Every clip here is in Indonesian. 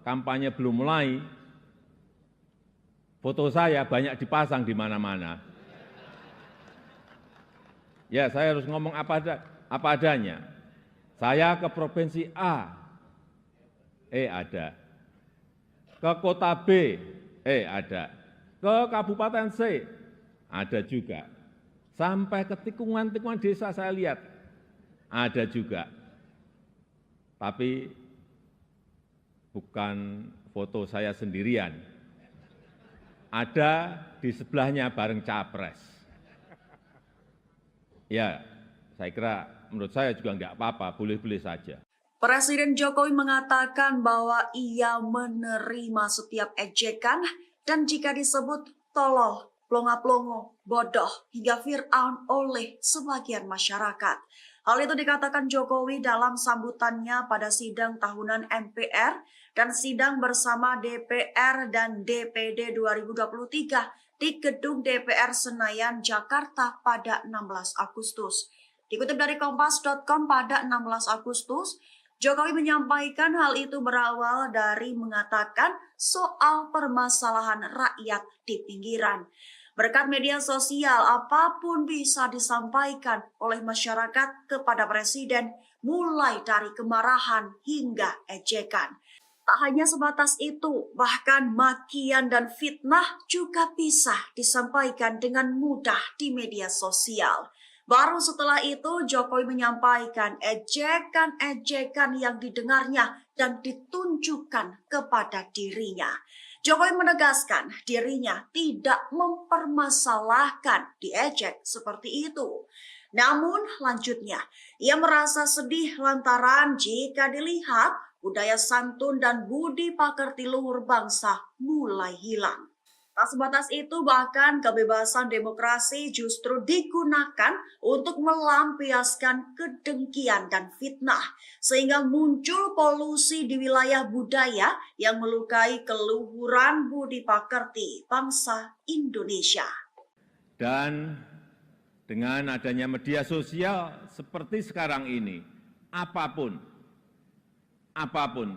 kampanye belum mulai, foto saya banyak dipasang di mana-mana. Ya, saya harus ngomong apa adanya. Saya ke provinsi A, ada. Ke kota B, ada. Ke kabupaten C, ada juga. Sampai ke tikungan-tikungan desa saya lihat, ada juga. Tapi bukan foto saya sendirian. Ada di sebelahnya bareng capres. Ya, saya kira menurut saya juga enggak apa-apa, boleh-boleh saja. Presiden Jokowi mengatakan bahwa ia menerima setiap ejekan dan jika disebut tolol, plonga-plongo, bodoh, hingga Fir'aun oleh sebagian masyarakat. Hal itu dikatakan Jokowi dalam sambutannya pada sidang tahunan MPR dan sidang bersama DPR dan DPD 2023 di Gedung DPR Senayan, Jakarta pada 16 Agustus. Dikutip dari Kompas.com pada 16 Agustus, Jokowi menyampaikan hal itu berawal dari mengatakan soal permasalahan rakyat di pinggiran. Berkat media sosial, apapun bisa disampaikan oleh masyarakat kepada Presiden, mulai dari kemarahan hingga ejekan. Tak hanya sebatas itu, bahkan makian dan fitnah juga bisa disampaikan dengan mudah di media sosial. Baru setelah itu Jokowi menyampaikan ejekan-ejekan yang didengarnya dan ditunjukkan kepada dirinya. Jokowi menegaskan dirinya tidak mempermasalahkan diejek seperti itu. Namun lanjutnya, ia merasa sedih lantaran jika dilihat budaya santun dan budi pekerti luhur bangsa mulai hilang. Tak sebatas itu, bahkan kebebasan demokrasi justru digunakan untuk melampiaskan kedengkian dan fitnah, sehingga muncul polusi di wilayah budaya yang melukai keluhuran budi pekerti bangsa Indonesia. Dan dengan adanya media sosial seperti sekarang ini, apapun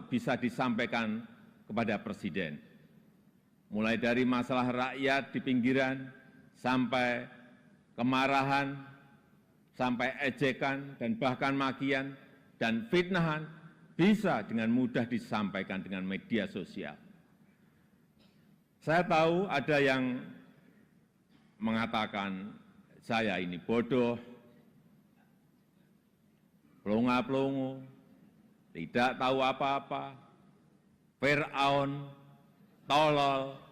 bisa disampaikan kepada Presiden. Mulai dari masalah rakyat di pinggiran, sampai kemarahan, sampai ejekan, dan bahkan makian, dan fitnahan, bisa dengan mudah disampaikan dengan media sosial. Saya tahu ada yang mengatakan saya ini bodoh, plonga-plongo, tidak tahu apa-apa, Fir'aun, tolol.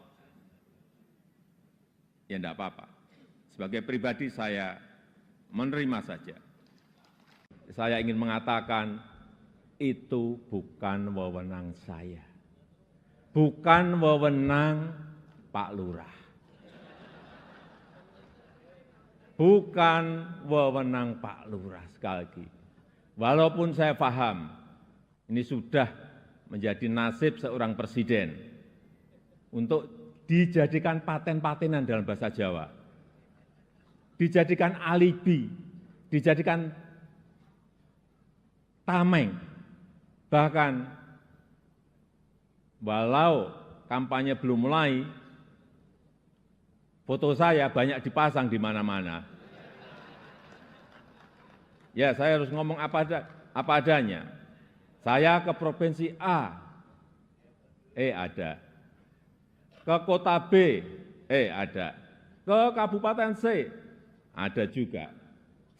Ya enggak apa-apa. Sebagai pribadi saya menerima saja. Saya ingin mengatakan itu bukan wewenang saya. Bukan wewenang Pak Lurah. Bukan wewenang Pak Lurah, sekali lagi. Walaupun saya paham ini sudah menjadi nasib seorang presiden untuk dijadikan paten-patenan dalam bahasa Jawa, dijadikan alibi, dijadikan tameng, bahkan walau kampanye belum mulai, foto saya banyak dipasang di mana-mana. Ya, saya harus ngomong apa adanya. Saya ke provinsi A, ada. Ke kota B, ada. Ke kabupaten C, ada juga.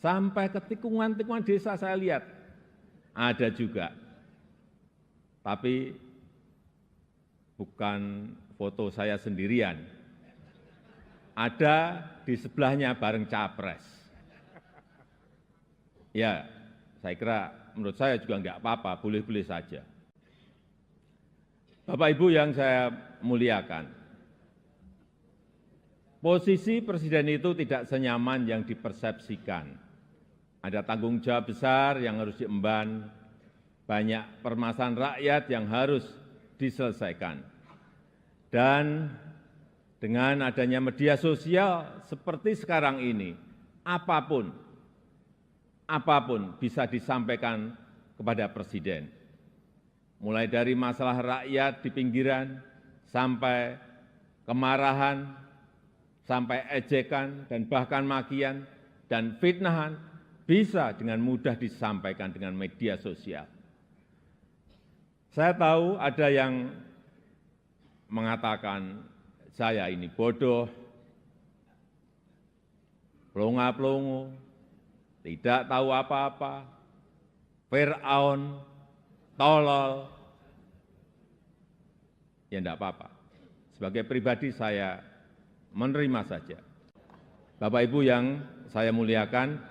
Sampai ke tikungan-tikungan desa saya lihat, ada juga. Tapi bukan foto saya sendirian. Ada di sebelahnya bareng capres. Ya, saya kira menurut saya juga enggak apa-apa, boleh-boleh saja. Bapak Ibu yang saya muliakan, posisi presiden itu tidak senyaman yang dipersepsikan. Ada tanggung jawab besar yang harus diemban, banyak permasalahan rakyat yang harus diselesaikan. Dan dengan adanya media sosial seperti sekarang ini, apapun bisa disampaikan kepada Presiden. mulai dari masalah rakyat di pinggiran, sampai kemarahan, sampai ejekan, dan bahkan makian, dan fitnahan, bisa dengan mudah disampaikan dengan media sosial. Saya tahu ada yang mengatakan saya ini bodoh, pelongo-pelongo, tidak tahu apa-apa, Fir'aun, tolol. Ya enggak apa-apa. Sebagai pribadi saya menerima saja. Bapak Ibu yang saya muliakan,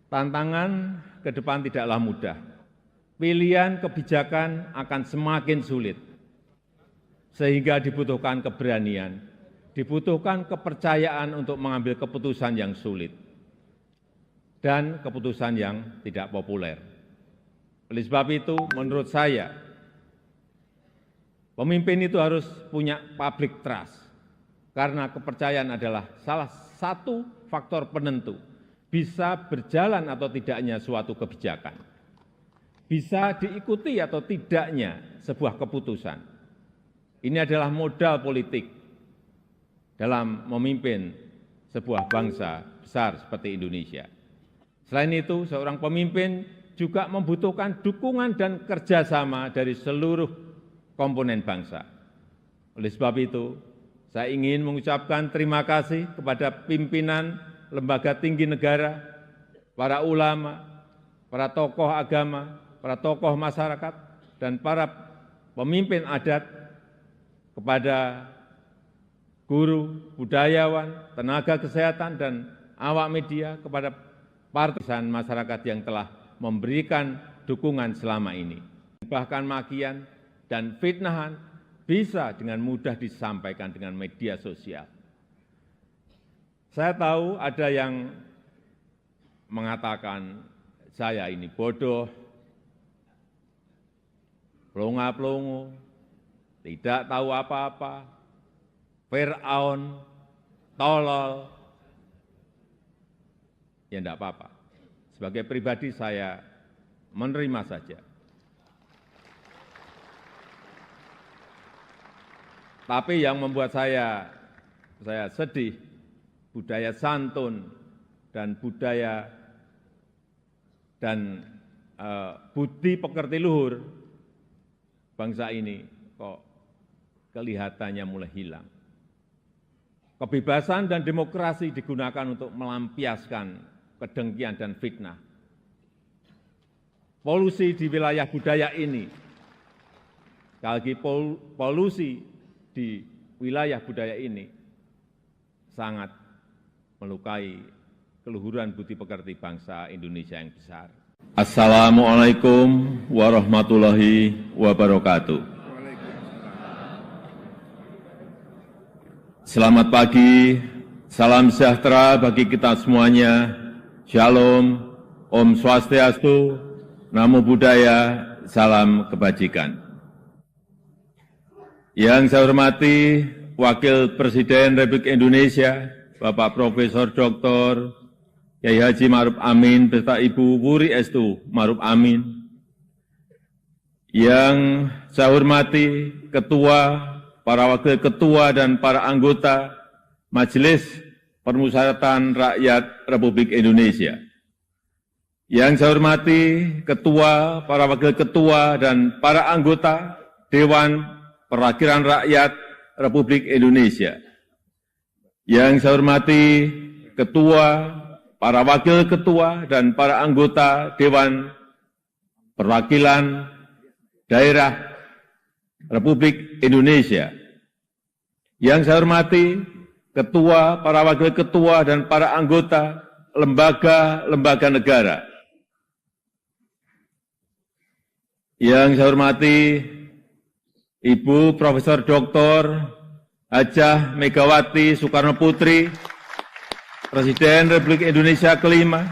tantangan ke depan tidaklah mudah. Pilihan kebijakan akan semakin sulit, sehingga dibutuhkan keberanian, dibutuhkan kepercayaan untuk mengambil keputusan yang sulit dan keputusan yang tidak populer. Oleh sebab itu, menurut saya, pemimpin itu harus punya public trust, karena kepercayaan adalah salah satu faktor penentu bisa berjalan atau tidaknya suatu kebijakan, bisa diikuti atau tidaknya sebuah keputusan. Ini adalah modal politik dalam memimpin sebuah bangsa besar seperti Indonesia. Selain itu, seorang pemimpin juga membutuhkan dukungan dan kerjasama dari seluruh komponen bangsa. Oleh sebab itu, saya ingin mengucapkan terima kasih kepada pimpinan lembaga tinggi negara, para ulama, para tokoh agama, para tokoh masyarakat, dan para pemimpin adat, kepada guru, budayawan, tenaga kesehatan, dan awak media, kepada partisan masyarakat yang telah memberikan dukungan selama ini. Bahkan makian dan fitnahan bisa dengan mudah disampaikan dengan media sosial. Saya tahu ada yang mengatakan saya ini bodoh, pelongo-pelongo, tidak tahu apa-apa, Fir'aun, tolol. Ya enggak apa-apa. Sebagai pribadi saya menerima saja. Tapi yang membuat saya sedih, budaya santun dan budaya dan budi pekerti luhur bangsa ini kok kelihatannya mulai hilang. Kebebasan dan demokrasi digunakan untuk melampiaskan kedengkian dan fitnah. Polusi di wilayah budaya ini, sekali lagi polusi di wilayah budaya ini sangat melukai keluhuran budi pekerti bangsa Indonesia yang besar. Assalamualaikum warahmatullahi wabarakatuh. Selamat pagi, salam sejahtera bagi kita semuanya. Shalom, Om Swastiastu, Namo Buddhaya, salam kebajikan. Yang saya hormati Wakil Presiden Republik Indonesia, Bapak Profesor Dr. Kyai Haji Ma'ruf Amin beserta Ibu Wuri Estu Ma'ruf Amin. Yang saya hormati Ketua, para Wakil Ketua dan para anggota Majelis Permusyawaratan Rakyat Republik Indonesia. Yang saya hormati Ketua, para Wakil Ketua dan para anggota Dewan Perwakilan Rakyat Republik Indonesia. Yang saya hormati Ketua, para Wakil Ketua dan para anggota Dewan Perwakilan Daerah Republik Indonesia. Yang saya hormati Ketua, para Wakil Ketua dan para anggota lembaga-lembaga negara. Yang saya hormati Ibu Profesor Dr. Hajah Megawati Soekarno Putri, Presiden Republik Indonesia kelima.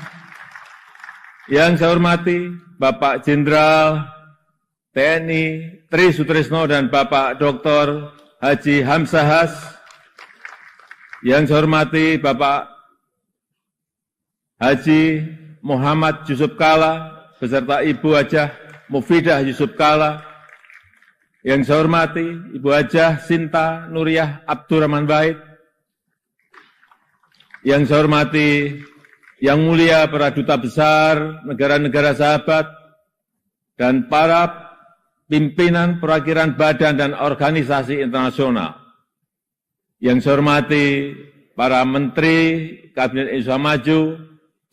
Yang saya hormati Bapak Jenderal TNI Tri Sutrisno dan Bapak Dr. Haji Hamzahas. Yang saya hormati Bapak Haji Muhammad Yusuf Kalla beserta Ibu Hajah Mufidah Yusuf Kala, yang saya hormati Ibu Hajah Sinta Nuriyah Abdurrahman Wahid, yang saya hormati Yang Mulia para Duta Besar negara-negara sahabat, dan para pimpinan perwakilan badan dan organisasi internasional. Yang saya hormati para Menteri Kabinet Indonesia Maju,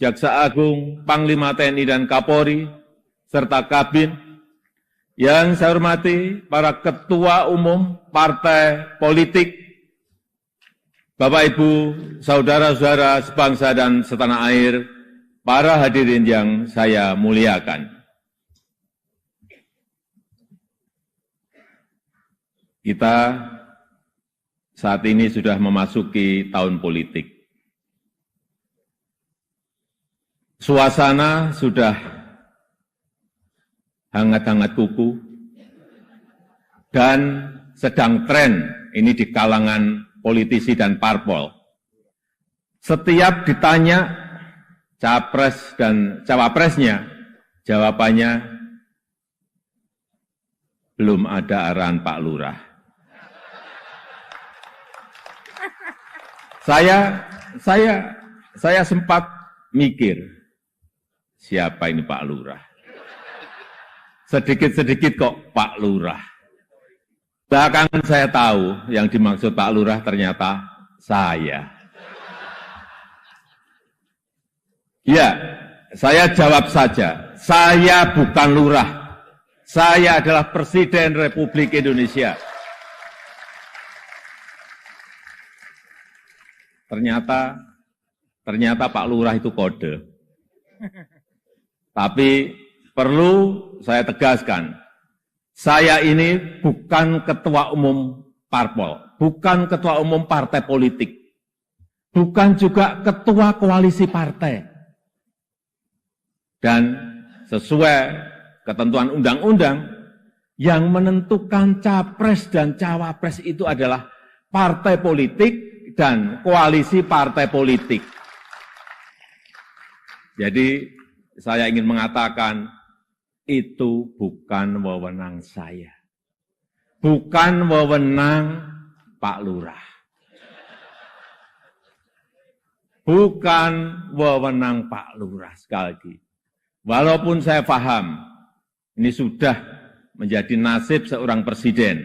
Jaksa Agung, Panglima TNI dan Kapolri, serta Kabin. Yang saya hormati para Ketua Umum Partai Politik, Bapak Ibu, Saudara-saudara sebangsa dan setanah air, para hadirin yang saya muliakan. Kita saat ini sudah memasuki tahun politik. Suasana sudah hangat-hangat kuku dan sedang tren ini di kalangan politisi dan parpol. Setiap ditanya capres dan cawapresnya, jawabannya belum ada arahan Pak Lurah. Saya sempat mikir, siapa ini Pak Lurah? Sedikit-sedikit kok Pak Lurah. Belakangan saya tahu yang dimaksud Pak Lurah ternyata saya. Ya, saya jawab saja, saya bukan lurah. Saya adalah Presiden Republik Indonesia. Ternyata Pak Lurah itu kode. Tapi perlu saya tegaskan, saya ini bukan ketua umum parpol, bukan ketua umum partai politik, bukan juga ketua koalisi partai. Dan sesuai ketentuan undang-undang, yang menentukan capres dan cawapres itu adalah partai politik dan koalisi partai politik. Jadi saya ingin mengatakan, itu bukan wewenang saya. Bukan wewenang Pak Lurah. Bukan wewenang Pak Lurah, sekali lagi. Walaupun saya paham, ini sudah menjadi nasib seorang presiden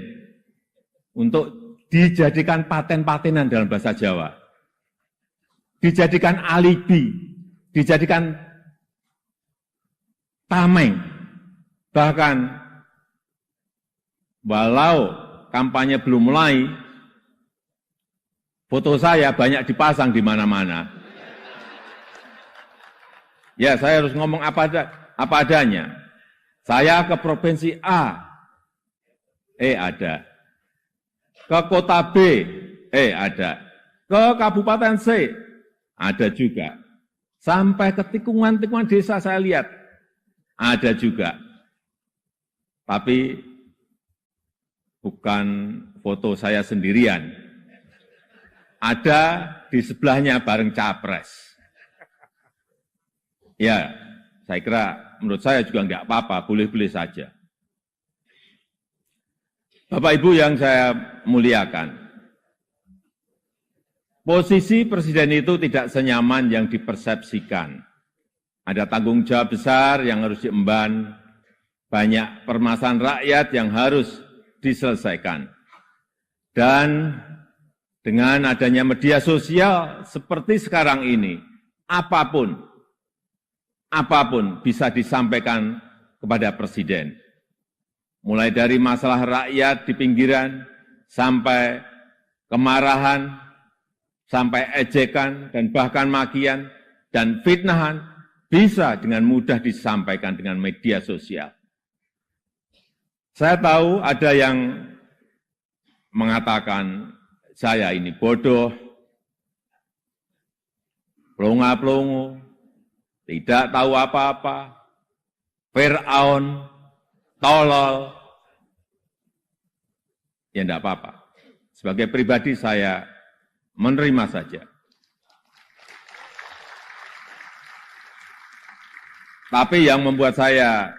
untuk dijadikan paten-patenan dalam bahasa Jawa. Dijadikan alibi, dijadikan tameng. Bahkan, walau kampanye belum mulai, foto saya banyak dipasang di mana-mana. Ya, saya harus ngomong apa adanya. Saya ke provinsi A, ada. Ke kota B, ada. Ke kabupaten C, ada juga. Sampai ke tikungan-tikungan desa saya lihat, ada juga. Tapi bukan foto saya sendirian. Ada di sebelahnya bareng capres. Ya, saya kira menurut saya juga enggak apa-apa, boleh-boleh saja. Bapak Ibu yang saya muliakan, posisi presiden itu tidak senyaman yang dipersepsikan. Ada tanggung jawab besar yang harus diemban, banyak permasalahan rakyat yang harus diselesaikan. Dan dengan adanya media sosial seperti sekarang ini, apapun bisa disampaikan kepada presiden. Mulai dari masalah rakyat di pinggiran, sampai kemarahan, sampai ejekan, dan bahkan makian, dan fitnahan, bisa dengan mudah disampaikan dengan media sosial. Saya tahu ada yang mengatakan saya ini bodoh, plonga-plongo, tidak tahu apa-apa, Fir'aun, tolol. Ya enggak apa-apa. Sebagai pribadi saya menerima saja. Tapi yang membuat saya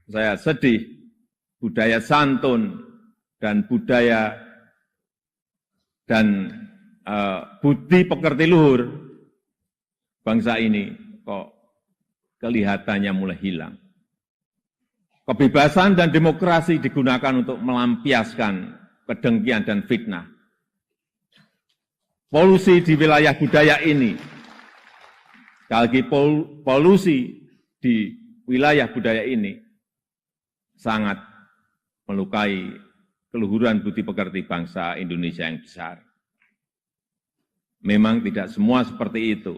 saya sedih budaya santun dan budaya dan budi pekerti luhur bangsa ini kok kelihatannya mulai hilang. Kebebasan dan demokrasi digunakan untuk melampiaskan kedengkian dan fitnah. Polusi di wilayah budaya ini, sekali lagi polusi di wilayah budaya ini sangat melukai keluhuran budi pekerti bangsa Indonesia yang besar. Memang tidak semua seperti itu.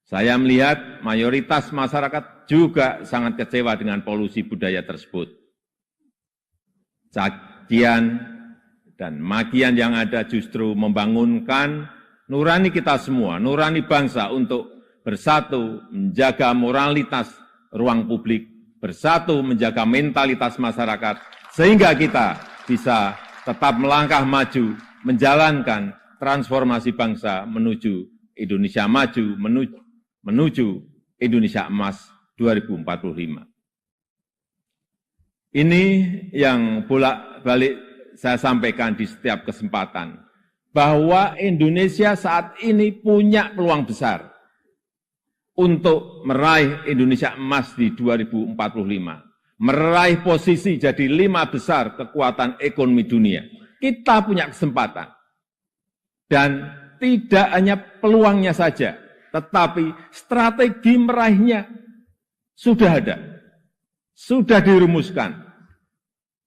Saya melihat mayoritas masyarakat juga sangat kecewa dengan polusi budaya tersebut. Cacian dan makian yang ada justru membangunkan nurani kita semua, nurani bangsa untuk bersatu menjaga moralitas ruang publik, bersatu menjaga mentalitas masyarakat, sehingga kita bisa tetap melangkah maju, menjalankan transformasi bangsa menuju Indonesia maju, menuju Indonesia emas 2045. Ini yang bolak-balik saya sampaikan di setiap kesempatan, bahwa Indonesia saat ini punya peluang besar untuk meraih Indonesia emas di 2045, meraih posisi jadi 5 besar kekuatan ekonomi dunia. Kita punya kesempatan. Dan tidak hanya peluangnya saja, tetapi strategi meraihnya sudah ada, sudah dirumuskan.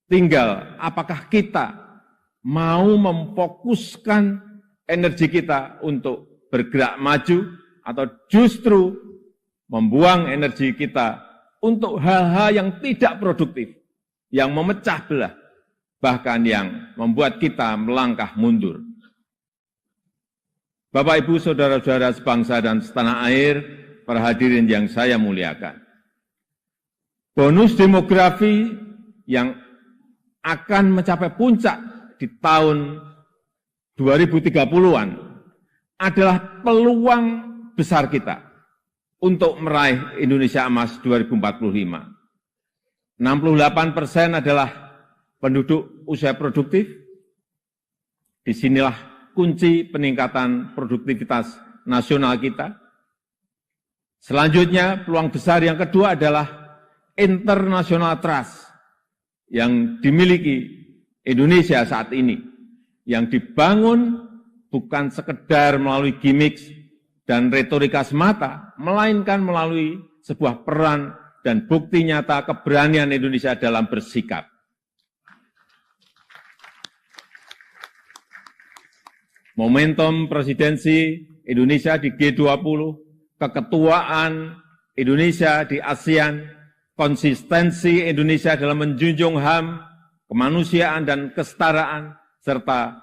Tinggal apakah kita mau memfokuskan energi kita untuk bergerak maju atau justru membuang energi kita untuk hal-hal yang tidak produktif, yang memecah belah, bahkan yang membuat kita melangkah mundur. Bapak, Ibu, saudara-saudara sebangsa dan setanah air, para hadirin yang saya muliakan. Bonus demografi yang akan mencapai puncak di tahun 2030-an adalah peluang besar kita untuk meraih Indonesia emas 2045. 68% adalah penduduk usia produktif. Disinilah kunci peningkatan produktivitas nasional kita. Selanjutnya, peluang besar yang kedua adalah international trust yang dimiliki Indonesia saat ini, yang dibangun bukan sekedar melalui gimmick dan retorika semata, melainkan melalui sebuah peran dan bukti nyata keberanian Indonesia dalam bersikap. Momentum presidensi Indonesia di G20, keketuaan Indonesia di ASEAN, konsistensi Indonesia dalam menjunjung HAM, kemanusiaan dan kesetaraan, serta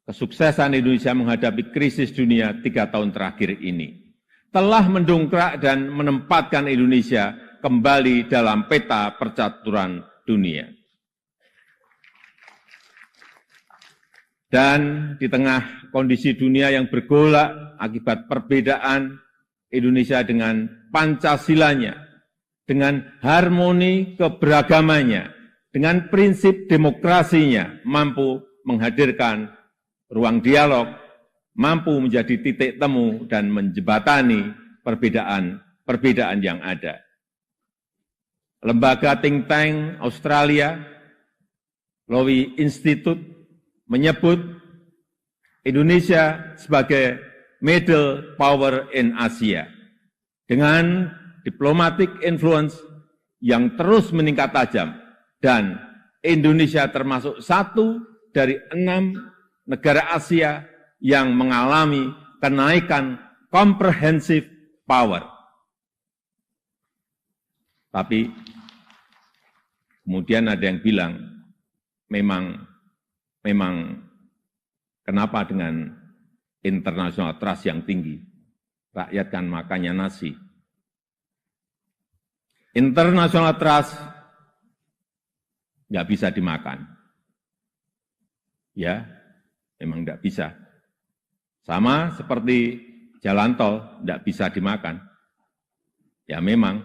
kesuksesan Indonesia menghadapi krisis dunia 3 tahun terakhir ini, telah mendongkrak dan menempatkan Indonesia kembali dalam peta percaturan dunia. Dan di tengah kondisi dunia yang bergolak akibat perbedaan Indonesia dengan Pancasilanya, dengan harmoni keberagamannya, dengan prinsip demokrasinya, mampu menghadirkan ruang dialog, mampu menjadi titik temu dan menjembatani perbedaan yang ada. Lembaga think tank Australia, Lowy Institute, menyebut Indonesia sebagai middle power in Asia, dengan diplomatic influence yang terus meningkat tajam, dan Indonesia termasuk 1 dari 6 negara Asia yang mengalami kenaikan comprehensive power. Tapi kemudian ada yang bilang, memang kenapa dengan international trust yang tinggi? Rakyat kan makannya nasi. International trust nggak bisa dimakan. Ya, memang nggak bisa. Sama seperti jalan tol, nggak bisa dimakan. Ya memang,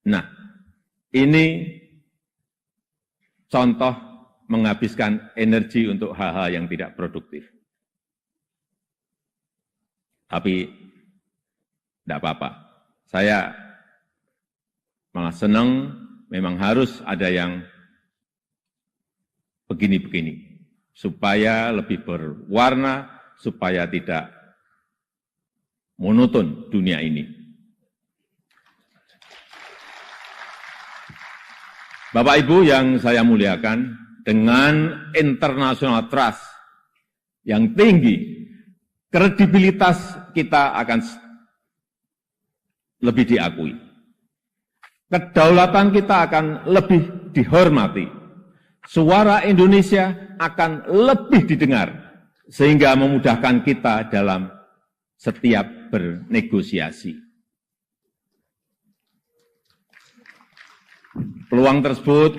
Nah, ini contoh menghabiskan energi untuk hal-hal yang tidak produktif. Tapi tidak apa-apa. Saya malah senang, memang harus ada yang begini-begini, supaya lebih berwarna, supaya tidak monoton dunia ini. Bapak Ibu yang saya muliakan, dengan international trust yang tinggi, kredibilitas kita akan lebih diakui. Kedaulatan kita akan lebih dihormati. Suara Indonesia akan lebih didengar, sehingga memudahkan kita dalam setiap bernegosiasi. Peluang tersebut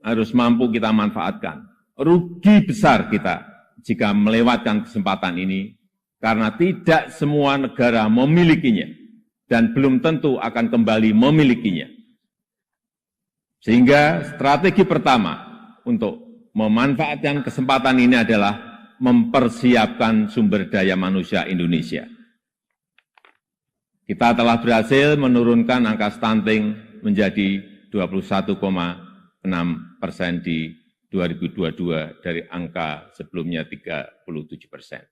harus mampu kita manfaatkan. Rugi besar kita jika melewatkan kesempatan ini, karena tidak semua negara memilikinya, dan belum tentu akan kembali memilikinya. Sehingga strategi pertama untuk memanfaatkan kesempatan ini adalah mempersiapkan sumber daya manusia Indonesia. Kita telah berhasil menurunkan angka stunting menjadi 21,6% di 2022 dari angka sebelumnya 37%.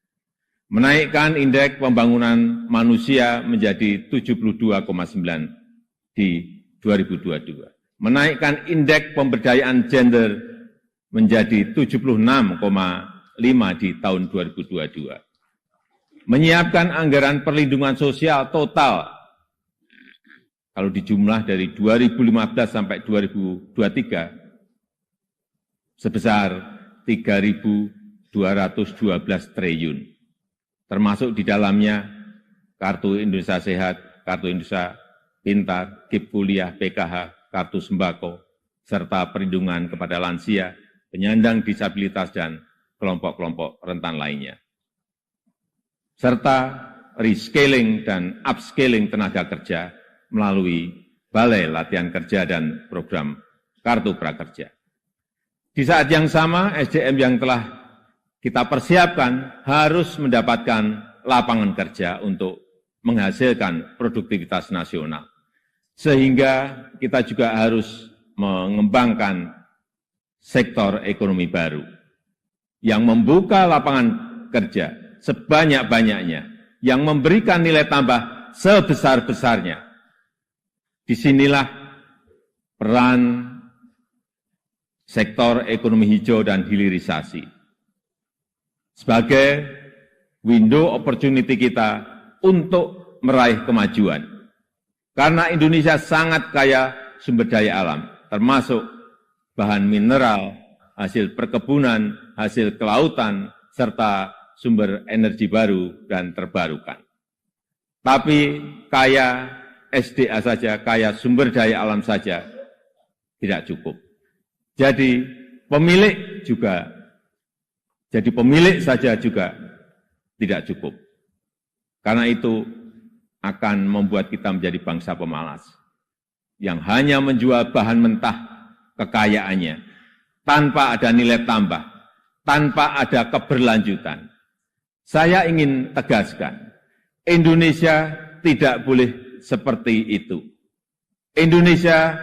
Menaikkan indeks pembangunan manusia menjadi 72,9 di 2022. Menaikkan indeks pemberdayaan gender menjadi 76,5 di tahun 2022. Menyiapkan anggaran perlindungan sosial total, kalau dijumlah dari 2015 sampai 2023, sebesar 3.212 triliun. Termasuk di dalamnya Kartu Indonesia Sehat, Kartu Indonesia Pintar, KIP Kuliah, PKH, Kartu Sembako, serta perlindungan kepada lansia, penyandang disabilitas, dan kelompok-kelompok rentan lainnya. Serta rescaling dan upscaling tenaga kerja melalui Balai Latihan Kerja dan program Kartu Prakerja. Di saat yang sama, SDM yang telah kita persiapkan harus mendapatkan lapangan kerja untuk menghasilkan produktivitas nasional. Sehingga kita juga harus mengembangkan sektor ekonomi baru yang membuka lapangan kerja sebanyak-banyaknya, yang memberikan nilai tambah sebesar-besarnya. Disinilah peran sektor ekonomi hijau dan hilirisasi sebagai window opportunity kita untuk meraih kemajuan. Karena Indonesia sangat kaya sumber daya alam, termasuk bahan mineral, hasil perkebunan, hasil kelautan, serta sumber energi baru dan terbarukan. Tapi kaya SDA saja, kaya sumber daya alam saja tidak cukup. Jadi pemilik saja juga tidak cukup. Karena itu akan membuat kita menjadi bangsa pemalas yang hanya menjual bahan mentah kekayaannya tanpa ada nilai tambah, tanpa ada keberlanjutan. Saya ingin tegaskan, Indonesia tidak boleh seperti itu. Indonesia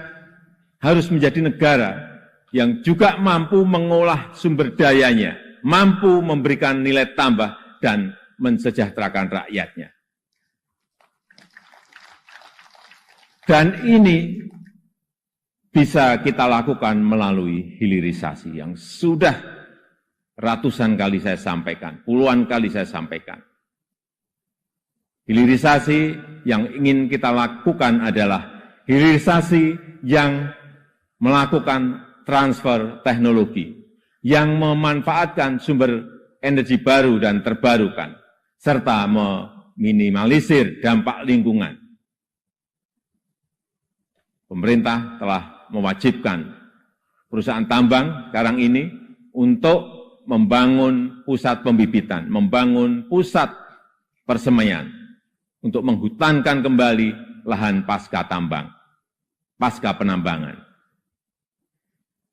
harus menjadi negara yang juga mampu mengolah sumber dayanya, mampu memberikan nilai tambah dan mensejahterakan rakyatnya. Dan ini bisa kita lakukan melalui hilirisasi yang sudah ratusan kali saya sampaikan, puluhan kali saya sampaikan. Hilirisasi yang ingin kita lakukan adalah hilirisasi yang melakukan transfer teknologi, yang memanfaatkan sumber energi baru dan terbarukan, serta meminimalisir dampak lingkungan. Pemerintah telah mewajibkan perusahaan tambang sekarang ini untuk membangun pusat pembibitan, membangun pusat persemaian, untuk menghutankan kembali lahan pasca tambang. pasca penambangan.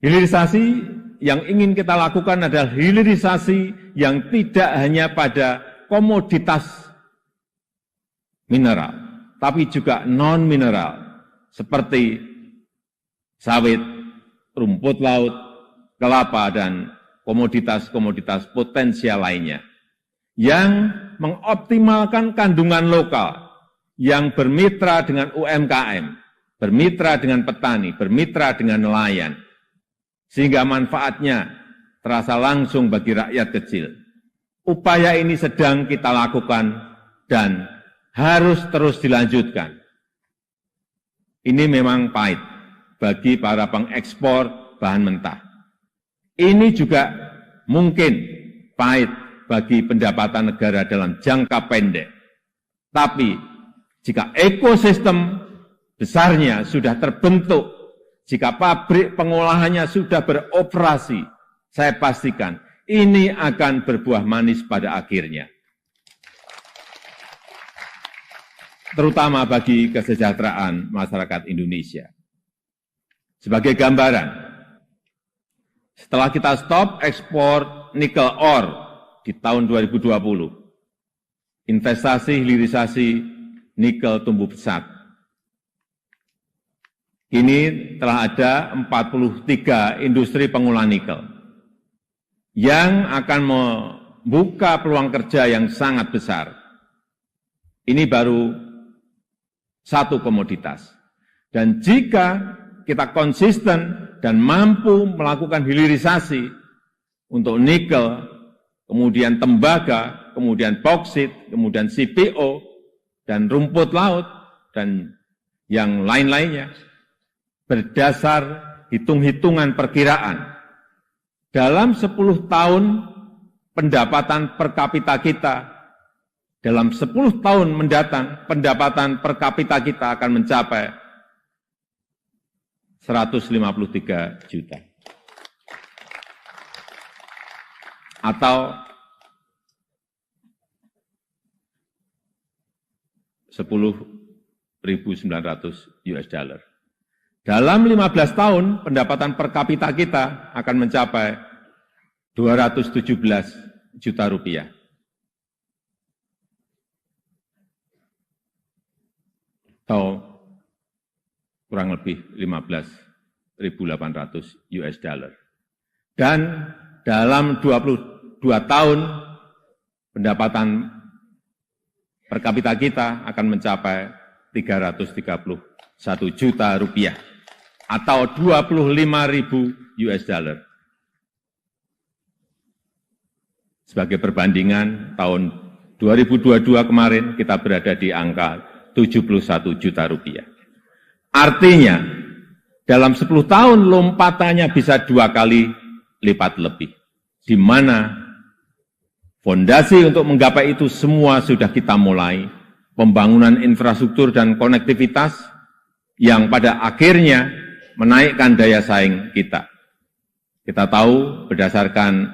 Hilirisasi yang ingin kita lakukan adalah hilirisasi yang tidak hanya pada komoditas mineral, tapi juga non-mineral, seperti sawit, rumput laut, kelapa, dan komoditas-komoditas potensial lainnya, yang mengoptimalkan kandungan lokal, yang bermitra dengan UMKM, bermitra dengan petani, bermitra dengan nelayan, sehingga manfaatnya terasa langsung bagi rakyat kecil. Upaya ini sedang kita lakukan dan harus terus dilanjutkan. Ini memang pahit bagi para pengekspor bahan mentah. Ini juga mungkin pahit bagi pendapatan negara dalam jangka pendek. Tapi jika ekosistem besarnya sudah terbentuk, jika pabrik pengolahannya sudah beroperasi, saya pastikan ini akan berbuah manis pada akhirnya. Terutama bagi kesejahteraan masyarakat Indonesia. Sebagai gambaran, setelah kita stop ekspor nikel ore di tahun 2020, investasi hilirisasi nikel tumbuh pesat. Kini telah ada 43 industri pengolahan nikel yang akan membuka peluang kerja yang sangat besar. Ini baru satu komoditas. Dan jika kita konsisten dan mampu melakukan hilirisasi untuk nikel, kemudian tembaga, kemudian boksit, kemudian CPO, dan rumput laut, dan yang lain-lainnya, berdasar hitung-hitungan perkiraan, dalam 10 tahun pendapatan per kapita kita, dalam 10 tahun mendatang pendapatan per kapita kita akan mencapai 153 juta. Atau 10.900 US dollar. Dalam 15 tahun, pendapatan per kapita kita akan mencapai 217 juta rupiah. Atau kurang lebih 15.800 US dollar. Dan dalam 22 tahun, pendapatan per kapita kita akan mencapai 331 juta rupiah. Atau 25.000 US dollar. Sebagai perbandingan, tahun 2022 kemarin kita berada di angka 71 juta rupiah. Artinya, dalam 10 tahun lompatannya bisa 2 kali lipat lebih. Di mana fondasi untuk menggapai itu semua sudah kita mulai. Pembangunan infrastruktur dan konektivitas yang pada akhirnya menaikkan daya saing kita. Kita tahu berdasarkan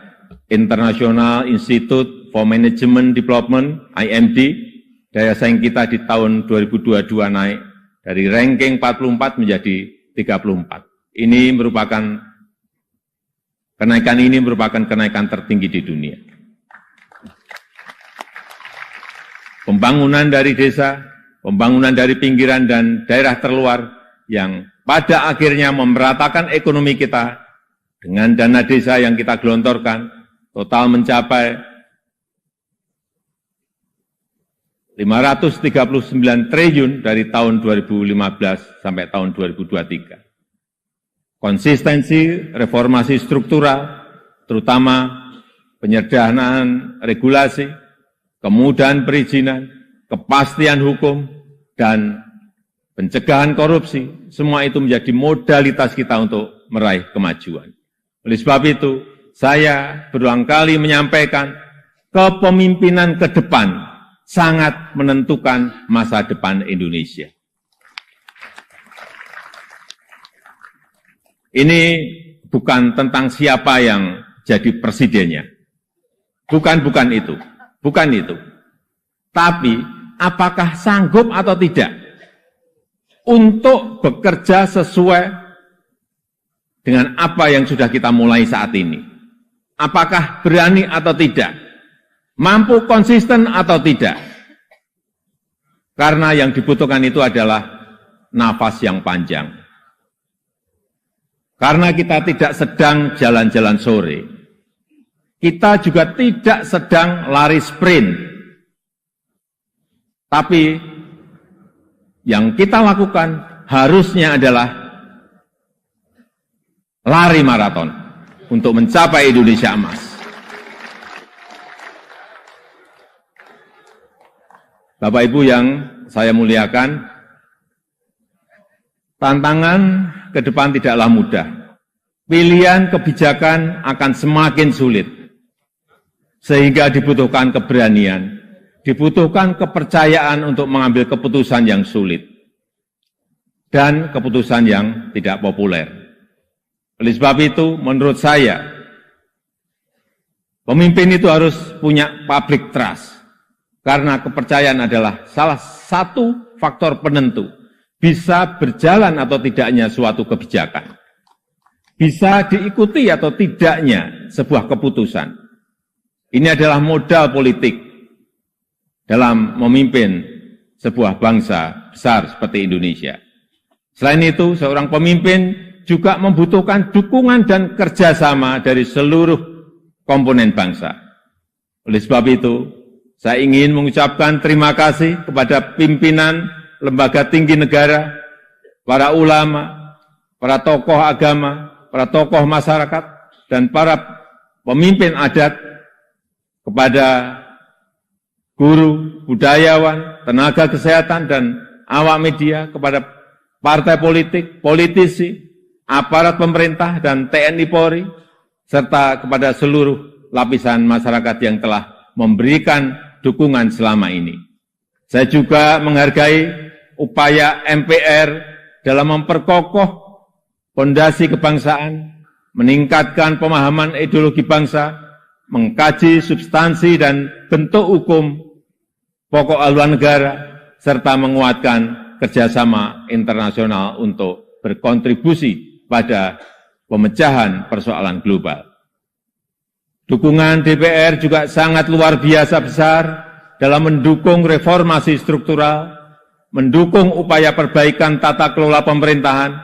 International Institute for Management Development, IMD, daya saing kita di tahun 2022 naik dari ranking 44 menjadi 34. Kenaikan ini merupakan kenaikan tertinggi di dunia. Pembangunan dari desa, pembangunan dari pinggiran dan daerah terluar yang pada akhirnya memeratakan ekonomi kita dengan dana desa yang kita gelontorkan total mencapai 539 triliun dari tahun 2015 sampai tahun 2023. Konsistensi reformasi struktural, terutama penyederhanaan regulasi, kemudahan perizinan, kepastian hukum, dan pencegahan korupsi, semua itu menjadi modalitas kita untuk meraih kemajuan. Oleh sebab itu, saya berulang kali menyampaikan, kepemimpinan ke depan sangat menentukan masa depan Indonesia. Ini bukan tentang siapa yang jadi presidennya. Bukan itu. Tapi, apakah sanggup atau tidak? untuk bekerja sesuai dengan apa yang sudah kita mulai saat ini. Apakah berani atau tidak? Mampu konsisten atau tidak? Karena yang dibutuhkan itu adalah nafas yang panjang. Karena kita tidak sedang jalan-jalan sore. Kita juga tidak sedang lari sprint. Tapi yang kita lakukan harusnya adalah lari maraton untuk mencapai Indonesia emas. Bapak Ibu yang saya muliakan, tantangan ke depan tidaklah mudah. Pilihan kebijakan akan semakin sulit. Sehingga dibutuhkan keberanian, dibutuhkan kepercayaan untuk mengambil keputusan yang sulit. Dan keputusan yang tidak populer. Oleh sebab itu, menurut saya, pemimpin itu harus punya public trust. Karena kepercayaan adalah salah satu faktor penentu bisa berjalan atau tidaknya suatu kebijakan. Bisa diikuti atau tidaknya sebuah keputusan. Ini adalah modal politik dalam memimpin sebuah bangsa besar seperti Indonesia. Selain itu, seorang pemimpin juga membutuhkan dukungan dan kerjasama dari seluruh komponen bangsa. Oleh sebab itu, saya ingin mengucapkan terima kasih kepada pimpinan lembaga tinggi negara, para ulama, para tokoh agama, para tokoh masyarakat, dan para pemimpin adat, kepada guru, budayawan, tenaga kesehatan, dan awak media, kepada partai politik, politisi, aparat pemerintah, dan TNI Polri, serta kepada seluruh lapisan masyarakat yang telah memberikan dukungan selama ini. Saya juga menghargai upaya MPR dalam memperkokoh fondasi kebangsaan, meningkatkan pemahaman ideologi bangsa, mengkaji substansi dan bentuk hukum pokok haluan negara, serta menguatkan kerjasama internasional untuk berkontribusi pada pemecahan persoalan global. Dukungan DPR juga sangat luar biasa besar dalam mendukung reformasi struktural, mendukung upaya perbaikan tata kelola pemerintahan,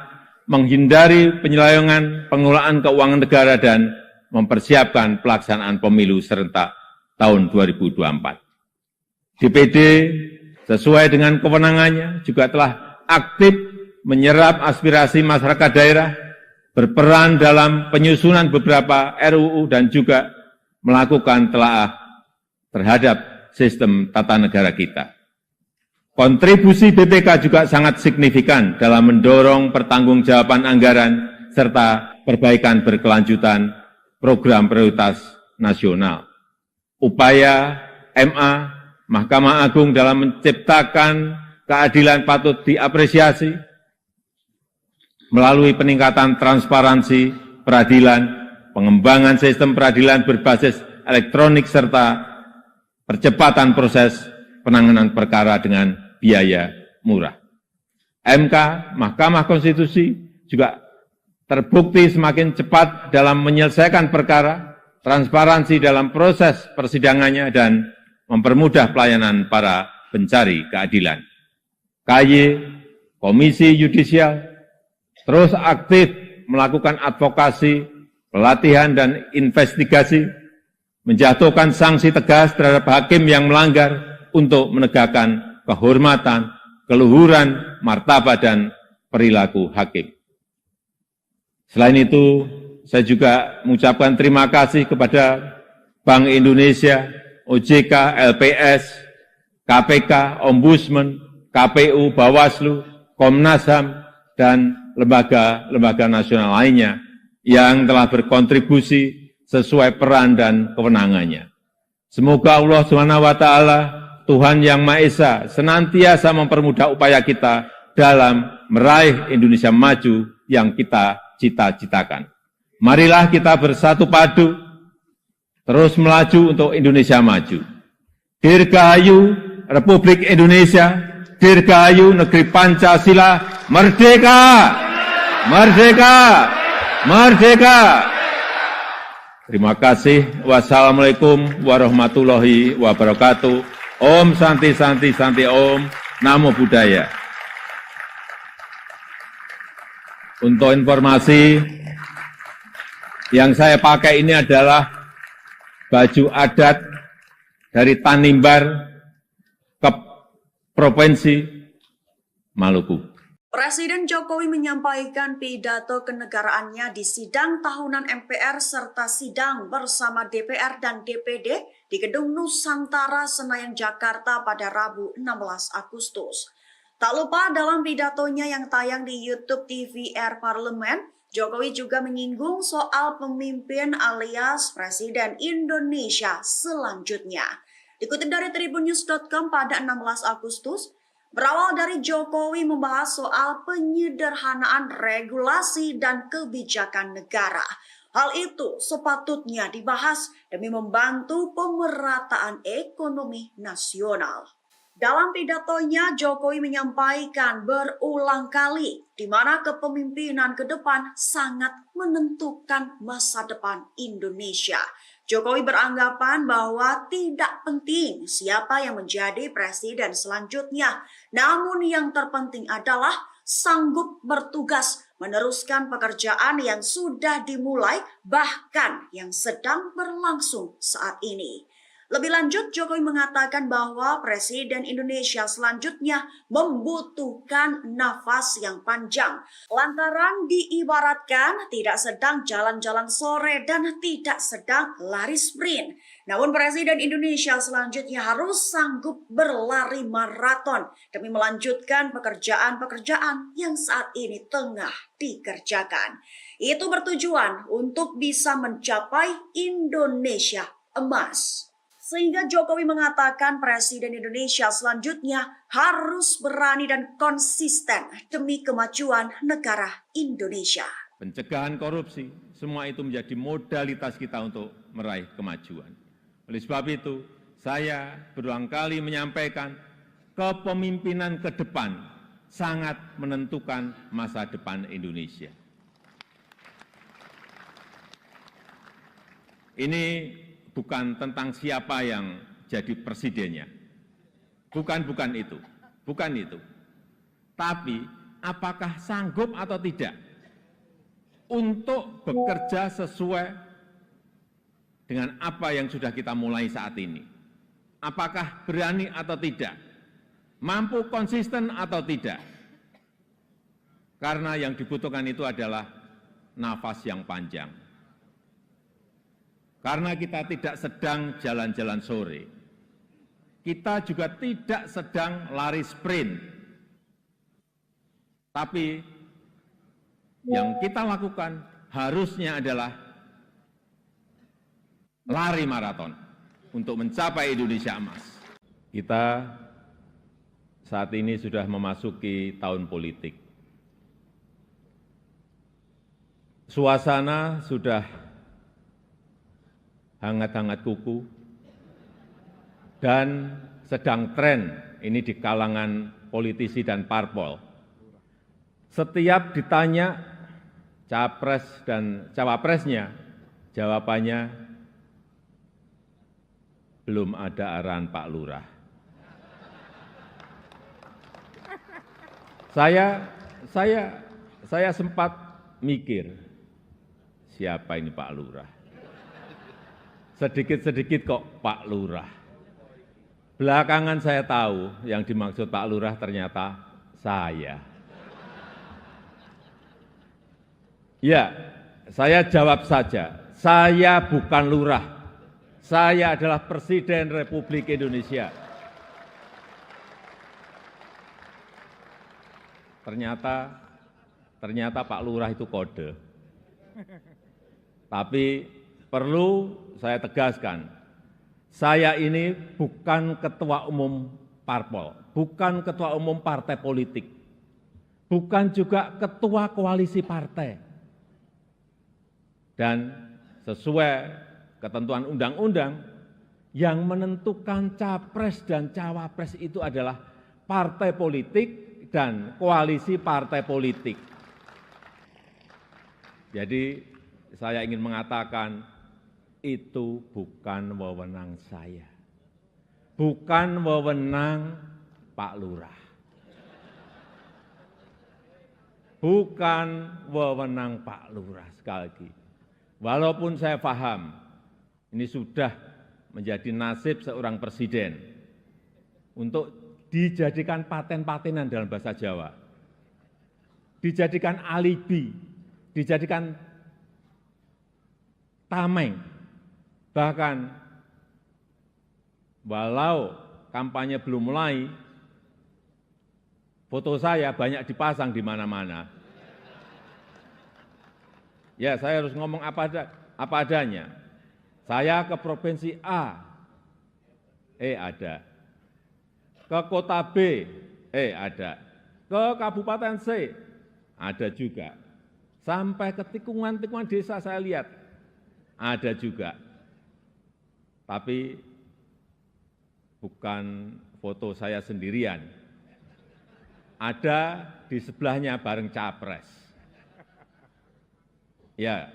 menghindari penyelewengan pengelolaan keuangan negara, dan mempersiapkan pelaksanaan pemilu serentak tahun 2024. DPD sesuai dengan kewenangannya juga telah aktif menyerap aspirasi masyarakat daerah, berperan dalam penyusunan beberapa RUU dan juga melakukan telaah terhadap sistem tata negara kita. Kontribusi BPK juga sangat signifikan dalam mendorong pertanggungjawaban anggaran serta perbaikan berkelanjutan program prioritas nasional. Upaya MA, Mahkamah Agung dalam menciptakan keadilan patut diapresiasi melalui peningkatan transparansi peradilan, pengembangan sistem peradilan berbasis elektronik, serta percepatan proses penanganan perkara dengan biaya murah. MK, Mahkamah Konstitusi, juga terbukti semakin cepat dalam menyelesaikan perkara, transparansi dalam proses persidangannya, dan mempermudah pelayanan para pencari keadilan. KY, Komisi Yudisial, terus aktif melakukan advokasi, pelatihan, dan investigasi, menjatuhkan sanksi tegas terhadap hakim yang melanggar untuk menegakkan kehormatan, keluhuran, martabat, dan perilaku hakim. Selain itu, saya juga mengucapkan terima kasih kepada Bank Indonesia, OJK, LPS, KPK, Ombudsman, KPU, Bawaslu, Komnas HAM, dan lembaga-lembaga nasional lainnya yang telah berkontribusi sesuai peran dan kewenangannya. Semoga Allah SWT, Tuhan Yang Maha Esa, senantiasa mempermudah upaya kita dalam meraih Indonesia maju yang kita cita-citakan. Marilah kita bersatu padu, terus melaju untuk Indonesia maju. Dirgahayu Republik Indonesia, Dirgahayu negeri Pancasila, merdeka! Merdeka! Merdeka! Terima kasih. Wassalamualaikum warahmatullahi wabarakatuh. Om Santi Santi Santi Om. Namo Buddhaya. Untuk informasi, yang saya pakai ini adalah baju adat dari Tanimbar ke Provinsi Maluku. Presiden Jokowi menyampaikan pidato kenegaraannya di sidang tahunan MPR serta sidang bersama DPR dan DPD di Gedung Nusantara Senayan, Jakarta pada Rabu 16 Agustus. Tak lupa dalam pidatonya yang tayang di YouTube TVR Parlemen, Jokowi juga menyinggung soal pemimpin alias Presiden Indonesia selanjutnya. Dikutip dari tribunnews.com pada 16 Agustus, berawal dari Jokowi membahas soal penyederhanaan regulasi dan kebijakan negara. Hal itu sepatutnya dibahas demi membantu pemerataan ekonomi nasional. Dalam pidatonya, Jokowi menyampaikan berulang kali di mana kepemimpinan ke depan sangat menentukan masa depan Indonesia. Jokowi beranggapan bahwa tidak penting siapa yang menjadi presiden selanjutnya, namun yang terpenting adalah sanggup bertugas meneruskan pekerjaan yang sudah dimulai, bahkan yang sedang berlangsung saat ini. Lebih lanjut, Jokowi mengatakan bahwa Presiden Indonesia selanjutnya membutuhkan nafas yang panjang. Lantaran diibaratkan tidak sedang jalan-jalan sore dan tidak sedang lari sprint. Namun Presiden Indonesia selanjutnya harus sanggup berlari maraton demi melanjutkan pekerjaan-pekerjaan yang saat ini tengah dikerjakan. Itu bertujuan untuk bisa mencapai Indonesia emas. Sehingga Jokowi mengatakan Presiden Indonesia selanjutnya harus berani dan konsisten demi kemajuan negara Indonesia. Pencegahan korupsi, semua itu menjadi modalitas kita untuk meraih kemajuan. Oleh sebab itu, saya berulang kali menyampaikan kepemimpinan ke depan sangat menentukan masa depan Indonesia. Ini bukan tentang siapa yang jadi presidennya. Bukan itu. Tapi apakah sanggup atau tidak untuk bekerja sesuai dengan apa yang sudah kita mulai saat ini. Apakah berani atau tidak? Mampu konsisten atau tidak? Karena yang dibutuhkan itu adalah nafas yang panjang. Karena kita tidak sedang jalan-jalan sore, kita juga tidak sedang lari sprint. Tapi yang kita lakukan harusnya adalah lari maraton untuk mencapai Indonesia emas. Kita saat ini sudah memasuki tahun politik. Suasana sudah hangat-hangat kuku, dan sedang tren ini di kalangan politisi dan parpol. Setiap ditanya capres dan cawapresnya, jawabannya belum ada arahan Pak Lurah. Saya sempat mikir, siapa ini Pak Lurah? Sedikit-sedikit kok Pak Lurah. Belakangan saya tahu yang dimaksud Pak Lurah ternyata saya. Ya, saya jawab saja, saya bukan lurah. Saya adalah Presiden Republik Indonesia. Ternyata Pak Lurah itu kode. Tapi perlu saya tegaskan, saya ini bukan ketua umum parpol, bukan ketua umum partai politik, bukan juga ketua koalisi partai. Dan sesuai ketentuan undang-undang, yang menentukan capres dan cawapres itu adalah partai politik dan koalisi partai politik. Jadi saya ingin mengatakan itu bukan wewenang saya, bukan wewenang Pak Lurah, bukan wewenang Pak Lurah. Sekali lagi, walaupun saya paham ini sudah menjadi nasib seorang presiden untuk dijadikan paten-patenan dalam bahasa Jawa, dijadikan alibi, dijadikan tameng, bahkan walau kampanye belum mulai, foto saya banyak dipasang di mana-mana. Ya, saya harus ngomong apa adanya. Saya ke provinsi A, ada. Ke kota B, ada. Ke kabupaten C, ada juga. Sampai ke tikungan-tikungan desa saya lihat, ada juga. Tapi bukan foto saya sendirian. Ada di sebelahnya bareng capres. Ya,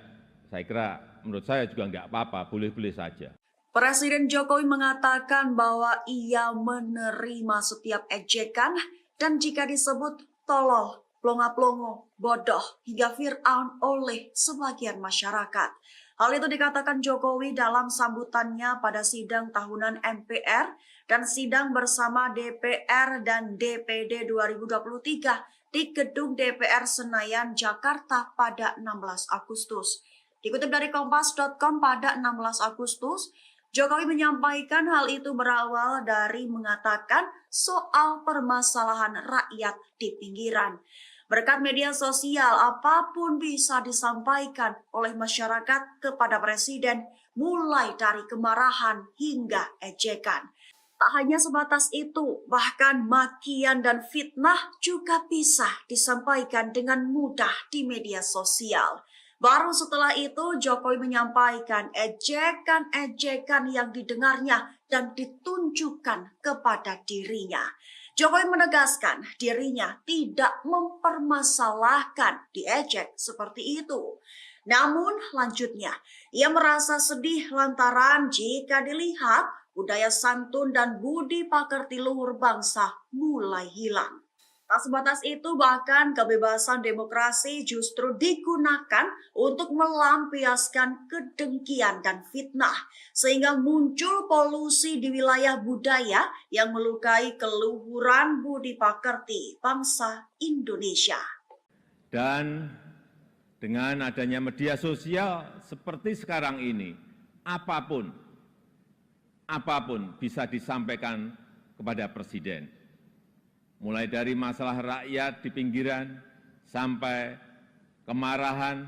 saya kira menurut saya juga enggak apa-apa, boleh-boleh saja. Presiden Jokowi mengatakan bahwa ia menerima setiap ejekan dan jika disebut tolol, plonga-plongo, bodoh, hingga Fir'aun oleh sebagian masyarakat. Hal itu dikatakan Jokowi dalam sambutannya pada sidang tahunan MPR dan sidang bersama DPR dan DPD 2023 di Gedung DPR Senayan, Jakarta pada 16 Agustus. Dikutip dari Kompas.com pada 16 Agustus, Jokowi menyampaikan hal itu berawal dari mengatakan soal permasalahan rakyat di pinggiran. Berkat media sosial, apapun bisa disampaikan oleh masyarakat kepada Presiden, mulai dari kemarahan hingga ejekan. Tak hanya sebatas itu, bahkan makian dan fitnah juga bisa disampaikan dengan mudah di media sosial. Baru setelah itu Jokowi menyampaikan ejekan-ejekan yang didengarnya dan ditunjukkan kepada dirinya. Jokowi menegaskan dirinya tidak mempermasalahkan diejek seperti itu. Namun lanjutnya, ia merasa sedih lantaran jika dilihat budaya santun dan budi pekerti luhur bangsa mulai hilang. Tak sebatas itu, bahkan kebebasan demokrasi justru digunakan untuk melampiaskan kedengkian dan fitnah, sehingga muncul polusi di wilayah budaya yang melukai keluhuran budi pekerti bangsa Indonesia. Dan dengan adanya media sosial seperti sekarang ini, apapun bisa disampaikan kepada Presiden. Mulai dari masalah rakyat di pinggiran, sampai kemarahan,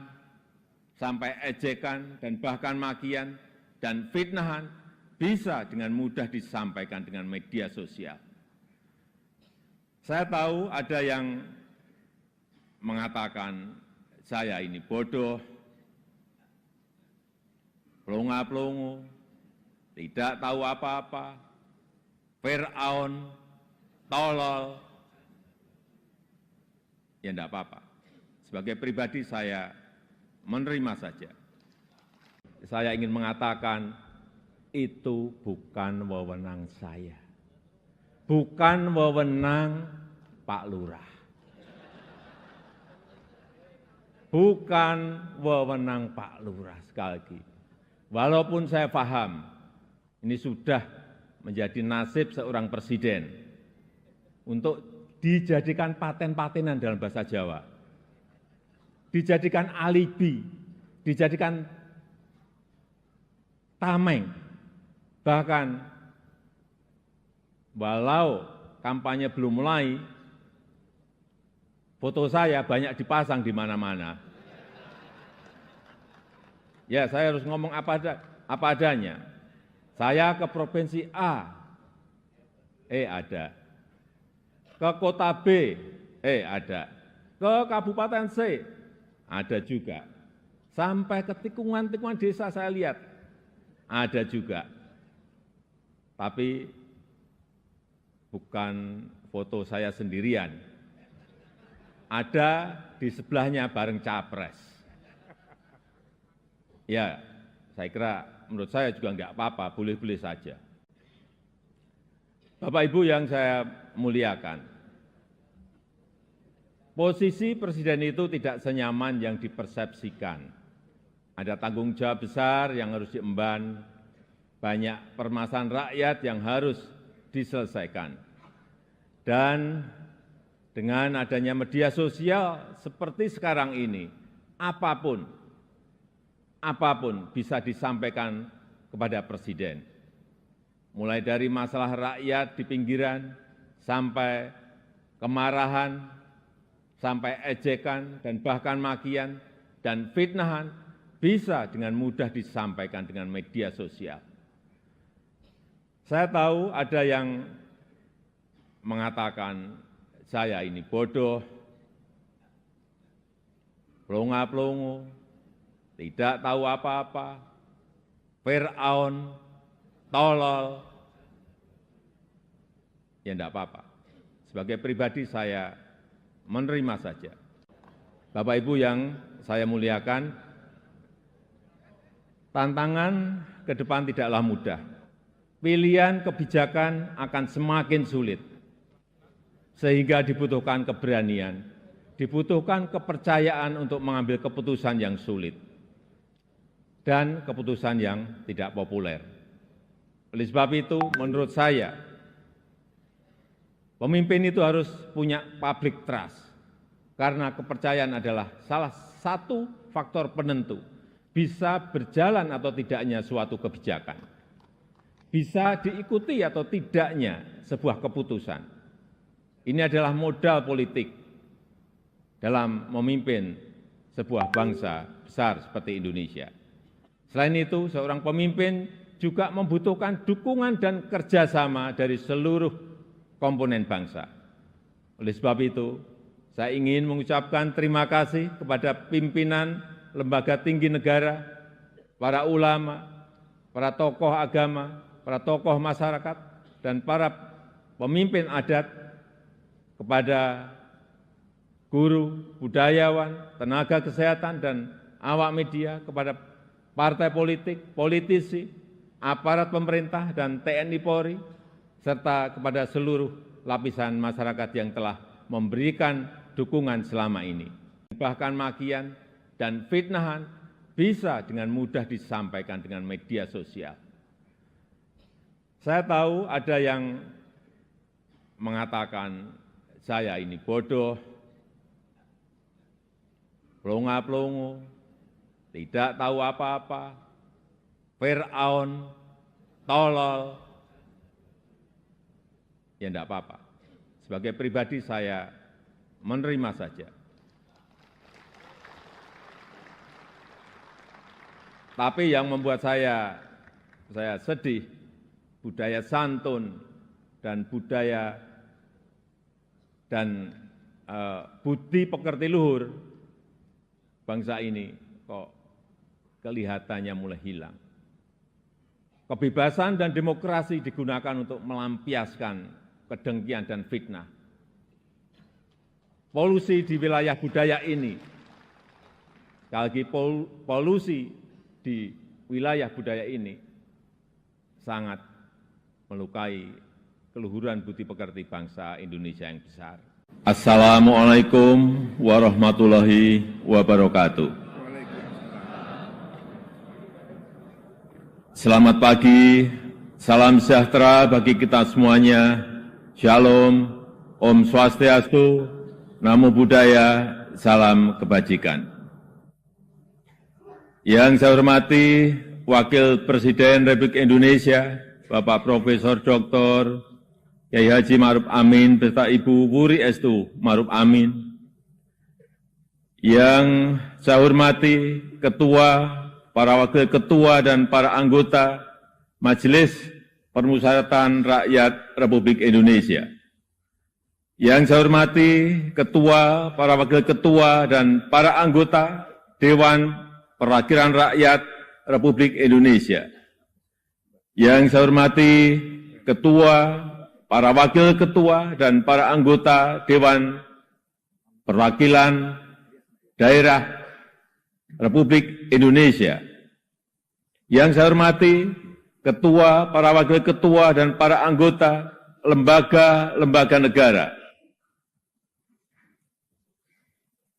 sampai ejekan, dan bahkan makian, dan fitnahan, bisa dengan mudah disampaikan dengan media sosial. Saya tahu ada yang mengatakan saya ini bodoh, plonga-plongo, tidak tahu apa-apa, Fir'aun, tolol, ya enggak apa-apa. Sebagai pribadi saya menerima saja. Saya ingin mengatakan itu bukan wewenang saya, bukan wewenang Pak Lurah, bukan wewenang Pak Lurah. Sekali lagi, walaupun saya paham ini sudah menjadi nasib seorang presiden untuk dijadikan paten-patenan dalam bahasa Jawa, dijadikan alibi, dijadikan tameng, bahkan walau kampanye belum mulai, foto saya banyak dipasang di mana-mana. Ya, saya harus ngomong apa adanya. Saya ke provinsi A, ada. Ke kota B, ada. Ke kabupaten C, ada juga. Sampai ke tikungan-tikungan desa saya lihat, ada juga. Tapi bukan foto saya sendirian. Ada di sebelahnya bareng capres. Ya, saya kira menurut saya juga enggak apa-apa, boleh-boleh saja. Bapak Ibu yang saya muliakan, posisi presiden itu tidak senyaman yang dipersepsikan. Ada tanggung jawab besar yang harus diemban, banyak permasalahan rakyat yang harus diselesaikan. Dan dengan adanya media sosial seperti sekarang ini, apapun bisa disampaikan kepada presiden. Mulai dari masalah rakyat di pinggiran, sampai kemarahan, sampai ejekan, dan bahkan makian, dan fitnahan, bisa dengan mudah disampaikan dengan media sosial. Saya tahu ada yang mengatakan saya ini bodoh, pelongo-pelongo, tidak tahu apa-apa, Fir'aun, tolol. Ya enggak apa-apa. Sebagai pribadi saya menerima saja. Bapak Ibu yang saya muliakan, tantangan ke depan tidaklah mudah. Pilihan kebijakan akan semakin sulit. Sehingga dibutuhkan keberanian, dibutuhkan kepercayaan untuk mengambil keputusan yang sulit dan keputusan yang tidak populer. Oleh sebab itu, menurut saya, pemimpin itu harus punya public trust, karena kepercayaan adalah salah satu faktor penentu bisa berjalan atau tidaknya suatu kebijakan, bisa diikuti atau tidaknya sebuah keputusan. Ini adalah modal politik dalam memimpin sebuah bangsa besar seperti Indonesia. Selain itu, seorang pemimpin juga membutuhkan dukungan dan kerjasama dari seluruh komponen bangsa. Oleh sebab itu, saya ingin mengucapkan terima kasih kepada pimpinan lembaga tinggi negara, para ulama, para tokoh agama, para tokoh masyarakat, dan para pemimpin adat, kepada guru, budayawan, tenaga kesehatan, dan awak media, kepada partai politik, politisi, aparat pemerintah, dan TNI Polri, serta kepada seluruh lapisan masyarakat yang telah memberikan dukungan selama ini. Bahkan makian dan fitnahan bisa dengan mudah disampaikan dengan media sosial. Saya tahu ada yang mengatakan saya ini bodoh, pelongo-pelongo, tidak tahu apa-apa, Fir'aun, tolol. Ya enggak apa-apa. Sebagai pribadi saya menerima saja. Tapi yang membuat saya sedih, budaya santun dan budaya dan budi pekerti luhur bangsa ini kok kelihatannya mulai hilang. Kebebasan dan demokrasi digunakan untuk melampiaskan kedengkian dan fitnah. Polusi di wilayah budaya ini, sekali lagi polusi di wilayah budaya ini sangat melukai keluhuran budi pekerti bangsa Indonesia yang besar. Assalamualaikum warahmatullahi wabarakatuh. Selamat pagi, salam sejahtera bagi kita semuanya. Shalom, Om Swastiastu, Namo Buddhaya, salam kebajikan. Yang saya hormati Wakil Presiden Republik Indonesia, Bapak Profesor Dr. Kiai Haji Ma'ruf Amin beserta Ibu Wuri Estu Ma'ruf Amin. Yang saya hormati Ketua, para Wakil Ketua dan para anggota Majelis Permusyawaratan Rakyat Republik Indonesia. Yang saya hormati Ketua, para Wakil Ketua dan para anggota Dewan Perwakilan Rakyat Republik Indonesia. Yang saya hormati Ketua, para wakil ketua dan para anggota Dewan Perwakilan Daerah Republik Indonesia. Yang saya hormati ketua, para wakil ketua, dan para anggota lembaga-lembaga negara.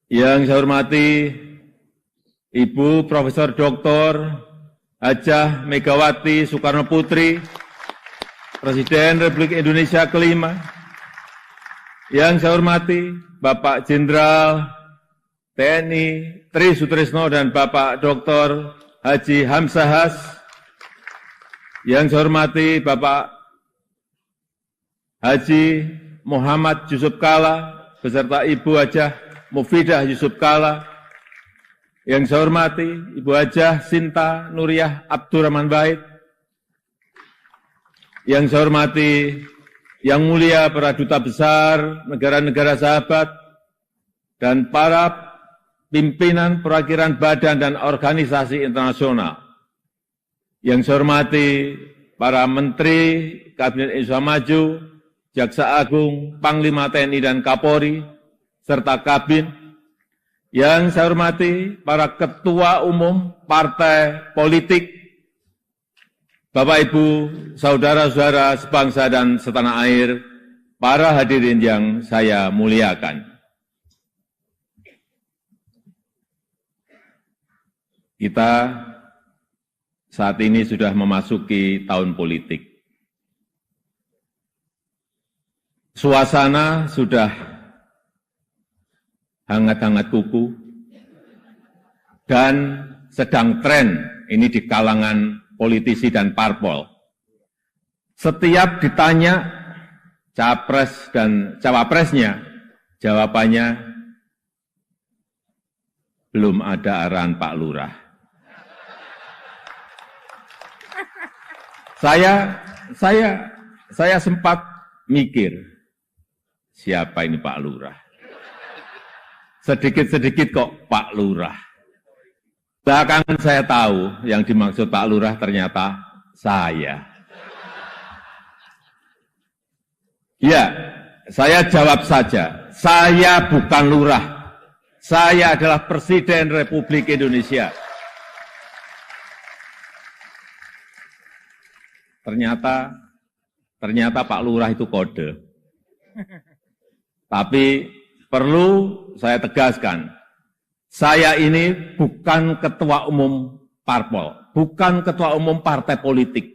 Yang saya hormati Ibu Profesor Dr. Hajah Megawati Soekarno Putri, Presiden Republik Indonesia kelima. Yang saya hormati Bapak Jenderal TNI Tri Sutrisno dan Bapak Dr. Haji Hamzahas. Yang saya hormati Bapak Haji Muhammad Yusuf Kalla beserta Ibu Hajah Mufidah Yusuf Kalla. Yang saya hormati Ibu Hajah Sinta Nuriyah Abdurrahman Wahid. Yang saya hormati Yang Mulia para Duta Besar negara-negara sahabat dan para pimpinan perwakilan badan dan organisasi internasional. Yang saya hormati para Menteri Kabinet Indonesia Maju, Jaksa Agung, Panglima TNI dan Kapolri, serta Kabin. Yang saya hormati para Ketua Umum Partai Politik, Bapak Ibu, Saudara-saudara sebangsa dan setanah air, para hadirin yang saya muliakan. Kita saat ini sudah memasuki tahun politik. Suasana sudah hangat-hangat kuku dan sedang tren ini di kalangan politisi dan parpol. Setiap ditanya capres dan cawapresnya, jawabannya belum ada arahan Pak Lurah. Saya sempat mikir, siapa ini Pak Lurah? Sedikit-sedikit kok Pak Lurah. Belakangan saya tahu yang dimaksud Pak Lurah ternyata saya. Ya, saya jawab saja, saya bukan lurah. Saya adalah Presiden Republik Indonesia. Ternyata Pak Lurah itu kode. Tapi perlu saya tegaskan, saya ini bukan ketua umum parpol, bukan ketua umum partai politik,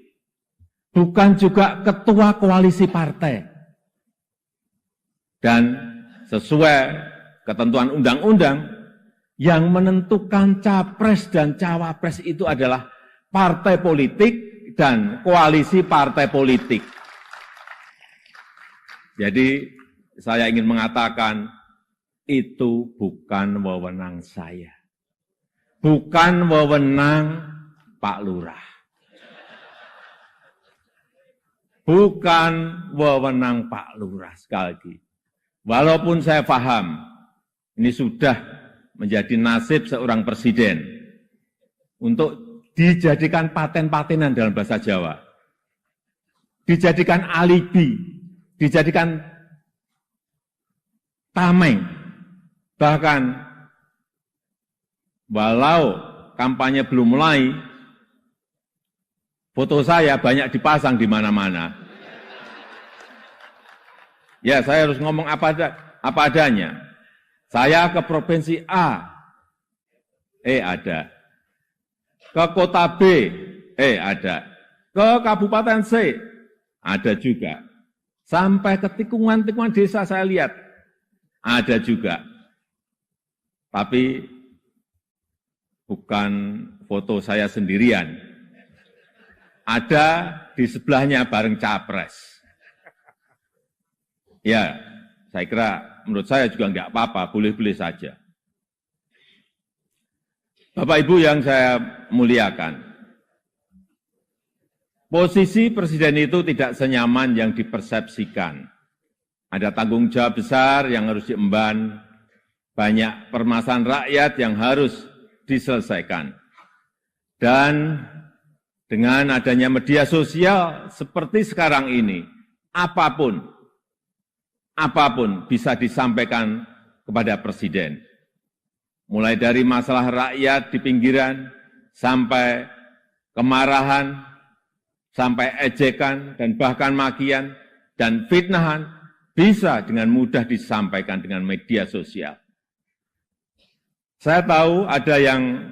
bukan juga ketua koalisi partai. Dan sesuai ketentuan undang-undang, yang menentukan capres dan cawapres itu adalah partai politik dan koalisi partai politik. Jadi saya ingin mengatakan, itu bukan wewenang saya. Bukan wewenang Pak Lurah. Bukan wewenang Pak Lurah, sekali lagi. Walaupun saya paham, ini sudah menjadi nasib seorang presiden untuk dijadikan paten-patenan dalam bahasa Jawa. Dijadikan alibi, dijadikan tameng. Bahkan, walau kampanye belum mulai, foto saya banyak dipasang di mana-mana. Ya, saya harus ngomong apa adanya. Saya ke provinsi A, ada. Ke kota B, ada. Ke kabupaten C, ada juga. Sampai ke tikungan-tikungan desa saya lihat, ada juga. Tapi bukan foto saya sendirian. Ada di sebelahnya bareng capres. Ya, saya kira menurut saya juga enggak apa-apa, boleh-boleh saja. Bapak Ibu yang saya muliakan, posisi presiden itu tidak senyaman yang dipersepsikan. Ada tanggung jawab besar yang harus diemban, banyak permasalahan rakyat yang harus diselesaikan. Dan dengan adanya media sosial seperti sekarang ini, apapun bisa disampaikan kepada Presiden. Mulai dari masalah rakyat di pinggiran, sampai kemarahan, sampai ejekan, dan bahkan makian, dan fitnahan, bisa dengan mudah disampaikan dengan media sosial. Saya tahu ada yang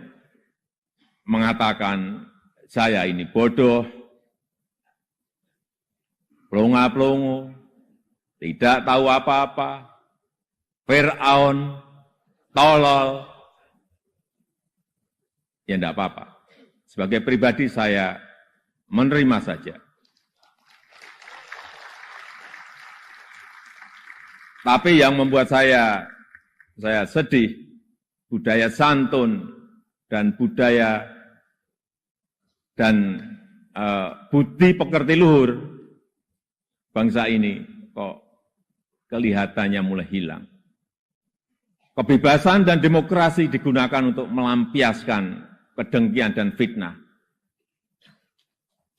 mengatakan saya ini bodoh, plonga-plongo, tidak tahu apa-apa, Fir'aun, tolol. Ya enggak apa-apa. Sebagai pribadi saya menerima saja. Tapi yang membuat saya sedih, budaya santun dan budaya dan budi pekerti luhur bangsa ini kok kelihatannya mulai hilang. Kebebasan dan demokrasi digunakan untuk melampiaskan kedengkian dan fitnah.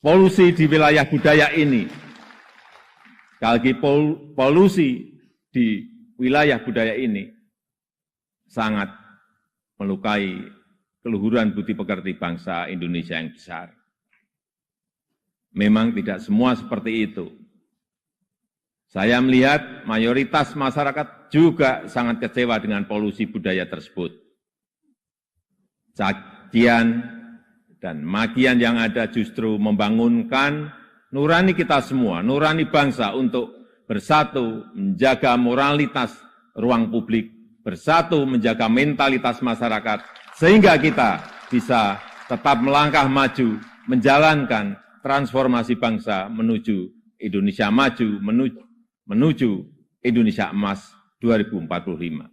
Polusi di wilayah budaya ini, sekali lagi polusi di wilayah budaya ini sangat melukai keluhuran budi pekerti bangsa Indonesia yang besar. Memang tidak semua seperti itu. Saya melihat mayoritas masyarakat juga sangat kecewa dengan polusi budaya tersebut. Cacian dan makian yang ada justru membangunkan nurani kita semua, nurani bangsa untuk bersatu menjaga moralitas ruang publik, bersatu menjaga mentalitas masyarakat, sehingga kita bisa tetap melangkah maju, menjalankan transformasi bangsa menuju Indonesia maju, menuju Indonesia emas 2045.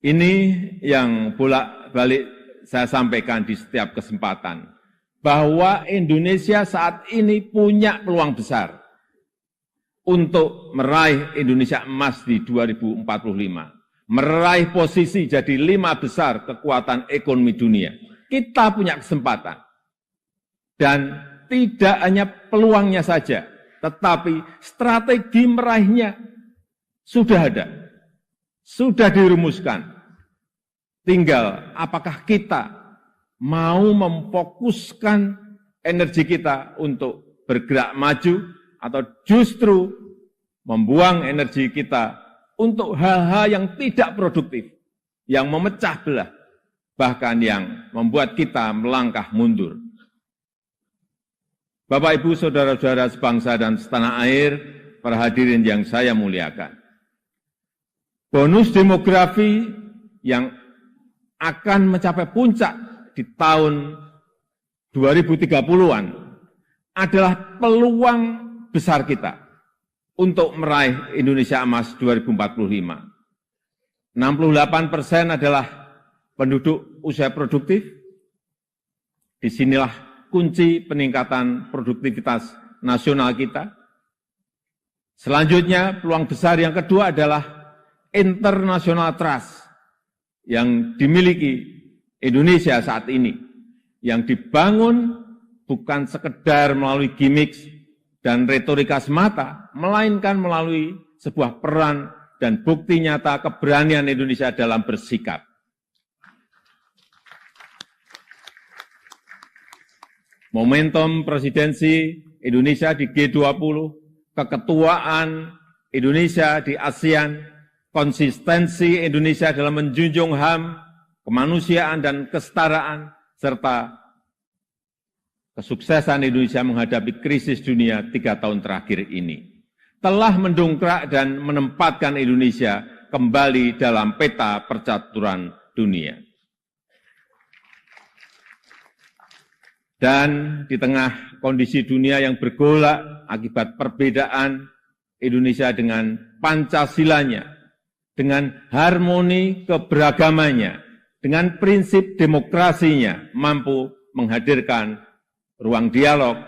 Ini yang bolak-balik saya sampaikan di setiap kesempatan, bahwa Indonesia saat ini punya peluang besar untuk meraih Indonesia emas di 2045, meraih posisi jadi 5 besar kekuatan ekonomi dunia. Kita punya kesempatan. Dan tidak hanya peluangnya saja, tetapi strategi meraihnya sudah ada, sudah dirumuskan. Tinggal apakah kita mau memfokuskan energi kita untuk bergerak maju, atau justru membuang energi kita untuk hal-hal yang tidak produktif, yang memecah belah, bahkan yang membuat kita melangkah mundur. Bapak, Ibu, saudara-saudara sebangsa dan setanah air, para hadirin yang saya muliakan. Bonus demografi yang akan mencapai puncak di tahun 2030-an adalah peluang besar kita untuk meraih Indonesia emas 2045. 68% adalah penduduk usia produktif. Disinilah kunci peningkatan produktivitas nasional kita. Selanjutnya, peluang besar yang kedua adalah international trust yang dimiliki Indonesia saat ini, yang dibangun bukan sekedar melalui gimmick dan retorika semata, melainkan melalui sebuah peran dan bukti nyata keberanian Indonesia dalam bersikap. Momentum presidensi Indonesia di G20, keketuaan Indonesia di ASEAN, konsistensi Indonesia dalam menjunjung HAM, kemanusiaan dan kesetaraan, serta kesuksesan Indonesia menghadapi krisis dunia 3 tahun terakhir ini, telah mendongkrak dan menempatkan Indonesia kembali dalam peta percaturan dunia. Dan di tengah kondisi dunia yang bergolak akibat perbedaan Indonesia dengan Pancasilanya, dengan harmoni keberagamannya, dengan prinsip demokrasinya, mampu menghadirkan ruang dialog,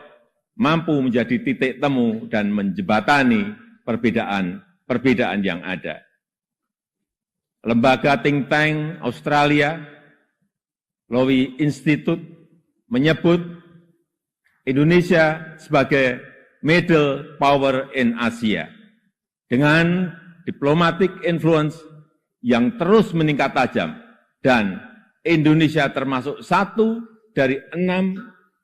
mampu menjadi titik temu dan menjembatani perbedaan yang ada. Lembaga think tank Australia, Lowy Institute, menyebut Indonesia sebagai middle power in Asia. Dengan diplomatic influence yang terus meningkat tajam, dan Indonesia termasuk satu dari 6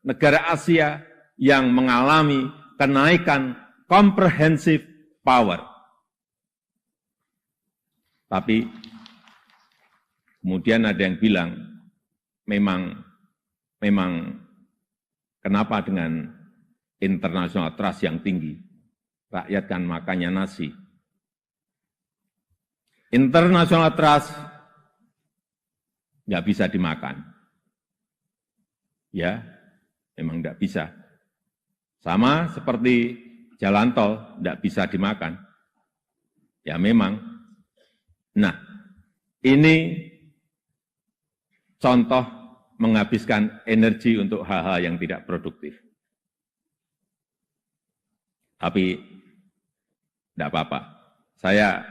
negara Asia yang mengalami kenaikan comprehensive power. Tapi kemudian ada yang bilang, memang kenapa dengan international trust yang tinggi, rakyat kan makannya nasi. International trust nggak bisa dimakan. Ya, memang nggak bisa. Sama seperti jalan tol, nggak bisa dimakan. Ya memang. Nah, ini contoh menghabiskan energi untuk hal-hal yang tidak produktif. Tapi tidak apa-apa. Saya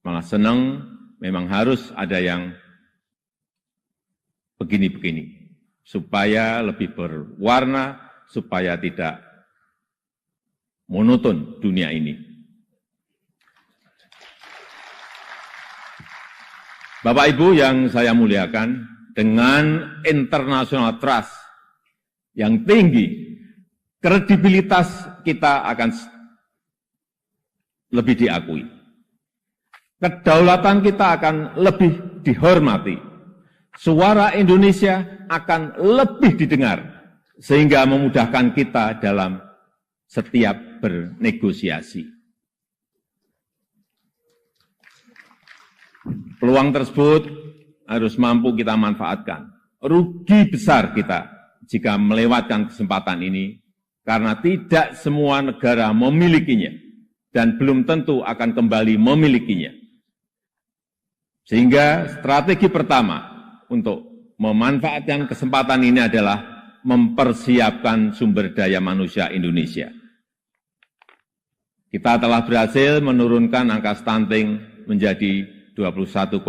malah senang, memang harus ada yang begini-begini, supaya lebih berwarna, supaya tidak monoton dunia ini. Bapak Ibu yang saya muliakan, dengan international trust yang tinggi, kredibilitas kita akan lebih diakui. Kedaulatan kita akan lebih dihormati. Suara Indonesia akan lebih didengar, sehingga memudahkan kita dalam setiap bernegosiasi. Peluang tersebut harus mampu kita manfaatkan. Rugi besar kita jika melewatkan kesempatan ini, karena tidak semua negara memilikinya, dan belum tentu akan kembali memilikinya. Sehingga strategi pertama untuk memanfaatkan kesempatan ini adalah mempersiapkan sumber daya manusia Indonesia. Kita telah berhasil menurunkan angka stunting menjadi 21,6%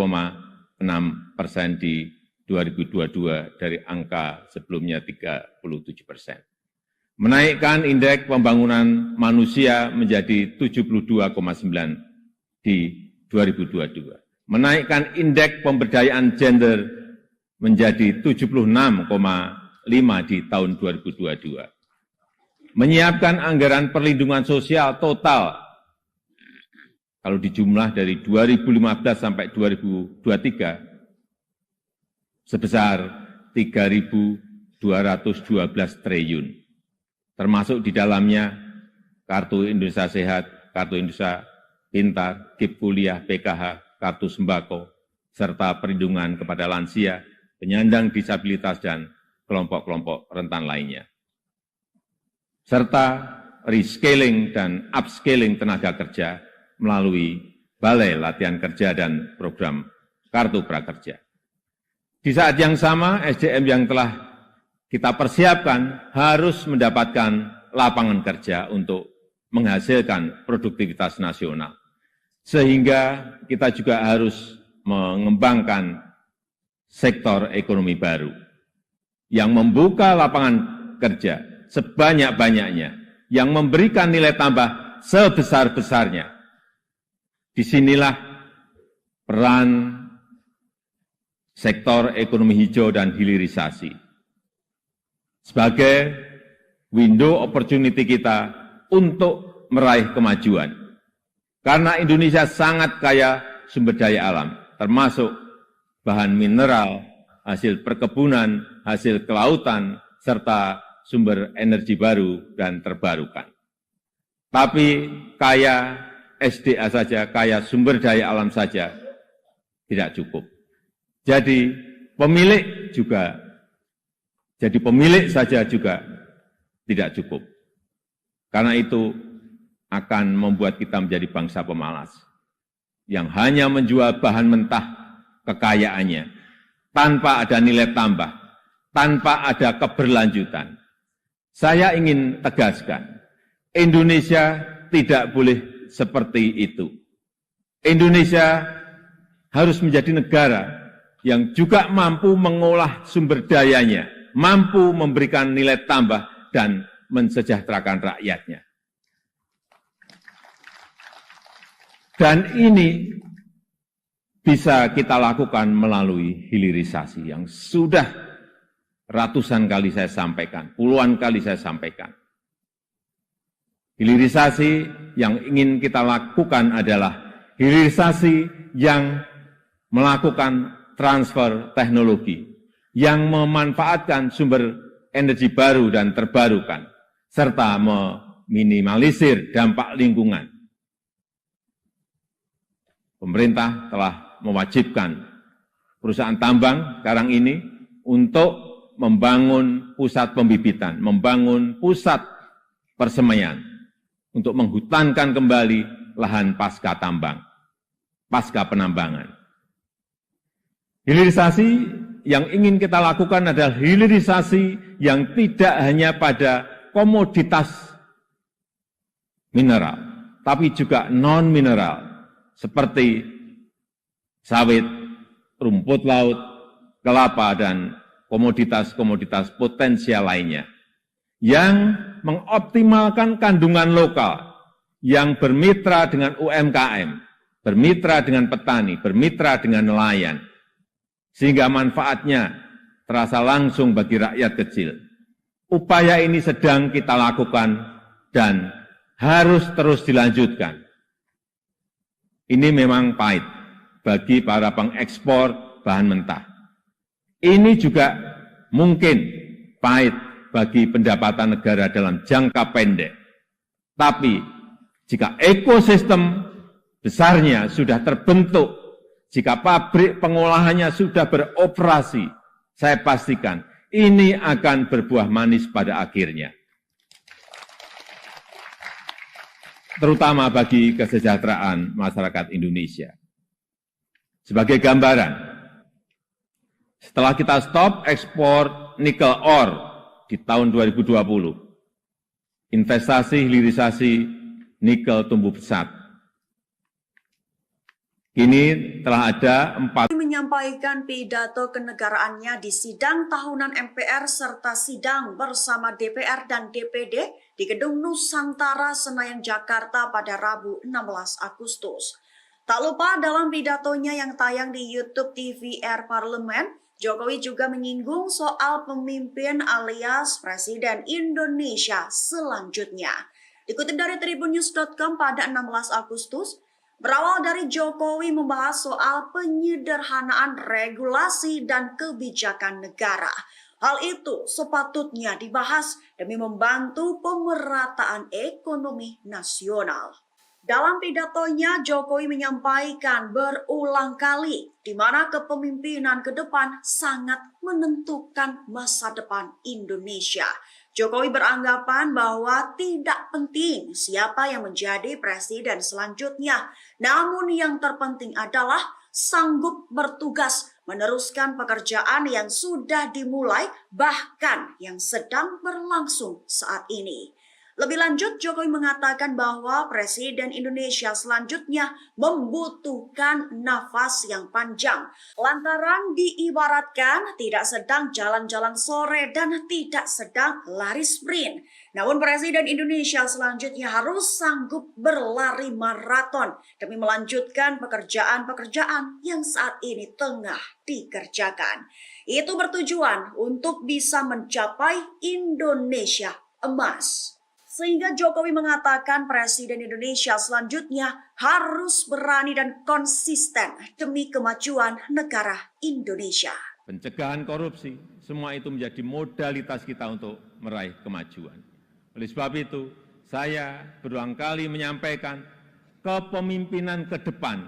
di 2022 dari angka sebelumnya 37%. Menaikkan indeks pembangunan manusia menjadi 72,9 di 2022. Menaikkan indeks pemberdayaan gender menjadi 76,5 di tahun 2022. Menyiapkan anggaran perlindungan sosial total, kalau dijumlah dari 2015 sampai 2023, sebesar 3.212 triliun. Termasuk di dalamnya Kartu Indonesia Sehat, Kartu Indonesia Pintar, KIP Kuliah, PKH, Kartu Sembako, serta perlindungan kepada lansia, penyandang disabilitas, dan kelompok-kelompok rentan lainnya. Serta rescaling dan upscaling tenaga kerja melalui Balai Latihan Kerja dan program Kartu Prakerja. Di saat yang sama, SDM yang telah kita persiapkan harus mendapatkan lapangan kerja untuk menghasilkan produktivitas nasional. Sehingga kita juga harus mengembangkan sektor ekonomi baru yang membuka lapangan kerja sebanyak-banyaknya, yang memberikan nilai tambah sebesar-besarnya. Disinilah peran sektor ekonomi hijau dan hilirisasi sebagai window opportunity kita untuk meraih kemajuan. Karena Indonesia sangat kaya sumber daya alam, termasuk bahan mineral, hasil perkebunan, hasil kelautan, serta sumber energi baru dan terbarukan. Tapi kaya SDA saja, kaya sumber daya alam saja tidak cukup. Jadi pemilik saja juga tidak cukup. Karena itu akan membuat kita menjadi bangsa pemalas yang hanya menjual bahan mentah kekayaannya tanpa ada nilai tambah, tanpa ada keberlanjutan. Saya ingin tegaskan, Indonesia tidak boleh seperti itu. Indonesia harus menjadi negara yang juga mampu mengolah sumber dayanya, mampu memberikan nilai tambah, dan mensejahterakan rakyatnya. Dan ini bisa kita lakukan melalui hilirisasi yang sudah ratusan kali saya sampaikan, puluhan kali saya sampaikan. Hilirisasi yang ingin kita lakukan adalah hilirisasi yang melakukan transfer teknologi, yang memanfaatkan sumber energi baru dan terbarukan, serta meminimalisir dampak lingkungan. Pemerintah telah mewajibkan perusahaan tambang sekarang ini untuk membangun pusat pembibitan, membangun pusat persemaian, untuk menghutankan kembali lahan pasca tambang, pasca penambangan. Hilirisasi yang ingin kita lakukan adalah hilirisasi yang tidak hanya pada komoditas mineral, tapi juga non-mineral, seperti sawit, rumput laut, kelapa, dan komoditas-komoditas potensial lainnya, yang mengoptimalkan kandungan lokal, yang bermitra dengan UMKM, bermitra dengan petani, bermitra dengan nelayan, sehingga manfaatnya terasa langsung bagi rakyat kecil. Upaya ini sedang kita lakukan dan harus terus dilanjutkan. Ini memang pahit bagi para pengekspor bahan mentah. Ini juga mungkin pahit bagi pendapatan negara dalam jangka pendek. Tapi jika ekosistem besarnya sudah terbentuk, jika pabrik pengolahannya sudah beroperasi, saya pastikan ini akan berbuah manis pada akhirnya. Terutama bagi kesejahteraan masyarakat Indonesia. Sebagai gambaran, setelah kita stop ekspor nikel ore di tahun 2020, investasi hilirisasi nikel tumbuh pesat. Kini telah ada 4 menyampaikan pidato kenegaraannya di sidang tahunan MPR serta sidang bersama DPR dan DPD di Gedung Nusantara Senayan Jakarta pada Rabu 16 Agustus. Tak lupa dalam pidatonya yang tayang di YouTube TVR Parlemen, Jokowi juga menyinggung soal pemimpin alias Presiden Indonesia selanjutnya. Dikutip dari tribunnews.com pada 16 Agustus, berawal dari Jokowi membahas soal penyederhanaan regulasi dan kebijakan negara. Hal itu sepatutnya dibahas demi membantu pemerataan ekonomi nasional. Dalam pidatonya, Jokowi menyampaikan berulang kali di mana kepemimpinan ke depan sangat menentukan masa depan Indonesia. Jokowi beranggapan bahwa tidak penting siapa yang menjadi presiden selanjutnya, namun yang terpenting adalah sanggup bertugas meneruskan pekerjaan yang sudah dimulai, bahkan yang sedang berlangsung saat ini. Lebih lanjut, Jokowi mengatakan bahwa Presiden Indonesia selanjutnya membutuhkan nafas yang panjang. Lantaran diibaratkan tidak sedang jalan-jalan sore dan tidak sedang lari sprint. Namun Presiden Indonesia selanjutnya harus sanggup berlari maraton demi melanjutkan pekerjaan-pekerjaan yang saat ini tengah dikerjakan. Itu bertujuan untuk bisa mencapai Indonesia emas. Sehingga Jokowi mengatakan Presiden Indonesia selanjutnya harus berani dan konsisten demi kemajuan negara Indonesia. Pencegahan korupsi, semua itu menjadi modalitas kita untuk meraih kemajuan. Oleh sebab itu, saya berulang kali menyampaikan kepemimpinan ke depan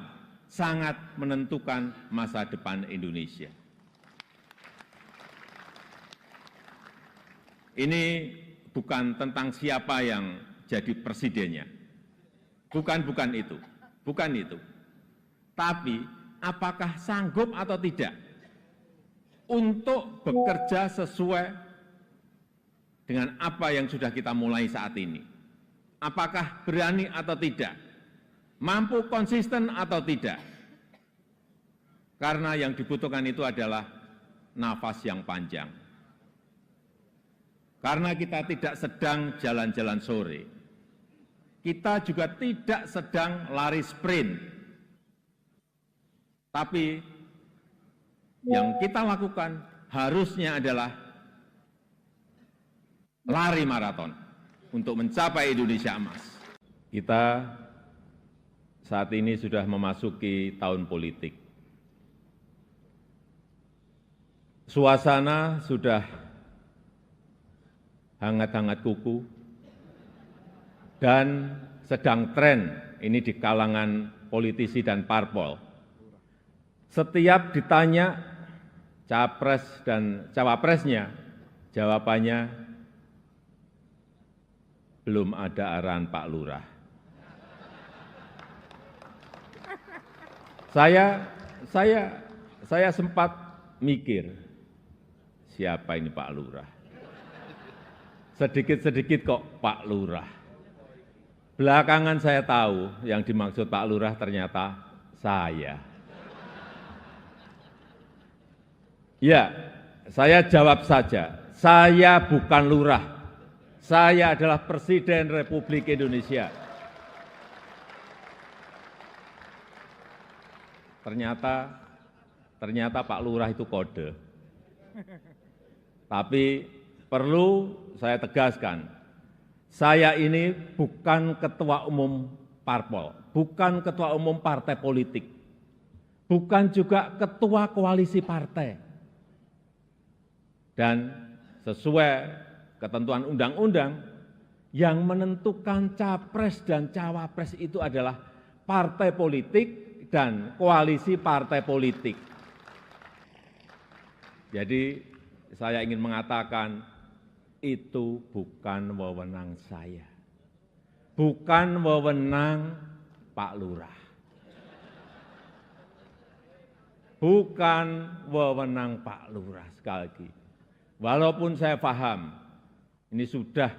sangat menentukan masa depan Indonesia. Ini bukan tentang siapa yang jadi presidennya. Bukan itu. Tapi apakah sanggup atau tidak untuk bekerja sesuai dengan apa yang sudah kita mulai saat ini. Apakah berani atau tidak? Mampu konsisten atau tidak? Karena yang dibutuhkan itu adalah nafas yang panjang. Karena kita tidak sedang jalan-jalan sore. Kita juga tidak sedang lari sprint. Tapi yang kita lakukan harusnya adalah lari maraton untuk mencapai Indonesia emas. Kita saat ini sudah memasuki tahun politik. Suasana sudah hangat-hangat kuku dan sedang tren ini di kalangan politisi dan parpol. Setiap ditanya capres dan cawapresnya, jawabannya belum ada arahan Pak Lurah. Saya sempat mikir, siapa ini Pak Lurah? Sedikit-sedikit kok Pak Lurah. Belakangan saya tahu yang dimaksud Pak Lurah ternyata saya. Ya, saya jawab saja, saya bukan lurah. Saya adalah Presiden Republik Indonesia. Ternyata Pak Lurah itu kode. Tapi perlu saya tegaskan, saya ini bukan ketua umum parpol, bukan ketua umum partai politik, bukan juga ketua koalisi partai. Dan sesuai ketentuan undang-undang, yang menentukan capres dan cawapres itu adalah partai politik dan koalisi partai politik. Jadi saya ingin mengatakan itu bukan wewenang saya, bukan wewenang Pak Lurah, bukan wewenang Pak Lurah. Sekali lagi, walaupun saya paham ini sudah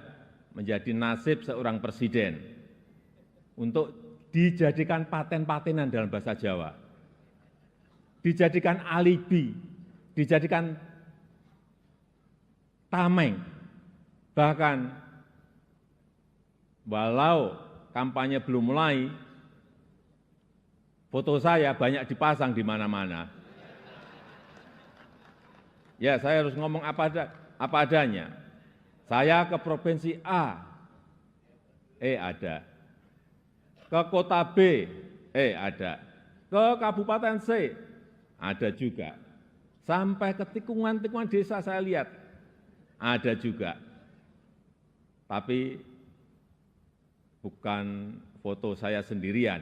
menjadi nasib seorang presiden untuk dijadikan paten-patenan dalam bahasa Jawa, dijadikan alibi, dijadikan tameng, bahkan walau kampanye belum mulai, foto saya banyak dipasang di mana-mana. Ya, saya harus ngomong apa adanya. Saya ke provinsi A, ada. Ke kota B, ada. Ke kabupaten C, ada juga. Sampai ke tikungan-tikungan desa saya lihat, ada juga. Tapi bukan foto saya sendirian.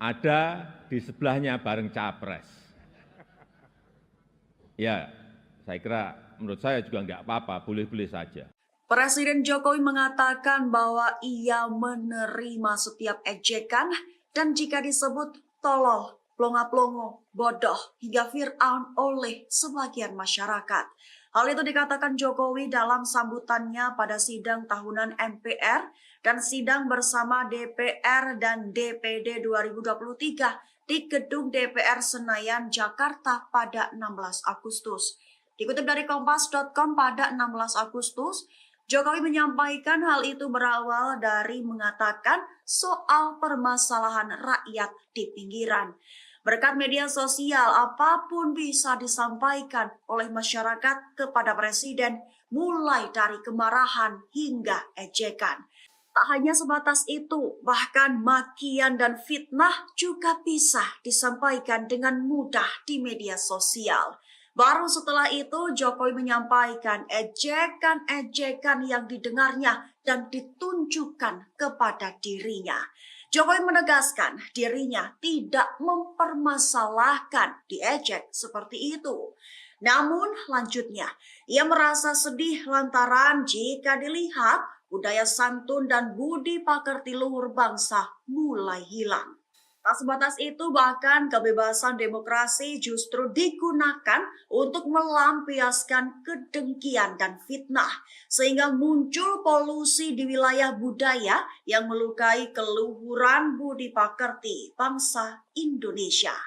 Ada di sebelahnya bareng capres. Ya, saya kira menurut saya juga enggak apa-apa, boleh-boleh saja. Presiden Jokowi mengatakan bahwa ia menerima setiap ejekan dan jika disebut tolol, plonga-plongo, bodoh, hingga Fir'aun oleh sebagian masyarakat. Hal itu dikatakan Jokowi dalam sambutannya pada sidang tahunan MPR dan sidang bersama DPR dan DPD 2023 di Gedung DPR Senayan, Jakarta pada 16 Agustus. Dikutip dari Kompas.com pada 16 Agustus, Jokowi menyampaikan hal itu berawal dari mengatakan soal permasalahan rakyat di pinggiran. Berkat media sosial, apapun bisa disampaikan oleh masyarakat kepada Presiden, mulai dari kemarahan hingga ejekan. Tak hanya sebatas itu, bahkan makian dan fitnah juga bisa disampaikan dengan mudah di media sosial. Baru setelah itu, Jokowi menyampaikan ejekan-ejekan yang didengarnya dan ditunjukkan kepada dirinya. Jokowi menegaskan dirinya tidak mempermasalahkan diejek seperti itu. Namun lanjutnya, ia merasa sedih lantaran jika dilihat budaya santun dan budi pekerti luhur bangsa mulai hilang. Tak sebatas itu, bahkan kebebasan demokrasi justru digunakan untuk melampiaskan kedengkian dan fitnah, sehingga muncul polusi di wilayah budaya yang melukai keluhuran budi pekerti bangsa Indonesia.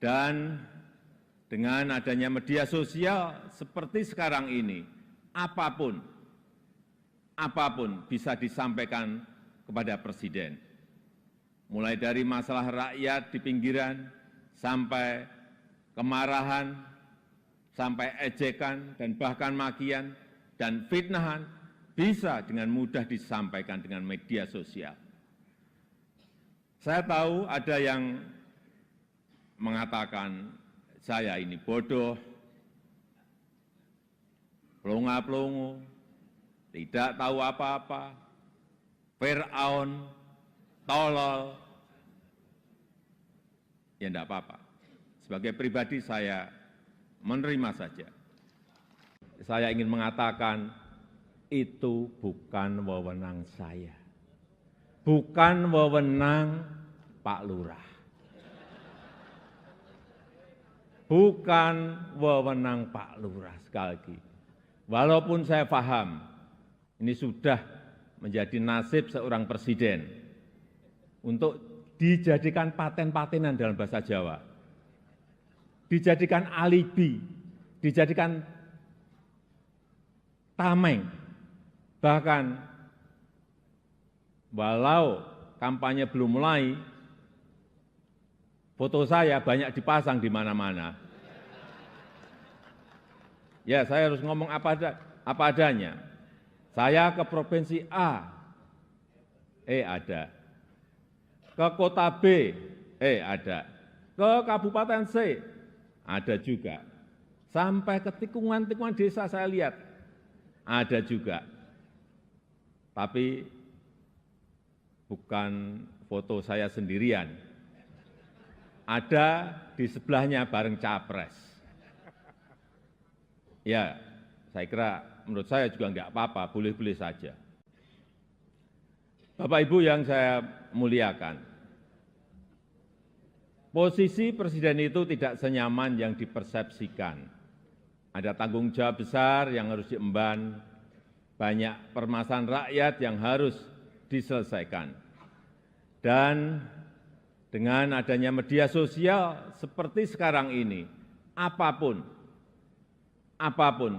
Dan dengan adanya media sosial seperti sekarang ini, apapun bisa disampaikan kepada Presiden. Mulai dari masalah rakyat di pinggiran, sampai kemarahan, sampai ejekan, dan bahkan makian, dan fitnahan, bisa dengan mudah disampaikan dengan media sosial. Saya tahu ada yang mengatakan saya ini bodoh, pelongo-pelongo, tidak tahu apa-apa, Fir'aun, tolol. Ya enggak apa-apa. Sebagai pribadi saya menerima saja. Saya ingin mengatakan itu bukan wewenang saya. Bukan wewenang Pak Lurah. Bukan wewenang Pak Lurah, sekali lagi. Walaupun saya paham, ini sudah menjadi nasib seorang presiden untuk dijadikan paten-patenan dalam bahasa Jawa, dijadikan alibi, dijadikan tameng, bahkan walau kampanye belum mulai, foto saya banyak dipasang di mana-mana. Ya, saya harus ngomong apa adanya. Saya ke provinsi A, ada. Ke kota B, ada. Ke kabupaten C, ada juga. Sampai ke tikungan-tikungan desa saya lihat, ada juga. Tapi bukan foto saya sendirian. Ada di sebelahnya bareng capres. Ya, saya kira menurut saya juga enggak apa-apa, boleh-boleh saja. Bapak Ibu yang saya muliakan, posisi presiden itu tidak senyaman yang dipersepsikan. Ada tanggung jawab besar yang harus diemban, banyak permasalahan rakyat yang harus diselesaikan. Dan dengan adanya media sosial seperti sekarang ini, apapun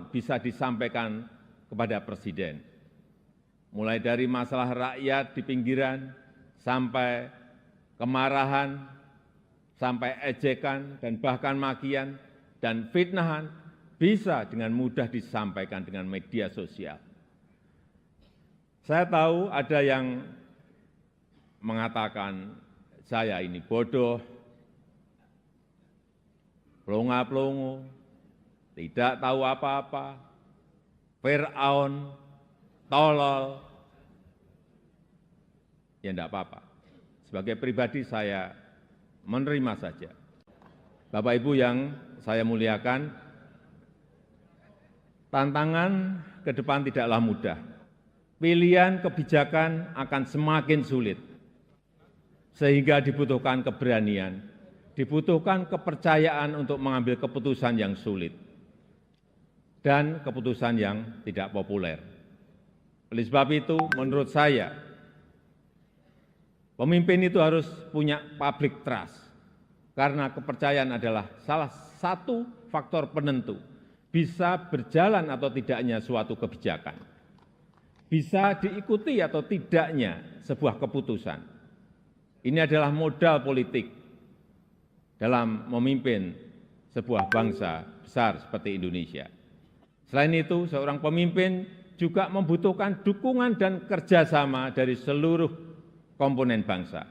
bisa disampaikan kepada Presiden. Mulai dari masalah rakyat di pinggiran, sampai kemarahan, sampai ejekan, dan bahkan makian, dan fitnahan, bisa dengan mudah disampaikan dengan media sosial. Saya tahu ada yang mengatakan saya ini bodoh, pelongo-pelongo, tidak tahu apa-apa, Fir'aun, tolol. Ya enggak apa-apa. Sebagai pribadi saya menerima saja. Bapak Ibu yang saya muliakan, tantangan ke depan tidaklah mudah. Pilihan kebijakan akan semakin sulit. Sehingga dibutuhkan keberanian, dibutuhkan kepercayaan untuk mengambil keputusan yang sulit dan keputusan yang tidak populer. Oleh sebab itu, menurut saya, pemimpin itu harus punya public trust, karena kepercayaan adalah salah satu faktor penentu bisa berjalan atau tidaknya suatu kebijakan, bisa diikuti atau tidaknya sebuah keputusan. Ini adalah modal politik dalam memimpin sebuah bangsa besar seperti Indonesia. Selain itu, seorang pemimpin juga membutuhkan dukungan dan kerjasama dari seluruh komponen bangsa.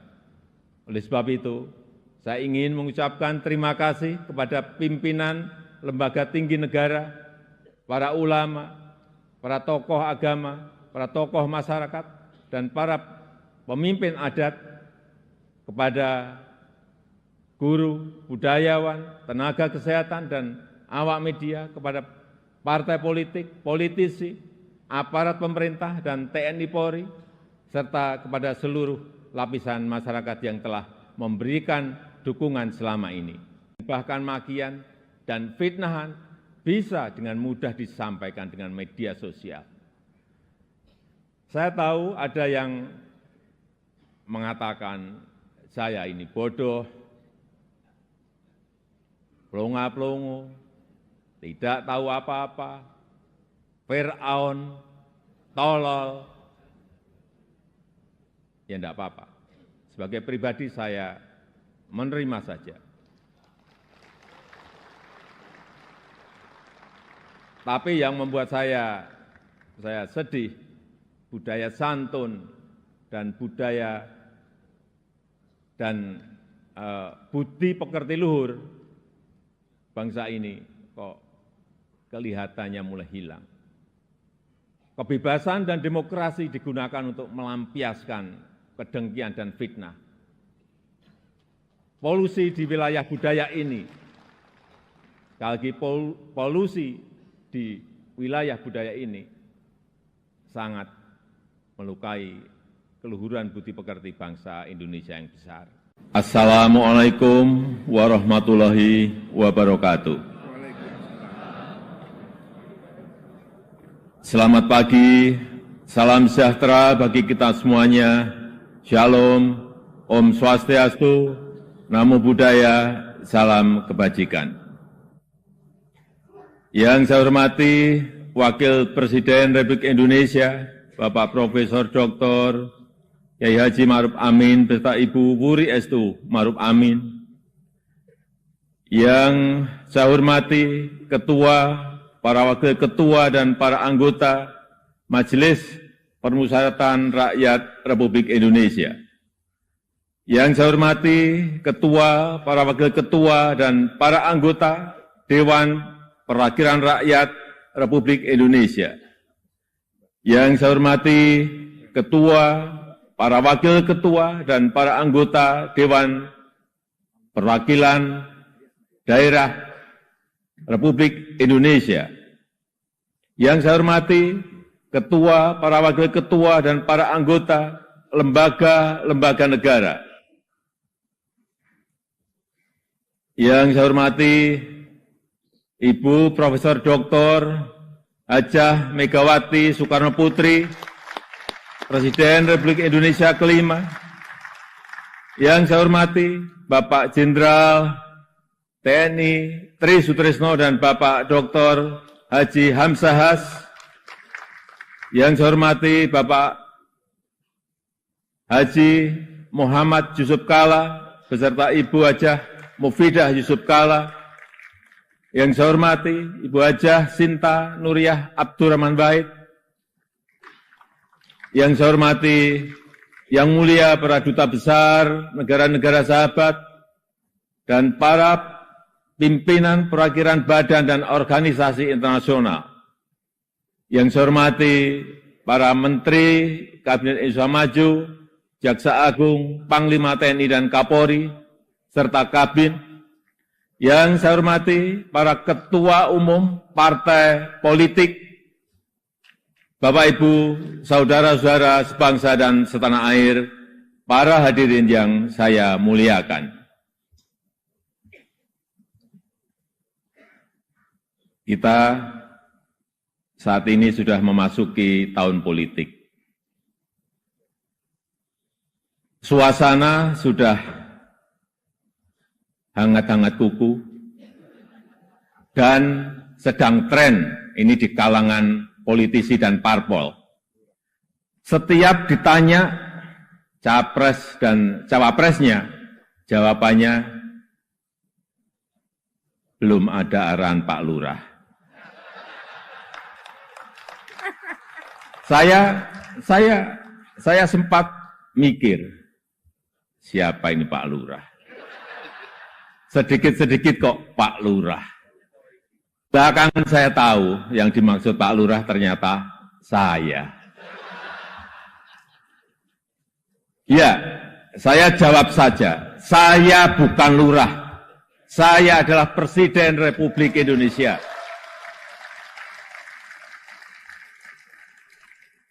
Oleh sebab itu, saya ingin mengucapkan terima kasih kepada pimpinan lembaga tinggi negara, para ulama, para tokoh agama, para tokoh masyarakat, dan para pemimpin adat, kepada guru, budayawan, tenaga kesehatan, dan awak media, kepada partai politik, politisi, aparat pemerintah, dan TNI Polri, serta kepada seluruh lapisan masyarakat yang telah memberikan dukungan selama ini. Bahkan makian dan fitnahan bisa dengan mudah disampaikan dengan media sosial. Saya tahu ada yang mengatakan saya ini bodoh, pelongo-pelongo, tidak tahu apa-apa, Fir'aun, tolol, ya enggak apa-apa. Sebagai pribadi saya menerima saja. Tapi yang membuat saya sedih, budaya santun dan budaya dan budi pekerti luhur bangsa ini kok kelihatannya mulai hilang. Kebebasan dan demokrasi digunakan untuk melampiaskan kedengkian dan fitnah. Polusi di wilayah budaya ini, sekali lagi polusi di wilayah budaya ini sangat melukai keluhuran budi pekerti bangsa Indonesia yang besar. Assalamualaikum warahmatullahi wabarakatuh. Selamat pagi, salam sejahtera bagi kita semuanya. Shalom, Om Swastiastu, Namo Buddhaya, salam kebajikan. Yang saya hormati Wakil Presiden Republik Indonesia, Bapak Profesor Dr. Kyai Haji Ma'ruf Amin beserta Ibu Wuri Estu Ma'ruf Amin. Yang saya hormati Ketua, para Wakil Ketua dan para anggota Majelis Permusyawaratan Rakyat Republik Indonesia. Yang saya hormati Ketua, para Wakil Ketua dan para anggota Dewan Perwakilan Rakyat Republik Indonesia. Yang saya hormati Ketua, para Wakil Ketua dan para anggota Dewan Perwakilan Daerah Republik Indonesia. Yang saya hormati Ketua, para Wakil Ketua dan para anggota lembaga-lembaga negara. Yang saya hormati Ibu Profesor Dr. Hajah Megawati Soekarno Putri, Presiden Republik Indonesia kelima. Yang saya hormati Bapak Jenderal TNI Tri Sutrisno dan Bapak Dr. Haji Hamzahas. Yang saya hormati Bapak Haji Muhammad Yusuf Kalla beserta Ibu Hajah Mufidah Yusuf Kalla. Yang saya hormati Ibu Hajah Sinta Nuriyah Abdurrahman Wahid. Yang saya hormati Yang Mulia para Duta Besar negara-negara sahabat dan para pimpinan perwakilan badan dan organisasi internasional. Yang saya hormati para Menteri Kabinet Indonesia Maju, Jaksa Agung, Panglima TNI dan Kapolri, serta Kabin. Yang saya hormati para ketua umum partai politik, Bapak Ibu, saudara-saudara sebangsa dan setanah air, para hadirin yang saya muliakan. Kita saat ini sudah memasuki tahun politik. Suasana sudah hangat-hangat kuku, dan sedang tren ini di kalangan politisi dan parpol. Setiap ditanya capres dan cawapresnya, jawabannya belum ada arahan Pak Lurah. Saya sempat mikir, siapa ini Pak Lurah? Sedikit-sedikit kok Pak Lurah. Belakangan saya tahu yang dimaksud Pak Lurah ternyata saya. Ya, saya jawab saja, saya bukan lurah. Saya adalah Presiden Republik Indonesia.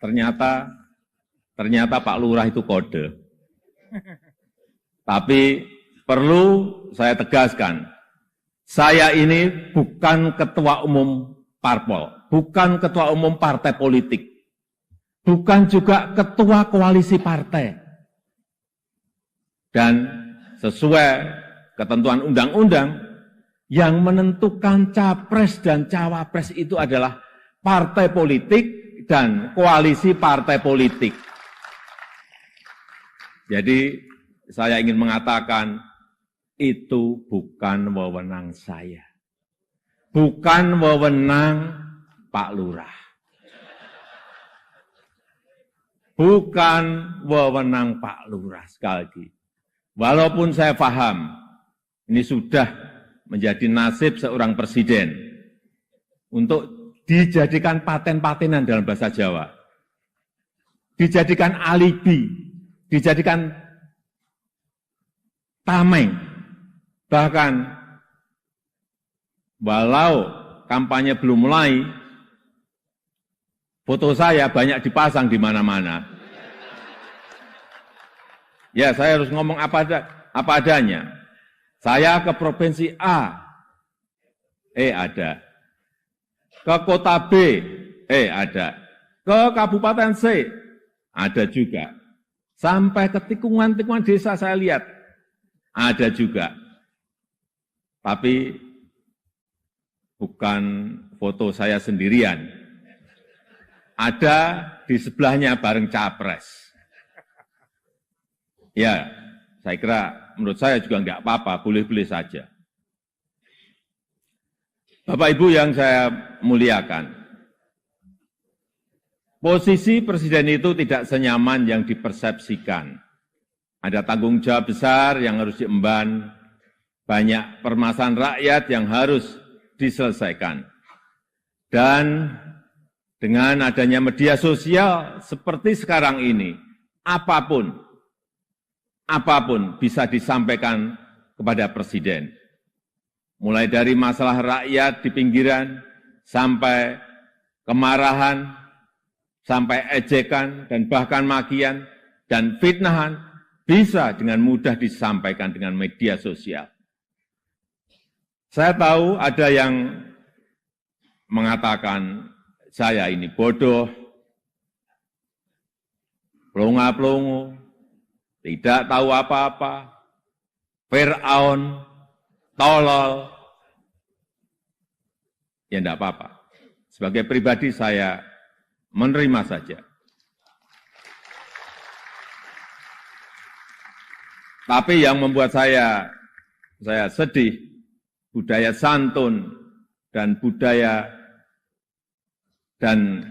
Ternyata Pak Lurah itu kode. Tapi perlu saya tegaskan, saya ini bukan ketua umum parpol, bukan ketua umum partai politik, bukan juga ketua koalisi partai. Dan sesuai ketentuan undang-undang, yang menentukan capres dan cawapres itu adalah partai politik dan koalisi partai politik. Jadi saya ingin mengatakan itu bukan wewenang saya. Bukan wewenang Pak Lurah. Bukan wewenang Pak Lurah, sekali lagi. Walaupun saya paham, ini sudah menjadi nasib seorang presiden untuk dijadikan paten-patenan dalam bahasa Jawa. Dijadikan alibi, dijadikan tameng. Bahkan, walau kampanye belum mulai, foto saya banyak dipasang di mana-mana. Ya, saya harus ngomong apa adanya. Saya ke provinsi A, ada. Ke kota B, ada. Ke kabupaten C, ada juga. Sampai ke tikungan-tikungan desa saya lihat, ada juga. Tapi bukan foto saya sendirian. Ada di sebelahnya bareng capres. Ya, saya kira menurut saya juga enggak apa-apa, boleh-boleh saja. Bapak Ibu yang saya muliakan, posisi presiden itu tidak senyaman yang dipersepsikan. Ada tanggung jawab besar yang harus diemban, banyak permasalahan rakyat yang harus diselesaikan. Dan dengan adanya media sosial seperti sekarang ini, apapun bisa disampaikan kepada presiden. Mulai dari masalah rakyat di pinggiran, sampai kemarahan, sampai ejekan, dan bahkan makian, dan fitnahan, bisa dengan mudah disampaikan dengan media sosial. Saya tahu ada yang mengatakan saya ini bodoh, pelongo-pelongo, tidak tahu apa-apa, Fir'aun, tolol. Ya enggak apa-apa. Sebagai pribadi saya menerima saja. Tapi yang membuat saya sedih, budaya santun dan budaya dan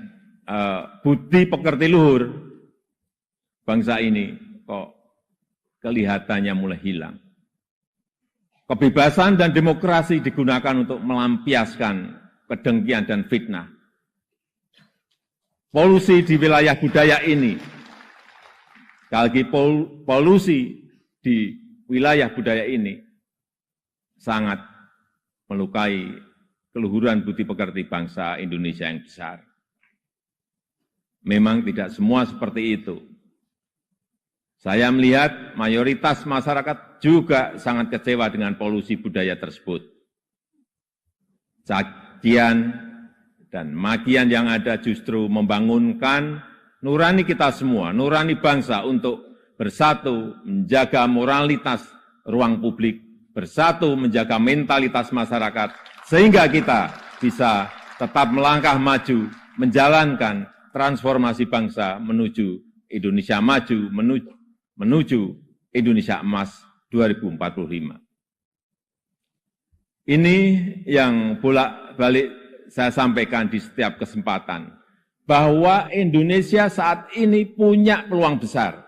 budi pekerti luhur bangsa ini kok kelihatannya mulai hilang. Kebebasan dan demokrasi digunakan untuk melampiaskan kedengkian dan fitnah. Polusi di wilayah budaya ini, sekali lagi polusi di wilayah budaya ini sangat melukai keluhuran budi pekerti bangsa Indonesia yang besar. Memang tidak semua seperti itu. Saya melihat mayoritas masyarakat juga sangat kecewa dengan polusi budaya tersebut. Cacian dan makian yang ada justru membangunkan nurani kita semua, nurani bangsa untuk bersatu menjaga moralitas ruang publik, bersatu menjaga mentalitas masyarakat, sehingga kita bisa tetap melangkah maju, menjalankan transformasi bangsa menuju Indonesia maju, menuju Indonesia emas 2045. Ini yang bolak-balik saya sampaikan di setiap kesempatan, bahwa Indonesia saat ini punya peluang besar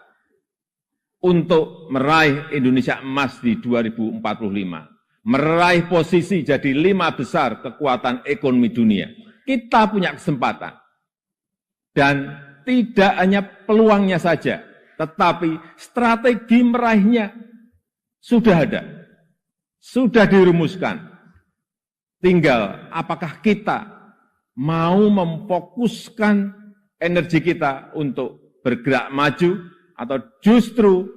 untuk meraih Indonesia emas di 2045, meraih posisi jadi 5 besar kekuatan ekonomi dunia. Kita punya kesempatan. Dan tidak hanya peluangnya saja, tetapi strategi meraihnya sudah ada, sudah dirumuskan. Tinggal apakah kita mau memfokuskan energi kita untuk bergerak maju, atau justru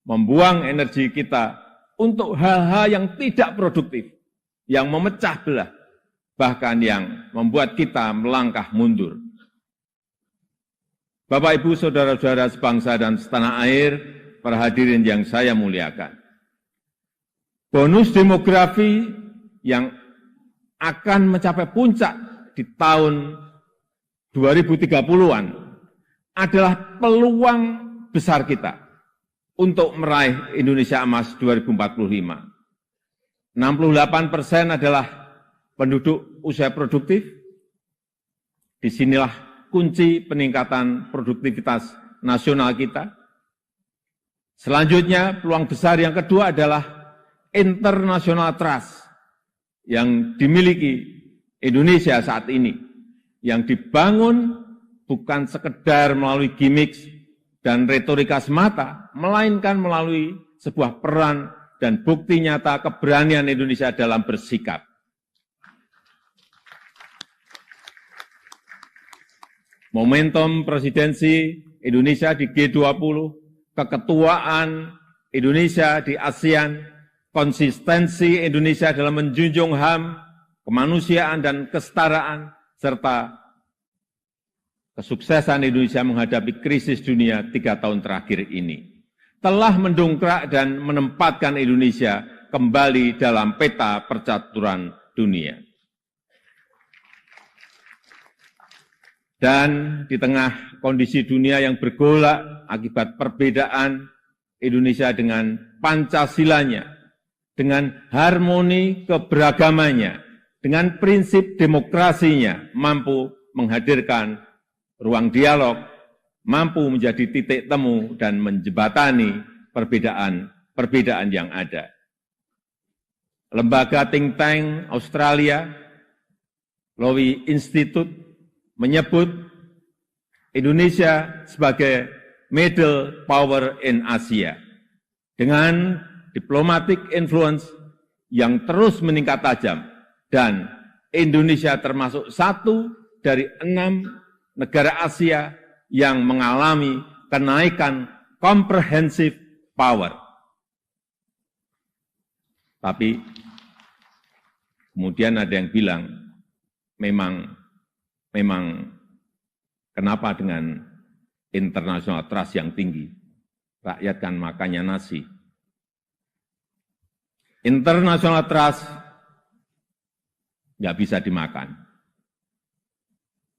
membuang energi kita untuk hal-hal yang tidak produktif, yang memecah belah, bahkan yang membuat kita melangkah mundur. Bapak, Ibu, saudara-saudara sebangsa dan setanah air, para hadirin yang saya muliakan. Bonus demografi yang akan mencapai puncak di tahun 2030-an adalah peluang besar kita untuk meraih Indonesia Emas 2045. 68% adalah penduduk usia produktif. Disinilah kunci peningkatan produktivitas nasional kita. Selanjutnya, peluang besar yang kedua adalah international trust yang dimiliki Indonesia saat ini, yang dibangun bukan sekedar melalui gimmick dan retorika semata, melainkan melalui sebuah peran dan bukti nyata keberanian Indonesia dalam bersikap. Momentum presidensi Indonesia di G20, keketuaan Indonesia di ASEAN, konsistensi Indonesia dalam menjunjung HAM, kemanusiaan dan kesetaraan, serta kesuksesan Indonesia menghadapi krisis dunia 3 tahun terakhir ini telah mendongkrak dan menempatkan Indonesia kembali dalam peta percaturan dunia. Dan di tengah kondisi dunia yang bergolak akibat perbedaan Indonesia dengan Pancasilanya, dengan harmoni keberagamannya, dengan prinsip demokrasinya, mampu menghadirkan ruang dialog, mampu menjadi titik temu dan menjembatani perbedaan yang ada. Lembaga think tank Australia, Lowy Institute, menyebut Indonesia sebagai middle power in Asia, dengan diplomatic influence yang terus meningkat tajam, dan Indonesia termasuk satu dari 6 negara Asia yang mengalami kenaikan comprehensive power. Tapi kemudian ada yang bilang, memang kenapa dengan international trust yang tinggi, rakyat kan makannya nasi. International trust nggak bisa dimakan.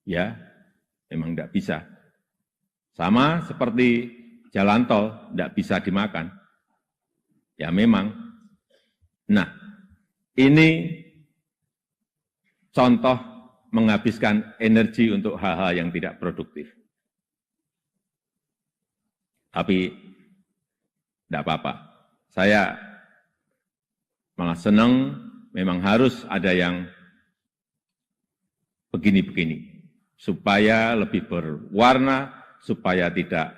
Ya, memang nggak bisa. Sama seperti jalan tol, nggak bisa dimakan. Ya memang. Nah, ini contoh menghabiskan energi untuk hal-hal yang tidak produktif. Tapi tidak apa-apa. Saya malah senang, memang harus ada yang begini-begini, supaya lebih berwarna, supaya tidak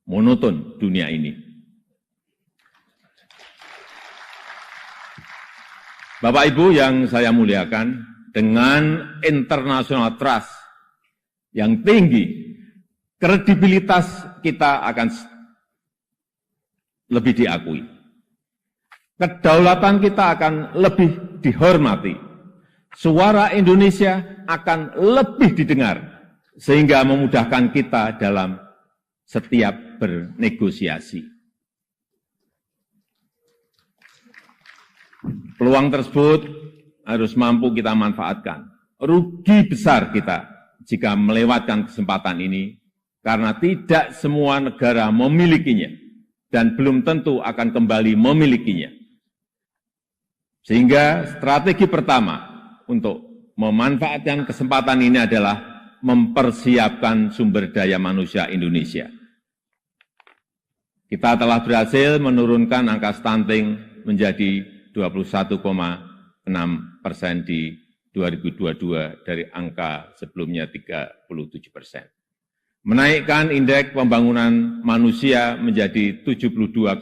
monoton dunia ini. Bapak Ibu yang saya muliakan, dengan international trust yang tinggi, kredibilitas kita akan lebih diakui. Kedaulatan kita akan lebih dihormati. Suara Indonesia akan lebih didengar, sehingga memudahkan kita dalam setiap bernegosiasi. Peluang tersebut harus mampu kita manfaatkan. Rugi besar kita jika melewatkan kesempatan ini, karena tidak semua negara memilikinya, dan belum tentu akan kembali memilikinya. Sehingga strategi pertama untuk memanfaatkan kesempatan ini adalah mempersiapkan sumber daya manusia Indonesia. Kita telah berhasil menurunkan angka stunting menjadi 21,6% di 2022 dari angka sebelumnya 37%. Menaikkan indeks pembangunan manusia menjadi 72,9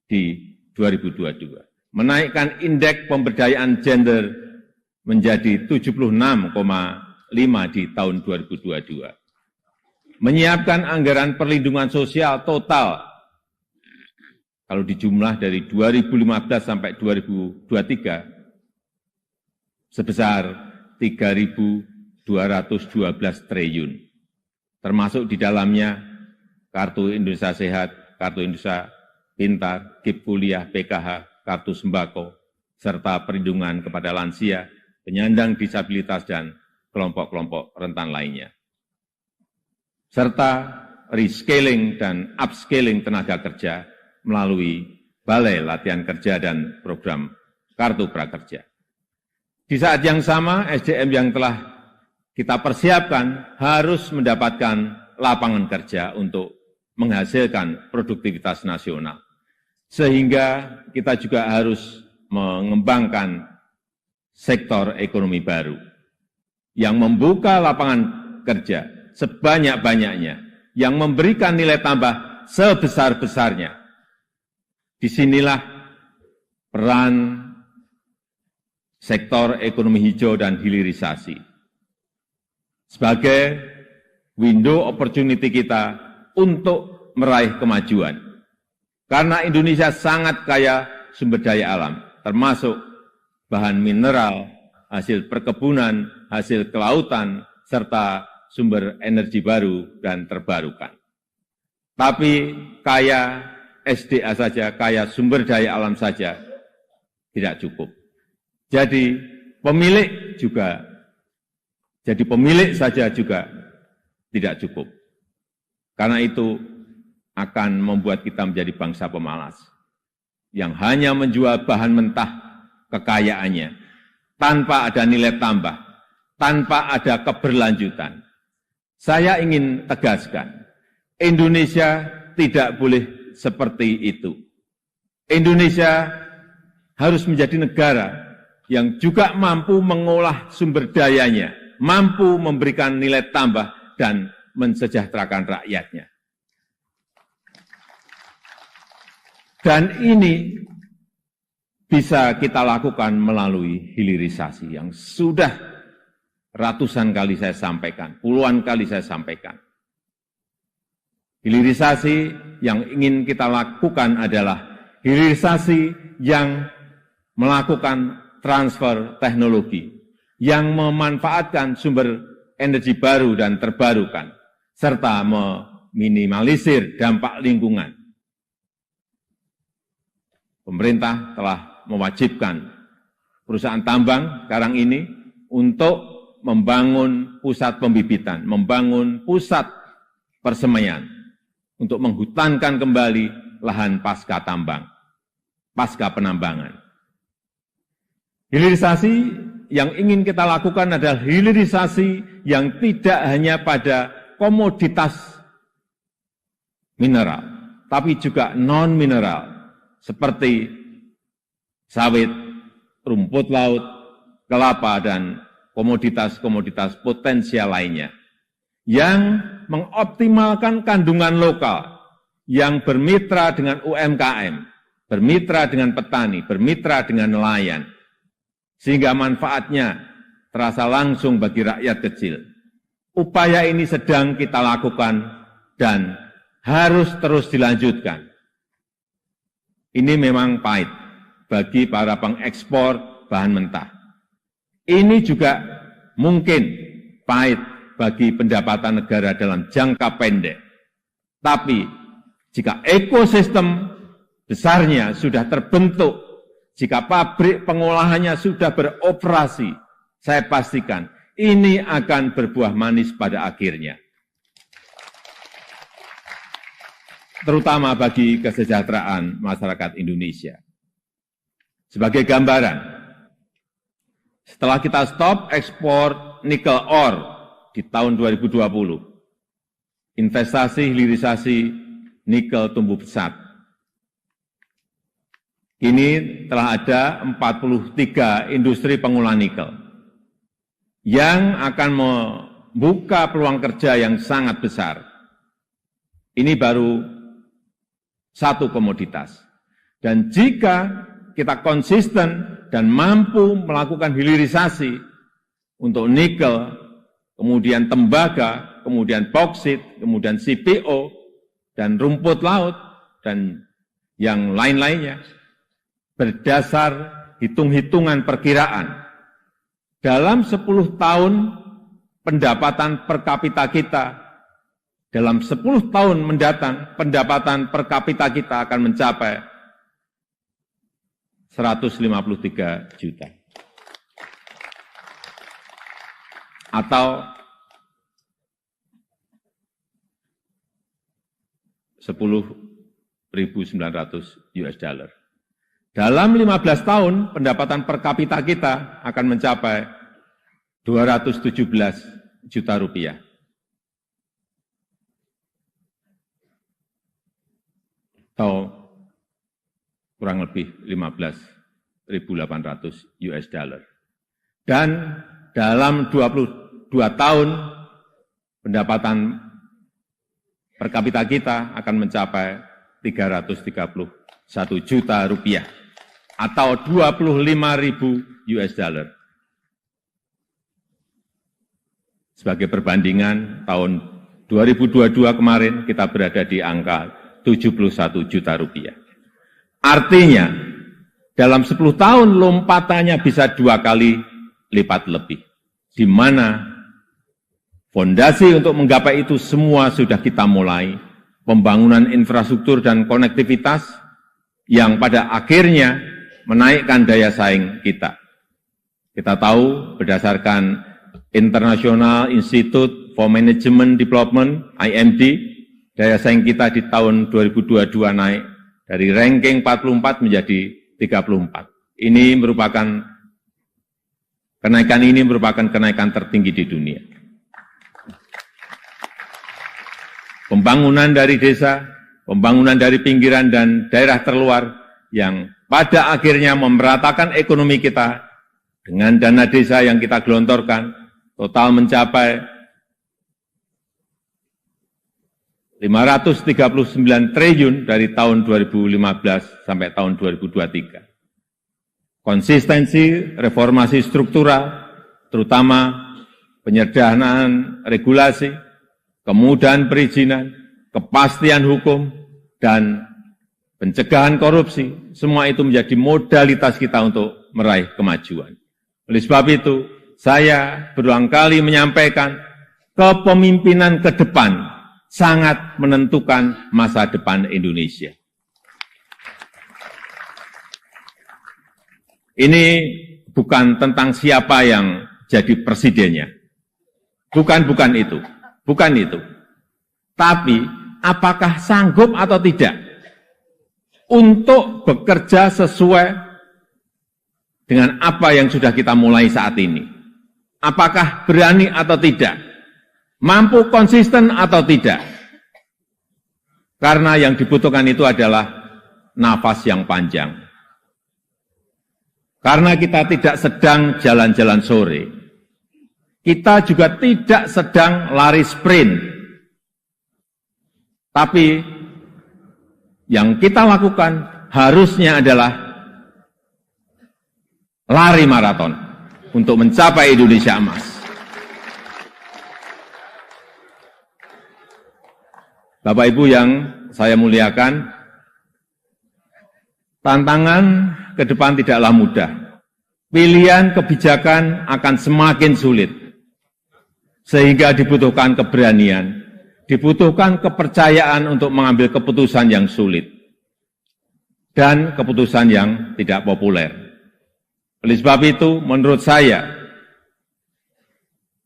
di 2022. Menaikkan indeks pemberdayaan gender menjadi 76,5 di tahun 2022. Menyiapkan anggaran perlindungan sosial total, kalau dijumlah dari 2015 sampai 2023, sebesar 3.212 triliun. Termasuk di dalamnya Kartu Indonesia Sehat, Kartu Indonesia Pintar, KIP Kuliah, PKH, Kartu Sembako, serta perlindungan kepada lansia, penyandang disabilitas, dan kelompok-kelompok rentan lainnya. Serta rescaling dan upscaling tenaga kerja melalui Balai Latihan Kerja dan Program Kartu Prakerja. Di saat yang sama, SDM yang telah kita persiapkan harus mendapatkan lapangan kerja untuk menghasilkan produktivitas nasional. Sehingga kita juga harus mengembangkan sektor ekonomi baru yang membuka lapangan kerja sebanyak-banyaknya, yang memberikan nilai tambah sebesar-besarnya. Disinilah peran sektor ekonomi hijau dan hilirisasi sebagai window opportunity kita untuk meraih kemajuan. Karena Indonesia sangat kaya sumber daya alam, termasuk bahan mineral, hasil perkebunan, hasil kelautan, serta sumber energi baru dan terbarukan. Tapi kaya SDA saja, kaya sumber daya alam saja tidak cukup. Jadi pemilik saja juga tidak cukup. Karena itu akan membuat kita menjadi bangsa pemalas yang hanya menjual bahan mentah kekayaannya tanpa ada nilai tambah, tanpa ada keberlanjutan. Saya ingin tegaskan, Indonesia tidak boleh seperti itu. Indonesia harus menjadi negara yang juga mampu mengolah sumber dayanya, mampu memberikan nilai tambah dan mensejahterakan rakyatnya. Dan ini bisa kita lakukan melalui hilirisasi yang sudah ratusan kali saya sampaikan, puluhan kali saya sampaikan. Hilirisasi yang ingin kita lakukan adalah hilirisasi yang melakukan transfer teknologi, yang memanfaatkan sumber energi baru dan terbarukan, serta meminimalisir dampak lingkungan. Pemerintah telah mewajibkan perusahaan tambang sekarang ini untuk membangun pusat pembibitan, membangun pusat persemaian, untuk menghutankan kembali lahan pasca tambang, pasca penambangan. Hilirisasi yang ingin kita lakukan adalah hilirisasi yang tidak hanya pada komoditas mineral, tapi juga non-mineral, seperti sawit, rumput laut, kelapa, dan komoditas-komoditas potensial lainnya, yang mengoptimalkan kandungan lokal, yang bermitra dengan UMKM, bermitra dengan petani, bermitra dengan nelayan, sehingga manfaatnya terasa langsung bagi rakyat kecil. Upaya ini sedang kita lakukan dan harus terus dilanjutkan. Ini memang pahit bagi para pengekspor bahan mentah. Ini juga mungkin pahit bagi pendapatan negara dalam jangka pendek. Tapi jika ekosistem besarnya sudah terbentuk, jika pabrik pengolahannya sudah beroperasi, saya pastikan ini akan berbuah manis pada akhirnya. Terutama bagi kesejahteraan masyarakat Indonesia. Sebagai gambaran, setelah kita stop ekspor nikel ore di tahun 2020, investasi hilirisasi nikel tumbuh pesat. Kini telah ada 43 industri pengolahan nikel yang akan membuka peluang kerja yang sangat besar. Ini baru satu komoditas. Dan jika kita konsisten dan mampu melakukan hilirisasi untuk nikel, kemudian tembaga, kemudian boksit, kemudian CPO, dan rumput laut, dan yang lain-lainnya, berdasar hitung-hitungan perkiraan, dalam 10 tahun pendapatan per kapita kita, dalam 10 tahun mendatang, pendapatan per kapita kita akan mencapai 153 juta. atau 10.900 US dollar. Dalam 15 tahun, pendapatan per kapita kita akan mencapai 217 juta rupiah. Atau kurang lebih 15.800 US dollar. Dan dalam 22 tahun, pendapatan per kapita kita akan mencapai 331 juta rupiah atau 25.000 US dollar. Sebagai perbandingan, tahun 2022 kemarin kita berada di angka 71 juta rupiah. Artinya, dalam 10 tahun lompatannya bisa 2 kali lipat lebih. Di mana fondasi untuk menggapai itu semua sudah kita mulai. Pembangunan infrastruktur dan konektivitas yang pada akhirnya menaikkan daya saing kita. Kita tahu berdasarkan International Institute for Management Development, IMD, daya saing kita di tahun 2022 naik dari ranking 44 menjadi 34. Kenaikan ini merupakan kenaikan tertinggi di dunia. Pembangunan dari desa, pembangunan dari pinggiran dan daerah terluar yang pada akhirnya memeratakan ekonomi kita dengan dana desa yang kita gelontorkan total mencapai 539 triliun dari tahun 2015 sampai tahun 2023. Konsistensi reformasi struktural, terutama penyederhanaan regulasi, kemudahan perizinan, kepastian hukum, dan pencegahan korupsi, semua itu menjadi modalitas kita untuk meraih kemajuan. Oleh sebab itu, saya berulang kali menyampaikan, kepemimpinan ke depan sangat menentukan masa depan Indonesia. Ini bukan tentang siapa yang jadi presidennya. Bukan itu. Bukan itu. Tapi, apakah sanggup atau tidak untuk bekerja sesuai dengan apa yang sudah kita mulai saat ini? Apakah berani atau tidak? Mampu konsisten atau tidak? Karena yang dibutuhkan itu adalah nafas yang panjang. Karena kita tidak sedang jalan-jalan sore. Kita juga tidak sedang lari sprint. Tapi yang kita lakukan harusnya adalah lari maraton untuk mencapai Indonesia emas. Bapak Ibu yang saya muliakan, tantangan ke depan tidaklah mudah. Pilihan kebijakan akan semakin sulit. Sehingga dibutuhkan keberanian, dibutuhkan kepercayaan untuk mengambil keputusan yang sulit. Dan keputusan yang tidak populer. Oleh sebab itu, menurut saya,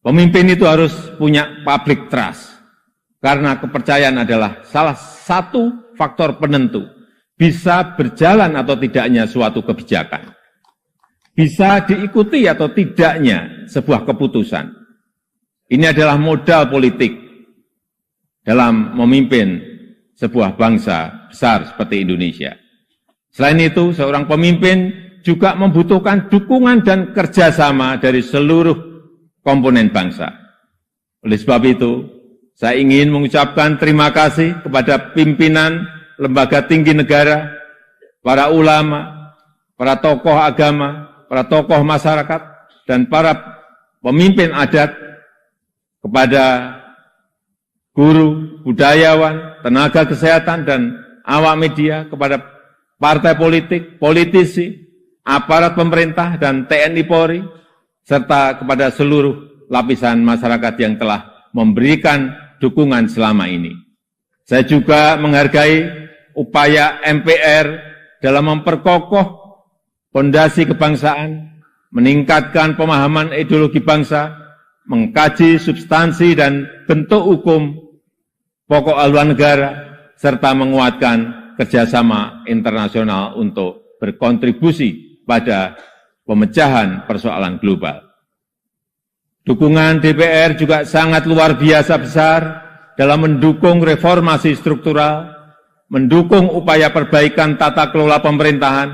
pemimpin itu harus punya public trust. Karena kepercayaan adalah salah satu faktor penentu bisa berjalan atau tidaknya suatu kebijakan. Bisa diikuti atau tidaknya sebuah keputusan. Ini adalah modal politik dalam memimpin sebuah bangsa besar seperti Indonesia. Selain itu, seorang pemimpin juga membutuhkan dukungan dan kerjasama dari seluruh komponen bangsa. Oleh sebab itu, saya ingin mengucapkan terima kasih kepada pimpinan lembaga tinggi negara, para ulama, para tokoh agama, para tokoh masyarakat, dan para pemimpin adat, kepada guru, budayawan, tenaga kesehatan, dan awak media, kepada partai politik, politisi, aparat pemerintah, dan TNI Polri, serta kepada seluruh lapisan masyarakat yang telah memberikan dukungan selama ini. Saya juga menghargai upaya MPR dalam memperkokoh fondasi kebangsaan, meningkatkan pemahaman ideologi bangsa, mengkaji substansi dan bentuk hukum pokok haluan negara, serta menguatkan kerjasama internasional untuk berkontribusi pada pemecahan persoalan global. Dukungan DPR juga sangat luar biasa besar dalam mendukung reformasi struktural, mendukung upaya perbaikan tata kelola pemerintahan,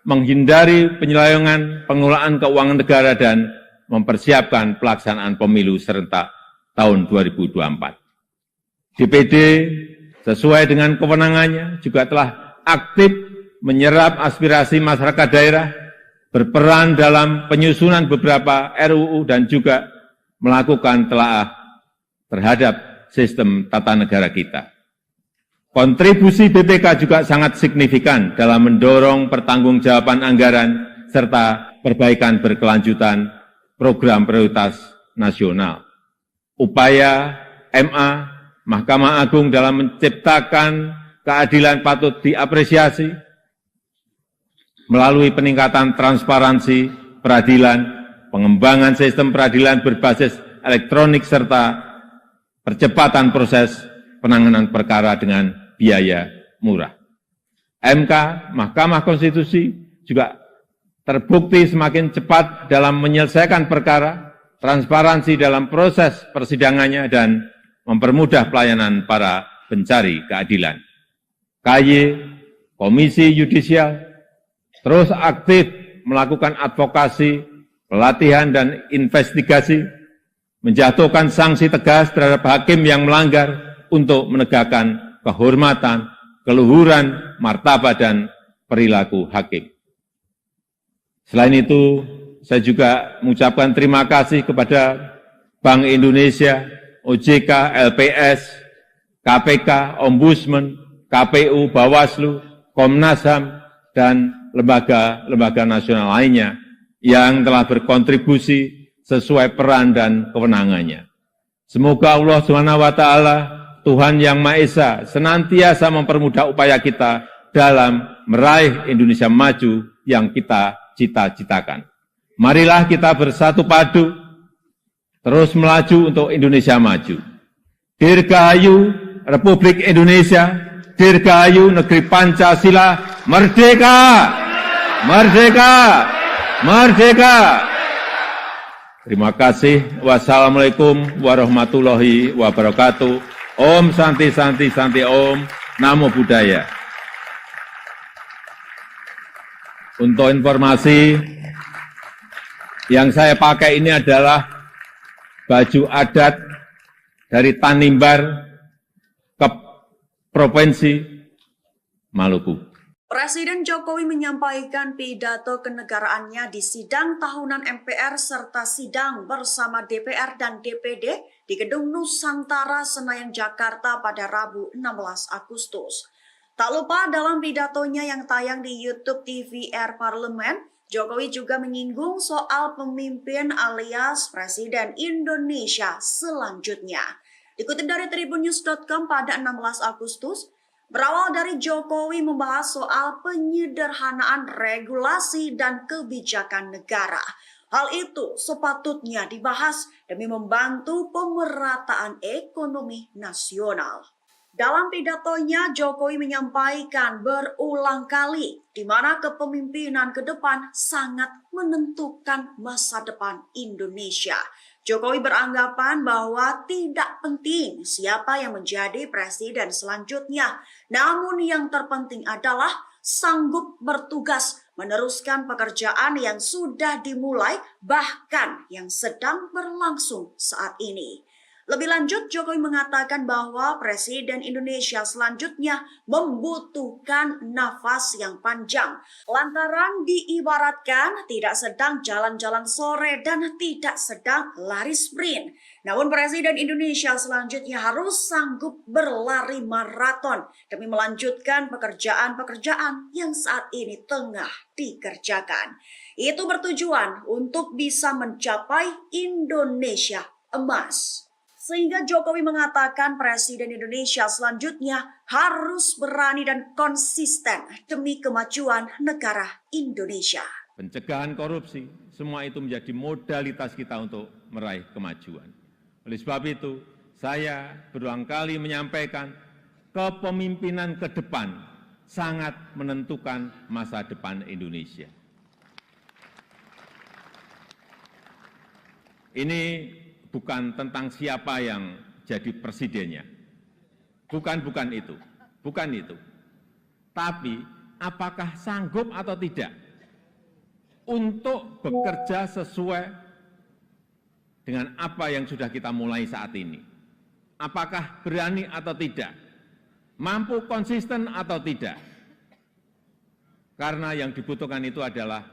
menghindari penyelewengan pengelolaan keuangan negara, dan mempersiapkan pelaksanaan pemilu serentak tahun 2024. DPD sesuai dengan kewenangannya juga telah aktif menyerap aspirasi masyarakat daerah, berperan dalam penyusunan beberapa RUU dan juga melakukan telaah terhadap sistem tata negara kita. Kontribusi BPK juga sangat signifikan dalam mendorong pertanggungjawaban anggaran serta perbaikan berkelanjutan program prioritas nasional. Upaya MA, Mahkamah Agung dalam menciptakan keadilan patut diapresiasi melalui peningkatan transparansi peradilan, pengembangan sistem peradilan berbasis elektronik, serta percepatan proses penanganan perkara dengan biaya murah. MK, Mahkamah Konstitusi, juga terbukti semakin cepat dalam menyelesaikan perkara, transparansi dalam proses persidangannya, dan mempermudah pelayanan para pencari keadilan. KY, Komisi Yudisial, terus aktif melakukan advokasi, pelatihan, dan investigasi, menjatuhkan sanksi tegas terhadap hakim yang melanggar untuk menegakkan kehormatan, keluhuran, martabat, dan perilaku hakim. Selain itu, saya juga mengucapkan terima kasih kepada Bank Indonesia, OJK, LPS, KPK, Ombudsman, KPU, Bawaslu, Komnas HAM, dan lembaga-lembaga nasional lainnya yang telah berkontribusi sesuai peran dan kewenangannya. Semoga Allah SWT, Tuhan Yang Maha Esa, senantiasa mempermudah upaya kita dalam meraih Indonesia maju yang kita cita-citakan. Marilah kita bersatu padu, terus melaju untuk Indonesia maju. Dirgahayu Republik Indonesia, Dirgahayu Negeri Pancasila, merdeka! Merdeka! Merdeka! Terima kasih. Wassalamualaikum warahmatullahi wabarakatuh. Om Santi Santi Santi Om. Namo Buddhaya. Untuk informasi, yang saya pakai ini adalah baju adat dari Tanimbar ke Provinsi Maluku. Presiden Jokowi menyampaikan pidato kenegaraannya di sidang tahunan MPR serta sidang bersama DPR dan DPD di Gedung Nusantara, Senayan, Jakarta pada Rabu 16 Agustus. Tak lupa dalam pidatonya yang tayang di YouTube TVR Parlemen, Jokowi juga menyinggung soal pemimpin alias Presiden Indonesia selanjutnya. Dikutip dari tribunnews.com pada 16 Agustus, berawal dari Jokowi membahas soal penyederhanaan regulasi dan kebijakan negara. Hal itu sepatutnya dibahas demi membantu pemerataan ekonomi nasional. Dalam pidatonya, Jokowi menyampaikan berulang kali di mana kepemimpinan ke depan sangat menentukan masa depan Indonesia. Jokowi beranggapan bahwa tidak penting siapa yang menjadi presiden selanjutnya, namun yang terpenting adalah sanggup bertugas meneruskan pekerjaan yang sudah dimulai, bahkan yang sedang berlangsung saat ini. Lebih lanjut, Jokowi mengatakan bahwa Presiden Indonesia selanjutnya membutuhkan nafas yang panjang. Lantaran diibaratkan tidak sedang jalan-jalan sore dan tidak sedang lari sprint. Namun Presiden Indonesia selanjutnya harus sanggup berlari maraton demi melanjutkan pekerjaan-pekerjaan yang saat ini tengah dikerjakan. Itu bertujuan untuk bisa mencapai Indonesia emas. Sehingga Jokowi mengatakan Presiden Indonesia selanjutnya harus berani dan konsisten demi kemajuan negara Indonesia. Pencegahan korupsi, semua itu menjadi modalitas kita untuk meraih kemajuan. Oleh sebab itu, saya berulang kali menyampaikan kepemimpinan ke depan sangat menentukan masa depan Indonesia. Ini bukan tentang siapa yang jadi presidennya. Bukan itu. Tapi apakah sanggup atau tidak untuk bekerja sesuai dengan apa yang sudah kita mulai saat ini. Apakah berani atau tidak, mampu konsisten atau tidak. Karena yang dibutuhkan itu adalah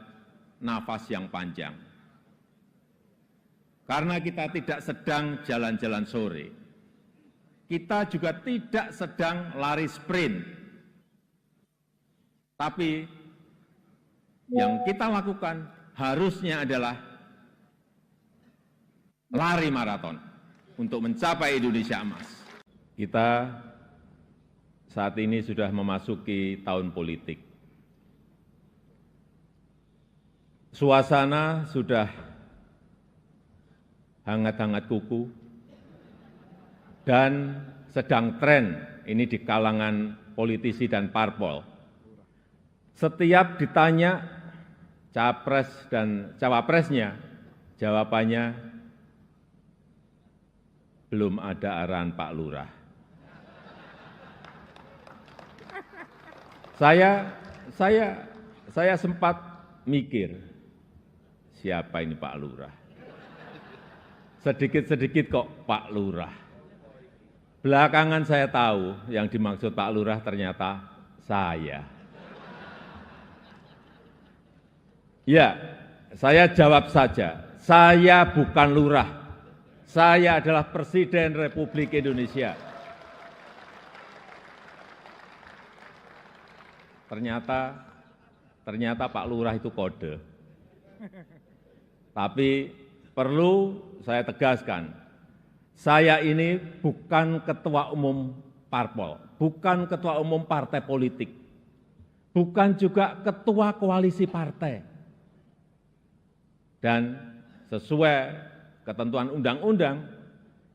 nafas yang panjang. Karena kita tidak sedang jalan-jalan sore, kita juga tidak sedang lari sprint. Tapi yang kita lakukan harusnya adalah lari maraton untuk mencapai Indonesia emas. Kita saat ini sudah memasuki tahun politik. Suasana sudah hangat-hangat kuku dan sedang tren ini di kalangan politisi dan parpol. Setiap ditanya capres dan cawapresnya, jawabannya belum ada arahan Pak Lurah. Saya sempat mikir, siapa ini Pak Lurah? Sedikit-sedikit kok Pak Lurah. Belakangan saya tahu yang dimaksud Pak Lurah ternyata saya. Ya, saya jawab saja, saya bukan lurah, saya adalah Presiden Republik Indonesia. Ternyata Pak Lurah itu kode. Tapi perlu saya tegaskan, saya ini bukan ketua umum parpol, bukan ketua umum partai politik, bukan juga ketua koalisi partai. Dan sesuai ketentuan undang-undang,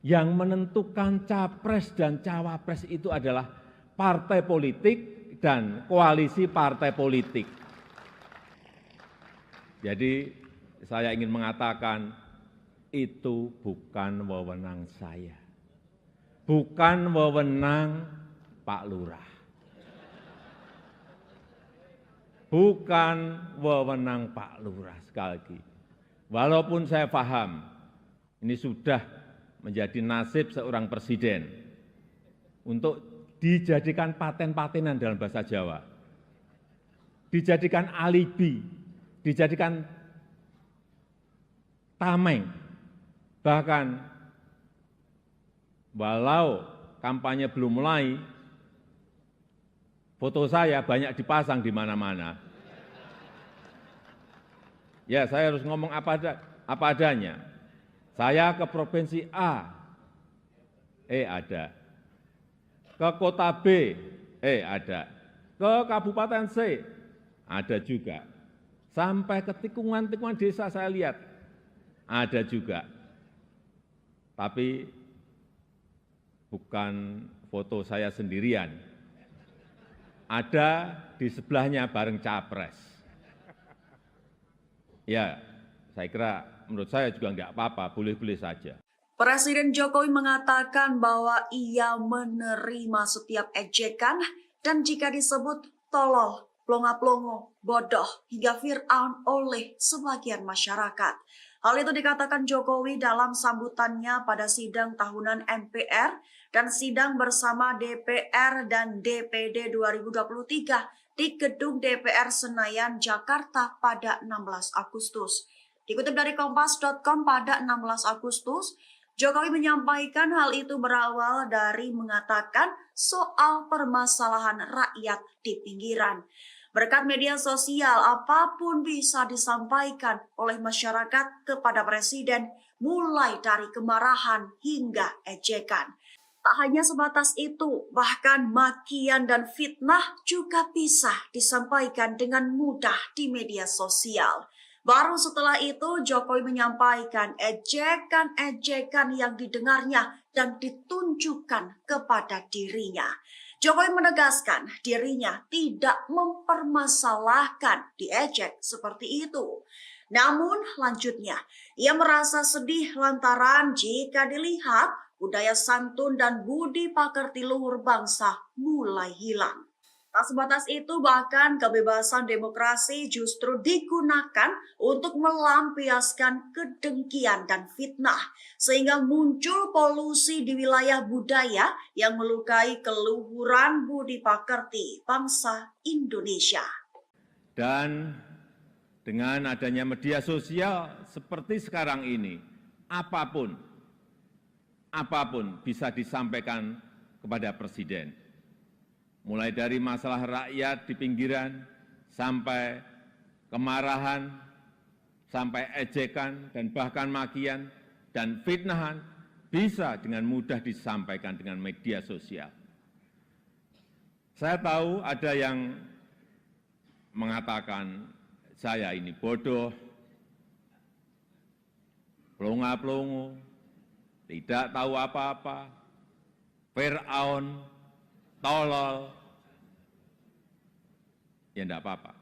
yang menentukan capres dan cawapres itu adalah partai politik dan koalisi partai politik. Jadi saya ingin mengatakan itu bukan wewenang saya, bukan wewenang Pak Lurah, bukan wewenang Pak Lurah. Sekali lagi, walaupun saya paham ini sudah menjadi nasib seorang presiden untuk dijadikan paten-patenan dalam bahasa Jawa, dijadikan alibi, dijadikan tameng, bahkan walau kampanye belum mulai, foto saya banyak dipasang di mana-mana. Ya, saya harus ngomong apa adanya. Saya ke provinsi A, ada. Ke kota B, ada. Ke kabupaten C, ada juga. Sampai ke tikungan-tikungan desa saya lihat, ada juga. Tapi bukan foto saya sendirian. Ada di sebelahnya bareng capres. Ya, saya kira menurut saya juga enggak apa-apa, boleh-boleh saja. Presiden Jokowi mengatakan bahwa ia menerima setiap ejekan dan jika disebut tolol, plonga-plongo, bodoh, hingga Fir'aun oleh sebagian masyarakat. Hal itu dikatakan Jokowi dalam sambutannya pada sidang tahunan MPR dan sidang bersama DPR dan DPD 2023 di Gedung DPR Senayan, Jakarta pada 16 Agustus. Dikutip dari Kompas.com pada 16 Agustus, Jokowi menyampaikan hal itu berawal dari mengatakan soal permasalahan rakyat di pinggiran. Berkat media sosial, apapun bisa disampaikan oleh masyarakat kepada Presiden, mulai dari kemarahan hingga ejekan. Tak hanya sebatas itu, bahkan makian dan fitnah juga bisa disampaikan dengan mudah di media sosial. Baru setelah itu Jokowi menyampaikan ejekan-ejekan yang didengarnya dan ditunjukkan kepada dirinya. Jokowi menegaskan dirinya tidak mempermasalahkan diejek seperti itu. Namun lanjutnya, ia merasa sedih lantaran jika dilihat budaya santun dan budi pekerti luhur bangsa mulai hilang. Tak sebatas itu, bahkan kebebasan demokrasi justru digunakan untuk melampiaskan kedengkian dan fitnah, sehingga muncul polusi di wilayah budaya yang melukai keluhuran budi pekerti bangsa Indonesia. Dan dengan adanya media sosial seperti sekarang ini, apapun bisa disampaikan kepada Presiden. Mulai dari masalah rakyat di pinggiran, sampai kemarahan, sampai ejekan, dan bahkan makian, dan fitnahan, bisa dengan mudah disampaikan dengan media sosial. Saya tahu ada yang mengatakan, saya ini bodoh, pelongo-pelongo, tidak tahu apa-apa, Fir'aun, tolol. Ya enggak apa-apa.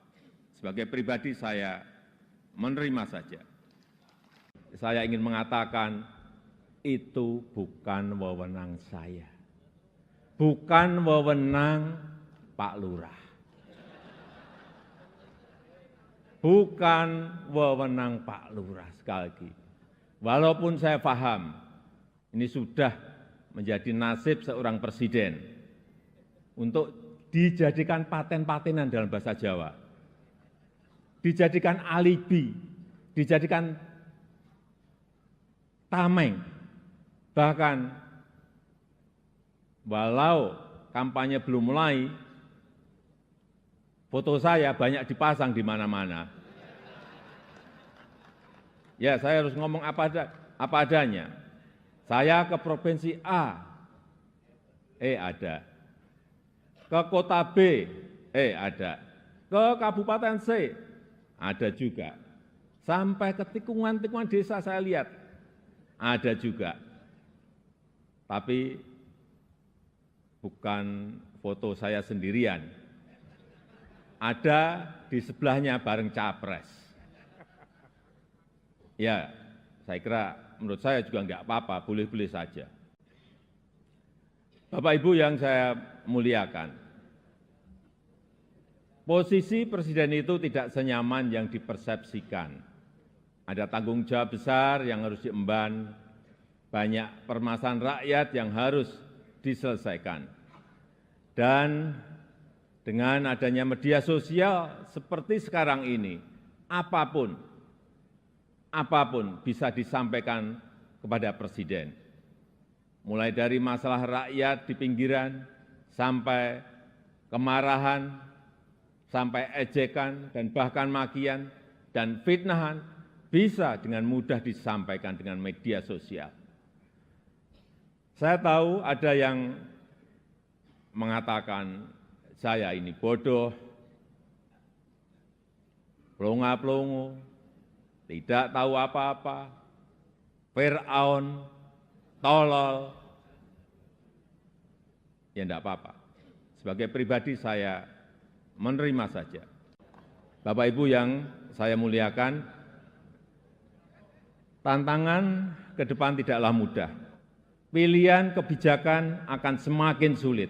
Sebagai pribadi saya menerima saja. Saya ingin mengatakan itu bukan wewenang saya. Bukan wewenang Pak Lurah. Bukan wewenang Pak Lurah, sekali lagi. Walaupun saya paham ini sudah menjadi nasib seorang presiden untuk dijadikan paten-patenan dalam bahasa Jawa, dijadikan alibi, dijadikan tameng, bahkan walau kampanye belum mulai, foto saya banyak dipasang di mana-mana. Ya, saya harus ngomong apa adanya. Saya ke provinsi A, ada. Ke kota B, ada. Ke kabupaten C, ada juga. Sampai ke tikungan-tikungan desa saya lihat, ada juga. Tapi bukan foto saya sendirian. Ada di sebelahnya bareng capres. Ya, saya kira menurut saya juga enggak apa-apa, boleh-boleh saja. Bapak Ibu yang saya muliakan, posisi presiden itu tidak senyaman yang dipersepsikan. Ada tanggung jawab besar yang harus diemban, banyak permasalahan rakyat yang harus diselesaikan. Dan dengan adanya media sosial seperti sekarang ini, apapun bisa disampaikan kepada presiden. Mulai dari masalah rakyat di pinggiran, sampai kemarahan, sampai ejekan, dan bahkan makian, dan fitnahan, bisa dengan mudah disampaikan dengan media sosial. Saya tahu ada yang mengatakan, saya ini bodoh, pelongo-pelongo, tidak tahu apa-apa, Fir'aun, tolol. Ya enggak apa-apa. Sebagai pribadi saya menerima saja. Bapak Ibu yang saya muliakan, tantangan ke depan tidaklah mudah. Pilihan kebijakan akan semakin sulit.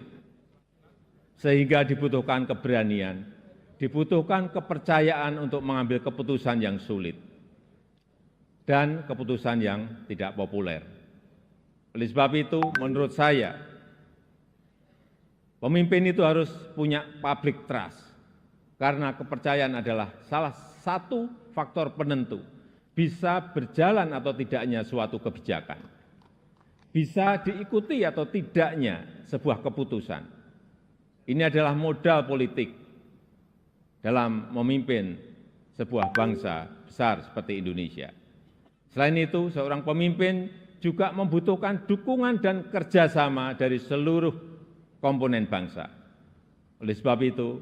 Sehingga dibutuhkan keberanian, dibutuhkan kepercayaan untuk mengambil keputusan yang sulit dan keputusan yang tidak populer. Oleh sebab itu, menurut saya, pemimpin itu harus punya public trust, karena kepercayaan adalah salah satu faktor penentu bisa berjalan atau tidaknya suatu kebijakan, bisa diikuti atau tidaknya sebuah keputusan. Ini adalah modal politik dalam memimpin sebuah bangsa besar seperti Indonesia. Selain itu, seorang pemimpin juga membutuhkan dukungan dan kerjasama dari seluruh komponen bangsa. Oleh sebab itu,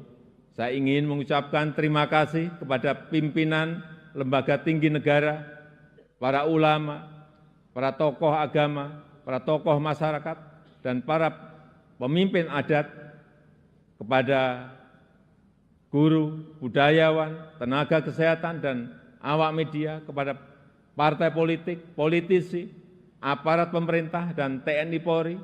saya ingin mengucapkan terima kasih kepada pimpinan lembaga tinggi negara, para ulama, para tokoh agama, para tokoh masyarakat, dan para pemimpin adat, kepada guru, budayawan, tenaga kesehatan, dan awak media, kepada partai politik, politisi, aparat pemerintah, dan TNI Polri,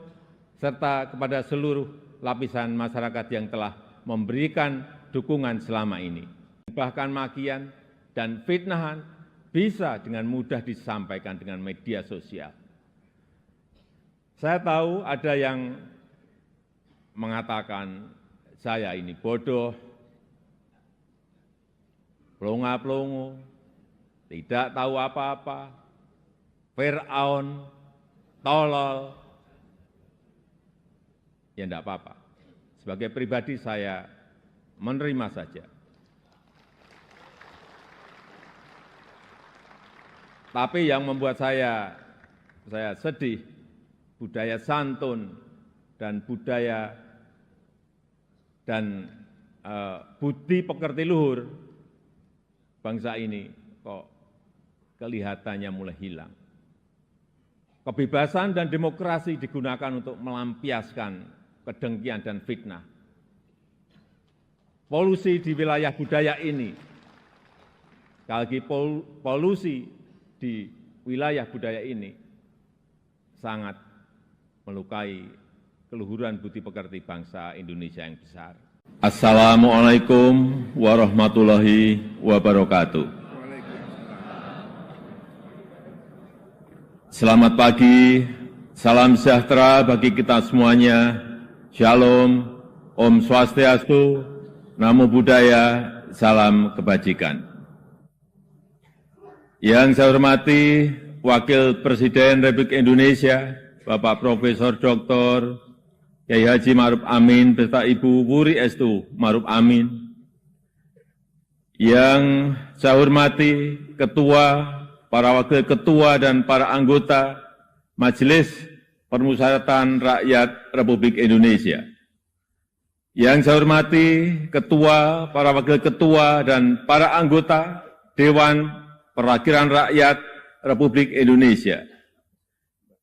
serta kepada seluruh lapisan masyarakat yang telah memberikan dukungan selama ini. Bahkan makian dan fitnahan bisa dengan mudah disampaikan dengan media sosial. Saya tahu ada yang mengatakan saya ini bodoh, pelongo-pelongo, tidak tahu apa-apa, Fir'aun, tolol. Ya enggak apa-apa. Sebagai pribadi saya menerima saja. Tapi yang membuat saya sedih, budaya santun dan budaya dan budi pekerti luhur bangsa ini kok kelihatannya mulai hilang. Kebebasan dan demokrasi digunakan untuk melampiaskan kedengkian dan fitnah. Polusi di wilayah budaya ini, sekali lagi polusi di wilayah budaya ini sangat melukai keluhuran budi pekerti bangsa Indonesia yang besar. Assalamualaikum warahmatullahi wabarakatuh. Selamat pagi, salam sejahtera bagi kita semuanya. Shalom, Om Swastiastu, Namo Buddhaya, salam kebajikan. Yang saya hormati Wakil Presiden Republik Indonesia, Bapak Profesor Dr. Kiai Haji Ma'ruf Amin beserta Ibu Wuri Estu Ma'ruf Amin. Yang saya hormati Ketua, para Wakil Ketua dan para anggota Majelis Permusyawaratan Rakyat Republik Indonesia. Yang saya hormati Ketua, para Wakil Ketua, dan para anggota Dewan Perwakilan Rakyat Republik Indonesia.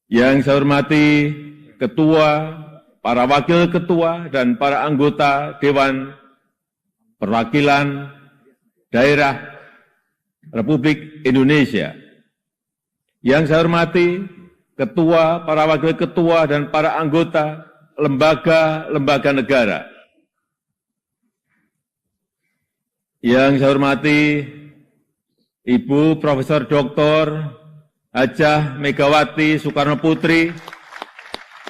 Yang saya hormati Ketua, para Wakil Ketua, dan para anggota Dewan Perwakilan Daerah Republik Indonesia. Yang saya hormati Ketua, para Wakil Ketua, dan para anggota lembaga-lembaga negara. Yang saya hormati Ibu Profesor Dr. Hajah Megawati Soekarno Putri,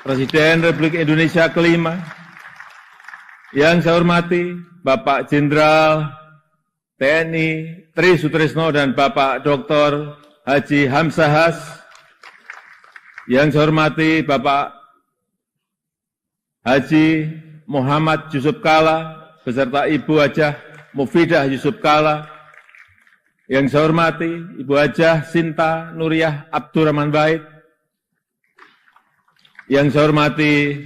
Presiden Republik Indonesia kelima. Yang saya hormati Bapak Jenderal TNI Tri Sutrisno dan Bapak Dr. Haji Hamzahas. Yang saya hormati Bapak Haji Muhammad Yusuf Kalla beserta Ibu Hajah Mufidah Yusuf Kalla. Yang saya hormati Ibu Hajah Sinta Nuriyah Abdurrahman Wahid. Yang saya hormati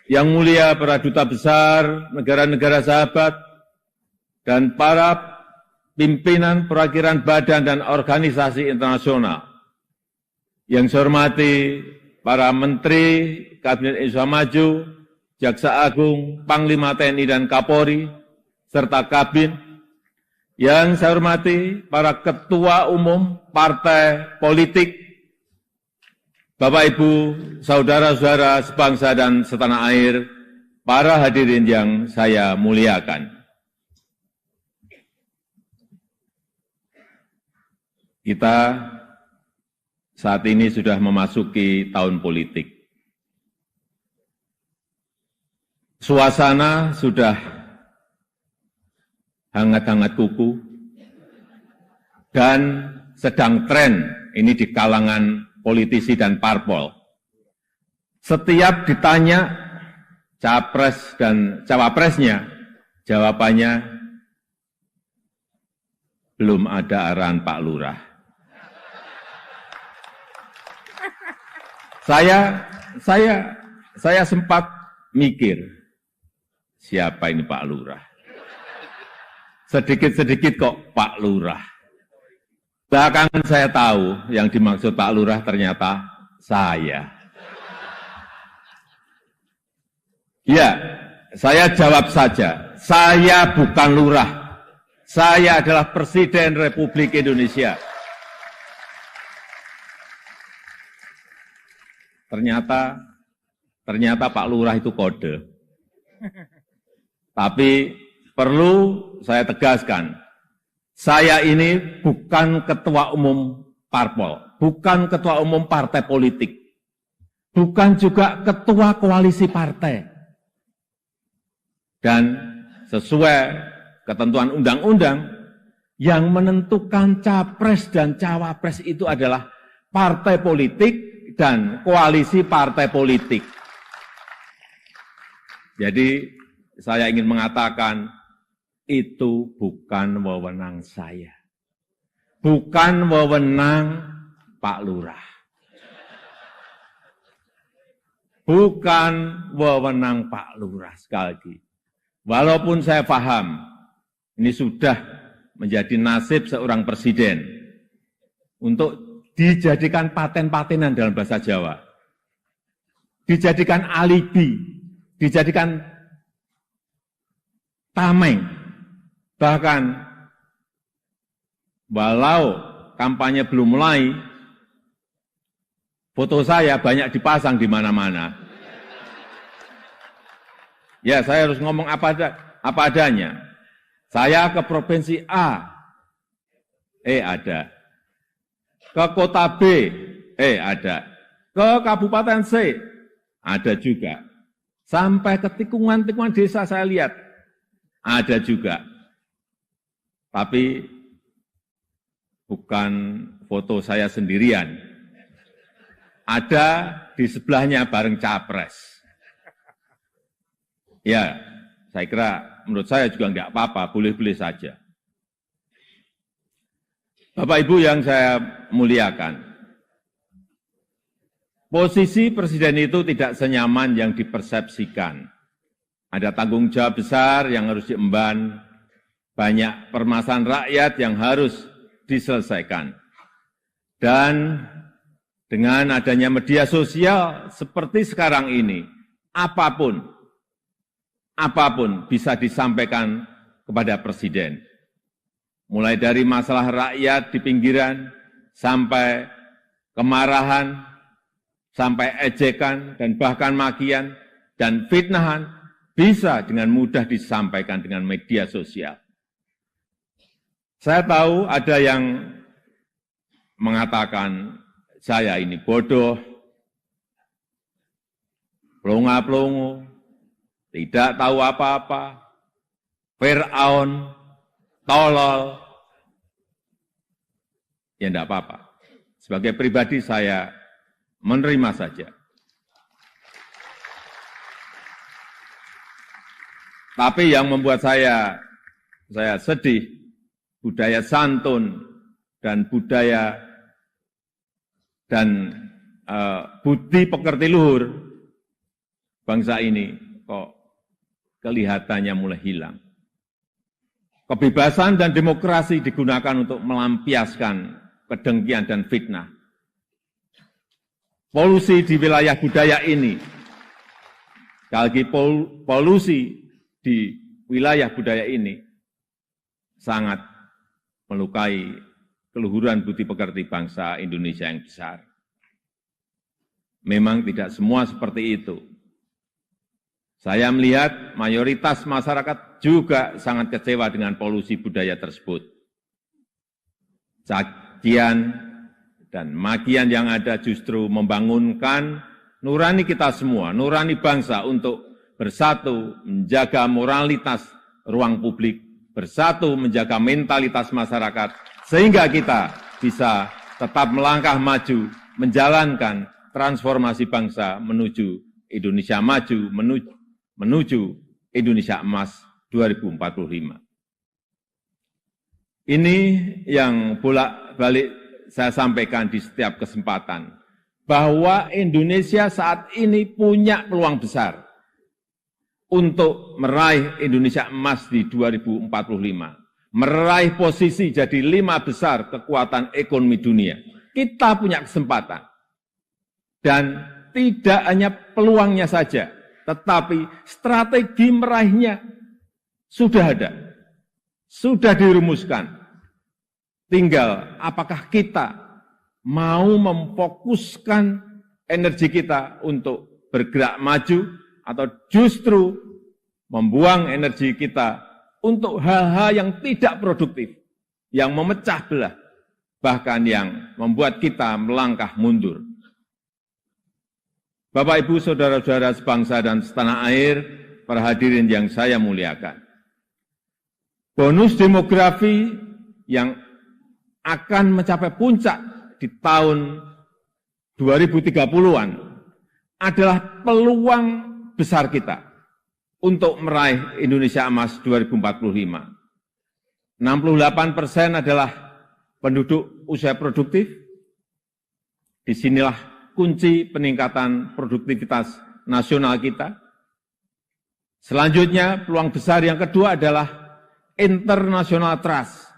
Yang Mulia para Duta Besar negara-negara sahabat dan para pimpinan perwakilan badan dan organisasi internasional. Yang saya hormati para Menteri Kabinet Indonesia Maju, Jaksa Agung, Panglima TNI dan Kapolri, serta Kabin. Yang saya hormati para Ketua Umum Partai Politik, Bapak Ibu, Saudara-saudara sebangsa dan setanah air, para hadirin yang saya muliakan. Kita saat ini sudah memasuki tahun politik. Suasana sudah hangat-hangat kuku dan sedang tren ini di kalangan politisi dan parpol. Setiap ditanya capres dan cawapresnya, jawabannya belum ada arahan Pak Lurah. Saya sempat mikir, siapa ini Pak Lurah? Sedikit-sedikit kok Pak Lurah. Belakangan saya tahu yang dimaksud Pak Lurah ternyata saya. Ya, saya jawab saja, saya bukan lurah. Saya adalah Presiden Republik Indonesia. Ternyata Pak Lurah itu kode. Tapi perlu saya tegaskan, saya ini bukan ketua umum parpol, bukan ketua umum partai politik, bukan juga ketua koalisi partai. Dan sesuai ketentuan undang-undang, yang menentukan capres dan cawapres itu adalah partai politik dan koalisi partai politik. Jadi saya ingin mengatakan itu bukan wewenang saya. Bukan wewenang Pak Lurah. Bukan wewenang Pak Lurah, sekali lagi. Walaupun saya paham, ini sudah menjadi nasib seorang presiden untuk dijadikan paten-patenan dalam bahasa Jawa. Dijadikan alibi, dijadikan tameng. Bahkan walau kampanye belum mulai, foto saya banyak dipasang di mana-mana. Ya, saya harus ngomong apa adanya. Saya ke provinsi A, ada. Ke kota B, ada. Ke kabupaten C, ada juga. Sampai ke tikungan-tikungan desa saya lihat, ada juga. Tapi bukan foto saya sendirian. Ada di sebelahnya bareng capres. Ya, saya kira menurut saya juga enggak apa-apa, boleh-boleh saja. Bapak Ibu yang saya muliakan, posisi presiden itu tidak senyaman yang dipersepsikan. Ada tanggung jawab besar yang harus diemban, banyak permasalahan rakyat yang harus diselesaikan. Dan dengan adanya media sosial seperti sekarang ini, apapun bisa disampaikan kepada presiden. Mulai dari masalah rakyat di pinggiran, sampai kemarahan, sampai ejekan, dan bahkan makian, dan fitnahan, bisa dengan mudah disampaikan dengan media sosial. Saya tahu ada yang mengatakan, saya ini bodoh, pelongo-pelongo, tidak tahu apa-apa, Fir'aun, tolol. Ya enggak apa-apa. Sebagai pribadi saya menerima saja. Tapi yang membuat saya sedih, budaya santun dan budaya dan budi pekerti luhur bangsa ini kok kelihatannya mulai hilang. Kebebasan dan demokrasi digunakan untuk melampiaskan kedengkian dan fitnah. Polusi di wilayah budaya ini, sekali lagi polusi di wilayah budaya ini sangat melukai keluhuran budi pekerti bangsa Indonesia yang besar. Memang tidak semua seperti itu. Saya melihat mayoritas masyarakat juga sangat kecewa dengan polusi budaya tersebut. Cacian dan makian yang ada justru membangunkan nurani kita semua, nurani bangsa untuk bersatu menjaga moralitas ruang publik, bersatu menjaga mentalitas masyarakat, sehingga kita bisa tetap melangkah maju, menjalankan transformasi bangsa menuju Indonesia maju, menuju Indonesia emas 2045. Ini yang bolak-balik saya sampaikan di setiap kesempatan, bahwa Indonesia saat ini punya peluang besar untuk meraih Indonesia emas di 2045. meraih posisi jadi 5 besar kekuatan ekonomi dunia. Kita punya kesempatan. Dan tidak hanya peluangnya saja, tetapi strategi meraihnya sudah ada, sudah dirumuskan. Tinggal apakah kita mau memfokuskan energi kita untuk bergerak maju atau justru membuang energi kita untuk hal-hal yang tidak produktif, yang memecah belah, bahkan yang membuat kita melangkah mundur. Bapak, Ibu, saudara-saudara sebangsa dan setanah air, para hadirin yang saya muliakan. Bonus demografi yang akan mencapai puncak di tahun 2030-an adalah peluang besar kita untuk meraih Indonesia Emas 2045. 68% adalah penduduk usia produktif. Disinilah kunci peningkatan produktivitas nasional kita. Selanjutnya, peluang besar yang kedua adalah international trust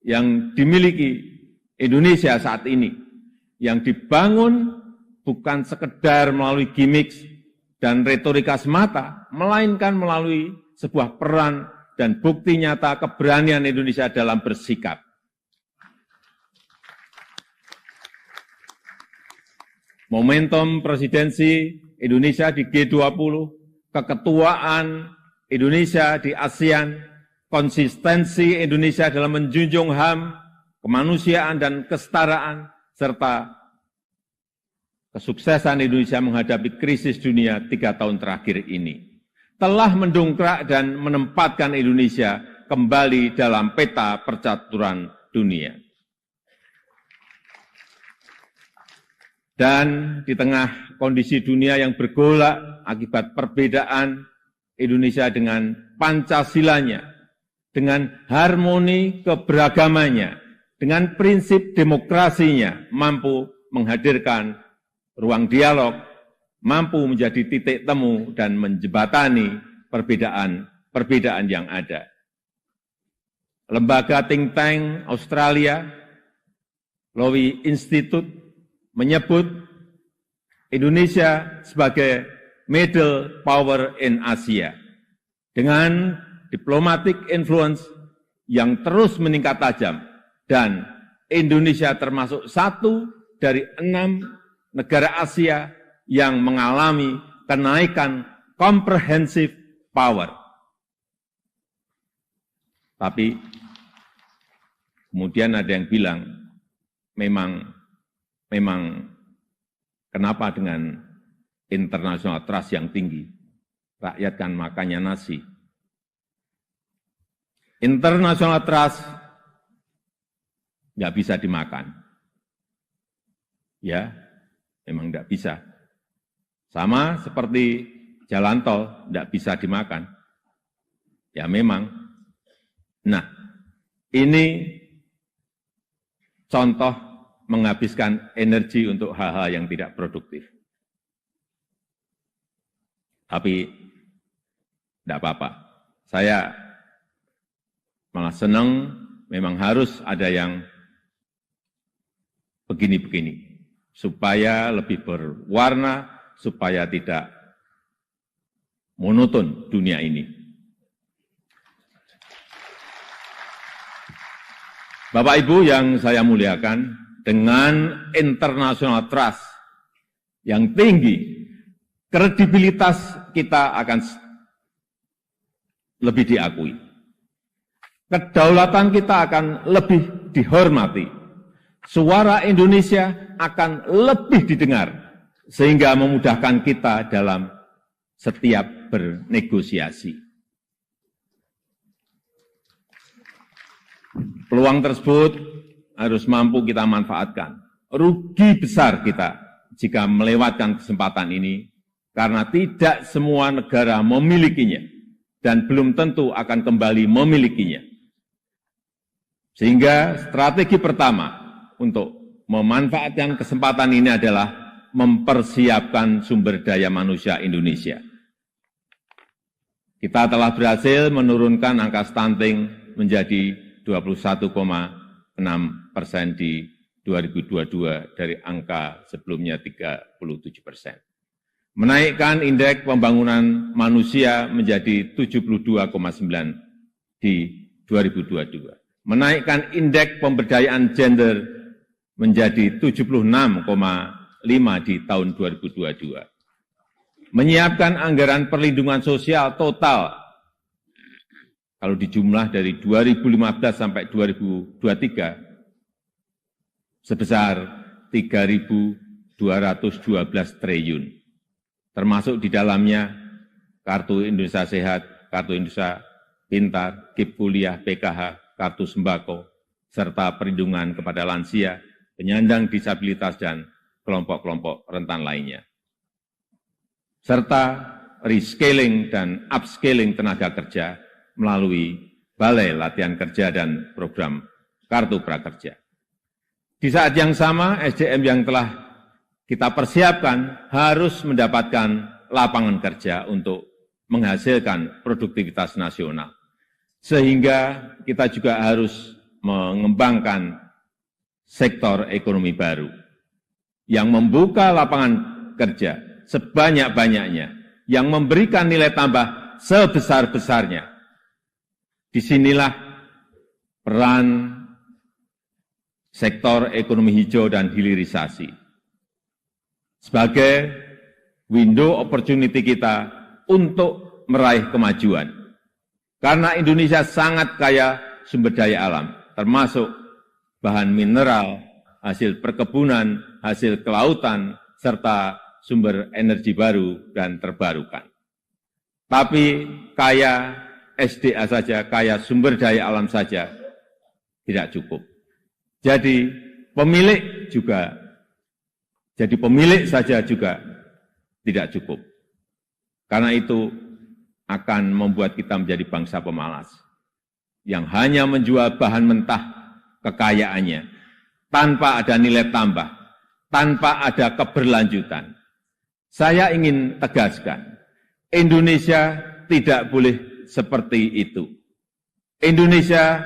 yang dimiliki Indonesia saat ini, yang dibangun bukan sekedar melalui gimmick dan retorika semata, melainkan melalui sebuah peran dan bukti nyata keberanian Indonesia dalam bersikap. Momentum presidensi Indonesia di G20, keketuaan Indonesia di ASEAN, konsistensi Indonesia dalam menjunjung HAM, kemanusiaan dan kesetaraan, serta kesuksesan Indonesia menghadapi krisis dunia 3 tahun terakhir ini, telah mendongkrak dan menempatkan Indonesia kembali dalam peta percaturan dunia. Dan di tengah kondisi dunia yang bergolak akibat perbedaan, Indonesia dengan Pancasilanya, dengan harmoni keberagamannya, dengan prinsip demokrasinya, mampu menghadirkan ruang dialog, mampu menjadi titik temu dan menjembatani perbedaan yang ada. Lembaga think tank Australia, Lowy Institute, menyebut Indonesia sebagai middle power in Asia, dengan diplomatic influence yang terus meningkat tajam, dan Indonesia termasuk 1 dari 6 negara Asia yang mengalami kenaikan comprehensive power. Tapi kemudian ada yang bilang, memang kenapa dengan international trust yang tinggi, rakyat kan makannya nasi. International trust nggak bisa dimakan. Ya, memang nggak bisa. Sama seperti jalan tol, nggak bisa dimakan. Ya memang. Nah, ini contoh menghabiskan energi untuk hal-hal yang tidak produktif. Tapi tidak apa-apa. Saya malah senang, memang harus ada yang begini-begini, supaya lebih berwarna, supaya tidak monoton dunia ini. Bapak Ibu yang saya muliakan, dengan international trust yang tinggi, kredibilitas kita akan lebih diakui. Kedaulatan kita akan lebih dihormati. Suara Indonesia akan lebih didengar, sehingga memudahkan kita dalam setiap bernegosiasi. Peluang tersebut harus mampu kita manfaatkan. Rugi besar kita jika melewatkan kesempatan ini, karena tidak semua negara memilikinya, dan belum tentu akan kembali memilikinya. Sehingga strategi pertama untuk memanfaatkan kesempatan ini adalah mempersiapkan sumber daya manusia Indonesia. Kita telah berhasil menurunkan angka stunting menjadi 21,6% di 2022 dari angka sebelumnya 37%. Menaikkan indeks pembangunan manusia menjadi 72,9 di 2022. Menaikkan indeks pemberdayaan gender menjadi 76,5 di tahun 2022. Menyiapkan anggaran perlindungan sosial total, kalau dijumlah dari 2015 sampai 2023, sebesar 3.212 triliun. Termasuk di dalamnya Kartu Indonesia Sehat, Kartu Indonesia Pintar, KIP Kuliah, PKH, Kartu Sembako, serta perlindungan kepada lansia, penyandang disabilitas, dan kelompok-kelompok rentan lainnya. Serta rescaling dan upscaling tenaga kerja melalui Balai Latihan Kerja dan program Kartu Prakerja. Di saat yang sama, SDM yang telah kita persiapkan harus mendapatkan lapangan kerja untuk menghasilkan produktivitas nasional. Sehingga kita juga harus mengembangkan sektor ekonomi baru yang membuka lapangan kerja sebanyak-banyaknya, yang memberikan nilai tambah sebesar-besarnya. Disinilah peran sektor ekonomi hijau dan hilirisasi sebagai window opportunity kita untuk meraih kemajuan. Karena Indonesia sangat kaya sumber daya alam, termasuk bahan mineral, hasil perkebunan, hasil kelautan, serta sumber energi baru dan terbarukan. Tapi kaya SDA saja, kaya sumber daya alam saja tidak cukup. Jadi pemilik saja juga tidak cukup. Karena itu akan membuat kita menjadi bangsa pemalas yang hanya menjual bahan mentah kekayaannya tanpa ada nilai tambah, tanpa ada keberlanjutan. Saya ingin tegaskan, Indonesia tidak boleh seperti itu. Indonesia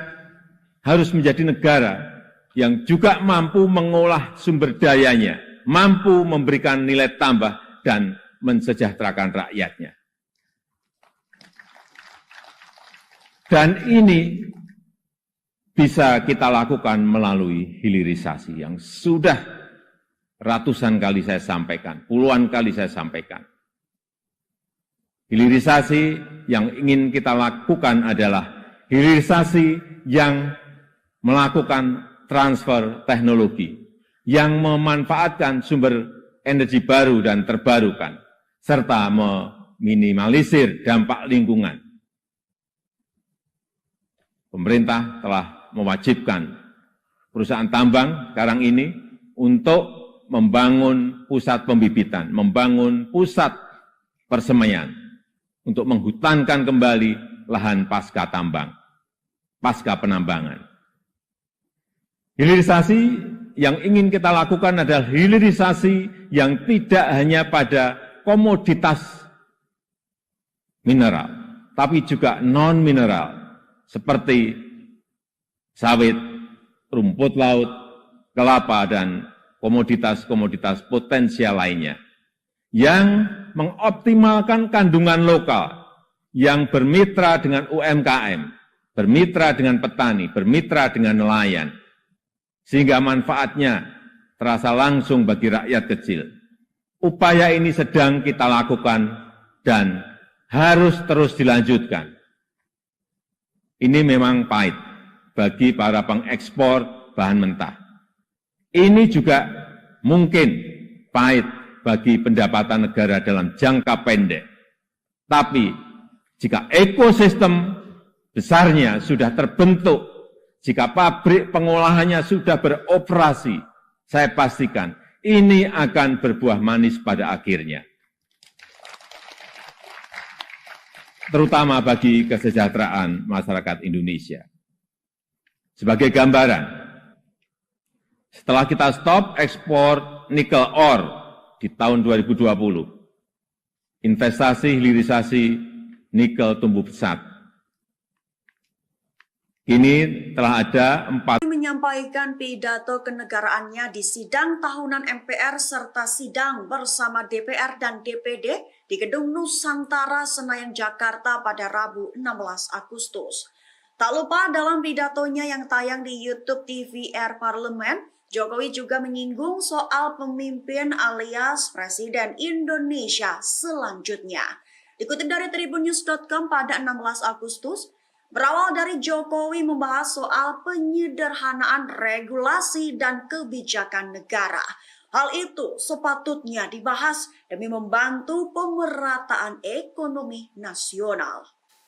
harus menjadi negara yang juga mampu mengolah sumber dayanya, mampu memberikan nilai tambah dan mensejahterakan rakyatnya. Dan ini bisa kita lakukan melalui hilirisasi yang sudah ratusan kali saya sampaikan, puluhan kali saya sampaikan. Hilirisasi yang ingin kita lakukan adalah hilirisasi yang melakukan transfer teknologi, yang memanfaatkan sumber energi baru dan terbarukan, serta meminimalisir dampak lingkungan. Pemerintah telah mewajibkan perusahaan tambang sekarang ini untuk membangun pusat pembibitan, membangun pusat persemaian, untuk menghutankan kembali lahan pasca tambang, pasca penambangan. Hilirisasi yang ingin kita lakukan adalah hilirisasi yang tidak hanya pada komoditas mineral, tapi juga non-mineral, seperti sawit, rumput laut, kelapa, dan komoditas-komoditas potensial lainnya, yang mengoptimalkan kandungan lokal, yang bermitra dengan UMKM, bermitra dengan petani, bermitra dengan nelayan, sehingga manfaatnya terasa langsung bagi rakyat kecil. Upaya ini sedang kita lakukan dan harus terus dilanjutkan. Ini memang pahit bagi para pengekspor bahan mentah. Ini juga mungkin pahit bagi pendapatan negara dalam jangka pendek. Tapi jika ekosistem besarnya sudah terbentuk, jika pabrik pengolahannya sudah beroperasi, saya pastikan ini akan berbuah manis pada akhirnya. Terutama bagi kesejahteraan masyarakat Indonesia. Sebagai gambaran, setelah kita stop ekspor nikel ore di tahun 2020, investasi hilirisasi nikel tumbuh pesat. Kini telah ada 4 menyampaikan pidato kenegaraannya di sidang tahunan MPR serta sidang bersama DPR dan DPD di Gedung Nusantara Senayan Jakarta pada Rabu 16 Agustus. Tak lupa dalam pidatonya yang tayang di YouTube TVR Parlemen, Jokowi juga menyinggung soal pemimpin alias Presiden Indonesia selanjutnya. Dikutip dari tribunnews.com pada 16 Agustus, berawal dari Jokowi membahas soal penyederhanaan regulasi dan kebijakan negara. Hal itu sepatutnya dibahas demi membantu pemerataan ekonomi nasional.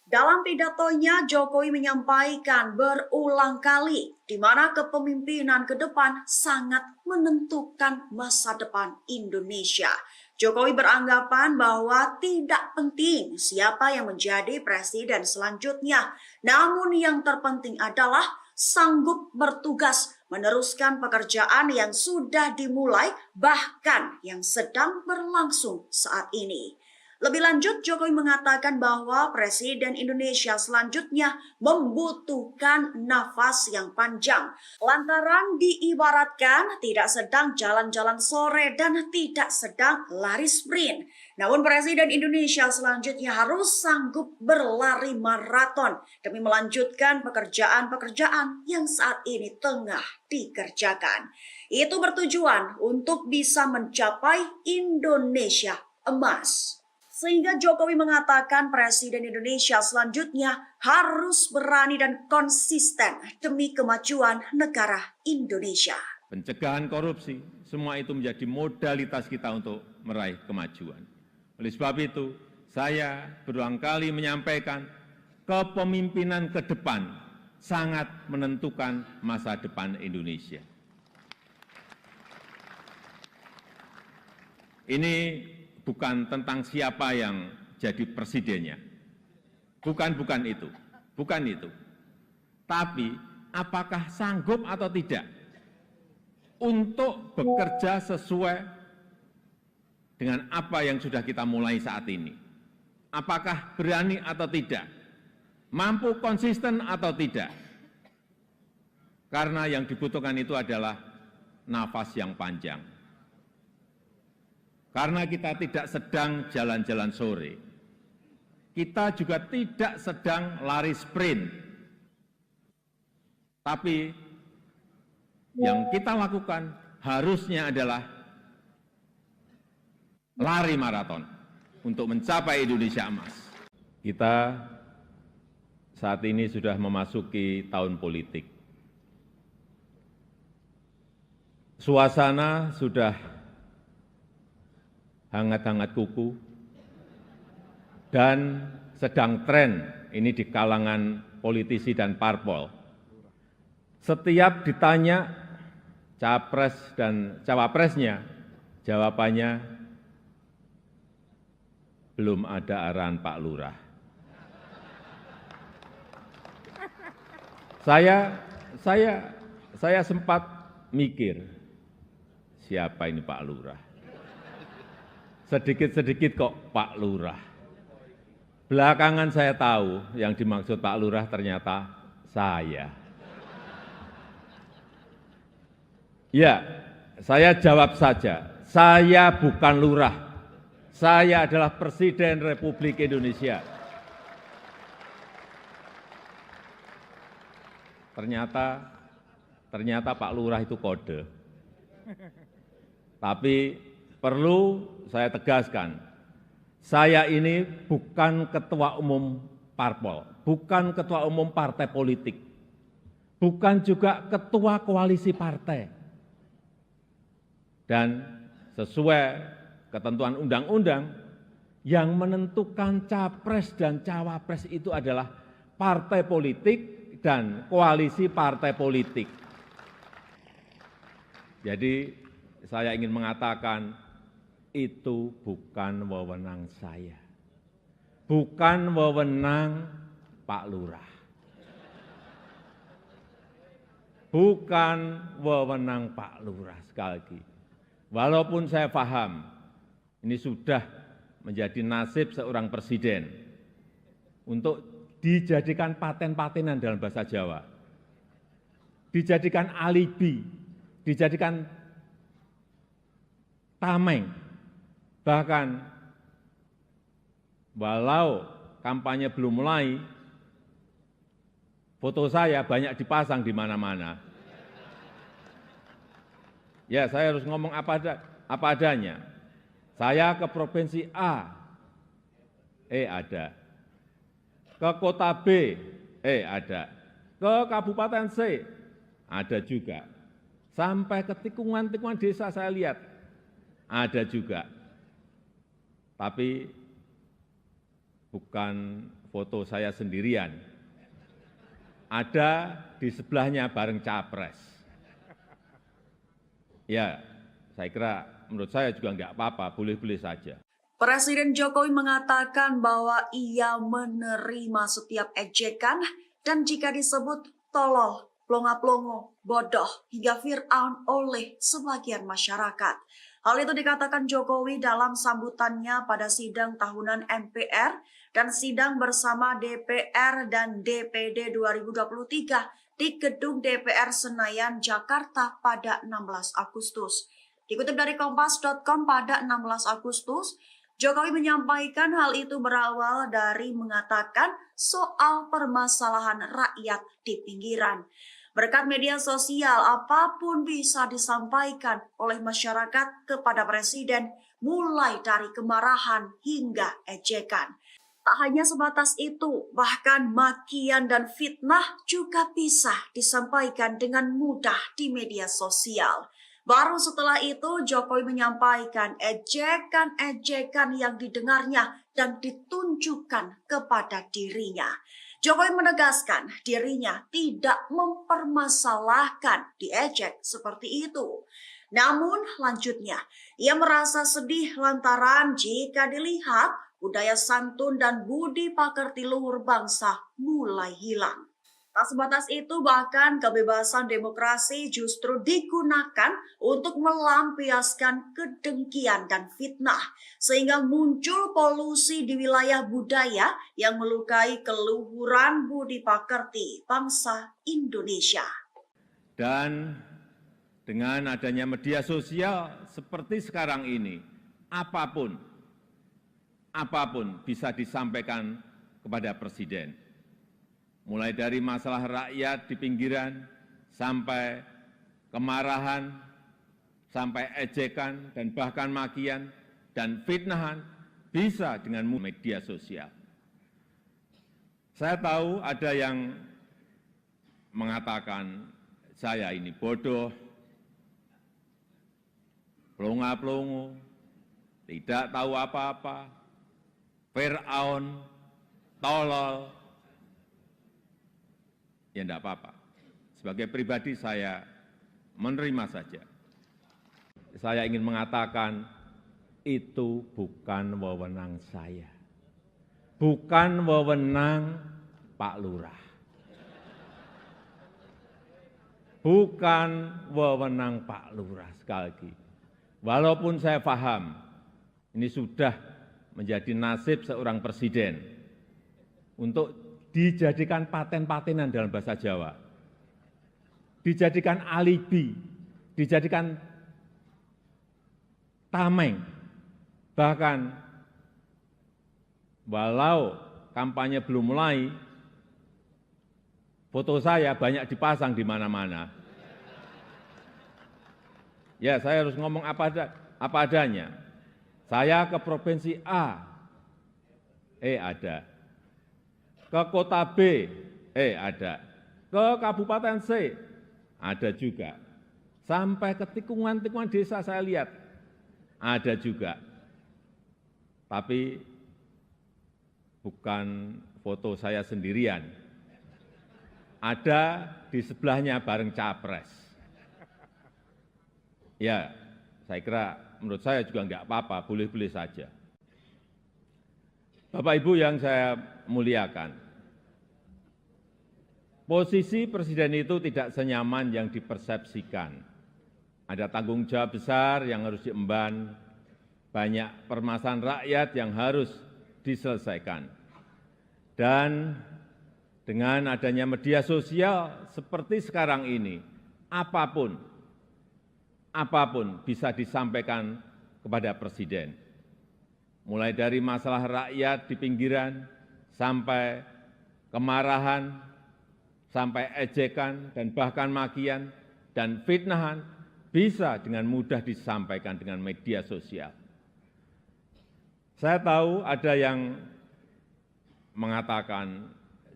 Dalam pidatonya, Jokowi menyampaikan berulang kali di mana kepemimpinan ke depan sangat menentukan masa depan Indonesia. Jokowi beranggapan bahwa tidak penting siapa yang menjadi presiden selanjutnya, namun yang terpenting adalah sanggup bertugas meneruskan pekerjaan yang sudah dimulai, bahkan yang sedang berlangsung saat ini. Lebih lanjut, Jokowi mengatakan bahwa Presiden Indonesia selanjutnya membutuhkan nafas yang panjang. Lantaran diibaratkan tidak sedang jalan-jalan sore dan tidak sedang lari sprint. Namun Presiden Indonesia selanjutnya harus sanggup berlari maraton demi melanjutkan pekerjaan-pekerjaan yang saat ini tengah dikerjakan. Itu bertujuan untuk bisa mencapai Indonesia emas. Sehingga Jokowi mengatakan Presiden Indonesia selanjutnya harus berani dan konsisten demi kemajuan negara Indonesia. Pencegahan korupsi, semua itu menjadi modalitas kita untuk meraih kemajuan. Oleh sebab itu, saya berulang kali menyampaikan kepemimpinan ke depan sangat menentukan masa depan Indonesia. Ini bukan tentang siapa yang jadi presidennya. Bukan itu. Tapi apakah sanggup atau tidak untuk bekerja sesuai dengan apa yang sudah kita mulai saat ini. Apakah berani atau tidak? Mampu konsisten atau tidak? Karena yang dibutuhkan itu adalah nafas yang panjang. Karena kita tidak sedang jalan-jalan sore, kita juga tidak sedang lari sprint. Tapi yang kita lakukan harusnya adalah lari maraton untuk mencapai Indonesia emas. Kita saat ini sudah memasuki tahun politik. Suasana sudah hangat-hangat kuku, dan sedang tren ini di kalangan politisi dan parpol. Setiap ditanya capres dan cawapresnya, jawabannya belum ada arahan Pak Lurah. Saya sempat mikir, siapa ini Pak Lurah? Sedikit-sedikit kok Pak Lurah. Belakangan saya tahu yang dimaksud Pak Lurah ternyata saya. Ya, saya jawab saja, saya bukan lurah. Saya adalah Presiden Republik Indonesia. Ternyata Pak Lurah itu kode. Tapi perlu saya tegaskan, saya ini bukan ketua umum parpol, bukan ketua umum partai politik, bukan juga ketua koalisi partai. Dan sesuai ketentuan undang-undang, yang menentukan capres dan cawapres itu adalah partai politik dan koalisi partai politik. Jadi saya ingin mengatakan, itu bukan wewenang saya, bukan wewenang Pak Lurah, bukan wewenang Pak Lurah. Sekali lagi, walaupun saya paham ini sudah menjadi nasib seorang presiden untuk dijadikan paten-patenan dalam bahasa Jawa, dijadikan alibi, dijadikan tameng, bahkan walau kampanye belum mulai, foto saya banyak dipasang di mana-mana. Ya, saya harus ngomong apa adanya. Saya ke provinsi A, ada. Ke kota B, ada. Ke kabupaten C, ada juga. Sampai ke tikungan-tikungan desa saya lihat, ada juga. Tapi bukan foto saya sendirian. Ada di sebelahnya bareng capres. Ya, saya kira menurut saya juga enggak apa-apa, boleh-boleh saja. Presiden Jokowi mengatakan bahwa ia menerima setiap ejekan dan jika disebut tolol, plonga-plongo, bodoh, hingga Fir'aun oleh sebagian masyarakat. Hal itu dikatakan Jokowi dalam sambutannya pada sidang tahunan MPR dan sidang bersama DPR dan DPD 2023 di Gedung DPR Senayan, Jakarta pada 16 Agustus. Dikutip dari Kompas.com pada 16 Agustus, Jokowi menyampaikan hal itu berawal dari mengatakan soal permasalahan rakyat di pinggiran. Berkat media sosial, apapun bisa disampaikan oleh masyarakat kepada Presiden, mulai dari kemarahan hingga ejekan. Tak hanya sebatas itu, bahkan makian dan fitnah juga bisa disampaikan dengan mudah di media sosial. Baru setelah itu Jokowi menyampaikan ejekan-ejekan yang didengarnya dan ditunjukkan kepada dirinya. Jokowi menegaskan dirinya tidak mempermasalahkan diejek seperti itu. Namun lanjutnya, ia merasa sedih lantaran jika dilihat budaya santun dan budi pakerti luhur bangsa mulai hilang. Tak sebatas itu, bahkan kebebasan demokrasi justru digunakan untuk melampiaskan kedengkian dan fitnah, sehingga muncul polusi di wilayah budaya yang melukai keluhuran budi pakerti bangsa Indonesia. Dan dengan adanya media sosial seperti sekarang ini, apapun bisa disampaikan kepada Presiden. Mulai dari masalah rakyat di pinggiran, sampai kemarahan, sampai ejekan, dan bahkan makian, dan fitnahan, bisa dengan media sosial. Saya tahu ada yang mengatakan saya ini bodoh, plonga-plongo, tidak tahu apa-apa, Fir'aun, tolol. Ya enggak apa-apa. Sebagai pribadi saya menerima saja. Saya ingin mengatakan itu bukan wewenang saya. Bukan wewenang Pak Lurah. Bukan wewenang Pak Lurah, sekali lagi. Walaupun saya paham ini sudah menjadi nasib seorang presiden untuk dijadikan paten-patenan dalam bahasa Jawa, dijadikan alibi, dijadikan tameng, bahkan walau kampanye belum mulai, foto saya banyak dipasang di mana-mana. Ya, saya harus ngomong apa adanya. Saya ke provinsi A, ada. Ke kota B, ada. Ke kabupaten C, ada juga. Sampai ke tikungan-tikungan desa saya lihat, ada juga. Tapi bukan foto saya sendirian. Ada di sebelahnya bareng capres. Ya, saya kira menurut saya juga enggak apa-apa, boleh-boleh saja. Bapak Ibu yang saya muliakan, posisi presiden itu tidak senyaman yang dipersepsikan. Ada tanggung jawab besar yang harus diemban, banyak permasalahan rakyat yang harus diselesaikan. Dan dengan adanya media sosial seperti sekarang ini, apapun bisa disampaikan kepada Presiden. Mulai dari masalah rakyat di pinggiran, sampai kemarahan, sampai ejekan, dan bahkan makian, dan fitnahan, bisa dengan mudah disampaikan dengan media sosial. Saya tahu ada yang mengatakan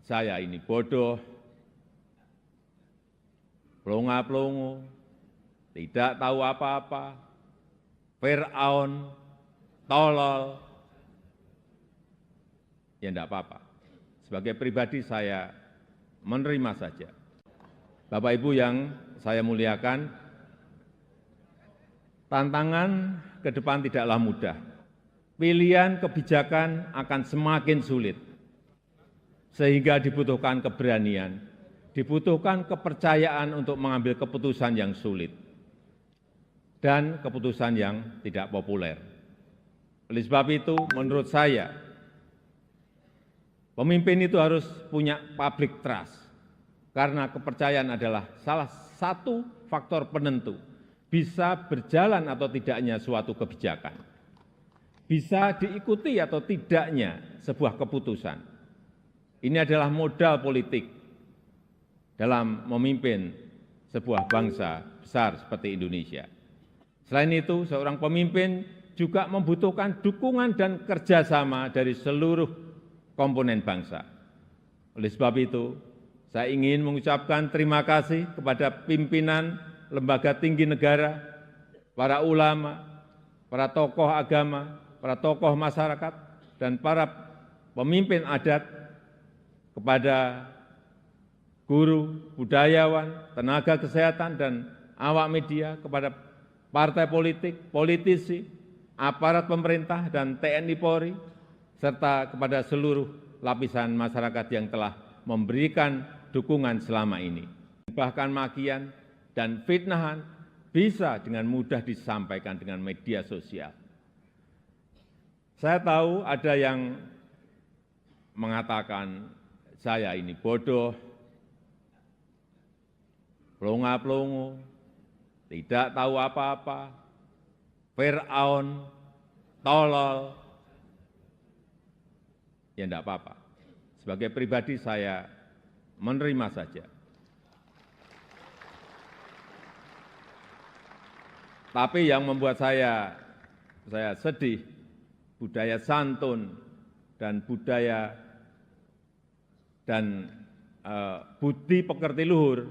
saya ini bodoh, pelongo-pelongo, tidak tahu apa-apa, Fir'aun, tolol. Ya enggak apa-apa. Sebagai pribadi saya menerima saja. Bapak Ibu yang saya muliakan, tantangan ke depan tidaklah mudah. Pilihan kebijakan akan semakin sulit, sehingga dibutuhkan keberanian, dibutuhkan kepercayaan untuk mengambil keputusan yang sulit, dan keputusan yang tidak populer. Oleh sebab itu, menurut saya, pemimpin itu harus punya public trust, karena kepercayaan adalah salah satu faktor penentu bisa berjalan atau tidaknya suatu kebijakan, bisa diikuti atau tidaknya sebuah keputusan. Ini adalah modal politik dalam memimpin sebuah bangsa besar seperti Indonesia. Selain itu, seorang pemimpin juga membutuhkan dukungan dan kerjasama dari seluruh komponen bangsa. Oleh sebab itu, saya ingin mengucapkan terima kasih kepada pimpinan lembaga tinggi negara, para ulama, para tokoh agama, para tokoh masyarakat, dan para pemimpin adat, kepada guru, budayawan, tenaga kesehatan, dan awak media, kepada partai politik, politisi, aparat pemerintah, dan TNI Polri, serta kepada seluruh lapisan masyarakat yang telah memberikan dukungan selama ini. Bahkan makian dan fitnahan bisa dengan mudah disampaikan dengan media sosial. Saya tahu ada yang mengatakan saya ini bodoh, pelongo-pelongo, tidak tahu apa-apa, Fir'aun, tolol. Ya enggak apa-apa. Sebagai pribadi saya menerima saja. Tapi yang membuat saya sedih, budaya santun dan budaya dan budi pekerti luhur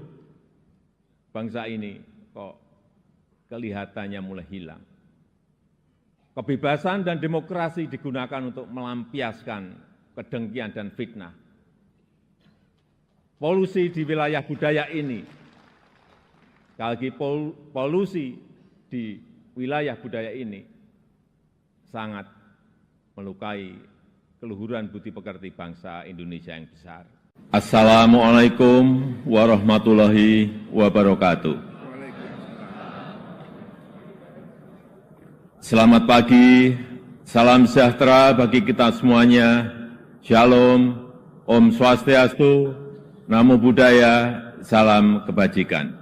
bangsa ini kok kelihatannya mulai hilang. Kebebasan dan demokrasi digunakan untuk melampiaskan kedengkian dan fitnah. Polusi di wilayah budaya ini, sekali lagi polusi di wilayah budaya ini sangat melukai keluhuran budi pekerti bangsa Indonesia yang besar. Assalamualaikum warahmatullahi wabarakatuh. Selamat pagi, salam sejahtera bagi kita semuanya. Shalom, Om Swastiastu, Namo Buddhaya, salam kebajikan.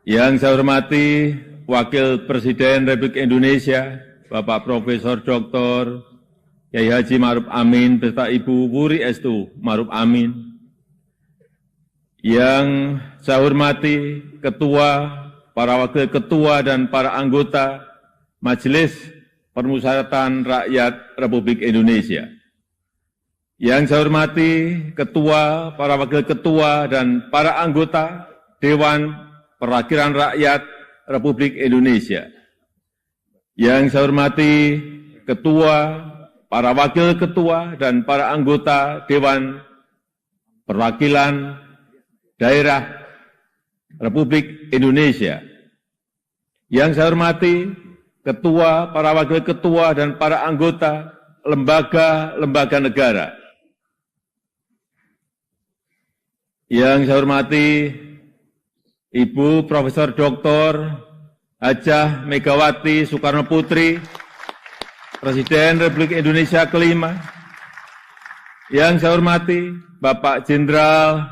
Yang saya hormati Wakil Presiden Republik Indonesia, Bapak Profesor Dr. Kyai Haji Ma'ruf Amin beserta Ibu Wuri Estu Ma'ruf Amin. Yang saya hormati Ketua, para Wakil Ketua dan para anggota Majelis Permusyawaratan Rakyat Republik Indonesia. Yang saya hormati Ketua, para Wakil Ketua dan para anggota Dewan Perwakilan Rakyat Republik Indonesia. Yang saya hormati Ketua, para Wakil Ketua dan para anggota Dewan Perwakilan Daerah Republik Indonesia. Yang saya hormati Ketua, para Wakil Ketua dan para anggota lembaga-lembaga negara. Yang saya hormati Ibu Profesor Dr. Hajah Megawati Soekarno Putri, Presiden Republik Indonesia kelima. Yang saya hormati Bapak Jenderal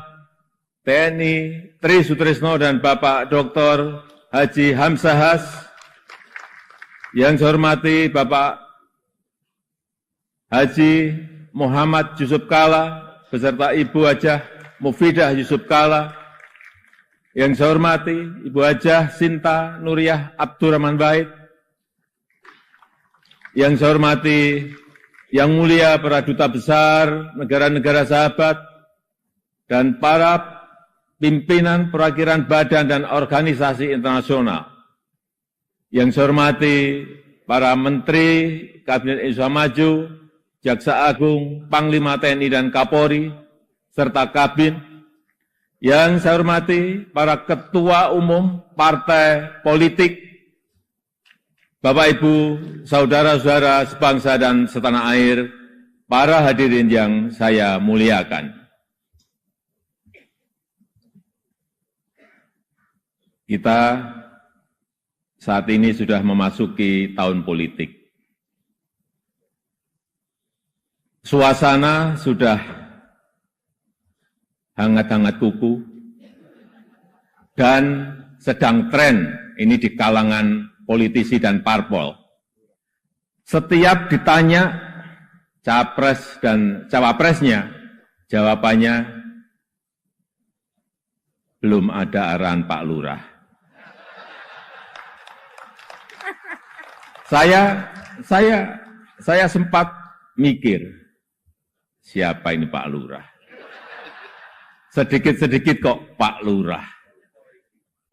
TNI Tri Sutrisno dan Bapak Dr. Haji Hamzahas. Yang saya hormati Bapak Haji Muhammad Yusuf Kalla beserta Ibu Hajah Mufidah Yusuf Kalla. Yang saya hormati Ibu Hajah Sinta Nuriyah Abdurrahman Wahid. Yang saya hormati Yang Mulia para Duta Besar negara-negara sahabat dan para pimpinan perwakilan badan dan organisasi internasional. Yang saya hormati para Menteri Kabinet Indonesia Maju, Jaksa Agung, Panglima TNI dan Kapolri, serta Kabin. Yang saya hormati para Ketua Umum Partai Politik, Bapak Ibu, Saudara-saudara sebangsa dan setanah air, para hadirin yang saya muliakan. Kita saat ini sudah memasuki tahun politik. Suasana sudah hangat-hangat kuku dan sedang tren ini di kalangan politisi dan parpol. Setiap ditanya capres dan cawapresnya, jawabannya belum ada arahan Pak Lurah. Saya sempat mikir, siapa ini Pak Lurah? Sedikit-sedikit kok Pak Lurah.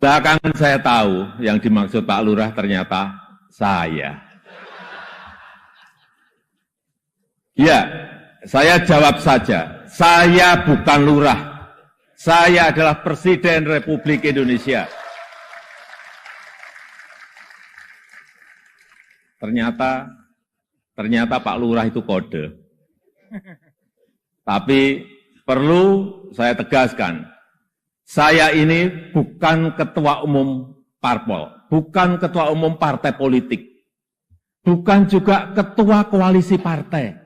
Belakangan saya tahu yang dimaksud Pak Lurah ternyata saya. Ya, saya jawab saja, saya bukan lurah. Saya adalah Presiden Republik Indonesia. Ternyata Pak Lurah itu kode. Tapi perlu saya tegaskan, saya ini bukan ketua umum parpol, bukan ketua umum partai politik, bukan juga ketua koalisi partai.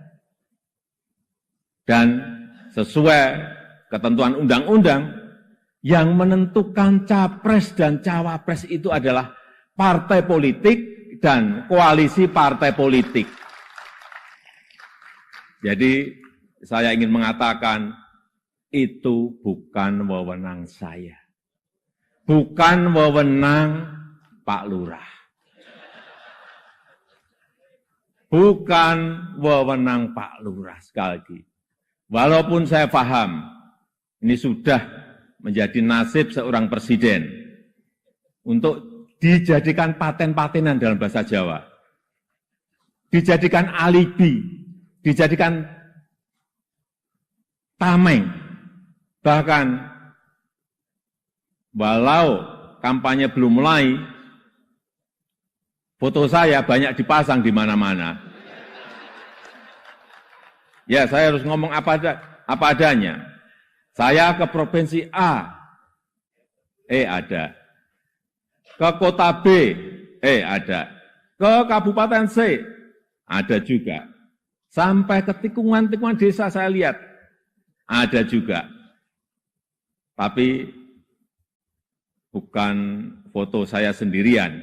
Dan sesuai ketentuan undang-undang, yang menentukan capres dan cawapres itu adalah partai politik dan koalisi partai politik. Jadi saya ingin mengatakan, itu bukan wewenang saya. Bukan wewenang Pak Lurah. Bukan wewenang Pak Lurah, sekali lagi. Walaupun saya paham, ini sudah menjadi nasib seorang presiden untuk dijadikan paten-patenan dalam bahasa Jawa. Dijadikan alibi, dijadikan tameng. Bahkan, walau kampanye belum mulai, foto saya banyak dipasang di mana-mana. Ya, saya harus ngomong apa adanya. Saya ke provinsi A, ada. Ke kota B, ada. Ke kabupaten C, ada juga. Sampai ke tikungan-tikungan desa saya lihat, ada juga. Tapi bukan foto saya sendirian.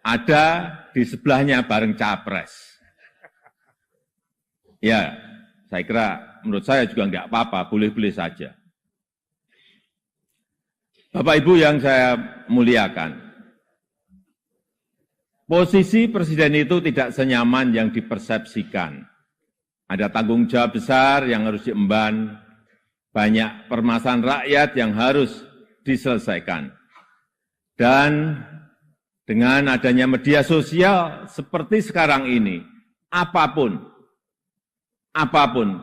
Ada di sebelahnya bareng capres. Ya, saya kira menurut saya juga enggak apa-apa, boleh-boleh saja. Bapak Ibu yang saya muliakan, posisi presiden itu tidak senyaman yang dipersepsikan. Ada tanggung jawab besar yang harus diemban, banyak permasalahan rakyat yang harus diselesaikan. Dan dengan adanya media sosial seperti sekarang ini, apapun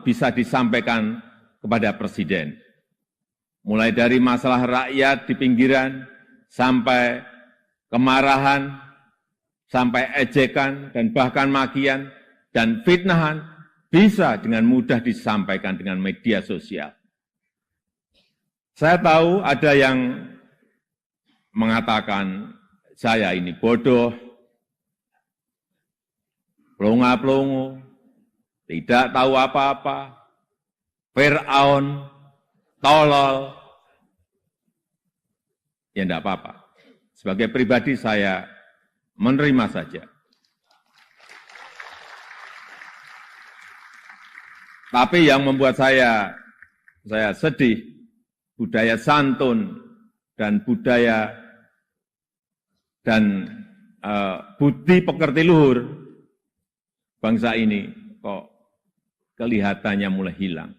bisa disampaikan kepada presiden. Mulai dari masalah rakyat di pinggiran, sampai kemarahan, sampai ejekan, dan bahkan makian, dan fitnahan, bisa dengan mudah disampaikan dengan media sosial. Saya tahu ada yang mengatakan saya ini bodoh, pelongo-pelongo, tidak tahu apa-apa, Fir'aun, tolol, ya enggak apa-apa. Sebagai pribadi saya menerima saja. Tapi yang membuat saya sedih, budaya santun dan budaya dan budi pekerti luhur bangsa ini kok kelihatannya mulai hilang.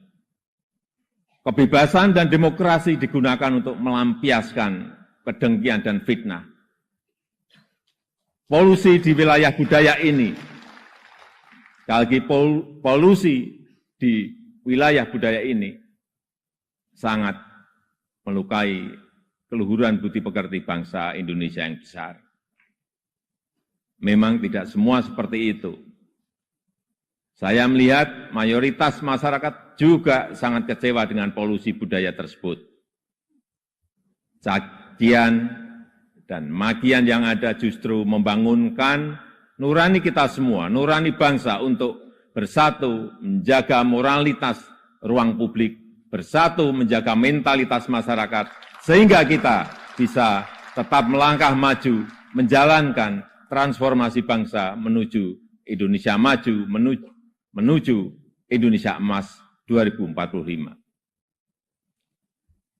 Kebebasan dan demokrasi digunakan untuk melampiaskan kedengkian dan fitnah. Polusi di wilayah budaya ini, sekali lagi polusi di wilayah budaya ini sangat melukai keluhuran budi pekerti bangsa Indonesia yang besar. Memang tidak semua seperti itu. Saya melihat mayoritas masyarakat juga sangat kecewa dengan polusi budaya tersebut. Cacian dan makian yang ada justru membangunkan nurani kita semua, nurani bangsa untuk bersatu menjaga moralitas ruang publik, bersatu menjaga mentalitas masyarakat, sehingga kita bisa tetap melangkah maju, menjalankan transformasi bangsa menuju Indonesia maju, menuju Indonesia emas 2045.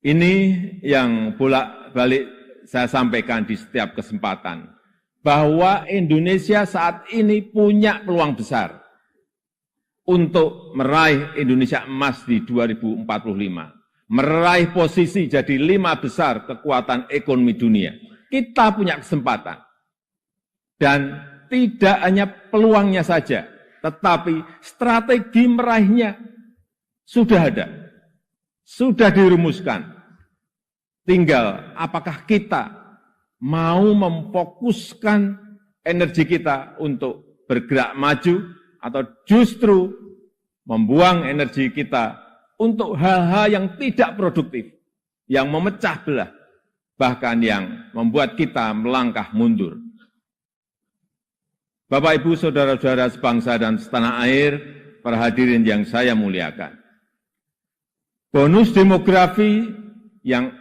Ini yang bolak-balik saya sampaikan di setiap kesempatan, bahwa Indonesia saat ini punya peluang besar untuk meraih Indonesia emas di 2045, meraih posisi jadi 5 besar kekuatan ekonomi dunia. Kita punya kesempatan. Dan tidak hanya peluangnya saja, tetapi strategi meraihnya sudah ada, sudah dirumuskan. Tinggal apakah kita mau memfokuskan energi kita untuk bergerak maju, atau justru membuang energi kita untuk hal-hal yang tidak produktif, yang memecah belah, bahkan yang membuat kita melangkah mundur. Bapak, Ibu, Saudara-saudara sebangsa dan setanah air, para hadirin yang saya muliakan. Bonus demografi yang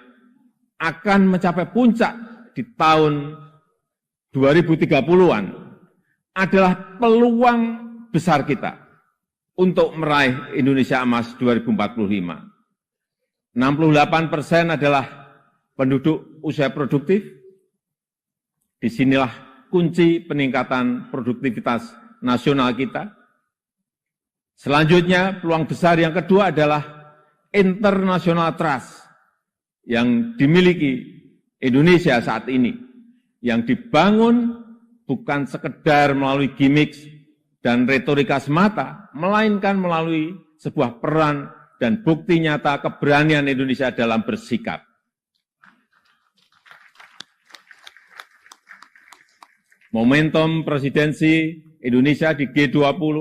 akan mencapai puncak di tahun 2030-an adalah peluang besar kita untuk meraih Indonesia emas 2045. 68% adalah penduduk usia produktif. Disinilah kunci peningkatan produktivitas nasional kita. Selanjutnya, peluang besar yang kedua adalah international trust yang dimiliki Indonesia saat ini, yang dibangun bukan sekedar melalui gimmick dan retorika semata, melainkan melalui sebuah peran dan bukti nyata keberanian Indonesia dalam bersikap. Momentum presidensi Indonesia di G20,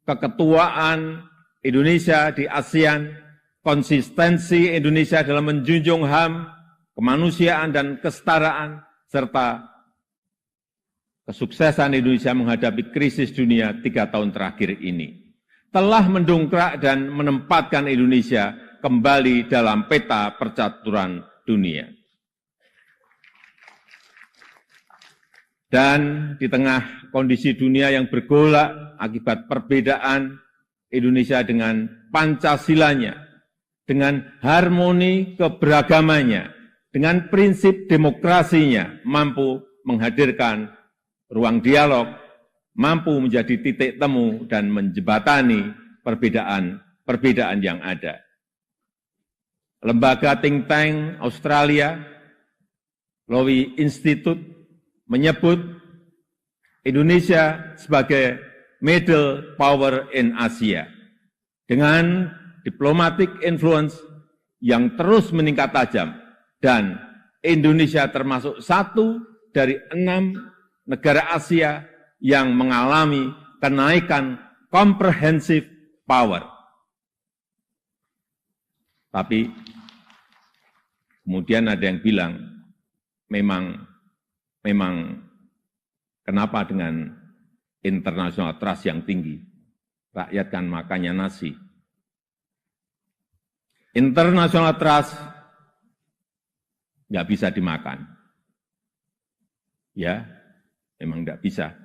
keketuaan Indonesia di ASEAN, konsistensi Indonesia dalam menjunjung HAM, kemanusiaan dan kesetaraan, serta kesuksesan Indonesia menghadapi krisis dunia 3 tahun terakhir ini telah mendongkrak dan menempatkan Indonesia kembali dalam peta percaturan dunia. Dan di tengah kondisi dunia yang bergolak akibat perbedaan Indonesia dengan Pancasilanya, dengan harmoni keberagamannya, dengan prinsip demokrasinya, mampu menghadirkan ruang dialog, mampu menjadi titik temu dan menjembatani perbedaan yang ada. Lembaga think tank Australia, Lowy Institute, menyebut Indonesia sebagai middle power in Asia, dengan diplomatic influence yang terus meningkat tajam, dan Indonesia termasuk satu dari 6 negara Asia yang mengalami kenaikan comprehensive power. Tapi kemudian ada yang bilang, memang kenapa dengan international trust yang tinggi? rakyat kan makannya nasi. International trust nggak bisa dimakan. Ya, memang nggak bisa.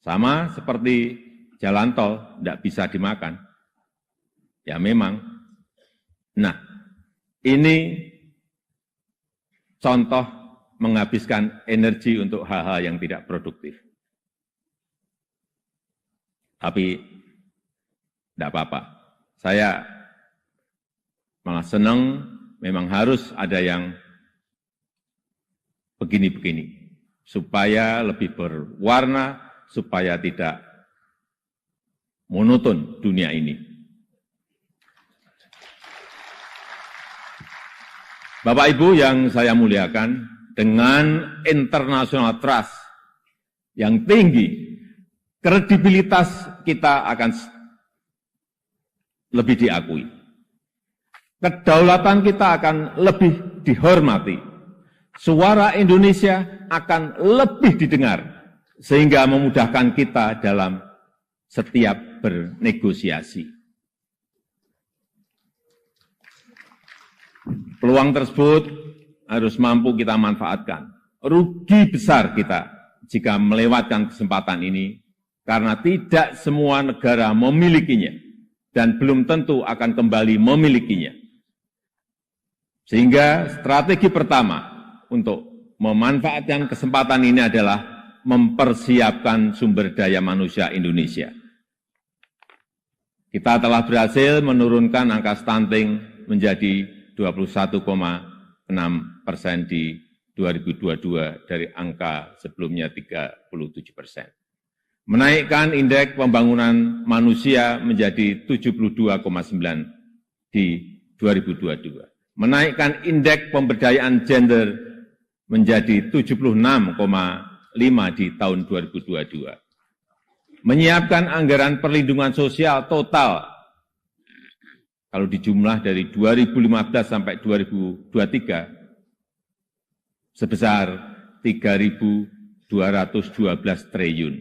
Sama seperti jalan tol, nggak bisa dimakan. Ya memang. Nah, ini contoh menghabiskan energi untuk hal-hal yang tidak produktif. Tapi tidak apa-apa. Saya malah senang, memang harus ada yang begini-begini. Supaya lebih berwarna, supaya tidak monoton dunia ini. Bapak Ibu yang saya muliakan, dengan international trust yang tinggi, kredibilitas kita akan lebih diakui. Kedaulatan kita akan lebih dihormati. Suara Indonesia akan lebih didengar, sehingga memudahkan kita dalam setiap bernegosiasi. Peluang tersebut harus mampu kita manfaatkan. Rugi besar kita jika melewatkan kesempatan ini, karena tidak semua negara memilikinya, dan belum tentu akan kembali memilikinya. Sehingga strategi pertama untuk memanfaatkan kesempatan ini adalah mempersiapkan sumber daya manusia Indonesia. Kita telah berhasil menurunkan angka stunting menjadi 21,6% di 2022 dari angka sebelumnya 37%. Menaikkan indeks pembangunan manusia menjadi 72,9 di 2022. Menaikkan indeks pemberdayaan gender menjadi 76,5 di tahun 2022. Menyiapkan anggaran perlindungan sosial total, kalau dijumlah dari 2015 sampai 2023, sebesar 3.212 triliun.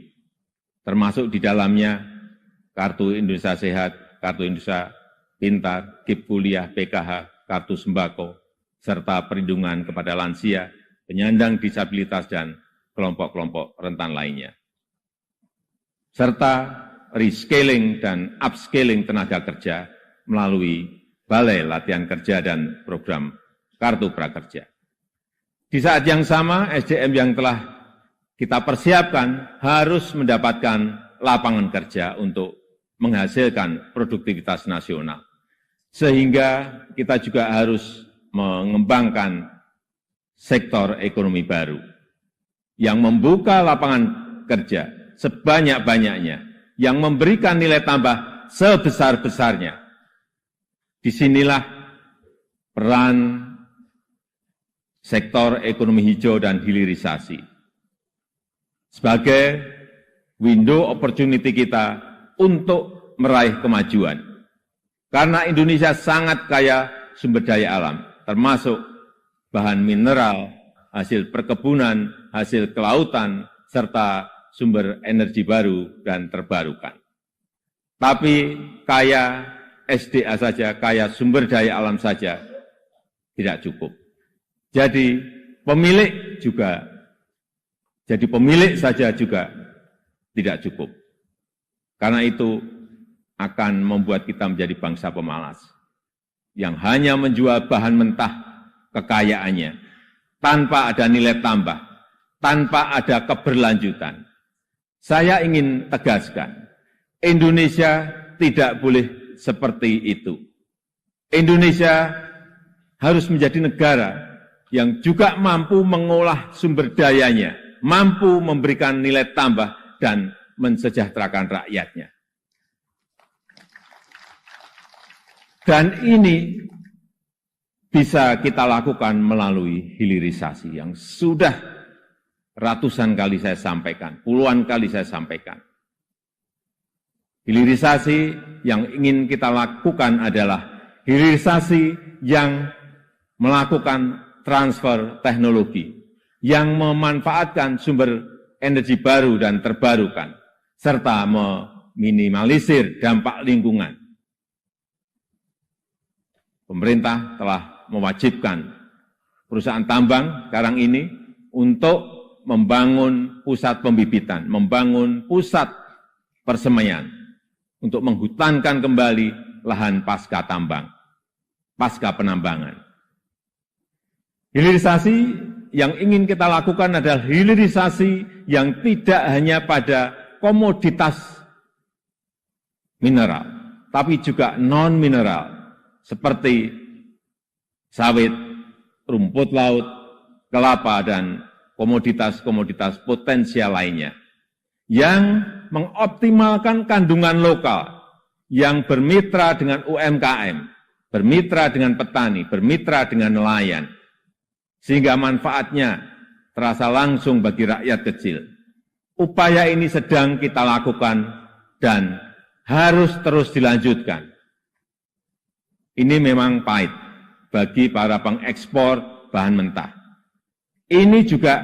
Termasuk di dalamnya Kartu Indonesia Sehat, Kartu Indonesia Pintar, KIP Kuliah, PKH, Kartu Sembako, serta perlindungan kepada lansia, penyandang disabilitas, dan kelompok-kelompok rentan lainnya. Serta reskilling dan upskilling tenaga kerja melalui Balai Latihan Kerja dan program Kartu Prakerja. Di saat yang sama, SDM yang telah kita persiapkan harus mendapatkan lapangan kerja untuk menghasilkan produktivitas nasional. Sehingga kita juga harus mengembangkan sektor ekonomi baru yang membuka lapangan kerja sebanyak-banyaknya, yang memberikan nilai tambah sebesar-besarnya. Disinilah peran sektor ekonomi hijau dan hilirisasi sebagai window opportunity kita untuk meraih kemajuan. Karena Indonesia sangat kaya sumber daya alam, termasuk bahan mineral, hasil perkebunan, hasil kelautan, serta sumber energi baru dan terbarukan. Tapi kaya SDA saja, kaya sumber daya alam saja, tidak cukup. Jadi pemilik saja juga tidak cukup. Karena itu akan membuat kita menjadi bangsa pemalas, yang hanya menjual bahan mentah kekayaannya, tanpa ada nilai tambah, tanpa ada keberlanjutan. Saya ingin tegaskan, Indonesia tidak boleh seperti itu. Indonesia harus menjadi negara yang juga mampu mengolah sumber dayanya, mampu memberikan nilai tambah dan mensejahterakan rakyatnya. Dan ini bisa kita lakukan melalui hilirisasi yang sudah ratusan kali saya sampaikan, puluhan kali saya sampaikan. Hilirisasi yang ingin kita lakukan adalah hilirisasi yang melakukan transfer teknologi, yang memanfaatkan sumber energi baru dan terbarukan, serta meminimalisir dampak lingkungan. Pemerintah telah mewajibkan perusahaan tambang sekarang ini untuk membangun pusat pembibitan, membangun pusat persemaian, untuk menghutankan kembali lahan pasca tambang, pasca penambangan. Hilirisasi yang ingin kita lakukan adalah hilirisasi yang tidak hanya pada komoditas mineral, tapi juga non-mineral, seperti sawit, rumput laut, kelapa, dan komoditas-komoditas potensial lainnya, yang mengoptimalkan kandungan lokal, yang bermitra dengan UMKM, bermitra dengan petani, bermitra dengan nelayan, sehingga manfaatnya terasa langsung bagi rakyat kecil. Upaya ini sedang kita lakukan dan harus terus dilanjutkan. Ini memang pahit bagi para pengekspor bahan mentah. Ini juga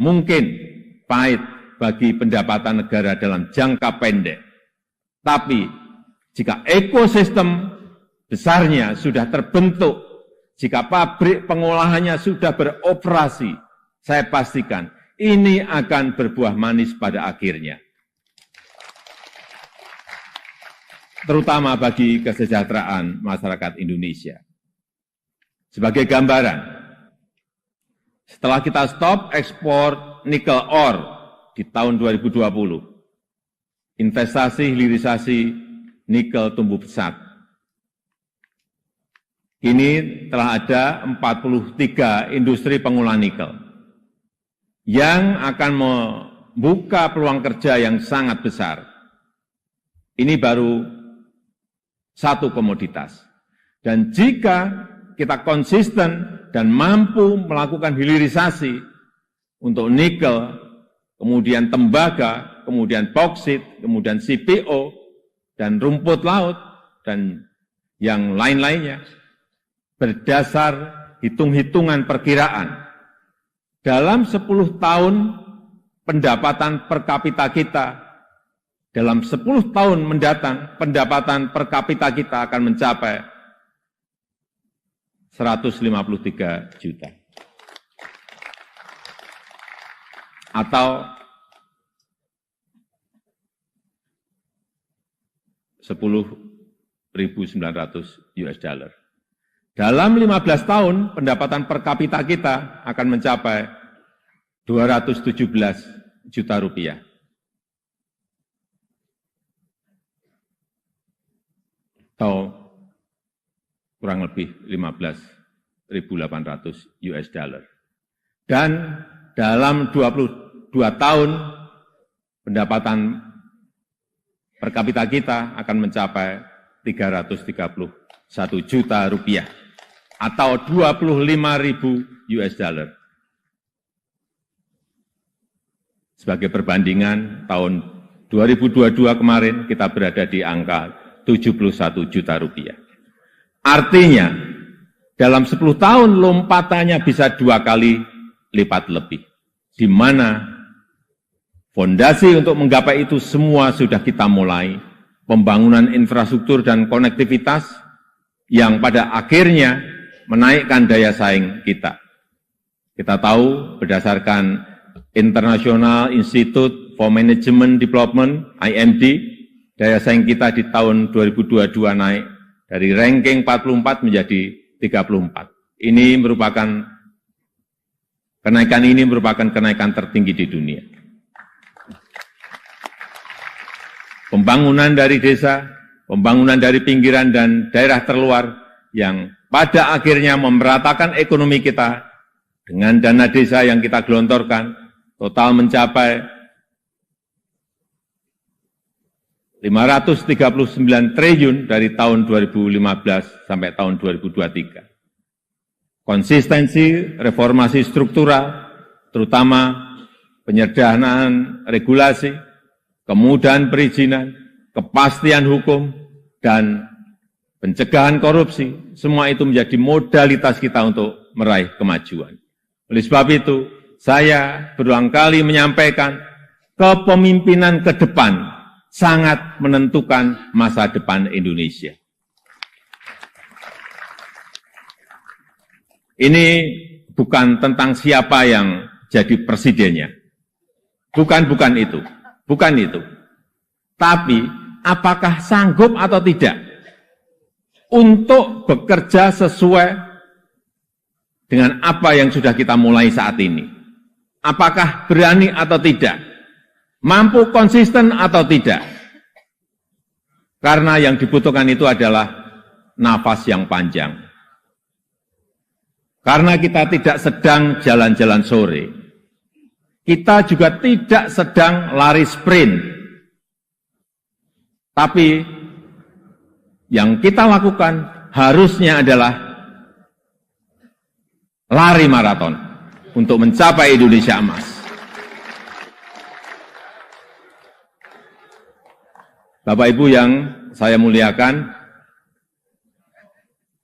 mungkin pahit bagi pendapatan negara dalam jangka pendek. Tapi jika ekosistem besarnya sudah terbentuk, jika pabrik pengolahannya sudah beroperasi, saya pastikan ini akan berbuah manis pada akhirnya. Terutama bagi kesejahteraan masyarakat Indonesia. Sebagai gambaran, setelah kita stop ekspor nikel ore di tahun 2020, investasi hilirisasi nikel tumbuh pesat. Kini telah ada 43 industri pengolahan nikel yang akan membuka peluang kerja yang sangat besar. Ini baru satu komoditas. Dan jika kita konsisten dan mampu melakukan hilirisasi untuk nikel, kemudian tembaga, kemudian boksit, kemudian CPO, dan rumput laut, dan yang lain-lainnya, berdasar hitung-hitungan perkiraan, dalam 10 tahun pendapatan per kapita kita, dalam 10 tahun mendatang, pendapatan per kapita kita akan mencapai 153 juta. Atau 10.900 US dollar. Dalam 15 tahun, pendapatan per kapita kita akan mencapai 217 juta rupiah. Atau kurang lebih 15.800 US dollar. Dan dalam 22 tahun, pendapatan per kapita kita akan mencapai 331 juta rupiah atau 25.000 US dollar. Sebagai perbandingan, tahun 2022 kemarin kita berada di angka 71 juta rupiah. Artinya, dalam 10 tahun lompatannya bisa 2 kali lipat lebih. Di mana fondasi untuk menggapai itu semua sudah kita mulai. Pembangunan infrastruktur dan konektivitas yang pada akhirnya menaikkan daya saing kita. Kita tahu berdasarkan International Institute for Management Development, IMD, daya saing kita di tahun 2022 naik dari ranking 44 menjadi 34. Kenaikan ini merupakan kenaikan tertinggi di dunia. Pembangunan dari desa, pembangunan dari pinggiran dan daerah terluar yang pada akhirnya memeratakan ekonomi kita dengan dana desa yang kita gelontorkan total mencapai 539 triliun dari tahun 2015 sampai tahun 2023. Konsistensi reformasi struktural, terutama penyederhanaan regulasi, kemudahan perizinan, kepastian hukum, dan pencegahan korupsi, semua itu menjadi modalitas kita untuk meraih kemajuan. Oleh sebab itu, saya berulang kali menyampaikan kepemimpinan ke depan sangat menentukan masa depan Indonesia. Ini bukan tentang siapa yang jadi presidennya. Bukan itu. Tapi apakah sanggup atau tidak untuk bekerja sesuai dengan apa yang sudah kita mulai saat ini. Apakah berani atau tidak? Mampu konsisten atau tidak? Karena yang dibutuhkan itu adalah nafas yang panjang. Karena kita tidak sedang jalan-jalan sore. Kita juga tidak sedang lari sprint. Tapi yang kita lakukan harusnya adalah lari maraton untuk mencapai Indonesia emas. Bapak Ibu yang saya muliakan,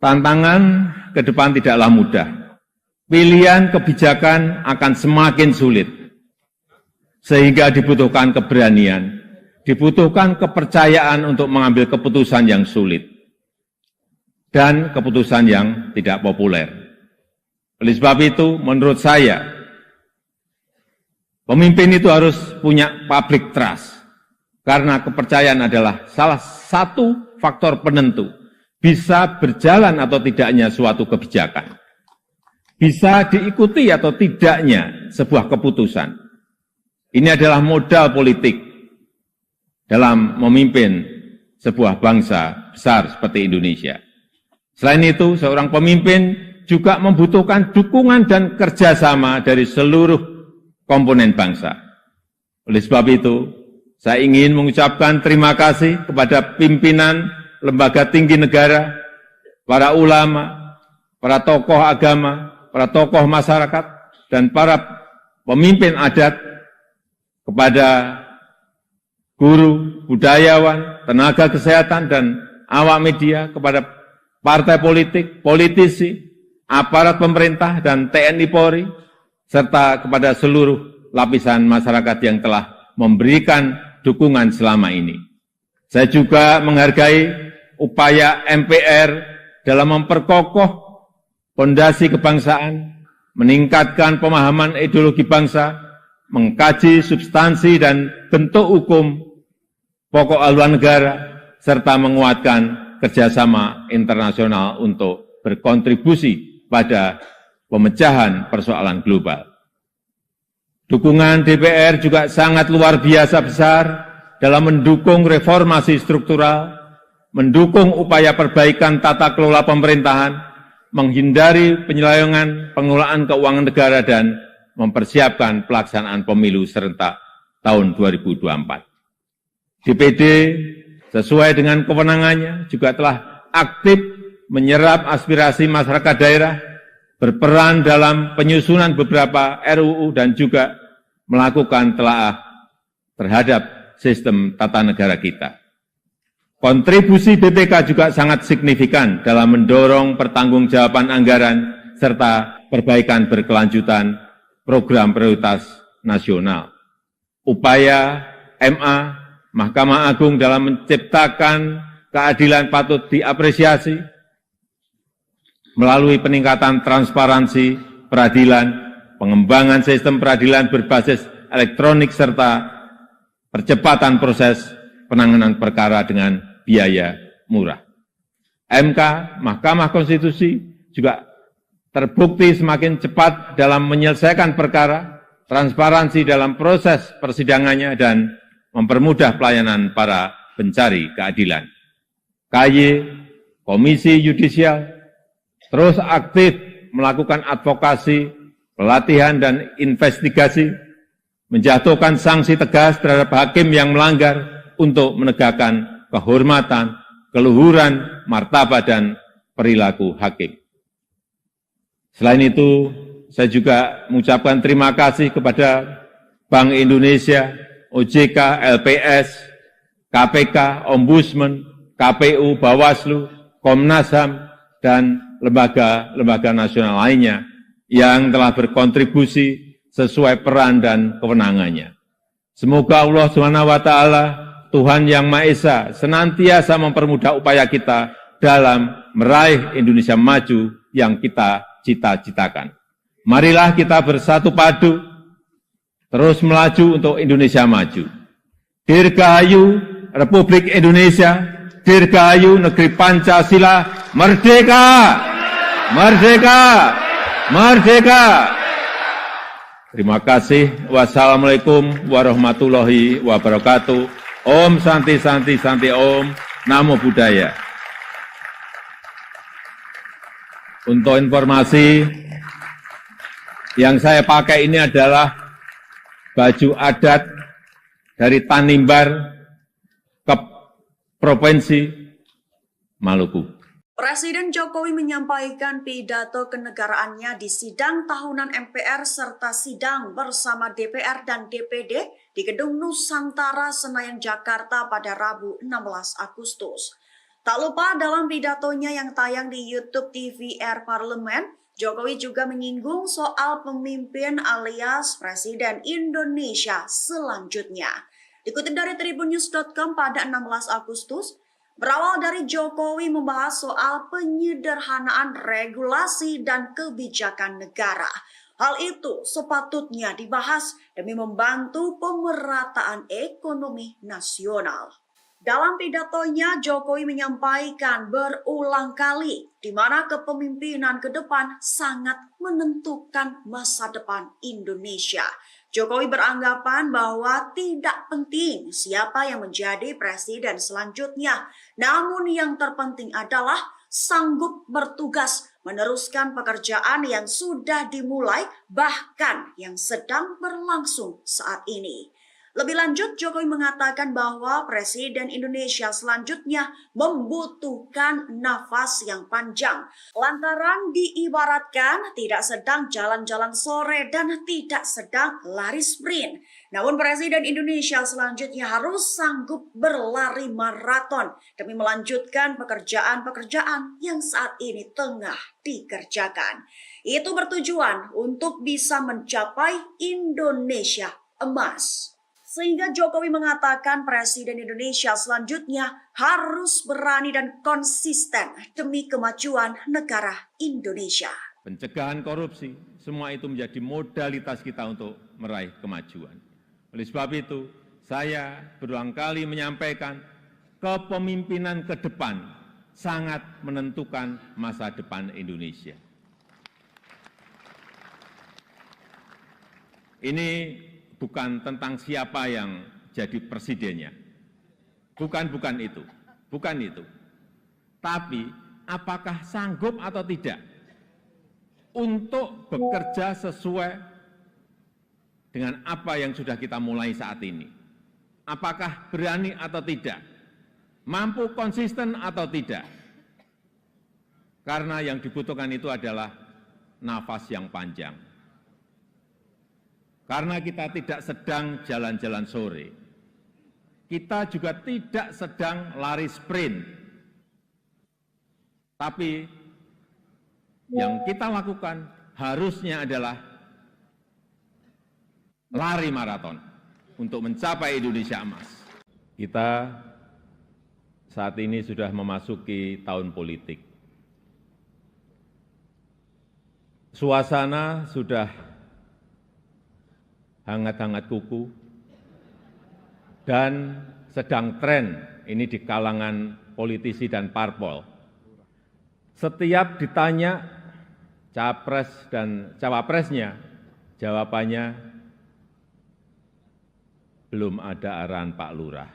tantangan ke depan tidaklah mudah. Pilihan kebijakan akan semakin sulit. Sehingga dibutuhkan keberanian, dibutuhkan kepercayaan untuk mengambil keputusan yang sulit. Dan keputusan yang tidak populer. Oleh sebab itu, menurut saya, pemimpin itu harus punya public trust. Karena kepercayaan adalah salah satu faktor penentu bisa berjalan atau tidaknya suatu kebijakan. Bisa diikuti atau tidaknya sebuah keputusan. Ini adalah modal politik dalam memimpin sebuah bangsa besar seperti Indonesia. Selain itu, seorang pemimpin juga membutuhkan dukungan dan kerjasama dari seluruh komponen bangsa. Oleh sebab itu, saya ingin mengucapkan terima kasih kepada pimpinan lembaga tinggi negara, para ulama, para tokoh agama, para tokoh masyarakat, dan para pemimpin adat, kepada guru, budayawan, tenaga kesehatan, dan awak media, kepada partai politik, politisi, aparat pemerintah, dan TNI Polri, serta kepada seluruh lapisan masyarakat yang telah memberikan dukungan selama ini. Saya juga menghargai upaya MPR dalam memperkokoh fondasi kebangsaan, meningkatkan pemahaman ideologi bangsa, mengkaji substansi dan bentuk hukum pokok haluan negara, serta menguatkan kerjasama internasional untuk berkontribusi pada pemecahan persoalan global. Dukungan DPR juga sangat luar biasa besar dalam mendukung reformasi struktural, mendukung upaya perbaikan tata kelola pemerintahan, menghindari penyelewengan pengelolaan keuangan negara, dan mempersiapkan pelaksanaan pemilu serentak tahun 2024. DPD sesuai dengan kewenangannya juga telah aktif menyerap aspirasi masyarakat daerah, berperan dalam penyusunan beberapa RUU, dan juga melakukan telaah terhadap sistem tata negara kita. Kontribusi BPK juga sangat signifikan dalam mendorong pertanggungjawaban anggaran serta perbaikan berkelanjutan program prioritas nasional. Upaya MA, Mahkamah Agung dalam menciptakan keadilan patut diapresiasi melalui peningkatan transparansi peradilan, pengembangan sistem peradilan berbasis elektronik, serta percepatan proses penanganan perkara dengan biaya murah. MK, Mahkamah Konstitusi, juga terbukti semakin cepat dalam menyelesaikan perkara, transparansi dalam proses persidangannya, dan mempermudah pelayanan para pencari keadilan. KY, Komisi Yudisial, terus aktif melakukan advokasi, pelatihan, dan investigasi, menjatuhkan sanksi tegas terhadap hakim yang melanggar untuk menegakkan kehormatan, keluhuran, martabat, dan perilaku hakim. Selain itu, saya juga mengucapkan terima kasih kepada Bank Indonesia, OJK, LPS, KPK, Ombudsman, KPU, Bawaslu, Komnas HAM, dan lembaga-lembaga nasional lainnya yang telah berkontribusi sesuai peran dan kewenangannya. Semoga Allah SWT Tuhan Yang Maha Esa senantiasa mempermudah upaya kita dalam meraih Indonesia maju yang kita cita-citakan. Marilah kita bersatu padu, terus melaju untuk Indonesia maju. Dirgahayu Republik Indonesia, Dirgahayu Negeri Pancasila, merdeka! Merdeka! Merdeka! Terima kasih. Wassalamualaikum warahmatullahi wabarakatuh. Om Santi Santi Santi Om. Namo Buddhaya. Untuk informasi, yang saya pakai ini adalah baju adat dari Tanimbar ke Provinsi Maluku. Presiden Jokowi menyampaikan pidato kenegaraannya di sidang tahunan MPR serta sidang bersama DPR dan DPD di Gedung Nusantara, Senayan, Jakarta pada Rabu 16 Agustus. Tak lupa dalam pidatonya yang tayang di YouTube TVR Parlemen, Jokowi juga menyinggung soal pemimpin alias Presiden Indonesia selanjutnya. Dikutip dari tribunnews.com pada 16 Agustus, berawal dari Jokowi membahas soal penyederhanaan regulasi dan kebijakan negara. Hal itu sepatutnya dibahas demi membantu pemerataan ekonomi nasional. Dalam pidatonya, Jokowi menyampaikan berulang kali di mana kepemimpinan ke depan sangat menentukan masa depan Indonesia. Jokowi beranggapan bahwa tidak penting siapa yang menjadi presiden selanjutnya, namun yang terpenting adalah sanggup bertugas meneruskan pekerjaan yang sudah dimulai, bahkan yang sedang berlangsung saat ini. Lebih lanjut, Jokowi mengatakan bahwa Presiden Indonesia selanjutnya membutuhkan nafas yang panjang. Lantaran diibaratkan tidak sedang jalan-jalan sore dan tidak sedang lari sprint. Namun Presiden Indonesia selanjutnya harus sanggup berlari maraton demi melanjutkan pekerjaan-pekerjaan yang saat ini tengah dikerjakan. Itu bertujuan untuk bisa mencapai Indonesia emas. Sehingga Jokowi mengatakan Presiden Indonesia selanjutnya harus berani dan konsisten demi kemajuan negara Indonesia. Pencegahan korupsi, semua itu menjadi modalitas kita untuk meraih kemajuan. Oleh sebab itu, saya berulang kali menyampaikan kepemimpinan ke depan sangat menentukan masa depan Indonesia. Ini bukan tentang siapa yang jadi presidennya. Bukan itu. Tapi apakah sanggup atau tidak untuk bekerja sesuai dengan apa yang sudah kita mulai saat ini. Apakah berani atau tidak? Mampu konsisten atau tidak? Karena yang dibutuhkan itu adalah nafas yang panjang. Karena kita tidak sedang jalan-jalan sore, kita juga tidak sedang lari sprint. Tapi yang kita lakukan harusnya adalah lari maraton untuk mencapai Indonesia emas. Kita saat ini sudah memasuki tahun politik. Suasana sudah hangat-hangat kuku, dan sedang tren ini di kalangan politisi dan parpol. Setiap ditanya capres dan cawapresnya, jawabannya belum ada arahan Pak Lurah.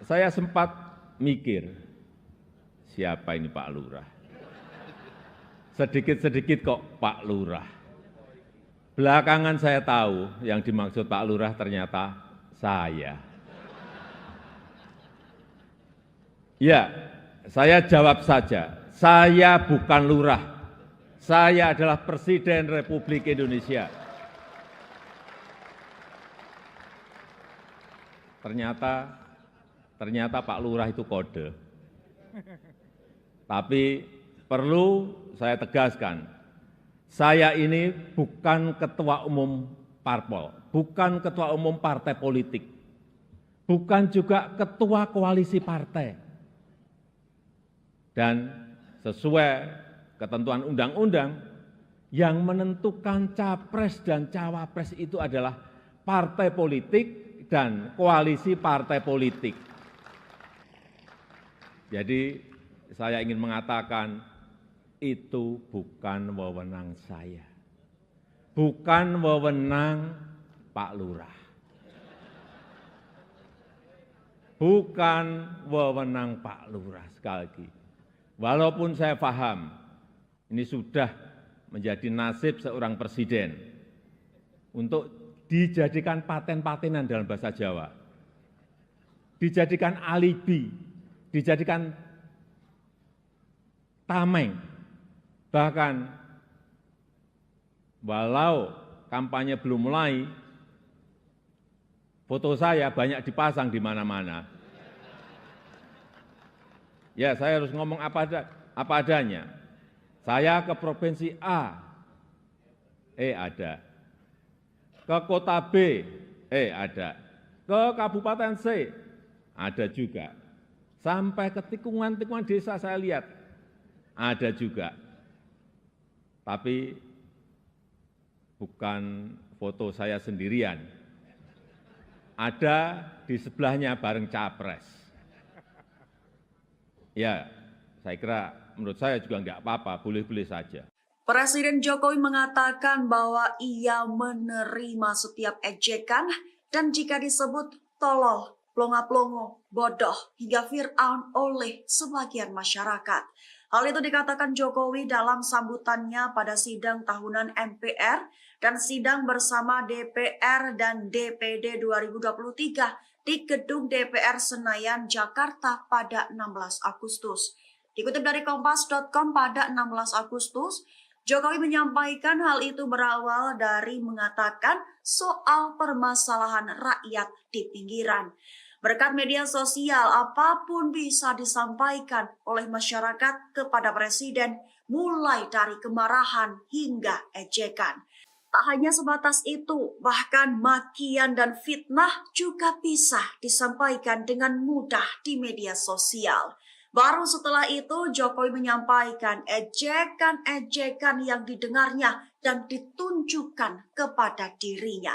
Saya sempat mikir, siapa ini Pak Lurah? Sedikit-sedikit kok Pak Lurah. Belakangan saya tahu yang dimaksud Pak Lurah ternyata saya. Ya, saya jawab saja, saya bukan lurah. Saya adalah Presiden Republik Indonesia. Ternyata Pak Lurah itu kode. Tapi perlu saya tegaskan, Saya ini bukan ketua umum parpol, bukan ketua umum partai politik, bukan juga ketua koalisi partai. Dan sesuai ketentuan undang-undang, yang menentukan capres dan cawapres itu adalah partai politik dan koalisi partai politik. Jadi saya ingin mengatakan itu bukan wewenang saya, bukan wewenang Pak Lurah, bukan wewenang Pak Lurah. Sekali lagi, walaupun saya paham ini sudah menjadi nasib seorang presiden untuk dijadikan paten-patenan dalam bahasa Jawa, dijadikan alibi, dijadikan tameng, bahkan walau kampanye belum mulai, foto saya banyak dipasang di mana-mana. Ya, saya harus ngomong apa adanya. Saya ke provinsi A, ada. Ke kota B, ada. Ke kabupaten C, ada juga. Sampai ke tikungan-tikungan desa saya lihat, ada juga. Tapi bukan foto saya sendirian. Ada di sebelahnya bareng capres. Ya, saya kira menurut saya juga enggak apa-apa, boleh-boleh saja. Presiden Jokowi mengatakan bahwa ia menerima setiap ejekan dan jika disebut tolol, plonga-plongo, bodoh, hingga Fir'aun oleh sebagian masyarakat. Hal itu dikatakan Jokowi dalam sambutannya pada sidang tahunan MPR dan sidang bersama DPR dan DPD 2023 di Gedung DPR Senayan, Jakarta pada 16 Agustus. Dikutip dari Kompas.com pada 16 Agustus, Jokowi menyampaikan hal itu berawal dari mengatakan soal permasalahan rakyat di pinggiran. Berkat media sosial, apapun bisa disampaikan oleh masyarakat kepada Presiden, mulai dari kemarahan hingga ejekan. Tak hanya sebatas itu, bahkan makian dan fitnah juga bisa disampaikan dengan mudah di media sosial. Baru setelah itu, Jokowi menyampaikan ejekan-ejekan yang didengarnya dan ditunjukkan kepada dirinya.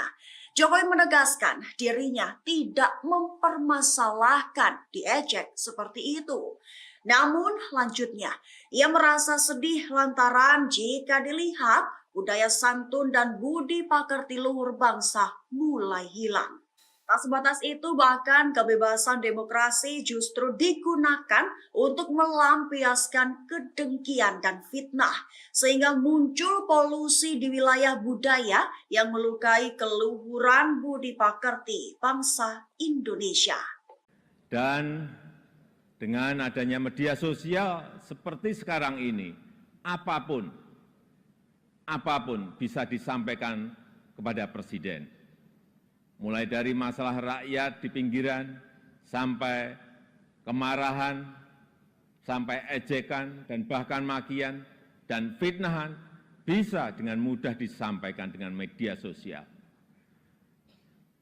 Jokowi menegaskan dirinya tidak mempermasalahkan diejek seperti itu. Namun lanjutnya, ia merasa sedih lantaran jika dilihat budaya santun dan budi pekerti luhur bangsa mulai hilang. Tak sebatas itu, bahkan kebebasan demokrasi justru digunakan untuk melampiaskan kedengkian dan fitnah, sehingga muncul polusi di wilayah budaya yang melukai keluhuran budi pekerti bangsa Indonesia. Dan dengan adanya media sosial seperti sekarang ini, apapun bisa disampaikan kepada Presiden. Mulai dari masalah rakyat di pinggiran, sampai kemarahan, sampai ejekan, dan bahkan makian, dan fitnahan, bisa dengan mudah disampaikan dengan media sosial.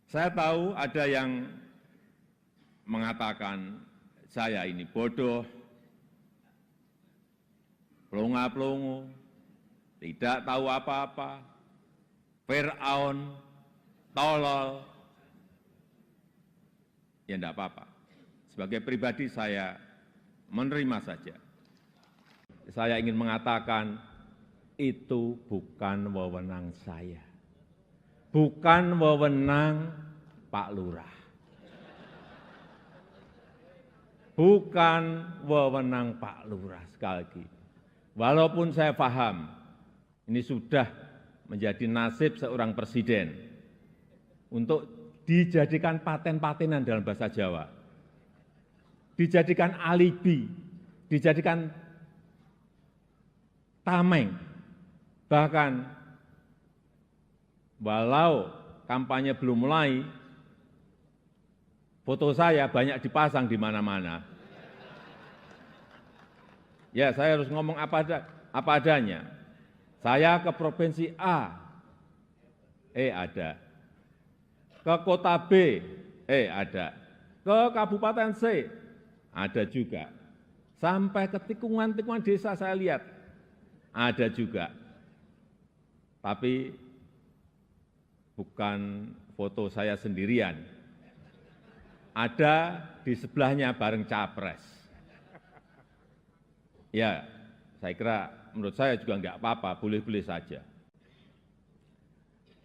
Saya tahu ada yang mengatakan saya ini bodoh, plonga-plongo, tidak tahu apa-apa, Fir'aun, tolol. Ya enggak apa-apa. Sebagai pribadi saya menerima saja. Saya ingin mengatakan itu bukan wewenang saya. Bukan wewenang Pak Lurah. Bukan wewenang Pak Lurah, sekali lagi. Walaupun saya paham ini sudah menjadi nasib seorang presiden untuk dijadikan paten-patenan dalam bahasa Jawa, dijadikan alibi, dijadikan tameng, bahkan walau kampanye belum mulai, foto saya banyak dipasang di mana-mana. Ya, saya harus ngomong apa adanya. Saya ke provinsi A, ada. Ke kota B, ada. Ke kabupaten C, ada juga. Sampai ke tikungan-tikungan desa saya lihat, ada juga. Tapi bukan foto saya sendirian. Ada di sebelahnya bareng capres. Ya, saya kira menurut saya juga enggak apa-apa, boleh-boleh saja.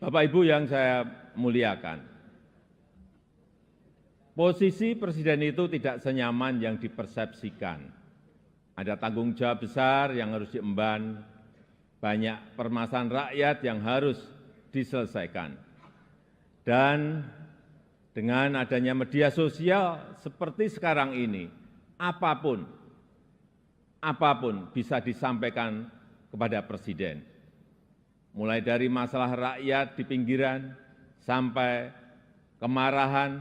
Bapak Ibu yang saya muliakan, posisi presiden itu tidak senyaman yang dipersepsikan. Ada tanggung jawab besar yang harus diemban, banyak permasalahan rakyat yang harus diselesaikan. Dan dengan adanya media sosial seperti sekarang ini, apapun bisa disampaikan kepada presiden. Mulai dari masalah rakyat di pinggiran, sampai kemarahan,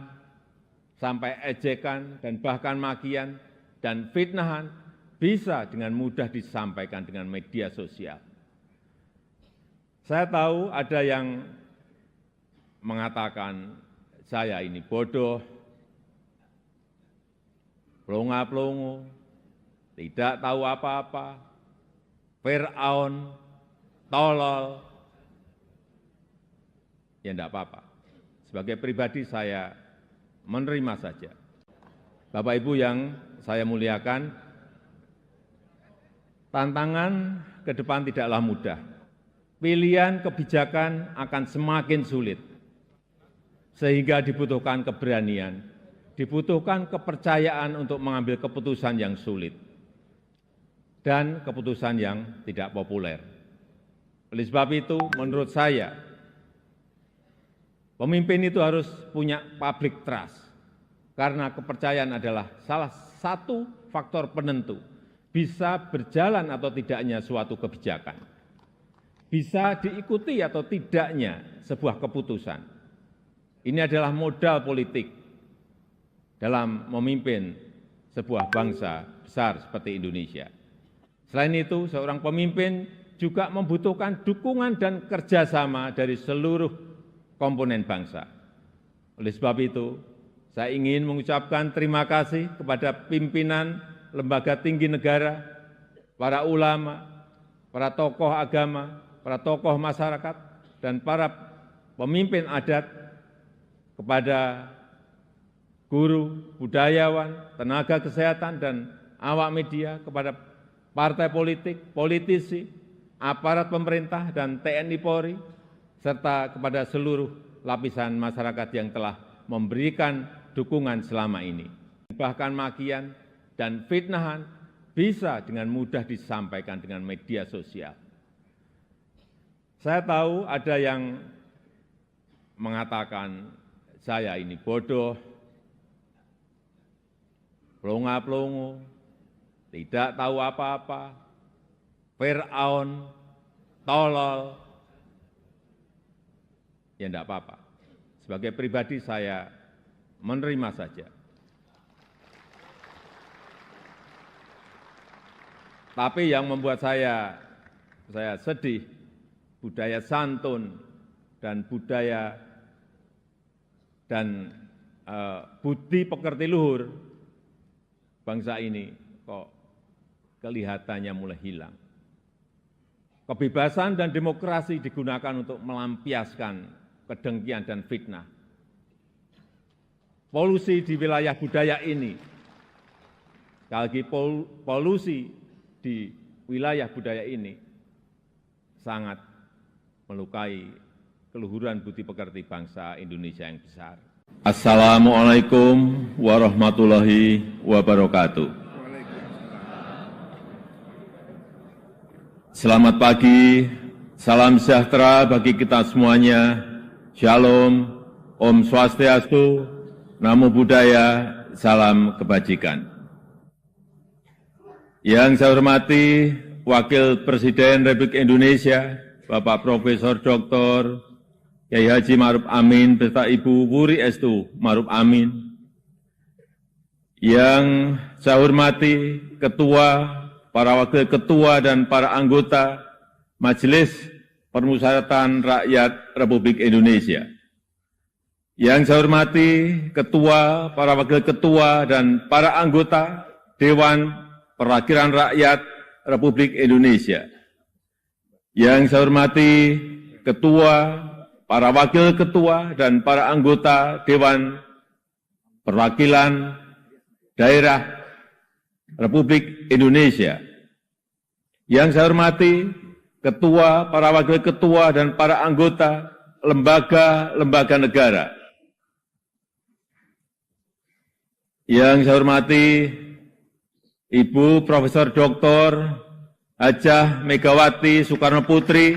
sampai ejekan, dan bahkan makian, dan fitnahan, bisa dengan mudah disampaikan dengan media sosial. Saya tahu ada yang mengatakan saya ini bodoh, pelongo-pelongo, tidak tahu apa-apa, Fir'aun, tolol. Ya enggak apa-apa. Sebagai pribadi saya menerima saja. Bapak Ibu yang saya muliakan, tantangan ke depan tidaklah mudah. Pilihan kebijakan akan semakin sulit. Sehingga dibutuhkan keberanian, dibutuhkan kepercayaan untuk mengambil keputusan yang sulit dan keputusan yang tidak populer. Oleh sebab itu, menurut saya, pemimpin itu harus punya public trust, karena kepercayaan adalah salah satu faktor penentu bisa berjalan atau tidaknya suatu kebijakan, bisa diikuti atau tidaknya sebuah keputusan. Ini adalah modal politik dalam memimpin sebuah bangsa besar seperti Indonesia. Selain itu, seorang pemimpin juga membutuhkan dukungan dan kerjasama dari seluruh komponen bangsa. Oleh sebab itu, saya ingin mengucapkan terima kasih kepada pimpinan lembaga tinggi negara, para ulama, para tokoh agama, para tokoh masyarakat, dan para pemimpin adat, kepada guru, budayawan, tenaga kesehatan, dan awak media, kepada partai politik, politisi, aparat pemerintah, dan TNI Polri, serta kepada seluruh lapisan masyarakat yang telah memberikan dukungan selama ini. Bahkan makian dan fitnahan bisa dengan mudah disampaikan dengan media sosial. Saya tahu ada yang mengatakan saya ini bodoh, pelongo-pelongo, tidak tahu apa-apa, Fir'aun, tolol. Ya enggak apa-apa. Sebagai pribadi saya menerima saja. Tapi yang membuat saya sedih, budaya santun dan budaya dan budi pekerti luhur bangsa ini kok kelihatannya mulai hilang. Kebebasan dan demokrasi digunakan untuk melampiaskan kedengkian dan fitnah. Polusi di wilayah budaya ini, sekali lagi polusi di wilayah budaya ini sangat melukai keluhuran budi pekerti bangsa Indonesia yang besar. Assalamualaikum warahmatullahi wabarakatuh. Selamat pagi, salam sejahtera bagi kita semuanya. Shalom, Om Swastiastu, Namo Buddhaya, salam kebajikan. Yang saya hormati Wakil Presiden Republik Indonesia, Bapak Profesor Dr. Kiai Haji Ma'ruf Amin beserta Ibu Wuri Estu Ma'ruf Amin. Yang saya hormati Ketua, para Wakil Ketua dan para anggota Majelis Permusyawaratan Rakyat Republik Indonesia. Yang saya hormati Ketua, para Wakil Ketua, dan para anggota Dewan Perwakilan Rakyat Republik Indonesia. Yang saya hormati Ketua, para Wakil Ketua, dan para anggota Dewan Perwakilan Daerah Republik Indonesia. Yang saya hormati Ketua, para Wakil Ketua, dan para anggota lembaga-lembaga negara. Yang saya hormati Ibu Profesor Dr. Hajah Megawati Soekarno Putri,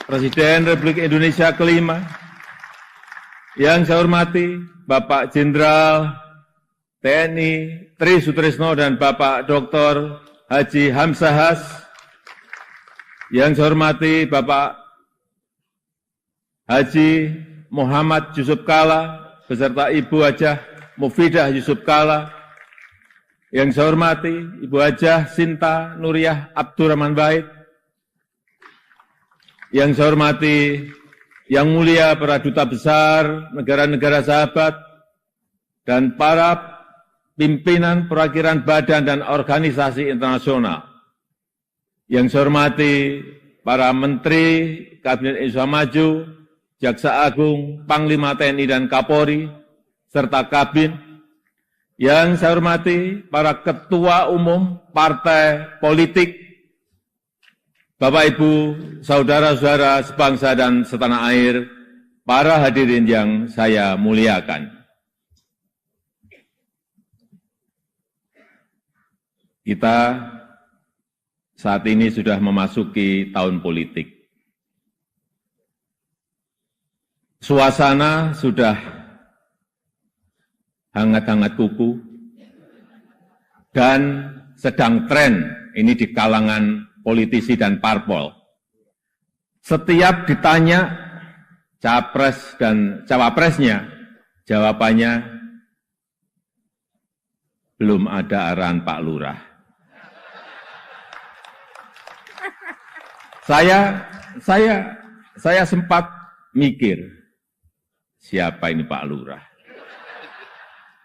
Presiden Republik Indonesia kelima. Yang saya hormati Bapak Jenderal TNI Tri Sutrisno dan Bapak Dr. Haji Hamzahas. Yang saya hormati Bapak Haji Muhammad Yusuf Kalla beserta Ibu Hajah Mufidah Yusuf Kalla. Yang saya hormati Ibu Hajah Sinta Nuriyah Abdurrahman Wahid. Yang saya hormati Yang Mulia para Duta Besar negara-negara sahabat dan para pimpinan perwakilan badan dan organisasi internasional. Yang saya hormati para Menteri Kabinet Indonesia Maju, Jaksa Agung, Panglima TNI dan Kapolri, serta Kabin. Yang saya hormati para ketua umum partai politik, Bapak Ibu, saudara-saudara sebangsa dan setanah air, para hadirin yang saya muliakan. Kita saat ini sudah memasuki tahun politik. Suasana sudah hangat-hangat kuku, dan sedang tren ini di kalangan politisi dan parpol. Setiap ditanya capres dan cawapresnya, jawabannya belum ada arahan Pak Lurah. Saya sempat mikir, siapa ini Pak Lurah?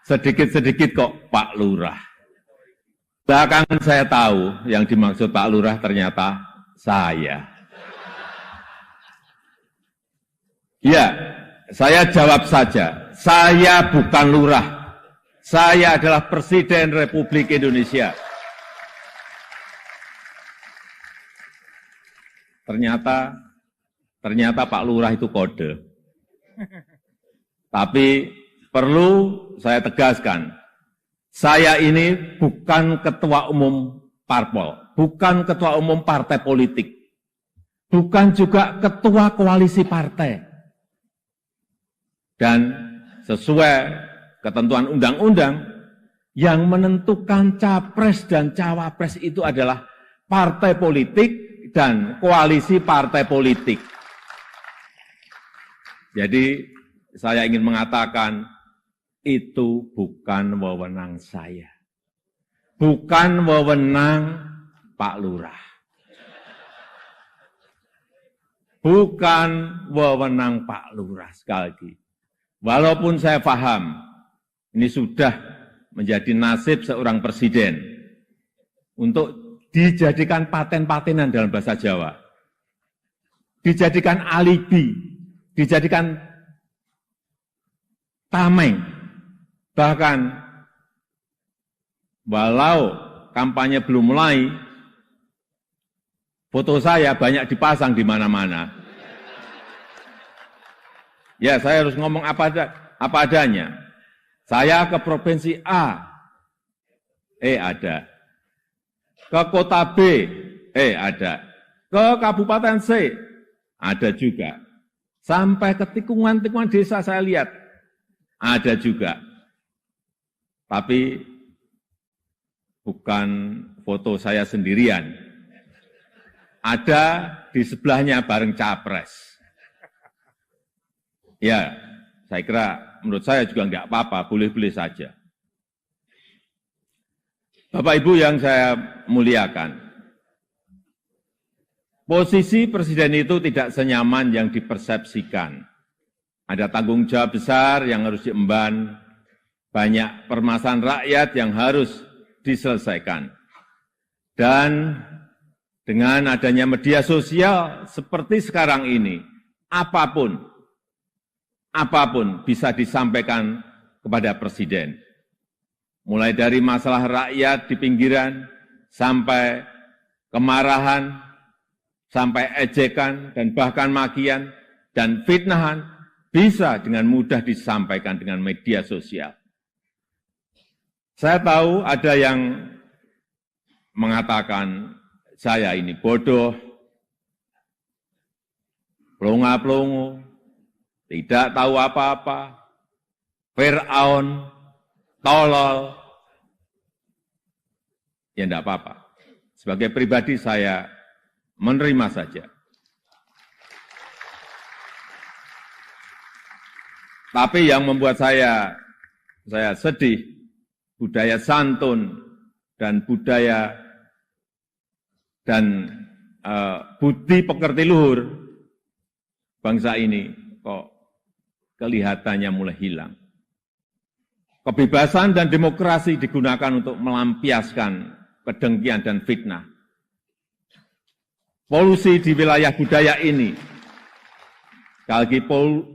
Sedikit-sedikit kok Pak Lurah. Belakangan saya tahu yang dimaksud Pak Lurah ternyata saya. Ya, saya jawab saja, saya bukan lurah. Saya adalah Presiden Republik Indonesia. Ternyata Pak Lurah itu kode. Tapi perlu saya tegaskan, saya ini bukan ketua umum parpol, bukan ketua umum partai politik, bukan juga ketua koalisi partai. Dan sesuai ketentuan undang-undang, yang menentukan capres dan cawapres itu adalah partai politik dan koalisi partai politik. Jadi saya ingin mengatakan, itu bukan wewenang saya. Bukan wewenang Pak Lurah. Bukan wewenang Pak Lurah, sekali lagi. Walaupun saya paham, ini sudah menjadi nasib seorang presiden untuk dijadikan paten-patenan dalam bahasa Jawa. Dijadikan alibi, dijadikan tameng. Bahkan walau kampanye belum mulai, foto saya banyak dipasang di mana-mana. Ya, saya harus ngomong apa adanya. Saya ke provinsi A, ada. Ke kota B, ada. Ke kabupaten C, ada juga. Sampai ke tikungan-tikungan desa saya lihat, ada juga. Tapi bukan foto saya sendirian. Ada di sebelahnya bareng capres. Ya, saya kira menurut saya juga enggak apa-apa, boleh-boleh saja. Bapak Ibu yang saya muliakan, Posisi presiden itu tidak senyaman yang dipersepsikan. Ada tanggung jawab besar yang harus diemban, banyak permasalahan rakyat yang harus diselesaikan. Dan dengan adanya media sosial seperti sekarang ini, apapun bisa disampaikan kepada presiden. Mulai dari masalah rakyat di pinggiran, sampai kemarahan, sampai ejekan, dan bahkan makian, dan fitnahan, bisa dengan mudah disampaikan dengan media sosial. Saya tahu ada yang mengatakan, saya ini bodoh, pelongo-pelongo, tidak tahu apa-apa, Fir'aun, tolol. Ya enggak apa-apa. Sebagai pribadi saya menerima saja. Tapi yang membuat saya sedih, budaya santun dan budaya dan budi pekerti luhur bangsa ini kok kelihatannya mulai hilang. Kebebasan dan demokrasi digunakan untuk melampiaskan kedengkian dan fitnah. Polusi di wilayah budaya ini, sekali lagi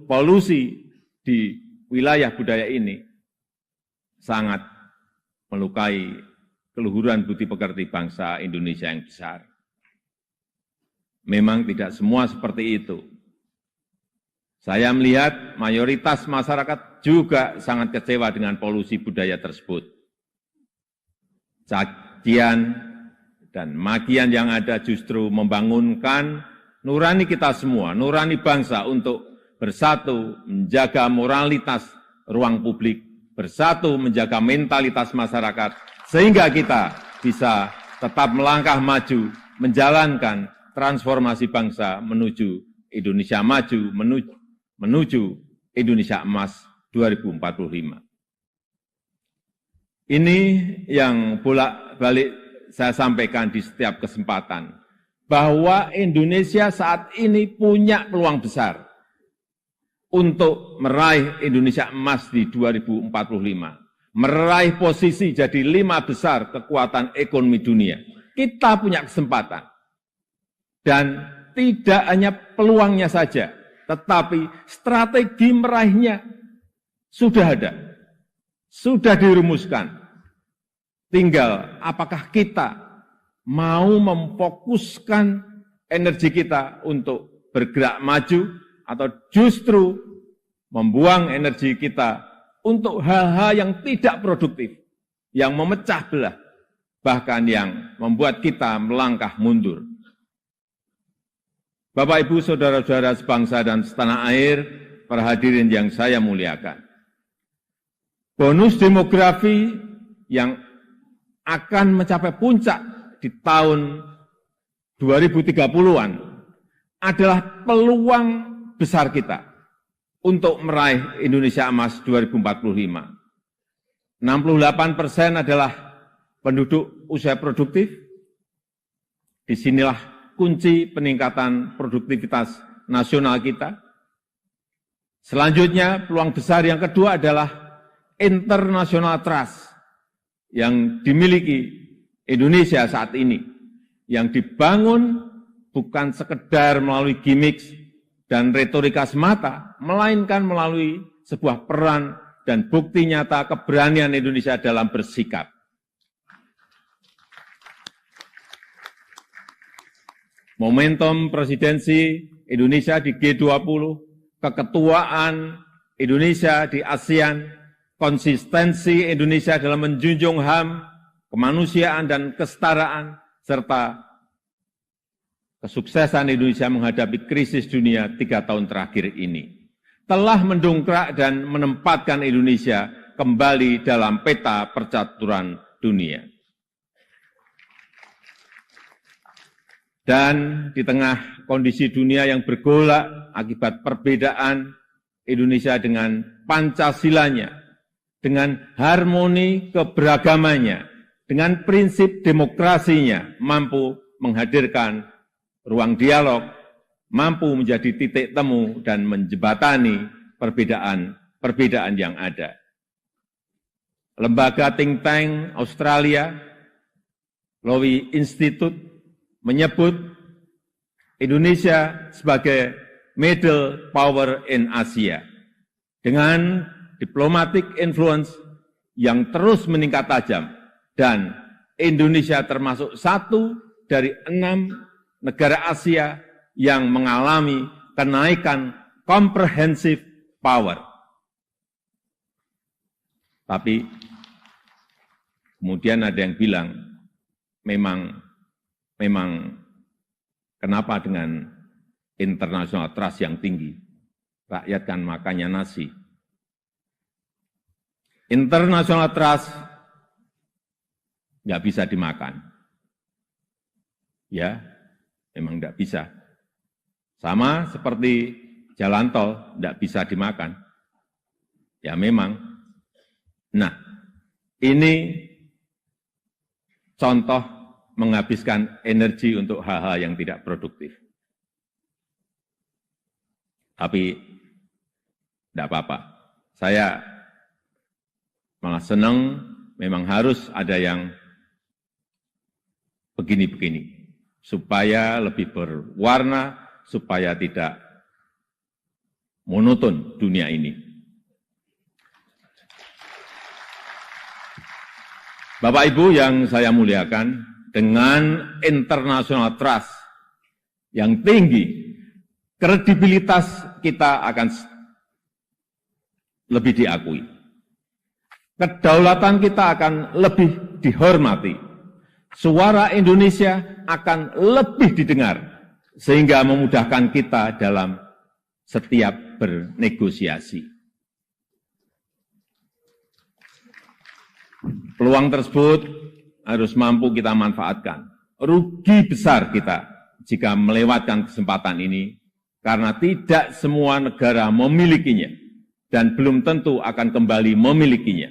polusi di wilayah budaya ini sangat melukai keluhuran budi pekerti bangsa Indonesia yang besar. Memang tidak semua seperti itu. Saya melihat mayoritas masyarakat juga sangat kecewa dengan polusi budaya tersebut. Cacian dan makian yang ada justru membangunkan nurani kita semua, nurani bangsa untuk bersatu menjaga moralitas ruang publik, bersatu menjaga mentalitas masyarakat, sehingga kita bisa tetap melangkah maju, menjalankan transformasi bangsa menuju Indonesia maju, menuju Indonesia emas 2045. Ini yang bolak-balik saya sampaikan di setiap kesempatan, bahwa Indonesia saat ini punya peluang besar untuk meraih Indonesia emas di 2045, meraih posisi jadi 5 besar kekuatan ekonomi dunia. Kita punya kesempatan. Dan tidak hanya peluangnya saja, tetapi strategi meraihnya sudah ada, sudah dirumuskan. Tinggal apakah kita mau memfokuskan energi kita untuk bergerak maju atau justru membuang energi kita untuk hal-hal yang tidak produktif, yang memecah belah, bahkan yang membuat kita melangkah mundur. Bapak, Ibu, saudara-saudara sebangsa dan setanah air, para hadirin yang saya muliakan. Bonus demografi yang akan mencapai puncak di tahun 2030-an adalah peluang besar kita untuk meraih Indonesia emas 2045. 68% adalah penduduk usia produktif. Disinilah kunci peningkatan produktivitas nasional kita. Selanjutnya, peluang besar yang kedua adalah international trust yang dimiliki Indonesia saat ini, yang dibangun bukan sekedar melalui gimmick dan retorika semata, melainkan melalui sebuah peran dan bukti nyata keberanian Indonesia dalam bersikap. Momentum presidensi Indonesia di G20, keketuaan Indonesia di ASEAN, konsistensi Indonesia dalam menjunjung HAM, kemanusiaan dan kesetaraan, serta kesuksesan Indonesia menghadapi krisis dunia 3 tahun terakhir ini, telah mendongkrak dan menempatkan Indonesia kembali dalam peta percaturan dunia. Dan di tengah kondisi dunia yang bergolak akibat perbedaan Indonesia dengan Pancasilanya, dengan harmoni keberagamannya, dengan prinsip demokrasinya, mampu menghadirkan ruang dialog, mampu menjadi titik temu dan menjembatani perbedaan yang ada. Lembaga think tank Australia, Lowy Institute, menyebut Indonesia sebagai middle power in Asia dengan diplomatic influence yang terus meningkat tajam dan Indonesia termasuk satu dari 6 negara Asia yang mengalami kenaikan comprehensive power. Tapi kemudian ada yang bilang, memang kenapa dengan international trust yang tinggi, rakyat kan makannya nasi. International trust nggak bisa dimakan. Ya, memang nggak bisa. Sama seperti jalan tol, nggak bisa dimakan. Ya memang. Nah, ini contoh menghabiskan energi untuk hal-hal yang tidak produktif. Tapi tidak apa-apa. Saya malah senang, memang harus ada yang begini-begini, supaya lebih berwarna, supaya tidak monoton dunia ini. Bapak Ibu yang saya muliakan, dengan international trust yang tinggi, kredibilitas kita akan lebih diakui. Kedaulatan kita akan lebih dihormati. Suara Indonesia akan lebih didengar, sehingga memudahkan kita dalam setiap bernegosiasi. Peluang tersebut harus mampu kita manfaatkan. Rugi besar kita jika melewatkan kesempatan ini, karena tidak semua negara memilikinya, dan belum tentu akan kembali memilikinya.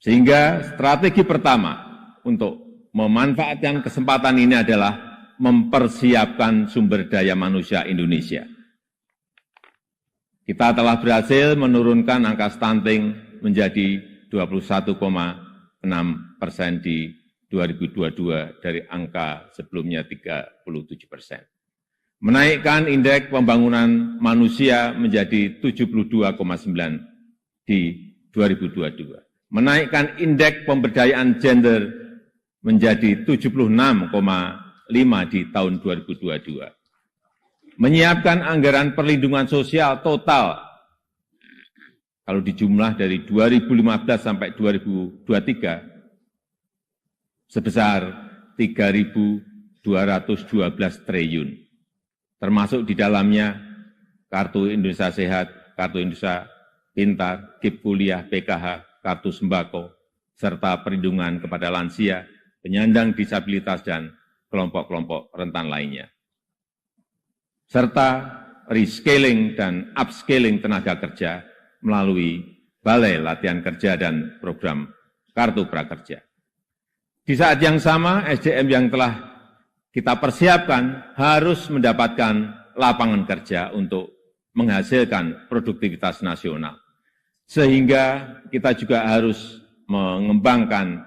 Sehingga strategi pertama untuk memanfaatkan kesempatan ini adalah mempersiapkan sumber daya manusia Indonesia. Kita telah berhasil menurunkan angka stunting menjadi 21,6% di 2022 dari angka sebelumnya 37%. Menaikkan indeks pembangunan manusia menjadi 72,9 di 2022. Menaikkan indeks pemberdayaan gender menjadi 76,5 di tahun 2022. Menyiapkan anggaran perlindungan sosial total, kalau dijumlah dari 2015 sampai 2023, sebesar 3.212 triliun. Termasuk di dalamnya Kartu Indonesia Sehat, Kartu Indonesia Pintar, KIP Kuliah, PKH, Kartu Sembako, serta perlindungan kepada lansia, penyandang disabilitas, dan kelompok-kelompok rentan lainnya. Serta rescaling dan upscaling tenaga kerja melalui Balai Latihan Kerja dan program Kartu Prakerja. Di saat yang sama, SDM yang telah kita persiapkan harus mendapatkan lapangan kerja untuk menghasilkan produktivitas nasional. Sehingga kita juga harus mengembangkan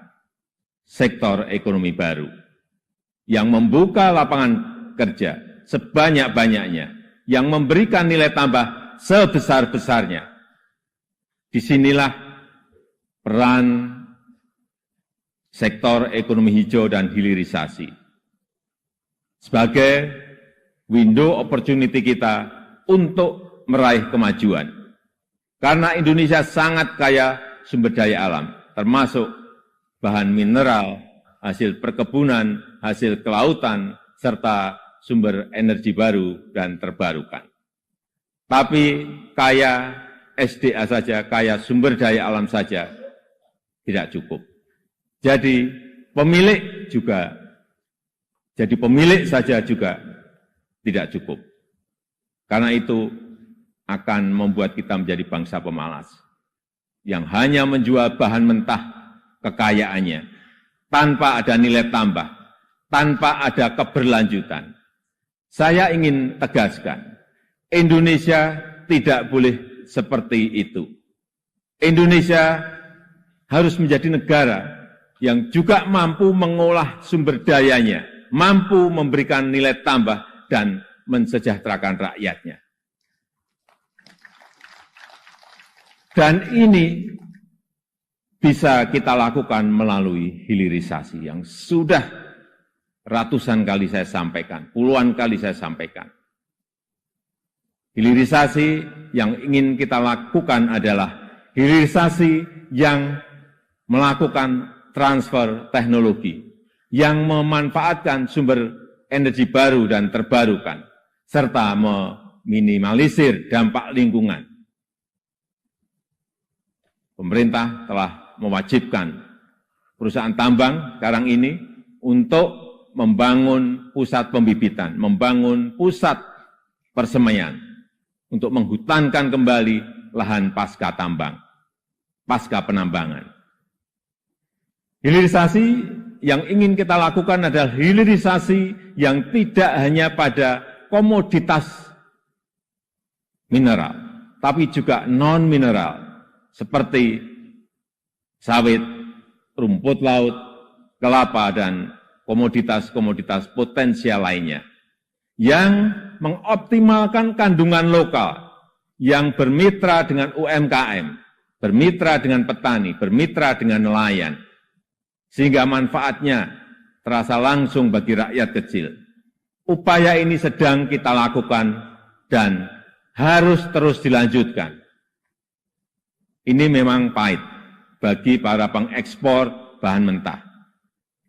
sektor ekonomi baru yang membuka lapangan kerja sebanyak-banyaknya, yang memberikan nilai tambah sebesar-besarnya. Disinilah peran sektor ekonomi hijau dan hilirisasi sebagai window opportunity kita untuk meraih kemajuan. Karena Indonesia sangat kaya sumber daya alam, termasuk bahan mineral, hasil perkebunan, hasil kelautan, serta sumber energi baru dan terbarukan. Tapi kaya SDA saja, kaya sumber daya alam saja tidak cukup. Jadi pemilik saja juga tidak cukup. Karena itu akan membuat kita menjadi bangsa pemalas yang hanya menjual bahan mentah kekayaannya tanpa ada nilai tambah, tanpa ada keberlanjutan. Saya ingin tegaskan, Indonesia tidak boleh seperti itu. Indonesia harus menjadi negara yang juga mampu mengolah sumber dayanya, mampu memberikan nilai tambah dan mensejahterakan rakyatnya. Dan ini bisa kita lakukan melalui hilirisasi yang sudah ratusan kali saya sampaikan, puluhan kali saya sampaikan. Hilirisasi yang ingin kita lakukan adalah hilirisasi yang melakukan transfer teknologi, yang memanfaatkan sumber energi baru dan terbarukan, serta meminimalisir dampak lingkungan. Pemerintah telah mewajibkan perusahaan tambang sekarang ini untuk membangun pusat pembibitan, membangun pusat persemaian, untuk menghutankan kembali lahan pasca tambang, pasca penambangan. Hilirisasi yang ingin kita lakukan adalah hilirisasi yang tidak hanya pada komoditas mineral, tapi juga non-mineral, seperti sawit, rumput laut, kelapa, dan komoditas-komoditas potensial lainnya, yang mengoptimalkan kandungan lokal, yang bermitra dengan UMKM, bermitra dengan petani, bermitra dengan nelayan, sehingga manfaatnya terasa langsung bagi rakyat kecil. Upaya ini sedang kita lakukan dan harus terus dilanjutkan. Ini memang pahit bagi para pengekspor bahan mentah.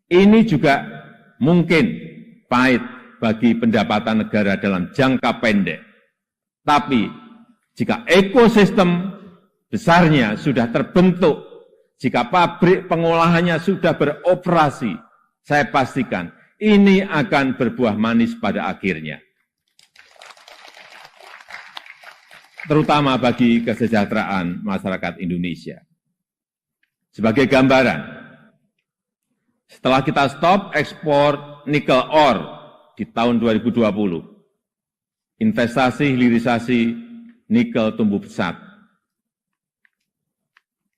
Ini juga mungkin pahit bagi pendapatan negara dalam jangka pendek. Tapi jika ekosistem besarnya sudah terbentuk, jika pabrik pengolahannya sudah beroperasi, saya pastikan ini akan berbuah manis pada akhirnya. Terutama bagi kesejahteraan masyarakat Indonesia. Sebagai gambaran, setelah kita stop ekspor nikel ore di tahun 2020, investasi hilirisasi nikel tumbuh pesat.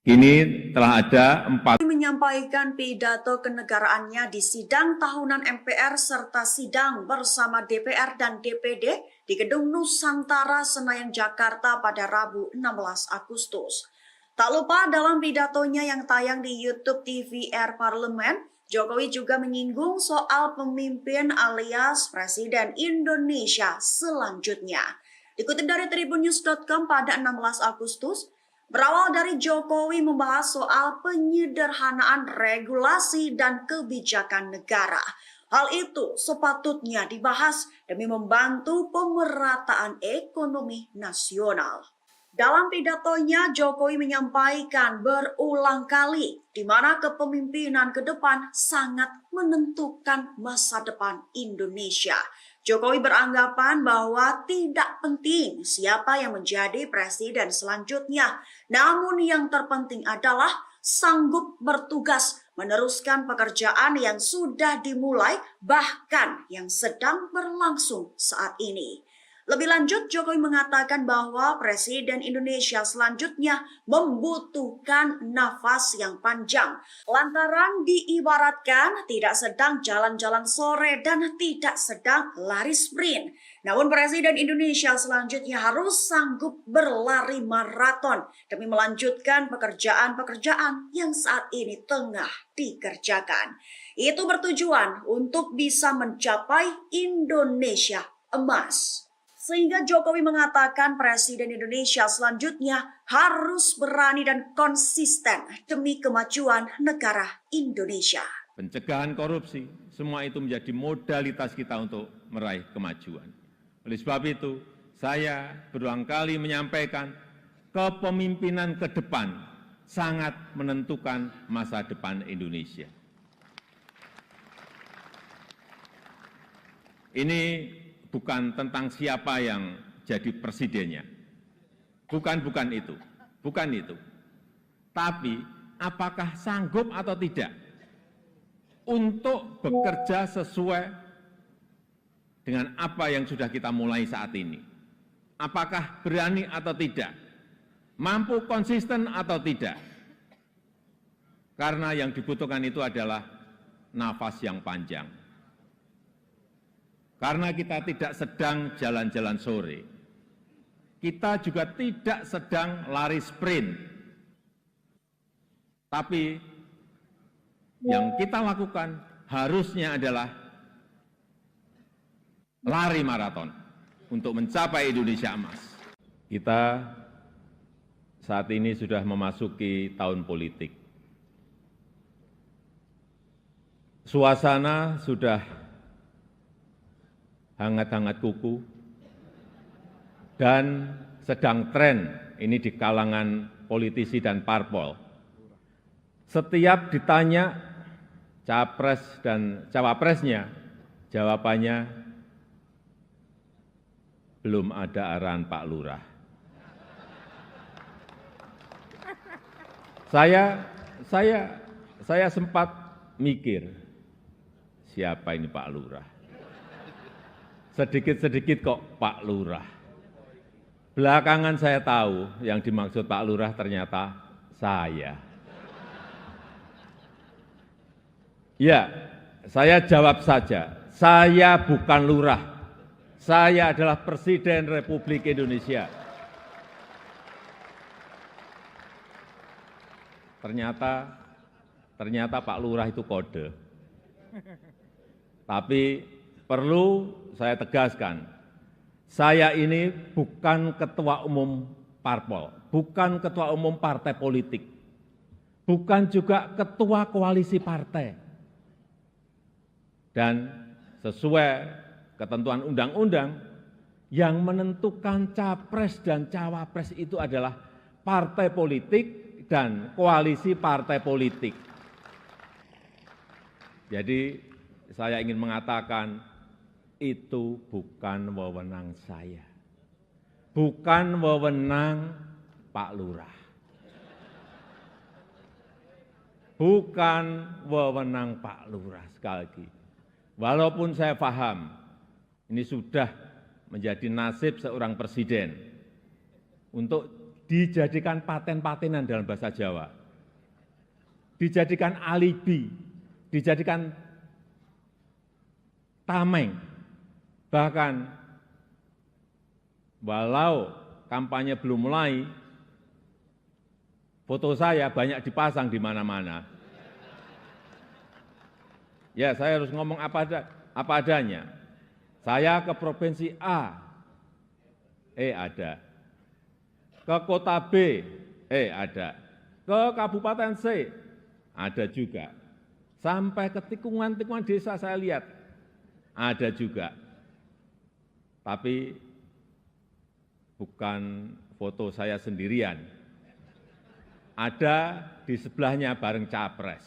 Kini telah ada 4 menyampaikan pidato kenegaraannya di sidang tahunan MPR serta sidang bersama DPR dan DPD di Gedung Nusantara Senayan Jakarta pada Rabu 16 Agustus. Tak lupa dalam pidatonya yang tayang di YouTube TVR Parlemen, Jokowi juga menyinggung soal pemimpin alias Presiden Indonesia selanjutnya. Dikutip dari tribunnews.com pada 16 Agustus, berawal dari Jokowi membahas soal penyederhanaan regulasi dan kebijakan negara. Hal itu sepatutnya dibahas demi membantu pemerataan ekonomi nasional. Dalam pidatonya, Jokowi menyampaikan berulang kali di mana kepemimpinan ke depan sangat menentukan masa depan Indonesia. Jokowi beranggapan bahwa tidak penting siapa yang menjadi presiden selanjutnya, namun yang terpenting adalah sanggup bertugas meneruskan pekerjaan yang sudah dimulai, bahkan yang sedang berlangsung saat ini. Lebih lanjut, Jokowi mengatakan bahwa Presiden Indonesia selanjutnya membutuhkan nafas yang panjang. Lantaran diibaratkan tidak sedang jalan-jalan sore dan tidak sedang lari sprint. Namun Presiden Indonesia selanjutnya harus sanggup berlari maraton demi melanjutkan pekerjaan-pekerjaan yang saat ini tengah dikerjakan. Itu bertujuan untuk bisa mencapai Indonesia emas. Sehingga Jokowi mengatakan Presiden Indonesia selanjutnya harus berani dan konsisten demi kemajuan negara Indonesia. Pencegahan korupsi, semua itu menjadi modalitas kita untuk meraih kemajuan. Oleh sebab itu, saya berulang kali menyampaikan kepemimpinan ke depan sangat menentukan masa depan Indonesia. Ini bukan tentang siapa yang jadi presidennya. Bukan itu. Tapi apakah sanggup atau tidak untuk bekerja sesuai dengan apa yang sudah kita mulai saat ini. Apakah berani atau tidak? Mampu konsisten atau tidak? Karena yang dibutuhkan itu adalah nafas yang panjang. Karena kita tidak sedang jalan-jalan sore. Kita juga tidak sedang lari sprint. Tapi yang kita lakukan harusnya adalah lari maraton untuk mencapai Indonesia emas. Kita saat ini sudah memasuki tahun politik. Suasana sudah hangat-hangat kuku dan sedang tren ini di kalangan politisi dan parpol. Setiap ditanya capres dan cawapresnya, jawabannya belum ada arahan Pak Lurah. Saya sempat mikir, siapa ini Pak Lurah? Sedikit-sedikit kok Pak Lurah. Belakangan saya tahu yang dimaksud Pak Lurah ternyata saya. Ya, saya jawab saja, saya bukan lurah. Saya adalah Presiden Republik Indonesia. Ternyata Pak Lurah itu kode. Tapi perlu saya tegaskan, saya ini bukan ketua umum parpol, bukan ketua umum partai politik, bukan juga ketua koalisi partai. Dan sesuai ketentuan undang-undang, yang menentukan capres dan cawapres itu adalah partai politik dan koalisi partai politik. Jadi saya ingin mengatakan itu bukan wewenang saya, bukan wewenang Pak Lurah, bukan wewenang Pak Lurah. Sekali lagi, walaupun saya paham ini sudah menjadi nasib seorang presiden untuk dijadikan paten-patenan dalam bahasa Jawa, dijadikan alibi, dijadikan tameng. Bahkan walau kampanye belum mulai, foto saya banyak dipasang di mana-mana. Ya, saya harus ngomong apa adanya. Saya ke provinsi A, ada. Ke kota B, ada. Ke kabupaten C, ada juga. Sampai ke tikungan-tikungan desa saya lihat, ada juga. Tapi bukan foto saya sendirian. Ada di sebelahnya bareng capres.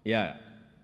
Ya,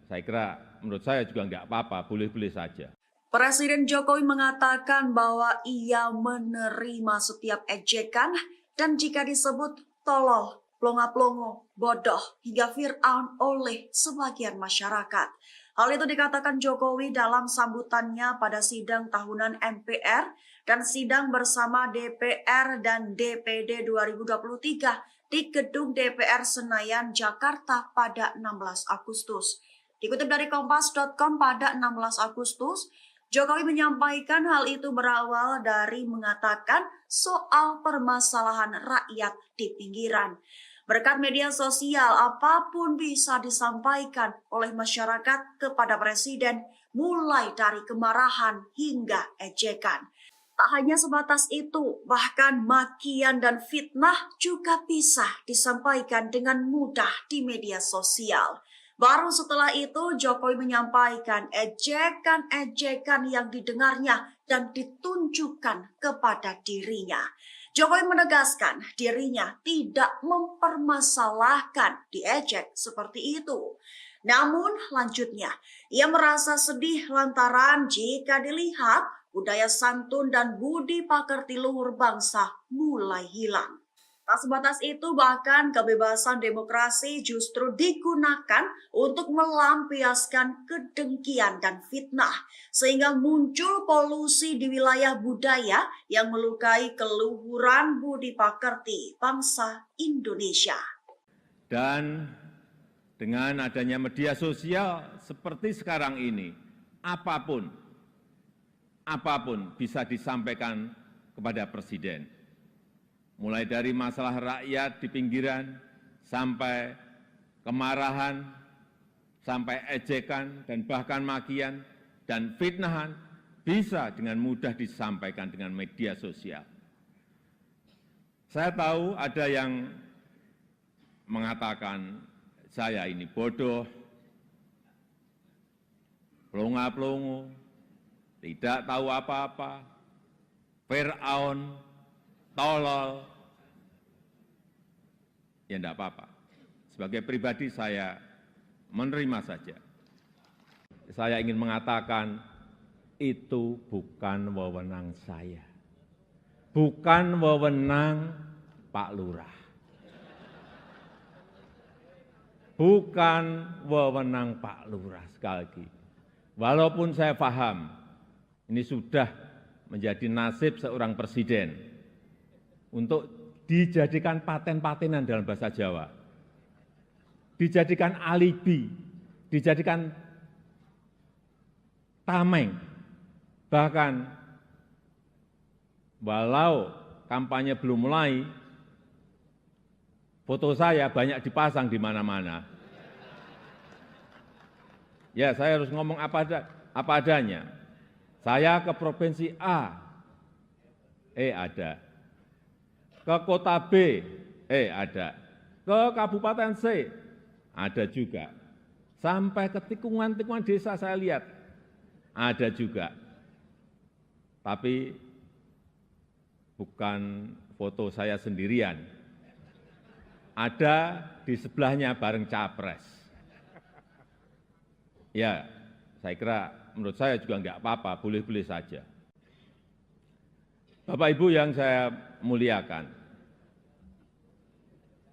saya kira menurut saya juga enggak apa-apa, boleh-boleh saja. Presiden Jokowi mengatakan bahwa ia menerima setiap ejekan dan jika disebut tolol, plonga-plongo, bodoh, hingga Fir'aun oleh sebagian masyarakat. Hal itu dikatakan Jokowi dalam sambutannya pada sidang tahunan MPR dan sidang bersama DPR dan DPD 2023 di Gedung DPR Senayan, Jakarta pada 16 Agustus. Dikutip dari Kompas.com pada 16 Agustus, Jokowi menyampaikan hal itu berawal dari mengatakan soal permasalahan rakyat di pinggiran. Berkat media sosial, apapun bisa disampaikan oleh masyarakat kepada Presiden, mulai dari kemarahan hingga ejekan. Tak hanya sebatas itu, bahkan makian dan fitnah juga bisa disampaikan dengan mudah di media sosial. Baru setelah itu, Jokowi menyampaikan ejekan-ejekan yang didengarnya dan ditunjukkan kepada dirinya. Jokowi menegaskan dirinya tidak mempermasalahkan diejek seperti itu. Namun lanjutnya, ia merasa sedih lantaran jika dilihat budaya santun dan budi pekerti luhur bangsa mulai hilang. Tak sebatas itu, bahkan kebebasan demokrasi justru digunakan untuk melampiaskan kedengkian dan fitnah, sehingga muncul polusi di wilayah budaya yang melukai keluhuran budi pekerti bangsa Indonesia. Dan dengan adanya media sosial seperti sekarang ini, apapun bisa disampaikan kepada Presiden. Mulai dari masalah rakyat di pinggiran, sampai kemarahan, sampai ejekan, dan bahkan makian, dan fitnahan, bisa dengan mudah disampaikan dengan media sosial. Saya tahu ada yang mengatakan saya ini bodoh, pelongo-pelongo, tidak tahu apa-apa, Fir'aun, tolol, ya enggak apa-apa. Sebagai pribadi saya menerima saja. Saya ingin mengatakan itu bukan wewenang saya. Bukan wewenang Pak Lurah. Bukan wewenang Pak Lurah, sekali lagi. Walaupun saya paham ini sudah menjadi nasib seorang presiden untuk dijadikan paten-patenan dalam bahasa Jawa, dijadikan alibi, dijadikan tameng, bahkan walau kampanye belum mulai, foto saya banyak dipasang di mana-mana. Ya, saya harus ngomong apa adanya. Saya ke provinsi A, ada. Ke kota B, ada. Ke kabupaten C, ada juga. Sampai ke tikungan-tikungan desa saya lihat, ada juga. Tapi bukan foto saya sendirian. Ada di sebelahnya bareng capres. Ya, saya kira menurut saya juga enggak apa-apa, boleh-boleh saja. Bapak Ibu yang saya muliakan,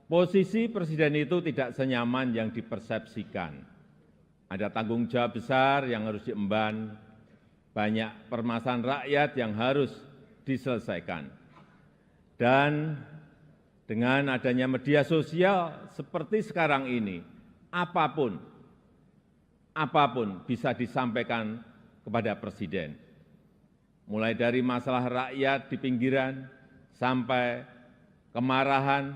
posisi presiden itu tidak senyaman yang dipersepsikan. Ada tanggung jawab besar yang harus diemban, banyak permasalahan rakyat yang harus diselesaikan. Dan dengan adanya media sosial seperti sekarang ini, apapun bisa disampaikan kepada Presiden. Mulai dari masalah rakyat di pinggiran, sampai kemarahan,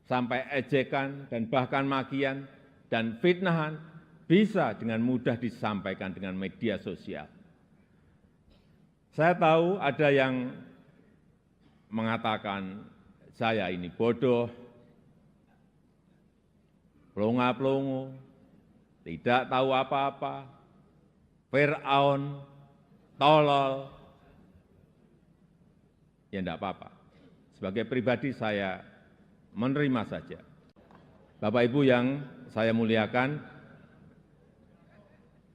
sampai ejekan, dan bahkan makian, dan fitnahan, bisa dengan mudah disampaikan dengan media sosial. Saya tahu ada yang mengatakan saya ini bodoh, pelongo-pelongo, tidak tahu apa-apa, Fir'aun, tolol, ya enggak apa-apa. Sebagai pribadi saya menerima saja. Bapak Ibu yang saya muliakan,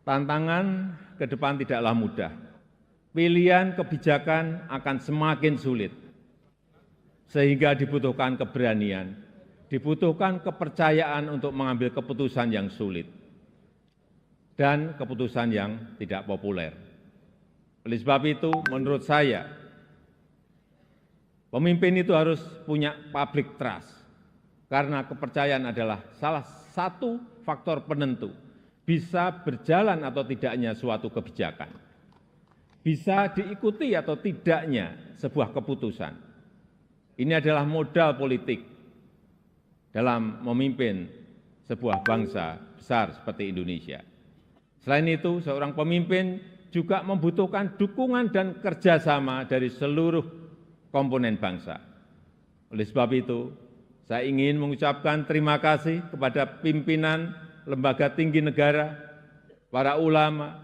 tantangan ke depan tidaklah mudah. Pilihan kebijakan akan semakin sulit, sehingga dibutuhkan keberanian, dibutuhkan kepercayaan untuk mengambil keputusan yang sulit dan keputusan yang tidak populer. Oleh sebab itu, menurut saya, pemimpin itu harus punya public trust, karena kepercayaan adalah salah satu faktor penentu bisa berjalan atau tidaknya suatu kebijakan, bisa diikuti atau tidaknya sebuah keputusan. Ini adalah modal politik dalam memimpin sebuah bangsa besar seperti Indonesia. Selain itu, seorang pemimpin juga membutuhkan dukungan dan kerjasama dari seluruh komponen bangsa. Oleh sebab itu, saya ingin mengucapkan terima kasih kepada pimpinan lembaga tinggi negara, para ulama,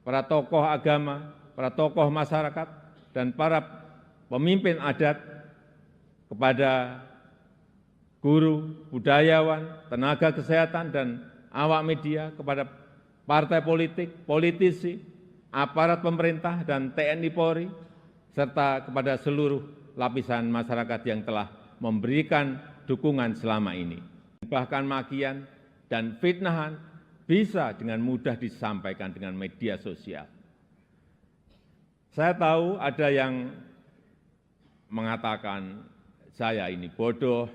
para tokoh agama, para tokoh masyarakat, dan para pemimpin adat, kepada guru, budayawan, tenaga kesehatan, dan awak media, kepada partai politik, politisi, aparat pemerintah, dan TNI Polri, serta kepada seluruh lapisan masyarakat yang telah memberikan dukungan selama ini. Bahkan makian dan fitnahan bisa dengan mudah disampaikan dengan media sosial. Saya tahu ada yang mengatakan saya ini bodoh,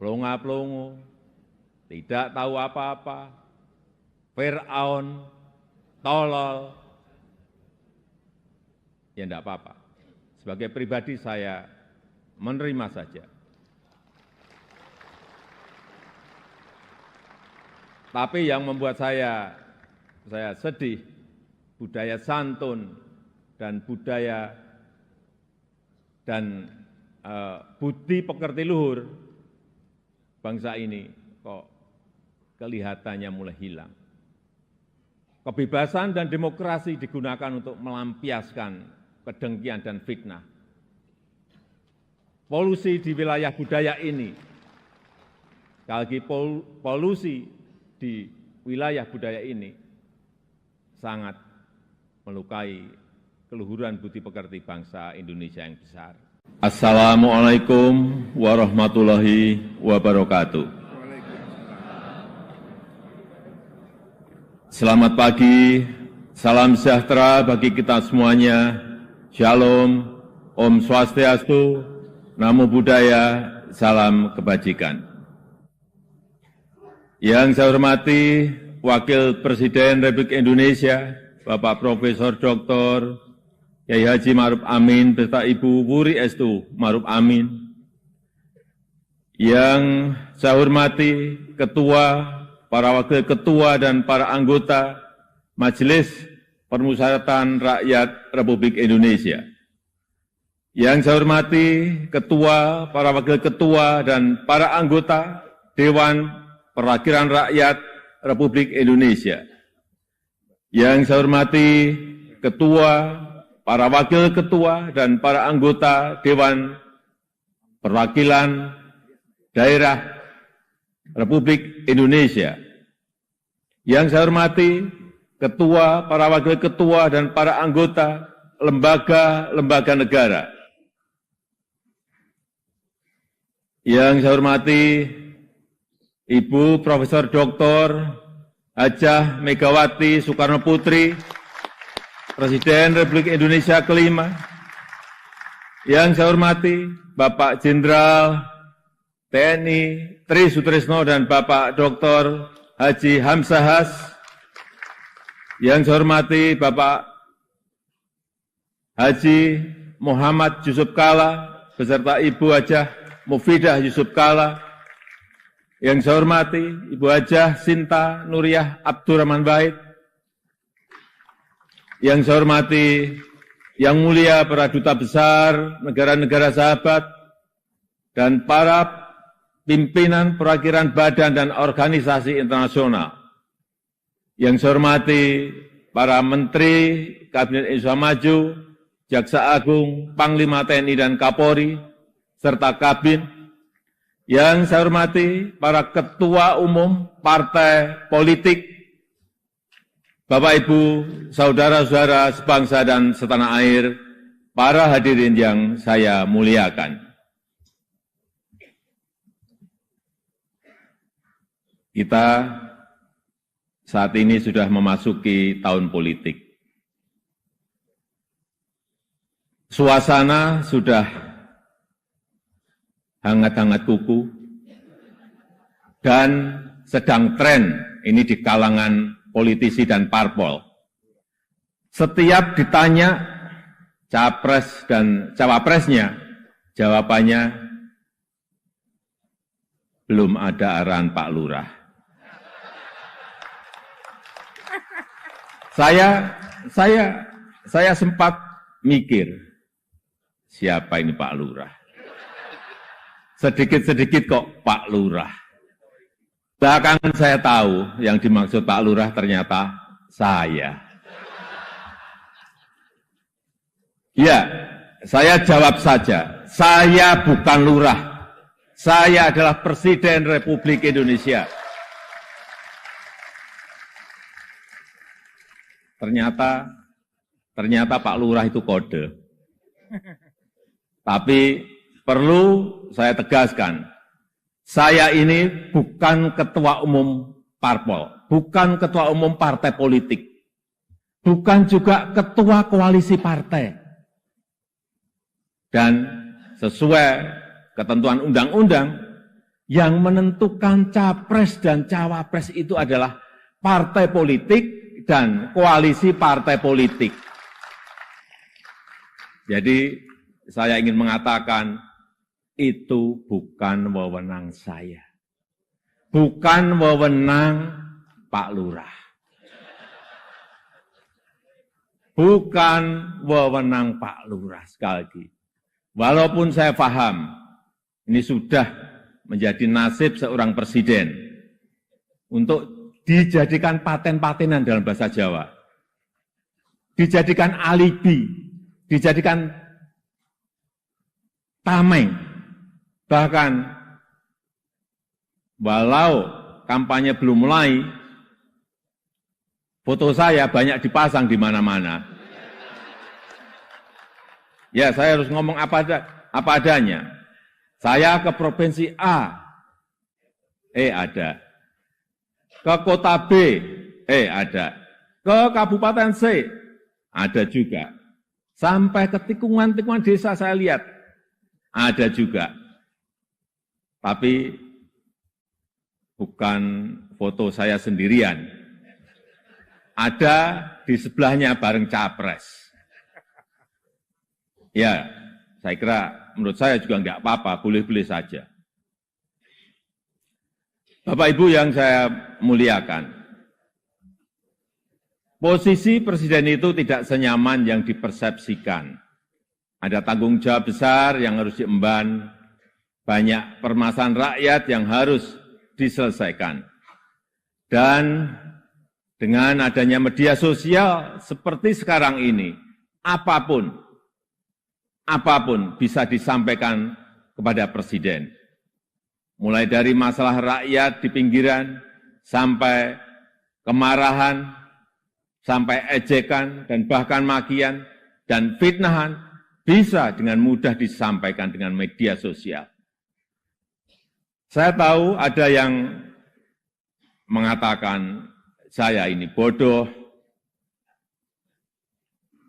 pelongo-pelongo, tidak tahu apa-apa, Fir'aun, tolol. Ya enggak apa-apa. Sebagai pribadi saya menerima saja. Tapi yang membuat saya sedih, budaya santun dan budaya dan budi pekerti luhur bangsa ini kok kelihatannya mulai hilang. Kebebasan dan demokrasi digunakan untuk melampiaskan kedengkian dan fitnah. Polusi di wilayah budaya ini, sekali lagi polusi di wilayah budaya ini sangat melukai keluhuran budi pekerti bangsa Indonesia yang besar. Assalamualaikum warahmatullahi wabarakatuh. Selamat pagi, salam sejahtera bagi kita semuanya. Shalom, Om Swastiastu, Namo Buddhaya, salam kebajikan. Yang saya hormati Wakil Presiden Republik Indonesia, Bapak Profesor Dr. Kyai Haji Ma'ruf Amin beserta Ibu Wuri Estu Ma'ruf Amin. Yang saya hormati Ketua, para Wakil Ketua dan para anggota Majelis Permusyawaratan Rakyat Republik Indonesia. Yang saya hormati Ketua, para Wakil Ketua dan para anggota Dewan Perwakilan Rakyat Republik Indonesia. Yang saya hormati Ketua, para Wakil Ketua dan para anggota Dewan Perwakilan Daerah Republik Indonesia. Yang saya hormati Ketua, para Wakil Ketua dan para anggota lembaga-lembaga negara. Yang saya hormati Ibu Profesor Dr. Hajah Megawati Soekarno Putri, Presiden Republik Indonesia kelima. Yang saya hormati Bapak Jenderal TNI Tri Sutrisno dan Bapak Dr. Haji Hamzahas. Yang saya hormati Bapak Haji Muhammad Yusuf Kalla beserta Ibu Hajah Mufidah Yusuf Kalla. Yang saya hormati Ibu Hajah Sinta Nuriyah Abdurrahman Wahid. Yang saya hormati Yang Mulia para Duta Besar negara-negara sahabat dan para pimpinan perwakilan badan dan organisasi internasional. Yang saya hormati para Menteri Kabinet Indonesia Maju, Jaksa Agung, Panglima TNI dan Kapolri, serta Kabin. Yang saya hormati para Ketua Umum Partai Politik, Bapak Ibu, Saudara-saudara sebangsa dan setanah air, para hadirin yang saya muliakan. Kita saat ini sudah memasuki tahun politik. Suasana sudah hangat-hangat kuku dan sedang tren ini di kalangan politisi dan parpol. Setiap ditanya capres dan cawapresnya, jawabannya belum ada arahan Pak Lurah. Saya sempat mikir, siapa ini Pak Lurah? Sedikit-sedikit kok Pak Lurah. Belakangan saya tahu yang dimaksud Pak Lurah ternyata saya. Ya, saya jawab saja, saya bukan lurah. Saya adalah Presiden Republik Indonesia. Ternyata Pak Lurah itu kode. Tapi perlu saya tegaskan, saya ini bukan ketua umum parpol, bukan ketua umum partai politik, bukan juga ketua koalisi partai. Dan sesuai ketentuan undang-undang, yang menentukan capres dan cawapres itu adalah partai politik dan koalisi partai politik. Jadi saya ingin mengatakan, itu bukan wewenang saya. Bukan wewenang Pak Lurah. Bukan wewenang Pak Lurah, sekali lagi. Walaupun saya paham, ini sudah menjadi nasib seorang presiden untuk dijadikan paten-patenan dalam bahasa Jawa. Dijadikan alibi, dijadikan tameng. Bahkan walau kampanye belum mulai, foto saya banyak dipasang di mana-mana. Ya, saya harus ngomong apa adanya. Saya ke provinsi A, ada. Ke kota B, ada. Ke kabupaten C, ada juga. Sampai ke tikungan-tikungan desa saya lihat, ada juga. Tapi bukan foto saya sendirian. Ada di sebelahnya bareng capres. Ya, saya kira menurut saya juga enggak apa-apa, boleh-boleh saja. Bapak Ibu yang saya muliakan, posisi presiden itu tidak senyaman yang dipersepsikan. Ada tanggung jawab besar yang harus diemban, banyak permasalahan rakyat yang harus diselesaikan. Dan dengan adanya media sosial seperti sekarang ini, apapun bisa disampaikan kepada presiden. Mulai dari masalah rakyat di pinggiran, sampai kemarahan, sampai ejekan, dan bahkan makian, dan fitnahan, bisa dengan mudah disampaikan dengan media sosial. Saya tahu ada yang mengatakan saya ini bodoh,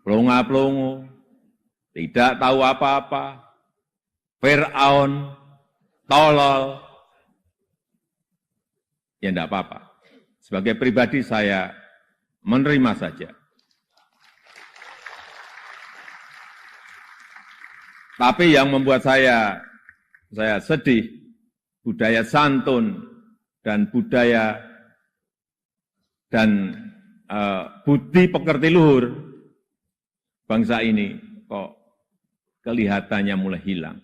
pelongo-pelongo, tidak tahu apa-apa, Fir'aun, tolol. Ya enggak apa-apa. Sebagai pribadi saya menerima saja. Tapi yang membuat saya sedih, budaya santun dan budaya dan budi pekerti luhur bangsa ini kok kelihatannya mulai hilang.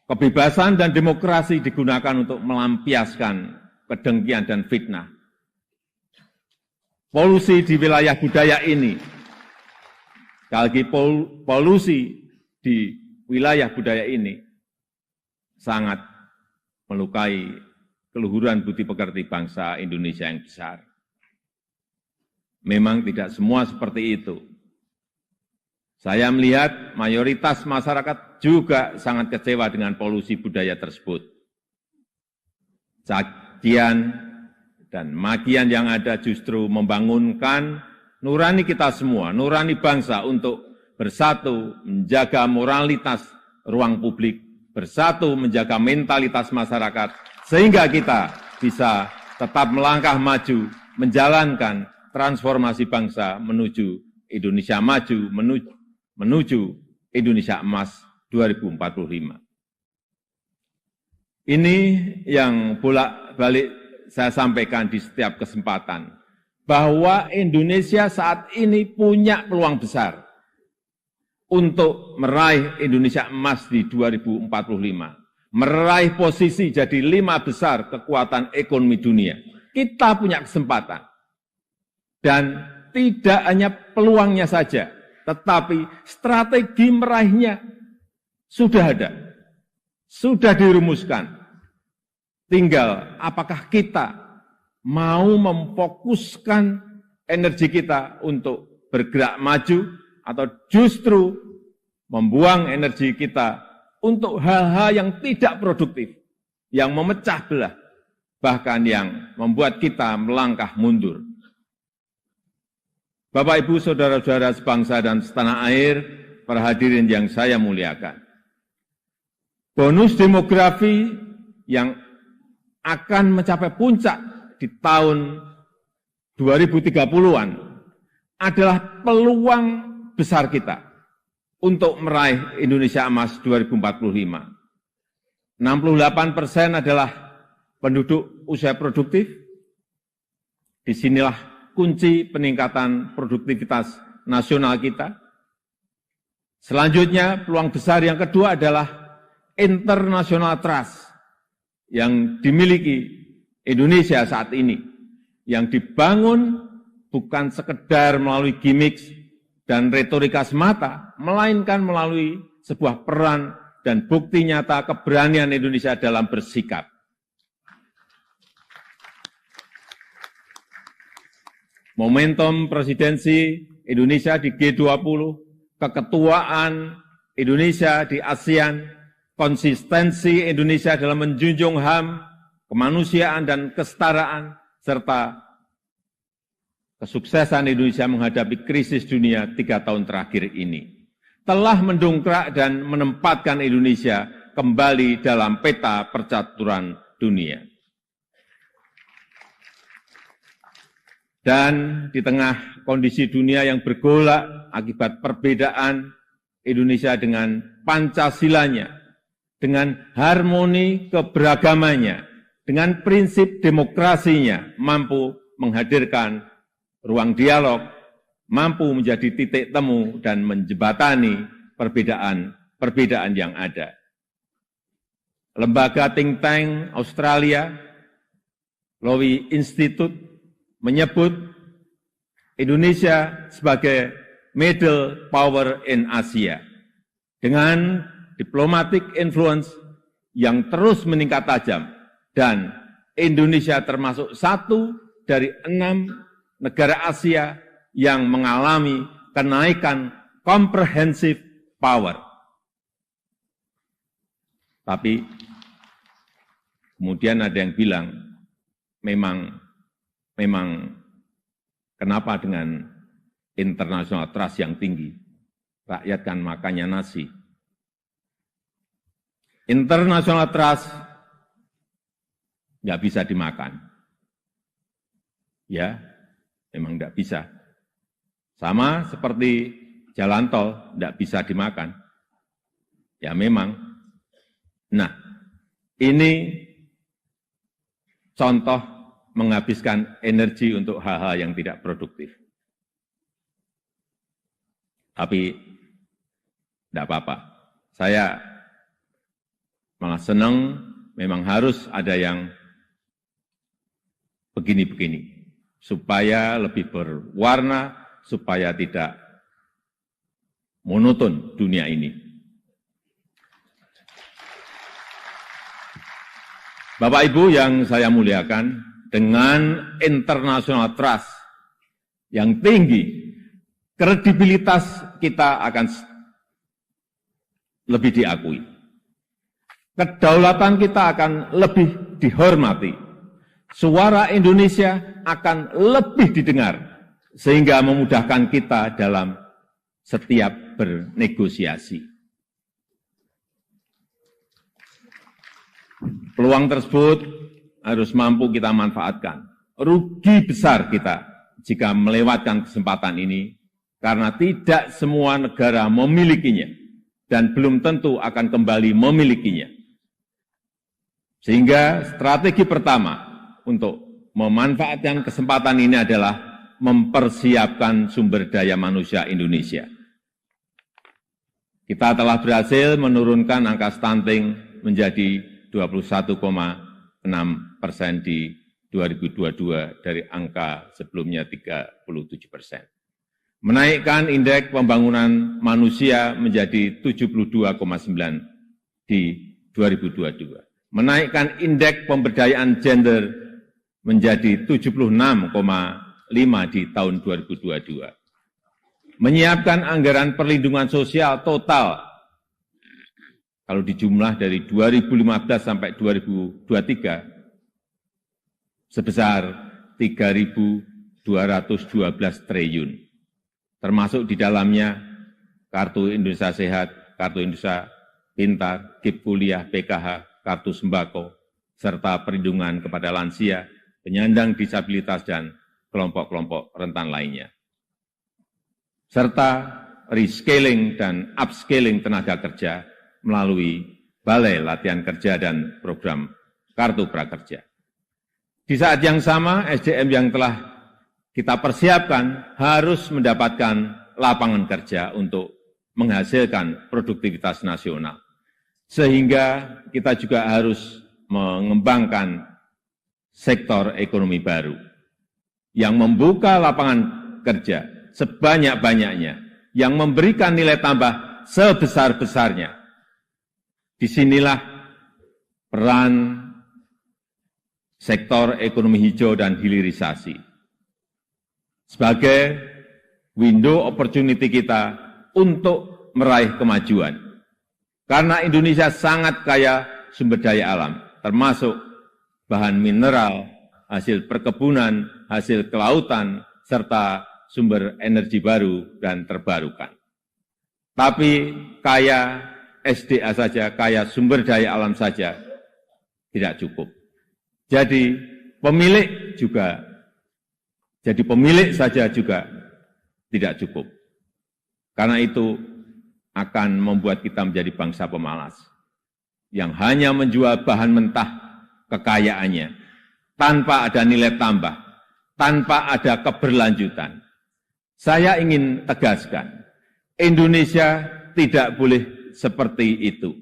Kebebasan dan demokrasi digunakan untuk melampiaskan kedengkian dan fitnah. Polusi di wilayah budaya ini, sekali lagi polusi di wilayah budaya ini sangat melukai keluhuran budi pekerti bangsa Indonesia yang besar. Memang tidak semua seperti itu. Saya melihat mayoritas masyarakat juga sangat kecewa dengan polusi budaya tersebut. Cacian dan makian yang ada justru membangunkan nurani kita semua, nurani bangsa untuk bersatu menjaga moralitas ruang publik, bersatu menjaga mentalitas masyarakat, sehingga kita bisa tetap melangkah maju, menjalankan transformasi bangsa menuju Indonesia maju, menuju Indonesia emas 2045. Ini yang bolak-balik saya sampaikan di setiap kesempatan, bahwa Indonesia saat ini punya peluang besar untuk meraih Indonesia emas di 2045, meraih posisi jadi 5 besar kekuatan ekonomi dunia. Kita punya kesempatan. Dan tidak hanya peluangnya saja, tetapi strategi meraihnya sudah ada, sudah dirumuskan. Tinggal apakah kita mau memfokuskan energi kita untuk bergerak maju, atau justru membuang energi kita untuk hal-hal yang tidak produktif, yang memecah belah, bahkan yang membuat kita melangkah mundur. Bapak, Ibu, saudara-saudara sebangsa dan setanah air, para hadirin yang saya muliakan. Bonus demografi yang akan mencapai puncak di tahun 2030-an adalah peluang besar kita untuk meraih Indonesia Emas 2045. 68% adalah penduduk usia produktif. Disinilah kunci peningkatan produktivitas nasional kita. Selanjutnya, peluang besar yang kedua adalah international trust yang dimiliki Indonesia saat ini, yang dibangun bukan sekedar melalui gimmick dan retorika semata, melainkan melalui sebuah peran dan bukti nyata keberanian Indonesia dalam bersikap. Momentum presidensi Indonesia di G20, keketuaan Indonesia di ASEAN, konsistensi Indonesia dalam menjunjung HAM, kemanusiaan dan kesetaraan, serta kesuksesan Indonesia menghadapi krisis dunia 3 tahun terakhir ini, telah mendongkrak dan menempatkan Indonesia kembali dalam peta percaturan dunia. Dan di tengah kondisi dunia yang bergolak akibat perbedaan Indonesia dengan Pancasilanya, dengan harmoni keberagamannya, dengan prinsip demokrasinya, mampu menghadirkan ruang dialog, mampu menjadi titik temu dan menjembatani perbedaan yang ada. Lembaga think tank Australia, Lowy Institute, menyebut Indonesia sebagai middle power in Asia, dengan diplomatic influence yang terus meningkat tajam, dan Indonesia termasuk satu dari 6 negara Asia yang mengalami kenaikan comprehensive power. Tapi kemudian ada yang bilang, memang kenapa dengan international trust yang tinggi, rakyat kan makannya nasi. International trust nggak bisa dimakan. Ya, memang nggak bisa. Sama seperti jalan tol nggak bisa dimakan. Ya memang. Nah, ini contoh menghabiskan energi untuk hal-hal yang tidak produktif. Tapi tidak apa-apa. Saya malah senang, memang harus ada yang begini-begini, supaya lebih berwarna, supaya tidak monoton dunia ini. Bapak Ibu yang saya muliakan, dengan international trust yang tinggi, kredibilitas kita akan lebih diakui. Kedaulatan kita akan lebih dihormati. Suara Indonesia akan lebih didengar, sehingga memudahkan kita dalam setiap bernegosiasi. Peluang tersebut harus mampu kita manfaatkan. Rugi besar kita jika melewatkan kesempatan ini, karena tidak semua negara memilikinya, dan belum tentu akan kembali memilikinya. Sehingga strategi pertama untuk memanfaatkan kesempatan ini adalah mempersiapkan sumber daya manusia Indonesia. Kita telah berhasil menurunkan angka stunting menjadi 21,6% di 2022 dari angka sebelumnya 37%. Menaikkan indeks pembangunan manusia menjadi 72,9 di 2022. Menaikkan indeks pemberdayaan gender menjadi 76,5 di tahun 2022. menyiapkan anggaran perlindungan sosial total kalau dijumlah dari 2015 sampai 2023 sebesar 3.212 triliun, termasuk di dalamnya Kartu Indonesia Sehat, Kartu Indonesia Pintar, KIP Kuliah, PKH, Kartu Sembako, serta perlindungan kepada lansia, penyandang disabilitas, dan kelompok-kelompok rentan lainnya. Serta rescaling dan upscaling tenaga kerja melalui Balai Latihan Kerja dan program Kartu Prakerja. Di saat yang sama, SDM yang telah kita persiapkan harus mendapatkan lapangan kerja untuk menghasilkan produktivitas nasional. Sehingga kita juga harus mengembangkan sektor ekonomi baru yang membuka lapangan kerja sebanyak-banyaknya, yang memberikan nilai tambah sebesar-besarnya. Disinilah peran sektor ekonomi hijau dan hilirisasi sebagai window opportunity kita untuk meraih kemajuan. Karena Indonesia sangat kaya sumber daya alam, termasuk bahan mineral, hasil perkebunan, hasil kelautan, serta sumber energi baru dan terbarukan. Tapi kaya SDA saja, kaya sumber daya alam saja tidak cukup. Jadi pemilik saja juga tidak cukup. Karena itu akan membuat kita menjadi bangsa pemalas yang hanya menjual bahan mentah kekayaannya tanpa ada nilai tambah, tanpa ada keberlanjutan. Saya ingin tegaskan, Indonesia tidak boleh seperti itu.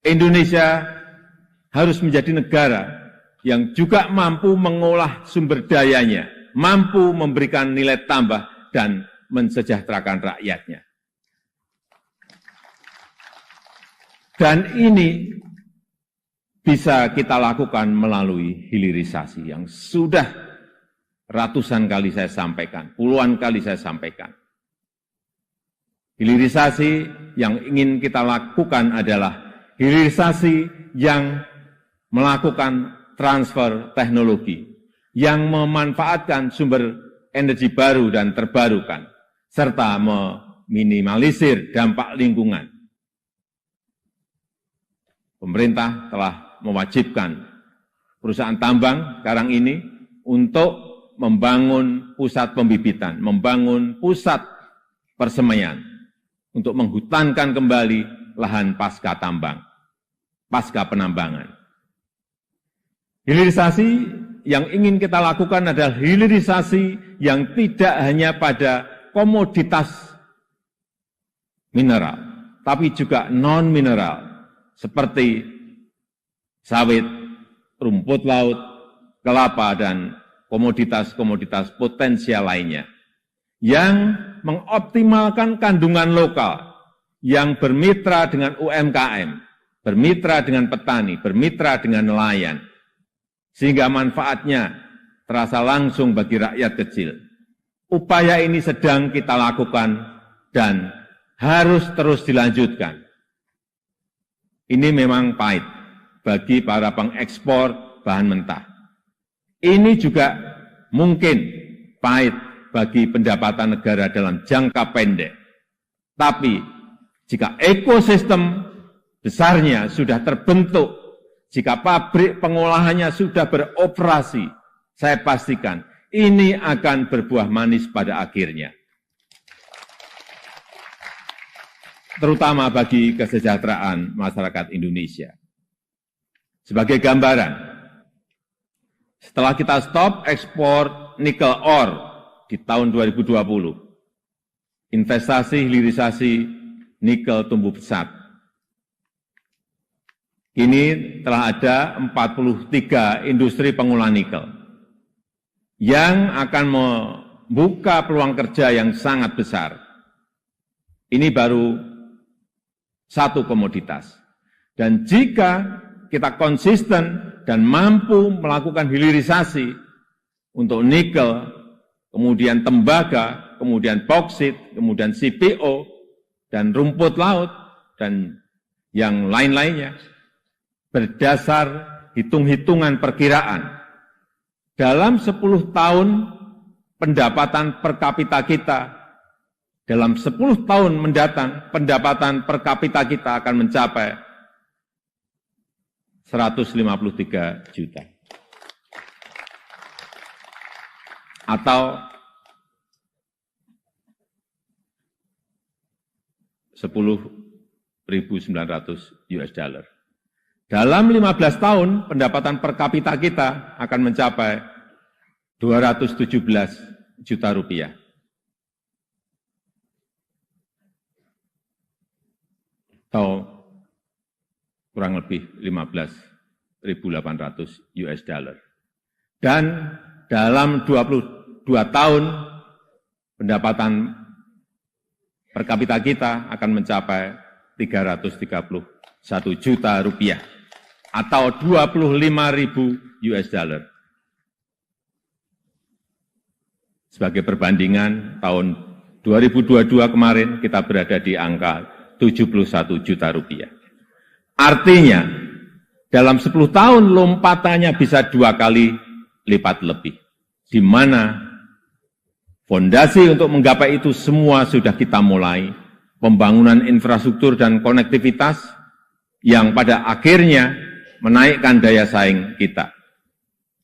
Indonesia harus menjadi negara yang juga mampu mengolah sumber dayanya, mampu memberikan nilai tambah dan mensejahterakan rakyatnya. Dan ini bisa kita lakukan melalui hilirisasi yang sudah ratusan kali saya sampaikan, puluhan kali saya sampaikan. Hilirisasi yang ingin kita lakukan adalah hilirisasi yang melakukan transfer teknologi, yang memanfaatkan sumber energi baru dan terbarukan, serta meminimalisir dampak lingkungan. Pemerintah telah mewajibkan perusahaan tambang sekarang ini untuk membangun pusat pembibitan, membangun pusat persemaian, untuk menghutankan kembali lahan pasca tambang, pasca penambangan. Hilirisasi yang ingin kita lakukan adalah hilirisasi yang tidak hanya pada komoditas mineral, tapi juga non-mineral, seperti sawit, rumput laut, kelapa, dan komoditas-komoditas potensial lainnya, yang mengoptimalkan kandungan lokal, yang bermitra dengan UMKM, bermitra dengan petani, bermitra dengan nelayan, sehingga manfaatnya terasa langsung bagi rakyat kecil. Upaya ini sedang kita lakukan dan harus terus dilanjutkan. Ini memang pahit bagi para pengekspor bahan mentah. Ini juga mungkin pahit bagi pendapatan negara dalam jangka pendek. Tapi jika ekosistem besarnya sudah terbentuk, jika pabrik pengolahannya sudah beroperasi, saya pastikan ini akan berbuah manis pada akhirnya. Terutama bagi kesejahteraan masyarakat Indonesia. Sebagai gambaran, setelah kita stop ekspor nikel ore di tahun 2020, investasi hilirisasi nikel tumbuh pesat. Kini telah ada 43 industri pengolahan nikel yang akan membuka peluang kerja yang sangat besar. Ini baru satu komoditas. Dan jika kita konsisten dan mampu melakukan hilirisasi untuk nikel, kemudian tembaga, kemudian bauksit, kemudian CPO, dan rumput laut, dan yang lain-lainnya. Berdasar hitung-hitungan perkiraan, dalam 10 tahun pendapatan per kapita kita, dalam 10 tahun mendatang, pendapatan per kapita kita akan mencapai 153 juta. Atau 10.900 US dollar. Dalam 15 tahun, pendapatan per kapita kita akan mencapai 217 juta rupiah. Atau kurang lebih 15.800 US dollar. Dan dalam 22 tahun, pendapatan per kapita kita akan mencapai 331 juta rupiah atau 25.000 US dollar. Sebagai perbandingan, tahun 2022 kemarin kita berada di angka 71 juta rupiah. Artinya, dalam 10 tahun lompatannya bisa 2 kali lipat lebih. Di mana fondasi untuk menggapai itu semua sudah kita mulai. Pembangunan infrastruktur dan konektivitas yang pada akhirnya menaikkan daya saing kita.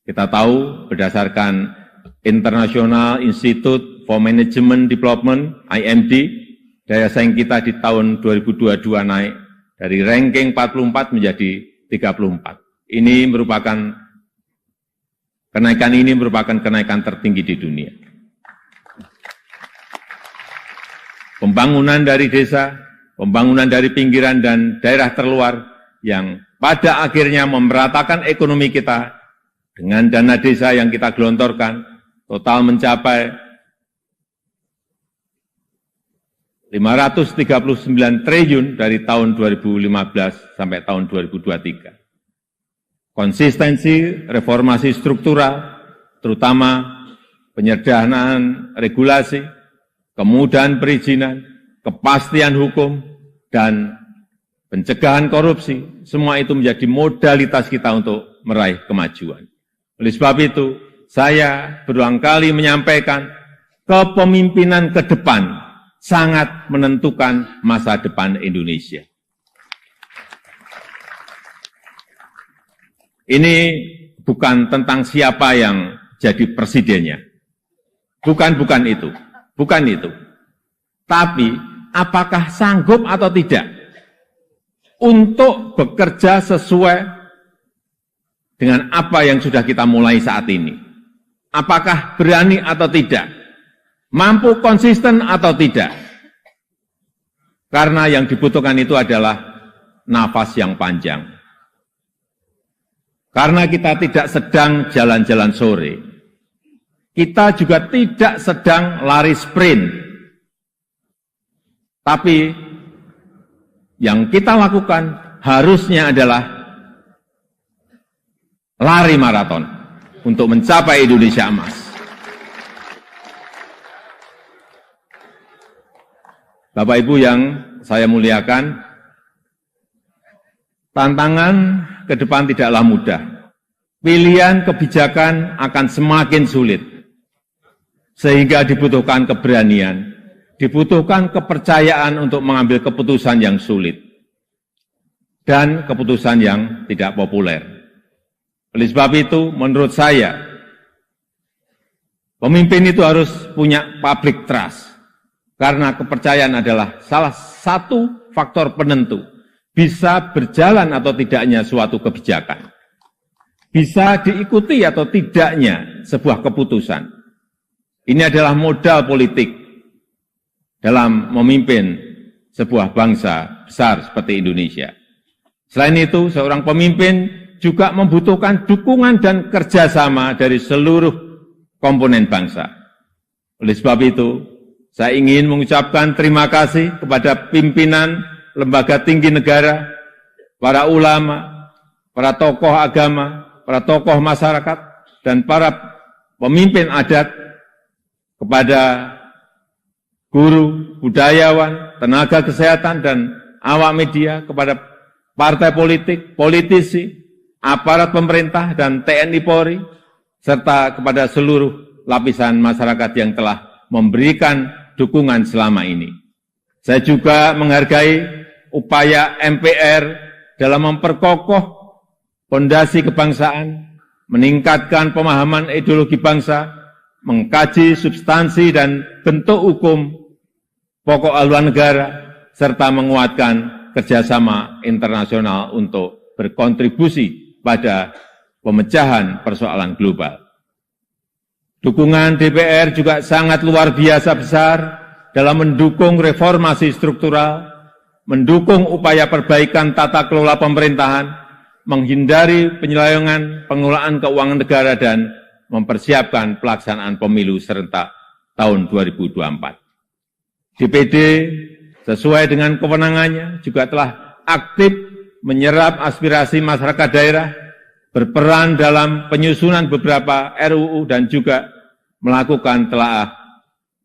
Kita tahu berdasarkan International Institute for Management Development, IMD, daya saing kita di tahun 2022 naik dari ranking 44 menjadi 34. Kenaikan ini merupakan kenaikan tertinggi di dunia. Pembangunan dari desa, pembangunan dari pinggiran dan daerah terluar yang pada akhirnya memeratakan ekonomi kita dengan dana desa yang kita gelontorkan total mencapai 539 triliun dari tahun 2015 sampai tahun 2023. Konsistensi reformasi struktural, terutama penyederhanaan regulasi, kemudahan perizinan, kepastian hukum, dan pencegahan korupsi, semua itu menjadi modalitas kita untuk meraih kemajuan. Oleh sebab itu, saya berulang kali menyampaikan, kepemimpinan ke depan sangat menentukan masa depan Indonesia. Ini bukan tentang siapa yang jadi presidennya. Bukan itu. Bukan itu. Tapi, apakah sanggup atau tidak untuk bekerja sesuai dengan apa yang sudah kita mulai saat ini? Apakah berani atau tidak? Mampu konsisten atau tidak? Karena yang dibutuhkan itu adalah nafas yang panjang. Karena kita tidak sedang jalan-jalan sore. Kita juga tidak sedang lari sprint. Tapi yang kita lakukan harusnya adalah lari maraton untuk mencapai Indonesia emas. Bapak Ibu yang saya muliakan, tantangan ke depan tidaklah mudah. Pilihan kebijakan akan semakin sulit. Sehingga dibutuhkan keberanian, dibutuhkan kepercayaan untuk mengambil keputusan yang sulit. Dan keputusan yang tidak populer. Oleh sebab itu, menurut saya, pemimpin itu harus punya public trust. Karena kepercayaan adalah salah satu faktor penentu. Bisa berjalan atau tidaknya suatu kebijakan. Bisa diikuti atau tidaknya sebuah keputusan. Ini adalah modal politik dalam memimpin sebuah bangsa besar seperti Indonesia. Selain itu, seorang pemimpin juga membutuhkan dukungan dan kerjasama dari seluruh komponen bangsa. Oleh sebab itu, saya ingin mengucapkan terima kasih kepada pimpinan lembaga tinggi negara, para ulama, para tokoh agama, para tokoh masyarakat, dan para pemimpin adat kepada guru, budayawan, tenaga kesehatan, dan awak media, kepada partai politik, politisi, aparat pemerintah, dan TNI Polri, serta kepada seluruh lapisan masyarakat yang telah memberikan dukungan selama ini. Saya juga menghargai upaya MPR dalam memperkokoh fondasi kebangsaan, meningkatkan pemahaman ideologi bangsa, mengkaji substansi dan bentuk hukum pokok haluan negara, serta menguatkan kerjasama internasional untuk berkontribusi pada pemecahan persoalan global. Dukungan DPR juga sangat luar biasa besar dalam mendukung reformasi struktural, mendukung upaya perbaikan tata kelola pemerintahan, menghindari penyelewengan pengelolaan keuangan negara, dan mempersiapkan pelaksanaan pemilu serentak tahun 2024. DPD sesuai dengan kewenangannya juga telah aktif menyerap aspirasi masyarakat daerah, berperan dalam penyusunan beberapa RUU, dan juga melakukan telaah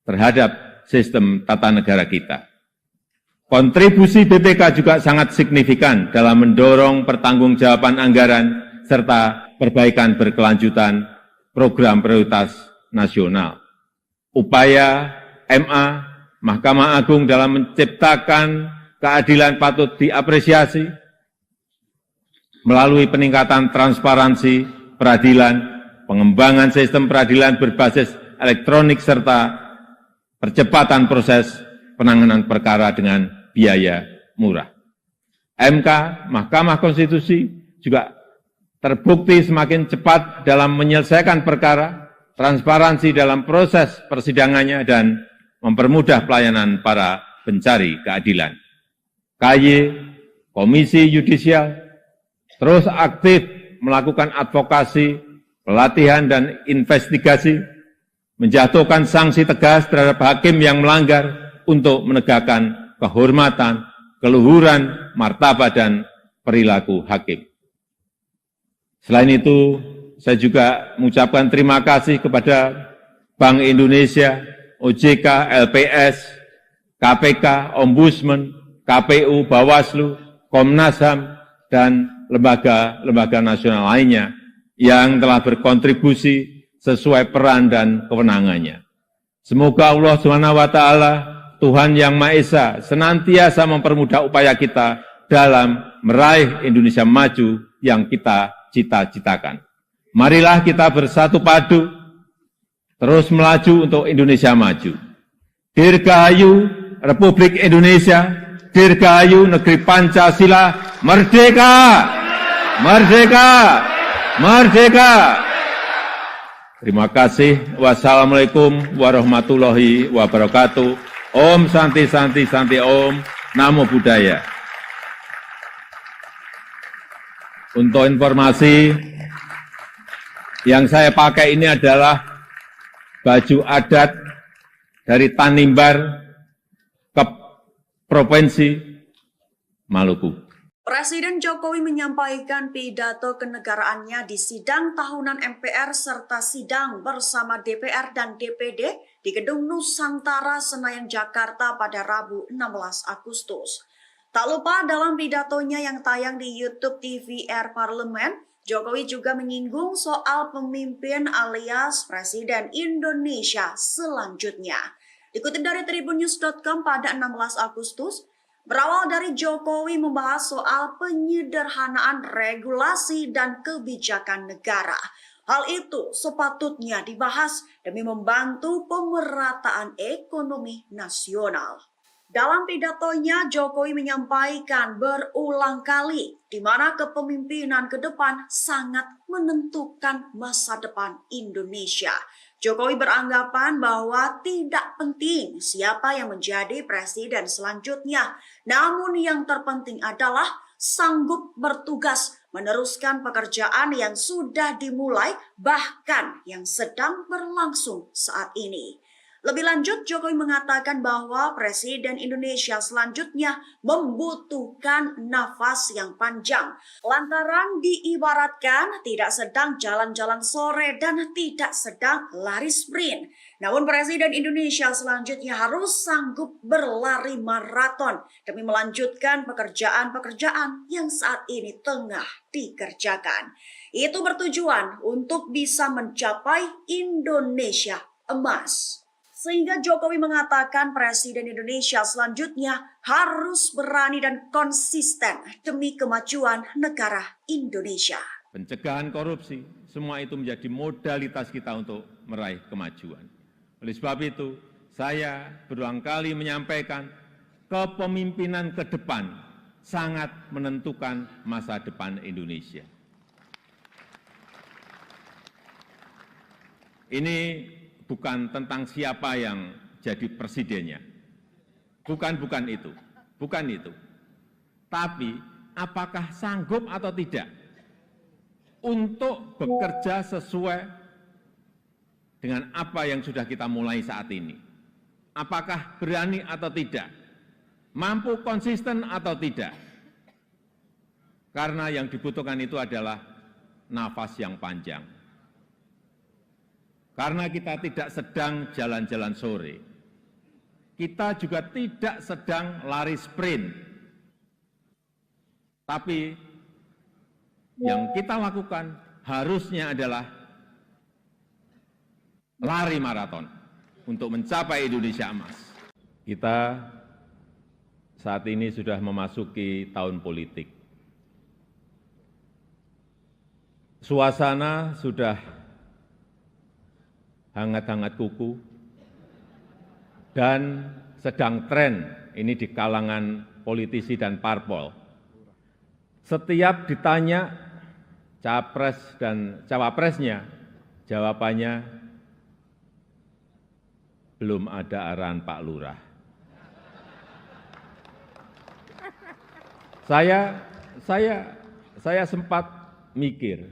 terhadap sistem tata negara kita. Kontribusi BPK juga sangat signifikan dalam mendorong pertanggungjawaban anggaran serta perbaikan berkelanjutan program prioritas nasional. Upaya MA, Mahkamah Agung, dalam menciptakan keadilan patut diapresiasi melalui peningkatan transparansi peradilan, pengembangan sistem peradilan berbasis elektronik, serta percepatan proses penanganan perkara dengan biaya murah. MK, Mahkamah Konstitusi, juga terbukti semakin cepat dalam menyelesaikan perkara, transparansi dalam proses persidangannya, dan mempermudah pelayanan para pencari keadilan. KY, Komisi Yudisial, terus aktif melakukan advokasi, pelatihan, dan investigasi, menjatuhkan sanksi tegas terhadap hakim yang melanggar untuk menegakkan kehormatan, keluhuran, martabat, dan perilaku hakim. Selain itu, saya juga mengucapkan terima kasih kepada Bank Indonesia, OJK, LPS, KPK, Ombudsman, KPU, Bawaslu, Komnas HAM, dan lembaga-lembaga nasional lainnya yang telah berkontribusi sesuai peran dan kewenangannya. Semoga Allah SWT, Tuhan Yang Maha Esa, senantiasa mempermudah upaya kita dalam meraih Indonesia maju yang kita cita-citakan. Marilah kita bersatu padu, terus melaju untuk Indonesia maju. Dirgahayu Republik Indonesia, dirgahayu negeri Pancasila, merdeka! Merdeka! Merdeka! Terima kasih. Wassalamualaikum warahmatullahi wabarakatuh. Om Santi Santi Santi Om. Namo Buddhaya. Untuk informasi, yang saya pakai ini adalah baju adat dari Tanimbar ke Provinsi Maluku. Presiden Jokowi menyampaikan pidato kenegaraannya di sidang tahunan MPR serta sidang bersama DPR dan DPD di Gedung Nusantara, Senayan, Jakarta pada Rabu 16 Agustus. Tak lupa dalam pidatonya yang tayang di YouTube TVR Parlemen, Jokowi juga menyinggung soal pemimpin alias Presiden Indonesia selanjutnya. Dikutip dari tribunnews.com pada 16 Agustus, berawal dari Jokowi membahas soal penyederhanaan regulasi dan kebijakan negara. Hal itu sepatutnya dibahas demi membantu pemerataan ekonomi nasional. Dalam pidatonya, Jokowi menyampaikan berulang kali di mana kepemimpinan ke depan sangat menentukan masa depan Indonesia. Jokowi beranggapan bahwa tidak penting siapa yang menjadi presiden selanjutnya, namun yang terpenting adalah sanggup bertugas meneruskan pekerjaan yang sudah dimulai, bahkan yang sedang berlangsung saat ini. Lebih lanjut, Jokowi mengatakan bahwa Presiden Indonesia selanjutnya membutuhkan nafas yang panjang. Lantaran diibaratkan tidak sedang jalan-jalan sore dan tidak sedang lari sprint. Namun Presiden Indonesia selanjutnya harus sanggup berlari maraton demi melanjutkan pekerjaan-pekerjaan yang saat ini tengah dikerjakan. Itu bertujuan untuk bisa mencapai Indonesia emas. Sehingga Jokowi mengatakan Presiden Indonesia selanjutnya harus berani dan konsisten demi kemajuan negara Indonesia. Pencegahan korupsi, semua itu menjadi modalitas kita untuk meraih kemajuan. Oleh sebab itu, saya berulang kali menyampaikan kepemimpinan ke depan sangat menentukan masa depan Indonesia. Ini bukan tentang siapa yang jadi presidennya. Bukan itu. Tapi apakah sanggup atau tidak untuk bekerja sesuai dengan apa yang sudah kita mulai saat ini. Apakah berani atau tidak? Mampu konsisten atau tidak? Karena yang dibutuhkan itu adalah nafas yang panjang. Karena kita tidak sedang jalan-jalan sore, kita juga tidak sedang lari sprint. Tapi yang kita lakukan harusnya adalah lari maraton untuk mencapai Indonesia emas. Kita saat ini sudah memasuki tahun politik. Suasana sudah hangat-hangat kuku, dan sedang tren ini di kalangan politisi dan parpol. Setiap ditanya capres dan cawapresnya, jawabannya belum ada arahan Pak Lurah. Saya sempat mikir,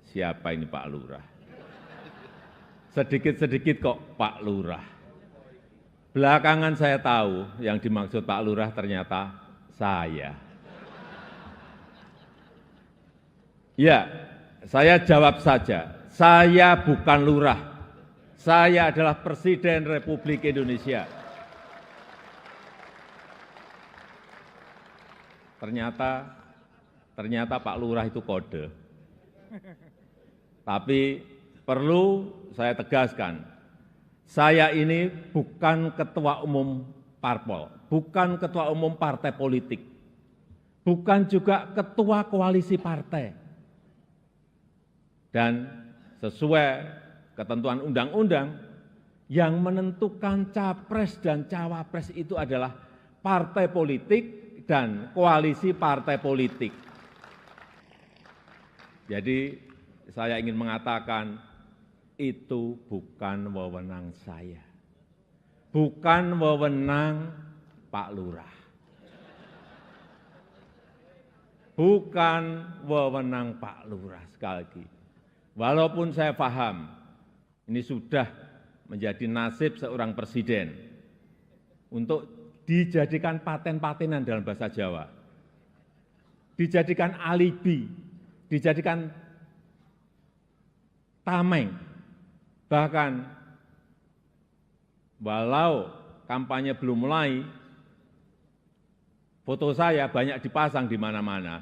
siapa ini Pak Lurah? Sedikit-sedikit kok Pak Lurah. Belakangan saya tahu yang dimaksud Pak Lurah ternyata saya. Ya, saya jawab saja, saya bukan lurah. Saya adalah Presiden Republik Indonesia. Ternyata Pak Lurah itu kode. Tapi perlu saya tegaskan, saya ini bukan ketua umum parpol, bukan ketua umum partai politik, bukan juga ketua koalisi partai. Dan sesuai ketentuan undang-undang, yang menentukan capres dan cawapres itu adalah partai politik dan koalisi partai politik. Jadi saya ingin mengatakan, itu bukan wewenang saya, bukan wewenang Pak Lurah, bukan wewenang Pak Lurah. Sekali lagi, walaupun saya paham ini sudah menjadi nasib seorang presiden untuk dijadikan paten-patenan dalam bahasa Jawa, dijadikan alibi, dijadikan tameng. Bahkan walau kampanye belum mulai, foto saya banyak dipasang di mana-mana.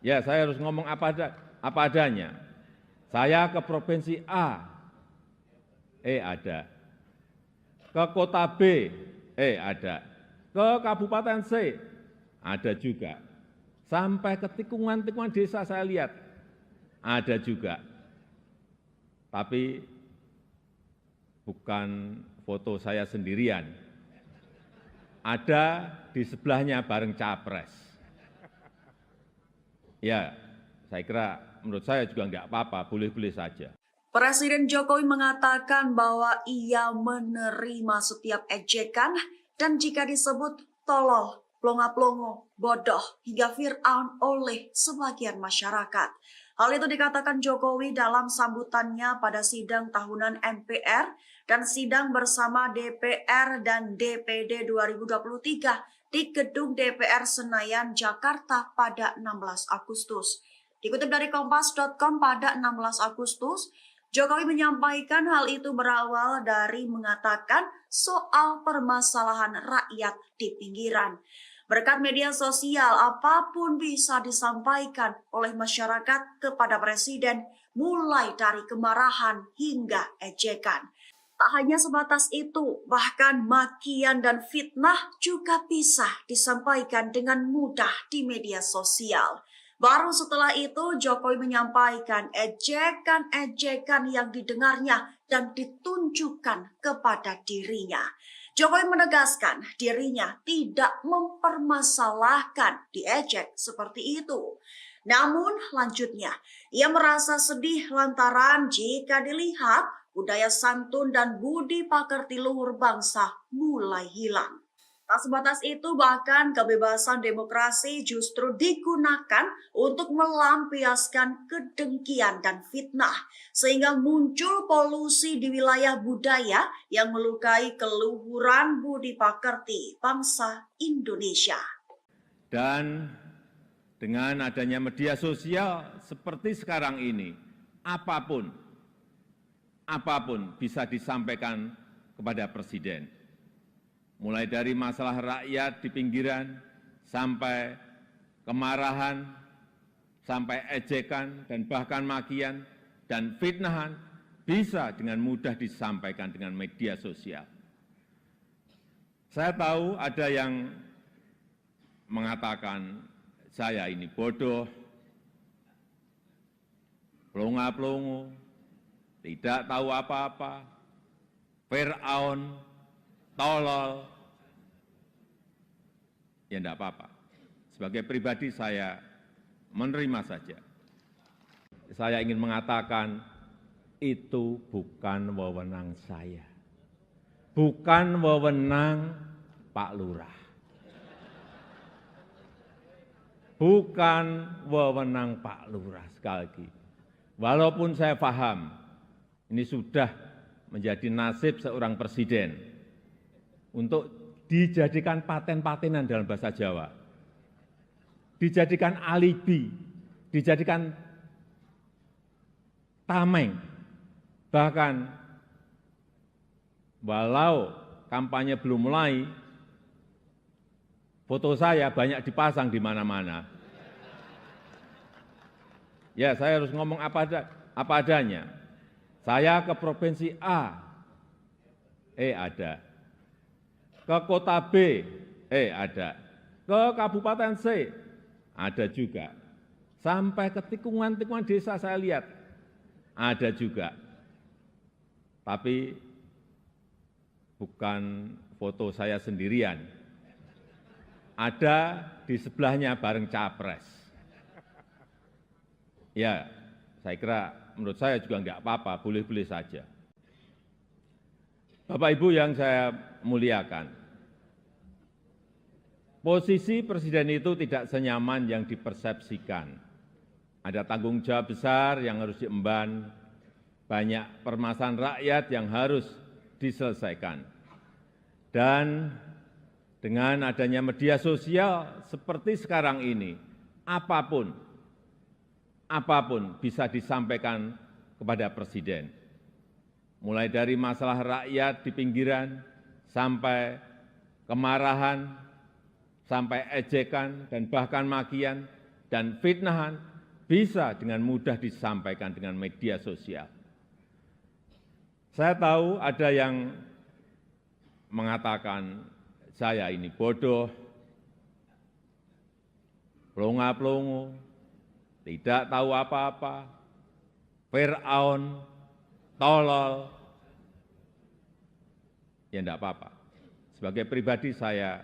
Ya, saya harus ngomong apa adanya. Saya ke provinsi A, ada. Ke kota B, ada. Ke kabupaten C, ada juga. Sampai ke tikungan-tikungan desa saya lihat, ada juga. Tapi bukan foto saya sendirian. Ada di sebelahnya bareng capres. Ya, saya kira menurut saya juga enggak apa-apa, boleh-boleh saja. Presiden Jokowi mengatakan bahwa ia menerima setiap ejekan dan jika disebut tolol, plonga-plongo, bodoh, hingga Fir'aun oleh sebagian masyarakat. Hal itu dikatakan Jokowi dalam sambutannya pada sidang tahunan MPR dan sidang bersama DPR dan DPD 2023 di Gedung DPR Senayan, Jakarta pada 16 Agustus. Dikutip dari Kompas.com pada 16 Agustus, Jokowi menyampaikan hal itu berawal dari mengatakan soal permasalahan rakyat di pinggiran. Berkat media sosial, apapun bisa disampaikan oleh masyarakat kepada Presiden, mulai dari kemarahan hingga ejekan. Tak hanya sebatas itu, bahkan makian dan fitnah juga bisa disampaikan dengan mudah di media sosial. Baru setelah itu, Jokowi menyampaikan ejekan-ejekan yang didengarnya dan ditunjukkan kepada dirinya. Jokowi menegaskan dirinya tidak mempermasalahkan diejek seperti itu. Namun lanjutnya, ia merasa sedih lantaran jika dilihat budaya santun dan budi pekerti luhur bangsa mulai hilang. Tak sebatas itu, bahkan kebebasan demokrasi justru digunakan untuk melampiaskan kedengkian dan fitnah, sehingga muncul polusi di wilayah budaya yang melukai keluhuran budi pekerti bangsa Indonesia. Dan dengan adanya media sosial seperti sekarang ini, apapun bisa disampaikan kepada Presiden. Mulai dari masalah rakyat di pinggiran, sampai kemarahan, sampai ejekan, dan bahkan makian, dan fitnahan, bisa dengan mudah disampaikan dengan media sosial. Saya tahu ada yang mengatakan, saya ini bodoh, pelongo-pelongo, tidak tahu apa-apa, Fir'aun, tolol. Ya enggak apa-apa. Sebagai pribadi saya menerima saja. Saya ingin mengatakan itu bukan wewenang saya. Bukan wewenang Pak Lurah. Bukan wewenang Pak Lurah, sekali lagi. Walaupun saya paham ini sudah menjadi nasib seorang presiden untuk dijadikan paten-patenan dalam bahasa Jawa, dijadikan alibi, dijadikan tameng, bahkan walau kampanye belum mulai, foto saya banyak dipasang di mana-mana. Ya, saya harus ngomong apa adanya. Saya ke provinsi A, ada. Ke kota B, ada. Ke kabupaten C, ada juga. Sampai ke tikungan-tikungan desa saya lihat, ada juga. Tapi bukan foto saya sendirian. Ada di sebelahnya bareng capres. Ya, saya kira menurut saya juga enggak apa-apa, boleh-boleh saja. Bapak Ibu yang saya muliakan, posisi Presiden itu tidak senyaman yang dipersepsikan. Ada tanggung jawab besar yang harus diemban, banyak permasalahan rakyat yang harus diselesaikan. Dan dengan adanya media sosial seperti sekarang ini, apapun bisa disampaikan kepada Presiden. Mulai dari masalah rakyat di pinggiran, sampai kemarahan, sampai ejekan, dan bahkan makian, dan fitnahan, bisa dengan mudah disampaikan dengan media sosial. Saya tahu ada yang mengatakan, saya ini bodoh, pelongo-pelongo, tidak tahu apa-apa, Fir'aun, tolol. Ya enggak apa-apa. Sebagai pribadi saya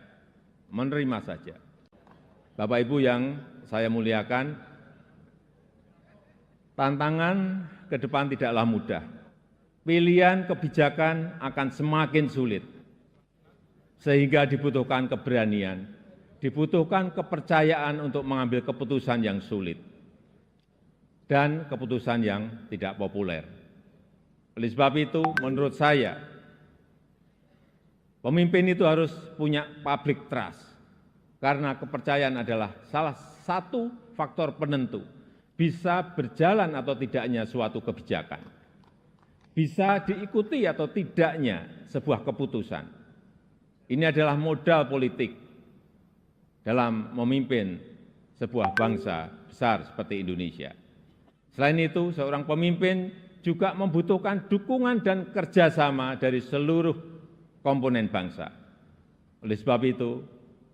menerima saja. Bapak Ibu yang saya muliakan, tantangan ke depan tidaklah mudah. Pilihan kebijakan akan semakin sulit. Sehingga dibutuhkan keberanian, dibutuhkan kepercayaan untuk mengambil keputusan yang sulit. dan keputusan yang tidak populer. Oleh sebab itu, menurut saya, pemimpin itu harus punya public trust, karena kepercayaan adalah salah satu faktor penentu bisa berjalan atau tidaknya suatu kebijakan, bisa diikuti atau tidaknya sebuah keputusan. Ini adalah modal politik dalam memimpin sebuah bangsa besar seperti Indonesia. Selain itu, seorang pemimpin juga membutuhkan dukungan dan kerjasama dari seluruh komponen bangsa. Oleh sebab itu,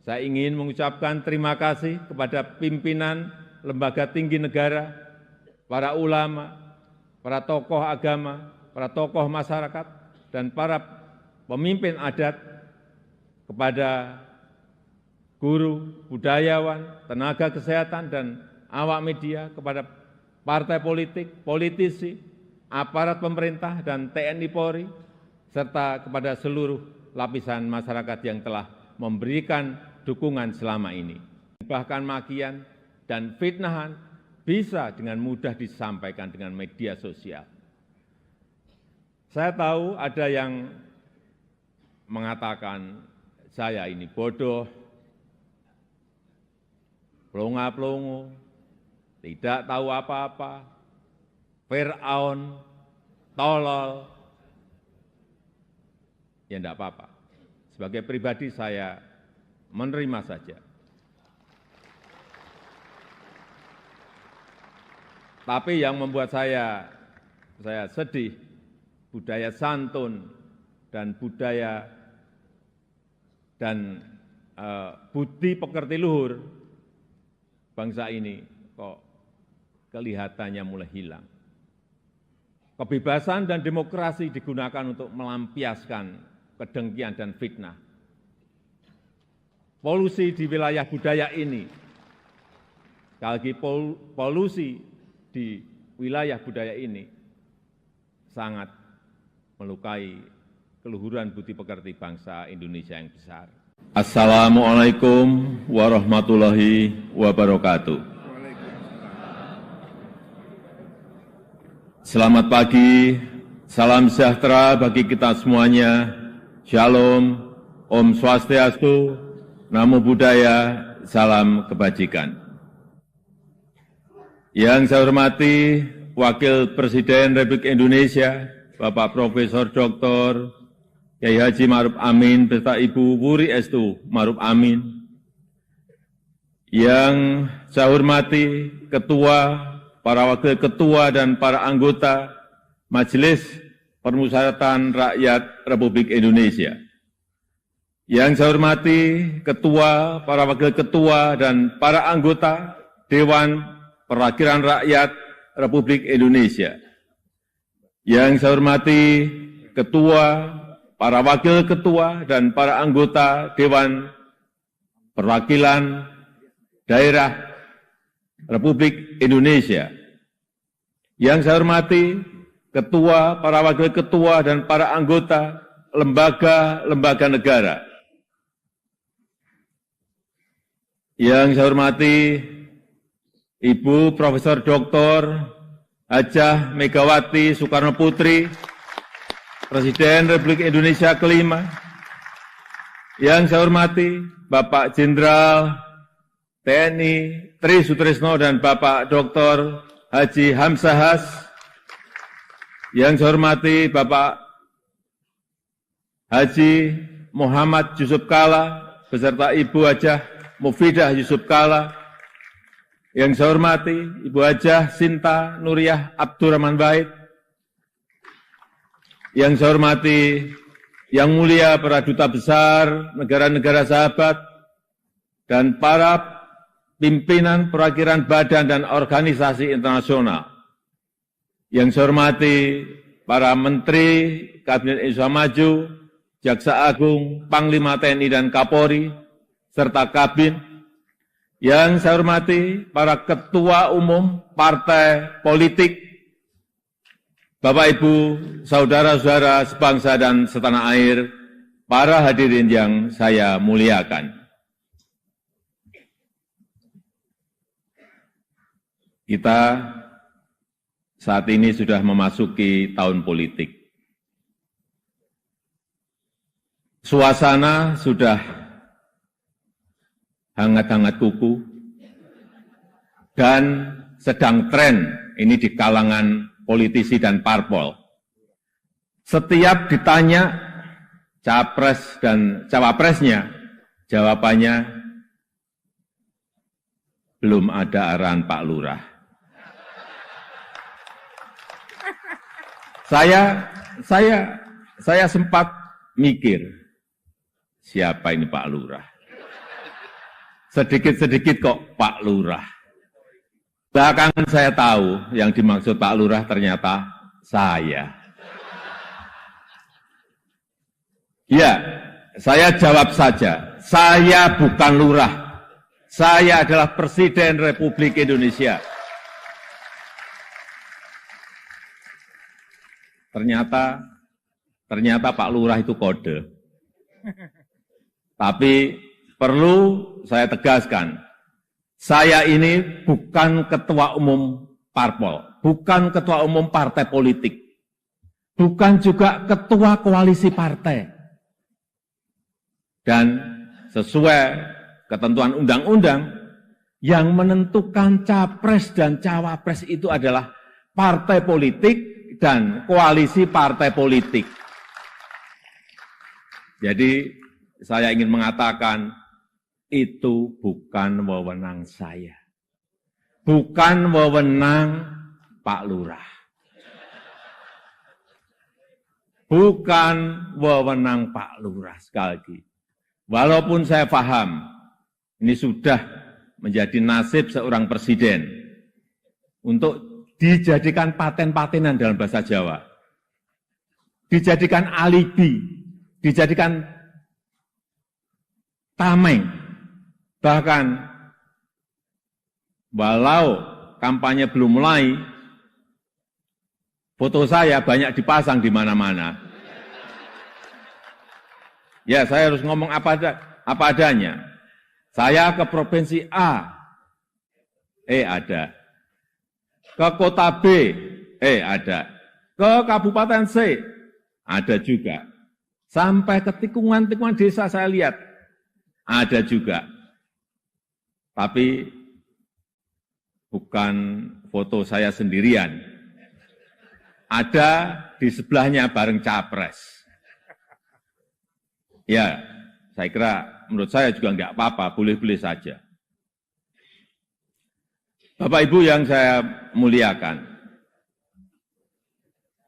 saya ingin mengucapkan terima kasih kepada pimpinan lembaga tinggi negara, para ulama, para tokoh agama, para tokoh masyarakat, dan para pemimpin adat, kepada guru, budayawan, tenaga kesehatan, dan awak media, kepada partai politik, politisi, aparat pemerintah, dan TNI Polri, serta kepada seluruh lapisan masyarakat yang telah memberikan dukungan selama ini. Bahkan makian dan fitnahan bisa dengan mudah disampaikan dengan media sosial. Saya tahu ada yang mengatakan saya ini bodoh, pelongo-pelongo, tidak tahu apa-apa, Fir'aun, tolol. Ya enggak apa-apa. Sebagai pribadi saya menerima saja. Tapi yang membuat saya sedih, budaya santun dan budaya dan budi pekerti luhur bangsa ini kok kelihatannya mulai hilang. Kebebasan dan demokrasi digunakan untuk melampiaskan kedengkian dan fitnah. Polusi di wilayah budaya ini, sekali lagi polusi di wilayah budaya ini sangat melukai keluhuran budi pekerti bangsa Indonesia yang besar. Assalamualaikum warahmatullahi wabarakatuh. Selamat pagi, salam sejahtera bagi kita semuanya. Shalom, Om Swastiastu, Namo Buddhaya, salam kebajikan. Yang saya hormati Wakil Presiden Republik Indonesia, Bapak Profesor Dr. Kiai Haji Ma'ruf Amin beserta Ibu Wuri Estu Ma'ruf Amin. Yang saya hormati Ketua, para Wakil Ketua dan para anggota Majelis Permusyawaratan Rakyat Republik Indonesia. Yang saya hormati Ketua, para Wakil Ketua dan para anggota Dewan Perwakilan Rakyat Republik Indonesia. Yang saya hormati Ketua, para Wakil Ketua, dan para anggota Dewan Perwakilan Daerah Republik Indonesia. Yang saya hormati Ketua, para Wakil Ketua, dan para anggota lembaga-lembaga negara. Yang saya hormati Ibu Profesor Dr. Hajah Megawati Soekarno Putri, Presiden Republik Indonesia kelima. Yang saya hormati Bapak Jenderal TNI Tri Sutrisno dan Bapak Dr. Haji Hamzahas. Yang saya hormati Bapak Haji Muhammad Yusuf Kalla beserta Ibu Hajah Mufidah Yusuf Kalla. Yang saya hormati Ibu Hajah Sinta Nuriyah Abdurrahman Wahid. Yang saya hormati Yang Mulia para Duta Besar negara-negara sahabat dan para pimpinan perwakilan badan dan organisasi internasional. Yang saya hormati para Menteri Kabinet Indonesia Maju, Jaksa Agung, Panglima TNI dan Kapolri, serta Kabin. Yang saya hormati para ketua umum partai politik, Bapak Ibu, saudara-saudara sebangsa dan setanah air, para hadirin yang saya muliakan. Kita saat ini sudah memasuki tahun politik. Suasana sudah hangat-hangat kuku dan sedang tren ini di kalangan politisi dan parpol. Setiap ditanya capres dan cawapresnya, jawabannya belum ada arahan Pak Lurah. Saya sempat mikir, siapa ini Pak Lurah? Sedikit-sedikit kok Pak Lurah. Bahkan saya tahu yang dimaksud Pak Lurah ternyata saya. Ya, saya jawab saja, saya bukan lurah. Saya adalah Presiden Republik Indonesia. Ternyata Pak Lurah itu kode. Tapi perlu saya tegaskan, saya ini bukan ketua umum parpol, bukan ketua umum partai politik, bukan juga ketua koalisi partai. Dan sesuai ketentuan undang-undang, yang menentukan capres dan cawapres itu adalah partai politik dan koalisi partai politik. Jadi saya ingin mengatakan, itu bukan wewenang saya. Bukan wewenang Pak Lurah. Bukan wewenang Pak Lurah, sekali lagi. Walaupun saya paham, ini sudah menjadi nasib seorang presiden untuk dijadikan paten-patenan dalam bahasa Jawa. Dijadikan alibi, dijadikan tameng. Bahkan, walau kampanye belum mulai, foto saya banyak dipasang di mana-mana. Ya, saya harus ngomong apa adanya. Saya ke provinsi A, ada. Ke kota B, ada. Ke kabupaten C, ada juga. Sampai ke tikungan-tikungan desa saya lihat, ada juga. Tapi bukan foto saya sendirian. Ada di sebelahnya bareng capres. Ya, saya kira menurut saya juga enggak apa-apa, boleh-boleh saja. Bapak Ibu yang saya muliakan,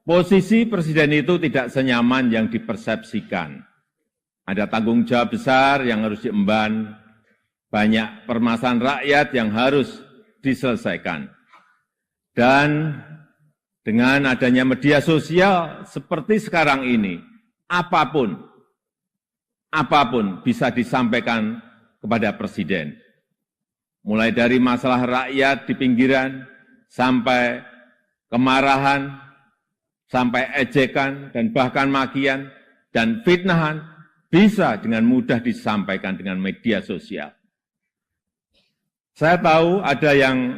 posisi presiden itu tidak senyaman yang dipersepsikan. Ada tanggung jawab besar yang harus diemban, banyak permasalahan rakyat yang harus diselesaikan. Dan dengan adanya media sosial seperti sekarang ini, apapun bisa disampaikan kepada presiden. Mulai dari masalah rakyat di pinggiran, sampai kemarahan, sampai ejekan, dan bahkan makian, dan fitnahan, bisa dengan mudah disampaikan dengan media sosial. Saya tahu ada yang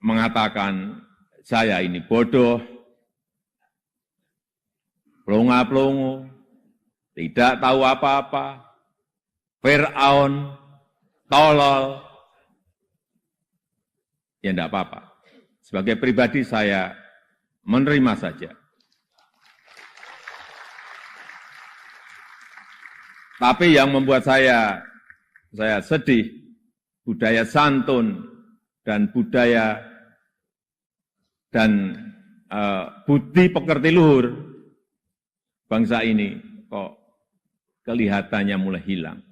mengatakan, saya ini bodoh, plonga-plongo, tidak tahu apa-apa, Fir'aun, tolol. Ya enggak apa-apa. Sebagai pribadi saya menerima saja. Tapi yang membuat saya sedih, budaya santun dan budaya dan budi pekerti luhur bangsa ini kok kelihatannya mulai hilang.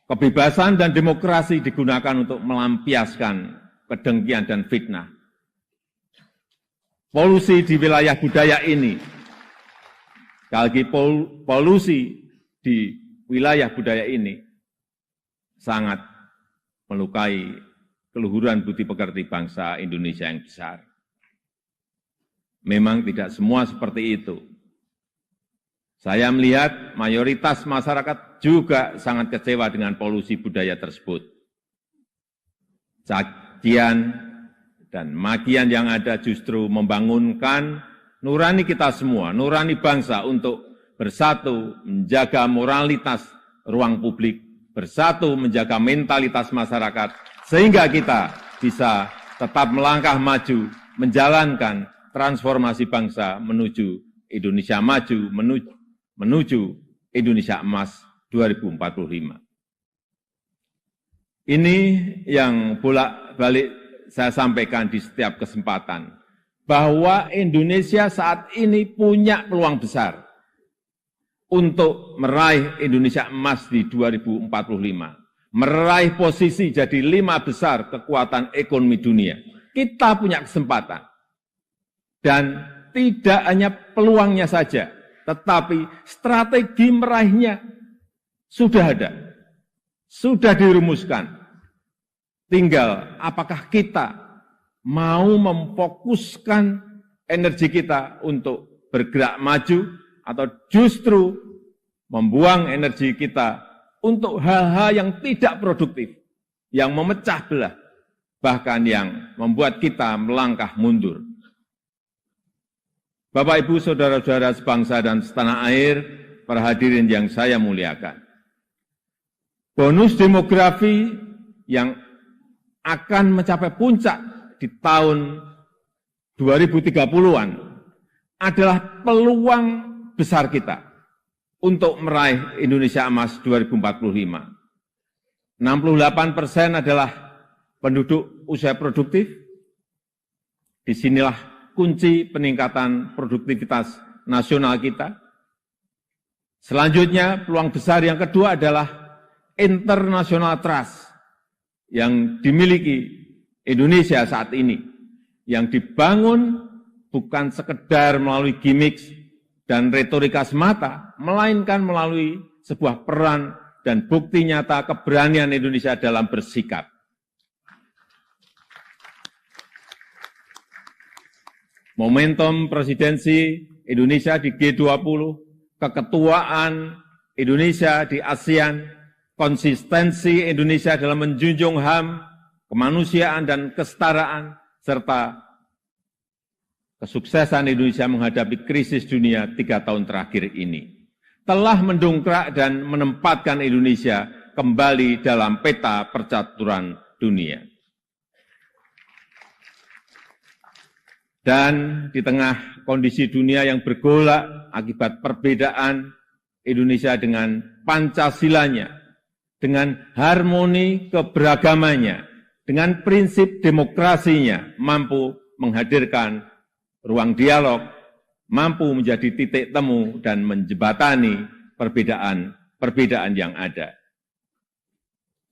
Kebebasan dan demokrasi digunakan untuk melampiaskan kedengkian dan fitnah. Polusi di wilayah budaya ini, sekali lagi polusi di wilayah budaya ini sangat melukai keluhuran budi pekerti bangsa Indonesia yang besar. Memang tidak semua seperti itu. Saya melihat mayoritas masyarakat juga sangat kecewa dengan polusi budaya tersebut. Cacian, dan makian yang ada justru membangunkan nurani kita semua, nurani bangsa untuk bersatu menjaga moralitas ruang publik, bersatu menjaga mentalitas masyarakat, sehingga kita bisa tetap melangkah maju, menjalankan transformasi bangsa menuju Indonesia maju, menuju Indonesia emas 2045. Ini yang bolak-balik saya sampaikan di setiap kesempatan, bahwa Indonesia saat ini punya peluang besar untuk meraih Indonesia emas di 2045, meraih posisi jadi 5 besar kekuatan ekonomi dunia. Kita punya kesempatan. Dan tidak hanya peluangnya saja, tetapi strategi meraihnya sudah ada, sudah dirumuskan. Tinggal apakah kita mau memfokuskan energi kita untuk bergerak maju atau justru membuang energi kita untuk hal-hal yang tidak produktif, yang memecah belah, bahkan yang membuat kita melangkah mundur. Bapak, Ibu, saudara-saudara sebangsa dan setanah air, para hadirin yang saya muliakan. Bonus demografi yang akan mencapai puncak di tahun 2030-an adalah peluang besar kita untuk meraih Indonesia Emas 2045. 68% adalah penduduk usia produktif. Disinilah kunci peningkatan produktivitas nasional kita. Selanjutnya, peluang besar yang kedua adalah international trust yang dimiliki Indonesia saat ini, yang dibangun bukan sekedar melalui gimmick dan retorika semata, melainkan melalui sebuah peran dan bukti nyata keberanian Indonesia dalam bersikap. Momentum presidensi Indonesia di G20, keketuaan Indonesia di ASEAN, konsistensi Indonesia dalam menjunjung HAM, kemanusiaan dan kesetaraan, serta kesuksesan Indonesia menghadapi krisis dunia 3 tahun terakhir ini, telah mendongkrak dan menempatkan Indonesia kembali dalam peta percaturan dunia. Dan di tengah kondisi dunia yang bergolak akibat perbedaan, Indonesia dengan Pancasilanya, dengan harmoni keberagamannya, dengan prinsip demokrasinya, mampu menghadirkan ruang dialog, mampu menjadi titik temu dan menjembatani perbedaan yang ada.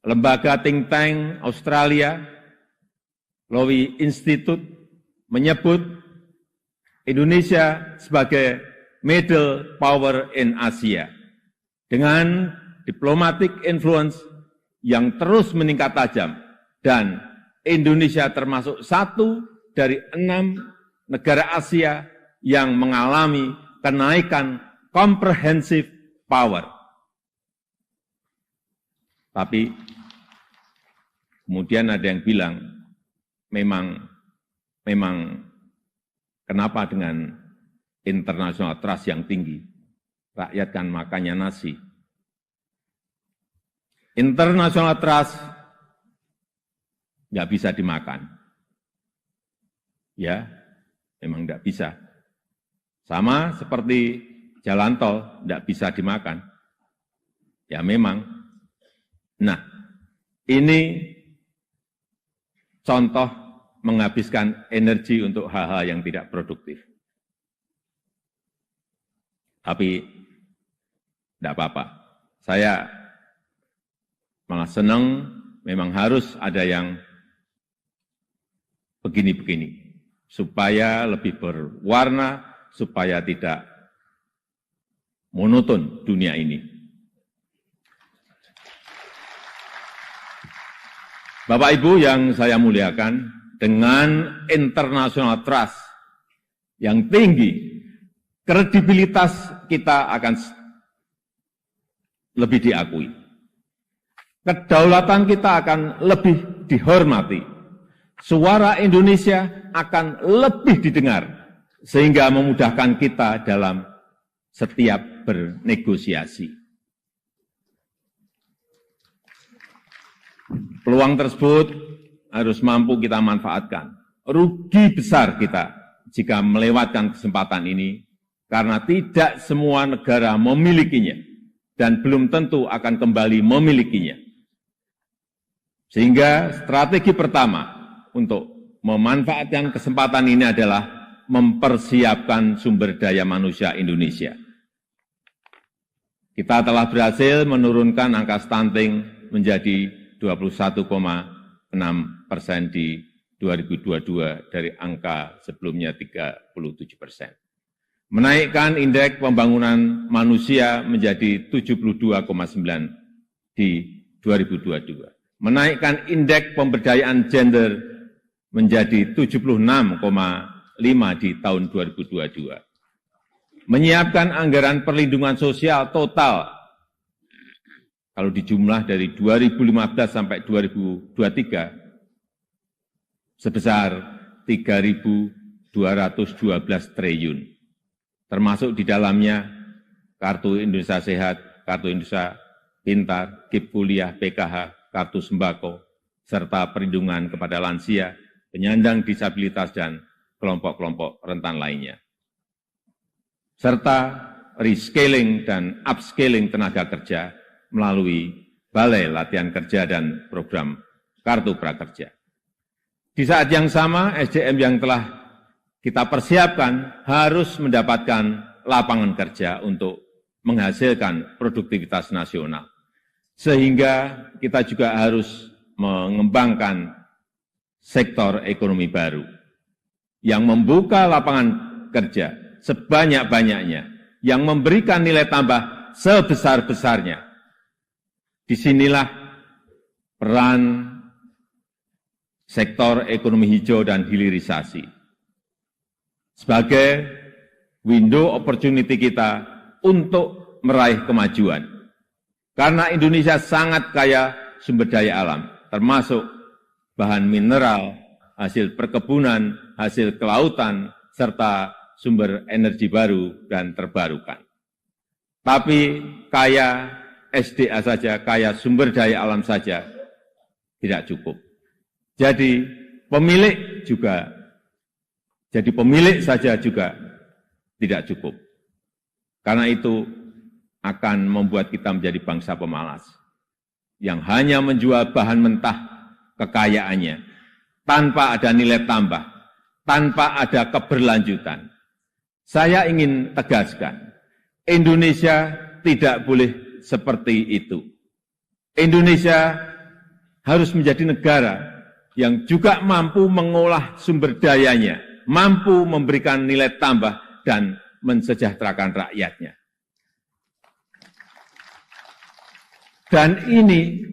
Lembaga think tank Australia, Lowy Institute, menyebut Indonesia sebagai middle power in Asia. Dengan diplomatic influence yang terus meningkat tajam, dan Indonesia termasuk 1 dari 6 negara Asia yang mengalami kenaikan comprehensive power. Tapi kemudian ada yang bilang, memang kenapa dengan international trust yang tinggi, rakyat kan makannya nasi. International trust nggak bisa dimakan. Ya, memang nggak bisa. Sama seperti jalan tol, nggak bisa dimakan. Ya memang. Nah, ini contoh menghabiskan energi untuk hal-hal yang tidak produktif. Tapi tidak apa-apa. Saya malah senang, memang harus ada yang begini-begini, supaya lebih berwarna, supaya tidak monoton dunia ini. Bapak Ibu yang saya muliakan, dengan international trust yang tinggi, kredibilitas kita akan lebih diakui. Kedaulatan kita akan lebih dihormati. suara Indonesia akan lebih didengar, sehingga memudahkan kita dalam setiap bernegosiasi. Peluang tersebut harus mampu kita manfaatkan. Rugi besar kita jika melewatkan kesempatan ini, karena tidak semua negara memilikinya dan belum tentu akan kembali memilikinya. Sehingga strategi pertama untuk memanfaatkan kesempatan ini adalah mempersiapkan sumber daya manusia Indonesia. Kita telah berhasil menurunkan angka stunting menjadi 21,6% di 2022 dari angka sebelumnya 37%. Menaikkan indeks pembangunan manusia menjadi 72,9 di 2022. Menaikkan indeks pemberdayaan gender menjadi 76,5 di tahun 2022. Menyiapkan anggaran perlindungan sosial total, kalau dijumlah dari 2015 sampai 2023, sebesar 3.212 triliun. Termasuk di dalamnya Kartu Indonesia Sehat, Kartu Indonesia Pintar, KIP Kuliah, PKH, Kartu Sembako, serta perlindungan kepada lansia, penyandang disabilitas, dan kelompok-kelompok rentan lainnya. Serta rescaling dan upscaling tenaga kerja melalui Balai Latihan Kerja dan program Kartu Prakerja. Di saat yang sama, SDM yang telah kita persiapkan harus mendapatkan lapangan kerja untuk menghasilkan produktivitas nasional. Sehingga kita juga harus mengembangkan sektor ekonomi baru yang membuka lapangan kerja sebanyak-banyaknya, yang memberikan nilai tambah sebesar-besarnya. Disinilah peran sektor ekonomi hijau dan hilirisasi sebagai window opportunity kita untuk meraih kemajuan. Karena Indonesia sangat kaya sumber daya alam, termasuk bahan mineral, hasil perkebunan, hasil kelautan, serta sumber energi baru dan terbarukan. Tapi kaya SDA saja, kaya sumber daya alam saja tidak cukup. Jadi pemilik saja juga tidak cukup. Karena itu akan membuat kita menjadi bangsa pemalas yang hanya menjual bahan mentah kekayaannya tanpa ada nilai tambah, tanpa ada keberlanjutan. Saya ingin tegaskan, Indonesia tidak boleh seperti itu. Indonesia harus menjadi negara yang juga mampu mengolah sumber dayanya, mampu memberikan nilai tambah dan mensejahterakan rakyatnya. Dan ini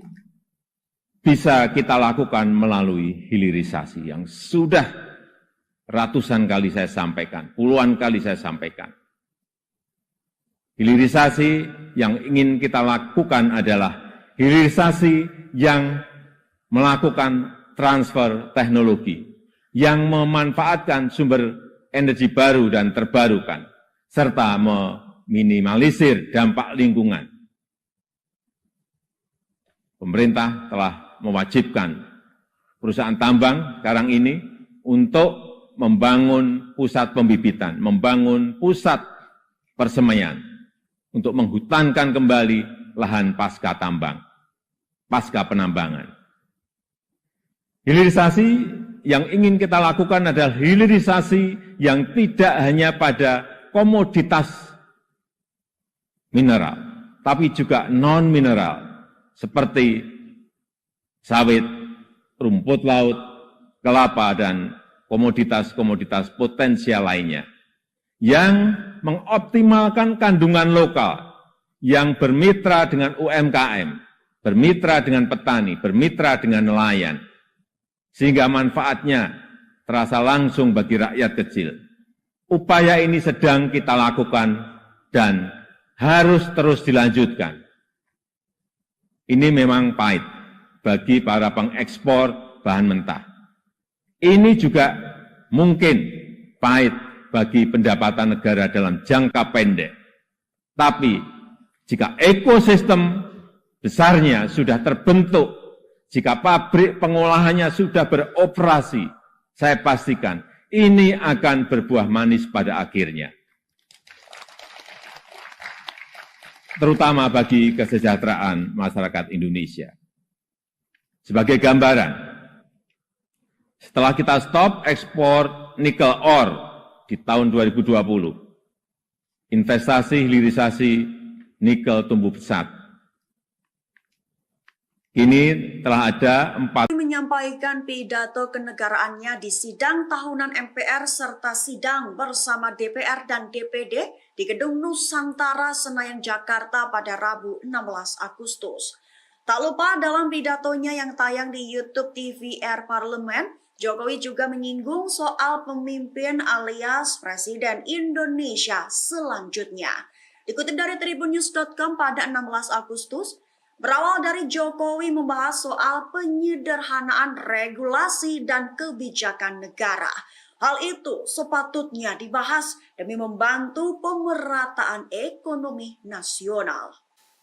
bisa kita lakukan melalui hilirisasi yang sudah ratusan kali saya sampaikan, puluhan kali saya sampaikan. Hilirisasi yang ingin kita lakukan adalah hilirisasi yang melakukan transfer teknologi, yang memanfaatkan sumber energi baru dan terbarukan, serta meminimalisir dampak lingkungan. Pemerintah telah mewajibkan perusahaan tambang sekarang ini untuk membangun pusat pembibitan, membangun pusat persemaian, untuk menghutankan kembali lahan pasca tambang, pasca penambangan. Hilirisasi yang ingin kita lakukan adalah hilirisasi yang tidak hanya pada komoditas mineral, tapi juga non-mineral, seperti sawit, rumput laut, kelapa, dan komoditas-komoditas potensial lainnya, yang mengoptimalkan kandungan lokal, yang bermitra dengan UMKM, bermitra dengan petani, bermitra dengan nelayan, sehingga manfaatnya terasa langsung bagi rakyat kecil. Upaya ini sedang kita lakukan dan harus terus dilanjutkan. Ini memang pahit bagi para pengekspor bahan mentah. Ini juga mungkin pahit bagi pendapatan negara dalam jangka pendek. Tapi jika ekosistem besarnya sudah terbentuk, jika pabrik pengolahannya sudah beroperasi, saya pastikan ini akan berbuah manis pada akhirnya. Terutama bagi kesejahteraan masyarakat Indonesia. Sebagai gambaran, setelah kita stop ekspor nikel ore di tahun 2020, investasi hilirisasi nikel tumbuh pesat. Kini telah ada 4 menyampaikan pidato kenegaraannya di sidang tahunan MPR serta sidang bersama DPR dan DPD di Gedung Nusantara Senayan Jakarta pada Rabu 16 Agustus. Tak lupa dalam pidatonya yang tayang di YouTube TVR Parlemen, Jokowi juga menyinggung soal pemimpin alias Presiden Indonesia selanjutnya. Dikutip dari tribunnews.com pada 16 Agustus, berawal dari Jokowi membahas soal penyederhanaan regulasi dan kebijakan negara. Hal itu sepatutnya dibahas demi membantu pemerataan ekonomi nasional.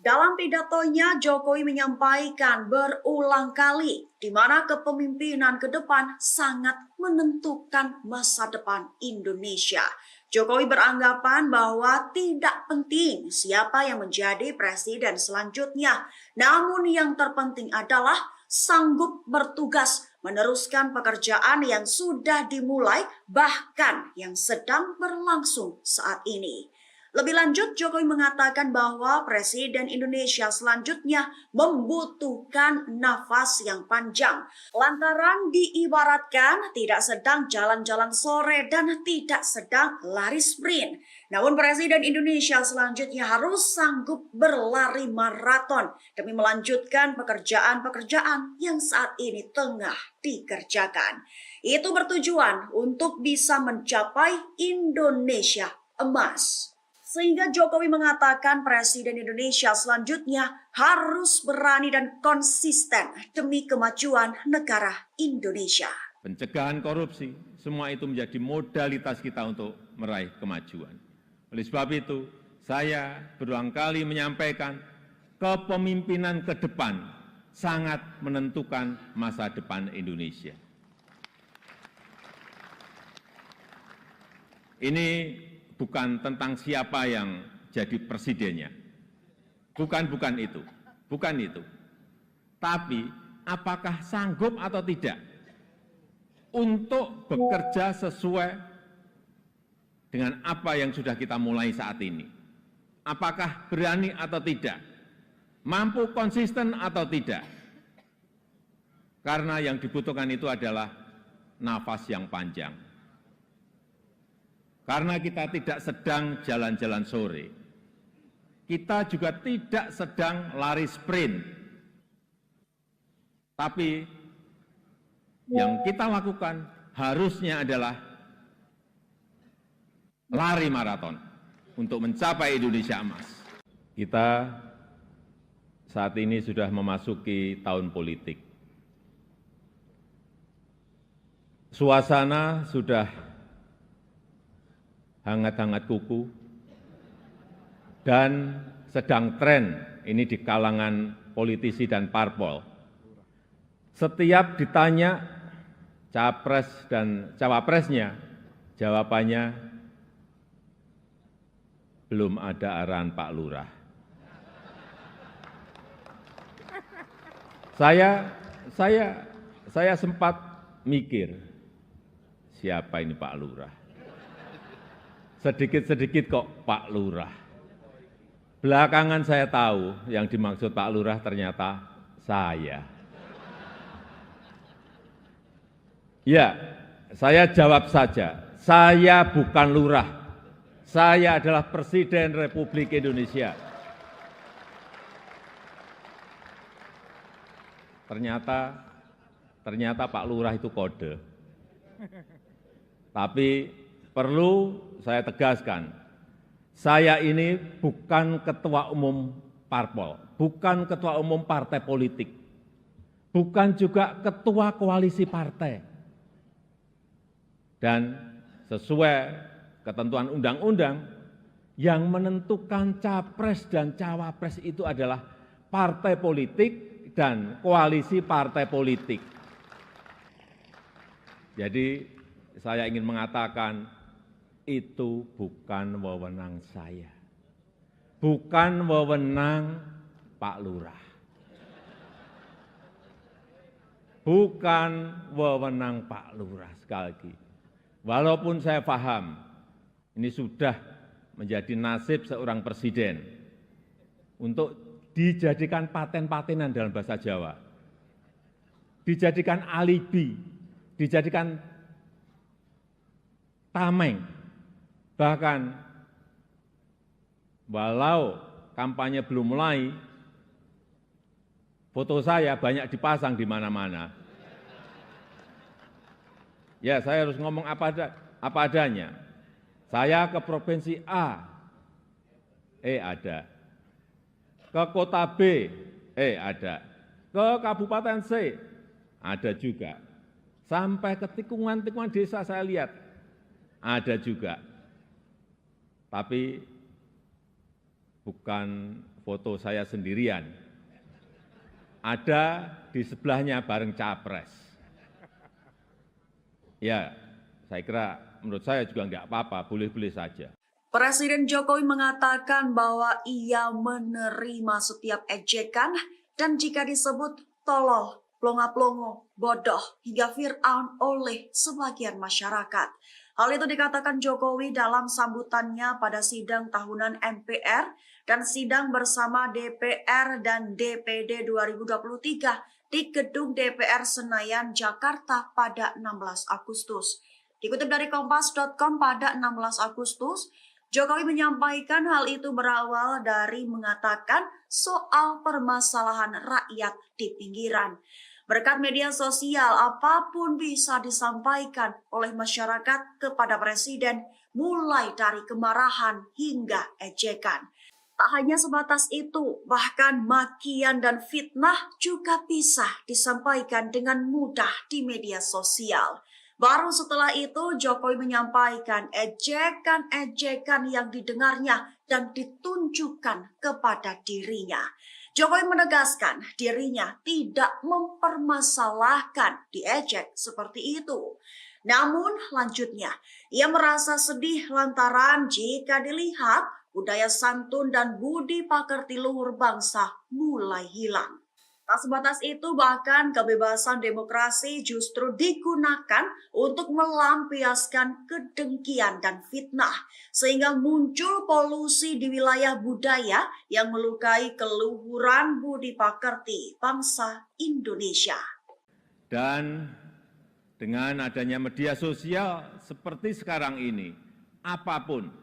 Dalam pidatonya, Jokowi menyampaikan berulang kali di mana kepemimpinan ke depan sangat menentukan masa depan Indonesia. Jokowi beranggapan bahwa tidak penting siapa yang menjadi presiden selanjutnya, namun yang terpenting adalah sanggup bertugas meneruskan pekerjaan yang sudah dimulai, bahkan yang sedang berlangsung saat ini. Lebih lanjut, Jokowi mengatakan bahwa Presiden Indonesia selanjutnya membutuhkan nafas yang panjang. Lantaran diibaratkan tidak sedang jalan-jalan sore dan tidak sedang lari sprint. Namun Presiden Indonesia selanjutnya harus sanggup berlari maraton demi melanjutkan pekerjaan-pekerjaan yang saat ini tengah dikerjakan. Itu bertujuan untuk bisa mencapai Indonesia emas. Sehingga Jokowi mengatakan Presiden Indonesia selanjutnya harus berani dan konsisten demi kemajuan negara Indonesia. Pencegahan korupsi, semua itu menjadi modalitas kita untuk meraih kemajuan. Oleh sebab itu, saya berulang kali menyampaikan kepemimpinan ke depan sangat menentukan masa depan Indonesia. Ini bukan tentang siapa yang jadi presidennya. Bukan itu. Tapi apakah sanggup atau tidak untuk bekerja sesuai dengan apa yang sudah kita mulai saat ini. Apakah berani atau tidak? Mampu konsisten atau tidak? Karena yang dibutuhkan itu adalah nafas yang panjang. Karena kita tidak sedang jalan-jalan sore, kita juga tidak sedang lari sprint. Tapi yang kita lakukan harusnya adalah lari maraton untuk mencapai Indonesia emas. Kita saat ini sudah memasuki tahun politik. Suasana sudah hangat-hangat kuku, dan sedang tren ini di kalangan politisi dan parpol. Setiap ditanya capres dan cawapresnya, jawabannya belum ada arahan Pak Lurah. Saya sempat mikir, siapa ini Pak Lurah? Sedikit-sedikit kok Pak Lurah. Belakangan saya tahu yang dimaksud Pak Lurah ternyata saya. Ya, saya jawab saja, saya bukan lurah. Saya adalah Presiden Republik Indonesia. Ternyata Pak Lurah itu kode. Tapi perlu saya tegaskan, saya ini bukan ketua umum parpol, bukan ketua umum partai politik, bukan juga ketua koalisi partai. Dan sesuai ketentuan undang-undang, yang menentukan capres dan cawapres itu adalah partai politik dan koalisi partai politik. Jadi saya ingin mengatakan itu bukan wewenang saya, bukan wewenang Pak Lurah, bukan wewenang Pak Lurah. Sekali lagi, walaupun saya paham ini sudah menjadi nasib seorang presiden untuk dijadikan paten-patenan dalam bahasa Jawa, dijadikan alibi, dijadikan tameng, bahkan walau kampanye belum mulai, foto saya banyak dipasang di mana-mana. Ya, saya harus ngomong apa adanya. Saya ke provinsi A, ada. Ke kota B, ada. Ke kabupaten C, ada juga. Sampai ke tikungan-tikungan desa saya lihat, ada juga. Tapi bukan foto saya sendirian. Ada di sebelahnya bareng capres. Ya, saya kira menurut saya juga enggak apa-apa, boleh-boleh saja. Presiden Jokowi mengatakan bahwa ia menerima setiap ejekan dan jika disebut tolol, plonga-plongo, bodoh, hingga Fir'aun oleh sebagian masyarakat. Hal itu dikatakan Jokowi dalam sambutannya pada sidang tahunan MPR dan sidang bersama DPR dan DPD 2023 di Gedung DPR Senayan, Jakarta pada 16 Agustus. Dikutip dari Kompas.com pada 16 Agustus, Jokowi menyampaikan hal itu berawal dari mengatakan soal permasalahan rakyat di pinggiran. Berkat media sosial, apapun bisa disampaikan oleh masyarakat kepada Presiden, mulai dari kemarahan hingga ejekan. Tak hanya sebatas itu, bahkan makian dan fitnah juga bisa disampaikan dengan mudah di media sosial. Baru setelah itu Jokowi menyampaikan ejekan-ejekan yang didengarnya dan ditunjukkan kepada dirinya. Jokowi menegaskan dirinya tidak mempermasalahkan diejek seperti itu. Namun lanjutnya, ia merasa sedih lantaran jika dilihat budaya santun dan budi pekerti luhur bangsa mulai hilang. Tak sebatas itu, bahkan kebebasan demokrasi justru digunakan untuk melampiaskan kedengkian dan fitnah, sehingga muncul polusi di wilayah budaya yang melukai keluhuran budi pekerti bangsa Indonesia. Dan dengan adanya media sosial seperti sekarang ini, apapun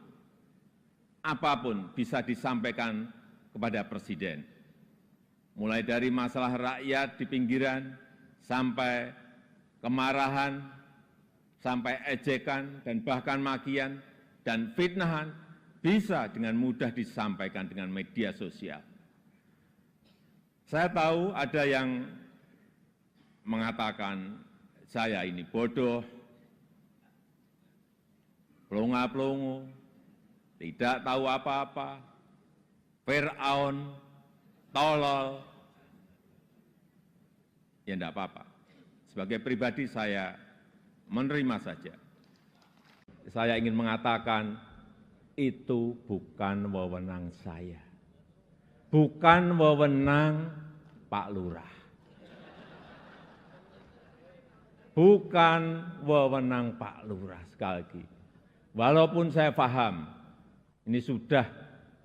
bisa disampaikan kepada Presiden. Mulai dari masalah rakyat di pinggiran, sampai kemarahan, sampai ejekan, dan bahkan makian, dan fitnahan, bisa dengan mudah disampaikan dengan media sosial. Saya tahu ada yang mengatakan saya ini bodoh, plonga-plongo, tidak tahu apa-apa, Fir'aun, tolol. Ya enggak apa-apa. Sebagai pribadi saya menerima saja. Saya ingin mengatakan itu bukan wewenang saya. Bukan wewenang Pak Lurah. Bukan wewenang Pak Lurah, sekali lagi. Walaupun saya paham ini sudah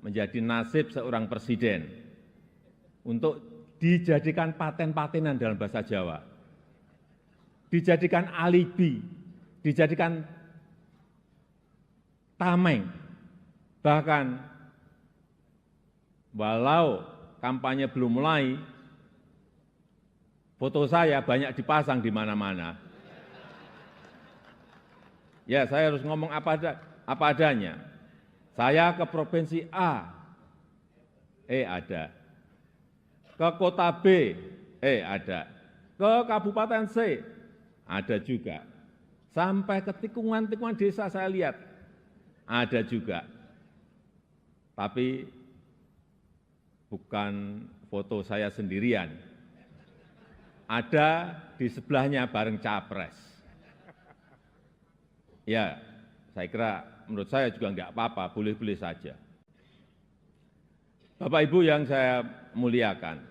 menjadi nasib seorang presiden untuk dijadikan paten-patenan dalam bahasa Jawa, dijadikan alibi, dijadikan tameng, bahkan walau kampanye belum mulai, foto saya banyak dipasang di mana-mana. Ya, saya harus ngomong apa adanya. Saya ke provinsi A, ada. Ke kota B, ada. Ke kabupaten C, ada juga. sampai ke tikungan-tikungan desa saya lihat ada juga. Tapi bukan foto saya sendirian. Ada di sebelahnya bareng capres. Ya, saya kira menurut saya juga enggak apa-apa, boleh-boleh saja. Bapak Ibu yang saya muliakan,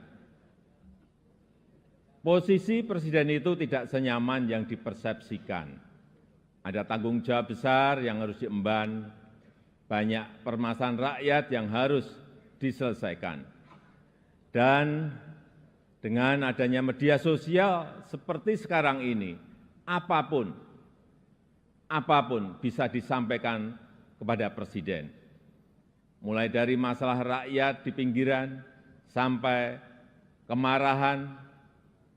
posisi presiden itu tidak senyaman yang dipersepsikan. Ada tanggung jawab besar yang harus diemban, banyak permasalahan rakyat yang harus diselesaikan. Dan dengan adanya media sosial seperti sekarang ini, apapun bisa disampaikan kepada presiden. Mulai dari masalah rakyat di pinggiran, sampai kemarahan,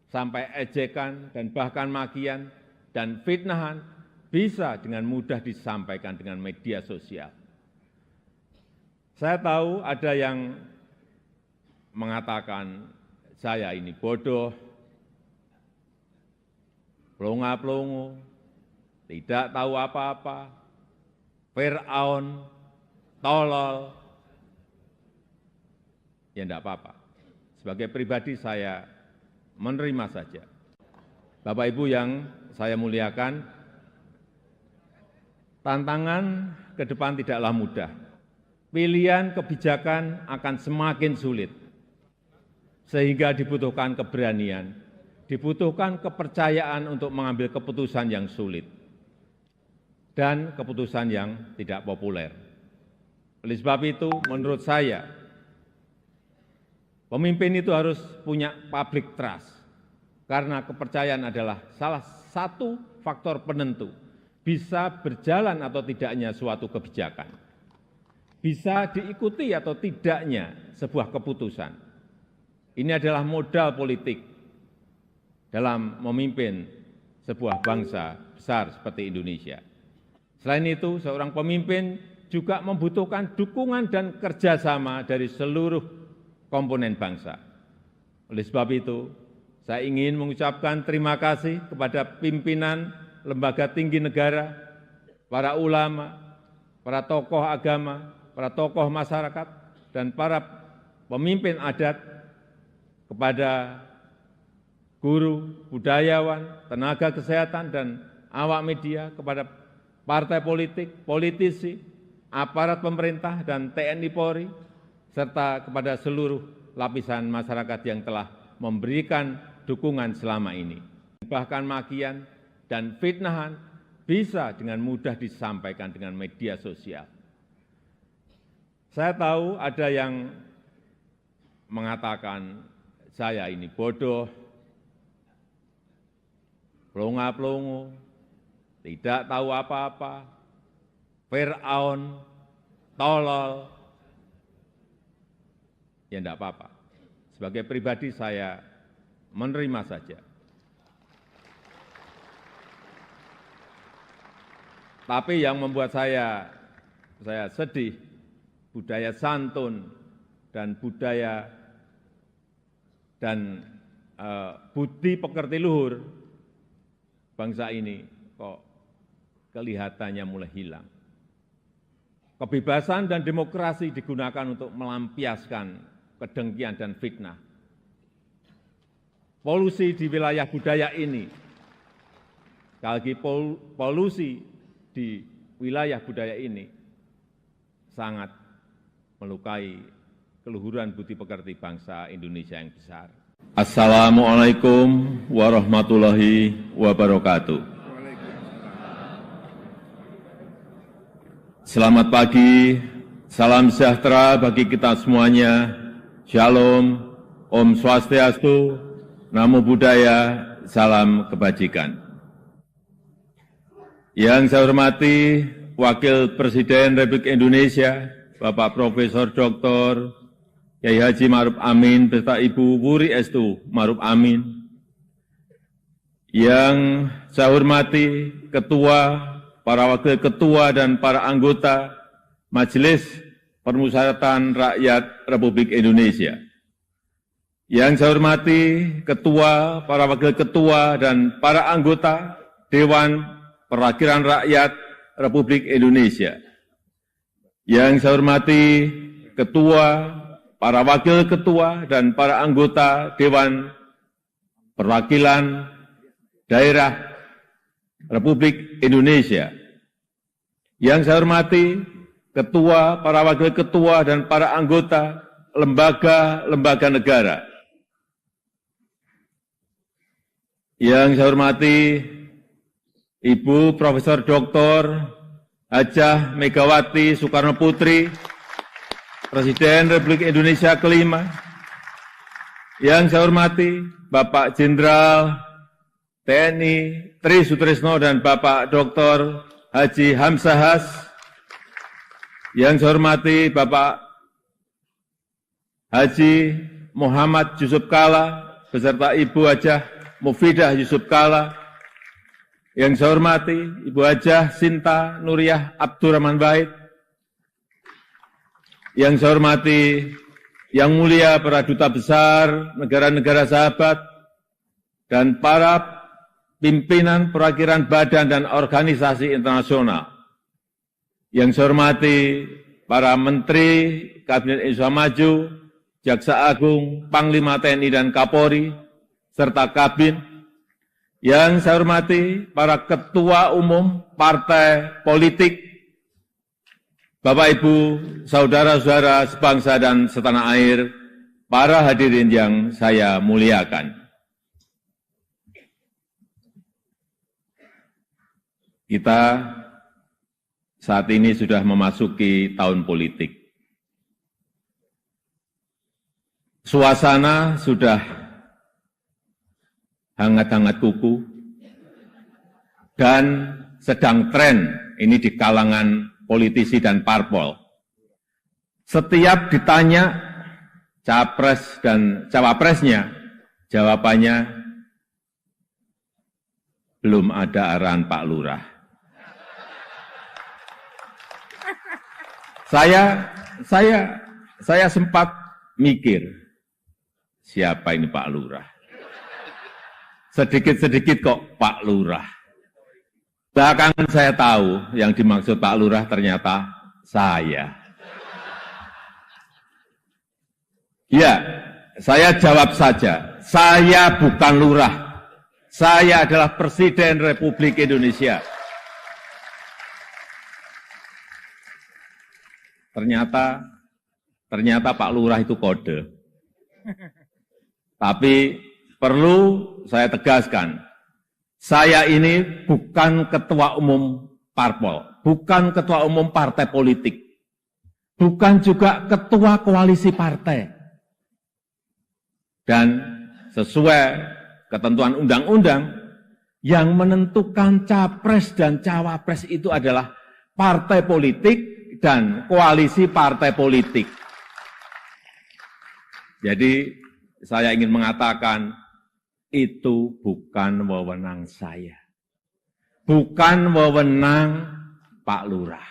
sampai ejekan, dan bahkan makian, dan fitnahan, bisa dengan mudah disampaikan dengan media sosial. Saya tahu ada yang mengatakan saya ini bodoh, pelongo-pelongo, tidak tahu apa-apa, Fir'aun, tolol. Ya enggak apa-apa. Sebagai pribadi saya menerima saja. Bapak Ibu yang saya muliakan, tantangan ke depan tidaklah mudah. Pilihan kebijakan akan semakin sulit. Sehingga dibutuhkan keberanian, dibutuhkan kepercayaan untuk mengambil keputusan yang sulit dan keputusan yang tidak populer. Oleh sebab itu, menurut saya, pemimpin itu harus punya public trust, karena kepercayaan adalah salah satu faktor penentu bisa berjalan atau tidaknya suatu kebijakan, bisa diikuti atau tidaknya sebuah keputusan. Ini adalah modal politik dalam memimpin sebuah bangsa besar seperti Indonesia. Selain itu, seorang pemimpin juga membutuhkan dukungan dan kerjasama dari seluruh komponen bangsa. Oleh sebab itu, saya ingin mengucapkan terima kasih kepada pimpinan lembaga tinggi negara, para ulama, para tokoh agama, para tokoh masyarakat, dan para pemimpin adat, kepada guru, budayawan, tenaga kesehatan, dan awak media, kepada partai politik, politisi, aparat pemerintah, dan TNI Polri, serta kepada seluruh lapisan masyarakat yang telah memberikan dukungan selama ini. Bahkan makian dan fitnahan bisa dengan mudah disampaikan dengan media sosial. Saya tahu ada yang mengatakan saya ini bodoh, pelongo-pelongo, tidak tahu apa-apa, Fir'aun, tolol. Ya enggak apa-apa. Sebagai pribadi saya menerima saja. Tapi yang membuat saya sedih, budaya santun dan budaya dan budi pekerti luhur bangsa ini kok kelihatannya mulai hilang. Kebebasan dan demokrasi digunakan untuk melampiaskan kedengkian dan fitnah. Polusi di wilayah budaya ini, sekali lagi polusi di wilayah budaya ini sangat melukai keluhuran budi pekerti bangsa Indonesia yang besar. Assalamualaikum warahmatullahi wabarakatuh. Selamat pagi, salam sejahtera bagi kita semuanya. Shalom, Om Swastiastu, Namo Buddhaya, salam kebajikan. Yang saya hormati Wakil Presiden Republik Indonesia, Bapak Profesor Dr. Kyai Haji Ma'ruf Amin beserta Ibu Wuri Estu Ma'ruf Amin. Yang saya hormati Ketua, para Wakil Ketua dan para anggota Majelis Permusyawaratan Rakyat Republik Indonesia. Yang saya hormati Ketua, para Wakil Ketua dan para anggota Dewan Perwakilan Rakyat Republik Indonesia. Yang saya hormati Ketua, para Wakil Ketua, dan para anggota Dewan Perwakilan Daerah Republik Indonesia. Yang saya hormati Ketua, para Wakil Ketua, dan para anggota lembaga-lembaga negara. Yang saya hormati Ibu Profesor Dr. Hajah Megawati Soekarno Putri, Presiden Republik Indonesia kelima. Yang saya hormati Bapak Jenderal TNI Tri Sutrisno dan Bapak Dr. Haji Hamzahas. Yang saya hormati Bapak Haji Muhammad Yusuf Kalla beserta Ibu Hajah Mufidah Yusuf Kalla. Yang saya hormati Ibu Hajah Sinta Nuriyah Abdurrahman Wahid. Yang saya hormati Yang Mulia para Duta Besar negara-negara sahabat dan para pimpinan perwakilan badan dan organisasi internasional. Yang saya hormati para Menteri Kabinet Indonesia Maju, Jaksa Agung, Panglima TNI dan Kapolri, serta Kabin. Yang saya hormati para Ketua Umum Partai Politik, Bapak Ibu, Saudara-saudara sebangsa dan setanah air, para hadirin yang saya muliakan. Kita saat ini sudah memasuki tahun politik. Suasana sudah hangat-hangat kuku dan sedang tren ini di kalangan politisi dan parpol. Setiap ditanya capres dan cawapresnya, jawabannya belum ada arahan Pak Lurah. Saya sempat mikir, siapa ini Pak Lurah? Sedikit-sedikit kok Pak Lurah. Bahkan saya tahu yang dimaksud Pak Lurah ternyata saya. Ya, saya jawab saja, saya bukan lurah. Saya adalah Presiden Republik Indonesia. Ternyata Pak Lurah itu kode. Tapi perlu saya tegaskan, saya ini bukan ketua umum parpol, bukan ketua umum partai politik, bukan juga ketua koalisi partai. Dan sesuai ketentuan undang-undang, yang menentukan capres dan cawapres itu adalah partai politik dan koalisi partai politik. Jadi saya ingin mengatakan, itu bukan wewenang saya. Bukan wewenang Pak Lurah.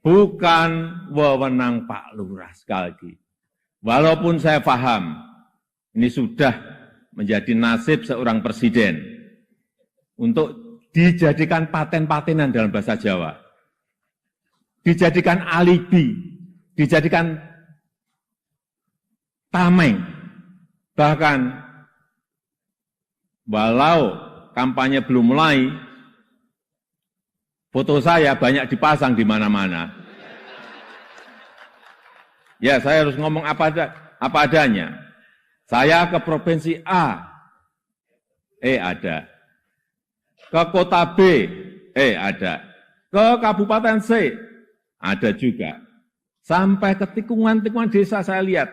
Bukan wewenang Pak Lurah, sekali lagi. Walaupun saya paham, ini sudah menjadi nasib seorang presiden untuk dijadikan paten-patenan dalam bahasa Jawa. Dijadikan alibi, dijadikan tameng. Bahkan, walau kampanye belum mulai, foto saya banyak dipasang di mana-mana. Ya, saya harus ngomong apa adanya. Saya ke provinsi A, ada. Ke kota B, ada. Ke kabupaten C, ada juga. Sampai ke tikungan-tikungan desa saya lihat,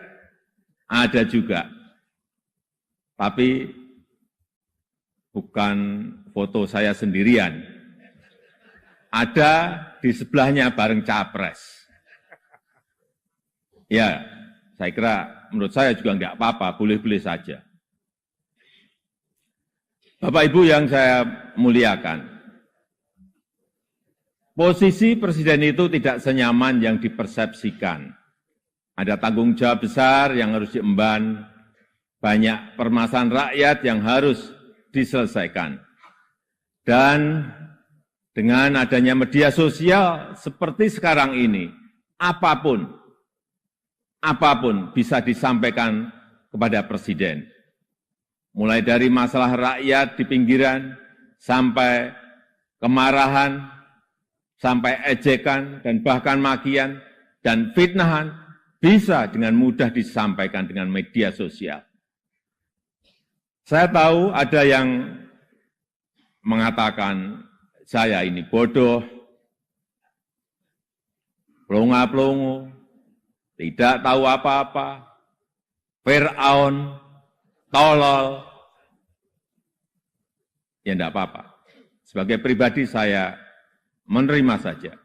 ada juga. Tapi bukan foto saya sendirian. Ada di sebelahnya bareng capres. Ya, saya kira menurut saya juga enggak apa-apa, boleh-boleh saja. Bapak Ibu yang saya muliakan, posisi presiden itu tidak senyaman yang dipersepsikan. Ada tanggung jawab besar yang harus diemban, banyak permasalahan rakyat yang harus diselesaikan. Dan dengan adanya media sosial seperti sekarang ini, apapun bisa disampaikan kepada Presiden. Mulai dari masalah rakyat di pinggiran, sampai kemarahan, sampai ejekan, dan bahkan makian, dan fitnahan, bisa dengan mudah disampaikan dengan media sosial. Saya tahu ada yang mengatakan, saya ini bodoh, pelongo-pelongo, tidak tahu apa-apa, Fir'aun, tolol. Ya enggak apa-apa. Sebagai pribadi saya menerima saja.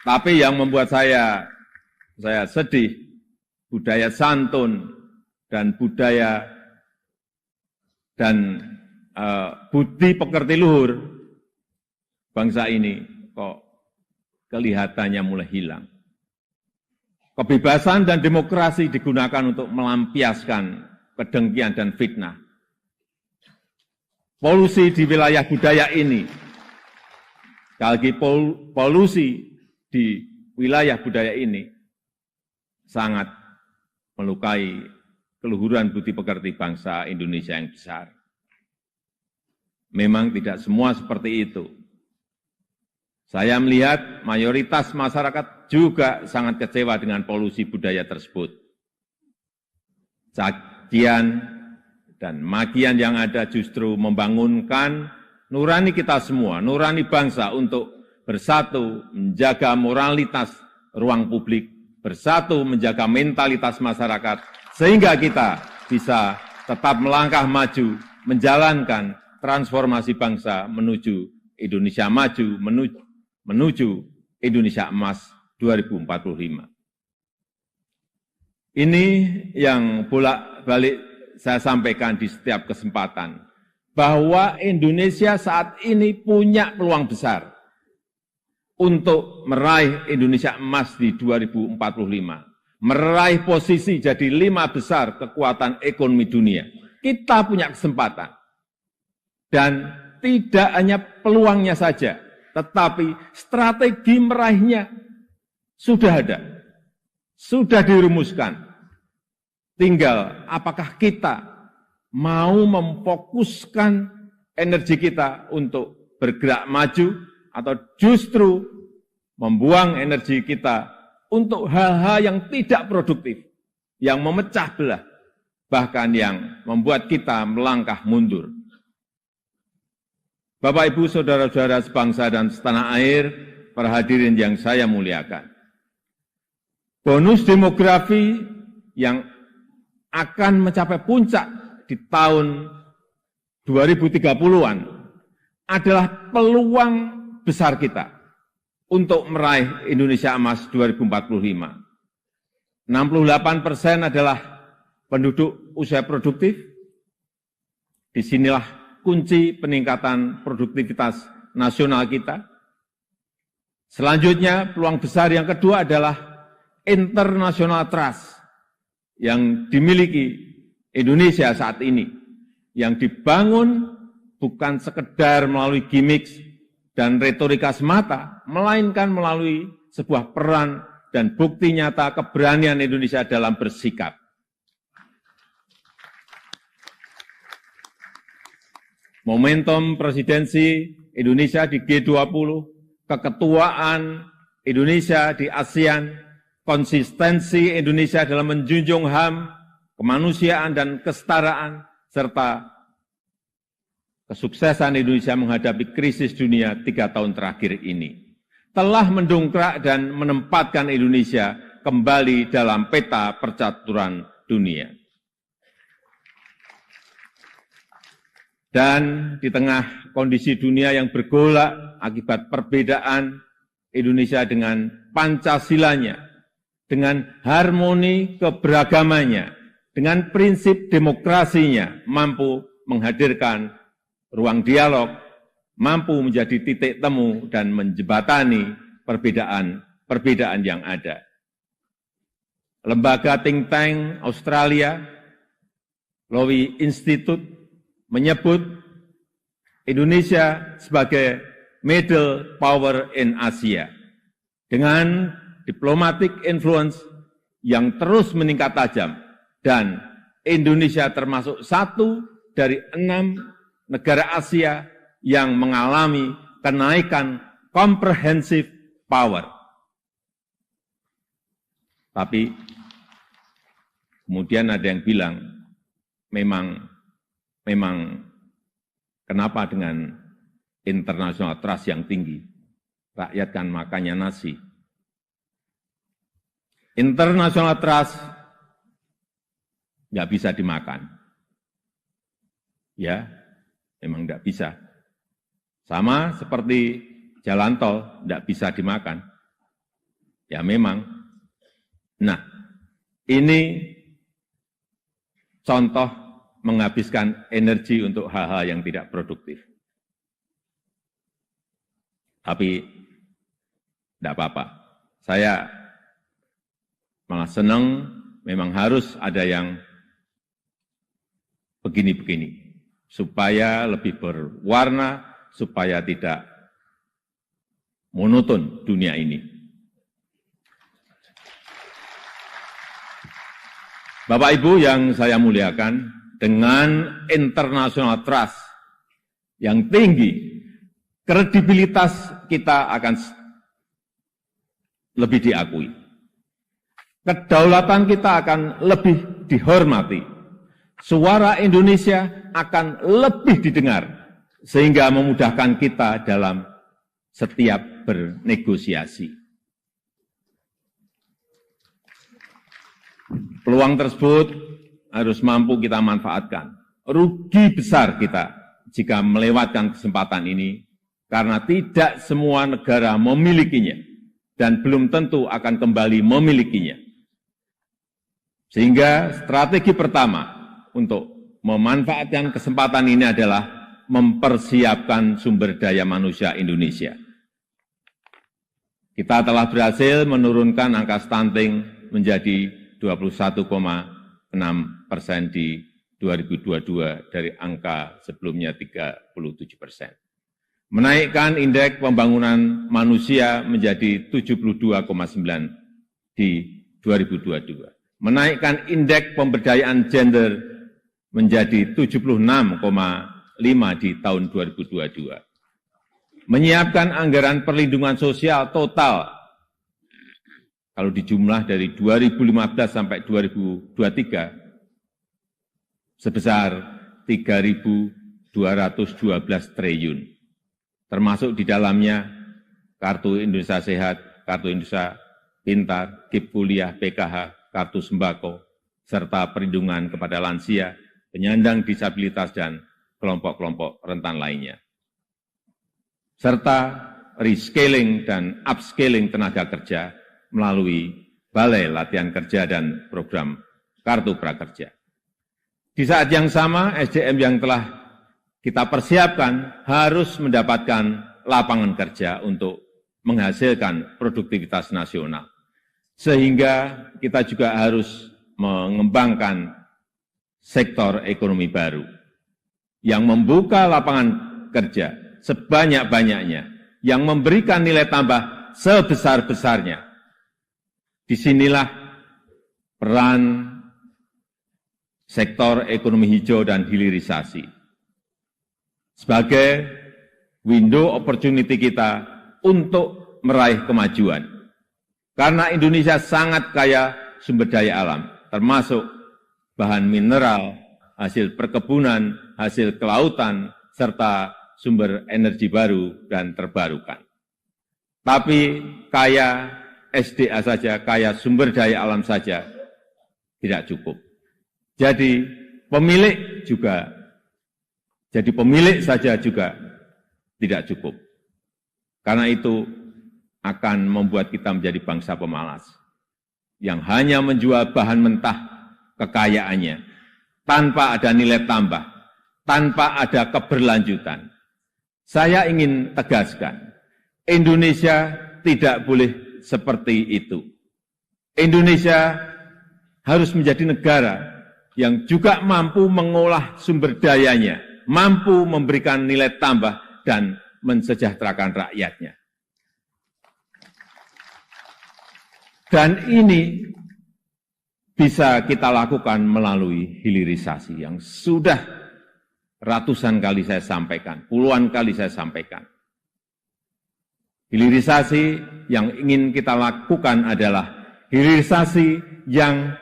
Tapi yang membuat saya sedih, budaya santun dan budaya dan budi pekerti luhur bangsa ini kok kelihatannya mulai hilang. Kebebasan dan demokrasi digunakan untuk melampiaskan kedengkian dan fitnah. Polusi di wilayah budaya ini, sekali lagi polusi di wilayah budaya ini sangat melukai keluhuran budi pekerti bangsa Indonesia yang besar. Memang tidak semua seperti itu. Saya melihat mayoritas masyarakat juga sangat kecewa dengan polusi budaya tersebut. Cacian dan makian yang ada justru membangunkan nurani kita semua, nurani bangsa untuk bersatu menjaga moralitas ruang publik, bersatu menjaga mentalitas masyarakat, sehingga kita bisa tetap melangkah maju, menjalankan transformasi bangsa menuju Indonesia maju, menuju Indonesia emas 2045. Ini yang bolak-balik saya sampaikan di setiap kesempatan, bahwa Indonesia saat ini punya peluang besar untuk meraih Indonesia emas di 2045, meraih posisi jadi 5 besar kekuatan ekonomi dunia. Kita punya kesempatan. Dan tidak hanya peluangnya saja, tetapi strategi meraihnya sudah ada, sudah dirumuskan. Tinggal apakah kita mau memfokuskan energi kita untuk bergerak maju, atau justru membuang energi kita untuk hal-hal yang tidak produktif, yang memecah belah, bahkan yang membuat kita melangkah mundur. Bapak, Ibu, saudara-saudara sebangsa dan setanah air, para hadirin yang saya muliakan. Bonus demografi yang akan mencapai puncak di tahun 2030-an adalah peluang besar kita untuk meraih Indonesia emas 2045. 68% adalah penduduk usia produktif. Disinilah kunci peningkatan produktivitas nasional kita. Selanjutnya, peluang besar yang kedua adalah international trust yang dimiliki Indonesia saat ini, yang dibangun bukan sekedar melalui gimmick dan retorika semata, melainkan melalui sebuah peran dan bukti nyata keberanian Indonesia dalam bersikap. Momentum presidensi Indonesia di G20, keketuaan Indonesia di ASEAN, konsistensi Indonesia dalam menjunjung HAM, kemanusiaan dan kesetaraan, serta kesuksesan Indonesia menghadapi krisis dunia 3 tahun terakhir ini, telah mendongkrak dan menempatkan Indonesia kembali dalam peta percaturan dunia. Dan di tengah kondisi dunia yang bergolak akibat perbedaan Indonesia dengan Pancasilanya, dengan harmoni keberagamannya, dengan prinsip demokrasinya, mampu menghadirkan ruang dialog, mampu menjadi titik temu dan menjembatani perbedaan yang ada. lembaga think tank Australia, Lowy Institute, menyebut Indonesia sebagai middle power in Asia dengan diplomatic influence yang terus meningkat tajam, dan Indonesia termasuk satu dari 6 negara Asia yang mengalami kenaikan comprehensive power. Tapi kemudian ada yang bilang, memang kenapa dengan international trust yang tinggi, rakyat kan makannya nasi. International trust nggak bisa dimakan. Ya, memang nggak bisa. Sama seperti jalan tol, nggak bisa dimakan. Ya memang. Nah, ini contoh menghabiskan energi untuk hal-hal yang tidak produktif. Tapi tidak apa-apa. Saya malah senang, memang harus ada yang begini-begini, supaya lebih berwarna, supaya tidak monoton dunia ini. Bapak Ibu yang saya muliakan, dengan international trust yang tinggi, kredibilitas kita akan lebih diakui. Kedaulatan kita akan lebih dihormati. Suara Indonesia akan lebih didengar, sehingga memudahkan kita dalam setiap bernegosiasi. Peluang tersebut harus mampu kita manfaatkan. Rugi besar kita jika melewatkan kesempatan ini, karena tidak semua negara memilikinya, dan belum tentu akan kembali memilikinya. Sehingga strategi pertama untuk memanfaatkan kesempatan ini adalah mempersiapkan sumber daya manusia Indonesia. Kita telah berhasil menurunkan angka stunting menjadi 21,6% di 2022 dari angka sebelumnya 37%. Menaikkan indeks pembangunan manusia menjadi 72,9 di 2022. Menaikkan indeks pemberdayaan gender menjadi 76,5 di tahun 2022. Menyiapkan anggaran perlindungan sosial total, kalau dijumlah dari 2015 sampai 2023, sebesar 3.212 triliun. Termasuk di dalamnya Kartu Indonesia Sehat, Kartu Indonesia Pintar, KIP Kuliah, PKH, Kartu Sembako, serta perlindungan kepada lansia, penyandang disabilitas, dan kelompok-kelompok rentan lainnya. Serta rescaling dan upscaling tenaga kerja melalui Balai Latihan Kerja dan program Kartu Prakerja. Di saat yang sama, SDM yang telah kita persiapkan harus mendapatkan lapangan kerja untuk menghasilkan produktivitas nasional. Sehingga kita juga harus mengembangkan sektor ekonomi baru yang membuka lapangan kerja sebanyak-banyaknya, yang memberikan nilai tambah sebesar-besarnya. Disinilah peran sektor ekonomi hijau dan hilirisasi sebagai window opportunity kita untuk meraih kemajuan. Karena Indonesia sangat kaya sumber daya alam, termasuk bahan mineral, hasil perkebunan, hasil kelautan, serta sumber energi baru dan terbarukan. Tapi kaya SDA saja, kaya sumber daya alam saja tidak cukup. Jadi pemilik saja juga tidak cukup. Karena itu akan membuat kita menjadi bangsa pemalas yang hanya menjual bahan mentah kekayaannya tanpa ada nilai tambah, tanpa ada keberlanjutan. Saya ingin tegaskan, Indonesia tidak boleh seperti itu. Indonesia harus menjadi negara yang juga mampu mengolah sumber dayanya, mampu memberikan nilai tambah dan mensejahterakan rakyatnya. Dan ini bisa kita lakukan melalui hilirisasi yang sudah ratusan kali saya sampaikan, puluhan kali saya sampaikan. Hilirisasi yang ingin kita lakukan adalah hilirisasi yang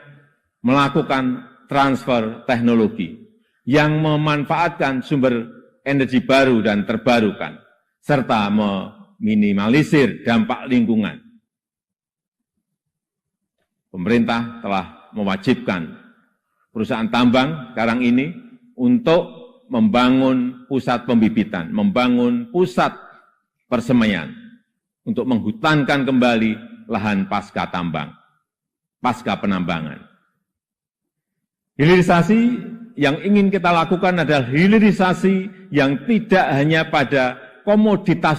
melakukan transfer teknologi, yang memanfaatkan sumber energi baru dan terbarukan, serta meminimalisir dampak lingkungan. Pemerintah telah mewajibkan perusahaan tambang sekarang ini untuk membangun pusat pembibitan, membangun pusat persemaian, untuk menghutankan kembali lahan pasca tambang, pasca penambangan. Hilirisasi yang ingin kita lakukan adalah hilirisasi yang tidak hanya pada komoditas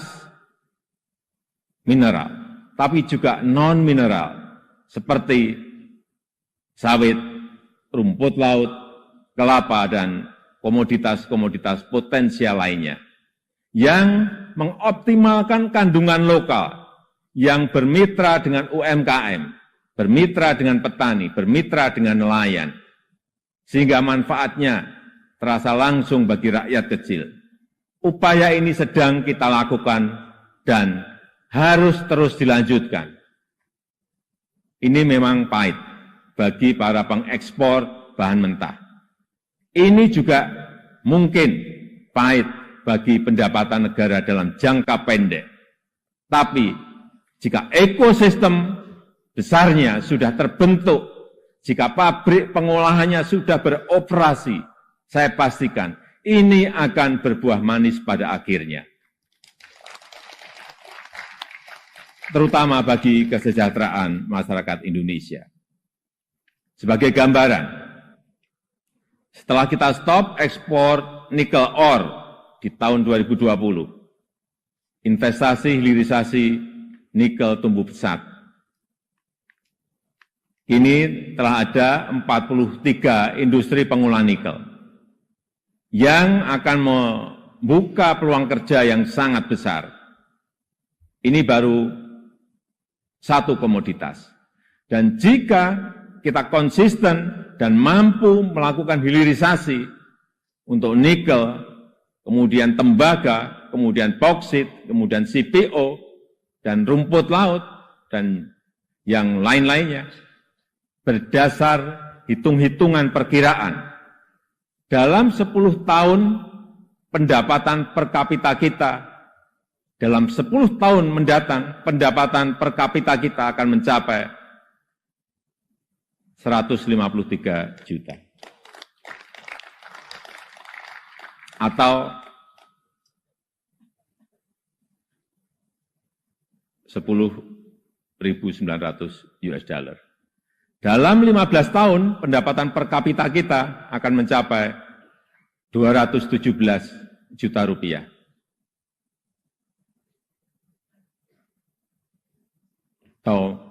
mineral, tapi juga non-mineral, seperti sawit, rumput laut, kelapa, dan komoditas-komoditas potensial lainnya, yang mengoptimalkan kandungan lokal, yang bermitra dengan UMKM, bermitra dengan petani, bermitra dengan nelayan, sehingga manfaatnya terasa langsung bagi rakyat kecil. Upaya ini sedang kita lakukan dan harus terus dilanjutkan. Ini memang pahit bagi para pengekspor bahan mentah. Ini juga mungkin pahit bagi pendapatan negara dalam jangka pendek. Tapi jika ekosistem besarnya sudah terbentuk, jika pabrik pengolahannya sudah beroperasi, saya pastikan ini akan berbuah manis pada akhirnya. Terutama bagi kesejahteraan masyarakat Indonesia. Sebagai gambaran, setelah kita stop ekspor nikel ore di tahun 2020, investasi hilirisasi nikel tumbuh pesat. Kini telah ada 43 industri pengolahan nikel yang akan membuka peluang kerja yang sangat besar. Ini baru satu komoditas. Dan jika kita konsisten dan mampu melakukan hilirisasi untuk nikel, kemudian tembaga, kemudian boksit, kemudian CPO, dan rumput laut, dan yang lain-lainnya, berdasar hitung-hitungan perkiraan, dalam 10 tahun pendapatan per kapita kita, dalam 10 tahun mendatang, pendapatan per kapita kita akan mencapai 153 juta. Atau 10.900 US dollar. Dalam 15 tahun, pendapatan per kapita kita akan mencapai 217 juta rupiah. Atau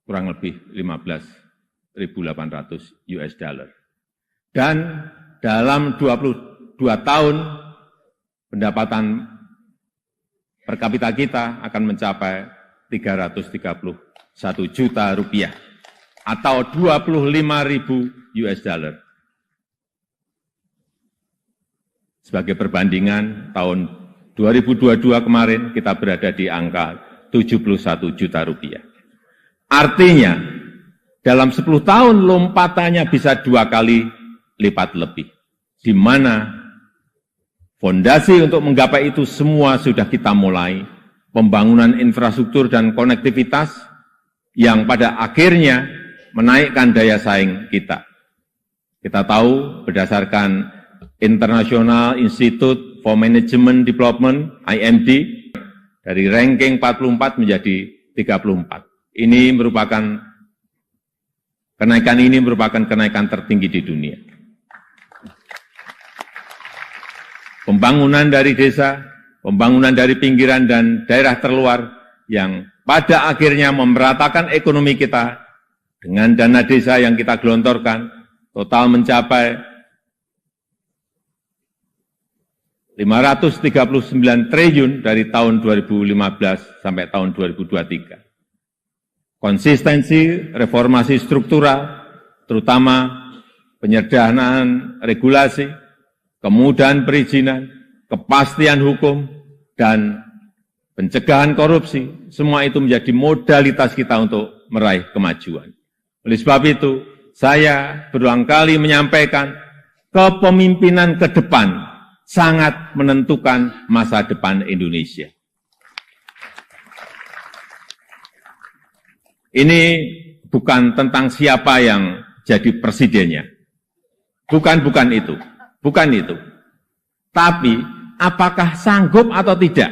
kurang lebih 15.800 US dollar. Dan dalam 22 tahun, pendapatan per kapita kita akan mencapai 331 juta rupiah atau 25.000 US dollar. Sebagai perbandingan, tahun 2022 kemarin kita berada di angka 71 juta rupiah. Artinya, dalam 10 tahun lompatannya bisa 2 kali lipat lebih. Di mana fondasi untuk menggapai itu semua sudah kita mulai. Pembangunan infrastruktur dan konektivitas yang pada akhirnya menaikkan daya saing kita. Kita tahu berdasarkan International Institute for Management Development, IMD, dari ranking 44 menjadi 34. Kenaikan ini merupakan kenaikan tertinggi di dunia. Pembangunan dari desa, pembangunan dari pinggiran dan daerah terluar yang pada akhirnya memeratakan ekonomi kita Dengan dana desa yang kita gelontorkan, total mencapai 539 triliun dari tahun 2015 sampai tahun 2023. Konsistensi reformasi struktural, terutama penyederhanaan regulasi, kemudahan perizinan, kepastian hukum, dan pencegahan korupsi, semua itu menjadi modalitas kita untuk meraih kemajuan. Oleh sebab itu, saya berulang kali menyampaikan kepemimpinan ke depan sangat menentukan masa depan Indonesia. Ini bukan tentang siapa yang jadi presidennya. Bukan itu. Tapi, apakah sanggup atau tidak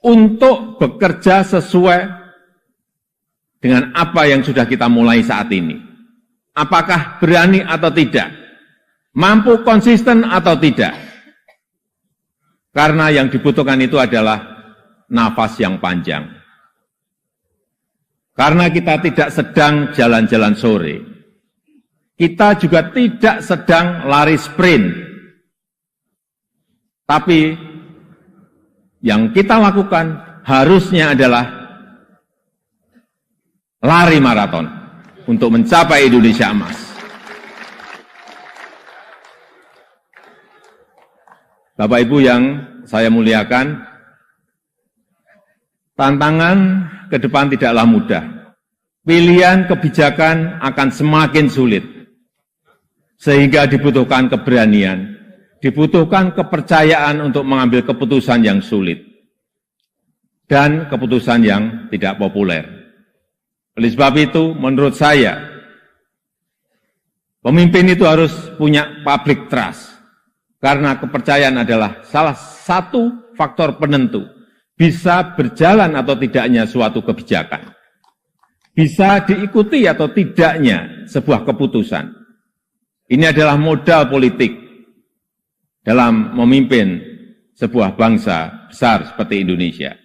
untuk bekerja sesuai dengan apa yang sudah kita mulai saat ini? Apakah berani atau tidak? Mampu konsisten atau tidak? Karena yang dibutuhkan itu adalah nafas yang panjang. Karena kita tidak sedang jalan-jalan sore. Kita juga tidak sedang lari sprint. Tapi yang kita lakukan harusnya adalah lari maraton untuk mencapai Indonesia emas. Bapak Ibu yang saya muliakan, tantangan ke depan tidaklah mudah. Pilihan kebijakan akan semakin sulit. Sehingga dibutuhkan keberanian, dibutuhkan kepercayaan untuk mengambil keputusan yang sulit. Dan keputusan yang tidak populer. Oleh sebab itu, menurut saya, pemimpin itu harus punya public trust. Karena kepercayaan adalah salah satu faktor penentu bisa berjalan atau tidaknya suatu kebijakan. Bisa diikuti atau tidaknya sebuah keputusan. Ini adalah modal politik dalam memimpin sebuah bangsa besar seperti Indonesia.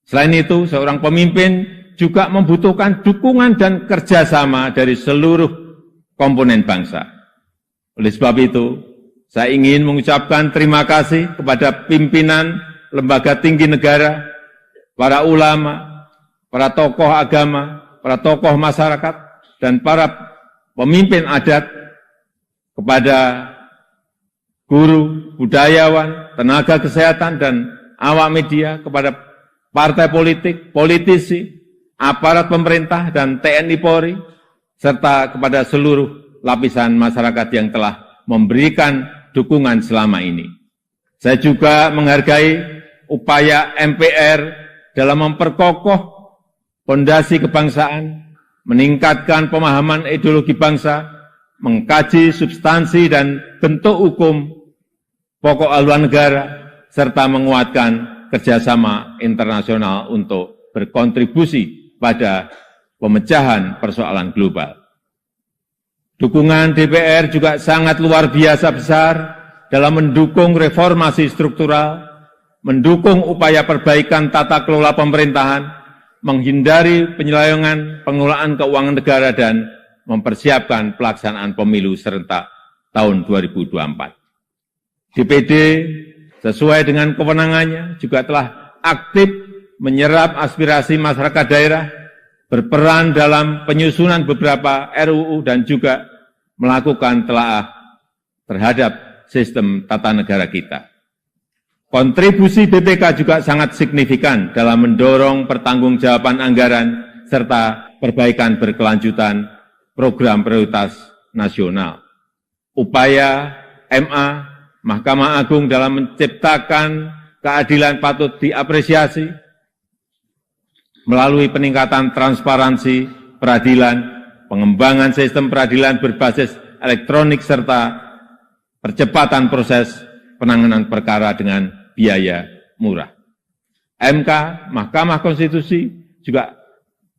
Selain itu, seorang pemimpin juga membutuhkan dukungan dan kerjasama dari seluruh komponen bangsa. Oleh sebab itu, saya ingin mengucapkan terima kasih kepada pimpinan lembaga tinggi negara, para ulama, para tokoh agama, para tokoh masyarakat, dan para pemimpin adat, kepada guru, budayawan, tenaga kesehatan, dan awak media, kepada partai politik, politisi, aparat pemerintah, dan TNI Polri, serta kepada seluruh lapisan masyarakat yang telah memberikan dukungan selama ini. Saya juga menghargai upaya MPR dalam memperkokoh fondasi kebangsaan, meningkatkan pemahaman ideologi bangsa, mengkaji substansi dan bentuk hukum pokok haluan negara, serta menguatkan kerjasama internasional untuk berkontribusi pada pemecahan persoalan global. Dukungan DPR juga sangat luar biasa besar dalam mendukung reformasi struktural, mendukung upaya perbaikan tata kelola pemerintahan, menghindari penyelewengan pengelolaan keuangan negara, dan mempersiapkan pelaksanaan pemilu serentak tahun 2024. DPD sesuai dengan kewenangannya juga telah aktif menyerap aspirasi masyarakat daerah, berperan dalam penyusunan beberapa RUU dan juga melakukan telaah terhadap sistem tata negara kita. Kontribusi BPK juga sangat signifikan dalam mendorong pertanggungjawaban anggaran serta perbaikan berkelanjutan program prioritas nasional. Upaya MA, Mahkamah Agung dalam menciptakan keadilan patut diapresiasi melalui peningkatan transparansi peradilan, pengembangan sistem peradilan berbasis elektronik, serta percepatan proses penanganan perkara dengan biaya murah. MK, Mahkamah Konstitusi, juga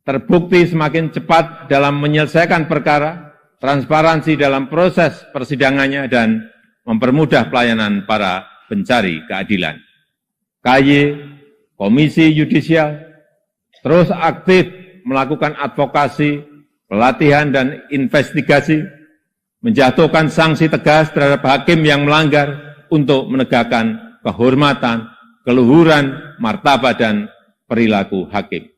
terbukti semakin cepat dalam menyelesaikan perkara, transparansi dalam proses persidangannya, dan mempermudah pelayanan para pencari keadilan. KY, Komisi Yudisial, terus aktif melakukan advokasi, pelatihan dan investigasi, menjatuhkan sanksi tegas terhadap hakim yang melanggar untuk menegakkan kehormatan, keluhuran, martabat, dan perilaku hakim.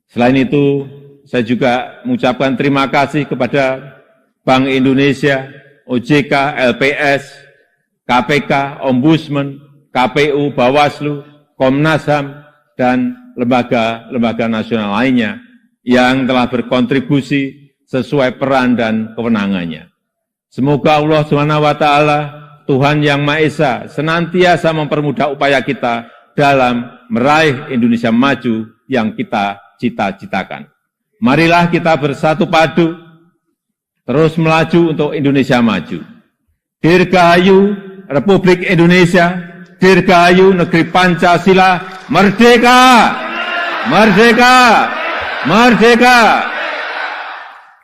Selain itu, saya juga mengucapkan terima kasih kepada Bank Indonesia, OJK, LPS, KPK, Ombudsman, KPU, Bawaslu, Komnas HAM, dan lembaga-lembaga nasional lainnya yang telah berkontribusi sesuai peran dan kewenangannya. Semoga Allah SWT, Tuhan Yang Maha Esa, senantiasa mempermudah upaya kita dalam meraih Indonesia maju yang kita cita-citakan. Marilah kita bersatu padu, terus melaju untuk Indonesia maju. Dirgahayu Republik Indonesia, Dirgahayu Negeri Pancasila, merdeka! Merdeka! Merdeka!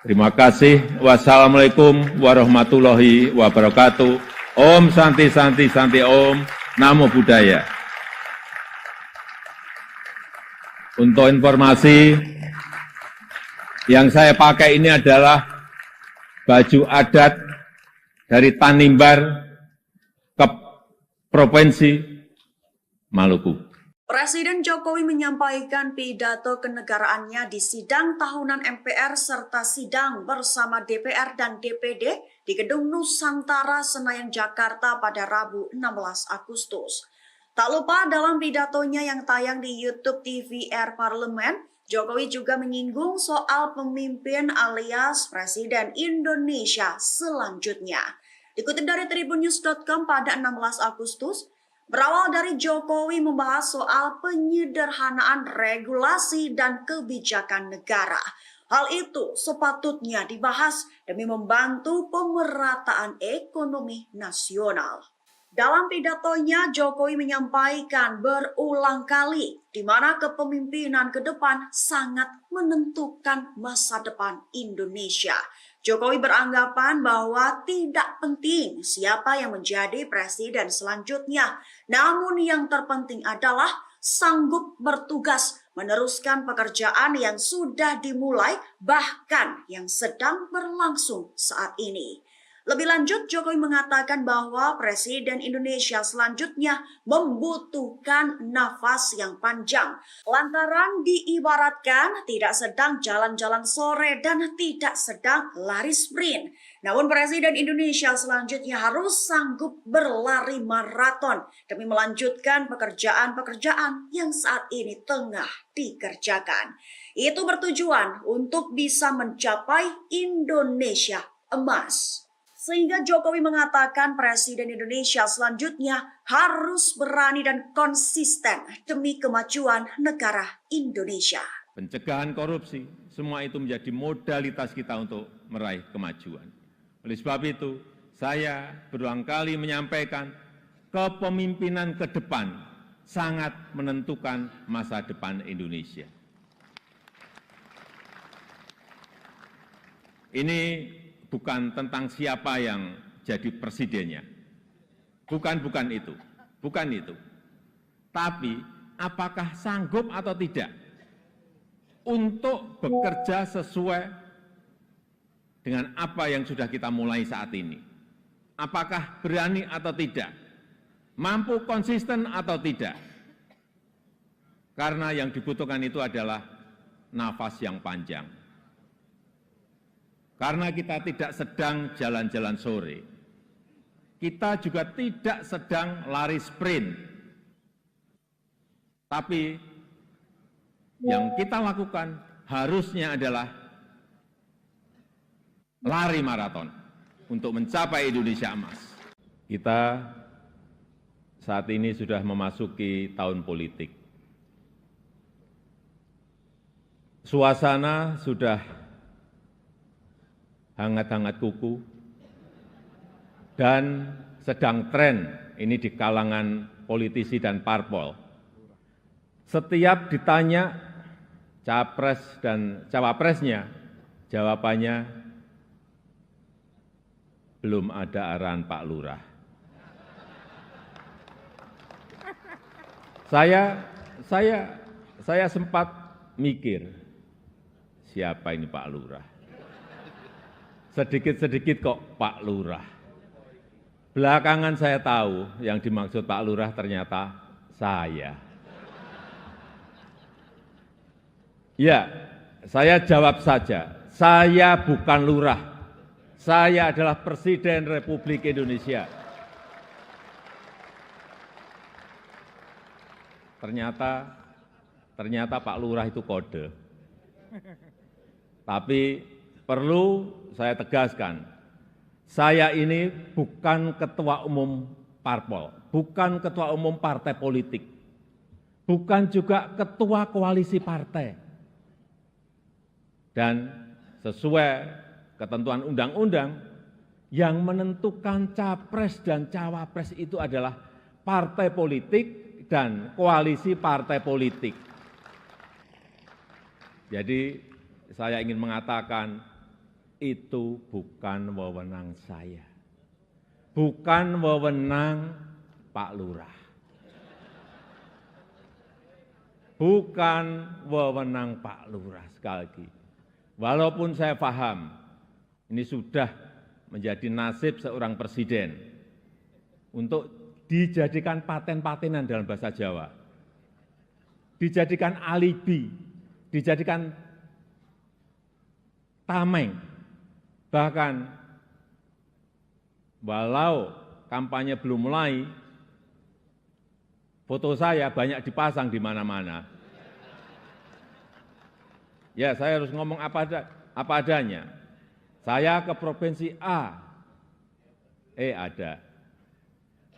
Terima kasih. Wassalamualaikum warahmatullahi wabarakatuh. Om Santi Santi Santi Om. Namo Buddhaya. Untuk informasi, yang saya pakai ini adalah baju adat dari Tanimbar ke Provinsi Maluku. Presiden Jokowi menyampaikan pidato kenegaraannya di sidang tahunan MPR serta sidang bersama DPR dan DPD di Gedung Nusantara, Senayan, Jakarta pada Rabu 16 Agustus. Tak lupa dalam pidatonya yang tayang di YouTube TVR Parlemen, Jokowi juga menyinggung soal pemimpin alias Presiden Indonesia selanjutnya. Dikutip dari tribunnews.com pada 16 Agustus, berawal dari Jokowi membahas soal penyederhanaan regulasi dan kebijakan negara. Hal itu sepatutnya dibahas demi membantu pemerataan ekonomi nasional. Dalam pidatonya, Jokowi menyampaikan berulang kali di mana kepemimpinan ke depan sangat menentukan masa depan Indonesia. Jokowi beranggapan bahwa tidak penting siapa yang menjadi presiden selanjutnya, namun yang terpenting adalah sanggup bertugas meneruskan pekerjaan yang sudah dimulai, bahkan yang sedang berlangsung saat ini. Lebih lanjut, Jokowi mengatakan bahwa Presiden Indonesia selanjutnya membutuhkan nafas yang panjang. Lantaran diibaratkan tidak sedang jalan-jalan sore dan tidak sedang lari sprint. Namun Presiden Indonesia selanjutnya harus sanggup berlari maraton demi melanjutkan pekerjaan-pekerjaan yang saat ini tengah dikerjakan. Itu bertujuan untuk bisa mencapai Indonesia emas. Sehingga Jokowi mengatakan Presiden Indonesia selanjutnya harus berani dan konsisten demi kemajuan negara Indonesia. Pencegahan korupsi, semua itu menjadi modalitas kita untuk meraih kemajuan. Oleh sebab itu, saya berulang kali menyampaikan kepemimpinan ke depan sangat menentukan masa depan Indonesia. Ini bukan tentang siapa yang jadi presidennya. Bukan itu. Tapi apakah sanggup atau tidak untuk bekerja sesuai dengan apa yang sudah kita mulai saat ini. Apakah berani atau tidak? Mampu konsisten atau tidak? Karena yang dibutuhkan itu adalah nafas yang panjang. Karena kita tidak sedang jalan-jalan sore, kita juga tidak sedang lari sprint. Tapi yang kita lakukan harusnya adalah lari maraton untuk mencapai Indonesia emas. Kita saat ini sudah memasuki tahun politik. Suasana sudah hangat-hangat kuku, dan sedang tren ini di kalangan politisi dan parpol. Setiap ditanya capres dan cawapresnya, jawabannya belum ada arahan Pak Lurah. Saya sempat mikir, siapa ini Pak Lurah? Sedikit-sedikit kok Pak Lurah. Belakangan saya tahu yang dimaksud Pak Lurah ternyata saya. Ya, saya jawab saja, saya bukan lurah, saya adalah Presiden Republik Indonesia. Ternyata Pak Lurah itu kode. Tapi perlu saya tegaskan, saya ini bukan ketua umum parpol, bukan ketua umum partai politik, bukan juga ketua koalisi partai. Dan sesuai ketentuan undang-undang, yang menentukan capres dan cawapres itu adalah partai politik dan koalisi partai politik. Jadi saya ingin mengatakan itu bukan wewenang saya, bukan wewenang Pak Lurah, bukan wewenang Pak Lurah. Sekali lagi, walaupun saya paham ini sudah menjadi nasib seorang presiden untuk dijadikan paten-patenan dalam bahasa Jawa, dijadikan alibi, dijadikan tameng, bahkan walau kampanye belum mulai, foto saya banyak dipasang di mana-mana. Ya, saya harus ngomong apa adanya. Saya ke provinsi A, ada.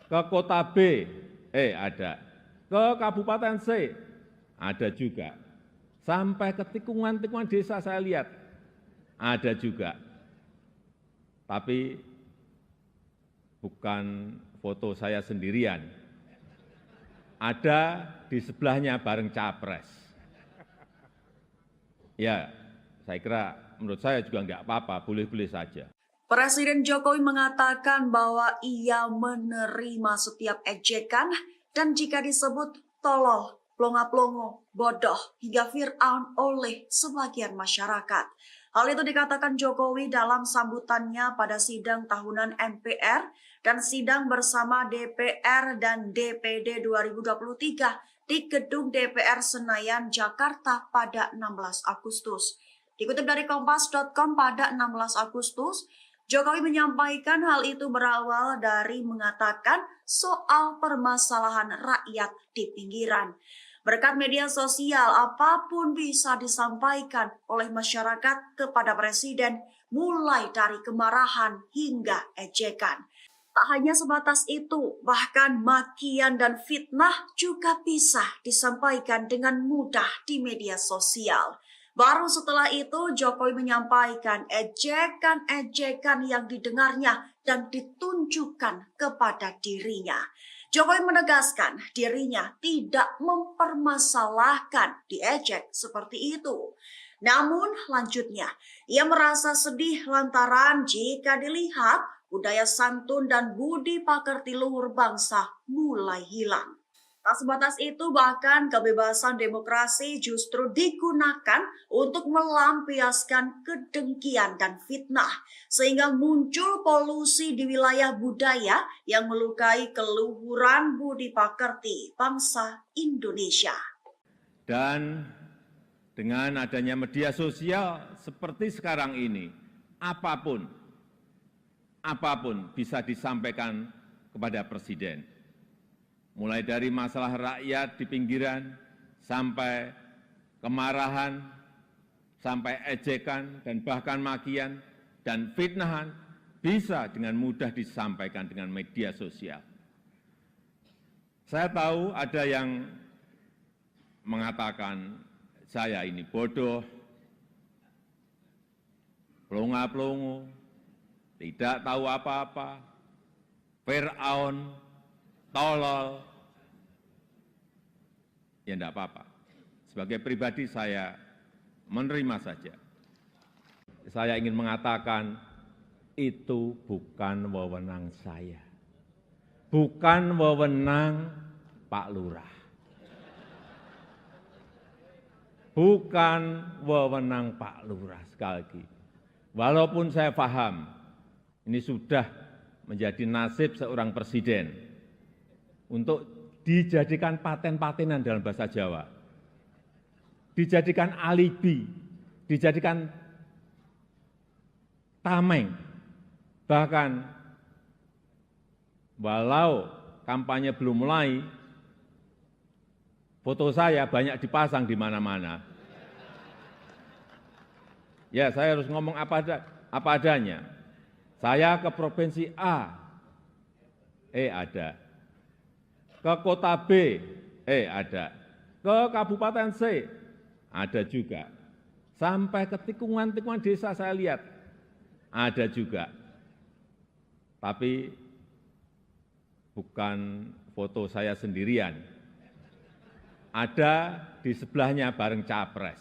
Ke kota B, ada. Ke kabupaten C, ada juga. Sampai ke tikungan-tikungan desa saya lihat, ada juga. Tapi bukan foto saya sendirian. Ada di sebelahnya bareng capres. Ya, saya kira menurut saya juga enggak apa-apa, boleh-boleh saja. Presiden Jokowi mengatakan bahwa ia menerima setiap ejekan dan jika disebut tolol, plonga-plongo, bodoh, hingga Fir'aun oleh sebagian masyarakat. Hal itu dikatakan Jokowi dalam sambutannya pada sidang tahunan MPR dan sidang bersama DPR dan DPD 2023 di Gedung DPR Senayan, Jakarta pada 16 Agustus. Dikutip dari Kompas.com pada 16 Agustus, Jokowi menyampaikan hal itu berawal dari mengatakan soal permasalahan rakyat di pinggiran. Berkat media sosial, apapun bisa disampaikan oleh masyarakat kepada Presiden, mulai dari kemarahan hingga ejekan. Tak hanya sebatas itu, bahkan makian dan fitnah juga bisa disampaikan dengan mudah di media sosial. Baru setelah itu Jokowi menyampaikan ejekan-ejekan yang didengarnya dan ditunjukkan kepada dirinya. Jokowi menegaskan dirinya tidak mempermasalahkan diejek seperti itu. Namun lanjutnya, ia merasa sedih lantaran jika dilihat budaya santun dan budi pekerti luhur bangsa mulai hilang. Tak sebatas itu, bahkan kebebasan demokrasi justru digunakan untuk melampiaskan kedengkian dan fitnah, sehingga muncul polusi di wilayah budaya yang melukai keluhuran budi pekerti bangsa Indonesia. Dan dengan adanya media sosial seperti sekarang ini, apapun bisa disampaikan kepada Presiden. Mulai dari masalah rakyat di pinggiran, sampai kemarahan, sampai ejekan, dan bahkan makian, dan fitnahan, bisa dengan mudah disampaikan dengan media sosial. Saya tahu ada yang mengatakan, saya ini bodoh, plonga-plongo, tidak tahu apa-apa, Fir'aun, tolol, ya enggak apa-apa. Sebagai pribadi saya menerima saja. Saya ingin mengatakan itu bukan wewenang saya. Bukan wewenang Pak Lurah. bukan wewenang Pak Lurah sekali lagi. Walaupun saya paham ini sudah menjadi nasib seorang presiden untuk dijadikan paten-patenan dalam bahasa Jawa, dijadikan alibi, dijadikan tameng, bahkan walau kampanye belum mulai, foto saya banyak dipasang di mana-mana. Ya, saya harus ngomong apa adanya. Saya ke provinsi A, ada. Ke kota B, ada. Ke kabupaten C, ada juga. Sampai ke tikungan-tikungan desa saya lihat, ada juga. Tapi bukan foto saya sendirian. Ada di sebelahnya bareng capres.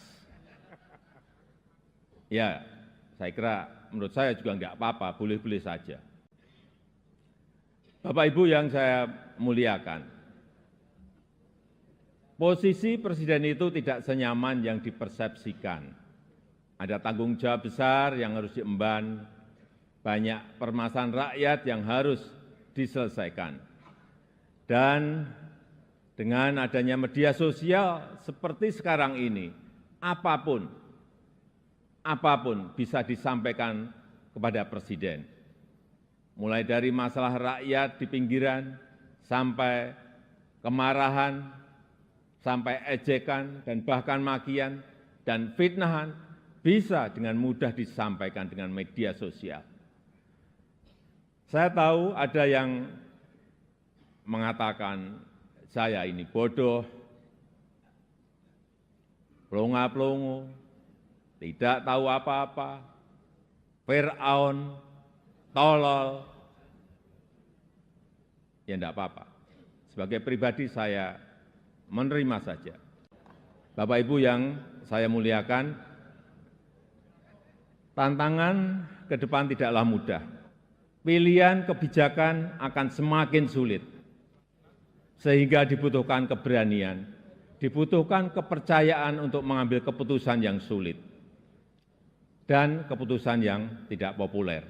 Ya, saya kira menurut saya juga enggak apa-apa, boleh-boleh saja. Bapak Ibu yang saya muliakan, posisi presiden itu tidak senyaman yang dipersepsikan. Ada tanggung jawab besar yang harus diemban, banyak permasalahan rakyat yang harus diselesaikan. Dan dengan adanya media sosial seperti sekarang ini, apapun bisa disampaikan kepada presiden. Mulai dari masalah rakyat di pinggiran, sampai kemarahan, sampai ejekan, dan bahkan makian, dan fitnahan, bisa dengan mudah disampaikan dengan media sosial. Saya tahu ada yang mengatakan saya ini bodoh, pelongo-pelongo, tidak tahu apa-apa, Fir'aun, tolol. Ya enggak apa-apa. Sebagai pribadi saya menerima saja. Bapak Ibu yang saya muliakan, tantangan ke depan tidaklah mudah. Pilihan kebijakan akan semakin sulit. Sehingga dibutuhkan keberanian, dibutuhkan kepercayaan untuk mengambil keputusan yang sulit dan keputusan yang tidak populer.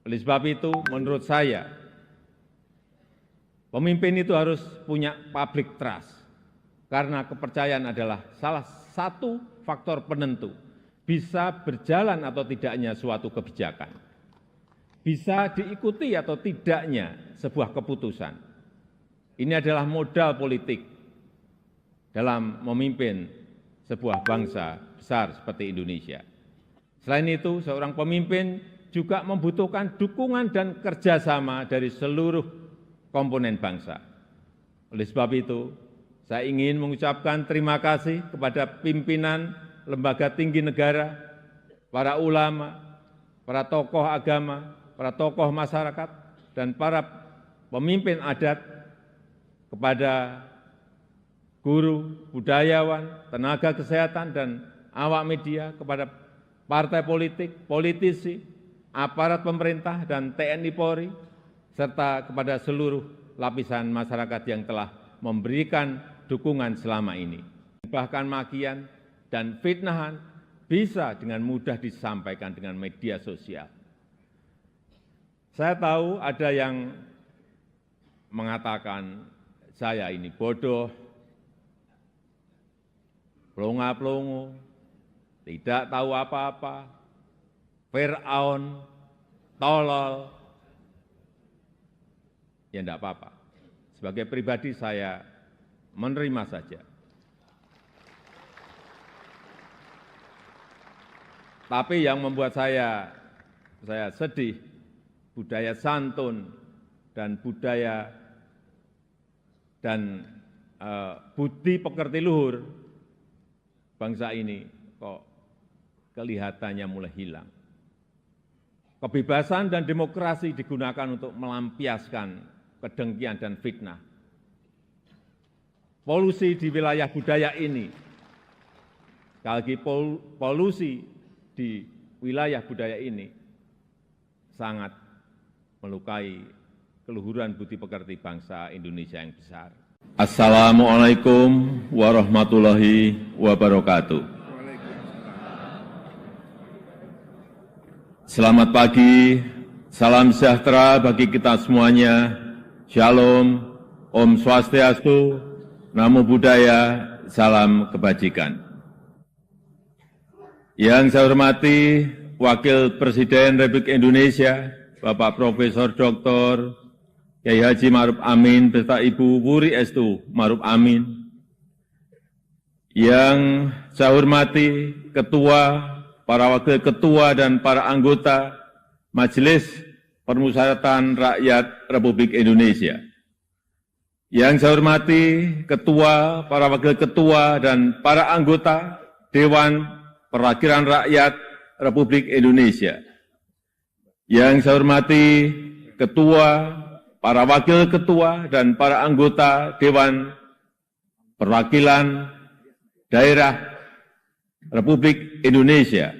Oleh sebab itu, menurut saya, pemimpin itu harus punya public trust, karena kepercayaan adalah salah satu faktor penentu bisa berjalan atau tidaknya suatu kebijakan, bisa diikuti atau tidaknya sebuah keputusan. Ini adalah modal politik dalam memimpin sebuah bangsa besar seperti Indonesia. Selain itu, seorang pemimpin juga membutuhkan dukungan dan kerjasama dari seluruh komponen bangsa. Oleh sebab itu, saya ingin mengucapkan terima kasih kepada pimpinan lembaga tinggi negara, para ulama, para tokoh agama, para tokoh masyarakat, dan para pemimpin adat, kepada guru, budayawan, tenaga kesehatan, dan awak media, kepada partai politik, politisi, aparat pemerintah, dan TNI Polri, serta kepada seluruh lapisan masyarakat yang telah memberikan dukungan selama ini. Bahkan makian dan fitnahan bisa dengan mudah disampaikan dengan media sosial. Saya tahu ada yang mengatakan saya ini bodoh, pelongo-pelongo, tidak tahu apa-apa, Fir'aun, tolol. Ya enggak apa-apa. Sebagai pribadi saya menerima saja. Tapi yang membuat saya sedih, budaya santun dan budaya dan budi pekerti luhur bangsa ini kok kelihatannya mulai hilang. Kebebasan dan demokrasi digunakan untuk melampiaskan kedengkian dan fitnah. Polusi di wilayah budaya ini, sekali lagi polusi di wilayah budaya ini sangat melukai keluhuran budi pekerti bangsa Indonesia yang besar. Assalamualaikum warahmatullahi wabarakatuh. Selamat pagi, salam sejahtera bagi kita semuanya. Shalom, Om Swastiastu, Namo Buddhaya, salam kebajikan. Yang saya hormati Wakil Presiden Republik Indonesia, Bapak Profesor Dr. Kiai Haji Ma'ruf Amin beserta Ibu Wuri Estu Ma'ruf Amin. Yang saya hormati Ketua, para Wakil Ketua dan para anggota Majelis Permusyawaratan Rakyat Republik Indonesia. Yang saya hormati Ketua, para Wakil Ketua dan para anggota Dewan Perwakilan Rakyat Republik Indonesia. Yang saya hormati Ketua, para Wakil Ketua dan para anggota Dewan Perwakilan Daerah Republik Indonesia.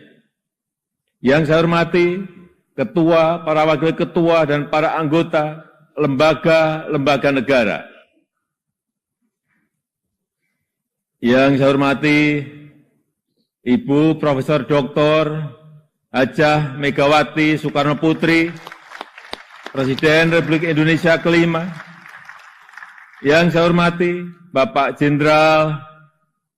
Yang saya hormati Ketua, para Wakil Ketua dan para anggota lembaga-lembaga negara. Yang saya hormati Ibu Profesor Dr. Hajah Megawati Soekarno Putri, Presiden Republik Indonesia kelima. Yang saya hormati Bapak Jenderal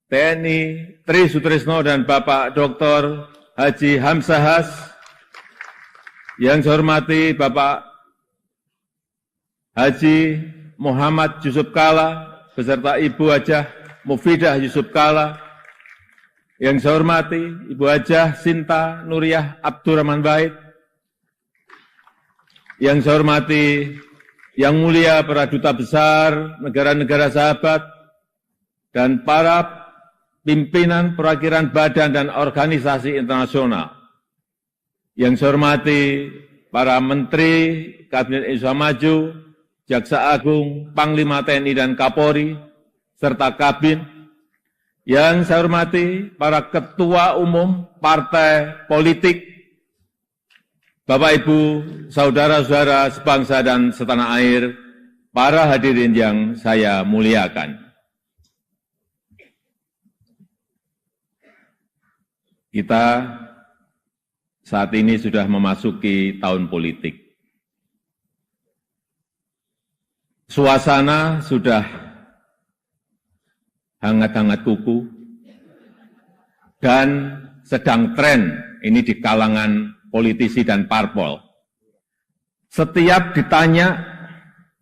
TNI Tri Sutrisno dan Bapak Dr. Haji Hamzahas. Yang saya hormati Bapak Haji Muhammad Yusuf Kalla beserta Ibu Hajah Mufidah Yusuf Kalla. Yang saya hormati Ibu Hajah Sinta Nuriyah Abdurrahman Wahid. Yang saya hormati Yang Mulia para Duta Besar negara-negara sahabat dan para pimpinan perwakilan badan dan organisasi internasional. Yang saya hormati para Menteri Kabinet Indonesia Maju, Jaksa Agung, Panglima TNI dan Kapolri, serta Kabin. Yang saya hormati para ketua umum partai politik, Bapak Ibu, saudara-saudara sebangsa dan setanah air, para hadirin yang saya muliakan. Kita saat ini sudah memasuki tahun politik. Suasana sudah hangat-hangat kuku, dan sedang tren ini di kalangan politisi dan parpol. Setiap ditanya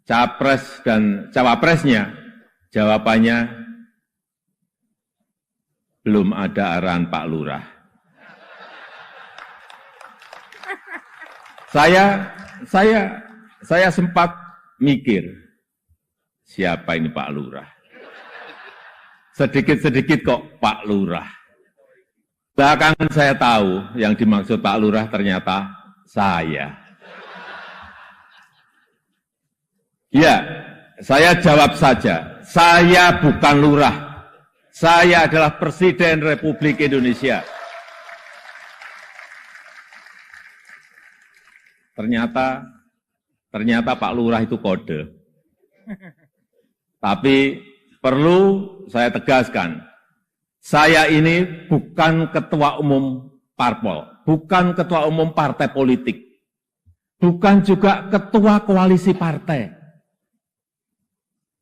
capres dan cawapresnya, jawabannya belum ada arahan Pak Lurah. Saya sempat mikir, siapa ini Pak Lurah? Sedikit-sedikit kok Pak Lurah. Belakangan saya tahu yang dimaksud Pak Lurah ternyata saya. Ya, saya jawab saja, saya bukan lurah. Saya adalah Presiden Republik Indonesia. Ternyata Pak Lurah itu kode. Tapi perlu saya tegaskan, saya ini bukan ketua umum parpol, bukan ketua umum partai politik, bukan juga ketua koalisi partai.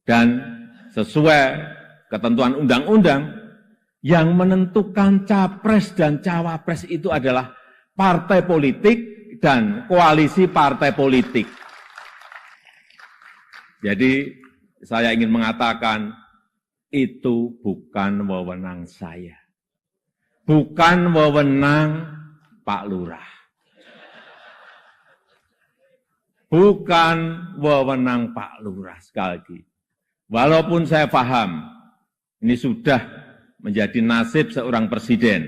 Dan sesuai ketentuan undang-undang, yang menentukan capres dan cawapres itu adalah partai politik dan koalisi partai politik. Jadi saya ingin mengatakan, itu bukan wewenang saya. Bukan wewenang Pak Lurah. Bukan wewenang Pak Lurah, sekali lagi. Walaupun saya paham, ini sudah menjadi nasib seorang presiden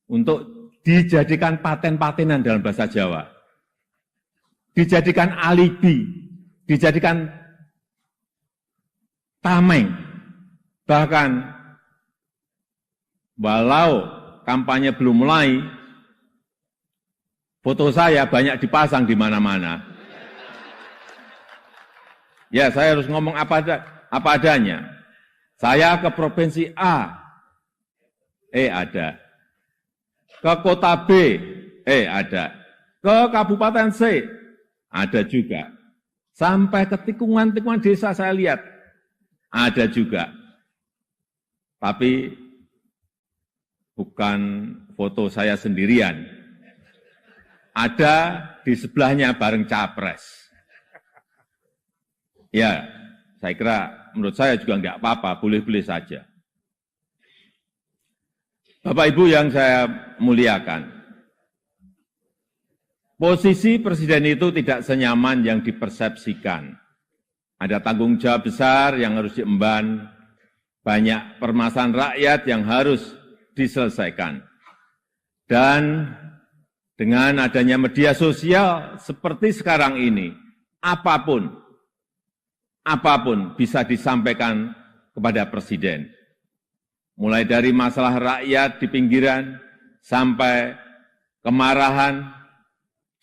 untuk dijadikan paten-patenan dalam bahasa Jawa. Dijadikan alibi, dijadikan tameng. Bahkan, walau kampanye belum mulai, foto saya banyak dipasang di mana-mana. Ya, saya harus ngomong apa aja. apa adanya. Saya ke provinsi A, ada. Ke kota B, ada. Ke kabupaten C, ada juga. Sampai ke tikungan-tikungan desa saya lihat, ada juga. Tapi bukan foto saya sendirian. Ada di sebelahnya bareng capres. Ya, saya kira menurut saya juga enggak apa-apa, boleh-boleh saja. Bapak Ibu yang saya muliakan, posisi presiden itu tidak senyaman yang dipersepsikan. Ada tanggung jawab besar yang harus diemban, banyak permasalahan rakyat yang harus diselesaikan. Dan dengan adanya media sosial seperti sekarang ini, apapun bisa disampaikan kepada presiden. Mulai dari masalah rakyat di pinggiran, sampai kemarahan,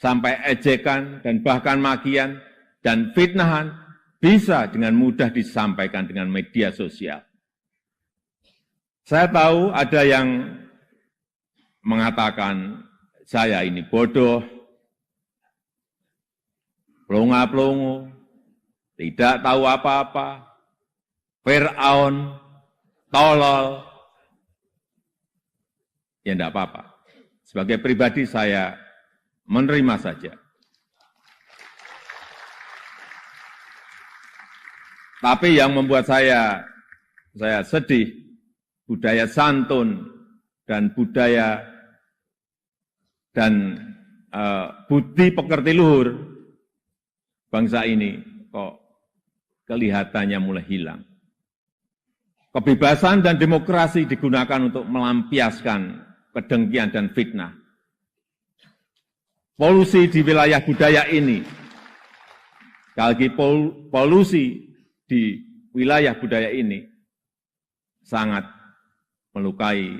sampai ejekan, dan bahkan makian, dan fitnahan, bisa dengan mudah disampaikan dengan media sosial. Saya tahu ada yang mengatakan, saya ini bodoh, plonga-plongo, tidak tahu apa-apa, Fir'aun, tolol. Ya enggak apa-apa. Sebagai pribadi saya menerima saja. Tapi yang membuat saya sedih, budaya santun dan budaya dan budi pekerti luhur bangsa ini kok kelihatannya mulai hilang. Kebebasan dan demokrasi digunakan untuk melampiaskan kedengkian dan fitnah. Polusi di wilayah budaya ini, sekali lagi polusi di wilayah budaya ini sangat melukai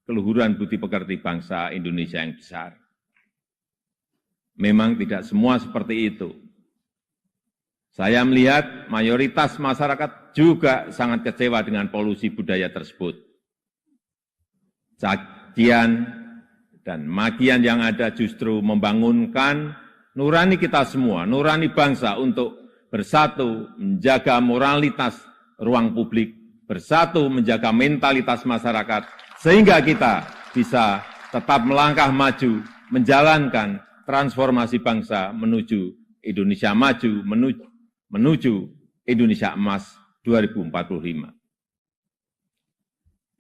keluhuran budi pekerti bangsa Indonesia yang besar. Memang tidak semua seperti itu. Saya melihat mayoritas masyarakat juga sangat kecewa dengan polusi budaya tersebut. Cacian dan makian yang ada justru membangunkan nurani kita semua, nurani bangsa untuk bersatu menjaga moralitas ruang publik, bersatu menjaga mentalitas masyarakat, sehingga kita bisa tetap melangkah maju, menjalankan transformasi bangsa menuju Indonesia maju, menuju Indonesia emas 2045.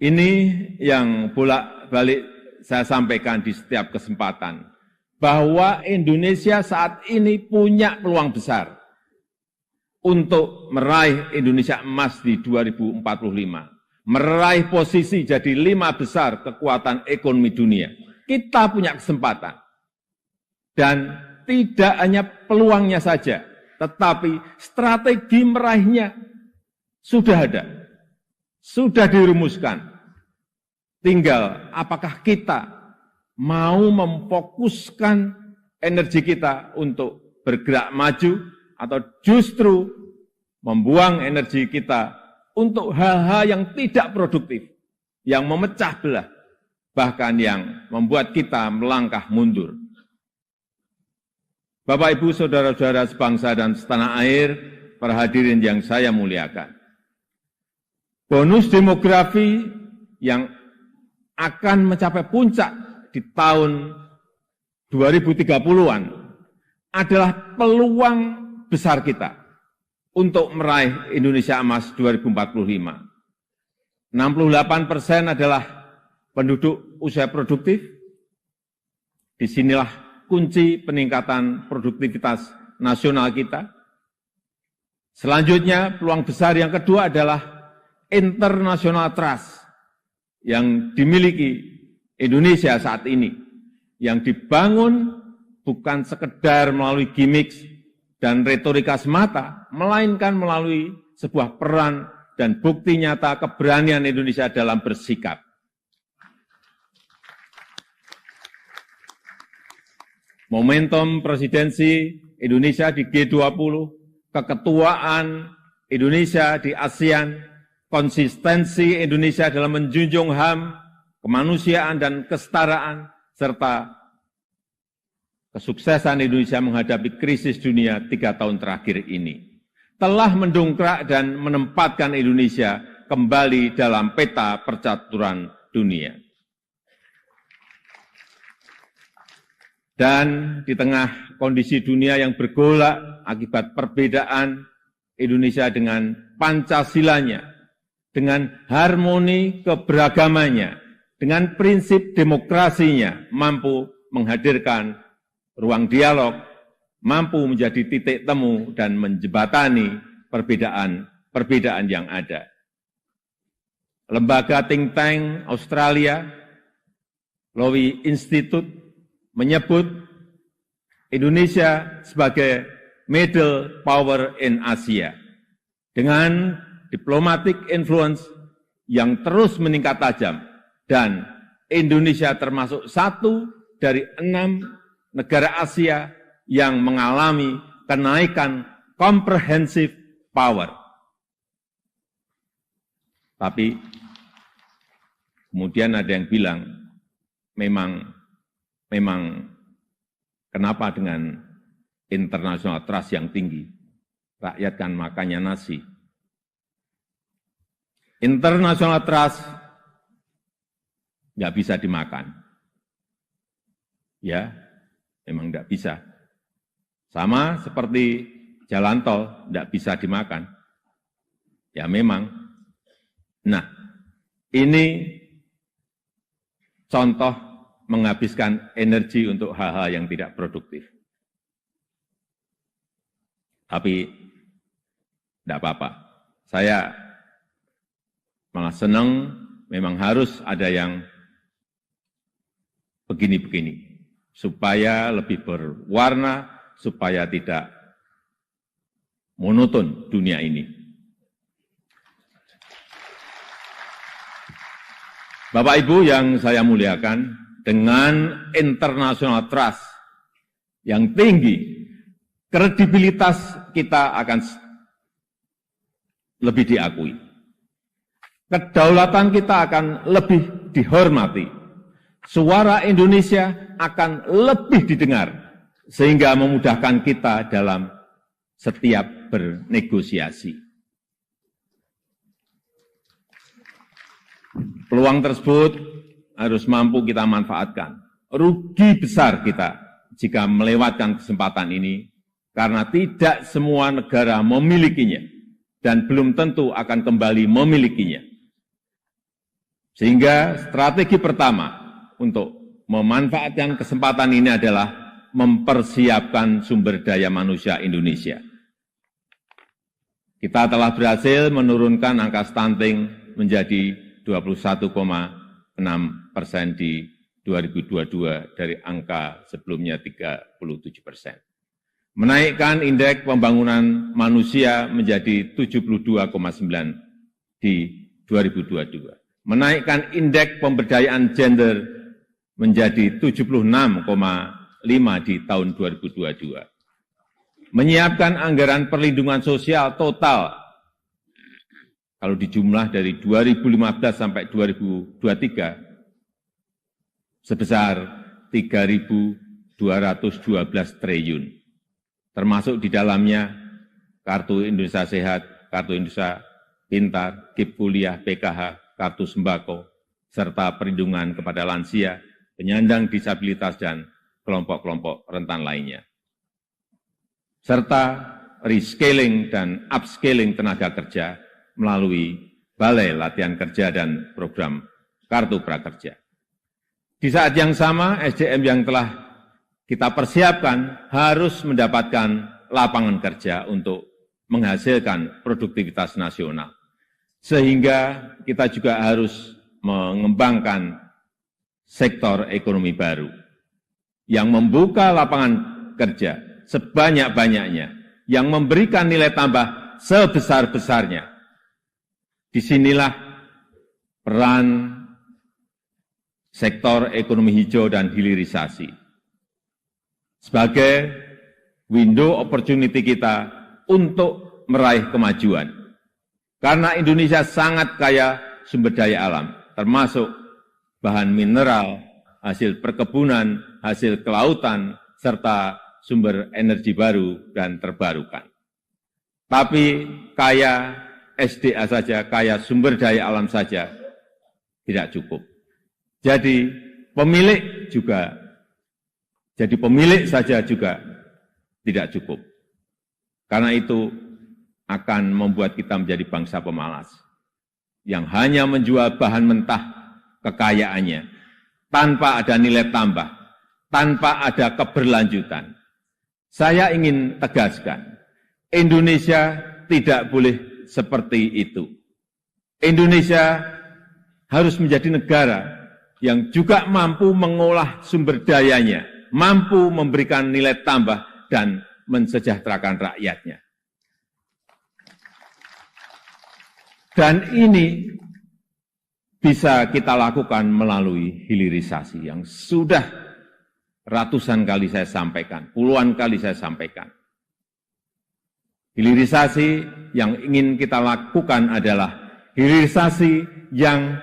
Ini yang bolak-balik saya sampaikan di setiap kesempatan, bahwa Indonesia saat ini punya peluang besar untuk meraih Indonesia emas di 2045. Meraih posisi jadi 5 besar kekuatan ekonomi dunia. Kita punya kesempatan. Dan tidak hanya peluangnya saja, tetapi strategi meraihnya sudah ada. Sudah dirumuskan. Tinggal apakah kita mau memfokuskan energi kita untuk bergerak maju atau justru membuang energi kita untuk hal-hal yang tidak produktif, yang memecah belah, bahkan yang membuat kita melangkah mundur. Bapak, Ibu, saudara-saudara sebangsa dan setanah air, para hadirin yang saya muliakan. Bonus demografi yang akan mencapai puncak di tahun 2030-an adalah peluang besar kita untuk meraih Indonesia emas 2045. 68% adalah penduduk usia produktif. Disinilah kunci peningkatan produktivitas nasional kita. Selanjutnya, peluang besar yang kedua adalah international trust yang dimiliki Indonesia saat ini, yang dibangun bukan sekedar melalui gimmick dan retorika semata, melainkan melalui sebuah peran dan bukti nyata keberanian Indonesia dalam bersikap. Momentum presidensi Indonesia di G20, keketuaan Indonesia di ASEAN, konsistensi Indonesia dalam menjunjung HAM, kemanusiaan dan kesetaraan, serta kesuksesan Indonesia menghadapi krisis dunia 3 tahun terakhir ini telah mendongkrak dan menempatkan Indonesia kembali dalam peta percaturan dunia. Dan di tengah kondisi dunia yang bergolak akibat perbedaan Indonesia dengan Pancasilanya, dengan harmoni keberagamannya, dengan prinsip demokrasinya, mampu menghadirkan ruang dialog, mampu menjadi titik temu dan menjembatani perbedaan yang ada. Lembaga think tank Australia, Lowy Institute, menyebut Indonesia sebagai middle power in Asia dengan diplomatic influence yang terus meningkat tajam, dan Indonesia termasuk 1 dari 6 negara Asia yang mengalami kenaikan comprehensive power. Tapi kemudian ada yang bilang, memang kenapa dengan international trust yang tinggi, rakyat kan makannya nasi. International trust nggak bisa dimakan. Ya, memang nggak bisa. Sama seperti jalan tol, nggak bisa dimakan. Ya memang. Nah, ini contoh menghabiskan energi untuk hal-hal yang tidak produktif. Tapi tidak apa-apa. Saya malah senang, memang harus ada yang begini-begini, supaya lebih berwarna, supaya tidak monoton dunia ini. Bapak Ibu yang saya muliakan, dengan international trust yang tinggi, kredibilitas kita akan lebih diakui. Kedaulatan kita akan lebih dihormati. Suara Indonesia akan lebih didengar, sehingga memudahkan kita dalam setiap bernegosiasi. Peluang tersebut harus mampu kita manfaatkan. Rugi besar kita jika melewatkan kesempatan ini, karena tidak semua negara memilikinya, dan belum tentu akan kembali memilikinya. Sehingga strategi pertama untuk memanfaatkan kesempatan ini adalah mempersiapkan sumber daya manusia Indonesia. Kita telah berhasil menurunkan angka stunting menjadi 21,6% di 2022 dari angka sebelumnya 37%. Menaikkan indeks pembangunan manusia menjadi 72,9 di 2022. Menaikkan indeks pemberdayaan gender menjadi 76,5 di tahun 2022. Menyiapkan anggaran perlindungan sosial total, kalau dijumlah dari 2015 sampai 2023, sebesar 3.212 triliun. Termasuk di dalamnya Kartu Indonesia Sehat, Kartu Indonesia Pintar, KIP Kuliah, PKH, Kartu Sembako, serta perlindungan kepada lansia, penyandang disabilitas, dan kelompok-kelompok rentan lainnya. Serta rescaling dan upscaling tenaga kerja melalui Balai Latihan Kerja dan program Kartu Prakerja. Di saat yang sama, SDM yang telah kita persiapkan harus mendapatkan lapangan kerja untuk menghasilkan produktivitas nasional. Sehingga kita juga harus mengembangkan sektor ekonomi baru yang membuka lapangan kerja sebanyak-banyaknya, yang memberikan nilai tambah sebesar-besarnya. Disinilah peran sektor ekonomi hijau dan hilirisasi sebagai window opportunity kita untuk meraih kemajuan. Karena Indonesia sangat kaya sumber daya alam, termasuk bahan mineral, hasil perkebunan, hasil kelautan, serta sumber energi baru dan terbarukan. Tapi kaya SDA saja, kaya sumber daya alam saja, tidak cukup. Jadi pemilik saja juga tidak cukup. Karena itu akan membuat kita menjadi bangsa pemalas yang hanya menjual bahan mentah kekayaannya tanpa ada nilai tambah, tanpa ada keberlanjutan. Saya ingin tegaskan, Indonesia tidak boleh seperti itu. Indonesia harus menjadi negara yang juga mampu mengolah sumber dayanya, mampu memberikan nilai tambah dan mensejahterakan rakyatnya. Dan ini bisa kita lakukan melalui hilirisasi yang sudah ratusan kali saya sampaikan, puluhan kali saya sampaikan. Hilirisasi yang ingin kita lakukan adalah hilirisasi yang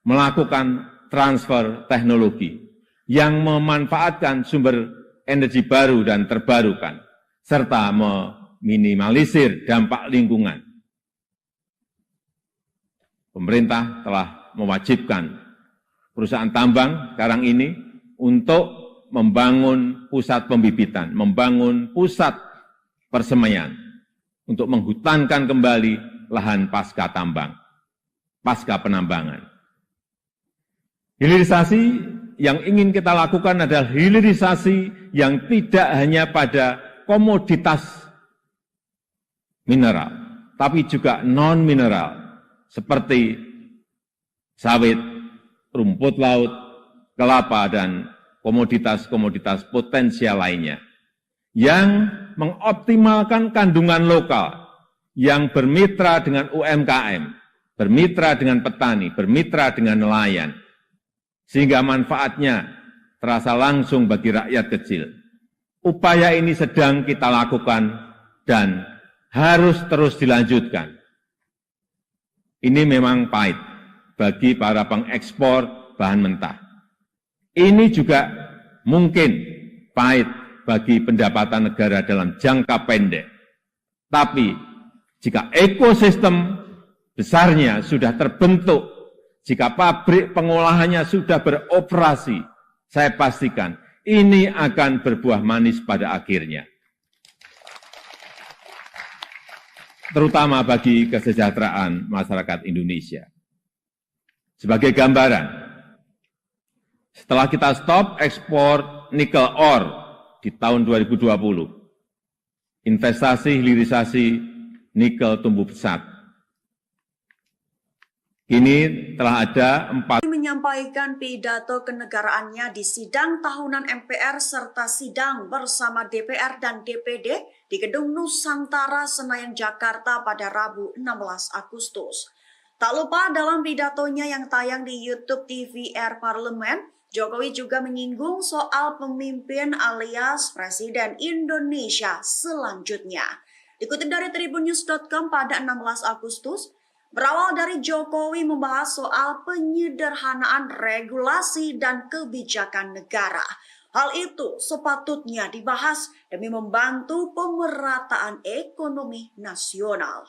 melakukan transfer teknologi, yang memanfaatkan sumber energi baru dan terbarukan, serta meminimalisir dampak lingkungan. Pemerintah telah mewajibkan perusahaan tambang sekarang ini untuk membangun pusat pembibitan, membangun pusat persemaian, untuk menghutankan kembali lahan pasca tambang, pasca penambangan. Hilirisasi yang ingin kita lakukan adalah hilirisasi yang tidak hanya pada komoditas mineral, tapi juga non-mineral, seperti sawit, rumput laut, kelapa, dan komoditas-komoditas potensial lainnya, yang mengoptimalkan kandungan lokal, yang bermitra dengan UMKM, bermitra dengan petani, bermitra dengan nelayan, sehingga manfaatnya terasa langsung bagi rakyat kecil. Upaya ini sedang kita lakukan dan harus terus dilanjutkan. Ini memang pahit bagi para pengekspor bahan mentah. Ini juga mungkin pahit bagi pendapatan negara dalam jangka pendek. Tapi jika ekosistem besarnya sudah terbentuk, jika pabrik pengolahannya sudah beroperasi, saya pastikan ini akan berbuah manis pada akhirnya. Terutama bagi kesejahteraan masyarakat Indonesia. Sebagai gambaran, setelah kita stop ekspor nikel ore di tahun 2020, investasi hilirisasi nikel tumbuh pesat. Kini telah ada 4 menyampaikan pidato kenegaraannya di sidang tahunan MPR serta sidang bersama DPR dan DPD di Gedung Nusantara Senayan Jakarta pada Rabu 16 Agustus. Tak lupa dalam pidatonya yang tayang di YouTube TVR Parlemen, Jokowi juga menyinggung soal pemimpin alias Presiden Indonesia selanjutnya. Dikutip dari tribunnews.com pada 16 Agustus, berawal dari Jokowi membahas soal penyederhanaan regulasi dan kebijakan negara. Hal itu sepatutnya dibahas demi membantu pemerataan ekonomi nasional.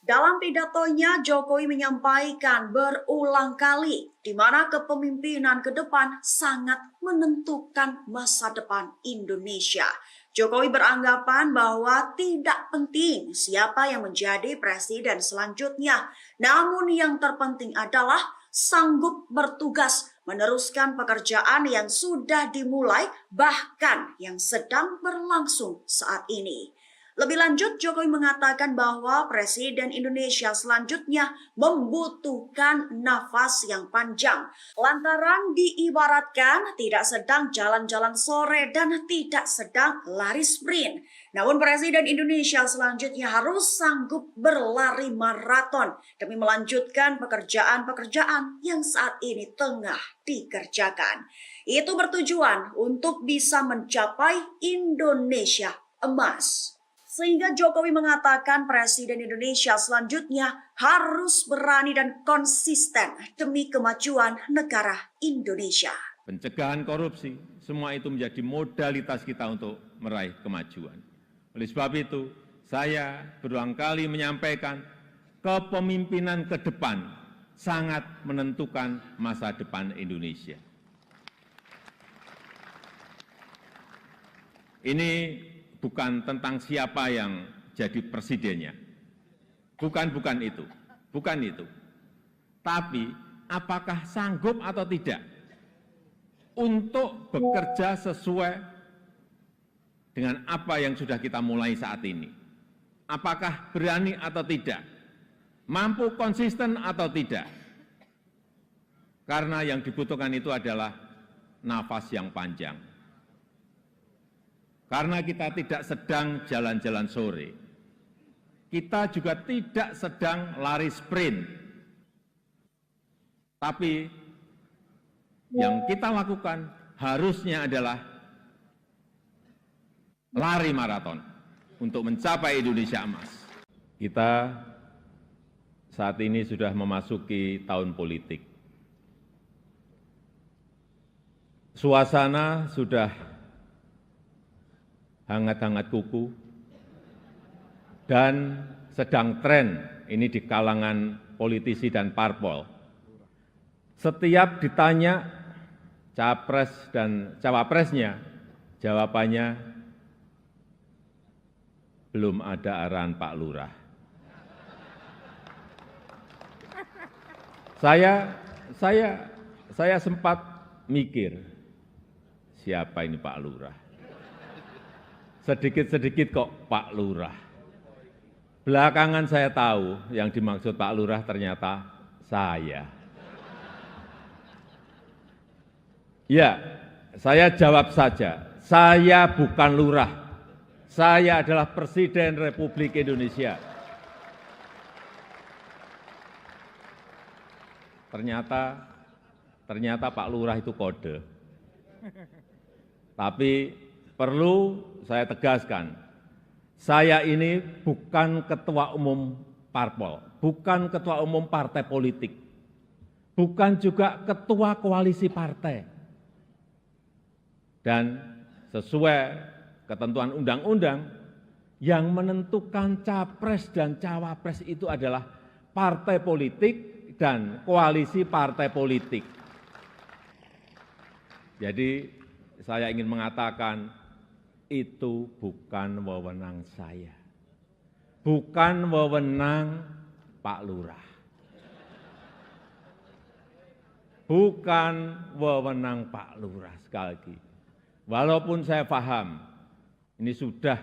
Dalam pidatonya, Jokowi menyampaikan berulang kali di mana kepemimpinan ke depan sangat menentukan masa depan Indonesia. Jokowi beranggapan bahwa tidak penting siapa yang menjadi presiden selanjutnya, namun yang terpenting adalah sanggup bertugas meneruskan pekerjaan yang sudah dimulai, bahkan yang sedang berlangsung saat ini. Lebih lanjut, Jokowi mengatakan bahwa Presiden Indonesia selanjutnya membutuhkan nafas yang panjang. Lantaran diibaratkan tidak sedang jalan-jalan sore dan tidak sedang lari sprint. Namun Presiden Indonesia selanjutnya harus sanggup berlari maraton demi melanjutkan pekerjaan-pekerjaan yang saat ini tengah dikerjakan. Itu bertujuan untuk bisa mencapai Indonesia emas. Sehingga Jokowi mengatakan Presiden Indonesia selanjutnya harus berani dan konsisten demi kemajuan negara Indonesia. Pencegahan korupsi, semua itu menjadi modalitas kita untuk meraih kemajuan. Oleh sebab itu, saya berulang kali menyampaikan kepemimpinan ke depan sangat menentukan masa depan Indonesia. Ini bukan tentang siapa yang jadi presidennya. Bukan itu. Tapi apakah sanggup atau tidak untuk bekerja sesuai dengan apa yang sudah kita mulai saat ini. Apakah berani atau tidak, mampu konsisten atau tidak. Karena yang dibutuhkan itu adalah nafas yang panjang. Karena kita tidak sedang jalan-jalan sore, kita juga tidak sedang lari sprint. Tapi yang kita lakukan harusnya adalah lari maraton untuk mencapai Indonesia emas. Kita saat ini sudah memasuki tahun politik. Suasana sudah hangat-hangat kuku dan sedang tren ini di kalangan politisi dan parpol. Setiap ditanya capres dan cawapresnya, jawabannya belum ada arahan Pak Lurah. Saya sempat mikir, siapa ini Pak Lurah? Sedikit-sedikit kok Pak Lurah. Belakangan saya tahu yang dimaksud Pak Lurah ternyata saya. Ya, saya jawab saja, saya bukan lurah. Saya adalah Presiden Republik Indonesia. Ternyata Pak Lurah itu kode. Tapi perlu saya tegaskan, saya ini bukan ketua umum parpol, bukan ketua umum partai politik, bukan juga ketua koalisi partai. Dan sesuai ketentuan undang-undang, yang menentukan capres dan cawapres itu adalah partai politik dan koalisi partai politik. Jadi saya ingin mengatakan, itu bukan wewenang saya, bukan wewenang Pak Lurah, bukan wewenang Pak Lurah. Sekali lagi, walaupun saya paham ini sudah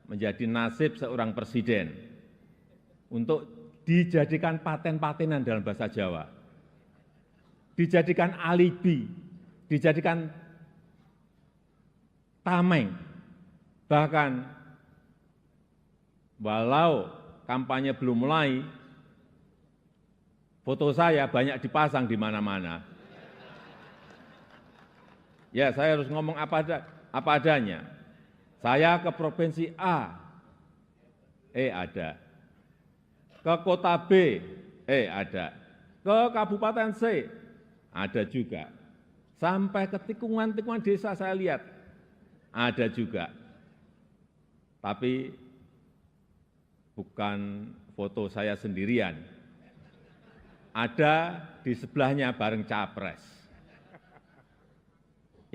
menjadi nasib seorang presiden untuk dijadikan paten-patenan dalam bahasa Jawa, dijadikan alibi, dijadikan tameng. Bahkan walau kampanye belum mulai, foto saya banyak dipasang di mana-mana. Ya, saya harus ngomong apa adanya. Saya ke provinsi A, ada. Ke kota B, ada. Ke kabupaten C, ada juga. Sampai ke tikungan-tikungan desa saya lihat, ada juga. Tapi bukan foto saya sendirian. Ada di sebelahnya bareng capres.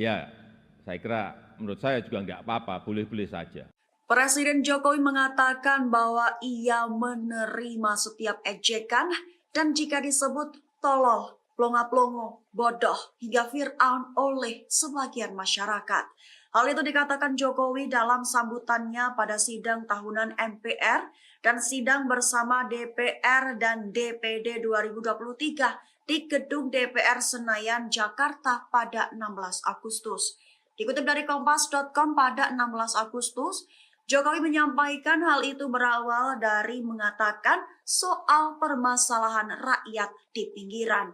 Ya, saya kira menurut saya juga enggak apa-apa, boleh-boleh saja. Presiden Jokowi mengatakan bahwa ia menerima setiap ejekan dan jika disebut tolol, plonga-plongo, bodoh, hingga Fir'aun oleh sebagian masyarakat. Hal itu dikatakan Jokowi dalam sambutannya pada sidang tahunan MPR dan sidang bersama DPR dan DPD 2023 di Gedung DPR Senayan, Jakarta pada 16 Agustus. Dikutip dari Kompas.com pada 16 Agustus, Jokowi menyampaikan hal itu berawal dari mengatakan soal permasalahan rakyat di pinggiran.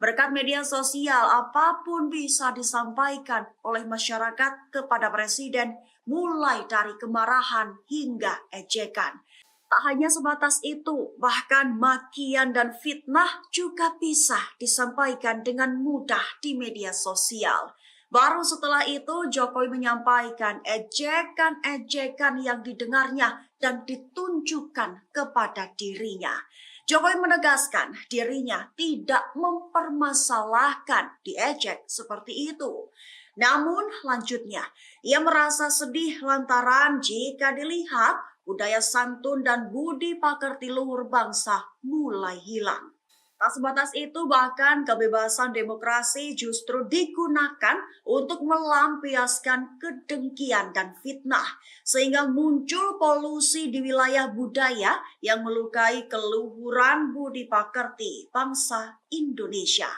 Berkat media sosial, apapun bisa disampaikan oleh masyarakat kepada presiden, mulai dari kemarahan hingga ejekan. Tak hanya sebatas itu, bahkan makian dan fitnah juga bisa disampaikan dengan mudah di media sosial. Baru setelah itu Jokowi menyampaikan ejekan-ejekan yang didengarnya dan ditunjukkan kepada dirinya. Jokowi menegaskan dirinya tidak mempermasalahkan diejek seperti itu. Namun lanjutnya, ia merasa sedih lantaran jika dilihat budaya santun dan budi pekerti luhur bangsa mulai hilang. Tak sebatas itu, bahkan kebebasan demokrasi justru digunakan untuk melampiaskan kedengkian dan fitnah, sehingga muncul polusi di wilayah budaya yang melukai keluhuran budi pekerti bangsa Indonesia.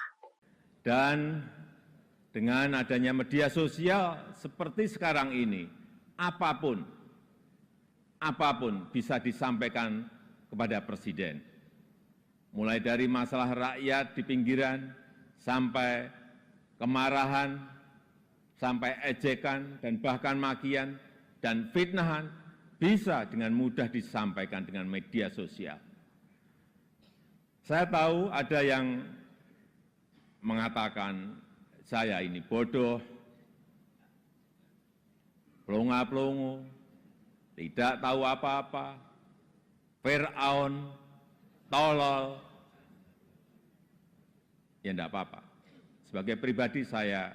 Dan dengan adanya media sosial seperti sekarang ini, apapun bisa disampaikan kepada presiden. Mulai dari masalah rakyat di pinggiran, sampai kemarahan, sampai ejekan, dan bahkan makian, dan fitnahan, bisa dengan mudah disampaikan dengan media sosial. Saya tahu ada yang mengatakan saya ini bodoh, pelongo-pelongo, tidak tahu apa-apa, Fir'aun, tolol. Ya enggak apa-apa. Sebagai pribadi saya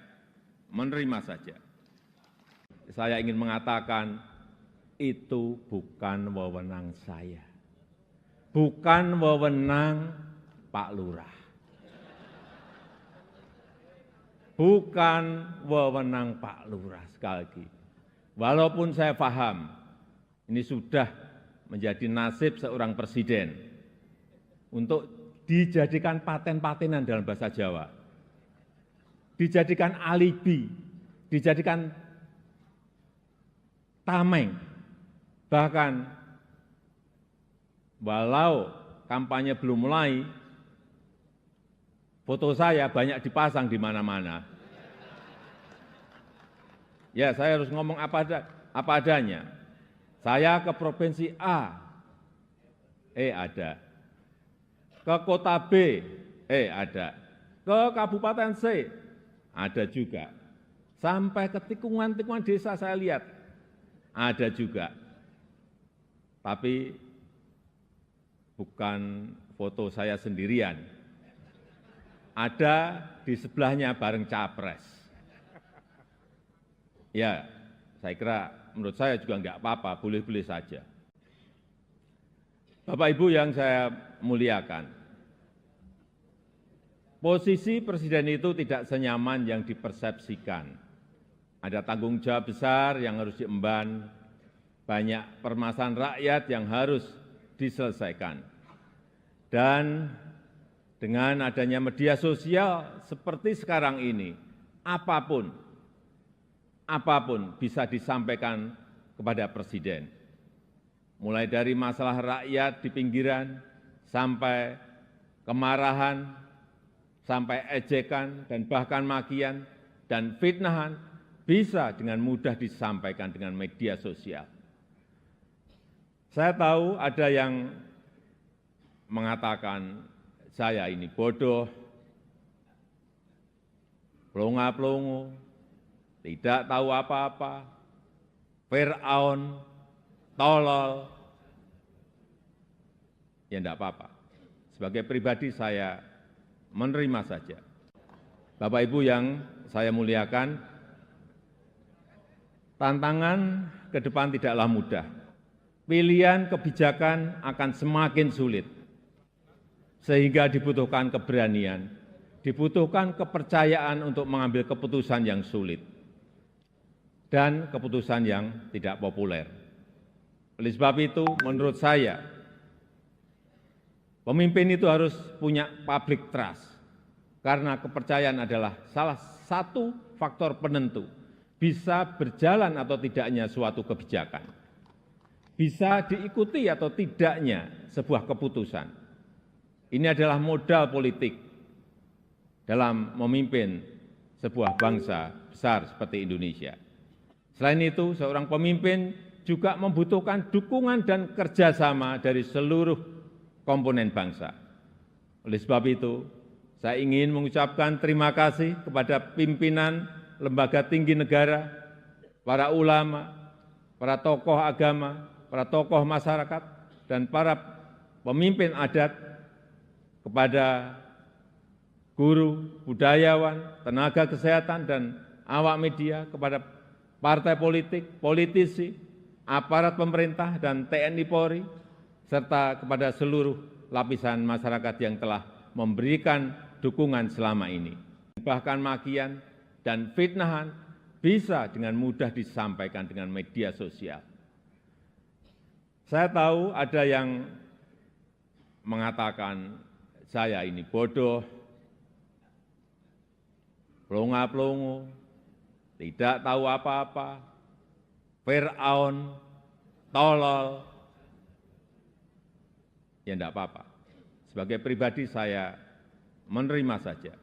menerima saja. Saya ingin mengatakan itu bukan wewenang saya. Bukan wewenang Pak Lurah. Bukan wewenang Pak Lurah, sekali lagi. Walaupun saya paham ini sudah menjadi nasib seorang presiden untuk dijadikan paten-patenan dalam bahasa Jawa, dijadikan alibi, dijadikan tameng, bahkan walau kampanye belum mulai, foto saya banyak dipasang di mana-mana. Ya, saya harus ngomong apa adanya. Saya ke provinsi A, ada. Ke kota B, ada. Ke kabupaten C, ada juga. Sampai ke tikungan-tikungan desa saya lihat, ada juga. Tapi bukan foto saya sendirian. Ada di sebelahnya bareng capres. Ya, saya kira menurut saya juga enggak apa-apa, boleh-boleh saja. Bapak Ibu yang saya muliakan, posisi presiden itu tidak senyaman yang dipersepsikan. Ada tanggung jawab besar yang harus diemban, banyak permasalahan rakyat yang harus diselesaikan. Dan dengan adanya media sosial seperti sekarang ini, apapun bisa disampaikan kepada presiden. Mulai dari masalah rakyat di pinggiran, sampai kemarahan, sampai ejekan, dan bahkan makian, dan fitnahan, bisa dengan mudah disampaikan dengan media sosial. Saya tahu ada yang mengatakan saya ini bodoh, pelongo-pelongo, tidak tahu apa-apa, Fir'aun, tolol. Ya enggak apa-apa. Sebagai pribadi saya menerima saja. Bapak Ibu yang saya muliakan, tantangan ke depan tidaklah mudah. Pilihan kebijakan akan semakin sulit. Sehingga dibutuhkan keberanian, dibutuhkan kepercayaan untuk mengambil keputusan yang sulit dan keputusan yang tidak populer. Oleh sebab itu, menurut saya, pemimpin itu harus punya public trust, karena kepercayaan adalah salah satu faktor penentu bisa berjalan atau tidaknya suatu kebijakan, bisa diikuti atau tidaknya sebuah keputusan. Ini adalah modal politik dalam memimpin sebuah bangsa besar seperti Indonesia. Selain itu, seorang pemimpin juga membutuhkan dukungan dan kerjasama dari seluruh komponen bangsa. Oleh sebab itu, saya ingin mengucapkan terima kasih kepada pimpinan lembaga tinggi negara, para ulama, para tokoh agama, para tokoh masyarakat, dan para pemimpin adat, kepada guru, budayawan, tenaga kesehatan, dan awak media, kepada partai politik, politisi, aparat pemerintah, dan TNI Polri, serta kepada seluruh lapisan masyarakat yang telah memberikan dukungan selama ini. Bahkan makian dan fitnahan bisa dengan mudah disampaikan dengan media sosial. Saya tahu ada yang mengatakan saya ini bodoh, pelongo-pelongo, tidak tahu apa-apa, Fir'aun, tolol. Ya enggak apa-apa. Sebagai pribadi saya menerima saja.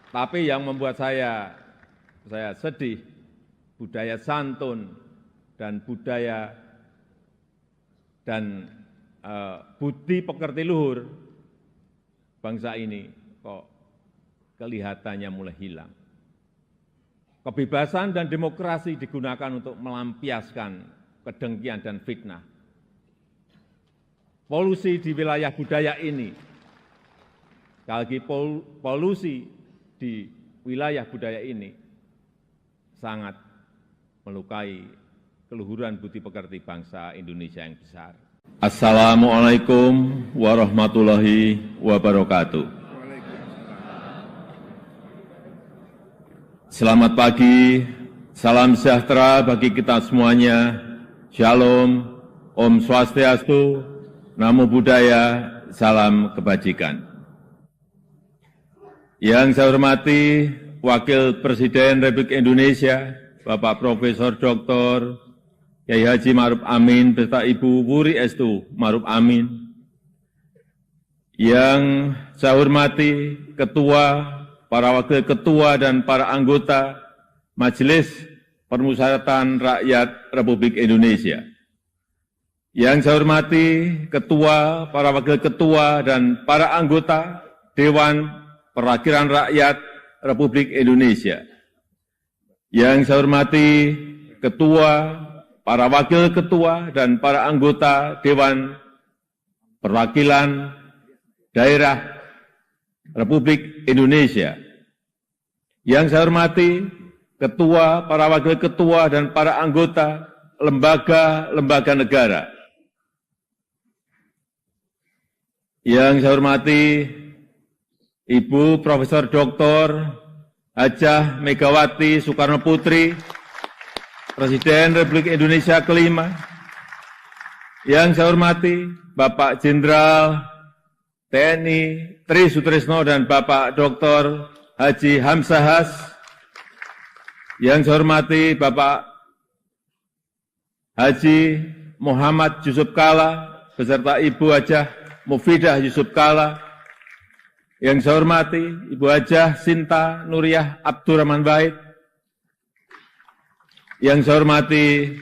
Tapi yang membuat saya sedih, budaya santun dan budaya dan budi pekerti luhur bangsa ini kok kelihatannya mulai hilang. Kebebasan dan demokrasi digunakan untuk melampiaskan kedengkian dan fitnah. Polusi di wilayah budaya ini, sekali lagi polusi di wilayah budaya ini sangat melukai keluhuran budi pekerti bangsa Indonesia yang besar. Assalamualaikum warahmatullahi wabarakatuh. Selamat pagi, salam sejahtera bagi kita semuanya. Shalom, Om Swastiastu, Namo Buddhaya, salam kebajikan. Yang saya hormati Wakil Presiden Republik Indonesia, Bapak Profesor Dr. Kyai Haji Ma'ruf Amin beserta Ibu Wuri Estu Ma'ruf Amin. Yang saya hormati Ketua, para Wakil Ketua dan para anggota Majelis Permusyawaratan Rakyat Republik Indonesia. Yang saya hormati Ketua, para Wakil Ketua dan para anggota Dewan Perwakilan Rakyat Republik Indonesia. Yang saya hormati Ketua, para Wakil Ketua dan para anggota Dewan Perwakilan Daerah Republik Indonesia. Yang saya hormati Ketua, para Wakil Ketua dan para anggota lembaga-lembaga negara. Yang saya hormati Ibu Profesor Dr. Hajah Megawati Soekarno Putri, Presiden Republik Indonesia kelima. Yang saya hormati Bapak Jenderal TNI Tri Sutrisno dan Bapak Dr. Haji Hamzahas. Yang saya hormati Bapak Haji Muhammad Yusuf Kalla beserta Ibu Hajah Mufidah Yusuf Kalla. Yang saya hormati Ibu Hajah Sinta Nuriyah Abdurrahman Wahid. Yang saya hormati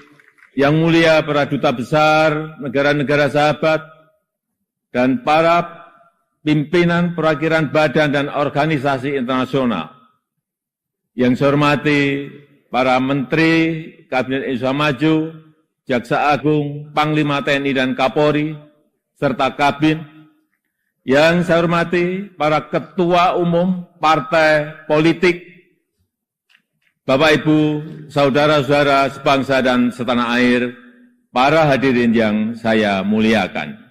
Yang Mulia para Duta Besar negara-negara sahabat dan para pimpinan perwakilan badan dan organisasi internasional. Yang saya hormati para Menteri Kabinet Indonesia Maju, Jaksa Agung, Panglima TNI dan Kapolri, serta Kabin. Yang saya hormati para Ketua Umum Partai Politik, Bapak Ibu, Saudara-saudara sebangsa dan setanah air, para hadirin yang saya muliakan.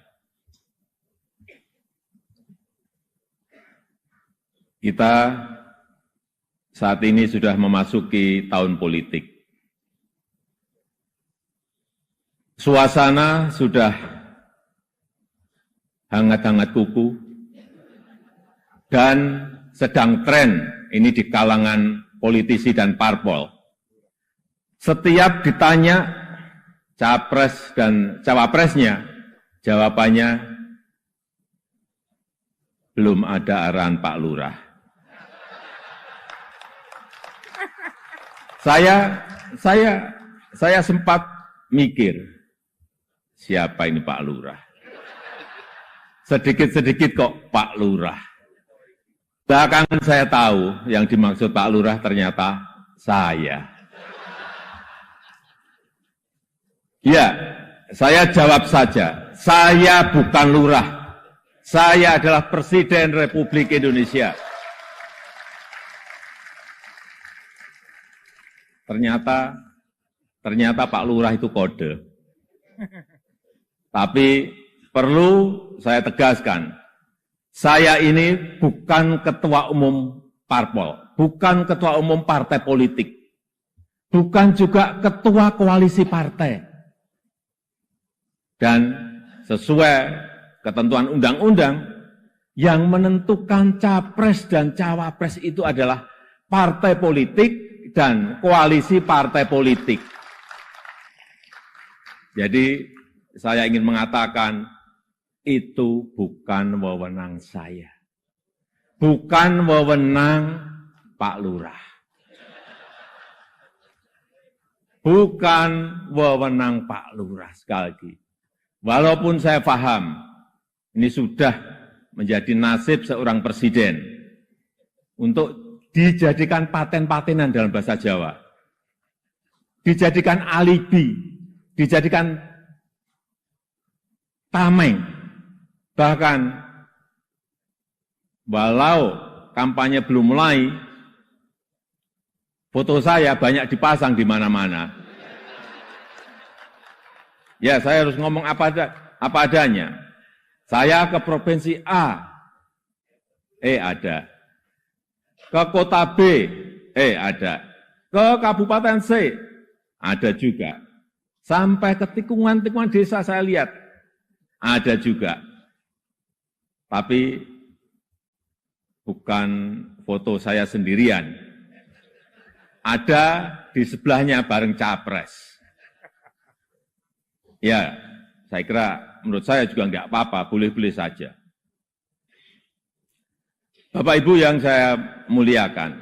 Kita saat ini sudah memasuki tahun politik. Suasana sudah hangat-hangat kuku dan sedang tren ini di kalangan politisi dan parpol. Setiap ditanya capres dan cawapresnya, jawabannya belum ada arahan Pak Lurah. Saya sempat mikir, siapa ini Pak Lurah? Sedikit-sedikit kok Pak Lurah. Bahkan saya tahu yang dimaksud Pak Lurah ternyata saya. Ya, saya jawab saja, saya bukan lurah. Saya adalah Presiden Republik Indonesia. Ternyata Pak Lurah itu kode. Tapi perlu saya tegaskan, saya ini bukan ketua umum parpol, bukan ketua umum partai politik, bukan juga ketua koalisi partai. Dan sesuai ketentuan undang-undang, yang menentukan capres dan cawapres itu adalah partai politik dan koalisi partai politik. Jadi saya ingin mengatakan itu bukan wewenang saya. Bukan wewenang Pak Lurah. Bukan wewenang Pak Lurah, sekali lagi. Walaupun saya paham, ini sudah menjadi nasib seorang presiden untuk dijadikan paten-patenan dalam bahasa Jawa. Dijadikan alibi, dijadikan tameng. Bahkan walau kampanye belum mulai, foto saya banyak dipasang di mana-mana. Ya, saya harus ngomong apa adanya. Saya ke provinsi A, ada. Ke kota B, ada. Ke kabupaten C, ada juga. Sampai ke tikungan-tikungan desa saya lihat, ada juga. Tapi bukan foto saya sendirian. Ada di sebelahnya bareng capres. Ya, saya kira menurut saya juga enggak apa-apa, boleh-boleh saja. Bapak Ibu yang saya muliakan,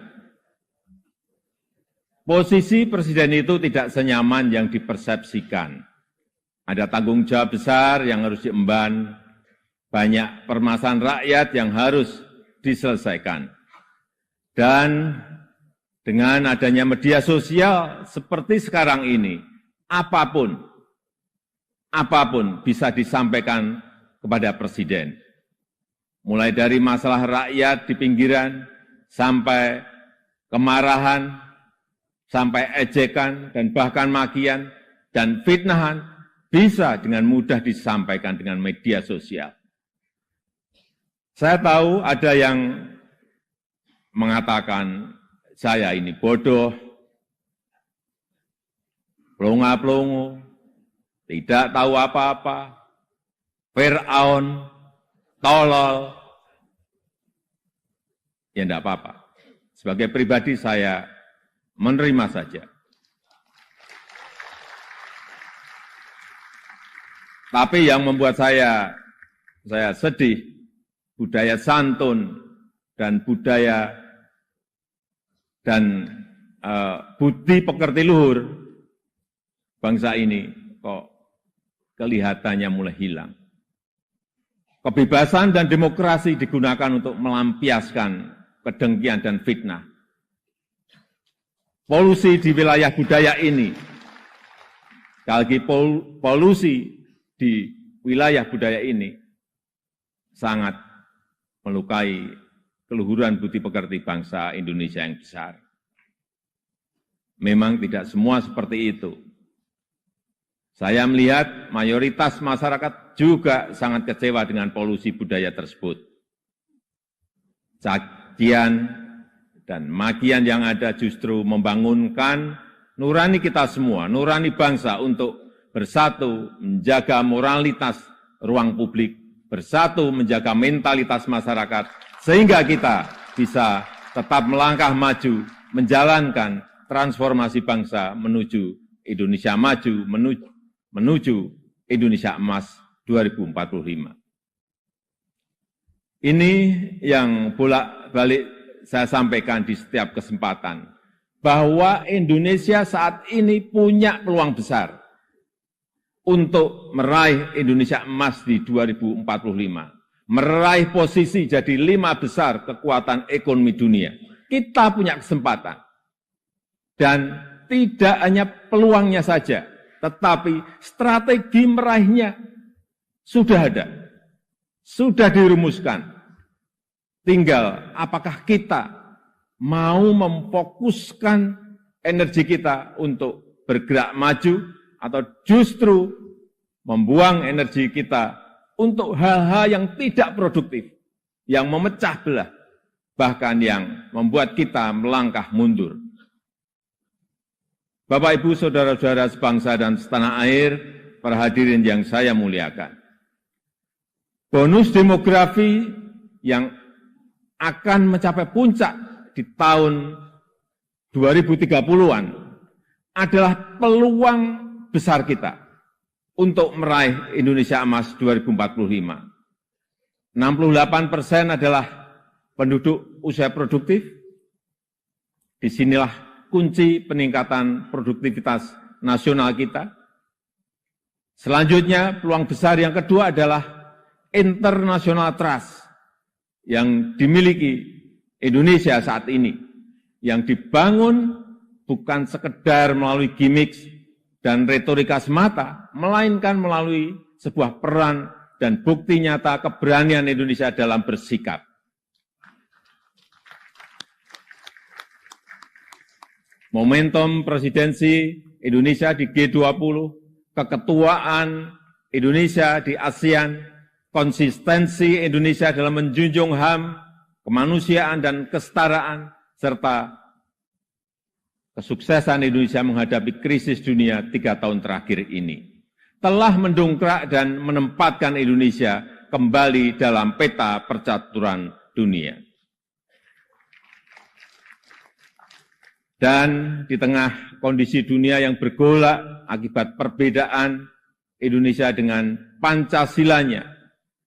posisi presiden itu tidak senyaman yang dipersepsikan. Ada tanggung jawab besar yang harus diemban, banyak permasalahan rakyat yang harus diselesaikan. Dan dengan adanya media sosial seperti sekarang ini, apapun bisa disampaikan kepada presiden. Mulai dari masalah rakyat di pinggiran, sampai kemarahan, sampai ejekan, dan bahkan makian, dan fitnahan, bisa dengan mudah disampaikan dengan media sosial. Saya tahu ada yang mengatakan, saya ini bodoh, pelongo-pelongo, tidak tahu apa-apa, Fir'aun, tolol. Ya enggak apa-apa. Sebagai pribadi saya menerima saja. Tapi yang membuat saya sedih, budaya santun dan budaya dan budi pekerti luhur bangsa ini kok kelihatannya mulai hilang. Kebebasan dan demokrasi digunakan untuk melampiaskan kedengkian dan fitnah. Polusi di wilayah budaya ini, sekali lagi polusi di wilayah budaya ini sangat melukai keluhuran budi pekerti bangsa Indonesia yang besar. Memang tidak semua seperti itu. Saya melihat mayoritas masyarakat juga sangat kecewa dengan polusi budaya tersebut. Cacian dan makian yang ada justru membangunkan nurani kita semua, nurani bangsa untuk bersatu menjaga moralitas ruang publik, bersatu menjaga mentalitas masyarakat, sehingga kita bisa tetap melangkah maju, menjalankan transformasi bangsa menuju Indonesia maju, menuju Indonesia emas 2045. Ini yang bolak-balik saya sampaikan di setiap kesempatan, bahwa Indonesia saat ini punya peluang besar untuk meraih Indonesia emas di 2045, meraih posisi jadi 5 besar kekuatan ekonomi dunia. Kita punya kesempatan. Dan tidak hanya peluangnya saja, tetapi strategi meraihnya sudah ada, sudah dirumuskan. Tinggal apakah kita mau memfokuskan energi kita untuk bergerak maju atau justru membuang energi kita untuk hal-hal yang tidak produktif, yang memecah belah, bahkan yang membuat kita melangkah mundur. Bapak, Ibu, saudara-saudara sebangsa dan setanah air, para hadirin yang saya muliakan. Bonus demografi yang akan mencapai puncak di tahun 2030-an adalah peluang besar kita untuk meraih Indonesia Emas 2045. 68% adalah penduduk usia produktif. Disinilah kunci peningkatan produktivitas nasional kita. Selanjutnya, peluang besar yang kedua adalah international trust yang dimiliki Indonesia saat ini, yang dibangun bukan sekedar melalui gimmick dan retorika semata, melainkan melalui sebuah peran dan bukti nyata keberanian Indonesia dalam bersikap. Momentum presidensi Indonesia di G20, keketuaan Indonesia di ASEAN, konsistensi Indonesia dalam menjunjung HAM, kemanusiaan dan kesetaraan, serta kesuksesan Indonesia menghadapi krisis dunia 3 tahun terakhir ini, telah mendongkrak dan menempatkan Indonesia kembali dalam peta percaturan dunia. Dan di tengah kondisi dunia yang bergolak akibat perbedaan, Indonesia dengan Pancasilanya,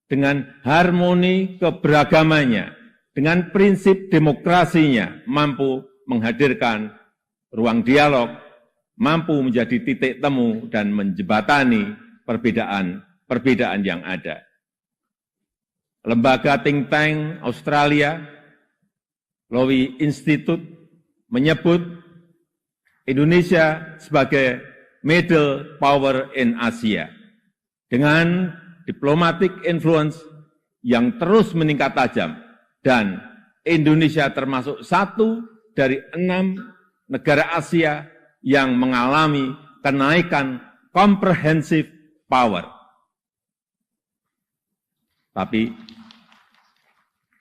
dengan harmoni keberagamannya, dengan prinsip demokrasinya, mampu menghadirkan ruang dialog, mampu menjadi titik temu dan menjembatani perbedaan yang ada. Lembaga think tank Australia, Lowy Institute, menyebut Indonesia sebagai middle power in Asia. Dengan diplomatic influence yang terus meningkat tajam, dan Indonesia termasuk satu dari 6 negara Asia yang mengalami kenaikan comprehensive power. Tapi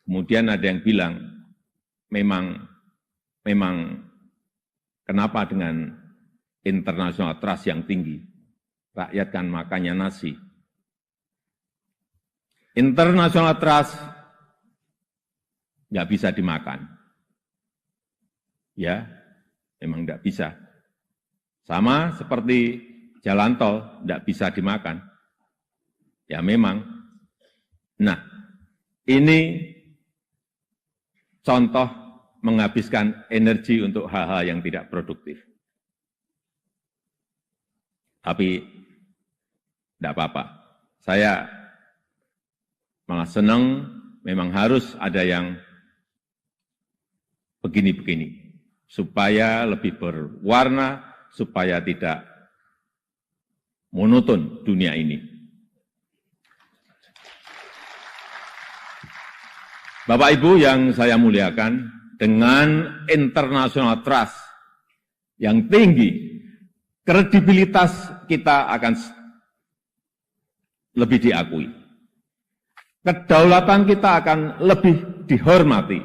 kemudian ada yang bilang, memang kenapa dengan international trust yang tinggi? Rakyat kan makannya nasi. International trust nggak bisa dimakan. Ya, memang nggak bisa. Sama seperti jalan tol, nggak bisa dimakan. Ya memang. Nah, ini contoh menghabiskan energi untuk hal-hal yang tidak produktif. Tapi tidak apa-apa. Saya malah senang, memang harus ada yang begini-begini, supaya lebih berwarna, supaya tidak monoton dunia ini. Bapak Ibu yang saya muliakan, dengan international trust yang tinggi, kredibilitas kita akan lebih diakui. Kedaulatan kita akan lebih dihormati.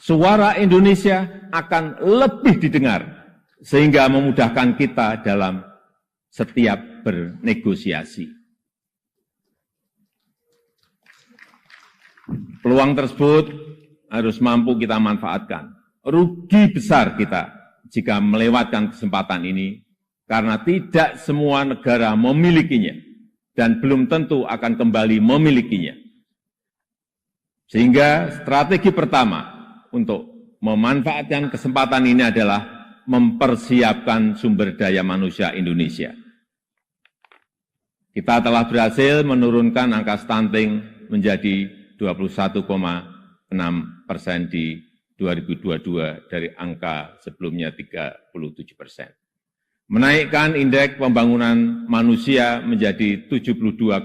Suara Indonesia akan lebih didengar, sehingga memudahkan kita dalam setiap bernegosiasi. Peluang tersebut harus mampu kita manfaatkan. Rugi besar kita jika melewatkan kesempatan ini, karena tidak semua negara memilikinya dan belum tentu akan kembali memilikinya. Sehingga strategi pertama untuk memanfaatkan kesempatan ini adalah mempersiapkan sumber daya manusia Indonesia. Kita telah berhasil menurunkan angka stunting menjadi 21,6% di 2022 dari angka sebelumnya 37%. Menaikkan indeks pembangunan manusia menjadi 72,9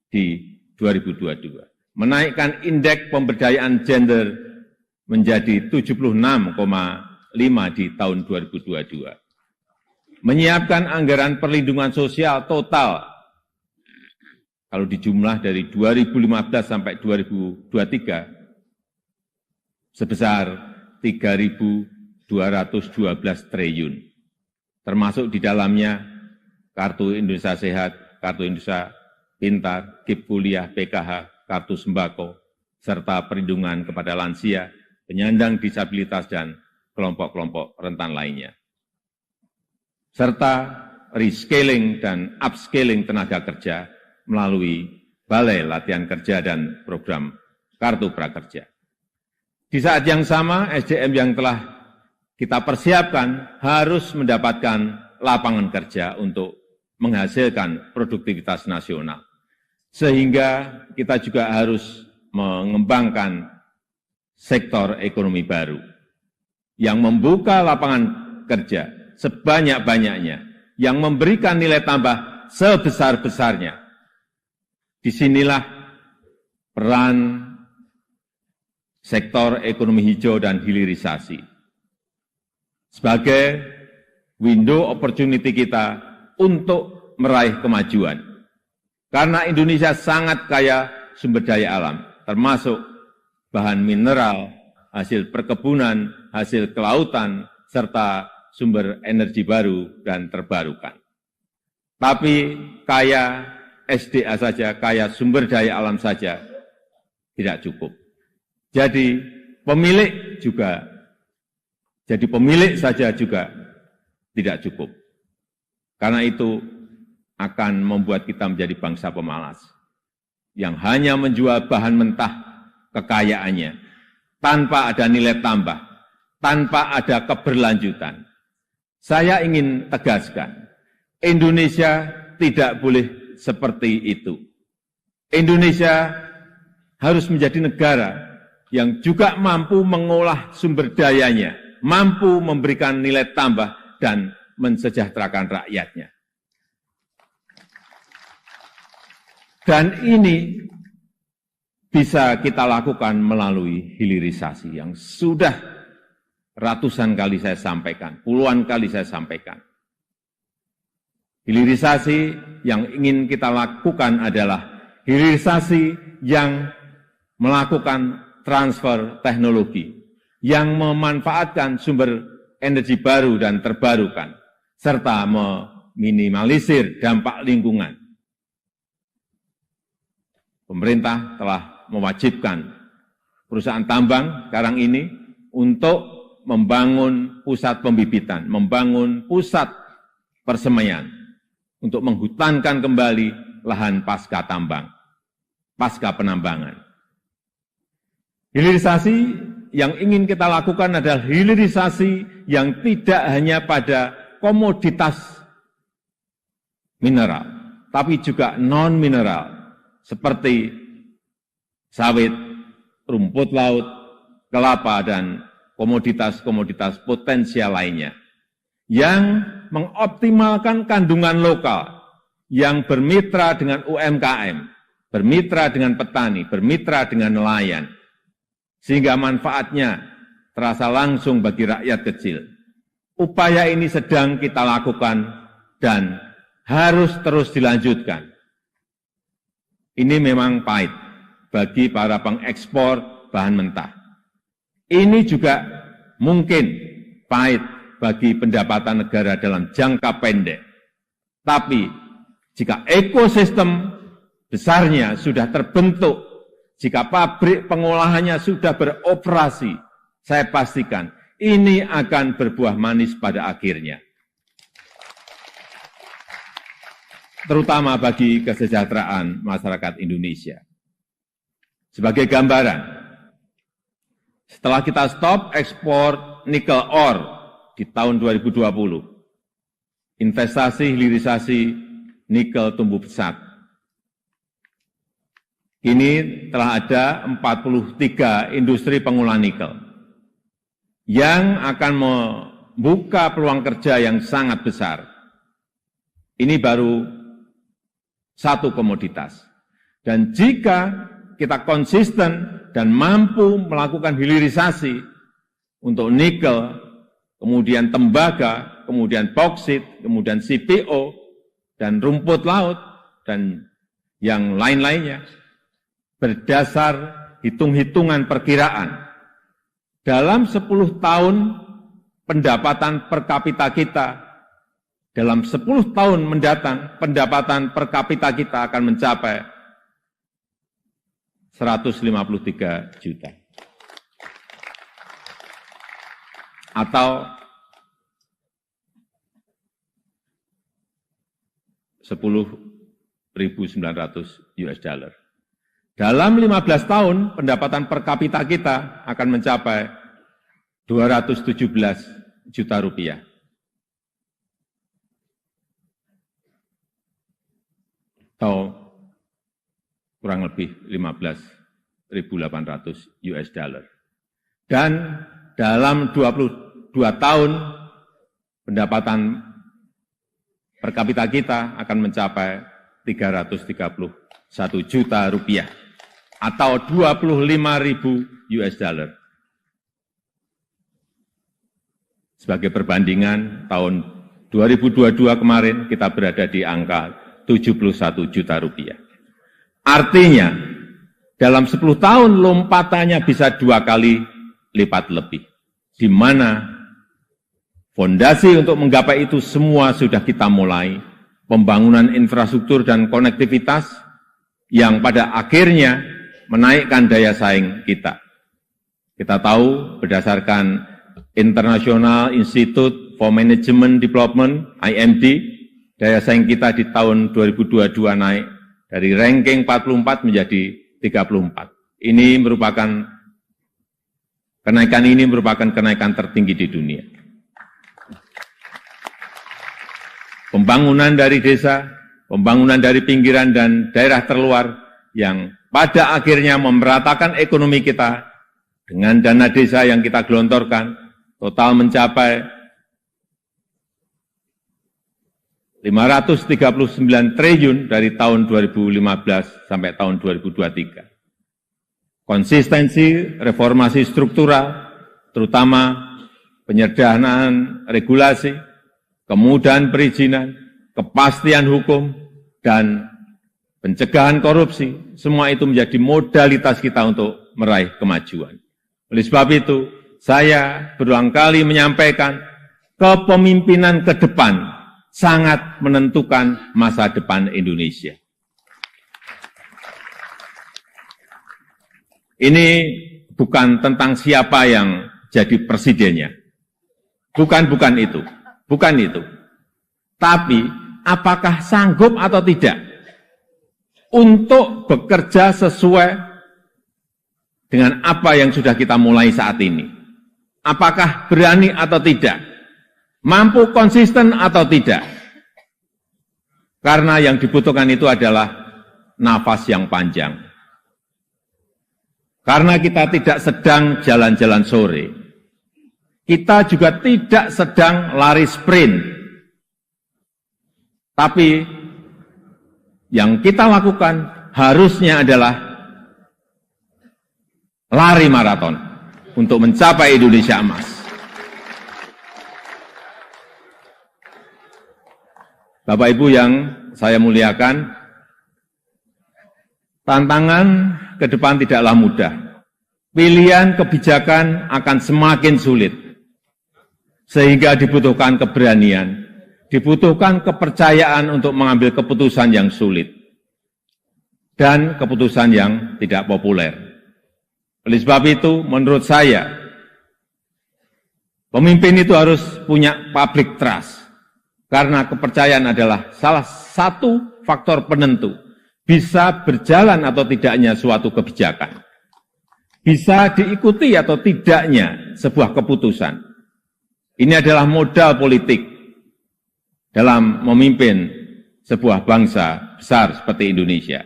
di 2022. Menaikkan indeks pemberdayaan gender menjadi 76,5 di tahun 2022. Menyiapkan anggaran perlindungan sosial total, kalau dijumlah dari 2015 sampai 2023, sebesar 3.212 triliun. Termasuk di dalamnya Kartu Indonesia Sehat, Kartu Indonesia Pintar, KIP Kuliah, PKH, Kartu Sembako, serta perlindungan kepada lansia, penyandang disabilitas, dan kelompok-kelompok rentan lainnya. Serta rescaling dan upscaling tenaga kerja melalui Balai Latihan Kerja dan program Kartu Prakerja. Di saat yang sama, SDM yang telah kita persiapkan harus mendapatkan lapangan kerja untuk menghasilkan produktivitas nasional. Sehingga kita juga harus mengembangkan sektor ekonomi baru yang membuka lapangan kerja sebanyak-banyaknya, yang memberikan nilai tambah sebesar-besarnya. Disinilah peran sektor ekonomi hijau dan hilirisasi sebagai window opportunity kita untuk meraih kemajuan. Karena Indonesia sangat kaya sumber daya alam, termasuk bahan mineral, hasil perkebunan, hasil kelautan, serta sumber energi baru dan terbarukan. Tapi kaya SDA saja, kaya sumber daya alam saja tidak cukup. Jadi pemilik saja juga tidak cukup. Karena itu akan membuat kita menjadi bangsa pemalas yang hanya menjual bahan mentah kekayaannya tanpa ada nilai tambah, tanpa ada keberlanjutan. Saya ingin tegaskan, Indonesia tidak boleh seperti itu. Indonesia harus menjadi negara yang juga mampu mengolah sumber dayanya, mampu memberikan nilai tambah dan mensejahterakan rakyatnya. Dan ini bisa kita lakukan melalui hilirisasi yang sudah ratusan kali saya sampaikan, puluhan kali saya sampaikan. Hilirisasi yang ingin kita lakukan adalah hilirisasi yang melakukan transfer teknologi, yang memanfaatkan sumber energi baru dan terbarukan, serta meminimalisir dampak lingkungan. Pemerintah telah mewajibkan perusahaan tambang sekarang ini untuk membangun pusat pembibitan, membangun pusat persemaian, untuk menghutankan kembali lahan pasca tambang, pasca penambangan. Hilirisasi yang ingin kita lakukan adalah hilirisasi yang tidak hanya pada komoditas mineral, tapi juga non-mineral, seperti sawit, rumput laut, kelapa, dan komoditas-komoditas potensial lainnya, yang mengoptimalkan kandungan lokal, yang bermitra dengan UMKM, bermitra dengan petani, bermitra dengan nelayan, sehingga manfaatnya terasa langsung bagi rakyat kecil. Upaya ini sedang kita lakukan dan harus terus dilanjutkan. Ini memang pahit bagi para pengekspor bahan mentah. Ini juga mungkin pahit bagi pendapatan negara dalam jangka pendek. Tapi jika ekosistem besarnya sudah terbentuk, jika pabrik pengolahannya sudah beroperasi, saya pastikan ini akan berbuah manis pada akhirnya. Terutama bagi kesejahteraan masyarakat Indonesia. Sebagai gambaran, setelah kita stop ekspor nikel ore di tahun 2020, investasi hilirisasi nikel tumbuh pesat. Kini telah ada 43 industri pengolahan nikel yang akan membuka peluang kerja yang sangat besar. Ini baru satu komoditas. Dan jika kita konsisten dan mampu melakukan hilirisasi untuk nikel, kemudian tembaga, kemudian boksit, kemudian CPO, dan rumput laut, dan yang lain-lainnya, berdasar hitung-hitungan perkiraan, dalam 10 tahun pendapatan per kapita kita, dalam 10 tahun mendatang, pendapatan per kapita kita akan mencapai 153 juta. Atau 10.900 US dollar. Dalam 15 tahun, pendapatan per kapita kita akan mencapai 217 juta rupiah. Atau kurang lebih 15.800 US dollar. Dan dalam 22 tahun, pendapatan per kapita kita akan mencapai 331 juta rupiah atau 25.000 US dollar. Sebagai perbandingan, tahun 2022 kemarin kita berada di angka 71 juta rupiah. Artinya, dalam 10 tahun lompatannya bisa 2 kali lipat lebih. Di mana fondasi untuk menggapai itu semua sudah kita mulai. Pembangunan infrastruktur dan konektivitas yang pada akhirnya menaikkan daya saing kita. Kita tahu berdasarkan International Institute for Management Development, IMD, daya saing kita di tahun 2022 naik dari ranking 44 menjadi 34. Kenaikan ini merupakan kenaikan tertinggi di dunia. Pembangunan dari desa, pembangunan dari pinggiran dan daerah terluar yang pada akhirnya memeratakan ekonomi kita dengan dana desa yang kita gelontorkan total mencapai 539 triliun dari tahun 2015 sampai tahun 2023. Konsistensi reformasi struktural, terutama penyederhanaan regulasi, kemudahan perizinan, kepastian hukum, dan pencegahan korupsi, semua itu menjadi modalitas kita untuk meraih kemajuan. Oleh sebab itu, saya berulang kali menyampaikan kepemimpinan ke depan sangat menentukan masa depan Indonesia. Ini bukan tentang siapa yang jadi presidennya. Bukan itu. Bukan itu. Tapi apakah sanggup atau tidak untuk bekerja sesuai dengan apa yang sudah kita mulai saat ini. Apakah berani atau tidak? Mampu konsisten atau tidak? Karena yang dibutuhkan itu adalah nafas yang panjang. Karena kita tidak sedang jalan-jalan sore. Kita juga tidak sedang lari sprint. Tapi yang kita lakukan harusnya adalah lari maraton untuk mencapai Indonesia emas. Bapak Ibu yang saya muliakan, tantangan ke depan tidaklah mudah. Pilihan kebijakan akan semakin sulit. Sehingga dibutuhkan keberanian, dibutuhkan kepercayaan untuk mengambil keputusan yang sulit. Dan keputusan yang tidak populer. Oleh sebab itu, menurut saya, pemimpin itu harus punya public trust. Karena kepercayaan adalah salah satu faktor penentu bisa berjalan atau tidaknya suatu kebijakan. bisa diikuti atau tidaknya sebuah keputusan. Ini adalah modal politik dalam memimpin sebuah bangsa besar seperti Indonesia.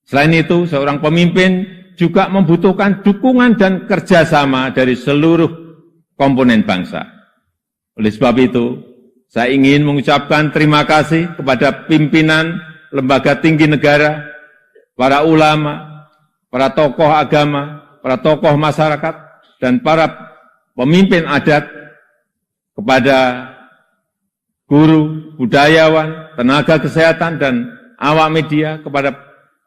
Selain itu, seorang pemimpin juga membutuhkan dukungan dan kerjasama dari seluruh komponen bangsa. Oleh sebab itu, saya ingin mengucapkan terima kasih kepada pimpinan lembaga tinggi negara, para ulama, para tokoh agama, para tokoh masyarakat, dan para pemimpin adat, kepada guru, budayawan, tenaga kesehatan, dan awak media, kepada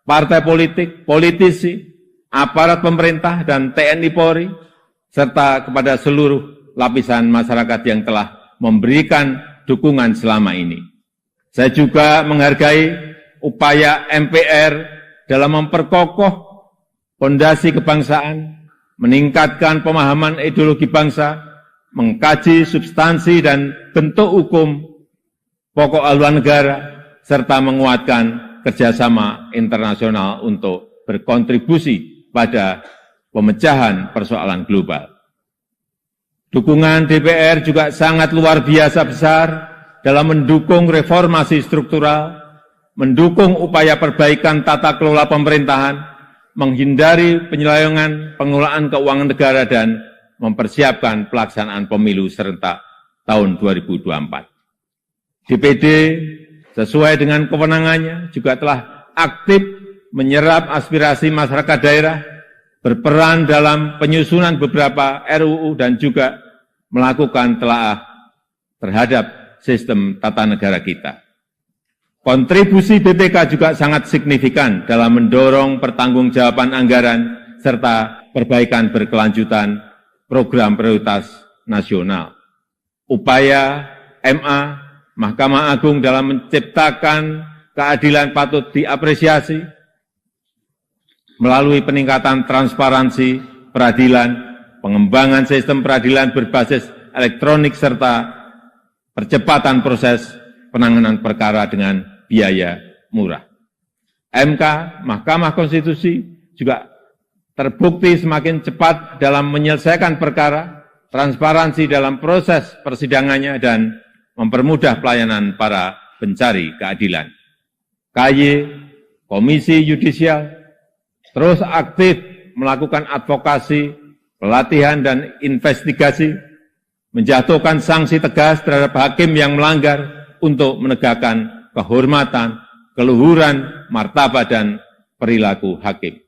partai politik, politisi, aparat pemerintah, dan TNI Polri, serta kepada seluruh lapisan masyarakat yang telah memberikan dukungan selama ini. Saya juga menghargai upaya MPR dalam memperkokoh fondasi kebangsaan, meningkatkan pemahaman ideologi bangsa, mengkaji substansi dan bentuk hukum pokok haluan negara, serta menguatkan kerjasama internasional untuk berkontribusi pada pemecahan persoalan global. Dukungan DPR juga sangat luar biasa besar dalam mendukung reformasi struktural, mendukung upaya perbaikan tata kelola pemerintahan, menghindari penyelewengan pengelolaan keuangan negara, dan mempersiapkan pelaksanaan pemilu serentak tahun 2024. DPD sesuai dengan kewenangannya juga telah aktif menyerap aspirasi masyarakat daerah, berperan dalam penyusunan beberapa RUU, dan juga melakukan telaah terhadap sistem tata negara kita. Kontribusi BPK juga sangat signifikan dalam mendorong pertanggungjawaban anggaran serta perbaikan berkelanjutan program prioritas nasional. Upaya MA, Mahkamah Agung dalam menciptakan keadilan patut diapresiasi melalui peningkatan transparansi peradilan, pengembangan sistem peradilan berbasis elektronik, serta percepatan proses penanganan perkara dengan biaya murah. MK, Mahkamah Konstitusi, juga terbukti semakin cepat dalam menyelesaikan perkara, transparansi dalam proses persidangannya, dan mempermudah pelayanan para pencari keadilan. KY, Komisi Yudisial, terus aktif melakukan advokasi, pelatihan, dan investigasi, menjatuhkan sanksi tegas terhadap hakim yang melanggar untuk menegakkan kehormatan, keluhuran, martabat, dan perilaku hakim.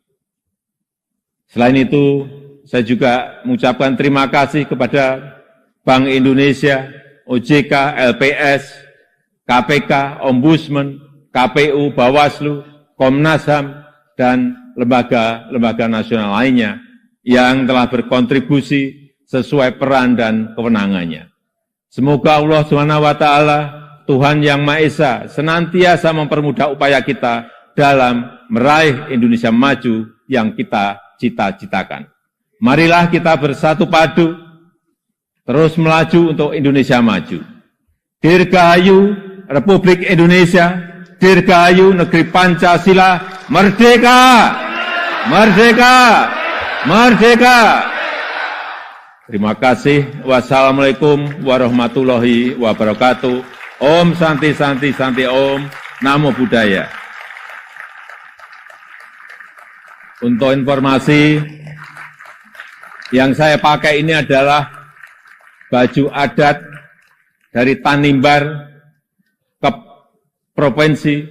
Selain itu, saya juga mengucapkan terima kasih kepada Bank Indonesia, OJK, LPS, KPK, Ombudsman, KPU, Bawaslu, Komnas HAM, dan lembaga-lembaga nasional lainnya yang telah berkontribusi sesuai peran dan kewenangannya. Semoga Allah SWT, Tuhan Yang Maha Esa, senantiasa mempermudah upaya kita dalam meraih Indonesia maju yang kita cita-citakan. Marilah kita bersatu padu, terus melaju untuk Indonesia maju. Dirgahayu Republik Indonesia, Dirgahayu Negeri Pancasila, merdeka! Merdeka! Merdeka! Terima kasih. Wassalamualaikum warahmatullahi wabarakatuh. Om Santi Santi Santi Om. Namo Buddhaya. Untuk informasi, yang saya pakai ini adalah baju adat dari Tanimbar ke Provinsi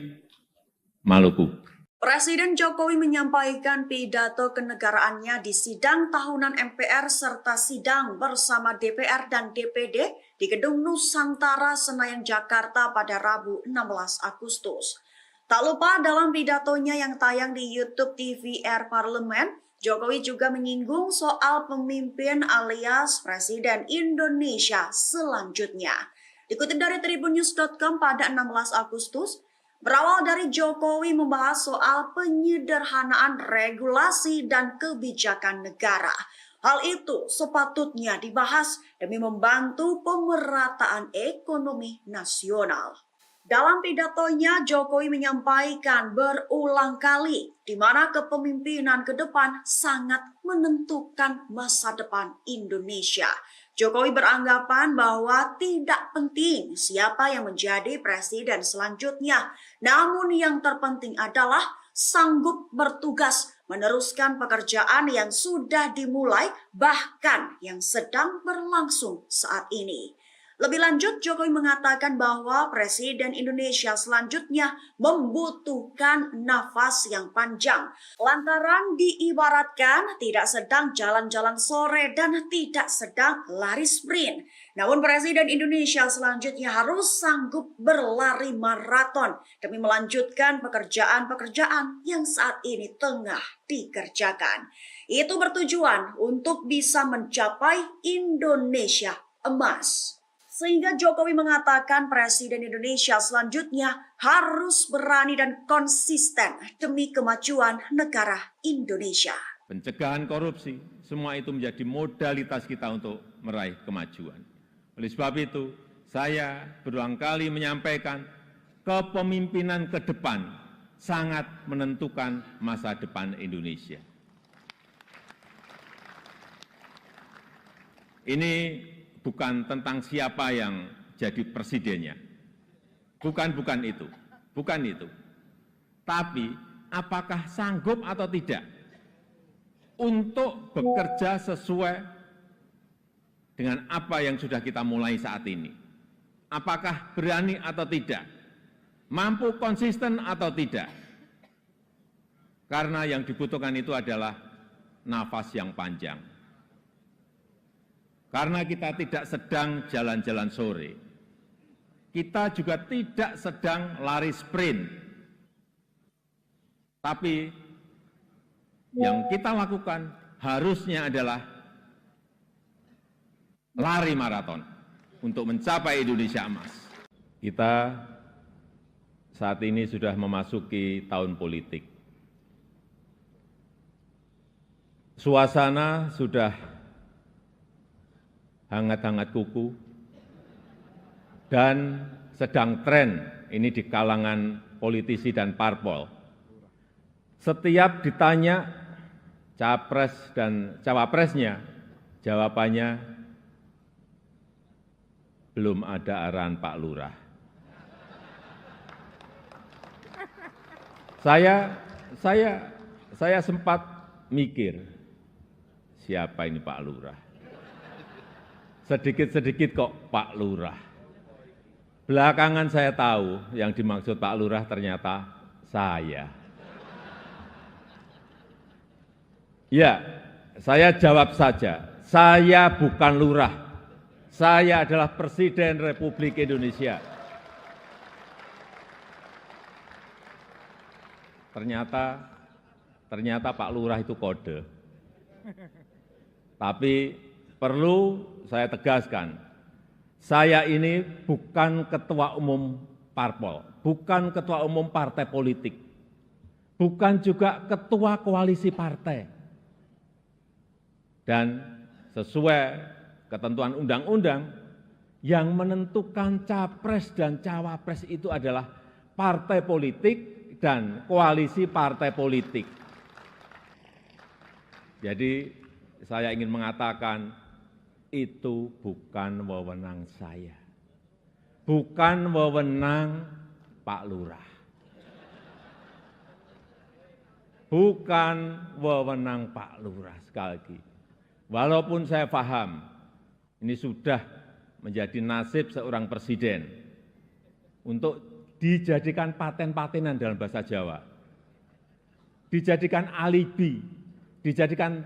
Maluku. Presiden Jokowi menyampaikan pidato kenegaraannya di sidang tahunan MPR serta sidang bersama DPR dan DPD di Gedung Nusantara, Senayan, Jakarta pada Rabu 16 Agustus. Tak lupa dalam pidatonya yang tayang di YouTube TVR Parlemen, Jokowi juga menyinggung soal pemimpin alias Presiden Indonesia selanjutnya. Dikutip dari tribunnews.com pada 16 Agustus, berawal dari Jokowi membahas soal penyederhanaan regulasi dan kebijakan negara. Hal itu sepatutnya dibahas demi membantu pemerataan ekonomi nasional. Dalam pidatonya, Jokowi menyampaikan berulang kali di mana kepemimpinan ke depan sangat menentukan masa depan Indonesia. Jokowi beranggapan bahwa tidak penting siapa yang menjadi presiden selanjutnya, namun yang terpenting adalah sanggup bertugas meneruskan pekerjaan yang sudah dimulai, bahkan yang sedang berlangsung saat ini. Lebih lanjut, Jokowi mengatakan bahwa Presiden Indonesia selanjutnya membutuhkan nafas yang panjang. Lantaran diibaratkan tidak sedang jalan-jalan sore dan tidak sedang lari sprint. Namun Presiden Indonesia selanjutnya harus sanggup berlari maraton demi melanjutkan pekerjaan-pekerjaan yang saat ini tengah dikerjakan. Itu bertujuan untuk bisa mencapai Indonesia emas. Sehingga Jokowi mengatakan Presiden Indonesia selanjutnya harus berani dan konsisten demi kemajuan negara Indonesia. Pencegahan korupsi, semua itu menjadi modalitas kita untuk meraih kemajuan. Oleh sebab itu, saya berulang kali menyampaikan kepemimpinan ke depan sangat menentukan masa depan Indonesia. Ini bukan tentang siapa yang jadi presidennya. Bukan itu. Tapi apakah sanggup atau tidak untuk bekerja sesuai dengan apa yang sudah kita mulai saat ini. Apakah berani atau tidak? Mampu konsisten atau tidak? Karena yang dibutuhkan itu adalah nafas yang panjang. Karena kita tidak sedang jalan-jalan sore. Kita juga tidak sedang lari sprint. Tapi yang kita lakukan harusnya adalah lari maraton untuk mencapai Indonesia emas. Kita saat ini sudah memasuki tahun politik. Suasana sudah hangat-hangat kuku, dan sedang tren ini di kalangan politisi dan parpol. Setiap ditanya capres dan cawapresnya, jawabannya belum ada arahan Pak Lurah. Saya sempat mikir, siapa ini Pak Lurah? Sedikit-sedikit kok Pak Lurah. Belakangan saya tahu yang dimaksud Pak Lurah ternyata saya. Ya, saya jawab saja, saya bukan lurah. Saya adalah Presiden Republik Indonesia. Ternyata Pak Lurah itu kode. Tapi perlu saya tegaskan, saya ini bukan ketua umum parpol, bukan ketua umum partai politik, bukan juga ketua koalisi partai. Dan sesuai ketentuan undang-undang, yang menentukan capres dan cawapres itu adalah partai politik dan koalisi partai politik. Jadi saya ingin mengatakan, itu bukan wewenang saya, bukan wewenang Pak Lurah, bukan wewenang Pak Lurah. Sekali lagi, walaupun saya paham ini sudah menjadi nasib seorang presiden untuk dijadikan paten-patenan dalam bahasa Jawa, dijadikan alibi, dijadikan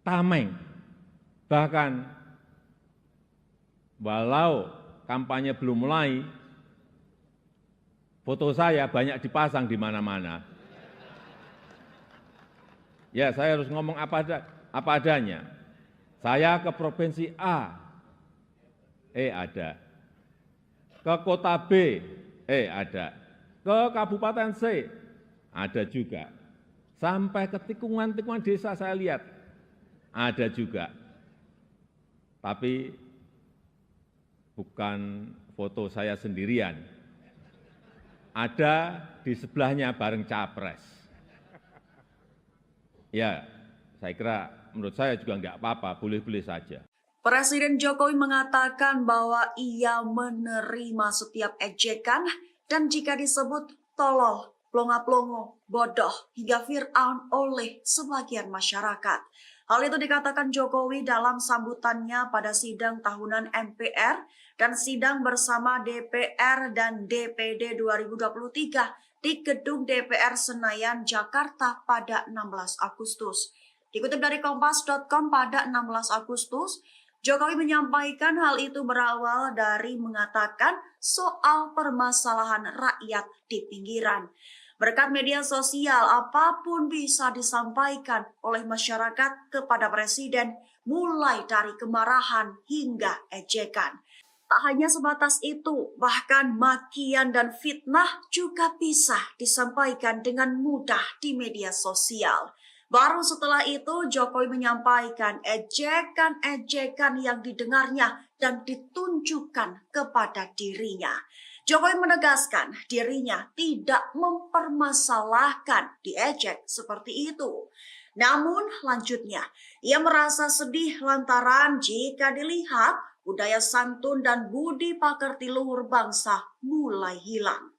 tameng. Bahkan walau kampanye belum mulai, foto saya banyak dipasang di mana-mana. Ya, saya harus ngomong apa adanya. Saya ke provinsi A, ada. Ke kota B, ada. Ke kabupaten C, ada juga. Sampai ke tikungan-tikungan desa saya lihat, ada juga. Tapi bukan foto saya sendirian. Ada di sebelahnya bareng capres. Ya, saya kira menurut saya juga enggak apa-apa, boleh-boleh saja. Presiden Jokowi mengatakan bahwa ia menerima setiap ejekan dan jika disebut tolol, plonga-plongo, bodoh, hingga Fir'aun oleh sebagian masyarakat. Hal itu dikatakan Jokowi dalam sambutannya pada sidang tahunan MPR dan sidang bersama DPR dan DPD 2023 di Gedung DPR Senayan, Jakarta pada 16 Agustus. Dikutip dari Kompas.com pada 16 Agustus, Jokowi menyampaikan hal itu berawal dari mengatakan soal permasalahan rakyat di pinggiran. Berkat media sosial, apapun bisa disampaikan oleh masyarakat kepada presiden, mulai dari kemarahan hingga ejekan. Tak hanya sebatas itu, bahkan makian dan fitnah juga bisa disampaikan dengan mudah di media sosial. Baru setelah itu Jokowi menyampaikan ejekan-ejekan yang didengarnya dan ditunjukkan kepada dirinya. Jokowi menegaskan dirinya tidak mempermasalahkan diejek seperti itu. Namun lanjutnya, ia merasa sedih lantaran jika dilihat budaya santun dan budi pekerti luhur bangsa mulai hilang.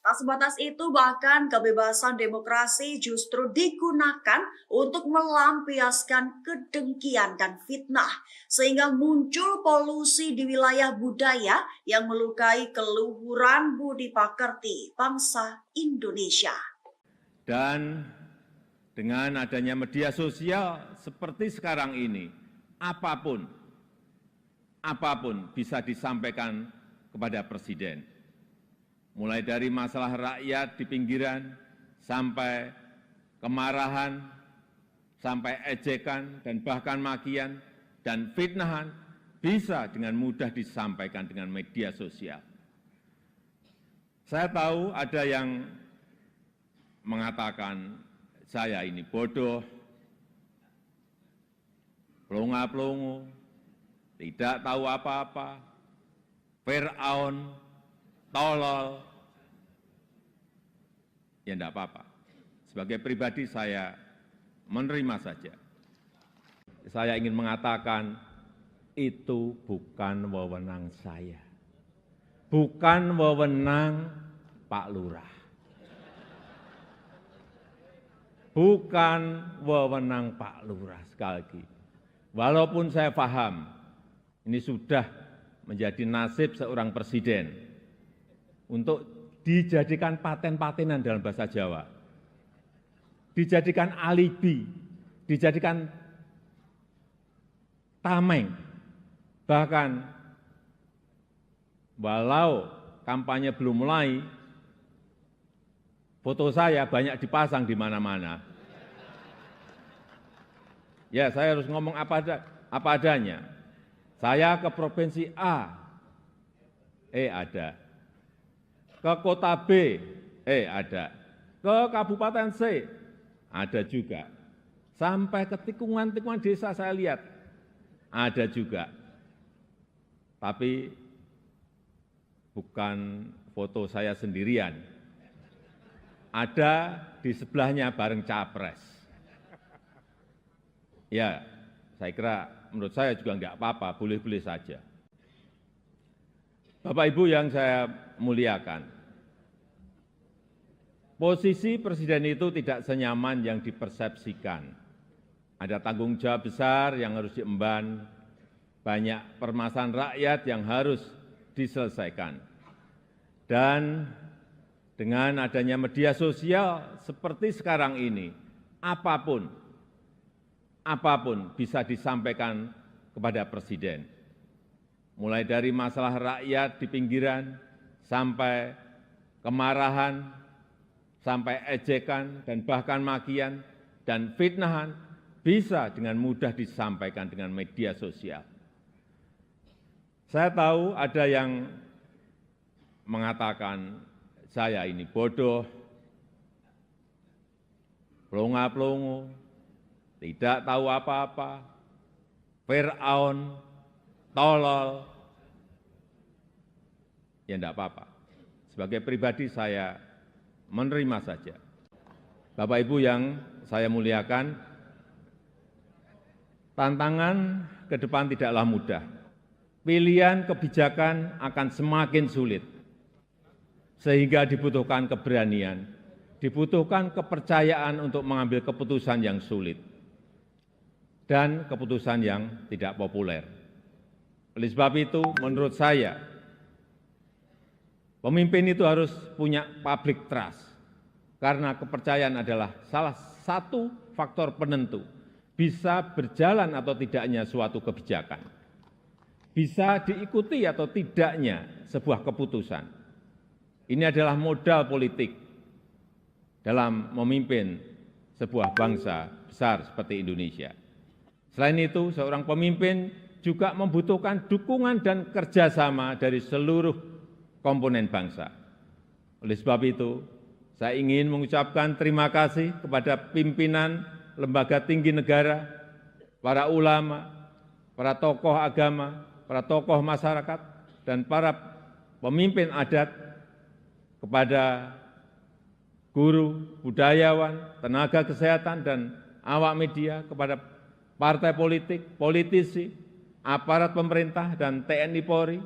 Tak sebatas itu, bahkan kebebasan demokrasi justru digunakan untuk melampiaskan kedengkian dan fitnah, sehingga muncul polusi di wilayah budaya yang melukai keluhuran budi pekerti bangsa Indonesia. Dan dengan adanya media sosial seperti sekarang ini, apapun bisa disampaikan kepada presiden. Mulai dari masalah rakyat di pinggiran, sampai kemarahan, sampai ejekan, dan bahkan makian, dan fitnahan, bisa dengan mudah disampaikan dengan media sosial. Saya tahu ada yang mengatakan saya ini bodoh, plonga-plongo, tidak tahu apa-apa, Fir'aun, tolol, ya enggak apa-apa. Sebagai pribadi saya menerima saja. Saya ingin mengatakan itu bukan wewenang saya. Bukan wewenang Pak Lurah. Bukan wewenang Pak Lurah, sekali lagi. Walaupun saya paham ini sudah menjadi nasib seorang presiden untuk dijadikan paten-patenan dalam bahasa Jawa, dijadikan alibi, dijadikan tameng, bahkan walau kampanye belum mulai, foto saya banyak dipasang di mana-mana. Ya, saya harus ngomong apa adanya. Saya ke provinsi A, ada. Ke kota B, ada. Ke kabupaten C, ada juga. Sampai ke tikungan-tikungan desa saya lihat, ada juga. Tapi bukan foto saya sendirian. Ada di sebelahnya bareng capres. Ya, saya kira menurut saya juga enggak apa-apa, boleh-boleh saja. Bapak Ibu yang saya muliakan, posisi presiden itu tidak senyaman yang dipersepsikan. Ada tanggung jawab besar yang harus diemban, banyak permasalahan rakyat yang harus diselesaikan. Dan dengan adanya media sosial seperti sekarang ini, apapun bisa disampaikan kepada presiden. Mulai dari masalah rakyat di pinggiran, sampai kemarahan, sampai ejekan, dan bahkan makian, dan fitnahan, bisa dengan mudah disampaikan dengan media sosial. Saya tahu ada yang mengatakan saya ini bodoh, plonga-plongo, tidak tahu apa-apa, Fir'aun, tolol. ya tidak apa-apa. Sebagai pribadi saya menerima saja. Bapak Ibu yang saya muliakan, tantangan ke depan tidaklah mudah. Pilihan kebijakan akan semakin sulit, sehingga dibutuhkan keberanian, dibutuhkan kepercayaan untuk mengambil keputusan yang sulit dan keputusan yang tidak populer. Oleh sebab itu, menurut saya, pemimpin itu harus punya public trust, karena kepercayaan adalah salah satu faktor penentu bisa berjalan atau tidaknya suatu kebijakan, bisa diikuti atau tidaknya sebuah keputusan. Ini adalah modal politik dalam memimpin sebuah bangsa besar seperti Indonesia. Selain itu, seorang pemimpin juga membutuhkan dukungan dan kerjasama dari seluruh komponen bangsa. Oleh sebab itu, saya ingin mengucapkan terima kasih kepada pimpinan lembaga tinggi negara, para ulama, para tokoh agama, para tokoh masyarakat, dan para pemimpin adat, kepada guru, budayawan, tenaga kesehatan, dan awak media, kepada partai politik, politisi, aparat pemerintah, dan TNI Polri,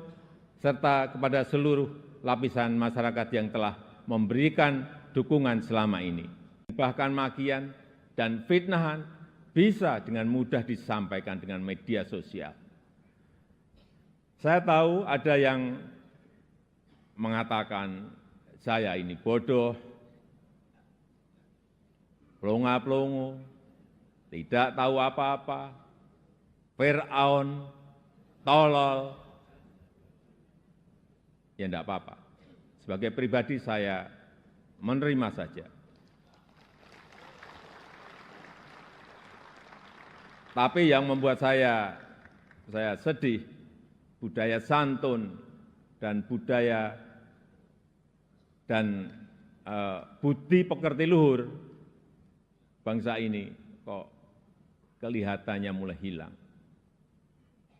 serta kepada seluruh lapisan masyarakat yang telah memberikan dukungan selama ini. Bahkan makian dan fitnahan bisa dengan mudah disampaikan dengan media sosial. Saya tahu ada yang mengatakan saya ini bodoh, pelongo-pelongo, tidak tahu apa-apa, Fir'aun, tolol. Ya tidak apa-apa. Sebagai pribadi saya menerima saja. Tapi yang membuat saya sedih, budaya santun dan budaya dan budi pekerti luhur bangsa ini kok kelihatannya mulai hilang.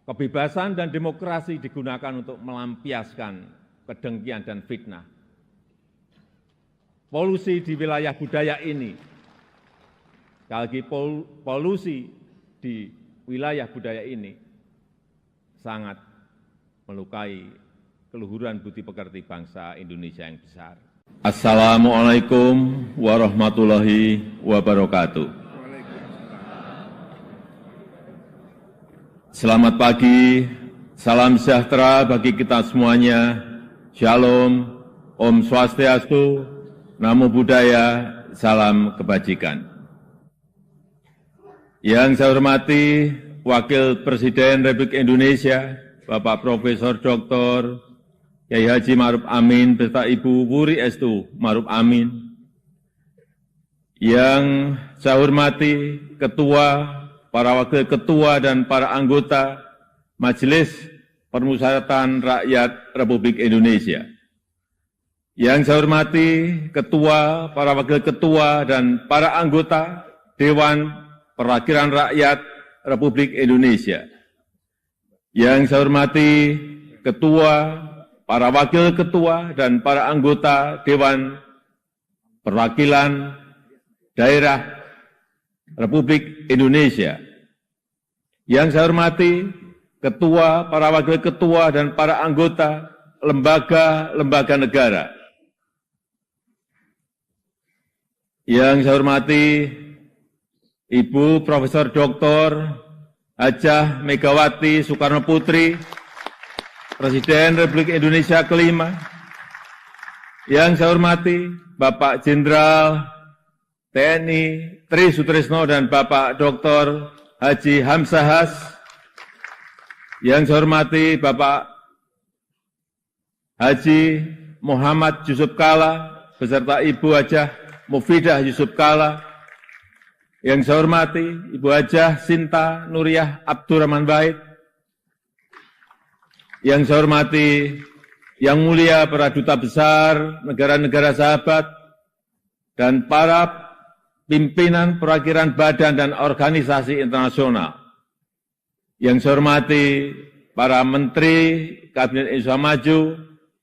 Kebebasan dan demokrasi digunakan untuk melampiaskan kedengkian dan fitnah. Polusi di wilayah budaya ini, sekali lagi polusi di wilayah budaya ini sangat melukai keluhuran budi pekerti bangsa Indonesia yang besar. Assalamualaikum warahmatullahi wabarakatuh. Selamat pagi, salam sejahtera bagi kita semuanya. Shalom, Om Swastiastu, Namo Buddhaya, salam kebajikan. Yang saya hormati Wakil Presiden Republik Indonesia, Bapak Profesor Dr. Kyai Haji Ma'ruf Amin beserta Ibu Wuri Estu Ma'ruf Amin. Yang saya hormati Ketua, para Wakil Ketua dan para anggota Majelis Permusyawaratan Rakyat Republik Indonesia. Yang saya hormati Ketua, para Wakil Ketua dan para anggota Dewan Perwakilan Rakyat Republik Indonesia. Yang saya hormati Ketua, para Wakil Ketua dan para anggota Dewan Perwakilan Daerah Republik Indonesia. Yang saya hormati Ketua, para Wakil Ketua dan para anggota lembaga-lembaga negara. Yang saya hormati Ibu Profesor Dr. Hajah Megawati Soekarno Putri, Presiden Republik Indonesia kelima. Yang saya hormati Bapak Jenderal TNI Tri Sutrisno dan Bapak Dr. Haji Hamzahas. Yang saya hormati Bapak Haji Muhammad Yusuf Kalla beserta Ibu Hajah Mufidah Yusuf Kalla. Yang saya hormati Ibu Hajah Sinta Nuriyah Abdurrahman Wahid. Yang saya hormati Yang Mulia para Duta Besar negara-negara sahabat dan para pimpinan perwakilan badan dan organisasi internasional. Yang saya hormati para Menteri Kabinet Indonesia Maju,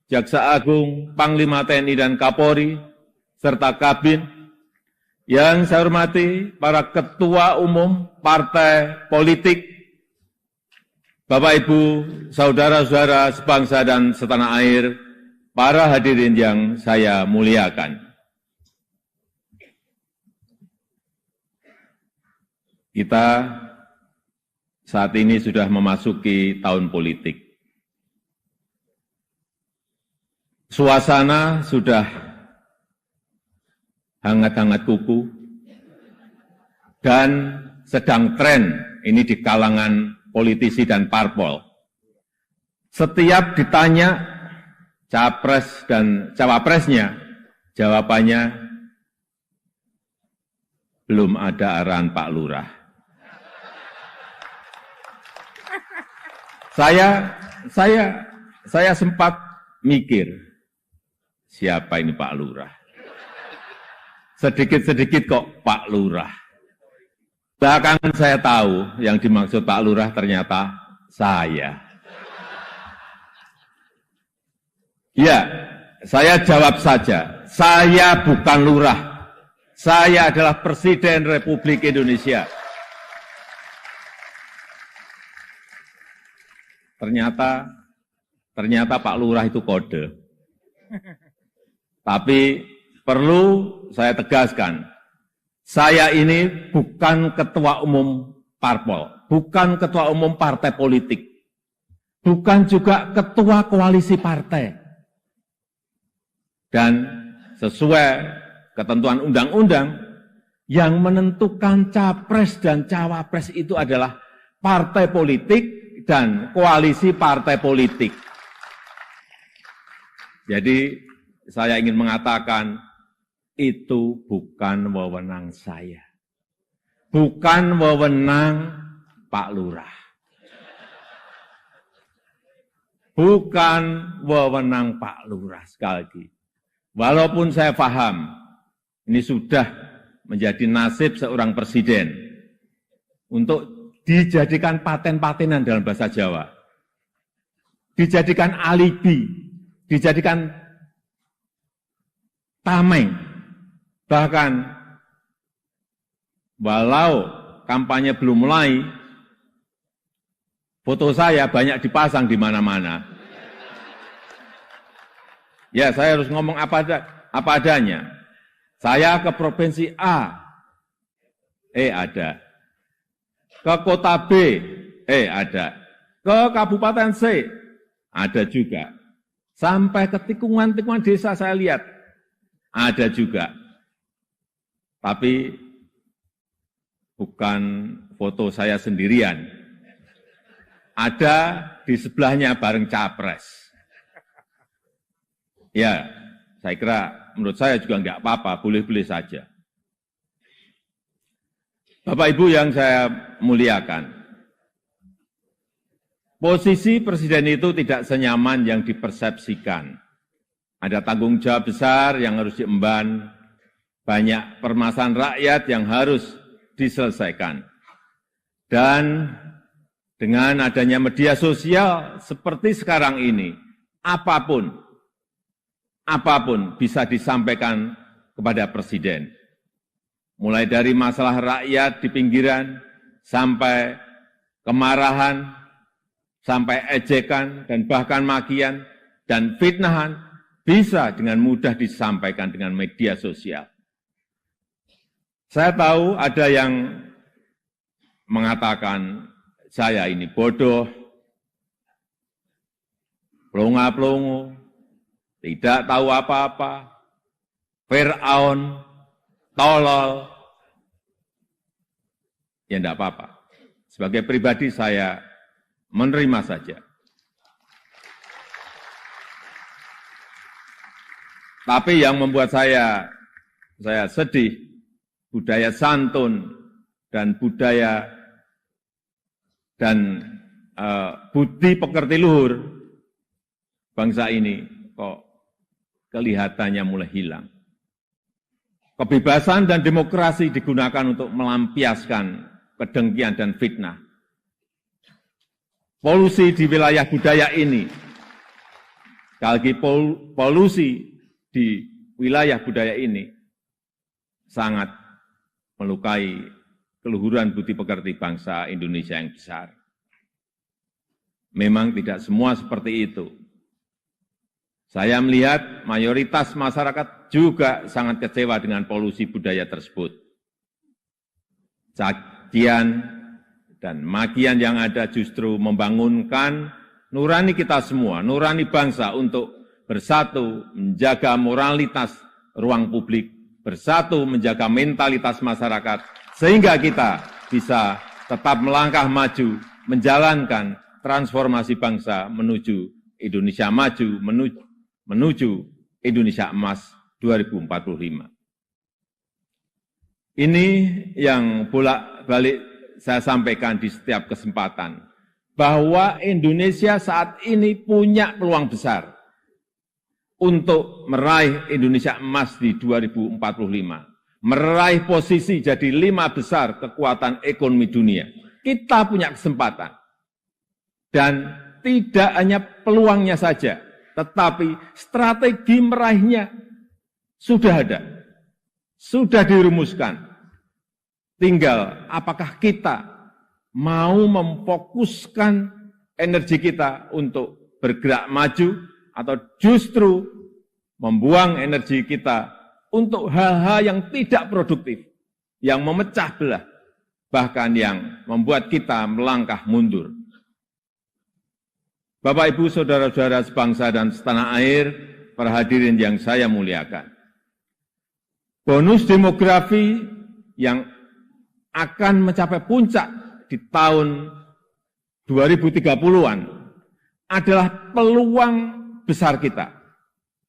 Jaksa Agung, Panglima TNI dan Kapolri, serta Kabin, yang saya hormati para ketua umum partai politik, Bapak Ibu, saudara-saudara sebangsa dan setanah air, para hadirin yang saya muliakan. Kita saat ini sudah memasuki tahun politik. Suasana sudah hangat-hangat kuku dan sedang tren ini di kalangan politisi dan parpol. Setiap ditanya capres dan cawapresnya, jawabannya belum ada arahan Pak Lurah. Saya sempat mikir, siapa ini Pak Lurah? Sedikit-sedikit kok Pak Lurah. Belakangan saya tahu yang dimaksud Pak Lurah ternyata saya. Ya, saya jawab saja, saya bukan lurah. Saya adalah Presiden Republik Indonesia. Ternyata Pak Lurah itu kode. Tapi perlu saya tegaskan, saya ini bukan ketua umum parpol, bukan ketua umum partai politik, bukan juga ketua koalisi partai. Dan sesuai ketentuan undang-undang, yang menentukan capres dan cawapres itu adalah partai politik dan koalisi partai politik. Jadi saya ingin mengatakan, itu bukan wewenang saya. Bukan wewenang Pak Lurah. Bukan wewenang Pak Lurah, sekali lagi. Walaupun saya paham, ini sudah menjadi nasib seorang presiden untuk dijadikan paten-patenan dalam bahasa Jawa. Dijadikan alibi, dijadikan tameng. Bahkan, walau kampanye belum mulai, foto saya banyak dipasang di mana-mana. Ya, saya harus ngomong apa adanya. Saya ke provinsi A, ada. Ke kota B, ada. Ke kabupaten C, ada juga. Sampai ke tikungan-tikungan desa saya lihat, ada juga. Tapi bukan foto saya sendirian. Ada di sebelahnya bareng capres. Ya, saya kira menurut saya juga enggak apa-apa, boleh-boleh saja. Bapak Ibu yang saya muliakan, posisi presiden itu tidak senyaman yang dipersepsikan. Ada tanggung jawab besar yang harus diemban, banyak permasalahan rakyat yang harus diselesaikan. Dan dengan adanya media sosial seperti sekarang ini, apapun bisa disampaikan kepada presiden. Mulai dari masalah rakyat di pinggiran, sampai kemarahan, sampai ejekan, dan bahkan makian, dan fitnahan, bisa dengan mudah disampaikan dengan media sosial. Saya tahu ada yang mengatakan, saya ini bodoh, plonga-plongo, tidak tahu apa-apa, Fir'aun, tolol. Ya enggak apa-apa. Sebagai pribadi saya menerima saja. Tapi yang membuat saya sedih, budaya santun dan budaya dan budi pekerti luhur bangsa ini kok kelihatannya mulai hilang. Kebebasan dan demokrasi digunakan untuk melampiaskan kedengkian dan fitnah. Polusi di wilayah budaya ini Sekali lagi polusi di wilayah budaya ini sangat melukai keluhuran budi pekerti bangsa Indonesia yang besar. Memang tidak semua seperti itu. Saya melihat mayoritas masyarakat juga sangat kecewa dengan polusi budaya tersebut. Cacian dan makian yang ada justru membangunkan nurani kita semua, nurani bangsa untuk bersatu menjaga moralitas ruang publik, bersatu menjaga mentalitas masyarakat, sehingga kita bisa tetap melangkah maju, menjalankan transformasi bangsa menuju Indonesia maju, menuju Indonesia emas 2045. Ini yang bolak-balik saya sampaikan di setiap kesempatan, bahwa Indonesia saat ini punya peluang besar untuk meraih Indonesia emas di 2045, meraih posisi jadi 5 besar kekuatan ekonomi dunia. Kita punya kesempatan. Dan tidak hanya peluangnya saja, tetapi strategi meraihnya sudah ada, sudah dirumuskan. Tinggal apakah kita mau memfokuskan energi kita untuk bergerak maju, atau justru membuang energi kita untuk hal-hal yang tidak produktif, yang memecah belah, bahkan yang membuat kita melangkah mundur. Bapak, Ibu, saudara-saudara sebangsa dan setanah air, para hadirin yang saya muliakan. Bonus demografi yang akan mencapai puncak di tahun 2030-an adalah peluang besar kita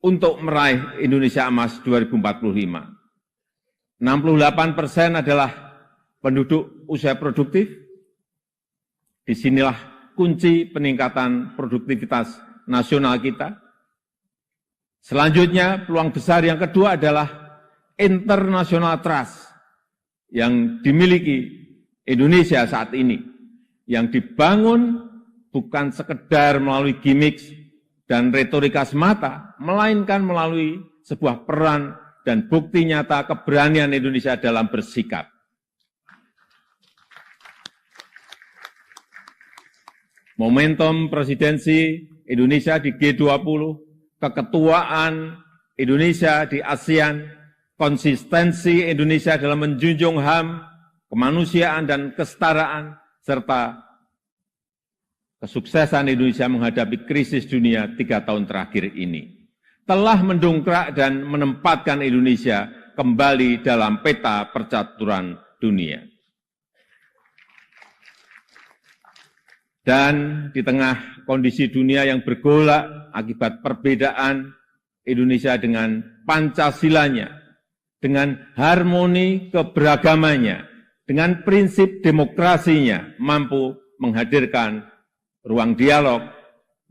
untuk meraih Indonesia emas 2045. 68% adalah penduduk usia produktif. Disinilah kunci peningkatan produktivitas nasional kita. Selanjutnya, peluang besar yang kedua adalah international trust yang dimiliki Indonesia saat ini, yang dibangun bukan sekedar melalui gimmick dan retorika semata, melainkan melalui sebuah peran dan bukti nyata keberanian Indonesia dalam bersikap. Momentum presidensi Indonesia di G20, keketuaan Indonesia di ASEAN, konsistensi Indonesia dalam menjunjung HAM, kemanusiaan dan kesetaraan, serta kesuksesan Indonesia menghadapi krisis dunia 3 tahun terakhir ini, telah mendongkrak dan menempatkan Indonesia kembali dalam peta percaturan dunia. Dan di tengah kondisi dunia yang bergolak akibat perbedaan Indonesia dengan Pancasilanya, dengan harmoni keberagamannya, dengan prinsip demokrasinya, mampu menghadirkan ruang dialog,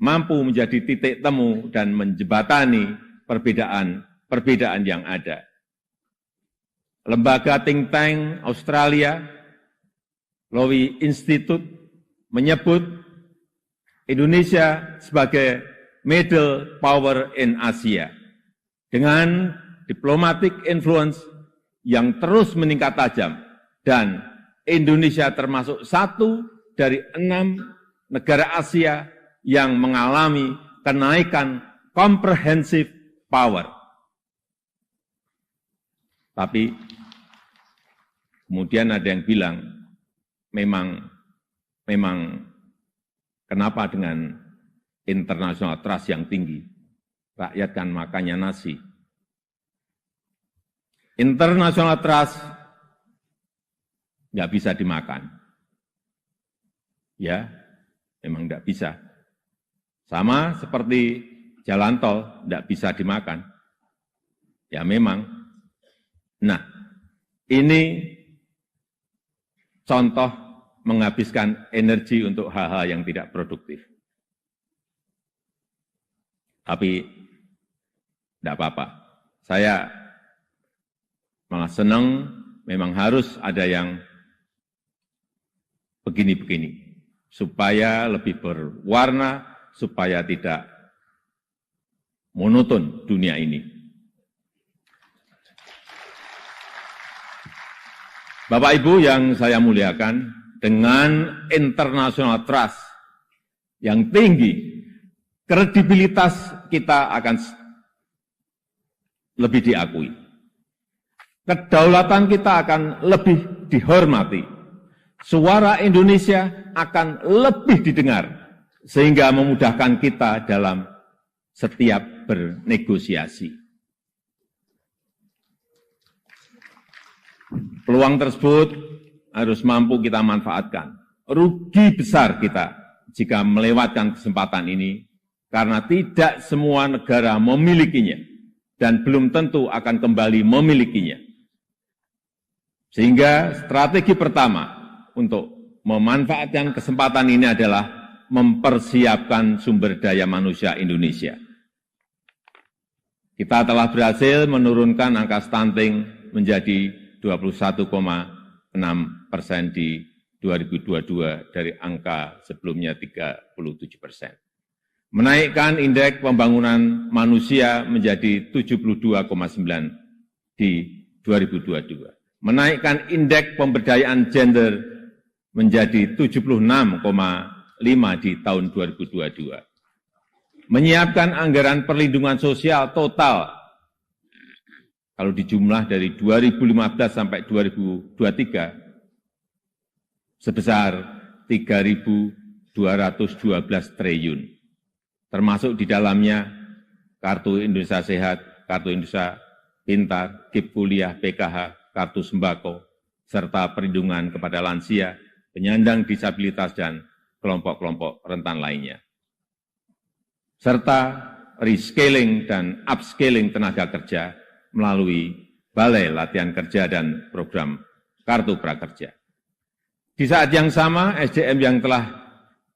mampu menjadi titik temu dan menjembatani perbedaan yang ada. Lembaga think tank Australia, Lowy Institute, menyebut Indonesia sebagai middle power in Asia, dengan diplomatic influence yang terus meningkat tajam, dan Indonesia termasuk 1 dari 6 negara Asia yang mengalami kenaikan comprehensive power. Tapi kemudian ada yang bilang, memang kenapa dengan international trust yang tinggi? Rakyat kan makannya nasi. International trust nggak bisa dimakan. Ya, memang nggak bisa. Sama seperti jalan tol, nggak bisa dimakan. Ya memang. Nah, ini contoh menghabiskan energi untuk hal-hal yang tidak produktif. Tapi tidak apa-apa. Saya malah senang, memang harus ada yang begini-begini, supaya lebih berwarna, supaya tidak monoton dunia ini. Bapak Ibu yang saya muliakan, dengan international trust yang tinggi, kredibilitas kita akan lebih diakui. Kedaulatan kita akan lebih dihormati. Suara Indonesia akan lebih didengar, sehingga memudahkan kita dalam setiap bernegosiasi. Peluang tersebut harus mampu kita manfaatkan. Rugi besar kita jika melewatkan kesempatan ini, karena tidak semua negara memilikinya, dan belum tentu akan kembali memilikinya. Sehingga strategi pertama untuk memanfaatkan kesempatan ini adalah mempersiapkan sumber daya manusia Indonesia. Kita telah berhasil menurunkan angka stunting menjadi 21,6% di 2022 dari angka sebelumnya 37%. Menaikkan indeks pembangunan manusia menjadi 72,9 di 2022. Menaikkan indeks pemberdayaan gender menjadi 76,5 di tahun 2022. Menyiapkan anggaran perlindungan sosial total, kalau dijumlah dari 2015 sampai 2023, sebesar 3.212 triliun. Termasuk di dalamnya Kartu Indonesia Sehat, Kartu Indonesia Pintar, KIP Kuliah, PKH, Kartu Sembako, serta perlindungan kepada lansia, penyandang disabilitas, dan kelompok-kelompok rentan lainnya. Serta rescaling dan upscaling tenaga kerja melalui Balai Latihan Kerja dan program Kartu Prakerja. Di saat yang sama, SDM yang telah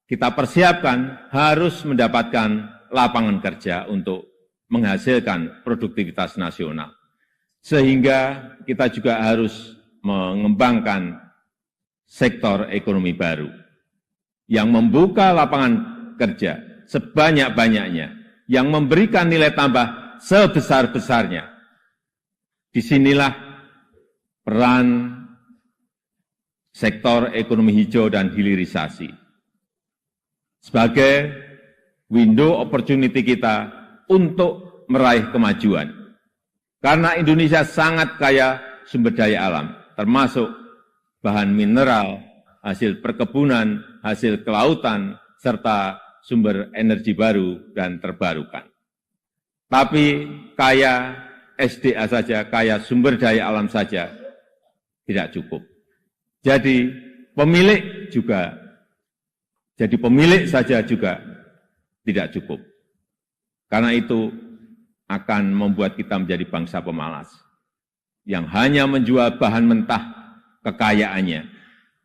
kita persiapkan harus mendapatkan lapangan kerja untuk menghasilkan produktivitas nasional. Sehingga kita juga harus mengembangkan sektor ekonomi baru yang membuka lapangan kerja sebanyak-banyaknya, yang memberikan nilai tambah sebesar-besarnya. Disinilah peran sektor ekonomi hijau dan hilirisasi sebagai window opportunity kita untuk meraih kemajuan. Karena Indonesia sangat kaya sumber daya alam, termasuk bahan mineral, hasil perkebunan, hasil kelautan, serta sumber energi baru dan terbarukan. Tapi kaya SDA saja, kaya sumber daya alam saja tidak cukup. Jadi pemilik saja juga tidak cukup. Karena itu akan membuat kita menjadi bangsa pemalas yang hanya menjual bahan mentah kekayaannya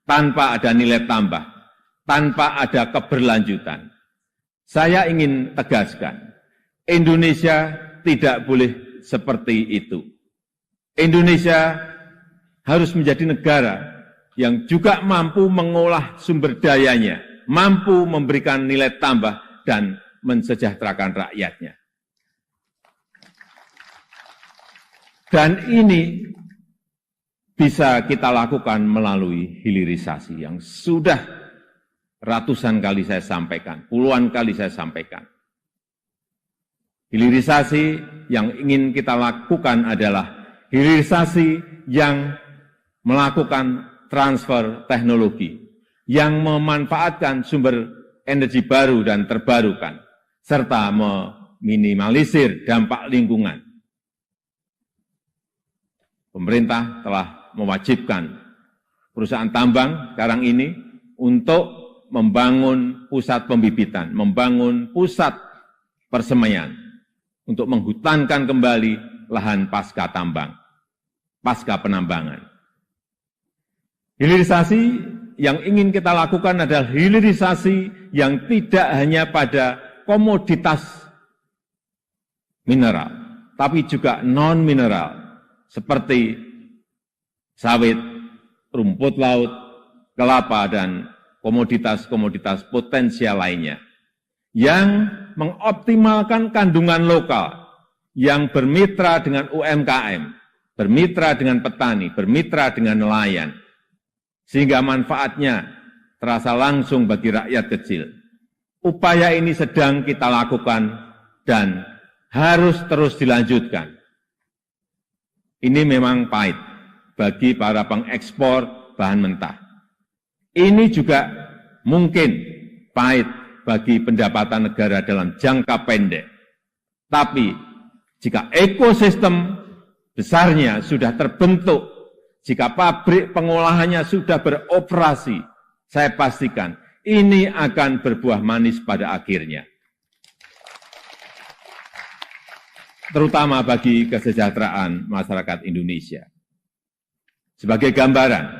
tanpa ada nilai tambah, tanpa ada keberlanjutan. Saya ingin tegaskan, Indonesia tidak boleh seperti itu. Indonesia harus menjadi negara yang juga mampu mengolah sumber dayanya, mampu memberikan nilai tambah dan mensejahterakan rakyatnya. Dan ini bisa kita lakukan melalui hilirisasi yang sudah ratusan kali saya sampaikan, puluhan kali saya sampaikan. Hilirisasi yang ingin kita lakukan adalah hilirisasi yang melakukan transfer teknologi, yang memanfaatkan sumber energi baru dan terbarukan, serta meminimalisir dampak lingkungan. Pemerintah telah mewajibkan perusahaan tambang sekarang ini untuk membangun pusat pembibitan, membangun pusat persemaian, untuk menghutankan kembali lahan pasca tambang, pasca penambangan. Hilirisasi yang ingin kita lakukan adalah hilirisasi yang tidak hanya pada komoditas mineral, tapi juga non-mineral, seperti sawit, rumput laut, kelapa, dan komoditas-komoditas potensial lainnya, yang mengoptimalkan kandungan lokal, yang bermitra dengan UMKM, bermitra dengan petani, bermitra dengan nelayan, sehingga manfaatnya terasa langsung bagi rakyat kecil. Upaya ini sedang kita lakukan dan harus terus dilanjutkan. Ini memang pahit bagi para pengekspor bahan mentah. Ini juga mungkin pahit bagi pendapatan negara dalam jangka pendek. Tapi jika ekosistem besarnya sudah terbentuk, jika pabrik pengolahannya sudah beroperasi, saya pastikan ini akan berbuah manis pada akhirnya. Terutama bagi kesejahteraan masyarakat Indonesia. Sebagai gambaran,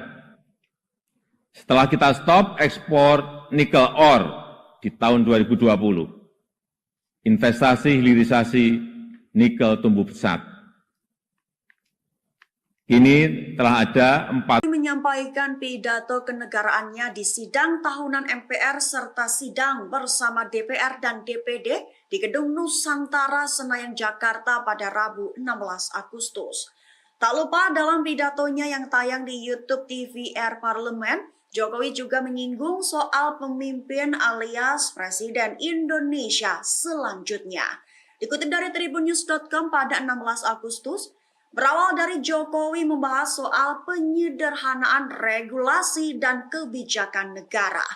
setelah kita stop ekspor nikel ore di tahun 2020, investasi hilirisasi nikel tumbuh pesat. Kini telah ada 4 menyampaikan pidato kenegaraannya di sidang tahunan MPR serta sidang bersama DPR dan DPD di Gedung Nusantara Senayan, Jakarta pada Rabu 16 Agustus. Tak lupa dalam pidatonya yang tayang di YouTube TVR Parlemen, Jokowi juga menyinggung soal pemimpin alias Presiden Indonesia selanjutnya. Dikutip dari tribunnews.com pada 16 Agustus, berawal dari Jokowi membahas soal penyederhanaan regulasi dan kebijakan negara.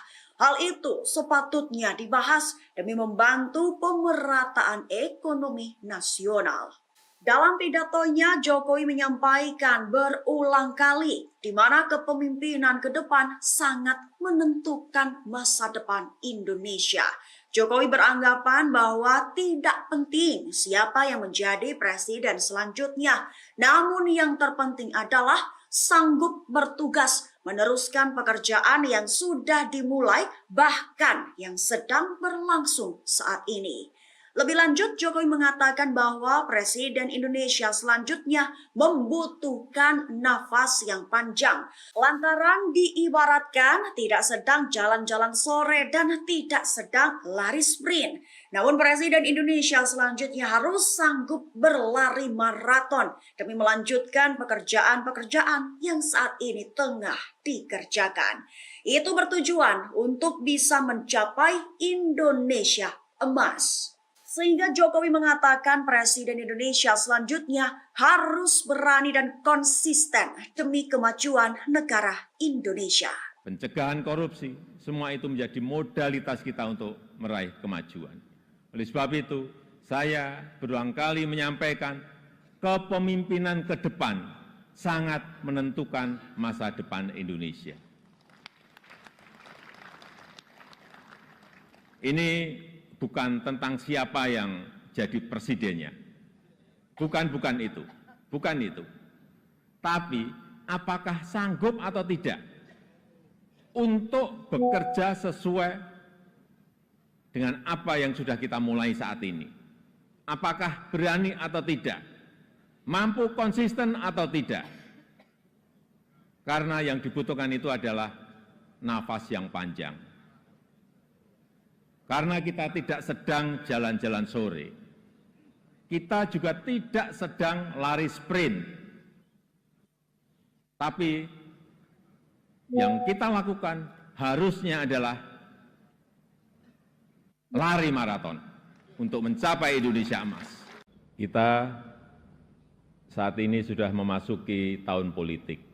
Hal itu sepatutnya dibahas demi membantu pemerataan ekonomi nasional. Dalam pidatonya, Jokowi menyampaikan berulang kali di mana kepemimpinan ke depan sangat menentukan masa depan Indonesia. Jokowi beranggapan bahwa tidak penting siapa yang menjadi presiden selanjutnya, namun yang terpenting adalah sanggup bertugas meneruskan pekerjaan yang sudah dimulai, bahkan yang sedang berlangsung saat ini. Lebih lanjut, Jokowi mengatakan bahwa Presiden Indonesia selanjutnya membutuhkan nafas yang panjang. Lantaran diibaratkan tidak sedang jalan-jalan sore dan tidak sedang lari sprint. Namun Presiden Indonesia selanjutnya harus sanggup berlari maraton demi melanjutkan pekerjaan-pekerjaan yang saat ini tengah dikerjakan. Itu bertujuan untuk bisa mencapai Indonesia emas. Sehingga Jokowi mengatakan Presiden Indonesia selanjutnya harus berani dan konsisten demi kemajuan negara Indonesia. Pencegahan korupsi, semua itu menjadi modalitas kita untuk meraih kemajuan. Oleh sebab itu, saya berulang kali menyampaikan kepemimpinan ke depan sangat menentukan masa depan Indonesia. Ini bukan tentang siapa yang jadi presidennya. Bukan itu. Tapi apakah sanggup atau tidak untuk bekerja sesuai dengan apa yang sudah kita mulai saat ini. Apakah berani atau tidak? Mampu konsisten atau tidak? Karena yang dibutuhkan itu adalah nafas yang panjang. Karena kita tidak sedang jalan-jalan sore. Kita juga tidak sedang lari sprint. Tapi yang kita lakukan harusnya adalah lari maraton untuk mencapai Indonesia emas. Kita saat ini sudah memasuki tahun politik.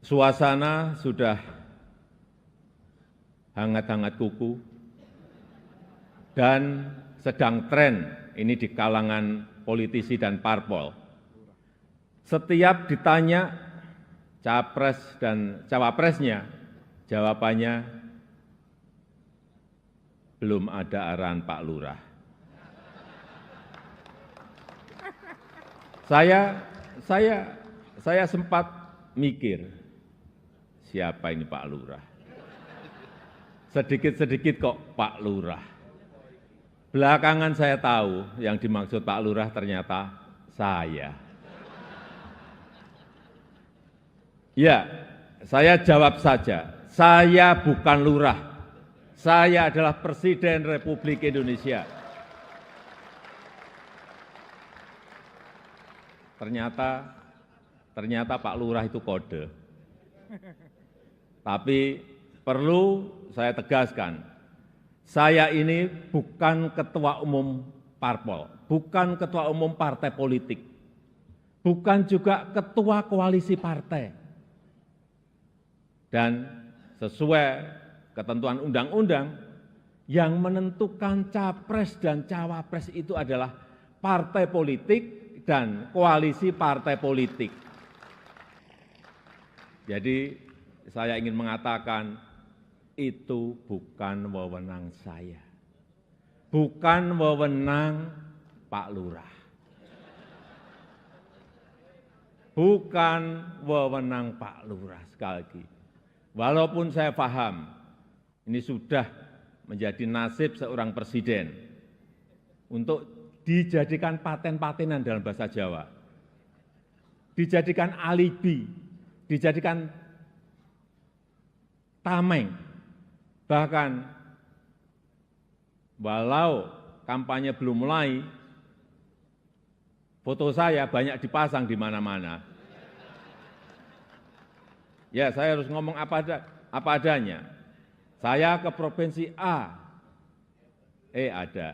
Suasana sudah hangat-hangat kuku dan sedang tren ini di kalangan politisi dan parpol. Setiap ditanya capres dan cawapresnya, jawabannya belum ada arahan Pak Lurah. Saya sempat mikir, siapa ini Pak Lurah? Sedikit-sedikit kok Pak Lurah. Belakangan saya tahu yang dimaksud Pak Lurah ternyata saya. Ya, saya jawab saja, saya bukan lurah. Saya adalah Presiden Republik Indonesia. Ternyata Pak Lurah itu kode. Tapi perlu saya tegaskan, saya ini bukan ketua umum parpol, bukan ketua umum partai politik, bukan juga ketua koalisi partai. Dan sesuai ketentuan undang-undang, yang menentukan capres dan cawapres itu adalah partai politik dan koalisi partai politik. Jadi saya ingin mengatakan itu bukan wewenang saya, bukan wewenang Pak Lurah, bukan wewenang Pak Lurah. Sekali lagi, walaupun saya paham ini sudah menjadi nasib seorang presiden untuk dijadikan paten-patenan dalam bahasa Jawa, dijadikan alibi, dijadikan tameng, bahkan walau kampanye belum mulai, foto saya banyak dipasang di mana-mana. Ya, saya harus ngomong apa adanya. Saya ke provinsi A, ada.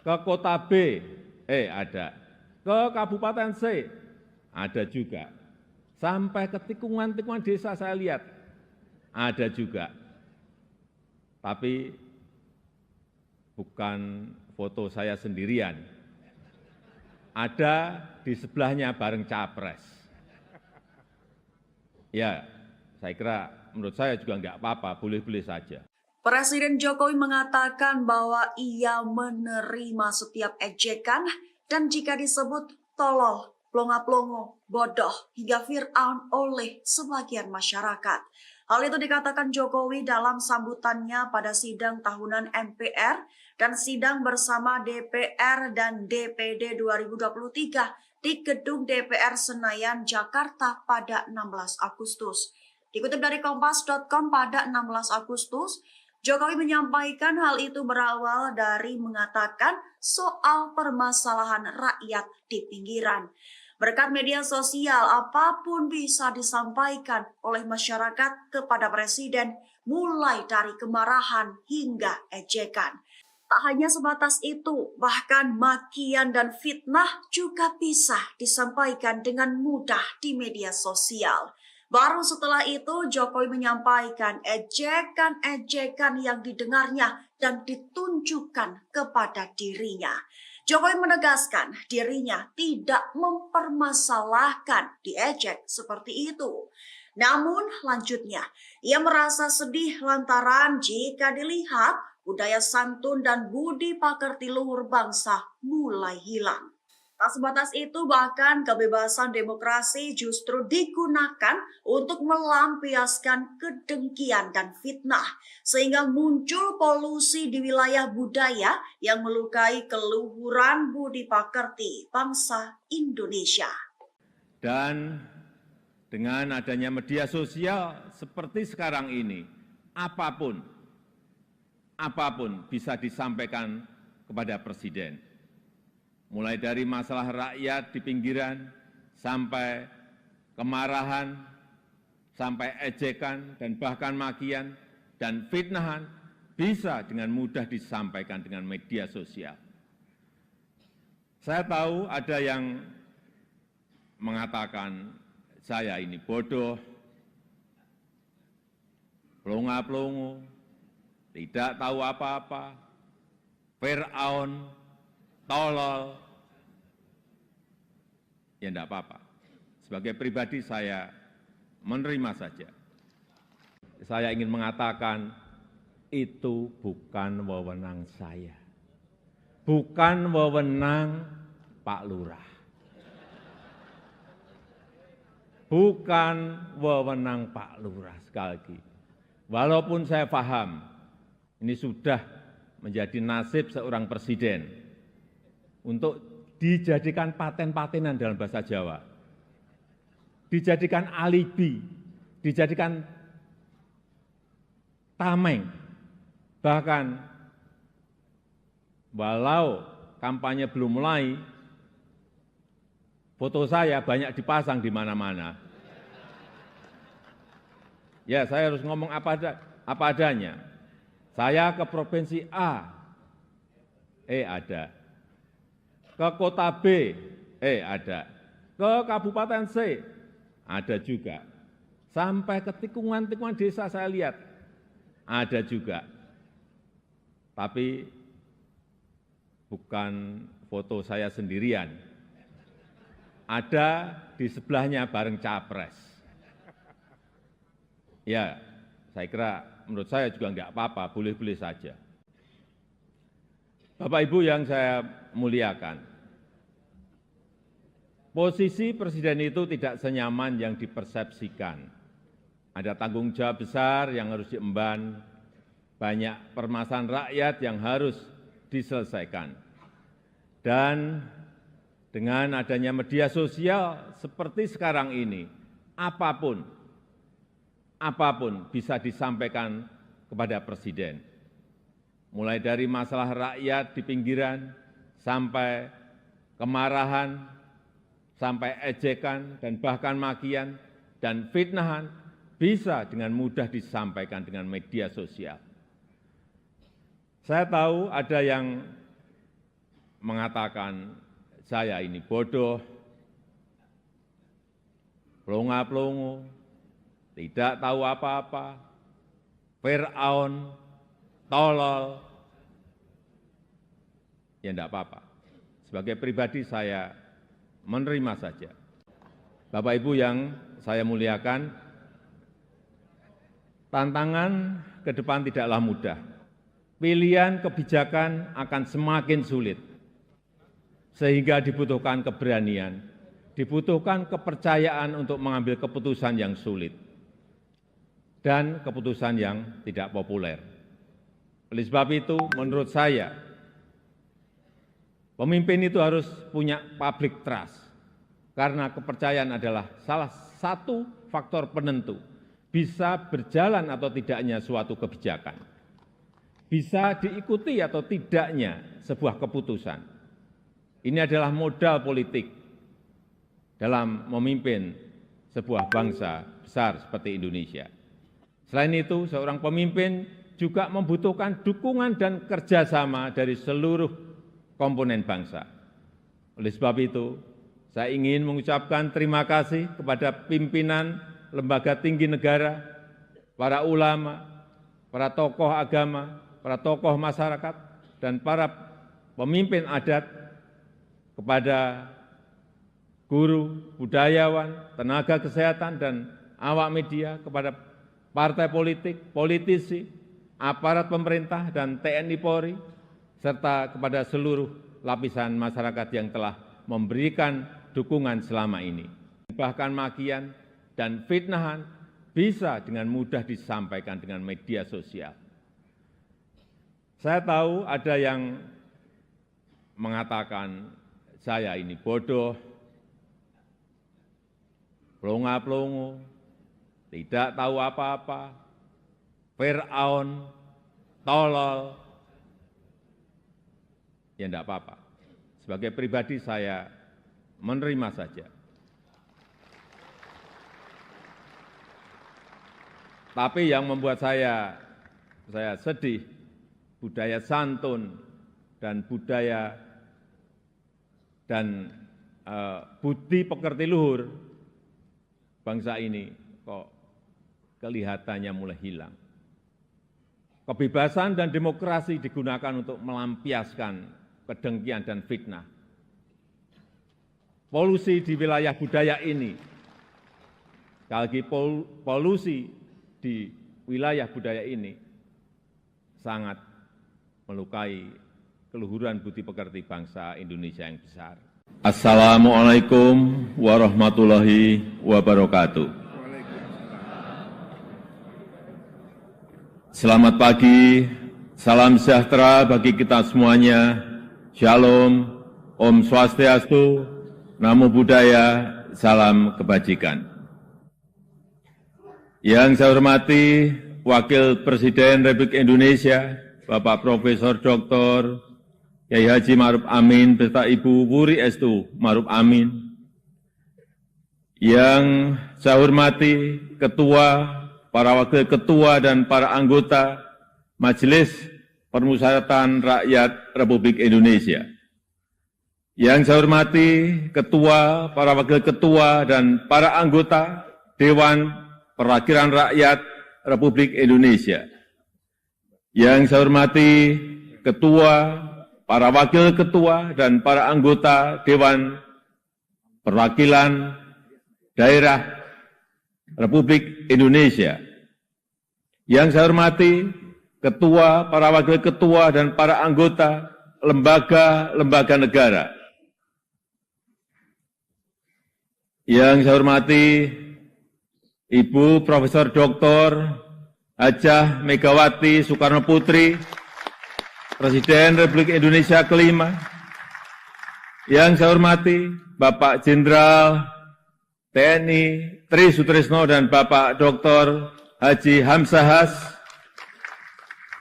Ke kota B, ada. Ke kabupaten C, ada juga. Sampai ke tikungan-tikungan desa saya lihat, ada juga. Tapi bukan foto saya sendirian. Ada di sebelahnya bareng capres. Ya, saya kira menurut saya juga enggak apa-apa, boleh-boleh saja. Presiden Jokowi mengatakan bahwa ia menerima setiap ejekan dan jika disebut tolol, plonga-plongo, bodoh, hingga Fir'aun oleh sebagian masyarakat. Hal itu dikatakan Jokowi dalam sambutannya pada sidang tahunan MPR dan sidang bersama DPR dan DPD 2023 di Gedung DPR Senayan, Jakarta pada 16 Agustus. Dikutip dari Kompas.com pada 16 Agustus, Jokowi menyampaikan hal itu berawal dari mengatakan soal permasalahan rakyat di pinggiran. Berkat media sosial, apapun bisa disampaikan oleh masyarakat kepada Presiden, mulai dari kemarahan hingga ejekan. Tak hanya sebatas itu, bahkan makian dan fitnah juga bisa disampaikan dengan mudah di media sosial. Baru setelah itu Jokowi menyampaikan ejekan-ejekan yang didengarnya dan ditunjukkan kepada dirinya. Jokowi menegaskan dirinya tidak mempermasalahkan diejek seperti itu. Namun lanjutnya, ia merasa sedih lantaran jika dilihat budaya santun dan budi pekerti luhur bangsa mulai hilang. Tak sebatas itu, bahkan kebebasan demokrasi justru digunakan untuk melampiaskan kedengkian dan fitnah, sehingga muncul polusi di wilayah budaya yang melukai keluhuran budi pekerti bangsa Indonesia. Dan dengan adanya media sosial seperti sekarang ini, apapun bisa disampaikan kepada Presiden. Mulai dari masalah rakyat di pinggiran, sampai kemarahan, sampai ejekan, dan bahkan makian, dan fitnahan, bisa dengan mudah disampaikan dengan media sosial. Saya tahu ada yang mengatakan saya ini bodoh, plonga-plongo, tidak tahu apa-apa, Fir'aun, tolol. Ya enggak apa-apa. Sebagai pribadi saya menerima saja. Saya ingin mengatakan itu bukan wewenang saya. Bukan wewenang Pak Lurah. Bukan wewenang Pak Lurah, sekali lagi. Walaupun saya paham ini sudah menjadi nasib seorang presiden untuk dijadikan paten-patenan dalam bahasa Jawa, dijadikan alibi, dijadikan tameng, Bahkan walau kampanye belum mulai, foto saya banyak dipasang di mana-mana. Ya, saya harus ngomong apa adanya. Saya ke provinsi A, ada. Ke kota B, ada. Ke kabupaten C, ada juga. Sampai ke tikungan-tikungan desa saya lihat, ada juga. Tapi bukan foto saya sendirian. Ada di sebelahnya bareng capres. Ya, saya kira menurut saya juga enggak apa-apa, boleh-boleh saja. Bapak Ibu yang saya muliakan, posisi presiden itu tidak senyaman yang dipersepsikan. Ada tanggung jawab besar yang harus diemban, banyak permasalahan rakyat yang harus diselesaikan. Dan dengan adanya media sosial seperti sekarang ini, apapun bisa disampaikan kepada presiden. Mulai dari masalah rakyat di pinggiran, sampai kemarahan, sampai ejekan, dan bahkan makian, dan fitnahan, bisa dengan mudah disampaikan dengan media sosial. Saya tahu ada yang mengatakan saya ini bodoh, pelongo-pelongo, tidak tahu apa-apa, Fir'aun, tolol. Ya enggak apa-apa. Sebagai pribadi saya menerima saja. Bapak Ibu yang saya muliakan, tantangan ke depan tidaklah mudah. Pilihan kebijakan akan semakin sulit. Sehingga dibutuhkan keberanian, dibutuhkan kepercayaan untuk mengambil keputusan yang sulit dan keputusan yang tidak populer. Oleh sebab itu, menurut saya, pemimpin itu harus punya public trust, karena kepercayaan adalah salah satu faktor penentu bisa berjalan atau tidaknya suatu kebijakan, bisa diikuti atau tidaknya sebuah keputusan. Ini adalah modal politik dalam memimpin sebuah bangsa besar seperti Indonesia. Selain itu, seorang pemimpin juga membutuhkan dukungan dan kerjasama dari seluruh komponen bangsa. Oleh sebab itu, saya ingin mengucapkan terima kasih kepada pimpinan lembaga tinggi negara, para ulama, para tokoh agama, para tokoh masyarakat, dan para pemimpin adat, kepada guru, budayawan, tenaga kesehatan, dan awak media, kepada partai politik, politisi, aparat pemerintah, dan TNI Polri, serta kepada seluruh lapisan masyarakat yang telah memberikan dukungan selama ini. Bahkan makian dan fitnahan bisa dengan mudah disampaikan dengan media sosial. Saya tahu ada yang mengatakan saya ini bodoh, pelongo-pelongo, tidak tahu apa-apa, Fir'aun, tolol. Ya enggak apa-apa. Sebagai pribadi saya menerima saja. Tapi yang membuat saya sedih, budaya santun dan budaya dan budi pekerti luhur bangsa ini kok kelihatannya mulai hilang. Kebebasan dan demokrasi digunakan untuk melampiaskan kedengkian dan fitnah. Polusi di wilayah budaya ini, sekali lagi polusi di wilayah budaya ini sangat melukai keluhuran budi pekerti bangsa Indonesia yang besar. Assalamualaikum warahmatullahi wabarakatuh. Selamat pagi, salam sejahtera bagi kita semuanya. Shalom, Om Swastiastu, Namo Buddhaya, salam kebajikan. Yang saya hormati Wakil Presiden Republik Indonesia Bapak Profesor Dr. Kiai Haji Ma'ruf Amin beserta Ibu Wuri Estu Ma'ruf Amin. Yang saya hormati Ketua, para Wakil Ketua dan para anggota Majelis Permusyawaratan Rakyat Republik Indonesia. Yang saya hormati Ketua, para Wakil Ketua dan para anggota Dewan Perwakilan Rakyat Republik Indonesia. Yang saya hormati Ketua, para Wakil Ketua dan para anggota Dewan Perwakilan Daerah Republik Indonesia. Yang saya hormati Ketua, para Wakil Ketua dan para anggota lembaga-lembaga negara. Yang saya hormati Ibu Profesor Dr. Hajah Megawati Soekarno Putri, Presiden Republik Indonesia kelima. Yang saya hormati Bapak Jenderal TNI Tri Sutrisno dan Bapak Dr. Haji Hamzahas.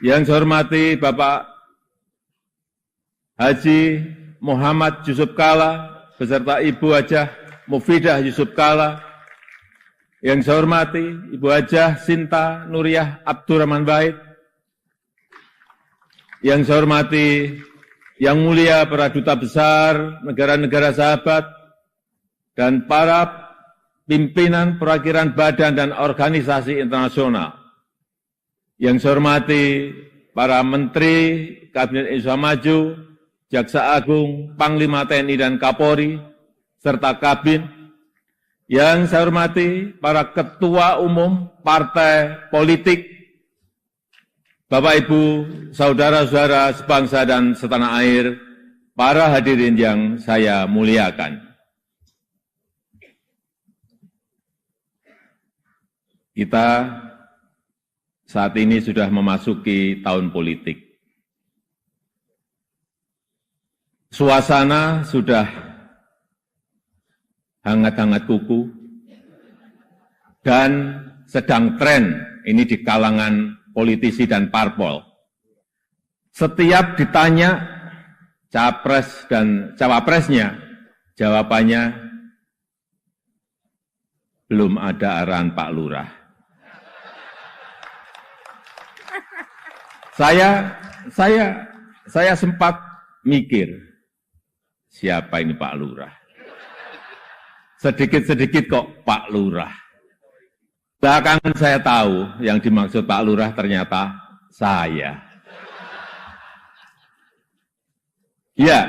Yang saya hormati Bapak Haji Muhammad Yusuf Kalla beserta Ibu Hajah Mufidah Yusuf Kalla. Yang saya hormati Ibu Hajah Sinta Nuriyah Abdurrahman Wahid. Yang saya hormati Yang Mulia para Duta Besar negara-negara sahabat dan para pimpinan perwakilan badan dan organisasi internasional. Yang saya hormati para Menteri Kabinet Indonesia Maju, Jaksa Agung, Panglima TNI dan Kapolri, serta Kabin. Yang saya hormati para ketua umum partai politik, Bapak Ibu, saudara-saudara sebangsa dan setanah air, para hadirin yang saya muliakan. Kita saat ini sudah memasuki tahun politik. Suasana sudah hangat-hangat kuku, dan sedang tren ini di kalangan politisi dan parpol. Setiap ditanya capres dan cawapresnya, jawabannya belum ada arahan Pak Lurah. Saya sempat mikir, siapa ini Pak Lurah? Sedikit-sedikit kok Pak Lurah. Belakangan saya tahu yang dimaksud Pak Lurah ternyata saya. Ya,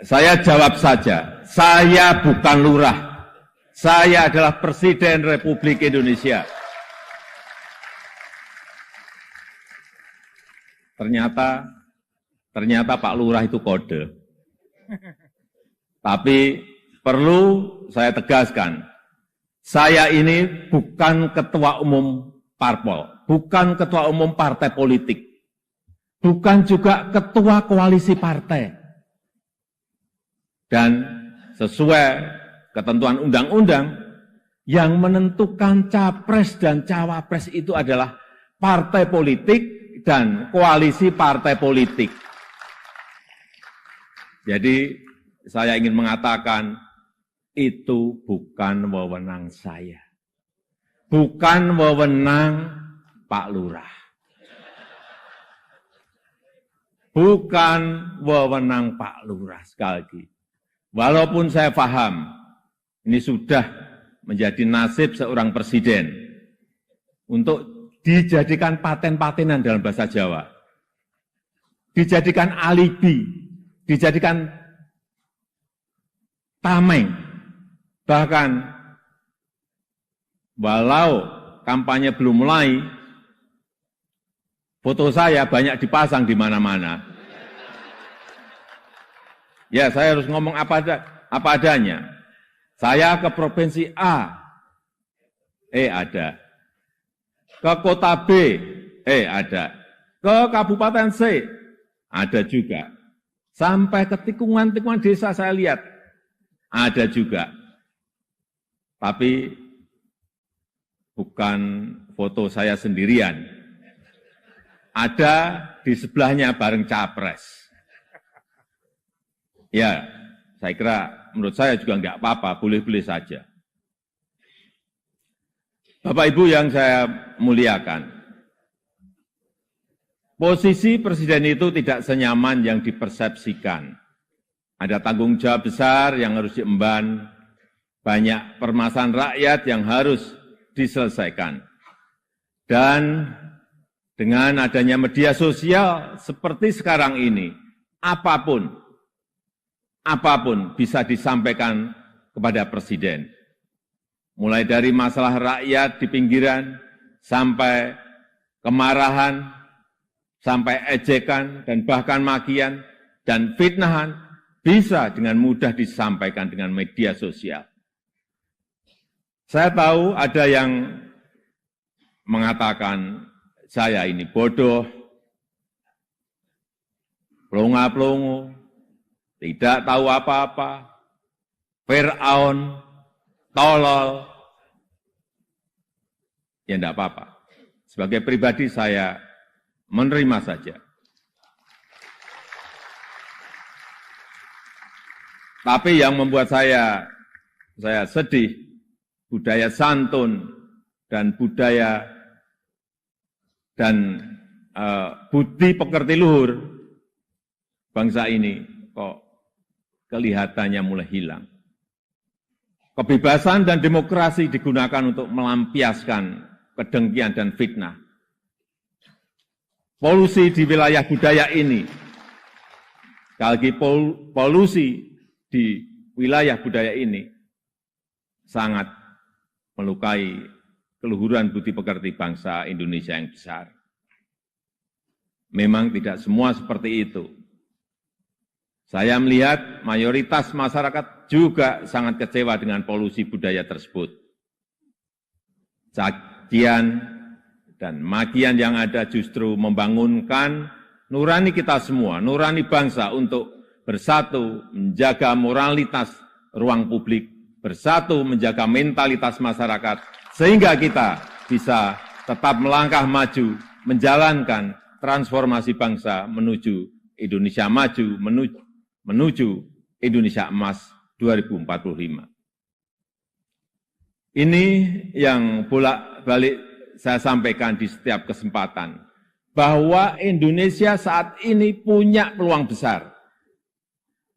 saya jawab saja, saya bukan lurah. Saya adalah Presiden Republik Indonesia. Ternyata Pak Lurah itu kode. Tapi perlu saya tegaskan, saya ini bukan ketua umum parpol, bukan ketua umum partai politik, bukan juga ketua koalisi partai. Dan sesuai ketentuan undang-undang, yang menentukan capres dan cawapres itu adalah partai politik dan koalisi partai politik. Jadi saya ingin mengatakan, itu bukan wewenang saya. Bukan wewenang Pak Lurah. Bukan wewenang Pak Lurah, sekali lagi. Walaupun saya paham, ini sudah menjadi nasib seorang presiden untuk dijadikan paten-patenan dalam bahasa Jawa. Dijadikan alibi, dijadikan tameng. Bahkan, walau kampanye belum mulai, foto saya banyak dipasang di mana-mana. Ya, saya harus ngomong apa adanya. Saya ke provinsi A, ada. Ke kota B, ada. Ke kabupaten C, ada juga. Sampai ke tikungan-tikungan desa saya lihat, ada juga. Tapi bukan foto saya sendirian. ada di sebelahnya bareng capres. Ya, saya kira menurut saya juga enggak apa-apa, boleh-boleh saja. Bapak Ibu yang saya muliakan, posisi presiden itu tidak senyaman yang dipersepsikan. Ada tanggung jawab besar yang harus diemban, banyak permasalahan rakyat yang harus diselesaikan. Dan dengan adanya media sosial seperti sekarang ini, apapun bisa disampaikan kepada presiden. Mulai dari masalah rakyat di pinggiran, sampai kemarahan, sampai ejekan, dan bahkan makian, dan fitnahan, bisa dengan mudah disampaikan dengan media sosial. Saya tahu ada yang mengatakan, saya ini bodoh, pelongo-pelongo, tidak tahu apa-apa, Fir'aun, tolol. Ya enggak apa-apa. Sebagai pribadi saya menerima saja. Tapi yang membuat saya sedih, budaya santun dan budaya dan budi pekerti luhur bangsa ini kok kelihatannya mulai hilang. Kebebasan dan demokrasi digunakan untuk melampiaskan kedengkian dan fitnah. Polusi di wilayah budaya ini, sekali lagi polusi di wilayah budaya ini sangat melukai keluhuran budi pekerti bangsa Indonesia yang besar. Memang tidak semua seperti itu. Saya melihat mayoritas masyarakat juga sangat kecewa dengan polusi budaya tersebut. Cacian dan makian yang ada justru membangunkan nurani kita semua, nurani bangsa untuk bersatu menjaga moralitas ruang publik, bersatu menjaga mentalitas masyarakat, sehingga kita bisa tetap melangkah maju, menjalankan transformasi bangsa menuju Indonesia maju, menuju Indonesia emas 2045. Ini yang bolak-balik saya sampaikan di setiap kesempatan, bahwa Indonesia saat ini punya peluang besar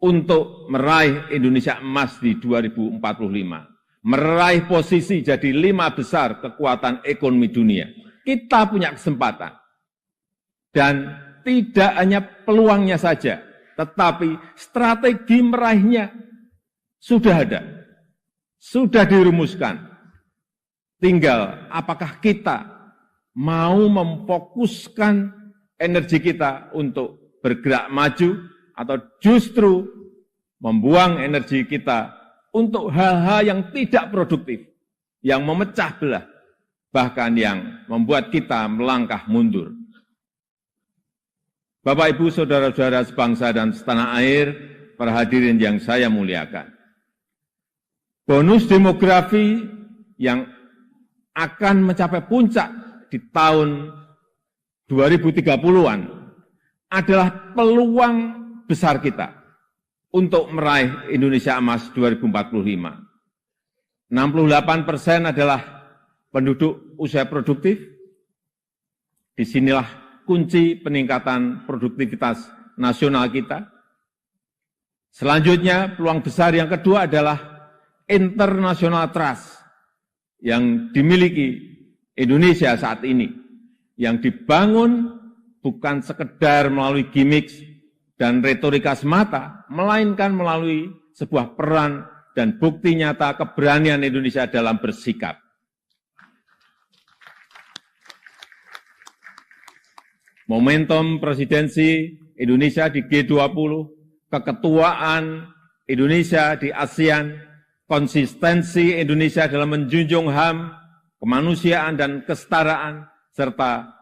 untuk meraih Indonesia emas di 2045, meraih posisi jadi 5 besar kekuatan ekonomi dunia. Kita punya kesempatan. Dan tidak hanya peluangnya saja, tetapi strategi meraihnya sudah ada, sudah dirumuskan. Tinggal apakah kita mau memfokuskan energi kita untuk bergerak maju, atau justru membuang energi kita untuk hal-hal yang tidak produktif, yang memecah belah, bahkan yang membuat kita melangkah mundur. Bapak, Ibu, saudara-saudara sebangsa dan setanah air, para hadirin yang saya muliakan. Bonus demografi yang akan mencapai puncak di tahun 2030-an adalah peluang besar kita untuk meraih Indonesia emas 2045. 68% adalah penduduk usia produktif. Disinilah kunci peningkatan produktivitas nasional kita. Selanjutnya, peluang besar yang kedua adalah international trust yang dimiliki Indonesia saat ini, yang dibangun bukan sekedar melalui gimmick dan retorika semata, melainkan melalui sebuah peran dan bukti nyata keberanian Indonesia dalam bersikap. Momentum presidensi Indonesia di G20, keketuaan Indonesia di ASEAN, konsistensi Indonesia dalam menjunjung HAM, kemanusiaan dan kesetaraan, serta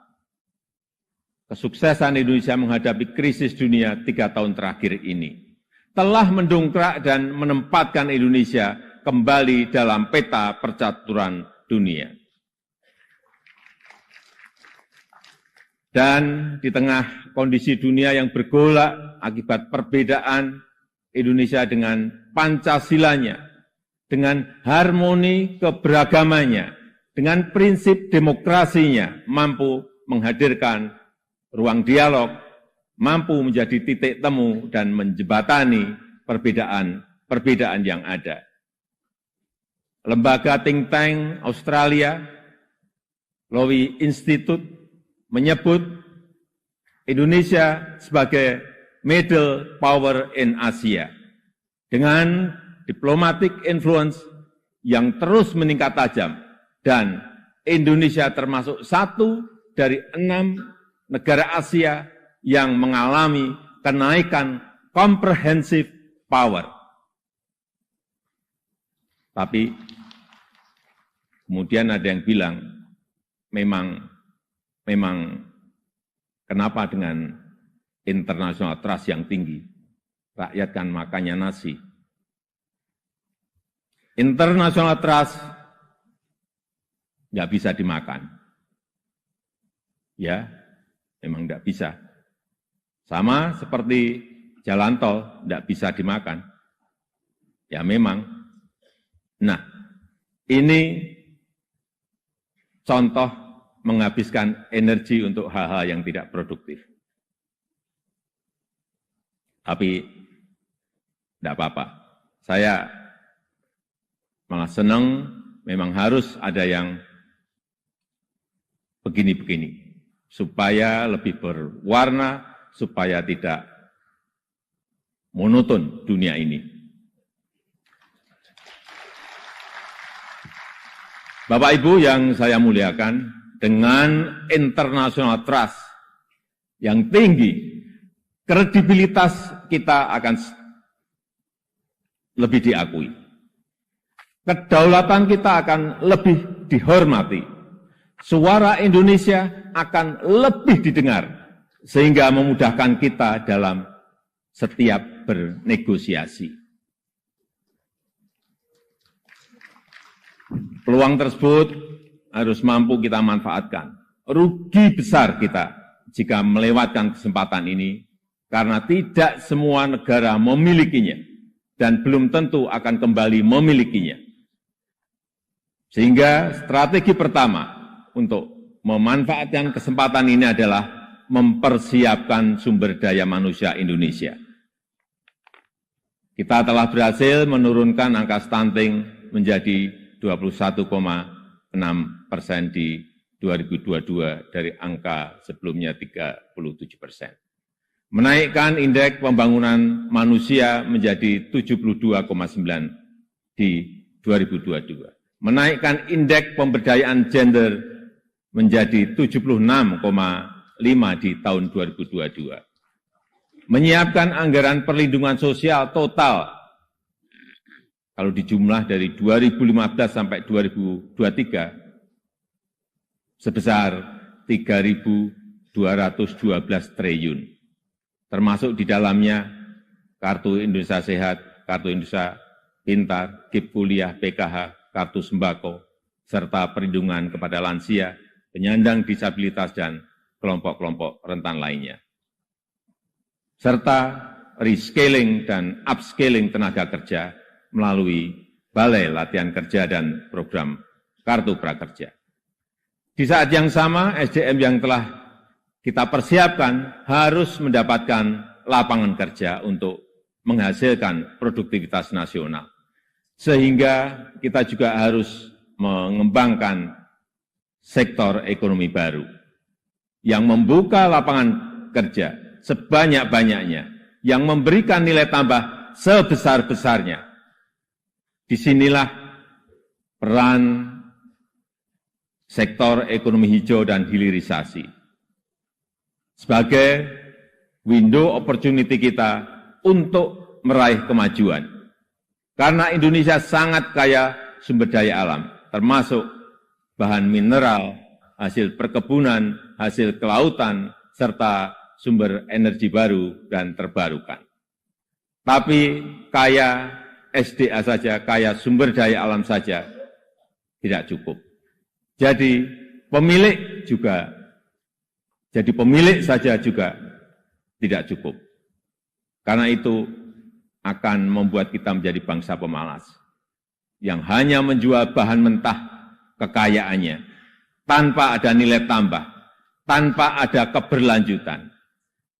kesuksesan Indonesia menghadapi krisis dunia 3 tahun terakhir ini telah mendongkrak dan menempatkan Indonesia kembali dalam peta percaturan dunia. Dan di tengah kondisi dunia yang bergolak akibat perbedaan, Indonesia dengan Pancasilanya, dengan harmoni keberagamannya, dengan prinsip demokrasinya, mampu menghadirkan ruang dialog, mampu menjadi titik temu dan menjembatani perbedaan yang ada. Lembaga think tank Australia, Lowy Institute, menyebut Indonesia sebagai middle power in Asia, dengan diplomatic influence yang terus meningkat tajam, dan Indonesia termasuk satu dari 6 negara Asia yang mengalami kenaikan comprehensive power. Tapi kemudian ada yang bilang, memang kenapa dengan international trust yang tinggi, rakyat kan makannya nasi. International trust nggak bisa dimakan. Ya, memang nggak bisa. Sama seperti jalan tol, nggak bisa dimakan. Ya memang. Nah, ini contoh menghabiskan energi untuk hal-hal yang tidak produktif. Tapi tidak apa-apa. Saya malah senang, memang harus ada yang begini-begini, supaya lebih berwarna, supaya tidak monoton dunia ini. Bapak Ibu yang saya muliakan, dengan international trust yang tinggi, kredibilitas kita akan lebih diakui. Kedaulatan kita akan lebih dihormati. Suara Indonesia akan lebih didengar, sehingga memudahkan kita dalam setiap bernegosiasi. Peluang tersebut harus mampu kita manfaatkan. Rugi besar kita jika melewatkan kesempatan ini, karena tidak semua negara memilikinya, dan belum tentu akan kembali memilikinya. Sehingga strategi pertama untuk memanfaatkan kesempatan ini adalah mempersiapkan sumber daya manusia Indonesia. Kita telah berhasil menurunkan angka stunting menjadi 21,6% di 2022 dari angka sebelumnya 37%. Menaikkan indeks pembangunan manusia menjadi 72,9 di 2022. Menaikkan indeks pemberdayaan gender menjadi 76,5 di tahun 2022. Menyiapkan anggaran perlindungan sosial total, kalau dijumlah dari 2015 sampai 2023, sebesar 3.212 triliun. Termasuk di dalamnya Kartu Indonesia Sehat, Kartu Indonesia Pintar, KIP Kuliah, PKH, Kartu Sembako, serta perlindungan kepada lansia, penyandang disabilitas, dan kelompok-kelompok rentan lainnya. Serta rescaling dan upscaling tenaga kerja melalui Balai Latihan Kerja dan program Kartu Prakerja. Di saat yang sama, SDM yang telah kita persiapkan harus mendapatkan lapangan kerja untuk menghasilkan produktivitas nasional. Sehingga kita juga harus mengembangkan sektor ekonomi baru yang membuka lapangan kerja sebanyak-banyaknya, yang memberikan nilai tambah sebesar-besarnya. Disinilah peran sektor ekonomi hijau dan hilirisasi sebagai window opportunity kita untuk meraih kemajuan. Karena Indonesia sangat kaya sumber daya alam, termasuk bahan mineral, hasil perkebunan, hasil kelautan, serta sumber energi baru dan terbarukan. Tapi kaya SDA saja, kaya sumber daya alam saja tidak cukup. Jadi pemilik juga jadi pemilik saja juga tidak cukup. Karena itu akan membuat kita menjadi bangsa pemalas yang hanya menjual bahan mentah kekayaannya tanpa ada nilai tambah, tanpa ada keberlanjutan.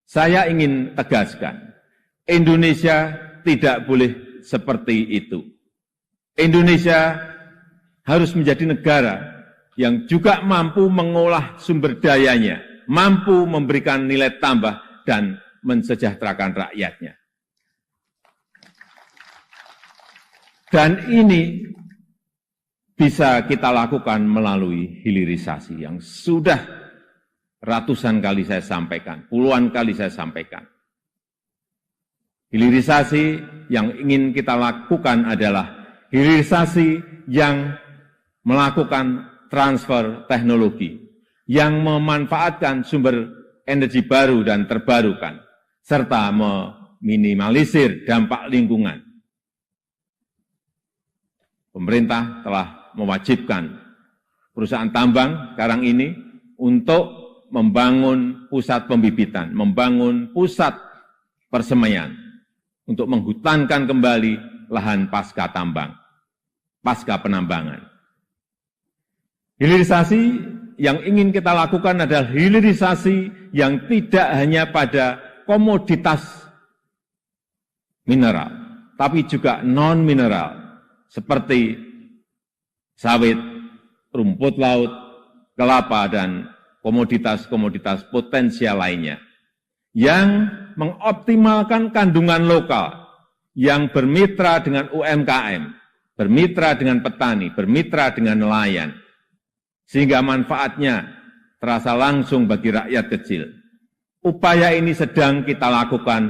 Saya ingin tegaskan, Indonesia tidak boleh seperti itu. Indonesia harus menjadi negara yang juga mampu mengolah sumber dayanya, mampu memberikan nilai tambah dan mensejahterakan rakyatnya. Dan ini bisa kita lakukan melalui hilirisasi yang sudah ratusan kali saya sampaikan, puluhan kali saya sampaikan. Hilirisasi yang ingin kita lakukan adalah hilirisasi yang melakukan transfer teknologi, yang memanfaatkan sumber energi baru dan terbarukan, serta meminimalisir dampak lingkungan. Pemerintah telah mewajibkan perusahaan tambang sekarang ini untuk membangun pusat pembibitan, membangun pusat persemaian, untuk menghutankan kembali lahan pasca tambang, pasca penambangan. Hilirisasi yang ingin kita lakukan adalah hilirisasi yang tidak hanya pada komoditas mineral, tapi juga non-mineral, seperti sawit, rumput laut, kelapa, dan komoditas-komoditas potensial lainnya, yang mengoptimalkan kandungan lokal, yang bermitra dengan UMKM, bermitra dengan petani, bermitra dengan nelayan, sehingga manfaatnya terasa langsung bagi rakyat kecil. Upaya ini sedang kita lakukan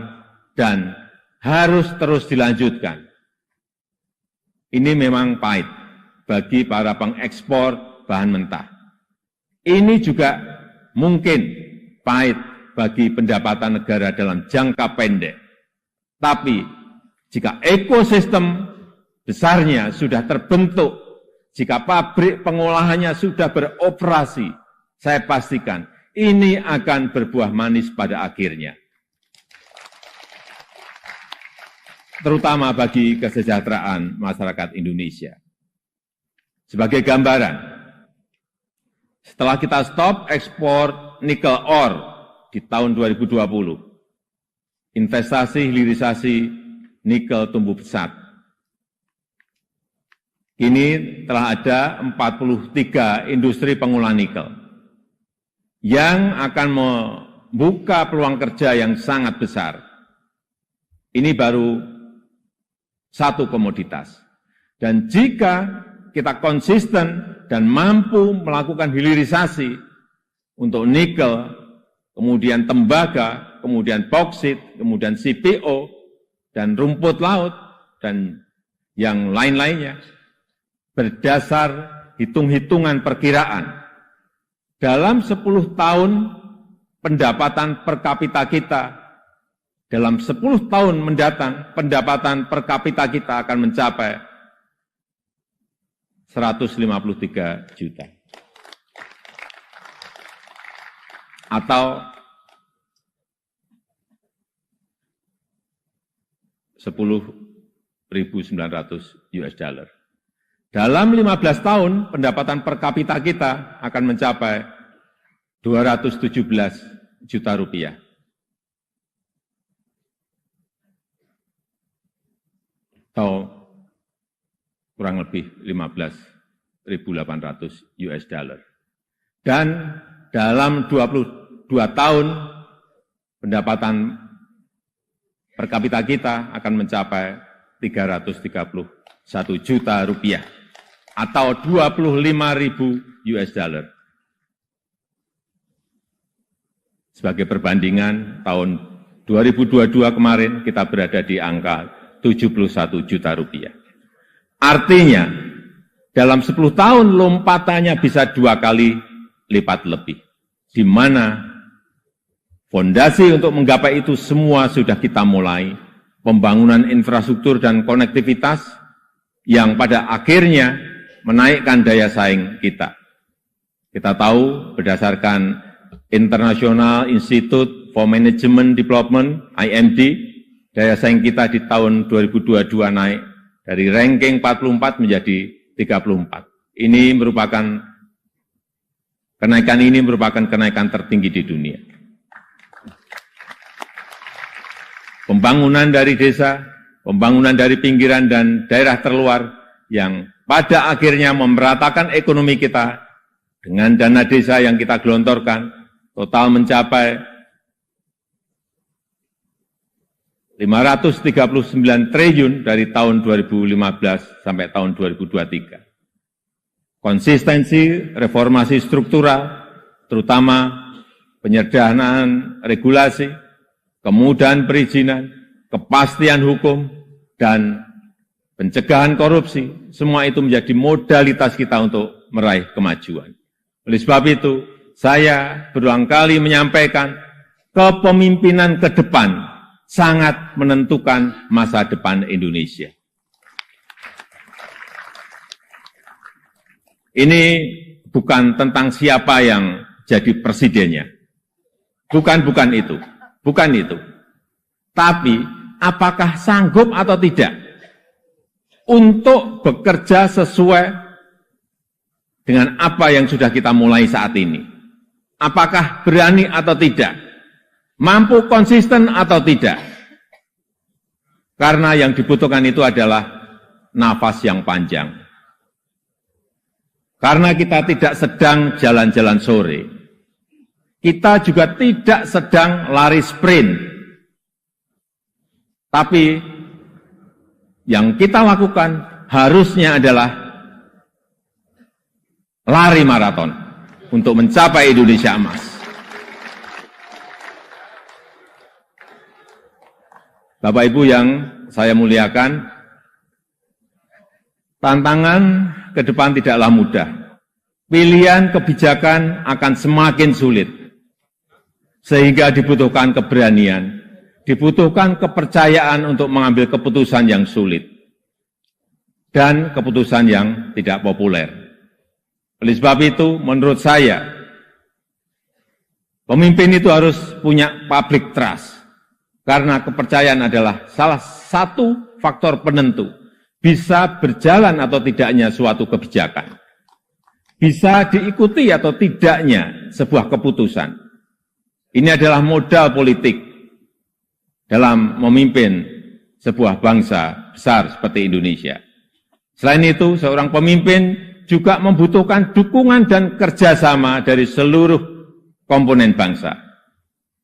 dan harus terus dilanjutkan. Ini memang pahit bagi para pengekspor bahan mentah. Ini juga mungkin pahit bagi pendapatan negara dalam jangka pendek. Tapi jika ekosistem besarnya sudah terbentuk, jika pabrik pengolahannya sudah beroperasi, saya pastikan ini akan berbuah manis pada akhirnya. Terutama bagi kesejahteraan masyarakat Indonesia. Sebagai gambaran, setelah kita stop ekspor nikel ore di tahun 2020, investasi hilirisasi nikel tumbuh pesat. Kini telah ada 43 industri pengolahan nikel yang akan membuka peluang kerja yang sangat besar. Ini baru satu komoditas. Dan jika kita konsisten dan mampu melakukan hilirisasi untuk nikel, kemudian tembaga, kemudian bauksit, kemudian CPO, dan rumput laut, dan yang lain-lainnya, berdasar hitung-hitungan perkiraan, dalam 10 tahun pendapatan per kapita kita, dalam 10 tahun mendatang, pendapatan per kapita kita akan mencapai 153 juta. Atau 10.900 US dollar. Dalam 15 tahun, pendapatan per kapita kita akan mencapai 217 juta rupiah. Atau kurang lebih 15.800 US dollar. Dan dalam 22 tahun, pendapatan per kapita kita akan mencapai 331 juta rupiah atau 25.000 US dollar. Sebagai perbandingan, tahun 2022 kemarin kita berada di angka 71 juta rupiah. Artinya, dalam 10 tahun lompatannya bisa 2 kali lipat lebih. Di mana fondasi untuk menggapai itu semua sudah kita mulai. Pembangunan infrastruktur dan konektivitas yang pada akhirnya menaikkan daya saing kita. Kita tahu berdasarkan International Institute for Management Development, IMD, daya saing kita di tahun 2022 naik dari ranking 44 menjadi 34. Kenaikan ini merupakan kenaikan tertinggi di dunia. Pembangunan dari desa, pembangunan dari pinggiran dan daerah terluar yang pada akhirnya memeratakan ekonomi kita dengan dana desa yang kita gelontorkan total mencapai 539 triliun dari tahun 2015 sampai tahun 2023. Konsistensi reformasi struktural, terutama penyederhanaan regulasi, kemudahan perizinan, kepastian hukum, dan pencegahan korupsi, semua itu menjadi modalitas kita untuk meraih kemajuan. Oleh sebab itu, saya berulang kali menyampaikan kepemimpinan ke depan sangat menentukan masa depan Indonesia. Ini bukan tentang siapa yang jadi presidennya. Bukan itu. Tapi, apakah sanggup atau tidak untuk bekerja sesuai dengan apa yang sudah kita mulai saat ini? Apakah berani atau tidak? Mampu konsisten atau tidak? Karena yang dibutuhkan itu adalah nafas yang panjang. Karena kita tidak sedang jalan-jalan sore. Kita juga tidak sedang lari sprint. Tapi yang kita lakukan harusnya adalah lari maraton untuk mencapai Indonesia emas. Bapak Ibu yang saya muliakan, tantangan ke depan tidaklah mudah. Pilihan kebijakan akan semakin sulit. Sehingga dibutuhkan keberanian, dibutuhkan kepercayaan untuk mengambil keputusan yang sulit. Dan keputusan yang tidak populer. Oleh sebab itu, menurut saya, pemimpin itu harus punya public trust. Karena kepercayaan adalah salah satu faktor penentu bisa berjalan atau tidaknya suatu kebijakan. Bisa diikuti atau tidaknya sebuah keputusan. Ini adalah modal politik dalam memimpin sebuah bangsa besar seperti Indonesia. Selain itu, seorang pemimpin juga membutuhkan dukungan dan kerjasama dari seluruh komponen bangsa.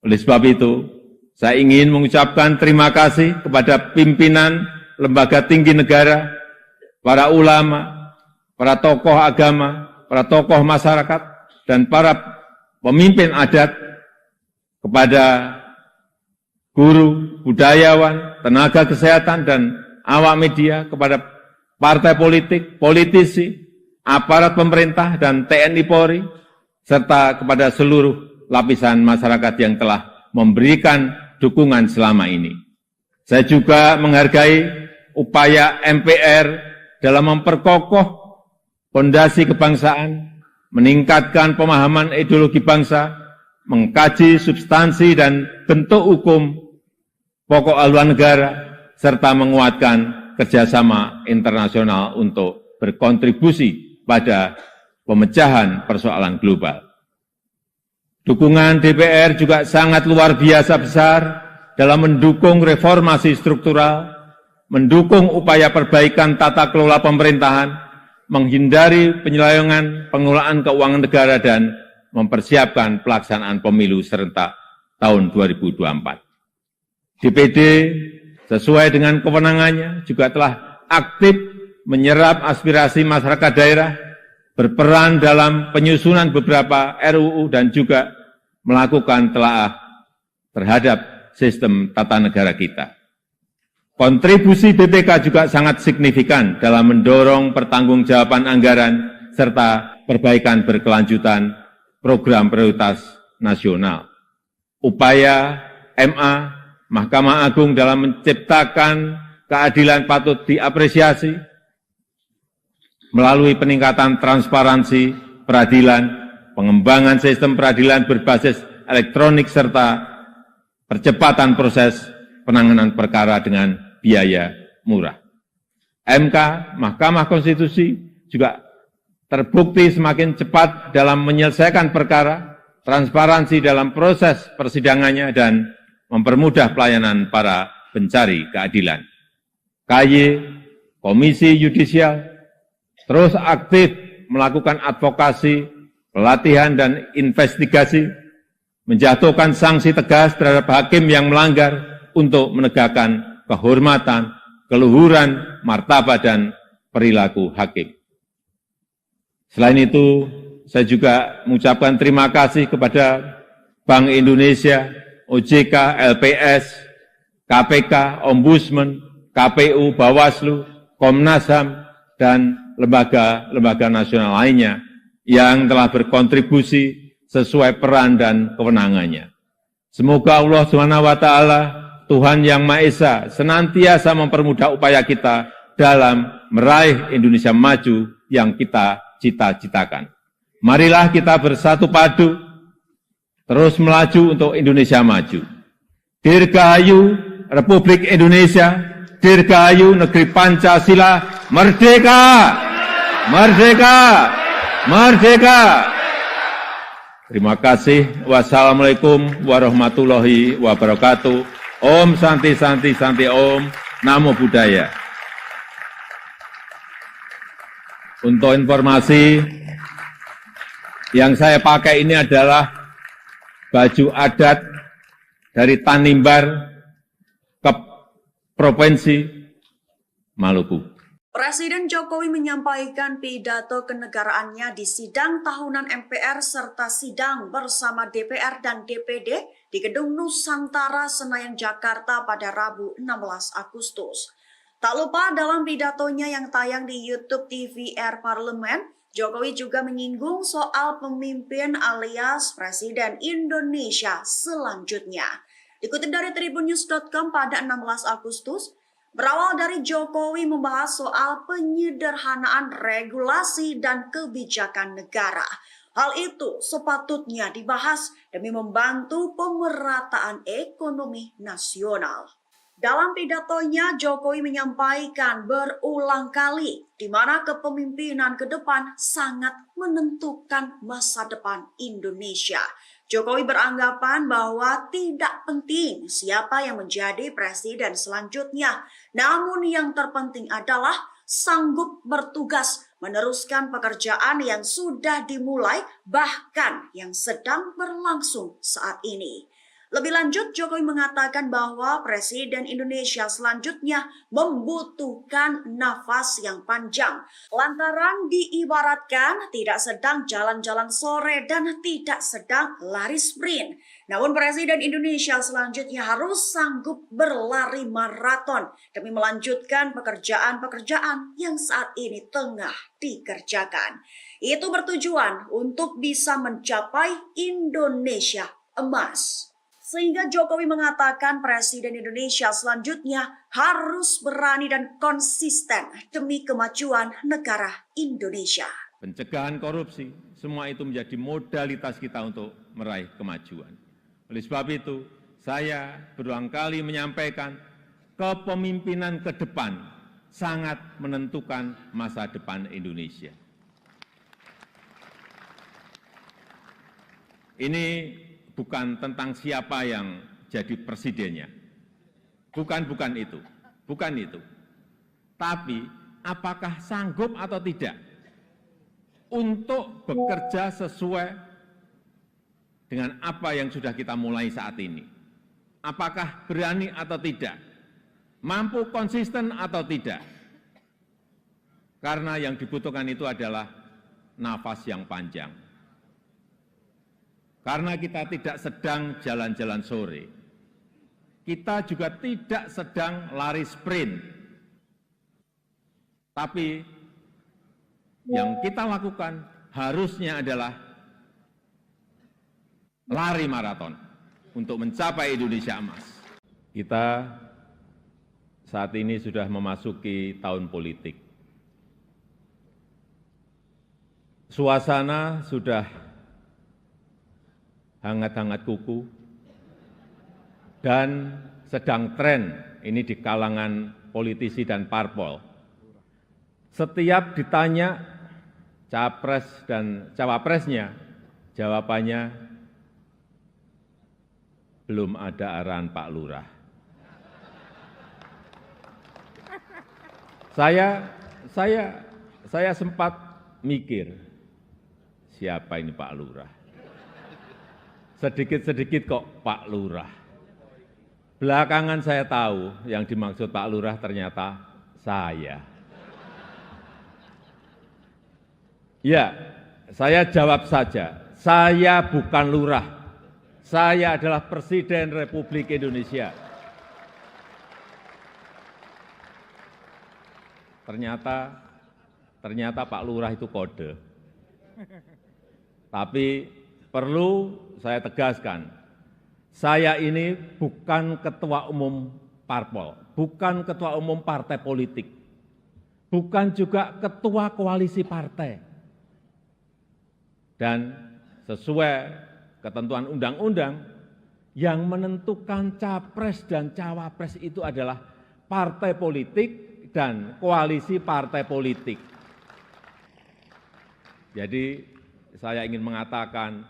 Oleh sebab itu, saya ingin mengucapkan terima kasih kepada pimpinan lembaga tinggi negara, para ulama, para tokoh agama, para tokoh masyarakat, dan para pemimpin adat, kepada guru, budayawan, tenaga kesehatan, dan awak media, kepada partai politik, politisi, aparat pemerintah, dan TNI Polri, serta kepada seluruh lapisan masyarakat yang telah memberikan dukungan selama ini. Saya juga menghargai upaya MPR dalam memperkokoh fondasi kebangsaan, meningkatkan pemahaman ideologi bangsa, mengkaji substansi dan bentuk hukum pokok haluan negara, serta menguatkan kerjasama internasional untuk berkontribusi pada pemecahan persoalan global. Dukungan DPR juga sangat luar biasa besar dalam mendukung reformasi struktural, mendukung upaya perbaikan tata kelola pemerintahan, menghindari penyelewengan pengelolaan keuangan negara, dan mempersiapkan pelaksanaan pemilu serentak tahun 2024. DPD sesuai dengan kewenangannya juga telah aktif menyerap aspirasi masyarakat daerah, berperan dalam penyusunan beberapa RUU dan juga melakukan telaah terhadap sistem tata negara kita. Kontribusi BPK juga sangat signifikan dalam mendorong pertanggungjawaban anggaran serta perbaikan berkelanjutan program prioritas nasional. Upaya MA, Mahkamah Agung dalam menciptakan keadilan patut diapresiasi melalui peningkatan transparansi peradilan pengembangan sistem peradilan berbasis elektronik, serta percepatan proses penanganan perkara dengan biaya murah. MK, Mahkamah Konstitusi, juga terbukti semakin cepat dalam menyelesaikan perkara, transparansi dalam proses persidangannya, dan mempermudah pelayanan para pencari keadilan. KY, Komisi Yudisial, terus aktif melakukan advokasi, pelatihan, dan investigasi, menjatuhkan sanksi tegas terhadap hakim yang melanggar untuk menegakkan kehormatan, keluhuran, martabat, dan perilaku hakim. Selain itu, saya juga mengucapkan terima kasih kepada Bank Indonesia, OJK, LPS, KPK, Ombudsman, KPU, Bawaslu, Komnas HAM, dan lembaga-lembaga nasional lainnya yang telah berkontribusi sesuai peran dan kewenangannya. Semoga Allah SWT, Tuhan Yang Maha Esa, senantiasa mempermudah upaya kita dalam meraih Indonesia maju yang kita cita-citakan. Marilah kita bersatu padu, terus melaju untuk Indonesia maju. Dirgahayu Republik Indonesia, Dirgahayu Negeri Pancasila, merdeka! Merdeka! Merdeka! Terima kasih. Wassalamualaikum warahmatullahi wabarakatuh. Om Santi Santi Santi Om. Namo Buddhaya. Untuk informasi, yang saya pakai ini adalah baju adat dari Tanimbar ke Provinsi Maluku. Presiden Jokowi menyampaikan pidato kenegaraannya di sidang tahunan MPR serta sidang bersama DPR dan DPD di Gedung Nusantara, Senayan, Jakarta pada Rabu 16 Agustus. Tak lupa dalam pidatonya yang tayang di YouTube TVR Parlemen, Jokowi juga menyinggung soal pemimpin alias Presiden Indonesia selanjutnya. Dikutip dari tribunnews.com pada 16 Agustus, berawal dari Jokowi membahas soal penyederhanaan regulasi dan kebijakan negara. Hal itu sepatutnya dibahas demi membantu pemerataan ekonomi nasional. Dalam pidatonya, Jokowi menyampaikan berulang kali di mana kepemimpinan ke depan sangat menentukan masa depan Indonesia. Jokowi beranggapan bahwa tidak penting siapa yang menjadi presiden selanjutnya, namun yang terpenting adalah sanggup bertugas meneruskan pekerjaan yang sudah dimulai, bahkan yang sedang berlangsung saat ini. Lebih lanjut, Jokowi mengatakan bahwa Presiden Indonesia selanjutnya membutuhkan nafas yang panjang. Lantaran diibaratkan tidak sedang jalan-jalan sore dan tidak sedang lari sprint. Namun Presiden Indonesia selanjutnya harus sanggup berlari maraton demi melanjutkan pekerjaan-pekerjaan yang saat ini tengah dikerjakan. Itu bertujuan untuk bisa mencapai Indonesia emas. Sehingga Jokowi mengatakan Presiden Indonesia selanjutnya harus berani dan konsisten demi kemajuan negara Indonesia. Pencegahan korupsi, semua itu menjadi modalitas kita untuk meraih kemajuan. Oleh sebab itu, saya berulang kali menyampaikan kepemimpinan ke depan sangat menentukan masa depan Indonesia. Ini bukan tentang siapa yang jadi presidennya. Bukan itu. Tapi apakah sanggup atau tidak untuk bekerja sesuai dengan apa yang sudah kita mulai saat ini. Apakah berani atau tidak? Mampu konsisten atau tidak? Karena yang dibutuhkan itu adalah nafas yang panjang. Karena kita tidak sedang jalan-jalan sore, kita juga tidak sedang lari sprint. Tapi yang kita lakukan harusnya adalah lari maraton untuk mencapai Indonesia emas. Kita saat ini sudah memasuki tahun politik. Suasana sudah hangat-hangat kuku, dan sedang tren ini di kalangan politisi dan parpol. Setiap ditanya capres dan cawapresnya, jawabannya belum ada arahan Pak Lurah. Saya sempat mikir, siapa ini Pak Lurah? Sedikit-sedikit kok Pak Lurah. Belakangan saya tahu yang dimaksud Pak Lurah ternyata saya. Ya, saya jawab saja, saya bukan lurah. Saya adalah Presiden Republik Indonesia. Ternyata Pak Lurah itu kode. Tapi perlu saya tegaskan, saya ini bukan ketua umum parpol, bukan ketua umum partai politik, bukan juga ketua koalisi partai. Dan sesuai ketentuan undang-undang, yang menentukan capres dan cawapres itu adalah partai politik dan koalisi partai politik. Jadi saya ingin mengatakan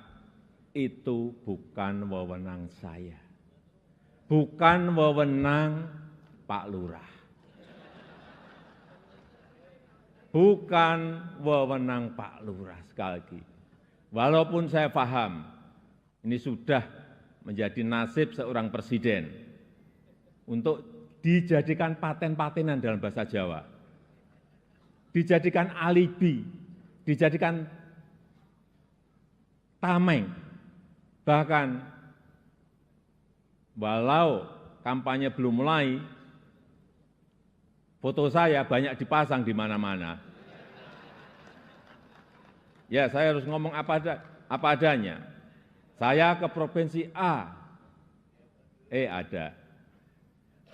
itu bukan wewenang saya, bukan wewenang Pak Lurah, bukan wewenang Pak Lurah. Sekali lagi, walaupun saya paham ini sudah menjadi nasib seorang presiden untuk dijadikan paten-patenan dalam bahasa Jawa, dijadikan alibi, dijadikan tameng, bahkan walau kampanye belum mulai, foto saya banyak dipasang di mana-mana. Ya, saya harus ngomong apa adanya. Saya ke provinsi A, ada.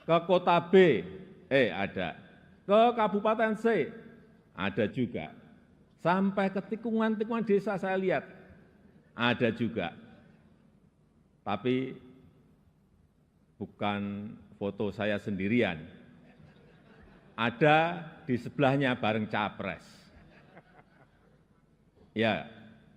Ke kota B, ada. Ke kabupaten C, ada juga. Sampai ke tikungan-tikungan desa saya lihat, ada juga. Tapi bukan foto saya sendirian. Ada di sebelahnya bareng capres. Ya,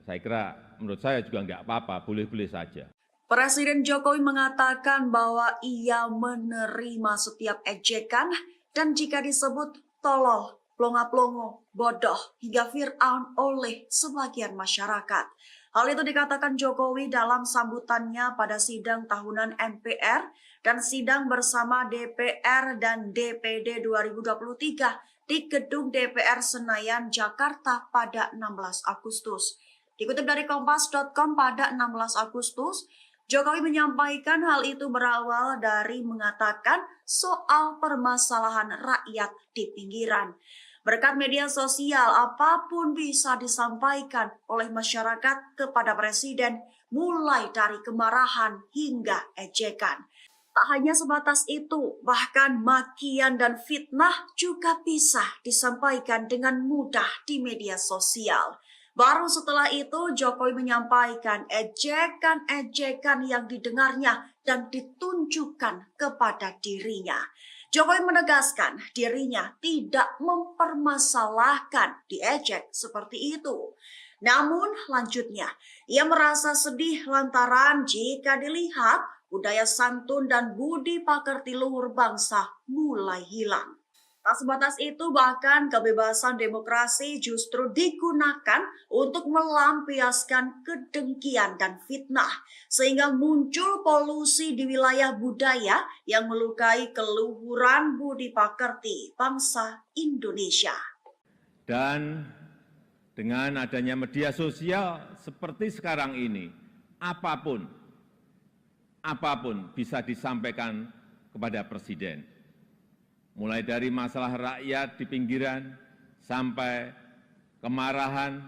saya kira menurut saya juga enggak apa-apa, boleh-boleh saja. Presiden Jokowi mengatakan bahwa ia menerima setiap ejekan dan jika disebut tolol, plonga-plongo, bodoh, hingga Fir'aun oleh sebagian masyarakat. Hal itu dikatakan Jokowi dalam sambutannya pada sidang tahunan MPR dan sidang bersama DPR dan DPD 2023 di Gedung DPR Senayan, Jakarta pada 16 Agustus. Dikutip dari Kompas.com pada 16 Agustus, Jokowi menyampaikan hal itu berawal dari mengatakan soal permasalahan rakyat di pinggiran. Berkat media sosial, apapun bisa disampaikan oleh masyarakat kepada Presiden, mulai dari kemarahan hingga ejekan. Tak hanya sebatas itu, bahkan makian dan fitnah juga bisa disampaikan dengan mudah di media sosial. Baru setelah itu Jokowi menyampaikan ejekan-ejekan yang didengarnya dan ditunjukkan kepada dirinya. Jokowi menegaskan dirinya tidak mempermasalahkan diejek seperti itu. Namun lanjutnya, ia merasa sedih lantaran jika dilihat budaya santun dan budi pekerti luhur bangsa mulai hilang. Tak sebatas itu, bahkan kebebasan demokrasi justru digunakan untuk melampiaskan kedengkian dan fitnah, sehingga muncul polusi di wilayah budaya yang melukai keluhuran budi pekerti bangsa Indonesia. Dan dengan adanya media sosial seperti sekarang ini, apapun bisa disampaikan kepada Presiden. Mulai dari masalah rakyat di pinggiran, sampai kemarahan,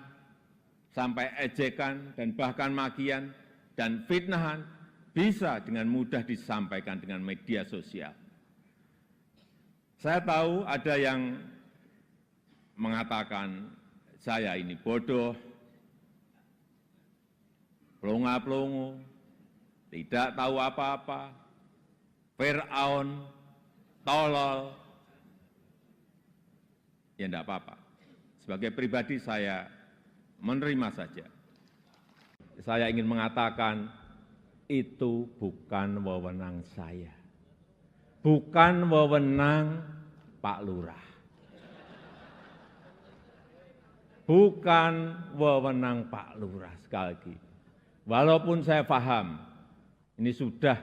sampai ejekan, dan bahkan makian, dan fitnahan, bisa dengan mudah disampaikan dengan media sosial. Saya tahu ada yang mengatakan, saya ini bodoh, pelongo-pelongo, tidak tahu apa-apa, Fir'aun, tolol, ya enggak apa-apa. Sebagai pribadi saya menerima saja. Saya ingin mengatakan itu bukan wewenang saya. Bukan wewenang Pak Lurah. Bukan wewenang Pak Lurah, sekali lagi. Walaupun saya paham, ini sudah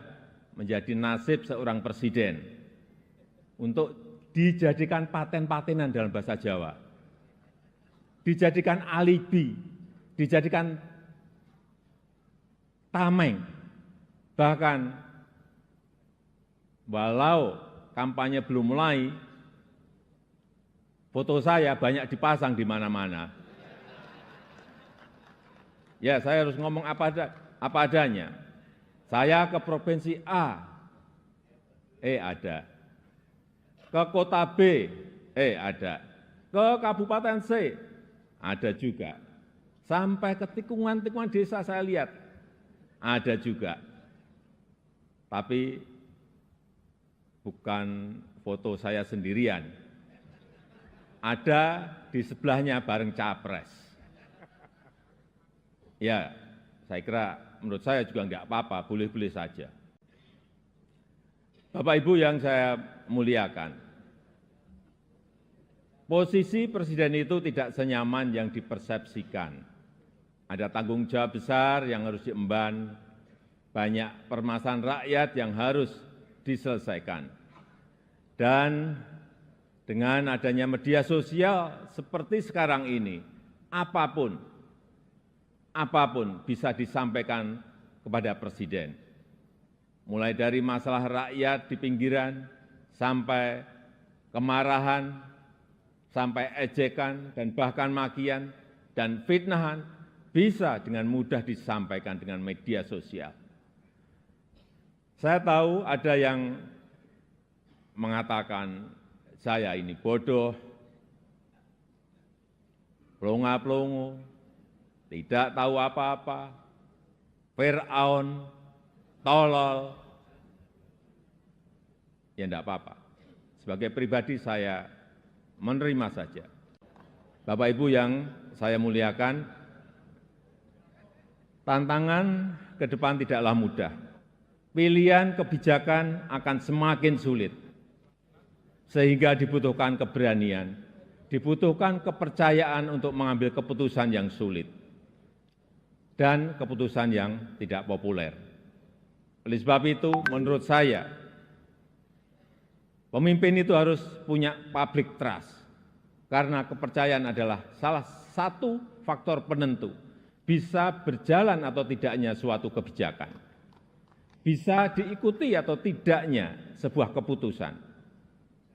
menjadi nasib seorang presiden untuk dijadikan paten-patenan dalam bahasa Jawa, dijadikan alibi, dijadikan tameng, bahkan walau kampanye belum mulai, foto saya banyak dipasang di mana-mana. Ya, saya harus ngomong apa adanya. Saya ke provinsi A, ada. Ke kota B, ada. Ke kabupaten C, ada juga. Sampai ke tikungan-tikungan desa saya lihat, ada juga. Tapi bukan foto saya sendirian. Ada di sebelahnya bareng capres. Ya, saya kira menurut saya juga enggak apa-apa, boleh-boleh saja. Bapak Ibu yang saya muliakan, posisi presiden itu tidak senyaman yang dipersepsikan. Ada tanggung jawab besar yang harus diemban, banyak permasalahan rakyat yang harus diselesaikan. Dan dengan adanya media sosial seperti sekarang ini, apapun bisa disampaikan kepada presiden. Mulai dari masalah rakyat di pinggiran, sampai kemarahan, sampai ejekan, dan bahkan makian, dan fitnahan, bisa dengan mudah disampaikan dengan media sosial. Saya tahu ada yang mengatakan saya ini bodoh, pelongo-pelongo, tidak tahu apa-apa, Fir'aun, tolol, ya enggak apa-apa. Sebagai pribadi saya menerima saja. Bapak Ibu yang saya muliakan, tantangan ke depan tidaklah mudah. Pilihan kebijakan akan semakin sulit, sehingga dibutuhkan keberanian, dibutuhkan kepercayaan untuk mengambil keputusan yang sulit dan keputusan yang tidak populer. Oleh sebab itu, menurut saya, pemimpin itu harus punya public trust, karena kepercayaan adalah salah satu faktor penentu bisa berjalan atau tidaknya suatu kebijakan, bisa diikuti atau tidaknya sebuah keputusan.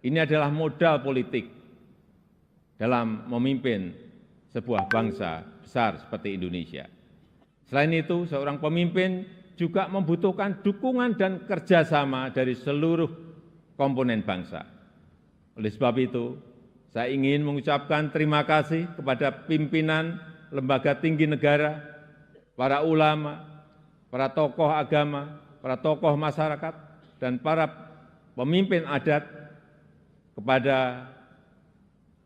Ini adalah modal politik dalam memimpin sebuah bangsa besar seperti Indonesia. Selain itu, seorang pemimpin juga membutuhkan dukungan dan kerjasama dari seluruh komponen bangsa. Oleh sebab itu, saya ingin mengucapkan terima kasih kepada pimpinan lembaga tinggi negara, para ulama, para tokoh agama, para tokoh masyarakat, dan para pemimpin adat, kepada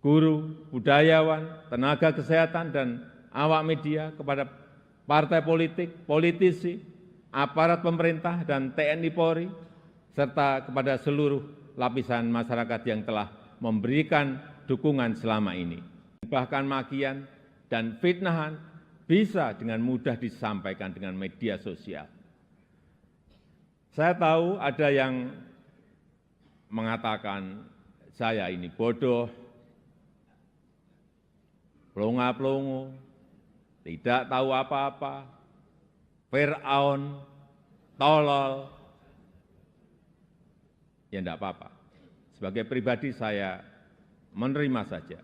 guru, budayawan, tenaga kesehatan, dan awak media, kepada partai politik, politisi, aparat pemerintah, dan TNI Polri, serta kepada seluruh lapisan masyarakat yang telah memberikan dukungan selama ini. Bahkan makian dan fitnahan bisa dengan mudah disampaikan dengan media sosial. Saya tahu ada yang mengatakan saya ini bodoh, pelongo-pelongo, tidak tahu apa-apa, Fir'aun, tolol, ya enggak apa-apa. Sebagai pribadi saya menerima saja.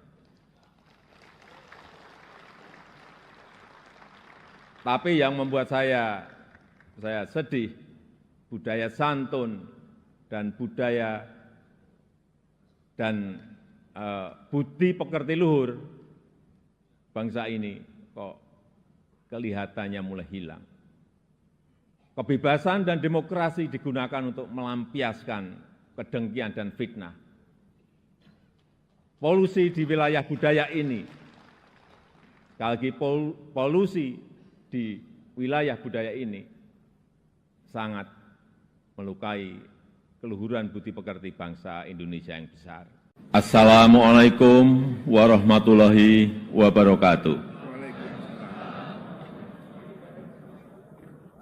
Tapi yang membuat saya sedih, budaya santun dan budaya dan budi pekerti luhur bangsa ini kok kelihatannya mulai hilang. kebebasan dan demokrasi digunakan untuk melampiaskan kedengkian dan fitnah. Polusi di wilayah budaya ini, sekali lagi polusi di wilayah budaya ini sangat melukai keluhuran budi pekerti bangsa Indonesia yang besar. Assalamualaikum warahmatullahi wabarakatuh.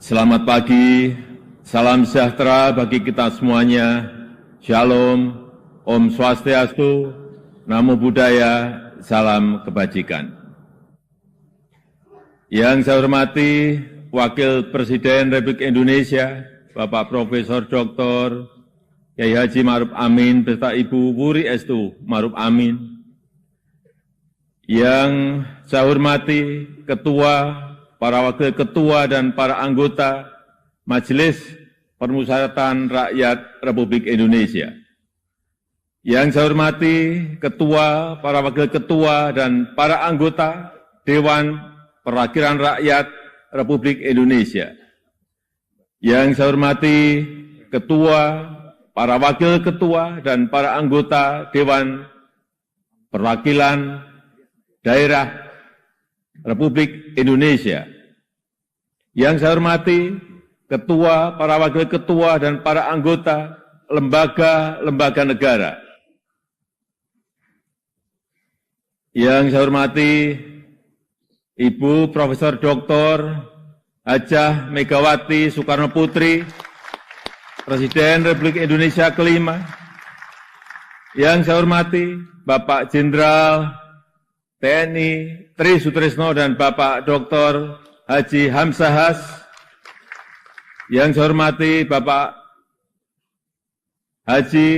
Selamat pagi, salam sejahtera bagi kita semuanya. Shalom, Om Swastiastu, Namo Buddhaya, salam kebajikan. Yang saya hormati Wakil Presiden Republik Indonesia, Bapak Profesor Dr. Kyai Haji Ma'ruf Amin beserta Ibu Wuri Estu Ma'ruf Amin. Yang saya hormati Ketua, para Wakil Ketua dan para anggota Majelis Permusyawaratan Rakyat Republik Indonesia. Yang saya hormati Ketua, para Wakil Ketua dan para anggota Dewan Perwakilan Rakyat Republik Indonesia. Yang saya hormati Ketua, para Wakil Ketua dan para anggota Dewan Perwakilan Daerah Republik Indonesia. Yang saya hormati Ketua, para Wakil Ketua dan para anggota lembaga-lembaga negara. Yang saya hormati Ibu Profesor Dr. Hajah Megawati Soekarno Putri, Presiden Republik Indonesia kelima. Yang saya hormati Bapak Jenderal TNI Tri Sutrisno dan Bapak Dr. Haji Hamzahas. Yang saya hormati Bapak Haji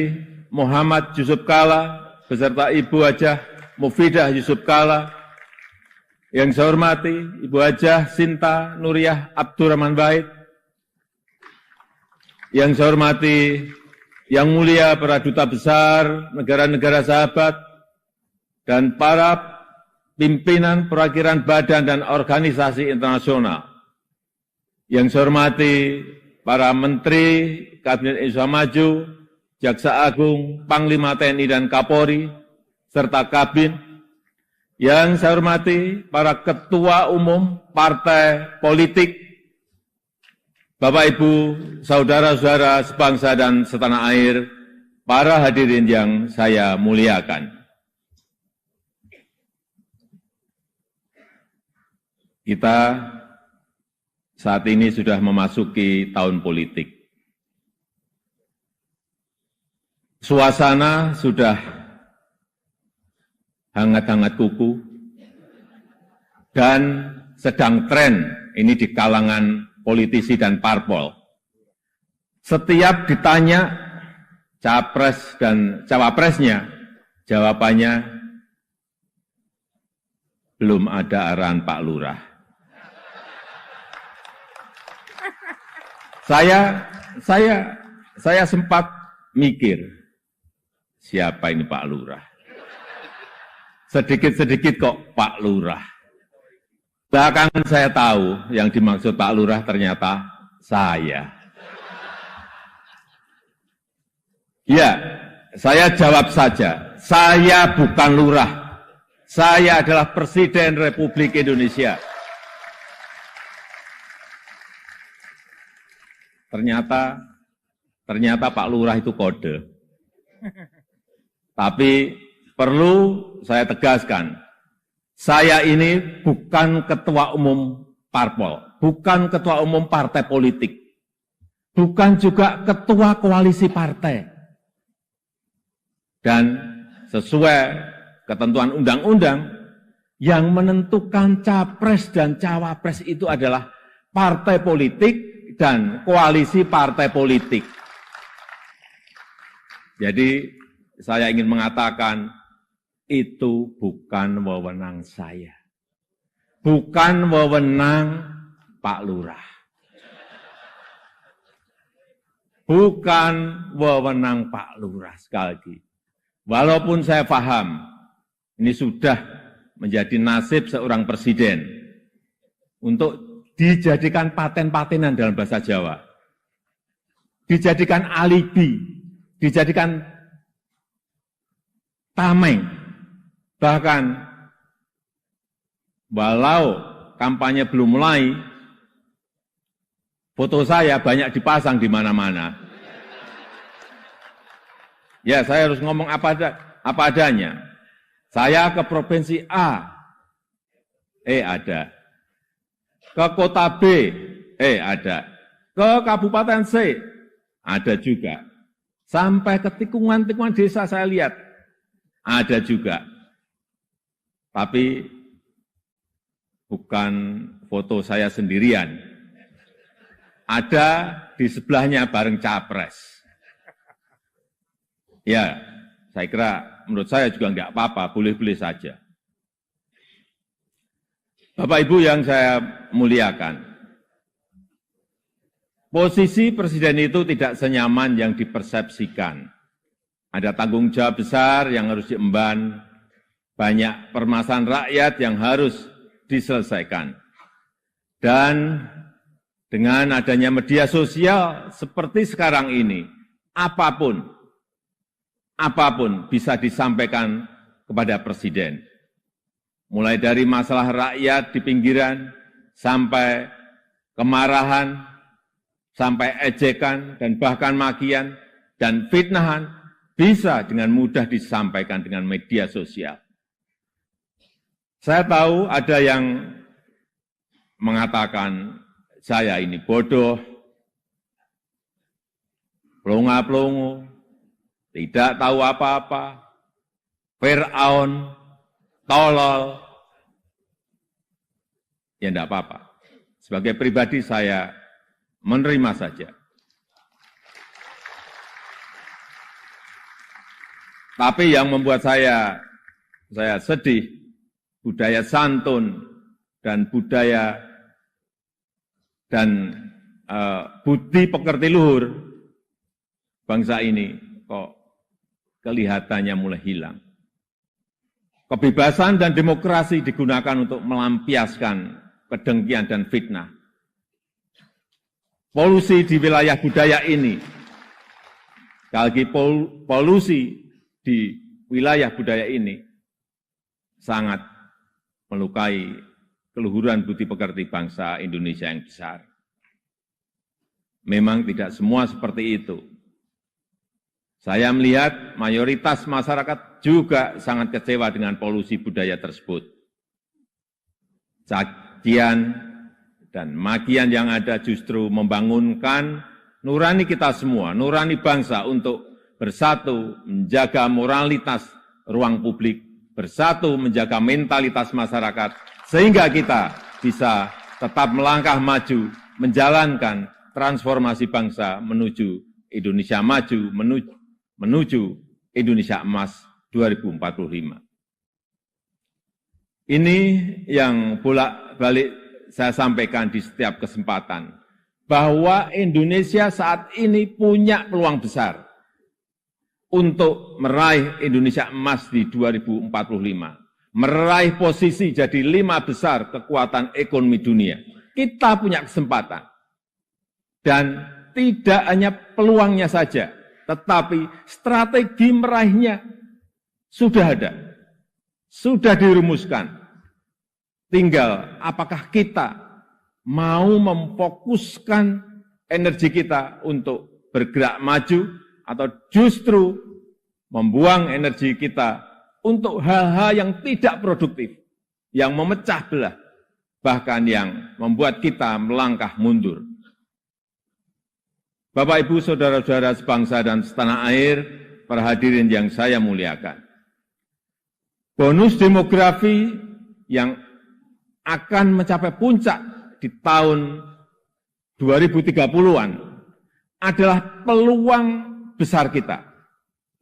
Muhammad Yusuf Kalla beserta Ibu Hajah Mufidah Yusuf Kalla. Yang saya hormati Ibu Hajah Sinta Nuriyah Abdurrahman Wahid. Yang saya hormati Yang Mulia para Duta Besar negara-negara sahabat dan para pimpinan perwakilan badan dan organisasi internasional. Yang saya hormati para Menteri Kabinet Indonesia Maju, Jaksa Agung, Panglima TNI dan Kapolri, serta Kabin. Yang saya hormati para Ketua Umum Partai Politik, Bapak Ibu, Saudara-saudara sebangsa dan setanah air, para hadirin yang saya muliakan. Kita saat ini sudah memasuki tahun politik. Suasana sudah hangat-hangat kuku dan sedang tren ini di kalangan politisi dan parpol. Setiap ditanya capres dan cawapresnya, jawabannya belum ada arahan Pak Lurah. Saya sempat mikir, siapa ini Pak Lurah? Sedikit-sedikit kok Pak Lurah. Belakangan saya tahu yang dimaksud Pak Lurah ternyata saya. Ya, saya jawab saja, saya bukan lurah. Saya adalah Presiden Republik Indonesia. Ternyata Pak Lurah itu kode. Tapi perlu saya tegaskan, saya ini bukan ketua umum parpol, bukan ketua umum partai politik, bukan juga ketua koalisi partai. Dan sesuai ketentuan undang-undang, yang menentukan capres dan cawapres itu adalah partai politik dan koalisi partai politik. Jadi saya ingin mengatakan itu bukan wewenang saya. Bukan wewenang Pak Lurah. Bukan wewenang Pak Lurah sekali lagi. Walaupun saya paham ini sudah menjadi nasib seorang presiden untuk dijadikan paten-patenan dalam bahasa Jawa, dijadikan alibi, dijadikan tameng, bahkan walau kampanye belum mulai, foto saya banyak dipasang di mana-mana. Ya, saya harus ngomong apa adanya. Saya ke provinsi A, ada. Ke kota B, ada. Ke kabupaten C, ada juga. Sampai ke tikungan-tikungan desa saya lihat, ada juga. Tapi bukan foto saya sendirian. Ada di sebelahnya bareng capres. Ya, saya kira menurut saya juga enggak apa-apa, boleh-boleh saja. Bapak Ibu yang saya muliakan, posisi presiden itu tidak senyaman yang dipersepsikan. Ada tanggung jawab besar yang harus diemban, banyak permasalahan rakyat yang harus diselesaikan. Dan dengan adanya media sosial seperti sekarang ini, apapun bisa disampaikan kepada presiden. Mulai dari masalah rakyat di pinggiran, sampai kemarahan, sampai ejekan, dan bahkan makian, dan fitnahan, bisa dengan mudah disampaikan dengan media sosial. Saya tahu ada yang mengatakan saya ini bodoh, pelongo-pelongo, tidak tahu apa-apa, Fir'aun, tolol. Ya enggak apa-apa. Sebagai pribadi saya menerima saja. Tapi yang membuat saya sedih, budaya santun dan budaya dan budi pekerti luhur bangsa ini kok kelihatannya mulai hilang. Kebebasan dan demokrasi digunakan untuk melampiaskan kedengkian dan fitnah. Polusi di wilayah budaya ini, sekali lagi polusi di wilayah budaya ini sangat melukai keluhuran budi pekerti bangsa Indonesia yang besar. Memang tidak semua seperti itu. Saya melihat mayoritas masyarakat juga sangat kecewa dengan polusi budaya tersebut. Cacian dan makian yang ada justru membangunkan nurani kita semua, nurani bangsa untuk bersatu menjaga moralitas ruang publik, bersatu menjaga mentalitas masyarakat, sehingga kita bisa tetap melangkah maju, menjalankan transformasi bangsa menuju Indonesia maju, menuju Indonesia emas 2045. Ini yang bolak-balik saya sampaikan di setiap kesempatan, bahwa Indonesia saat ini punya peluang besar untuk meraih Indonesia emas di 2045, meraih posisi jadi 5 besar kekuatan ekonomi dunia. Kita punya kesempatan. Dan tidak hanya peluangnya saja, tetapi strategi meraihnya sudah ada, sudah dirumuskan. Tinggal apakah kita mau memfokuskan energi kita untuk bergerak maju, atau justru membuang energi kita untuk hal-hal yang tidak produktif, yang memecah belah, bahkan yang membuat kita melangkah mundur. Bapak, Ibu, saudara-saudara sebangsa dan setanah air, para hadirin yang saya muliakan. Bonus demografi yang akan mencapai puncak di tahun 2030-an adalah peluang besar kita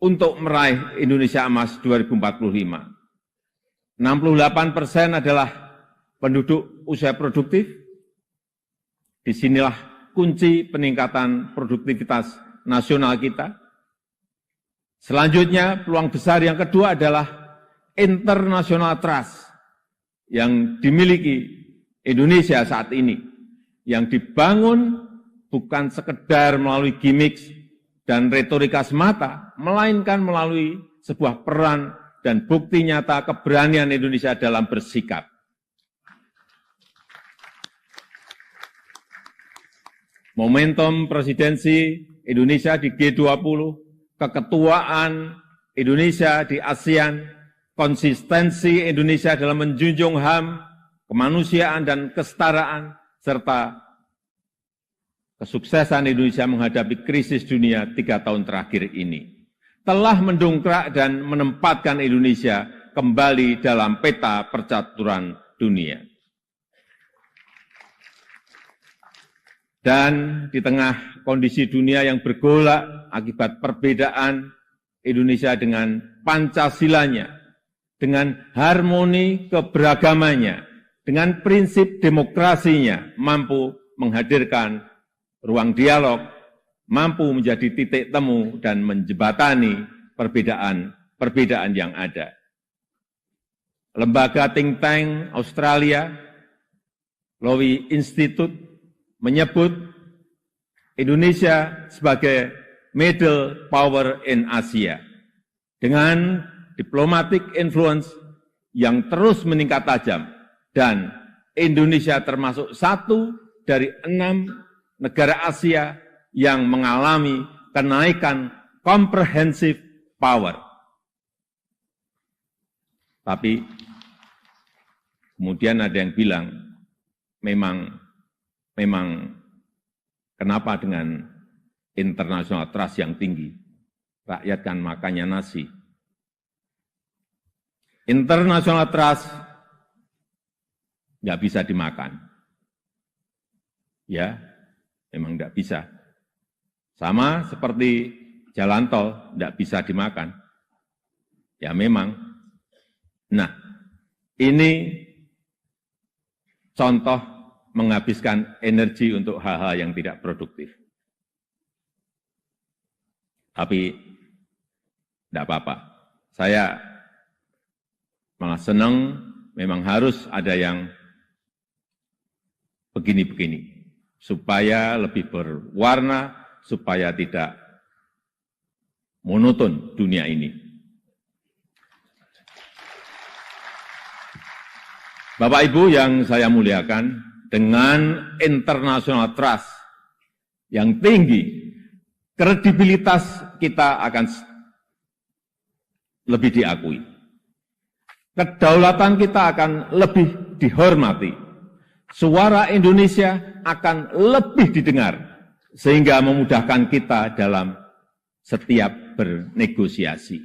untuk meraih Indonesia emas 2045. 68% adalah penduduk usia produktif. Disinilah kunci peningkatan produktivitas nasional kita. Selanjutnya, peluang besar yang kedua adalah international trust yang dimiliki Indonesia saat ini yang dibangun bukan sekedar melalui gimmick dan retorika semata, melainkan melalui sebuah peran dan bukti nyata keberanian Indonesia dalam bersikap. Momentum presidensi Indonesia di G20, keketuaan Indonesia di ASEAN, konsistensi Indonesia dalam menjunjung HAM, kemanusiaan dan kesetaraan, serta kesuksesan Indonesia menghadapi krisis dunia 3 tahun terakhir ini, telah mendongkrak dan menempatkan Indonesia kembali dalam peta percaturan dunia. Dan di tengah kondisi dunia yang bergolak akibat perbedaan Indonesia dengan Pancasilanya, dengan harmoni keberagamannya, dengan prinsip demokrasinya, mampu menghadirkan ruang dialog, mampu menjadi titik temu dan menjembatani perbedaan yang ada. Lembaga think tank Australia, Lowy Institute, menyebut Indonesia sebagai middle power in Asia dengan diplomatic influence yang terus meningkat tajam, dan Indonesia termasuk satu dari 6 negara Asia yang mengalami kenaikan comprehensive power. Tapi kemudian ada yang bilang, memang kenapa dengan international trust yang tinggi, rakyat kan makannya nasi. International trust nggak bisa dimakan. Ya, memang nggak bisa. Sama seperti jalan tol, nggak bisa dimakan. Ya memang. Nah, ini contoh menghabiskan energi untuk hal-hal yang tidak produktif. Tapi tidak apa-apa. Saya malah senang, memang harus ada yang begini-begini, supaya lebih berwarna, supaya tidak monoton dunia ini. Bapak Ibu yang saya muliakan, dengan international trust yang tinggi, kredibilitas kita akan lebih diakui. Kedaulatan kita akan lebih dihormati. Suara Indonesia akan lebih didengar, sehingga memudahkan kita dalam setiap bernegosiasi.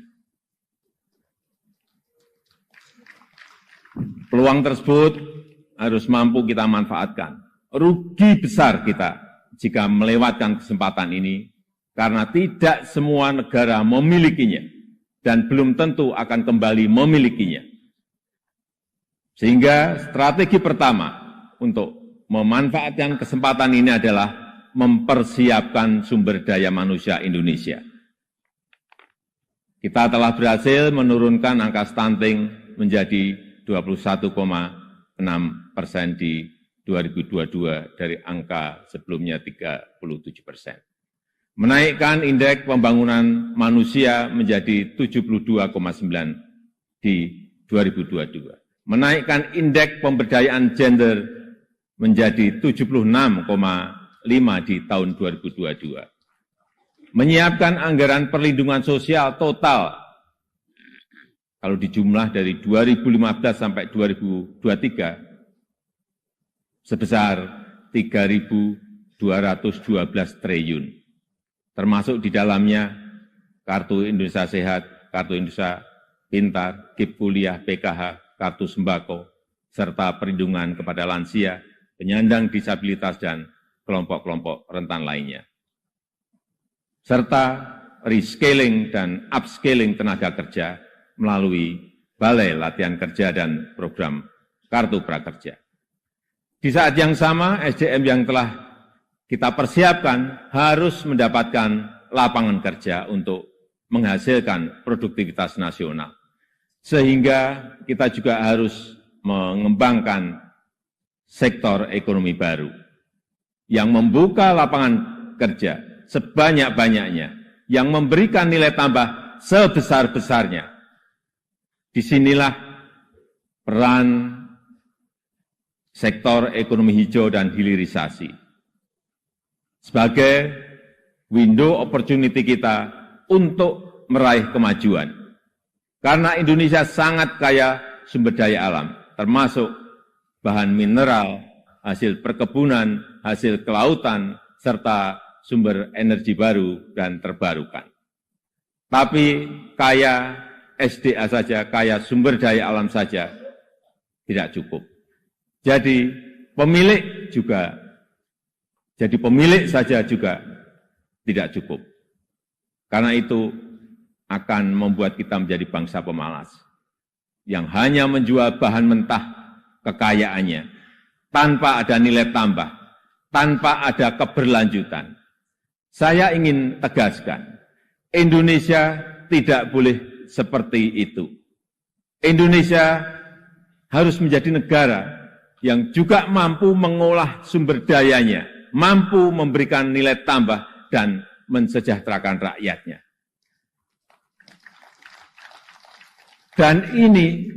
Peluang tersebut harus mampu kita manfaatkan. Rugi besar kita jika melewatkan kesempatan ini, karena tidak semua negara memilikinya, dan belum tentu akan kembali memilikinya. Sehingga strategi pertama untuk memanfaatkan kesempatan ini adalah mempersiapkan sumber daya manusia Indonesia. Kita telah berhasil menurunkan angka stunting menjadi 21,6% di 2022 dari angka sebelumnya 37%. Menaikkan indeks pembangunan manusia menjadi 72,9 di 2022. Menaikkan indeks pemberdayaan gender menjadi 76,5 di tahun 2022. Menyiapkan anggaran perlindungan sosial total kalau dijumlah dari 2015 sampai 2023 sebesar 3.212 triliun. Termasuk di dalamnya Kartu Indonesia Sehat, Kartu Indonesia Pintar, KIP Kuliah, PKH, Kartu Sembako, serta perlindungan kepada lansia, penyandang disabilitas, dan kelompok-kelompok rentan lainnya. Serta rescaling dan upscaling tenaga kerja melalui Balai Latihan Kerja dan program Kartu Prakerja. Di saat yang sama, SDM yang telah kita persiapkan harus mendapatkan lapangan kerja untuk menghasilkan produktivitas nasional. Sehingga kita juga harus mengembangkan sektor ekonomi baru. yang membuka lapangan kerja sebanyak-banyaknya, yang memberikan nilai tambah sebesar-besarnya. Disinilah peran sektor ekonomi hijau dan hilirisasi sebagai window opportunity kita untuk meraih kemajuan. Karena Indonesia sangat kaya sumber daya alam, termasuk bahan mineral, hasil perkebunan, hasil kelautan, serta sumber energi baru dan terbarukan. Tapi kaya SDA saja, kaya sumber daya alam saja tidak cukup. Jadi pemilik saja juga tidak cukup. Karena itu akan membuat kita menjadi bangsa pemalas yang hanya menjual bahan mentah kekayaannya tanpa ada nilai tambah, tanpa ada keberlanjutan. Saya ingin tegaskan, Indonesia tidak boleh seperti itu. Indonesia harus menjadi negara yang juga mampu mengolah sumber dayanya, mampu memberikan nilai tambah dan mensejahterakan rakyatnya. Dan ini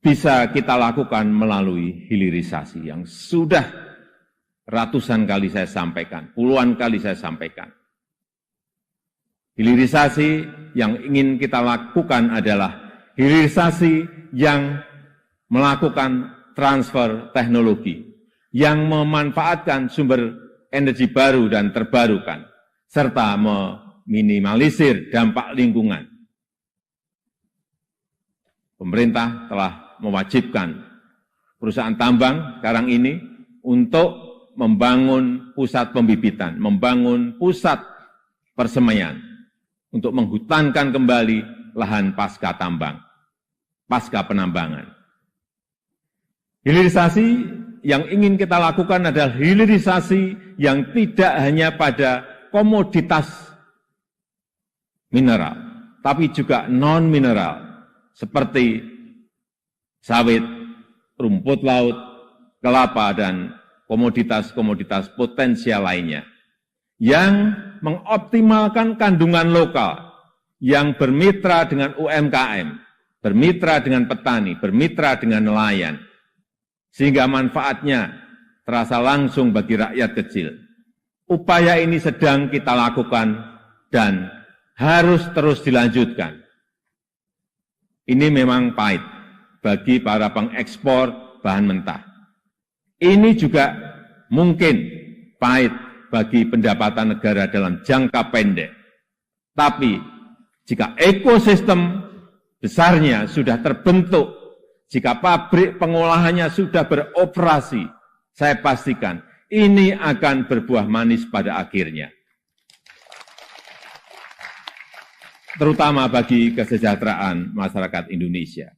bisa kita lakukan melalui hilirisasi yang sudah ratusan kali saya sampaikan, puluhan kali saya sampaikan. Hilirisasi yang ingin kita lakukan adalah hilirisasi yang melakukan transfer teknologi, yang memanfaatkan sumber energi baru dan terbarukan, serta meminimalisir dampak lingkungan. Pemerintah telah mewajibkan perusahaan tambang sekarang ini untuk membangun pusat pembibitan, membangun pusat persemaian, untuk menghutankan kembali lahan pasca tambang, pasca penambangan. Hilirisasi yang ingin kita lakukan adalah hilirisasi yang tidak hanya pada komoditas mineral, tapi juga non-mineral, seperti sawit, rumput laut, kelapa, dan komoditas-komoditas potensial lainnya, yang mengoptimalkan kandungan lokal, yang bermitra dengan UMKM, bermitra dengan petani, bermitra dengan nelayan, sehingga manfaatnya terasa langsung bagi rakyat kecil. Upaya ini sedang kita lakukan dan harus terus dilanjutkan. Ini memang pahit bagi para pengekspor bahan mentah. Ini juga mungkin pahit bagi pendapatan negara dalam jangka pendek. Tapi jika ekosistem besarnya sudah terbentuk, jika pabrik pengolahannya sudah beroperasi, saya pastikan ini akan berbuah manis pada akhirnya. Terutama bagi kesejahteraan masyarakat Indonesia.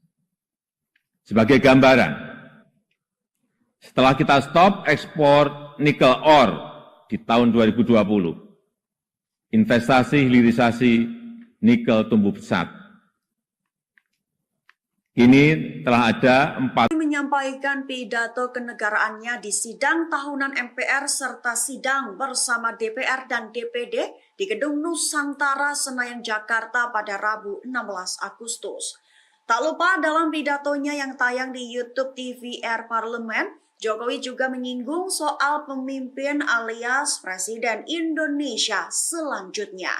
Sebagai gambaran, setelah kita stop ekspor nikel ore di tahun 2020, investasi hilirisasi nikel tumbuh pesat. Kini telah ada 4 menyampaikan pidato kenegaraannya di sidang tahunan MPR serta sidang bersama DPR dan DPD di Gedung Nusantara Senayan Jakarta pada Rabu 16 Agustus. Tak lupa dalam pidatonya yang tayang di YouTube TVR Parlemen, Jokowi juga menyinggung soal pemimpin alias Presiden Indonesia selanjutnya.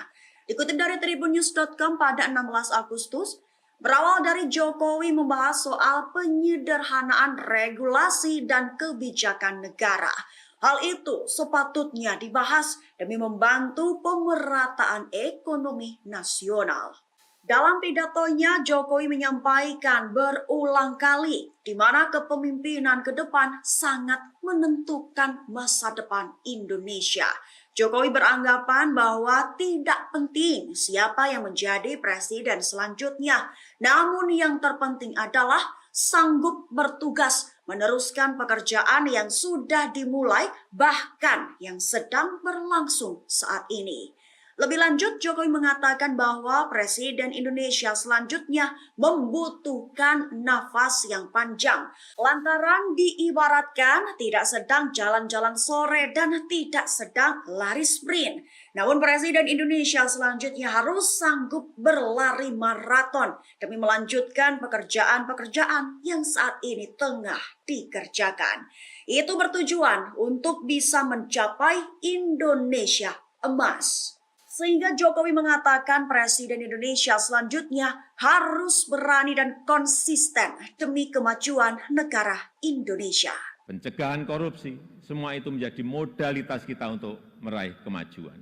Dikutip dari tribunnews.com pada 16 Agustus, berawal dari Jokowi membahas soal penyederhanaan regulasi dan kebijakan negara. Hal itu sepatutnya dibahas demi membantu pemerataan ekonomi nasional. Dalam pidatonya, Jokowi menyampaikan berulang kali di mana kepemimpinan ke depan sangat menentukan masa depan Indonesia. Jokowi beranggapan bahwa tidak penting siapa yang menjadi presiden selanjutnya, namun yang terpenting adalah sanggup bertugas meneruskan pekerjaan yang sudah dimulai, bahkan yang sedang berlangsung saat ini. Lebih lanjut, Jokowi mengatakan bahwa Presiden Indonesia selanjutnya membutuhkan nafas yang panjang. Lantaran diibaratkan tidak sedang jalan-jalan sore dan tidak sedang lari sprint. Namun Presiden Indonesia selanjutnya harus sanggup berlari maraton demi melanjutkan pekerjaan-pekerjaan yang saat ini tengah dikerjakan. Itu bertujuan untuk bisa mencapai Indonesia emas. Sehingga Jokowi mengatakan Presiden Indonesia selanjutnya harus berani dan konsisten demi kemajuan negara Indonesia. Pencegahan korupsi, semua itu menjadi modalitas kita untuk meraih kemajuan.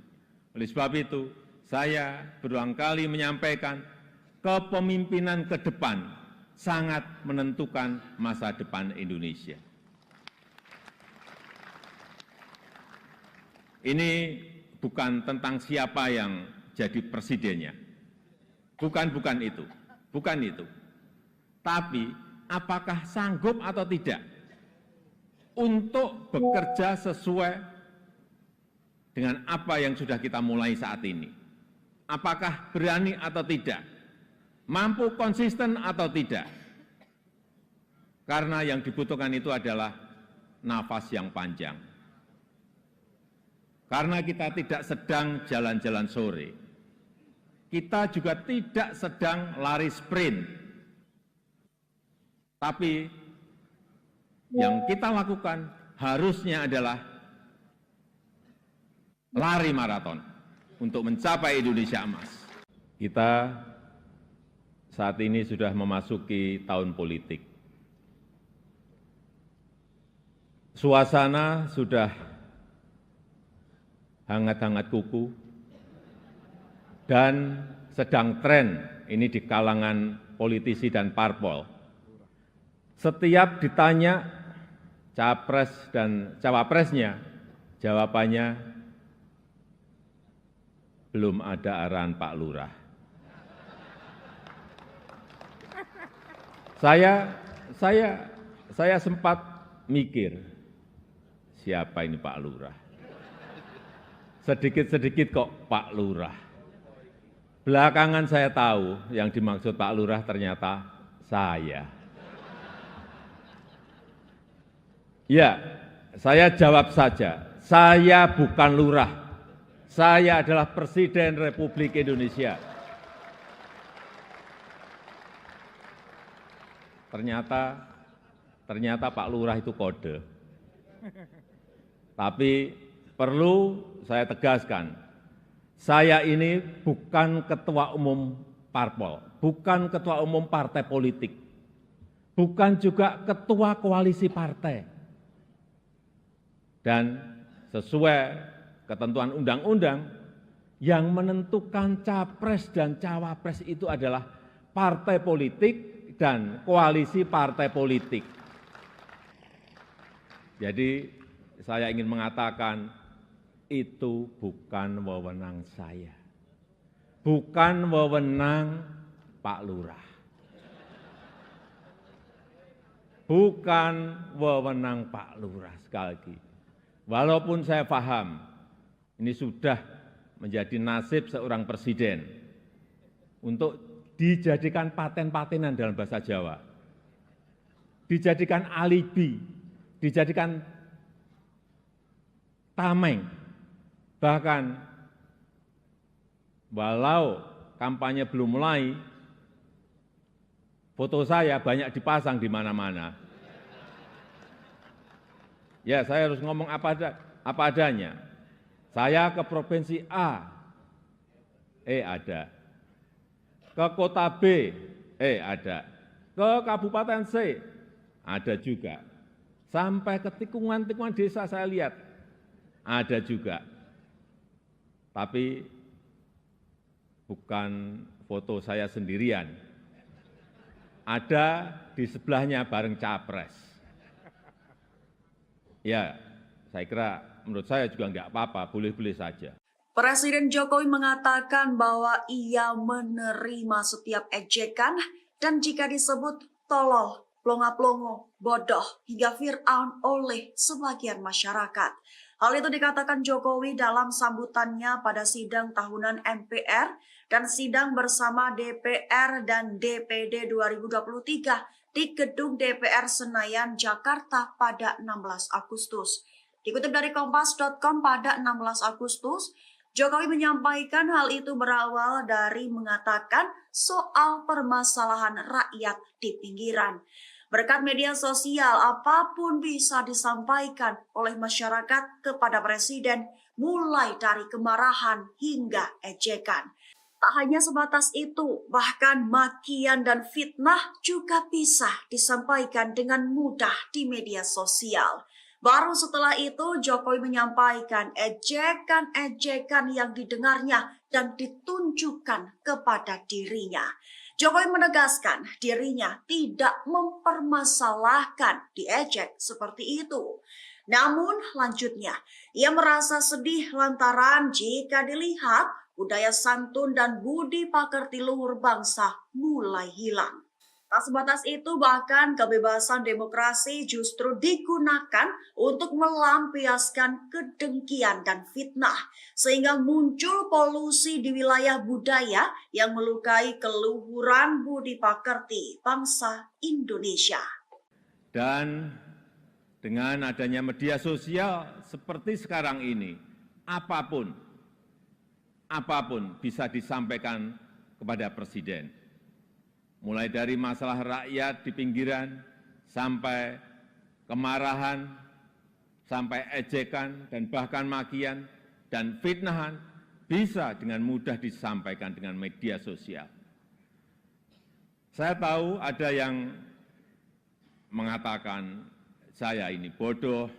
Oleh sebab itu, saya berulang kali menyampaikan kepemimpinan ke depan sangat menentukan masa depan Indonesia. Ini bukan tentang siapa yang jadi presidennya. Bukan itu. Tapi apakah sanggup atau tidak untuk bekerja sesuai dengan apa yang sudah kita mulai saat ini. Apakah berani atau tidak? Mampu konsisten atau tidak? Karena yang dibutuhkan itu adalah nafas yang panjang. Karena kita tidak sedang jalan-jalan sore. Kita juga tidak sedang lari sprint. Tapi yang kita lakukan harusnya adalah lari maraton untuk mencapai Indonesia emas. Kita saat ini sudah memasuki tahun politik. Suasana sudah hangat-hangat kuku, dan sedang tren ini di kalangan politisi dan parpol. Setiap ditanya capres dan cawapresnya, jawabannya belum ada arahan Pak Lurah. Saya sempat mikir, siapa ini Pak Lurah? Sedikit-sedikit kok Pak Lurah. Belakangan saya tahu yang dimaksud Pak Lurah ternyata saya. Ya, saya jawab saja, saya bukan lurah. Saya adalah Presiden Republik Indonesia. Ternyata Pak Lurah itu kode. Tapi perlu saya tegaskan, saya ini bukan ketua umum parpol, bukan ketua umum partai politik, bukan juga ketua koalisi partai. Dan sesuai ketentuan undang-undang, yang menentukan capres dan cawapres itu adalah partai politik dan koalisi partai politik. Jadi saya ingin mengatakan, itu bukan wewenang saya, bukan wewenang Pak Lurah, bukan wewenang Pak Lurah. Sekali lagi, walaupun saya paham ini sudah menjadi nasib seorang presiden untuk dijadikan paten-patenan dalam bahasa Jawa, dijadikan alibi, dijadikan tameng. Bahkan walau kampanye belum mulai, foto saya banyak dipasang di mana-mana. Ya, saya harus ngomong apa adanya. Saya ke provinsi A, ada. Ke kota B, ada. Ke kabupaten C, ada juga. Sampai ke tikungan-tikungan desa saya lihat, ada juga. Tapi bukan foto saya sendirian. Ada di sebelahnya bareng capres. Ya, saya kira menurut saya juga enggak apa-apa, boleh-boleh saja. Presiden Jokowi mengatakan bahwa ia menerima setiap ejekan dan jika disebut tolol, plonga-plongo, bodoh, hingga Fir'aun oleh sebagian masyarakat. Hal itu dikatakan Jokowi dalam sambutannya pada sidang tahunan MPR dan sidang bersama DPR dan DPD 2023 di Gedung DPR Senayan, Jakarta pada 16 Agustus. Dikutip dari Kompas.com pada 16 Agustus, Jokowi menyampaikan hal itu berawal dari mengatakan soal permasalahan rakyat di pinggiran. Berkat media sosial, apapun bisa disampaikan oleh masyarakat kepada Presiden, mulai dari kemarahan hingga ejekan. Tak hanya sebatas itu, bahkan makian dan fitnah juga bisa disampaikan dengan mudah di media sosial. Baru setelah itu, Jokowi menyampaikan ejekan-ejekan yang didengarnya dan ditunjukkan kepada dirinya. Jokowi menegaskan dirinya tidak mempermasalahkan diejek seperti itu. Namun lanjutnya, ia merasa sedih lantaran jika dilihat budaya santun dan budi pekerti luhur bangsa mulai hilang. Tak sebatas itu, bahkan kebebasan demokrasi justru digunakan untuk melampiaskan kedengkian dan fitnah, sehingga muncul polusi di wilayah budaya yang melukai keluhuran budi pekerti bangsa Indonesia. Dan dengan adanya media sosial seperti sekarang ini, apapun bisa disampaikan kepada Presiden. Mulai dari masalah rakyat di pinggiran, sampai kemarahan, sampai ejekan, dan bahkan makian, dan fitnahan, bisa dengan mudah disampaikan dengan media sosial. Saya tahu ada yang mengatakan saya ini bodoh,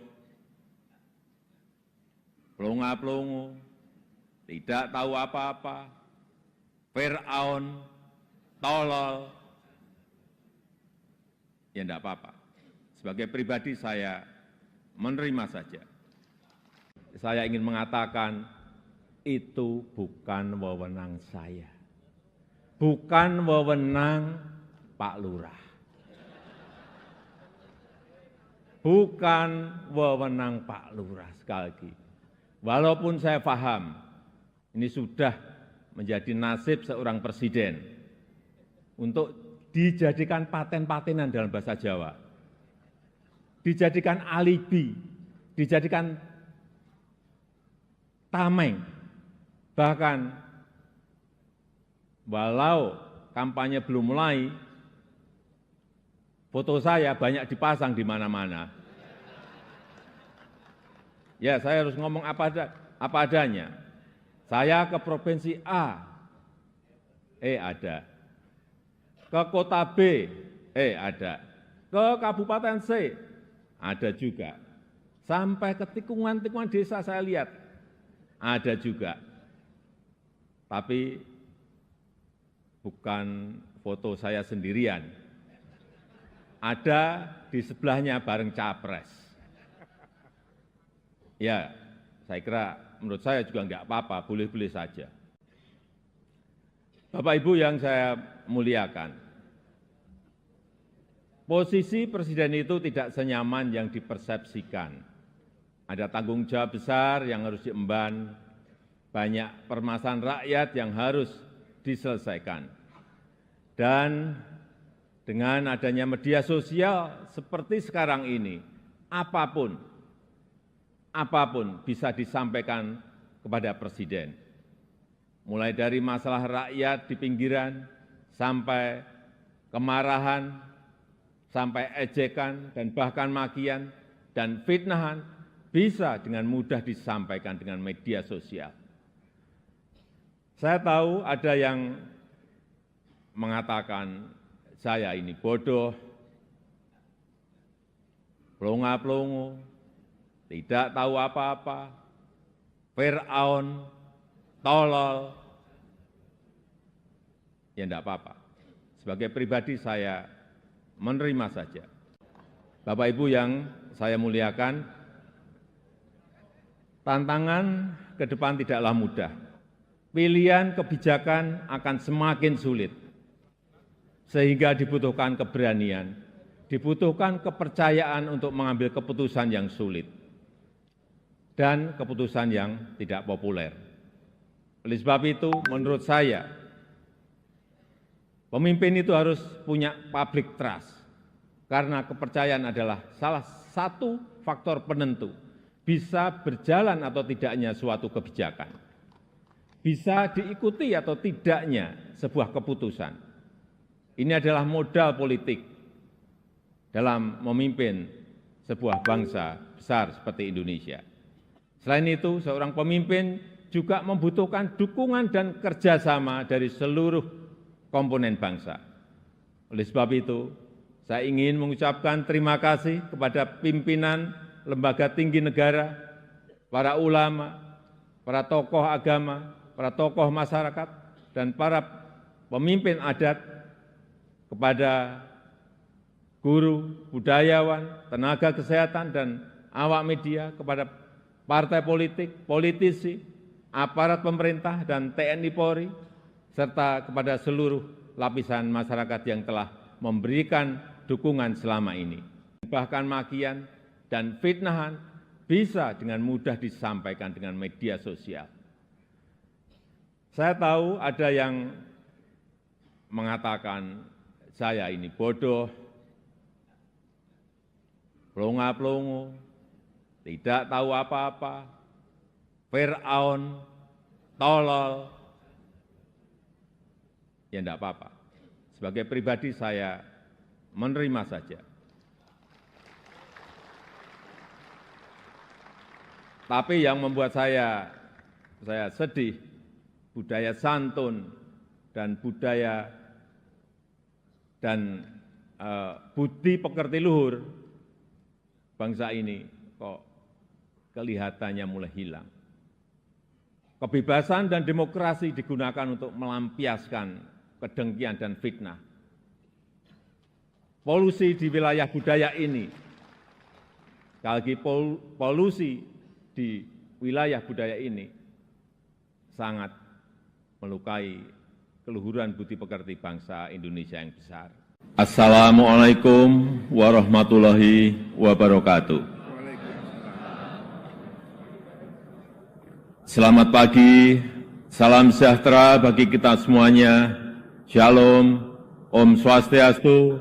pelongo-pelongo, tidak tahu apa-apa, Fir'aun, tolol, ya enggak apa-apa. Sebagai pribadi saya menerima saja. Saya ingin mengatakan itu bukan wewenang saya. Bukan wewenang Pak Lurah. Bukan wewenang Pak Lurah, sekali lagi. Walaupun saya paham ini sudah menjadi nasib seorang presiden untuk dijadikan paten-patenan dalam bahasa Jawa, dijadikan alibi, dijadikan tameng, bahkan walau kampanye belum mulai, foto saya banyak dipasang di mana-mana. Ya, saya harus ngomong apa adanya. Saya ke provinsi A, ada. Ke kota B, ada. Ke kabupaten C, ada juga. Sampai ke tikungan-tikungan desa saya lihat, ada juga. Tapi bukan foto saya sendirian. Ada di sebelahnya bareng capres. Ya, saya kira menurut saya juga enggak apa-apa, boleh-boleh saja. Bapak Ibu yang saya muliakan, posisi presiden itu tidak senyaman yang dipersepsikan. Ada tanggung jawab besar yang harus diemban, banyak permasalahan rakyat yang harus diselesaikan. Dan dengan adanya media sosial seperti sekarang ini, apapun bisa disampaikan kepada Presiden. Mulai dari masalah rakyat di pinggiran, sampai kemarahan, sampai ejekan, dan bahkan makian, dan fitnahan, bisa dengan mudah disampaikan dengan media sosial. Saya tahu ada yang mengatakan saya ini bodoh, pelongo-pelongo, tidak tahu apa-apa, Fir'aun, tolol, ya enggak apa-apa. Sebagai pribadi saya menerima saja. Bapak Ibu yang saya muliakan, tantangan ke depan tidaklah mudah. Pilihan kebijakan akan semakin sulit, sehingga dibutuhkan keberanian, dibutuhkan kepercayaan untuk mengambil keputusan yang sulit. dan keputusan yang tidak populer. Oleh sebab itu, menurut saya, pemimpin itu harus punya public trust, karena kepercayaan adalah salah satu faktor penentu bisa berjalan atau tidaknya suatu kebijakan, bisa diikuti atau tidaknya sebuah keputusan. Ini adalah modal politik dalam memimpin sebuah bangsa besar seperti Indonesia. Selain itu, seorang pemimpin juga membutuhkan dukungan dan kerjasama dari seluruh komponen bangsa. Oleh sebab itu, saya ingin mengucapkan terima kasih kepada pimpinan lembaga tinggi negara, para ulama, para tokoh agama, para tokoh masyarakat, dan para pemimpin adat, kepada guru, budayawan, tenaga kesehatan, dan awak media, kepada partai politik, politisi, aparat pemerintah, dan TNI Polri, serta kepada seluruh lapisan masyarakat yang telah memberikan dukungan selama ini. Bahkan makian dan fitnahan bisa dengan mudah disampaikan dengan media sosial. Saya tahu ada yang mengatakan saya ini bodoh, pelongo-pelongo, tidak tahu apa-apa, Fir'aun, tolol. Ya enggak apa-apa. Sebagai pribadi saya menerima saja. Tapi yang membuat saya sedih, budaya santun dan budaya dan budi pekerti luhur bangsa ini kok kelihatannya mulai hilang. Kebebasan dan demokrasi digunakan untuk melampiaskan kedengkian dan fitnah. Polusi di wilayah budaya ini, sekali lagi polusi di wilayah budaya ini sangat melukai keluhuran budi pekerti bangsa Indonesia yang besar. Assalamualaikum warahmatullahi wabarakatuh. Selamat pagi, salam sejahtera bagi kita semuanya. Shalom, Om Swastiastu,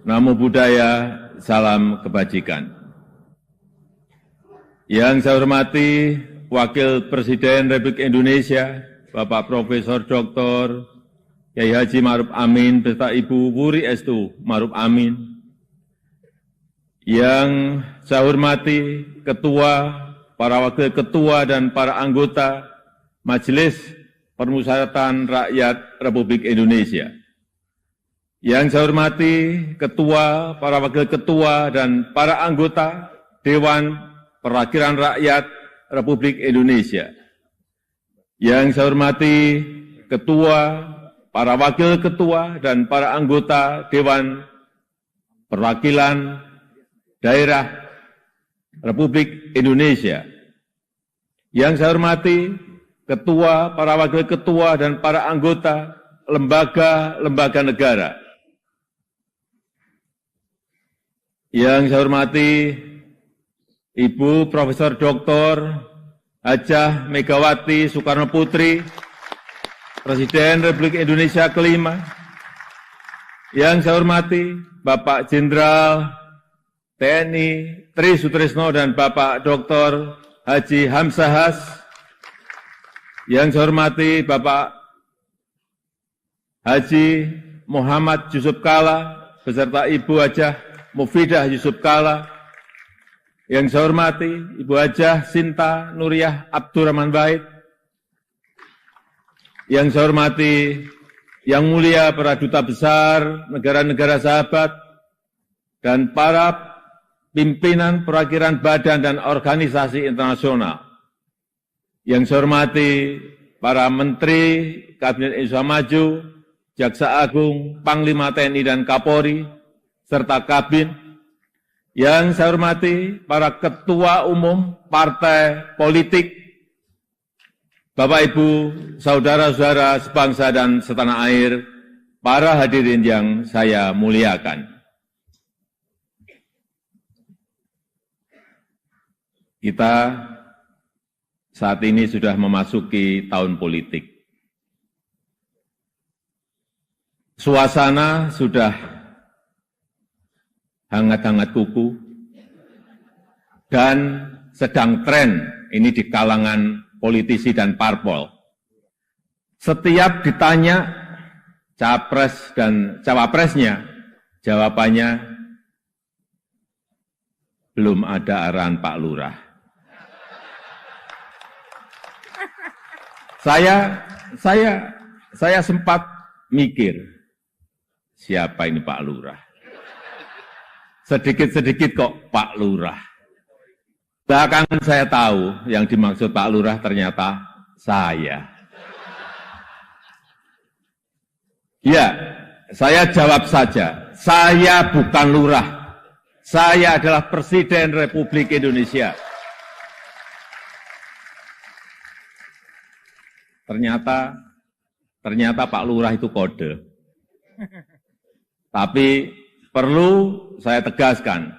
Namo Buddhaya, salam kebajikan. Yang saya hormati Wakil Presiden Republik Indonesia, Bapak Profesor Dr. Kiai Haji Ma'ruf Amin beserta Ibu Wuri Estu Ma'ruf Amin. Yang saya hormati Ketua, para Wakil Ketua dan para anggota Majelis Permusyawaratan Rakyat Republik Indonesia. Yang saya hormati Ketua, para Wakil Ketua dan para anggota Dewan Perwakilan Rakyat Republik Indonesia. Yang saya hormati Ketua, para Wakil Ketua dan para anggota Dewan Perwakilan Daerah Republik Indonesia. Yang saya hormati Ketua, para Wakil Ketua dan para anggota lembaga-lembaga negara. Yang saya hormati Ibu Profesor Dr. Hajah Megawati Soekarno Putri, Presiden Republik Indonesia kelima. Yang saya hormati Bapak Jenderal TNI Tri Sutrisno dan Bapak Dr. Haji Hamzahas. Yang saya hormati Bapak Haji Muhammad Yusuf Kalla beserta Ibu Hajah Mufidah Yusuf Kalla. Yang saya hormati Ibu Hajah Sinta Nuriyah Abdurrahman Wahid. Yang saya hormati Yang Mulia para Duta Besar negara-negara sahabat dan para pimpinan perwakilan badan dan organisasi internasional. Yang saya hormati para Menteri Kabinet Indonesia Maju, Jaksa Agung, Panglima TNI dan Kapolri, serta Kabin. Yang saya hormati para Ketua Umum Partai Politik, Bapak Ibu, Saudara-saudara sebangsa dan setanah air, para hadirin yang saya muliakan. Kita saat ini sudah memasuki tahun politik. Suasana sudah hangat-hangat kuku dan sedang tren ini di kalangan politisi dan parpol. Setiap ditanya capres dan cawapresnya, jawabannya belum ada arahan Pak Lurah. Saya sempat mikir, siapa ini Pak Lurah? Sedikit-sedikit kok Pak Lurah. Belakangan saya tahu yang dimaksud Pak Lurah ternyata saya. Ya, saya jawab saja, saya bukan lurah. Saya adalah Presiden Republik Indonesia. Ternyata Pak Lurah itu kode. Tapi perlu saya tegaskan,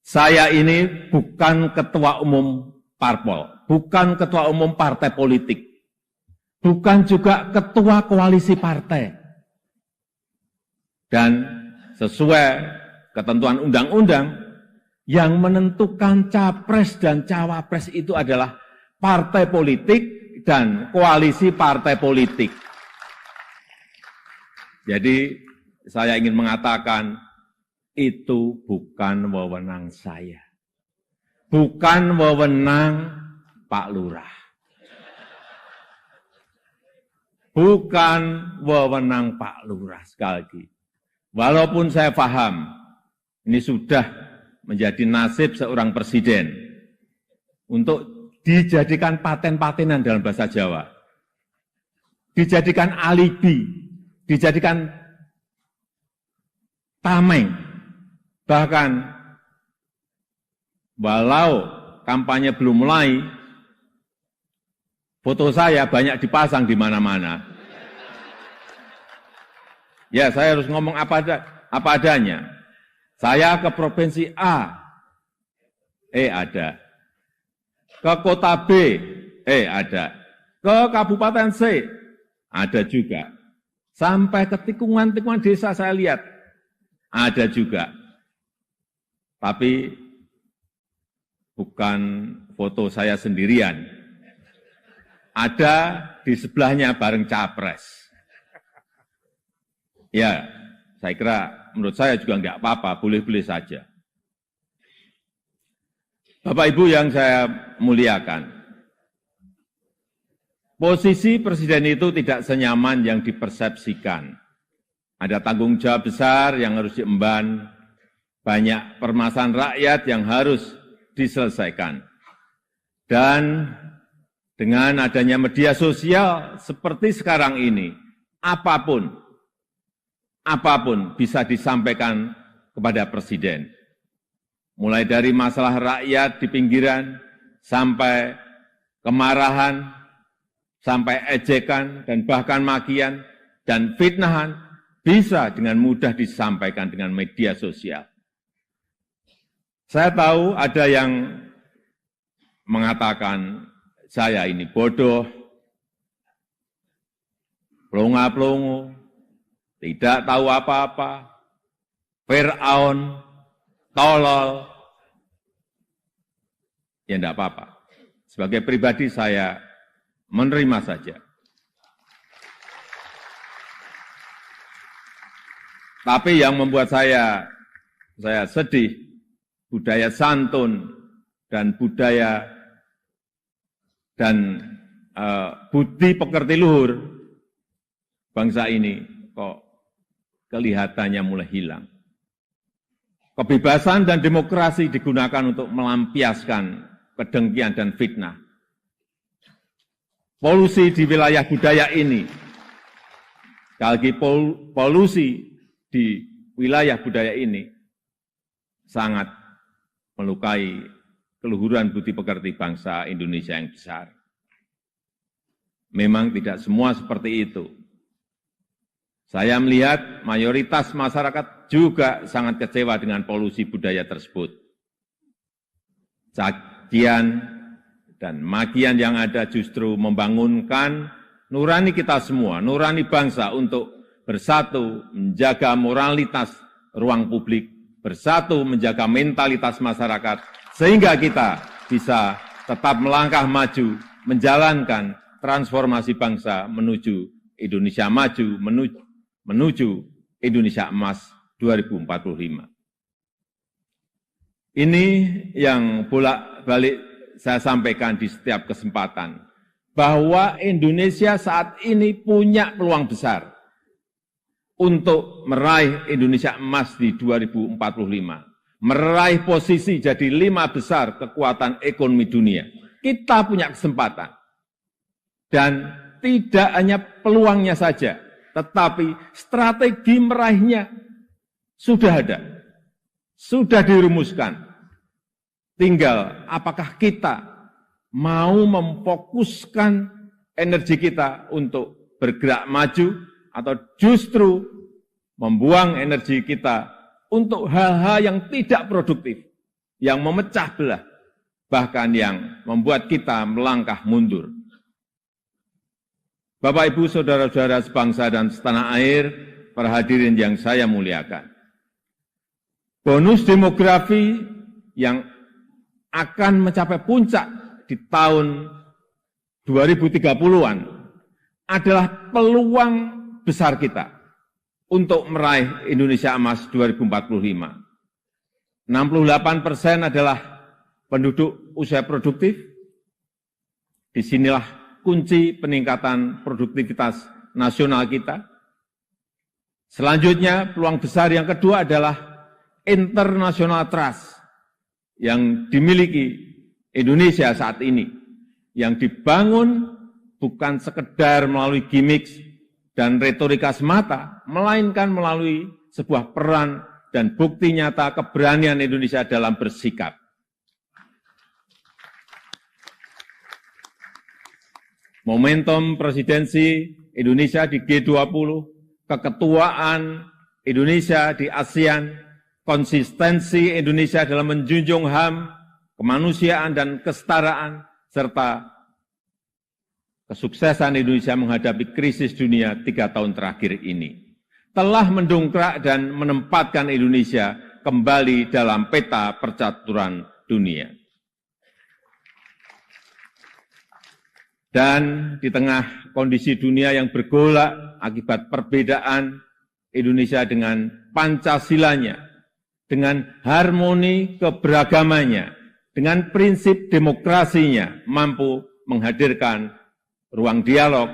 saya ini bukan ketua umum parpol, bukan ketua umum partai politik, bukan juga ketua koalisi partai. Dan sesuai ketentuan undang-undang, yang menentukan capres dan cawapres itu adalah partai politik dan koalisi partai politik. Jadi saya ingin mengatakan, itu bukan wewenang saya. Bukan wewenang Pak Lurah. Bukan wewenang Pak Lurah, sekali lagi. Walaupun saya paham, ini sudah menjadi nasib seorang presiden untuk dijadikan paten-patenan dalam bahasa Jawa. Dijadikan alibi, dijadikan tameng. Bahkan, walau kampanye belum mulai, foto saya banyak dipasang di mana-mana. Ya, saya harus ngomong apa adanya. Saya ke provinsi A, ada. Ke kota B, ada. Ke kabupaten C, ada juga. Sampai ke tikungan-tikungan desa saya lihat, ada juga. Tapi bukan foto saya sendirian. Ada di sebelahnya bareng capres. Ya, saya kira menurut saya juga enggak apa-apa, boleh-boleh saja. Bapak Ibu yang saya muliakan, posisi presiden itu tidak senyaman yang dipersepsikan. Ada tanggung jawab besar yang harus diemban, banyak permasalahan rakyat yang harus diselesaikan. Dan dengan adanya media sosial seperti sekarang ini, apapun bisa disampaikan kepada presiden. Mulai dari masalah rakyat di pinggiran, sampai kemarahan, sampai ejekan, dan bahkan makian, dan fitnahan, bisa dengan mudah disampaikan dengan media sosial. Saya tahu ada yang mengatakan, saya ini bodoh, plonga-plongo, tidak tahu apa-apa, Fir'aun, tolol. Ya enggak apa-apa. Sebagai pribadi saya menerima saja. Tapi yang membuat saya sedih, budaya santun dan budaya dan budi pekerti luhur bangsa ini kok kelihatannya mulai hilang. Kebebasan dan demokrasi digunakan untuk melampiaskan kedengkian dan fitnah. Polusi di wilayah budaya ini, sekali lagi polusi di wilayah budaya ini sangat melukai keluhuran budi pekerti bangsa Indonesia yang besar. Memang tidak semua seperti itu. Saya melihat mayoritas masyarakat juga sangat kecewa dengan polusi budaya tersebut. Cacian, dan makian yang ada justru membangunkan nurani kita semua, nurani bangsa untuk bersatu menjaga moralitas ruang publik, bersatu menjaga mentalitas masyarakat, sehingga kita bisa tetap melangkah maju, menjalankan transformasi bangsa menuju Indonesia maju, menuju Indonesia emas 2045. Ini yang bolak-balik saya sampaikan di setiap kesempatan, bahwa Indonesia saat ini punya peluang besar untuk meraih Indonesia emas di 2045, meraih posisi jadi 5 besar kekuatan ekonomi dunia. Kita punya kesempatan. Dan tidak hanya peluangnya saja, tetapi strategi meraihnya sudah ada, sudah dirumuskan. Tinggal apakah kita mau memfokuskan energi kita untuk bergerak maju atau justru membuang energi kita untuk hal-hal yang tidak produktif, yang memecah belah, bahkan yang membuat kita melangkah mundur. Bapak, Ibu, saudara-saudara sebangsa dan setanah air, para hadirin yang saya muliakan. Bonus demografi yang akan mencapai puncak di tahun 2030-an adalah peluang besar kita untuk meraih Indonesia emas 2045. 68% adalah penduduk usia produktif. Disinilah kunci peningkatan produktivitas nasional kita. Selanjutnya, peluang besar yang kedua adalah international trust yang dimiliki Indonesia saat ini, yang dibangun bukan sekedar melalui gimmick dan retorika semata, melainkan melalui sebuah peran dan bukti nyata keberanian Indonesia dalam bersikap. Momentum presidensi Indonesia di G20, keketuaan Indonesia di ASEAN, konsistensi Indonesia dalam menjunjung HAM, kemanusiaan dan kesetaraan, serta kesuksesan Indonesia menghadapi krisis dunia 3 tahun terakhir ini, telah mendongkrak dan menempatkan Indonesia kembali dalam peta percaturan dunia. Dan di tengah kondisi dunia yang bergolak akibat perbedaan, Indonesia dengan Pancasilanya, dengan harmoni keberagamannya, dengan prinsip demokrasinya, mampu menghadirkan ruang dialog,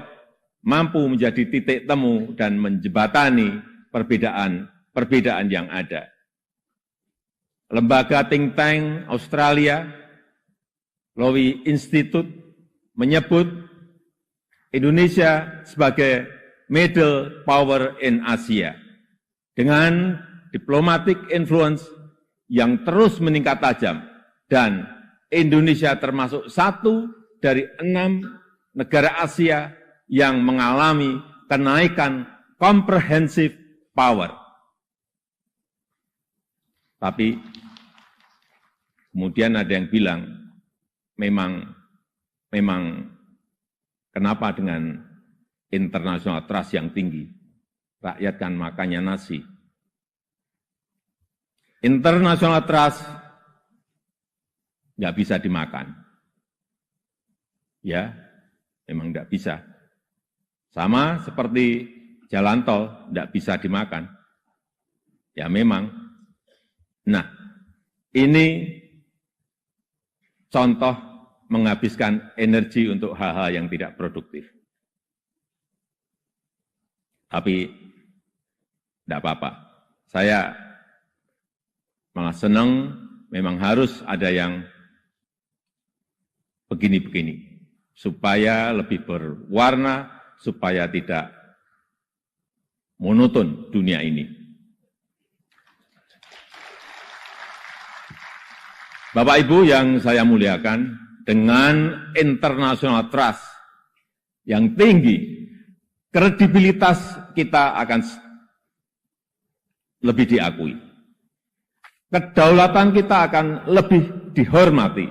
mampu menjadi titik temu dan menjembatani perbedaan yang ada. Lembaga think tank Australia, Lowy Institute, menyebut Indonesia sebagai middle power in Asia, dengan diplomatic influence yang terus meningkat tajam, dan Indonesia termasuk 1 dari 6 negara Asia yang mengalami kenaikan comprehensive power. Tapi kemudian ada yang bilang, memang kenapa dengan international trust yang tinggi? Rakyat kan makannya nasi. International trust nggak bisa dimakan. Ya, memang nggak bisa. Sama seperti jalan tol, nggak bisa dimakan. Ya memang. Nah, ini contoh menghabiskan energi untuk hal-hal yang tidak produktif. Tapi tidak apa-apa. Saya malah senang, memang harus ada yang begini-begini, supaya lebih berwarna, supaya tidak monoton dunia ini. Bapak Ibu yang saya muliakan, dengan international trust yang tinggi, kredibilitas kita akan lebih diakui. Kedaulatan kita akan lebih dihormati.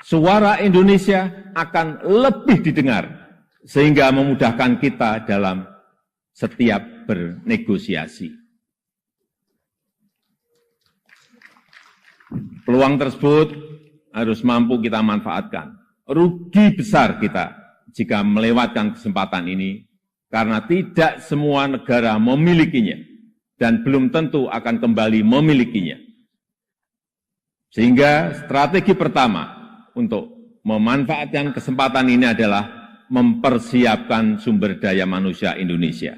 suara Indonesia akan lebih didengar, sehingga memudahkan kita dalam setiap bernegosiasi. Peluang tersebut harus mampu kita manfaatkan. Rugi besar kita jika melewatkan kesempatan ini, karena tidak semua negara memilikinya dan belum tentu akan kembali memilikinya. Sehingga strategi pertama untuk memanfaatkan kesempatan ini adalah mempersiapkan sumber daya manusia Indonesia.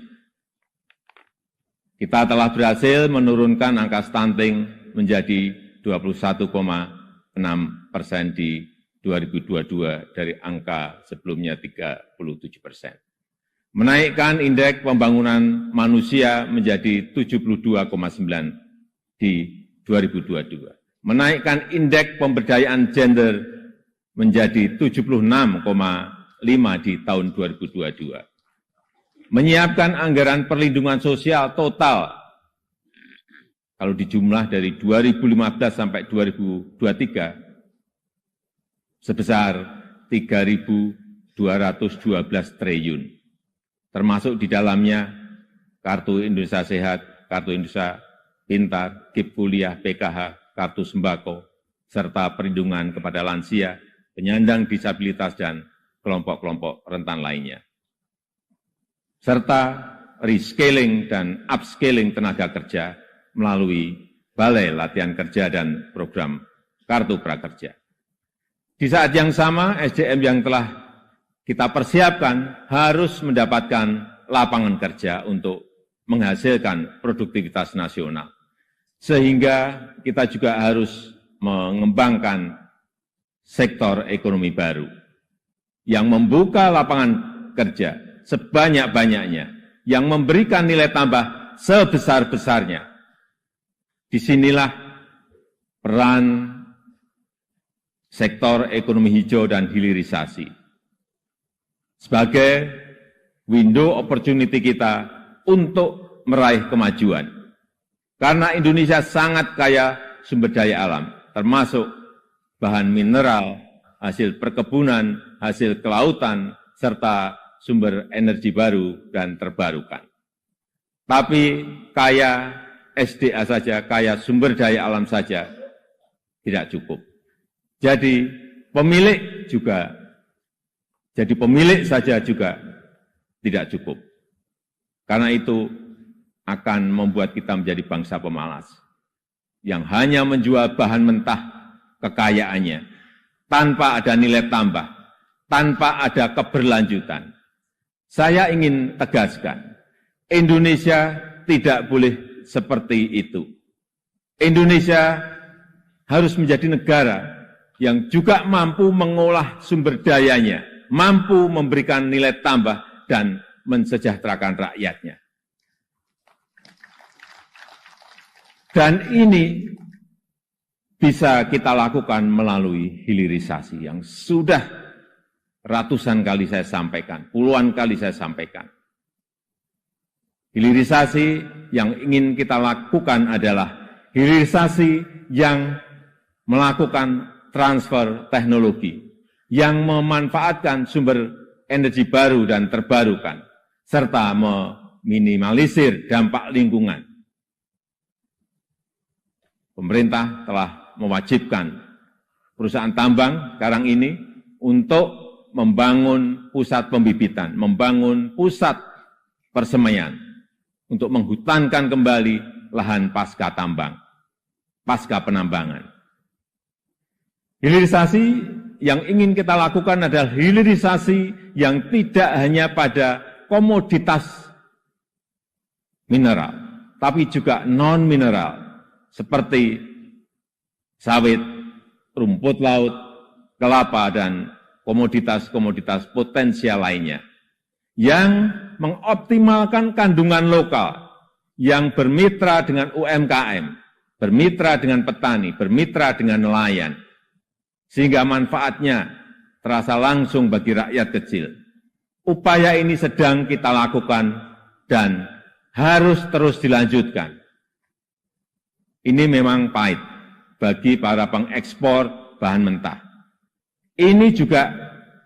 Kita telah berhasil menurunkan angka stunting menjadi 21,6% di 2022 dari angka sebelumnya 37%. Menaikkan indeks pembangunan manusia menjadi 72,9 di 2022. Menaikkan indeks pemberdayaan gender menjadi 76,5 di tahun 2022. Menyiapkan anggaran perlindungan sosial total, kalau dijumlah dari 2015 sampai 2023, sebesar 3.212 triliun. Termasuk di dalamnya Kartu Indonesia Sehat, Kartu Indonesia Pintar, KIP Kuliah, PKH, Kartu Sembako, serta perlindungan kepada lansia, penyandang disabilitas, dan kelompok-kelompok rentan lainnya. Serta rescaling dan upscaling tenaga kerja melalui Balai Latihan Kerja dan program Kartu Prakerja. Di saat yang sama, SDM yang telah kita persiapkan harus mendapatkan lapangan kerja untuk menghasilkan produktivitas nasional. Sehingga kita juga harus mengembangkan sektor ekonomi baru yang membuka lapangan kerja sebanyak-banyaknya, yang memberikan nilai tambah sebesar-besarnya. Disinilah peran sektor ekonomi hijau dan hilirisasi sebagai window opportunity kita untuk meraih kemajuan. Karena Indonesia sangat kaya sumber daya alam, termasuk bahan mineral, hasil perkebunan, hasil kelautan, serta sumber energi baru dan terbarukan. Tapi kaya SDA saja, kaya sumber daya alam saja tidak cukup. Jadi pemilik saja juga tidak cukup. Karena itu akan membuat kita menjadi bangsa pemalas yang hanya menjual bahan mentah kekayaannya tanpa ada nilai tambah, tanpa ada keberlanjutan. Saya ingin tegaskan, Indonesia tidak boleh seperti itu. Indonesia harus menjadi negara yang juga mampu mengolah sumber dayanya, mampu memberikan nilai tambah dan mensejahterakan rakyatnya. Dan ini bisa kita lakukan melalui hilirisasi yang sudah ratusan kali saya sampaikan, puluhan kali saya sampaikan. Hilirisasi yang ingin kita lakukan adalah hilirisasi yang melakukan transfer teknologi, yang memanfaatkan sumber energi baru dan terbarukan, serta meminimalisir dampak lingkungan. Pemerintah telah mewajibkan perusahaan tambang sekarang ini untuk membangun pusat pembibitan, membangun pusat persemaian, untuk menghutankan kembali lahan pasca tambang, pasca penambangan. Hilirisasi yang ingin kita lakukan adalah hilirisasi yang tidak hanya pada komoditas mineral, tapi juga non-mineral, seperti sawit, rumput laut, kelapa, dan komoditas-komoditas potensial lainnya, yang mengoptimalkan kandungan lokal, yang bermitra dengan UMKM, bermitra dengan petani, bermitra dengan nelayan, sehingga manfaatnya terasa langsung bagi rakyat kecil. Upaya ini sedang kita lakukan dan harus terus dilanjutkan. Ini memang pahit bagi para pengekspor bahan mentah. Ini juga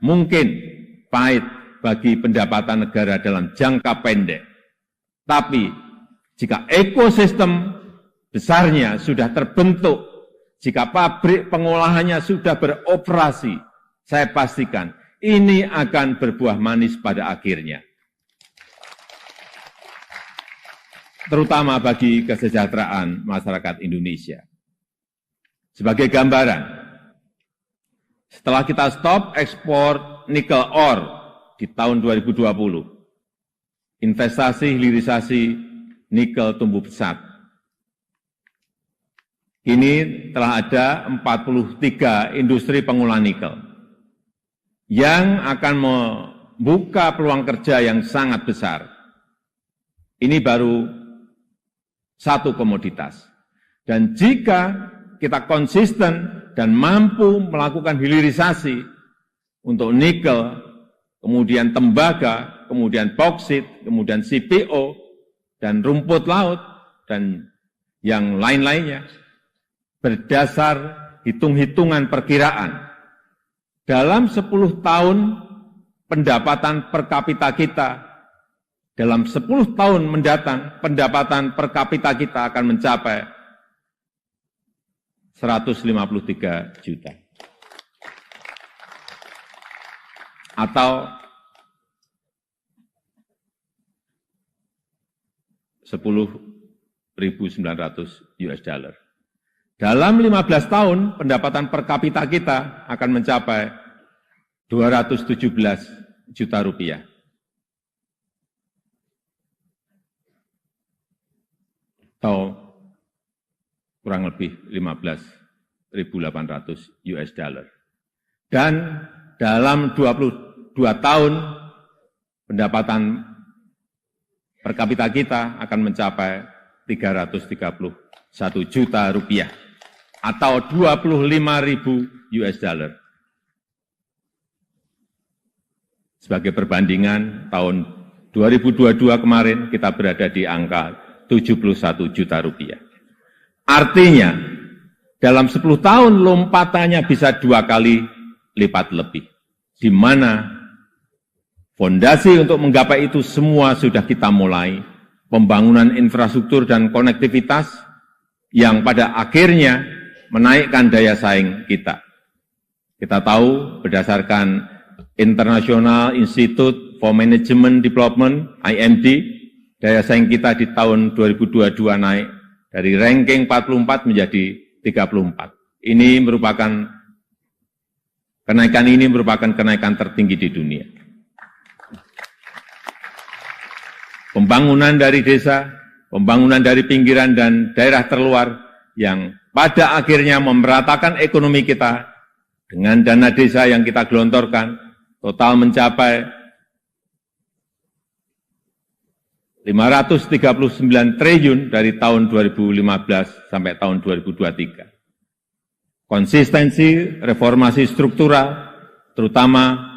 mungkin pahit bagi pendapatan negara dalam jangka pendek. Tapi jika ekosistem besarnya sudah terbentuk, jika pabrik pengolahannya sudah beroperasi, saya pastikan ini akan berbuah manis pada akhirnya. Terutama bagi kesejahteraan masyarakat Indonesia. Sebagai gambaran, setelah kita stop ekspor nikel ore di tahun 2020, investasi hilirisasi nikel tumbuh pesat. Kini telah ada 43 industri pengolahan nikel yang akan membuka peluang kerja yang sangat besar. Ini baru satu komoditas. Dan jika kita konsisten dan mampu melakukan hilirisasi untuk nikel, kemudian tembaga, kemudian bauksit, kemudian CPO, dan rumput laut, dan yang lain-lainnya, berdasar hitung-hitungan perkiraan, dalam 10 tahun pendapatan per kapita kita, dalam 10 tahun mendatang, pendapatan per kapita kita akan mencapai 153 juta. Atau 10.900 US dollar. Dalam 15 tahun, pendapatan per kapita kita akan mencapai 217 juta rupiah. Atau kurang lebih 15.800 US dollar. Dan dalam 22 tahun, pendapatan per kapita kita akan mencapai 331 juta rupiah atau 25.000 US dollar. Sebagai perbandingan, tahun 2022 kemarin kita berada di angka 71 juta rupiah. Artinya, dalam 10 tahun lompatannya bisa 2 kali lipat lebih. Di mana fondasi untuk menggapai itu semua sudah kita mulai. Pembangunan infrastruktur dan konektivitas yang pada akhirnya menaikkan daya saing kita. Kita tahu berdasarkan International Institute for Management Development, IMD, daya saing kita di tahun 2022 naik dari ranking 44 menjadi 34. Kenaikan ini merupakan kenaikan tertinggi di dunia. Pembangunan dari desa, pembangunan dari pinggiran dan daerah terluar yang pada akhirnya memeratakan ekonomi kita dengan dana desa yang kita gelontorkan total mencapai 539 triliun dari tahun 2015 sampai tahun 2023. Konsistensi reformasi struktural, terutama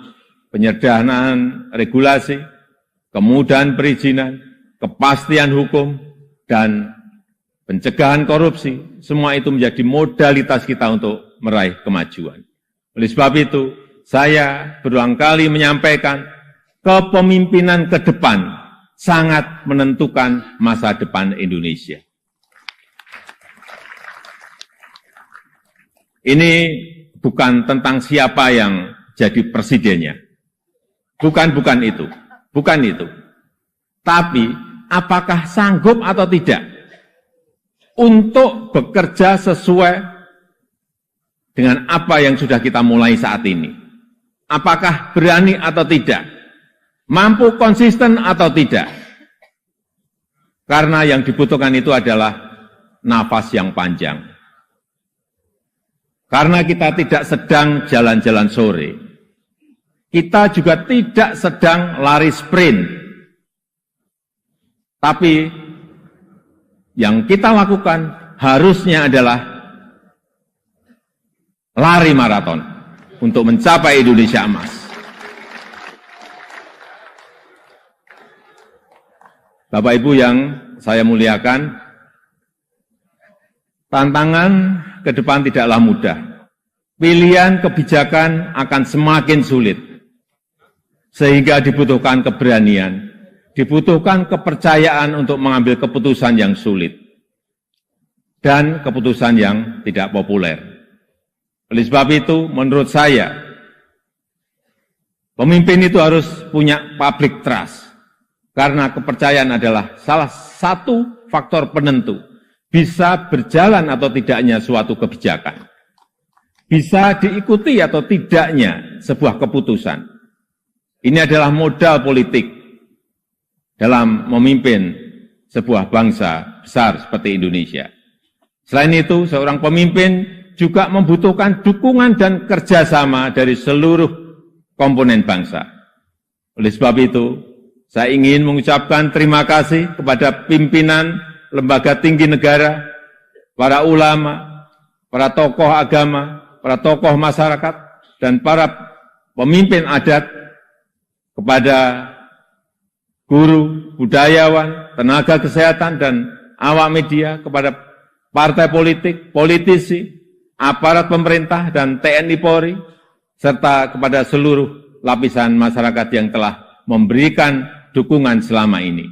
penyederhanaan regulasi, kemudahan perizinan, kepastian hukum, dan pencegahan korupsi, semua itu menjadi modalitas kita untuk meraih kemajuan. Oleh sebab itu, saya berulang kali menyampaikan kepemimpinan ke depan sangat menentukan masa depan Indonesia. Ini bukan tentang siapa yang jadi presidennya. Bukan itu. Tapi apakah sanggup atau tidak untuk bekerja sesuai dengan apa yang sudah kita mulai saat ini. Apakah berani atau tidak? Mampu konsisten atau tidak? Karena yang dibutuhkan itu adalah nafas yang panjang. Karena kita tidak sedang jalan-jalan sore. Kita juga tidak sedang lari sprint. Tapi yang kita lakukan harusnya adalah lari maraton untuk mencapai Indonesia emas. Bapak Ibu yang saya muliakan, tantangan ke depan tidaklah mudah. pilihan kebijakan akan semakin sulit, sehingga dibutuhkan keberanian, dibutuhkan kepercayaan untuk mengambil keputusan yang sulit, dan keputusan yang tidak populer. Oleh sebab itu, menurut saya, pemimpin itu harus punya public trust, karena kepercayaan adalah salah satu faktor penentu bisa berjalan atau tidaknya suatu kebijakan, bisa diikuti atau tidaknya sebuah keputusan. Ini adalah modal politik dalam memimpin sebuah bangsa besar seperti Indonesia. Selain itu, seorang pemimpin juga membutuhkan dukungan dan kerjasama dari seluruh komponen bangsa. Oleh sebab itu, saya ingin mengucapkan terima kasih kepada pimpinan lembaga tinggi negara, para ulama, para tokoh agama, para tokoh masyarakat, dan para pemimpin adat, kepada guru, budayawan, tenaga kesehatan, dan awak media, kepada partai politik, politisi, aparat pemerintah, dan TNI Polri, serta kepada seluruh lapisan masyarakat yang telah memberikan dukungan selama ini.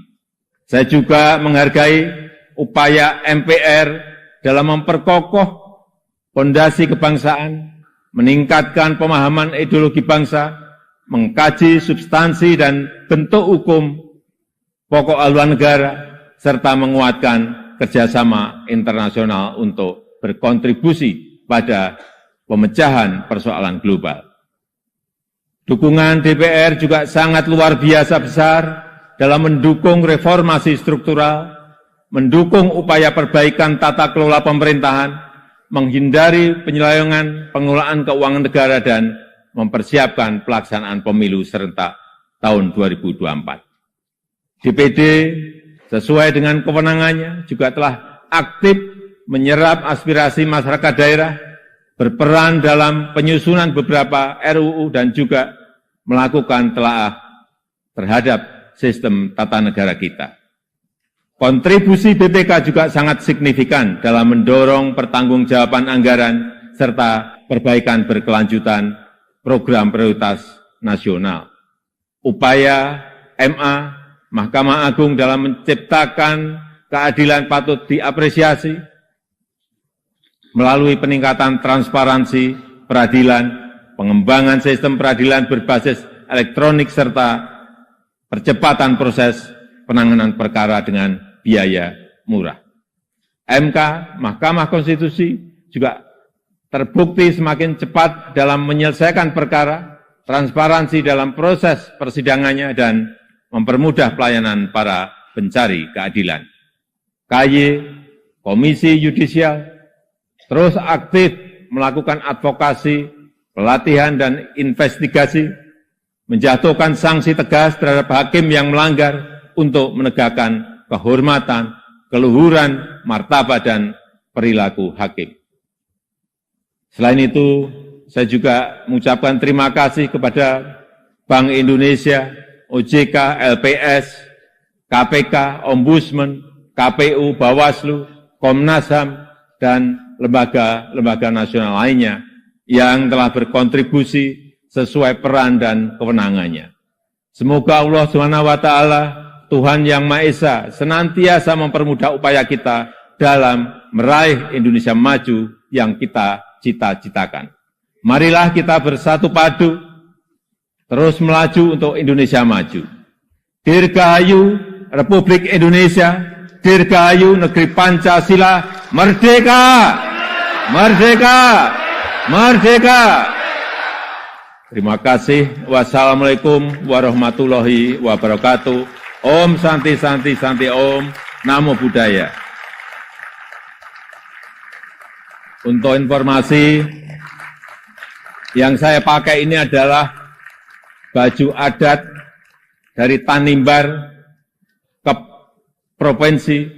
Saya juga menghargai upaya MPR dalam memperkokoh fondasi kebangsaan, meningkatkan pemahaman ideologi bangsa, mengkaji substansi dan bentuk hukum pokok haluan negara, serta menguatkan kerjasama internasional untuk berkontribusi pada pemecahan persoalan global. Dukungan DPR juga sangat luar biasa besar dalam mendukung reformasi struktural, mendukung upaya perbaikan tata kelola pemerintahan, menghindari penyelewengan pengelolaan keuangan negara, dan mempersiapkan pelaksanaan pemilu serentak tahun 2024. DPD sesuai dengan kewenangannya juga telah aktif menyerap aspirasi masyarakat daerah, berperan dalam penyusunan beberapa RUU, dan juga melakukan telaah terhadap sistem tata negara kita. Kontribusi BPK juga sangat signifikan dalam mendorong pertanggungjawaban anggaran serta perbaikan berkelanjutan program prioritas nasional. Upaya MA, Mahkamah Agung dalam menciptakan keadilan patut diapresiasi melalui peningkatan transparansi peradilan, pengembangan sistem peradilan berbasis elektronik, serta percepatan proses penanganan perkara dengan biaya murah. MK, Mahkamah Konstitusi, juga terbukti semakin cepat dalam menyelesaikan perkara, transparansi dalam proses persidangannya, dan mempermudah pelayanan para pencari keadilan. KY, Komisi Yudisial, terus aktif melakukan advokasi, pelatihan, dan investigasi, menjatuhkan sanksi tegas terhadap hakim yang melanggar untuk menegakkan kehormatan, keluhuran, martabat, dan perilaku hakim. Selain itu, saya juga mengucapkan terima kasih kepada Bank Indonesia, OJK, LPS, KPK, Ombudsman, KPU, Bawaslu, Komnas HAM, dan lembaga-lembaga nasional lainnya yang telah berkontribusi sesuai peran dan kewenangannya. Semoga Allah SWT, Tuhan Yang Maha Esa, senantiasa mempermudah upaya kita dalam meraih Indonesia maju yang kita cita-citakan. Marilah kita bersatu padu, terus melaju untuk Indonesia maju. Dirgahayu Republik Indonesia, Dirgahayu Negeri Pancasila, merdeka! Merdeka! Merdeka! Terima kasih. Wassalamualaikum warahmatullahi wabarakatuh. Om Santi Santi Santi Om. Namo Buddhaya. Untuk informasi, yang saya pakai ini adalah baju adat dari Tanimbar ke Provinsi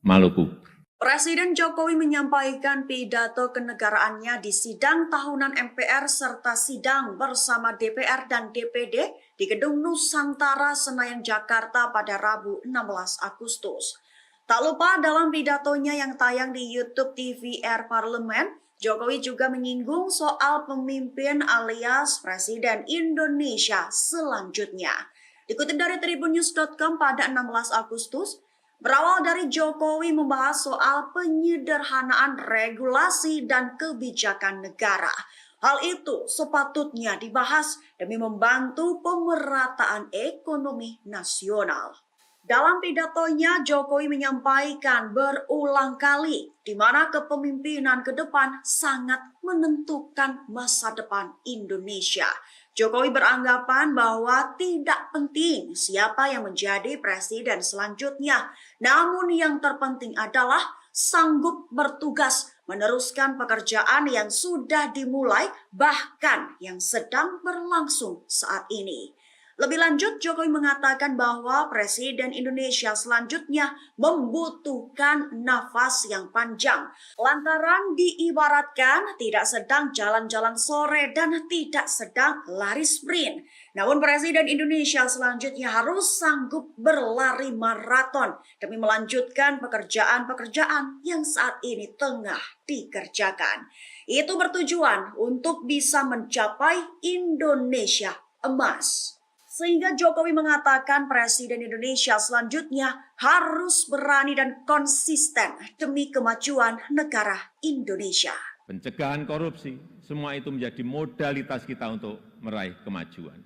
Maluku. Presiden Jokowi menyampaikan pidato kenegaraannya di sidang tahunan MPR serta sidang bersama DPR dan DPD di Gedung Nusantara, Senayan, Jakarta pada Rabu 16 Agustus. Tak lupa dalam pidatonya yang tayang di YouTube TVR Parlemen, Jokowi juga menyinggung soal pemimpin alias Presiden Indonesia selanjutnya. Dikutip dari tribunnews.com pada 16 Agustus, berawal dari Jokowi membahas soal penyederhanaan regulasi dan kebijakan negara. Hal itu sepatutnya dibahas demi membantu pemerataan ekonomi nasional. Dalam pidatonya, Jokowi menyampaikan berulang kali di mana kepemimpinan ke depan sangat menentukan masa depan Indonesia. Jokowi beranggapan bahwa tidak penting siapa yang menjadi presiden selanjutnya, namun yang terpenting adalah sanggup bertugas meneruskan pekerjaan yang sudah dimulai, bahkan yang sedang berlangsung saat ini. Lebih lanjut, Jokowi mengatakan bahwa Presiden Indonesia selanjutnya membutuhkan nafas yang panjang. Lantaran diibaratkan tidak sedang jalan-jalan sore dan tidak sedang lari sprint. Namun Presiden Indonesia selanjutnya harus sanggup berlari maraton demi melanjutkan pekerjaan-pekerjaan yang saat ini tengah dikerjakan. Itu bertujuan untuk bisa mencapai Indonesia emas. Sehingga Jokowi mengatakan Presiden Indonesia selanjutnya harus berani dan konsisten demi kemajuan negara Indonesia. Pencegahan korupsi, semua itu menjadi modalitas kita untuk meraih kemajuan.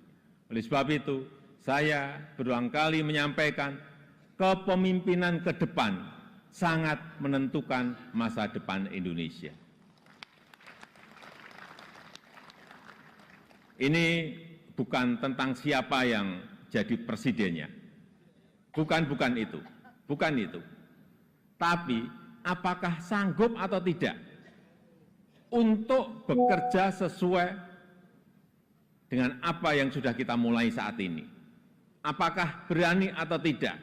Oleh sebab itu, saya berulang kali menyampaikan kepemimpinan ke depan sangat menentukan masa depan Indonesia. Ini bukan tentang siapa yang jadi presidennya. Bukan itu. Tapi apakah sanggup atau tidak untuk bekerja sesuai dengan apa yang sudah kita mulai saat ini. Apakah berani atau tidak?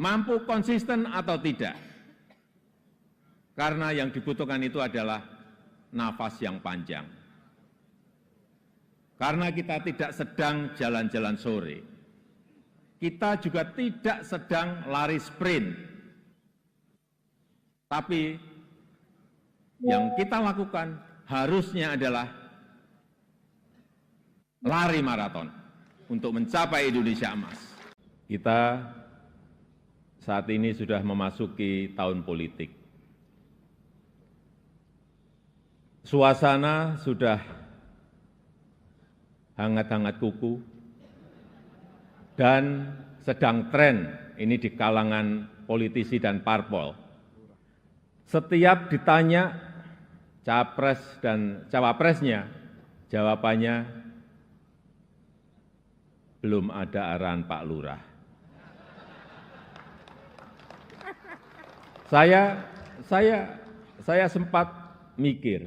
Mampu konsisten atau tidak? Karena yang dibutuhkan itu adalah nafas yang panjang. Karena kita tidak sedang jalan-jalan sore. Kita juga tidak sedang lari sprint. Tapi yang kita lakukan harusnya adalah lari maraton untuk mencapai Indonesia emas. Kita saat ini sudah memasuki tahun politik. Suasana sudah hangat-hangat kuku, dan sedang tren ini di kalangan politisi dan parpol. Setiap ditanya capres dan cawapresnya, jawabannya belum ada arahan Pak Lurah. Saya sempat mikir,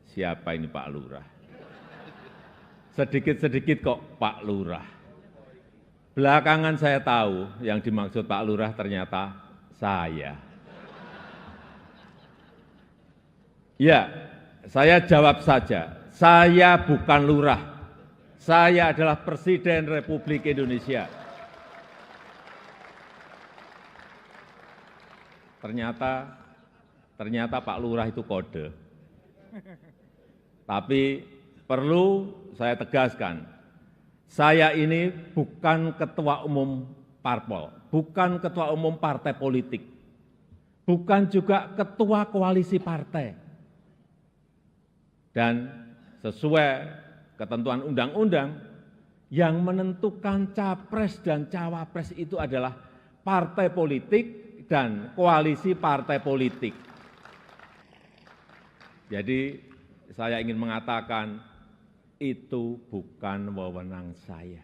siapa ini Pak Lurah? Sedikit-sedikit kok Pak Lurah. Belakangan saya tahu yang dimaksud Pak Lurah ternyata saya. Ya, saya jawab saja, saya bukan lurah. Saya adalah Presiden Republik Indonesia. Ternyata Pak Lurah itu kode. Tapi perlu saya tegaskan, saya ini bukan ketua umum parpol, bukan ketua umum partai politik, bukan juga ketua koalisi partai. Dan sesuai ketentuan undang-undang, yang menentukan capres dan cawapres itu adalah partai politik dan koalisi partai politik. Jadi saya ingin mengatakan, itu bukan wewenang saya,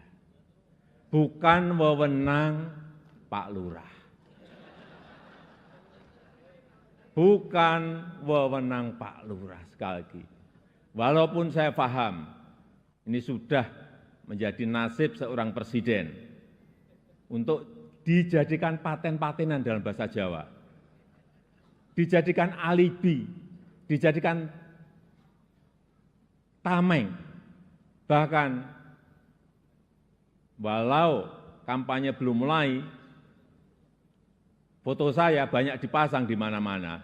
bukan wewenang Pak Lurah, bukan wewenang Pak Lurah. Sekali lagi, walaupun saya paham ini sudah menjadi nasib seorang presiden untuk dijadikan paten-patenan dalam bahasa Jawa, dijadikan alibi, dijadikan tameng. Bahkan walau kampanye belum mulai, foto saya banyak dipasang di mana-mana.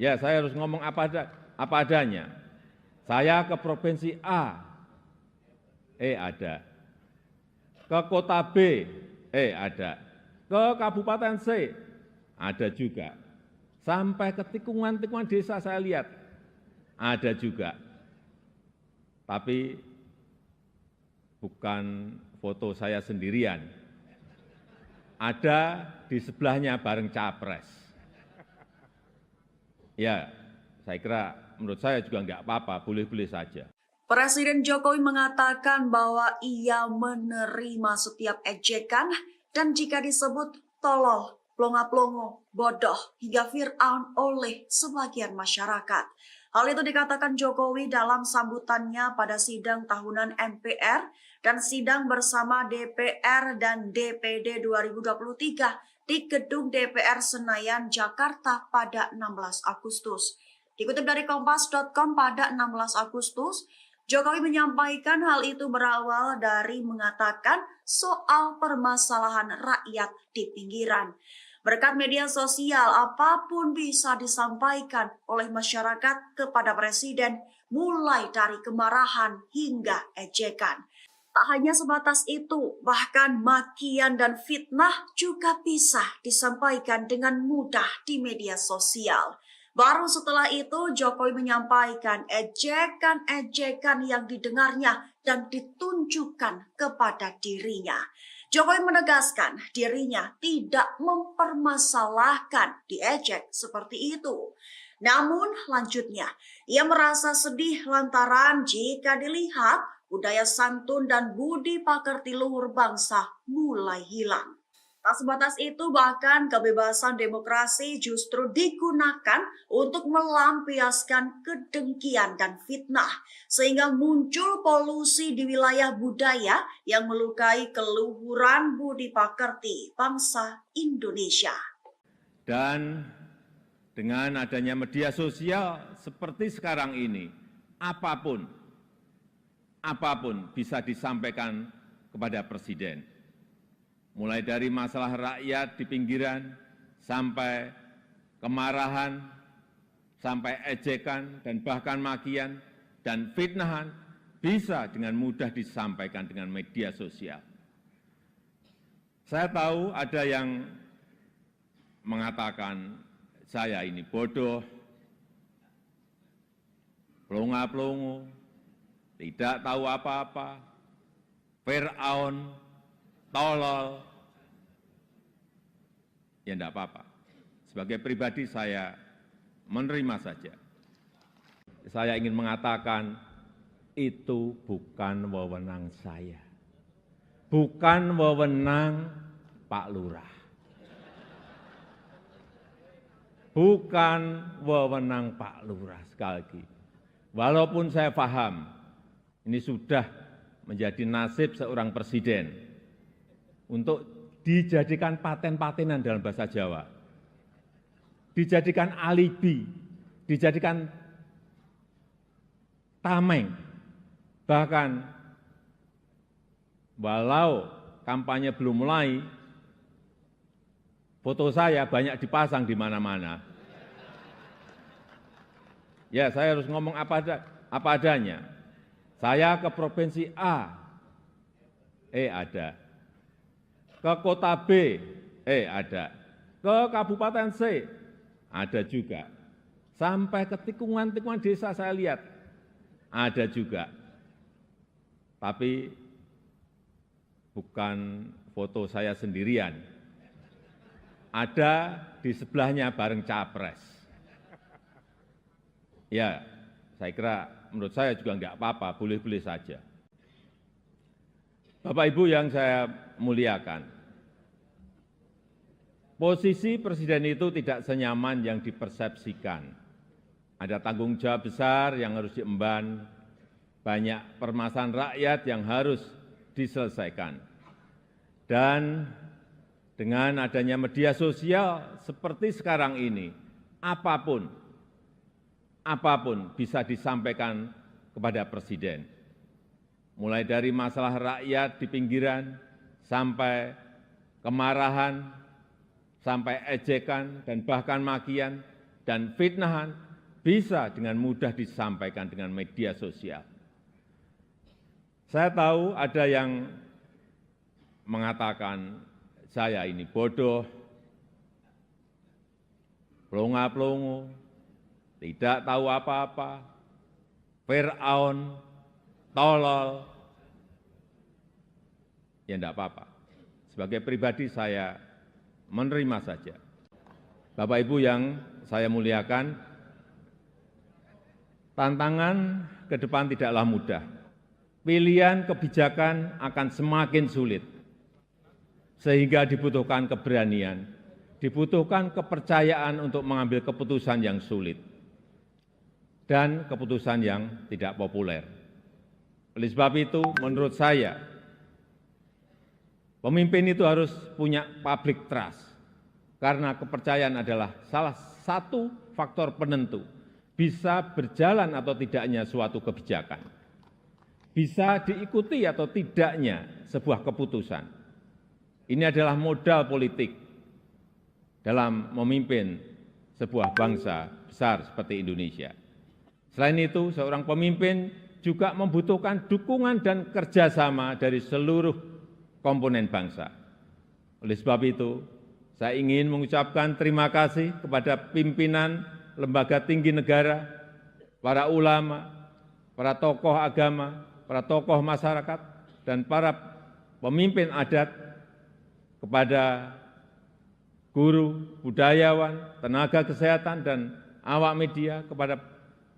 Ya, saya harus ngomong apa adanya. Saya ke provinsi A, ada. Ke kota B, ada. Ke kabupaten C, ada juga. Sampai ke tikungan-tikungan desa saya lihat, ada juga. Tapi bukan foto saya sendirian. Ada di sebelahnya bareng capres. Ya, saya kira menurut saya juga enggak apa-apa, boleh-boleh saja. Presiden Jokowi mengatakan bahwa ia menerima setiap ejekan dan jika disebut tolol, plonga-plongo, bodoh, hingga Fir'aun oleh sebagian masyarakat. Hal itu dikatakan Jokowi dalam sambutannya pada sidang tahunan MPR dan sidang bersama DPR dan DPD 2023 di Gedung DPR Senayan, Jakarta pada 16 Agustus. Dikutip dari Kompas.com pada 16 Agustus, Jokowi menyampaikan hal itu berawal dari mengatakan soal permasalahan rakyat di pinggiran. Berkat media sosial, apapun bisa disampaikan oleh masyarakat kepada Presiden, mulai dari kemarahan hingga ejekan. Tak hanya sebatas itu, bahkan makian dan fitnah juga bisa disampaikan dengan mudah di media sosial. Baru setelah itu Jokowi menyampaikan ejekan-ejekan yang didengarnya dan ditunjukkan kepada dirinya. Jokowi menegaskan dirinya tidak mempermasalahkan diejek seperti itu. Namun lanjutnya, ia merasa sedih lantaran jika dilihat budaya santun dan budi pekerti luhur bangsa mulai hilang. Tak sebatas itu, bahkan kebebasan demokrasi justru digunakan untuk melampiaskan kedengkian dan fitnah, sehingga muncul polusi di wilayah budaya yang melukai keluhuran budi pekerti bangsa Indonesia. Dan dengan adanya media sosial seperti sekarang ini, apapun bisa disampaikan kepada Presiden. Mulai dari masalah rakyat di pinggiran, sampai kemarahan, sampai ejekan, dan bahkan makian, dan fitnahan, bisa dengan mudah disampaikan dengan media sosial. Saya tahu ada yang mengatakan saya ini bodoh, plonga-plongo, tidak tahu apa-apa, Fir'aun, tolol, ya enggak apa-apa. Sebagai pribadi saya menerima saja. Saya ingin mengatakan itu bukan wewenang saya. Bukan wewenang Pak Lurah. Bukan wewenang Pak Lurah, sekali lagi. Walaupun saya paham ini sudah menjadi nasib seorang presiden untuk dijadikan paten-patenan dalam bahasa Jawa, dijadikan alibi, dijadikan tameng, bahkan walau kampanye belum mulai, foto saya banyak dipasang di mana-mana. Ya, saya harus ngomong apa adanya. Saya ke provinsi A, ada. Ke kota B, ada. Ke kabupaten C, ada juga. Sampai ke tikungan-tikungan desa saya lihat, ada juga. Tapi bukan foto saya sendirian. Ada di sebelahnya bareng capres. Ya, saya kira menurut saya juga enggak apa-apa, boleh-boleh saja. Bapak Ibu yang saya muliakan, posisi presiden itu tidak senyaman yang dipersepsikan. Ada tanggung jawab besar yang harus diemban, banyak permasalahan rakyat yang harus diselesaikan. Dan dengan adanya media sosial seperti sekarang ini, apapun bisa disampaikan kepada Presiden. Mulai dari masalah rakyat di pinggiran, sampai kemarahan, sampai ejekan, dan bahkan makian, dan fitnahan bisa dengan mudah disampaikan dengan media sosial. Saya tahu ada yang mengatakan saya ini bodoh, pelongo-pelongo, tidak tahu apa-apa, Fir'aun, tolol. Ya enggak apa-apa. Sebagai pribadi saya menerima saja. Bapak Ibu yang saya muliakan, tantangan ke depan tidaklah mudah. Pilihan kebijakan akan semakin sulit, sehingga dibutuhkan keberanian, dibutuhkan kepercayaan untuk mengambil keputusan yang sulit dan keputusan yang tidak populer. Oleh sebab itu, menurut saya, pemimpin itu harus punya public trust, karena kepercayaan adalah salah satu faktor penentu bisa berjalan atau tidaknya suatu kebijakan, bisa diikuti atau tidaknya sebuah keputusan. Ini adalah modal politik dalam memimpin sebuah bangsa besar seperti Indonesia. Selain itu, seorang pemimpin juga membutuhkan dukungan dan kerjasama dari seluruh komponen bangsa. Oleh sebab itu, saya ingin mengucapkan terima kasih kepada pimpinan lembaga tinggi negara, para ulama, para tokoh agama, para tokoh masyarakat, dan para pemimpin adat, kepada guru, budayawan, tenaga kesehatan, dan awak media, kepada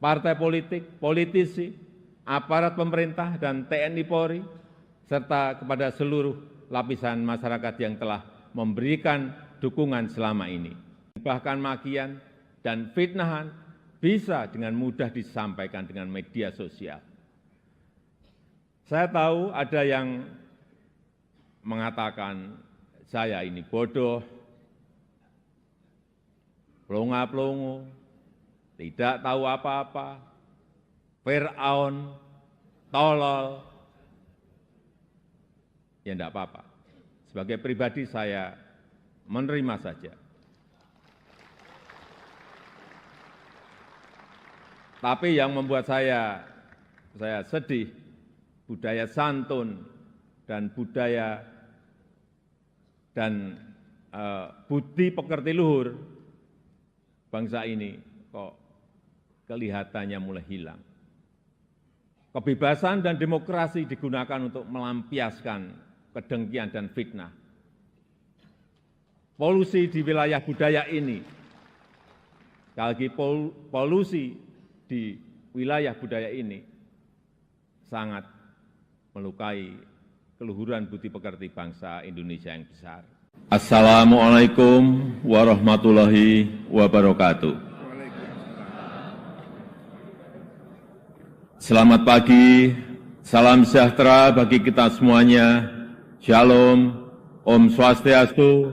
partai politik, politisi, aparat pemerintah, dan TNI Polri, serta kepada seluruh lapisan masyarakat yang telah memberikan dukungan selama ini. Bahkan makian dan fitnahan bisa dengan mudah disampaikan dengan media sosial. Saya tahu ada yang mengatakan saya ini bodoh, pelongo-pelongo, tidak tahu apa-apa, Fir'aun, tolol. Ya enggak apa-apa. Sebagai pribadi saya menerima saja. Tapi yang membuat saya sedih, budaya santun dan budaya dan budi pekerti luhur bangsa ini kok kelihatannya mulai hilang. Kebebasan dan demokrasi digunakan untuk melampiaskan kedengkian dan fitnah. Polusi di wilayah budaya ini, sekali lagi polusi di wilayah budaya ini sangat melukai keluhuran budi pekerti bangsa Indonesia yang besar. Assalamualaikum warahmatullahi wabarakatuh. Selamat pagi, salam sejahtera bagi kita semuanya. Shalom, Om Swastiastu,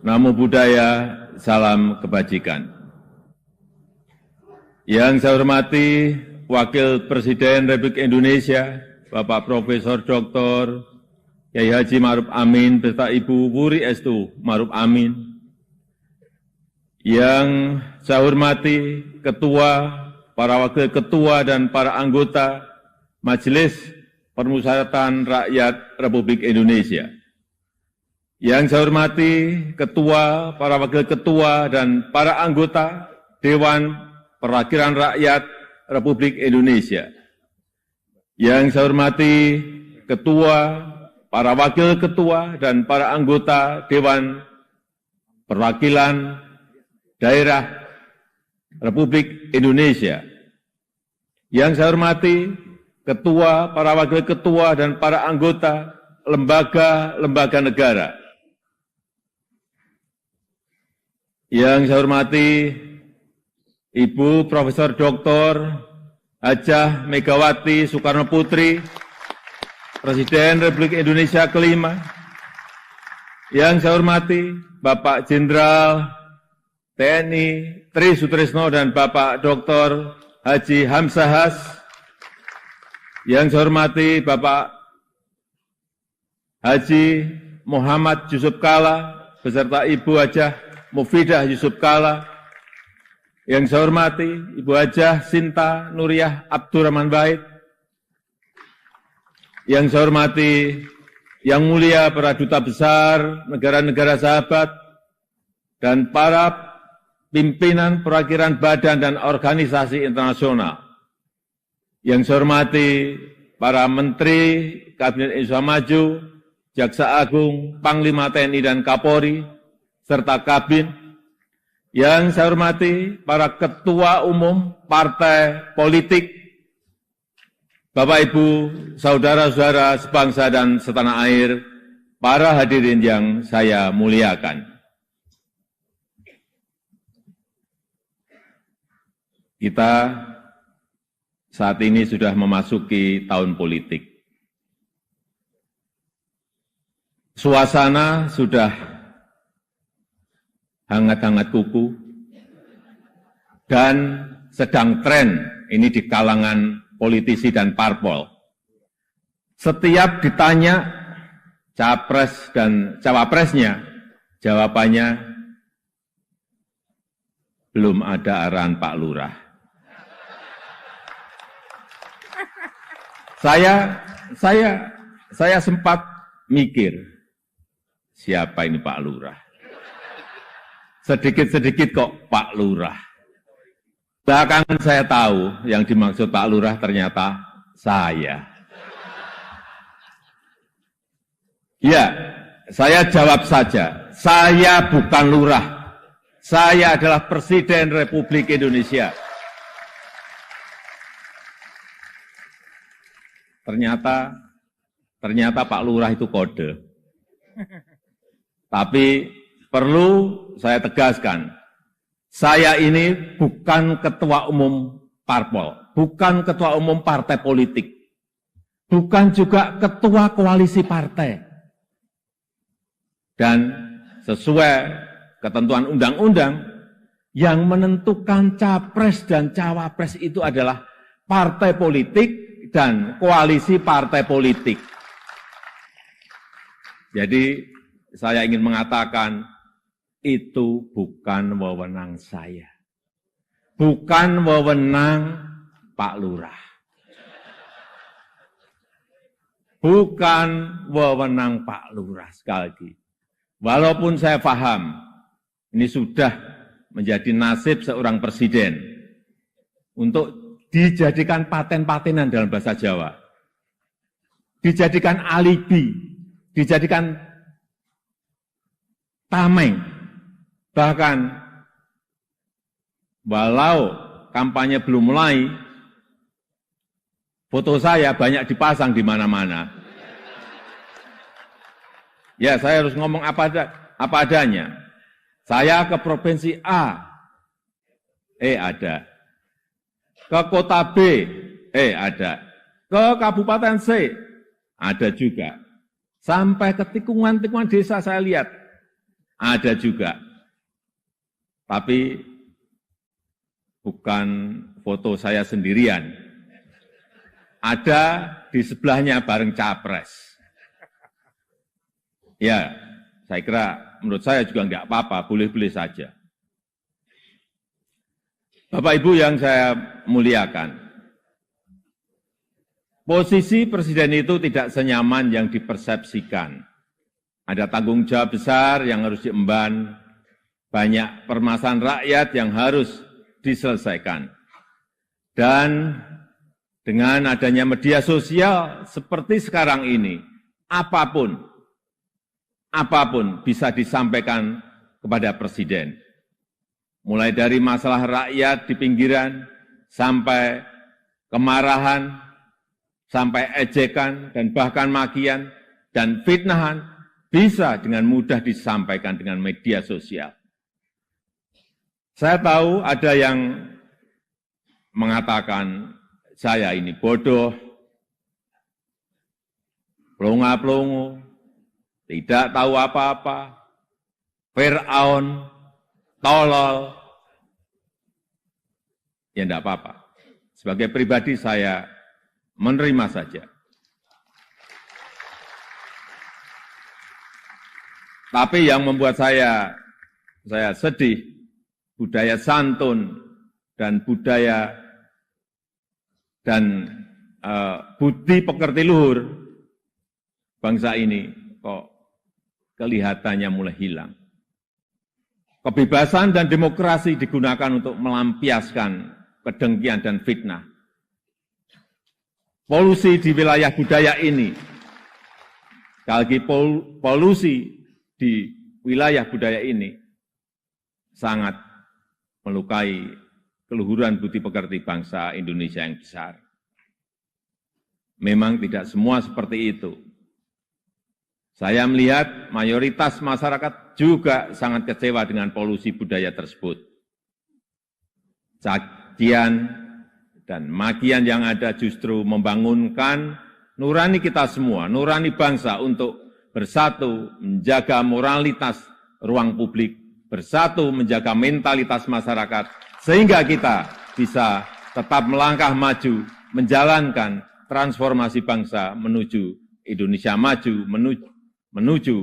Namo Buddhaya, salam kebajikan. Yang saya hormati Wakil Presiden Republik Indonesia, Bapak Profesor Dr. Kyai Haji Ma'ruf Amin beserta Ibu Wuri Estu Ma'ruf Amin. Yang saya hormati Ketua, para Wakil Ketua dan para anggota Majelis Permusyawaratan Rakyat Republik Indonesia. Yang saya hormati Ketua, para Wakil Ketua dan para anggota Dewan Perwakilan Rakyat Republik Indonesia. Yang saya hormati Ketua, para Wakil Ketua dan para anggota Dewan Perwakilan Daerah Republik Indonesia. Yang saya hormati Ketua, para Wakil Ketua dan para anggota lembaga-lembaga negara. Yang saya hormati Ibu Profesor Dr. Hajah Megawati Soekarno Putri, Presiden Republik Indonesia kelima. Yang saya hormati Bapak Jenderal TNI Tri Sutrisno dan Bapak Dr. Haji Hamzahas. Yang saya hormati Bapak Haji Muhammad Yusuf Kalla beserta Ibu Hajah Mufidah Yusuf Kalla. Yang saya hormati Ibu Hajah Sinta Nuriyah Abdurrahman Wahid, yang saya hormati Yang Mulia para Duta Besar negara-negara sahabat, dan para pimpinan perwakilan badan dan organisasi internasional. Yang saya hormati para Menteri Kabinet Indonesia Maju, Jaksa Agung, Panglima TNI dan Kapolri, serta Kabin. Yang saya hormati para Ketua Umum Partai Politik, Bapak Ibu, Saudara-saudara sebangsa dan setanah air, para hadirin yang saya muliakan. Kita saat ini sudah memasuki tahun politik. Suasana sudah hangat-hangat kuku dan sedang tren ini di kalangan politisi dan parpol. Setiap ditanya capres dan cawapresnya, jawabannya belum ada arahan Pak Lurah. Saya sempat mikir, siapa ini Pak Lurah? Sedikit-sedikit kok Pak Lurah. Belakangan saya tahu yang dimaksud Pak Lurah ternyata saya. Ya, saya jawab saja, saya bukan lurah. Saya adalah Presiden Republik Indonesia. Ternyata Pak Lurah itu kode. Tapi perlu saya tegaskan, saya ini bukan ketua umum parpol, bukan ketua umum partai politik, bukan juga ketua koalisi partai. Dan sesuai ketentuan undang-undang, yang menentukan capres dan cawapres itu adalah partai politik dan koalisi partai politik. Jadi saya ingin mengatakan, itu bukan wewenang saya. Bukan wewenang Pak Lurah. Bukan wewenang Pak Lurah, sekali lagi. Walaupun saya paham, ini sudah menjadi nasib seorang presiden untuk dijadikan paten-patenan dalam bahasa Jawa. Dijadikan alibi, dijadikan tameng. Bahkan, walau kampanye belum mulai, foto saya banyak dipasang di mana-mana. Ya, saya harus ngomong apa adanya. Saya ke provinsi A, ada. Ke kota B, ada. Ke kabupaten C, ada juga. Sampai ke tikungan-tikungan desa saya lihat, ada juga. Tapi bukan foto saya sendirian. Ada di sebelahnya bareng capres. Ya, saya kira menurut saya juga enggak apa-apa, boleh-boleh saja. Bapak Ibu yang saya muliakan, posisi presiden itu tidak senyaman yang dipersepsikan. Ada tanggung jawab besar yang harus diemban, banyak permasalahan rakyat yang harus diselesaikan. Dan dengan adanya media sosial seperti sekarang ini, apapun bisa disampaikan kepada presiden. Mulai dari masalah rakyat di pinggiran, sampai kemarahan, sampai ejekan, dan bahkan makian, dan fitnahan, bisa dengan mudah disampaikan dengan media sosial. Saya tahu ada yang mengatakan saya ini bodoh, plonga-plongo, tidak tahu apa-apa, Fir'aun, tolol. Ya enggak apa-apa. Sebagai pribadi saya menerima saja. Tapi yang membuat saya sedih, budaya santun dan budaya dan budi pekerti luhur bangsa ini kok kelihatannya mulai hilang. Kebebasan dan demokrasi digunakan untuk melampiaskan kedengkian dan fitnah. Polusi di wilayah budaya ini, sekali lagi polusi di wilayah budaya ini sangat melukai keluhuran budi pekerti bangsa Indonesia yang besar. Memang tidak semua seperti itu. Saya melihat mayoritas masyarakat juga sangat kecewa dengan polusi budaya tersebut. Cacian dan makian yang ada justru membangunkan nurani kita semua, nurani bangsa untuk bersatu menjaga moralitas ruang publik, bersatu menjaga mentalitas masyarakat, sehingga kita bisa tetap melangkah maju, menjalankan transformasi bangsa menuju Indonesia maju, menuju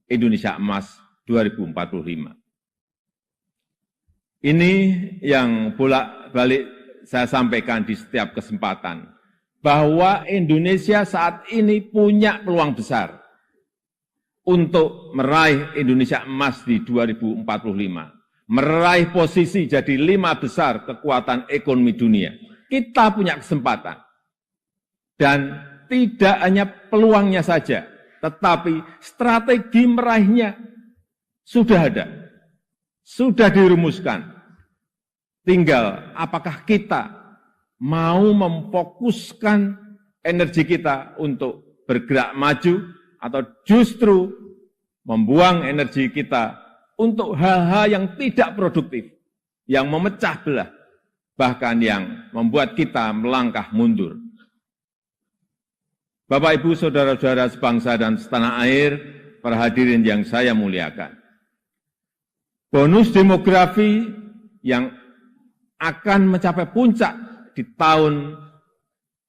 Indonesia emas 2045. Ini yang bolak-balik saya sampaikan di setiap kesempatan, bahwa Indonesia saat ini punya peluang besar untuk meraih Indonesia emas di 2045, meraih posisi jadi 5 besar kekuatan ekonomi dunia. Kita punya kesempatan. Dan tidak hanya peluangnya saja, tetapi strategi meraihnya sudah ada, sudah dirumuskan. Tinggal apakah kita mau memfokuskan energi kita untuk bergerak maju, atau justru membuang energi kita untuk hal-hal yang tidak produktif, yang memecah belah, bahkan yang membuat kita melangkah mundur. Bapak, Ibu, saudara-saudara sebangsa dan setanah air, para hadirin yang saya muliakan. Bonus demografi yang akan mencapai puncak di tahun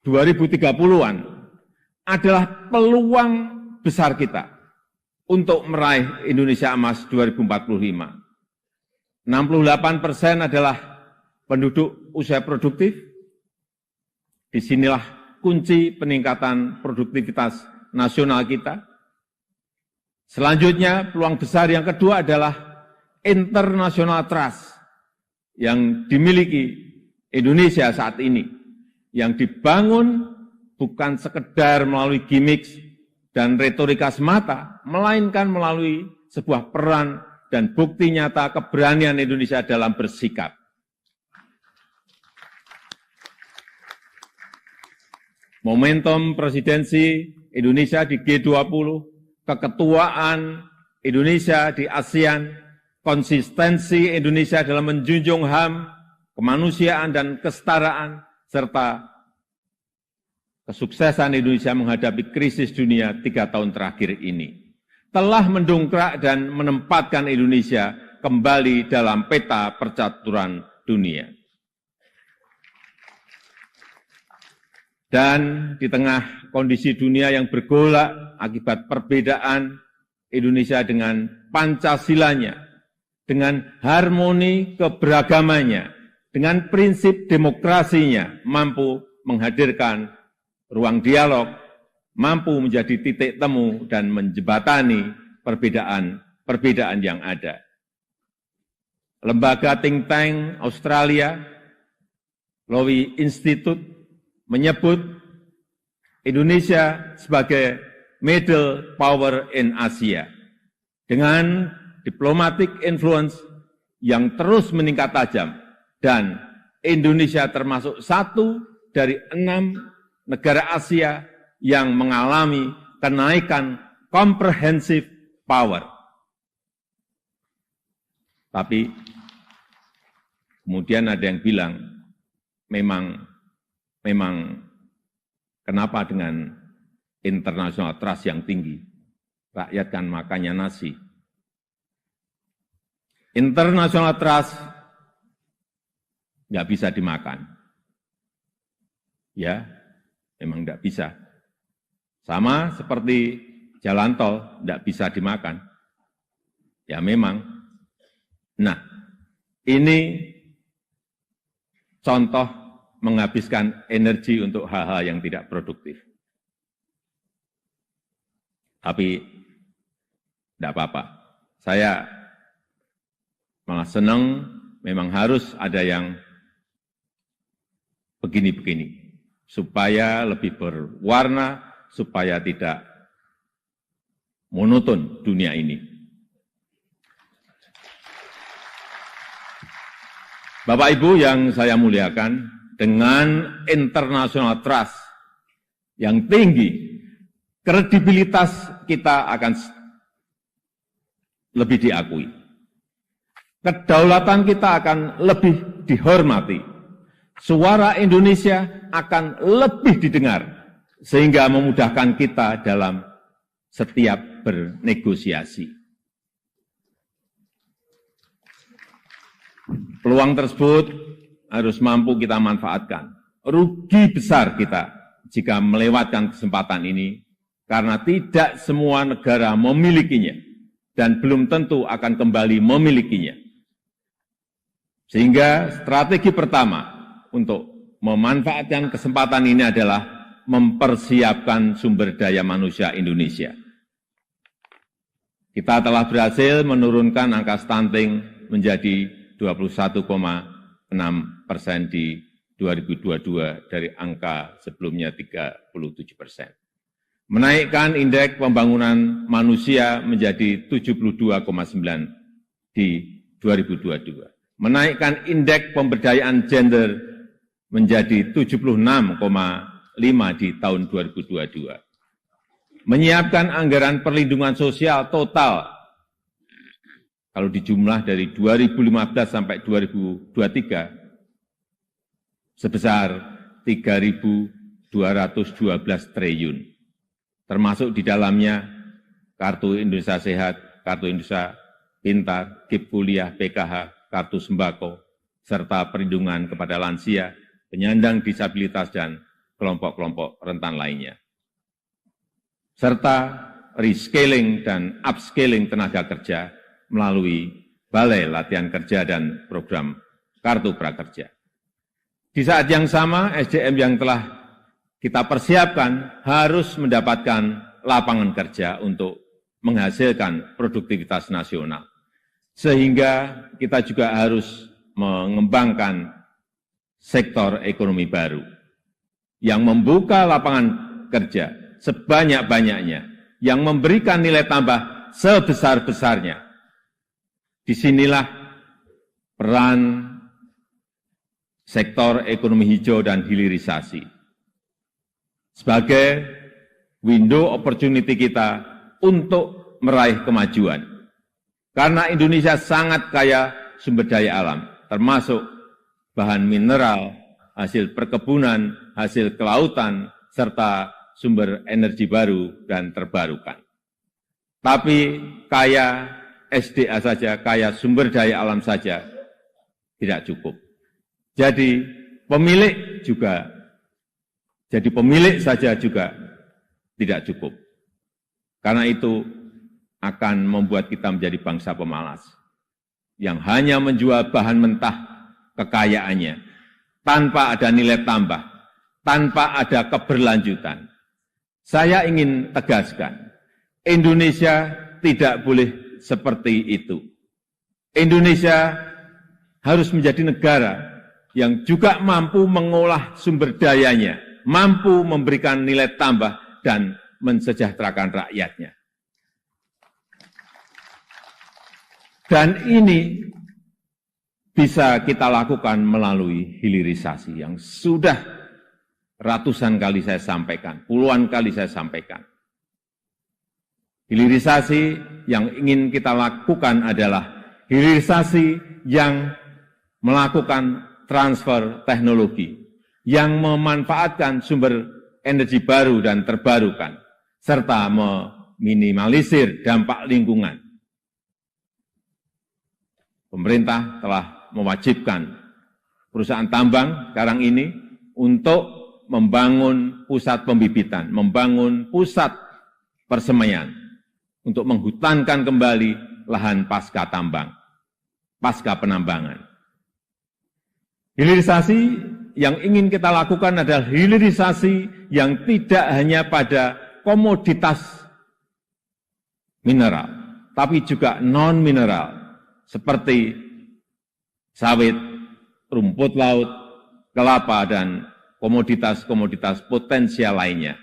2030-an adalah peluang besar kita untuk meraih Indonesia emas 2045. 68% adalah penduduk usia produktif. Disinilah kunci peningkatan produktivitas nasional kita. Selanjutnya, peluang besar yang kedua adalah international trust yang dimiliki Indonesia saat ini, yang dibangun bukan sekedar melalui gimmick dan retorika semata, melainkan melalui sebuah peran dan bukti nyata keberanian Indonesia dalam bersikap. Momentum presidensi Indonesia di G20, keketuaan Indonesia di ASEAN, konsistensi Indonesia dalam menjunjung HAM, kemanusiaan dan kesetaraan, serta kesuksesan Indonesia menghadapi krisis dunia 3 tahun terakhir ini, telah mendongkrak dan menempatkan Indonesia kembali dalam peta percaturan dunia. Dan di tengah kondisi dunia yang bergolak akibat perbedaan Indonesia dengan Pancasilanya, dengan harmoni keberagamannya, dengan prinsip demokrasinya, mampu menghadirkan ruang dialog, mampu menjadi titik temu dan menjembatani perbedaan yang ada. Lembaga think tank Australia, Lowy Institute, menyebut Indonesia sebagai middle power in Asia, dengan diplomatic influence yang terus meningkat tajam, dan Indonesia termasuk satu dari 6 negara Asia yang mengalami kenaikan comprehensive power. Tapi kemudian ada yang bilang, memang kenapa dengan international trust yang tinggi? Rakyat kan makannya nasi. International trust nggak bisa dimakan. Ya, memang nggak bisa. Sama seperti jalan tol, nggak bisa dimakan. Ya memang. Nah, ini contoh menghabiskan energi untuk hal-hal yang tidak produktif. Tapi tidak apa-apa. Saya malah senang, memang harus ada yang begini-begini, supaya lebih berwarna, supaya tidak monoton dunia ini. Bapak Ibu yang saya muliakan, dengan international trust yang tinggi, kredibilitas kita akan lebih diakui. Kedaulatan kita akan lebih dihormati. Suara Indonesia akan lebih didengar, sehingga memudahkan kita dalam setiap bernegosiasi. Peluang tersebut harus mampu kita manfaatkan. Rugi besar kita jika melewatkan kesempatan ini, karena tidak semua negara memilikinya, dan belum tentu akan kembali memilikinya. Sehingga strategi pertama untuk memanfaatkan kesempatan ini adalah mempersiapkan sumber daya manusia Indonesia. Kita telah berhasil menurunkan angka stunting menjadi 21,6% di 2022 dari angka sebelumnya 37%. Menaikkan indeks pembangunan manusia menjadi 72,9 di 2022. Menaikkan indeks pemberdayaan gender menjadi 76,5 di tahun 2022. Menyiapkan anggaran perlindungan sosial total, kalau dijumlah dari 2015 sampai 2023, sebesar 3.212 triliun. Termasuk di dalamnya Kartu Indonesia Sehat, Kartu Indonesia Pintar, KIP Kuliah, PKH, Kartu Sembako, serta perlindungan kepada lansia, penyandang disabilitas, dan kelompok-kelompok rentan lainnya. Serta reskilling dan upskilling tenaga kerja melalui Balai Latihan Kerja dan program Kartu Prakerja. Di saat yang sama, SDM yang telah kita persiapkan harus mendapatkan lapangan kerja untuk menghasilkan produktivitas nasional. Sehingga kita juga harus mengembangkan sektor ekonomi baru yang membuka lapangan kerja sebanyak-banyaknya, yang memberikan nilai tambah sebesar-besarnya. Disinilah peran sektor ekonomi hijau dan hilirisasi sebagai window opportunity kita untuk meraih kemajuan. Karena Indonesia sangat kaya sumber daya alam, termasuk bahan mineral, hasil perkebunan, hasil kelautan, serta sumber energi baru dan terbarukan. Tapi kaya SDA saja, kaya sumber daya alam saja tidak cukup. Jadi pemilik saja juga tidak cukup. Karena itu akan membuat kita menjadi bangsa pemalas yang hanya menjual bahan mentah kekayaannya tanpa ada nilai tambah, tanpa ada keberlanjutan. Saya ingin tegaskan, Indonesia tidak boleh seperti itu. Indonesia harus menjadi negara yang juga mampu mengolah sumber dayanya, mampu memberikan nilai tambah dan mensejahterakan rakyatnya. Dan ini bisa kita lakukan melalui hilirisasi yang sudah ratusan kali saya sampaikan, puluhan kali saya sampaikan. Hilirisasi yang ingin kita lakukan adalah hilirisasi yang melakukan transfer teknologi, yang memanfaatkan sumber energi baru dan terbarukan, serta meminimalisir dampak lingkungan. Pemerintah telah mewajibkan perusahaan tambang sekarang ini untuk membangun pusat pembibitan, membangun pusat persemaian, untuk menghutankan kembali lahan pasca tambang, pasca penambangan. Hilirisasi yang ingin kita lakukan adalah hilirisasi yang tidak hanya pada komoditas mineral, tapi juga non-mineral, seperti sawit, rumput laut, kelapa, dan komoditas-komoditas potensial lainnya,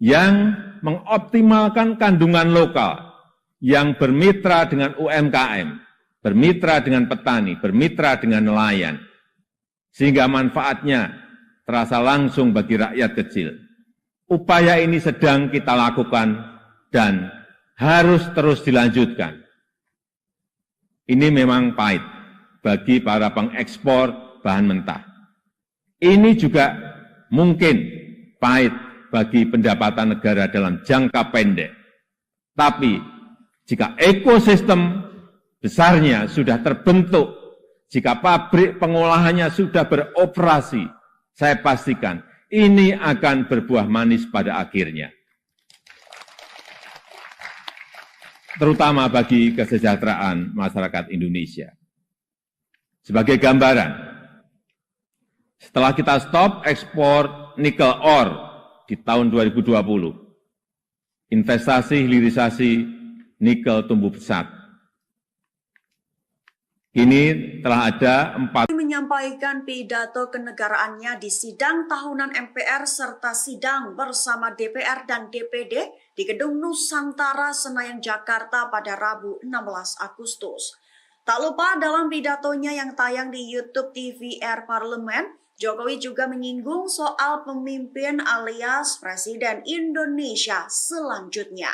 yang mengoptimalkan kandungan lokal, yang bermitra dengan UMKM, bermitra dengan petani, bermitra dengan nelayan, sehingga manfaatnya terasa langsung bagi rakyat kecil. Upaya ini sedang kita lakukan dan harus terus dilanjutkan. Ini memang pahit bagi para pengekspor bahan mentah. Ini juga mungkin pahit bagi pendapatan negara dalam jangka pendek. Tapi jika ekosistem besarnya sudah terbentuk, jika pabrik pengolahannya sudah beroperasi, saya pastikan ini akan berbuah manis pada akhirnya. Terutama bagi kesejahteraan masyarakat Indonesia. Sebagai gambaran, setelah kita stop ekspor nikel ore di tahun 2020, investasi hilirisasi nikel tumbuh pesat. Kini telah ada 4 menyampaikan pidato kenegaraannya di sidang tahunan MPR serta sidang bersama DPR dan DPD di Gedung Nusantara Senayan, Jakarta pada Rabu 16 Agustus. Tak lupa dalam pidatonya yang tayang di YouTube TVR Parlemen, Jokowi juga menyinggung soal pemimpin alias Presiden Indonesia selanjutnya.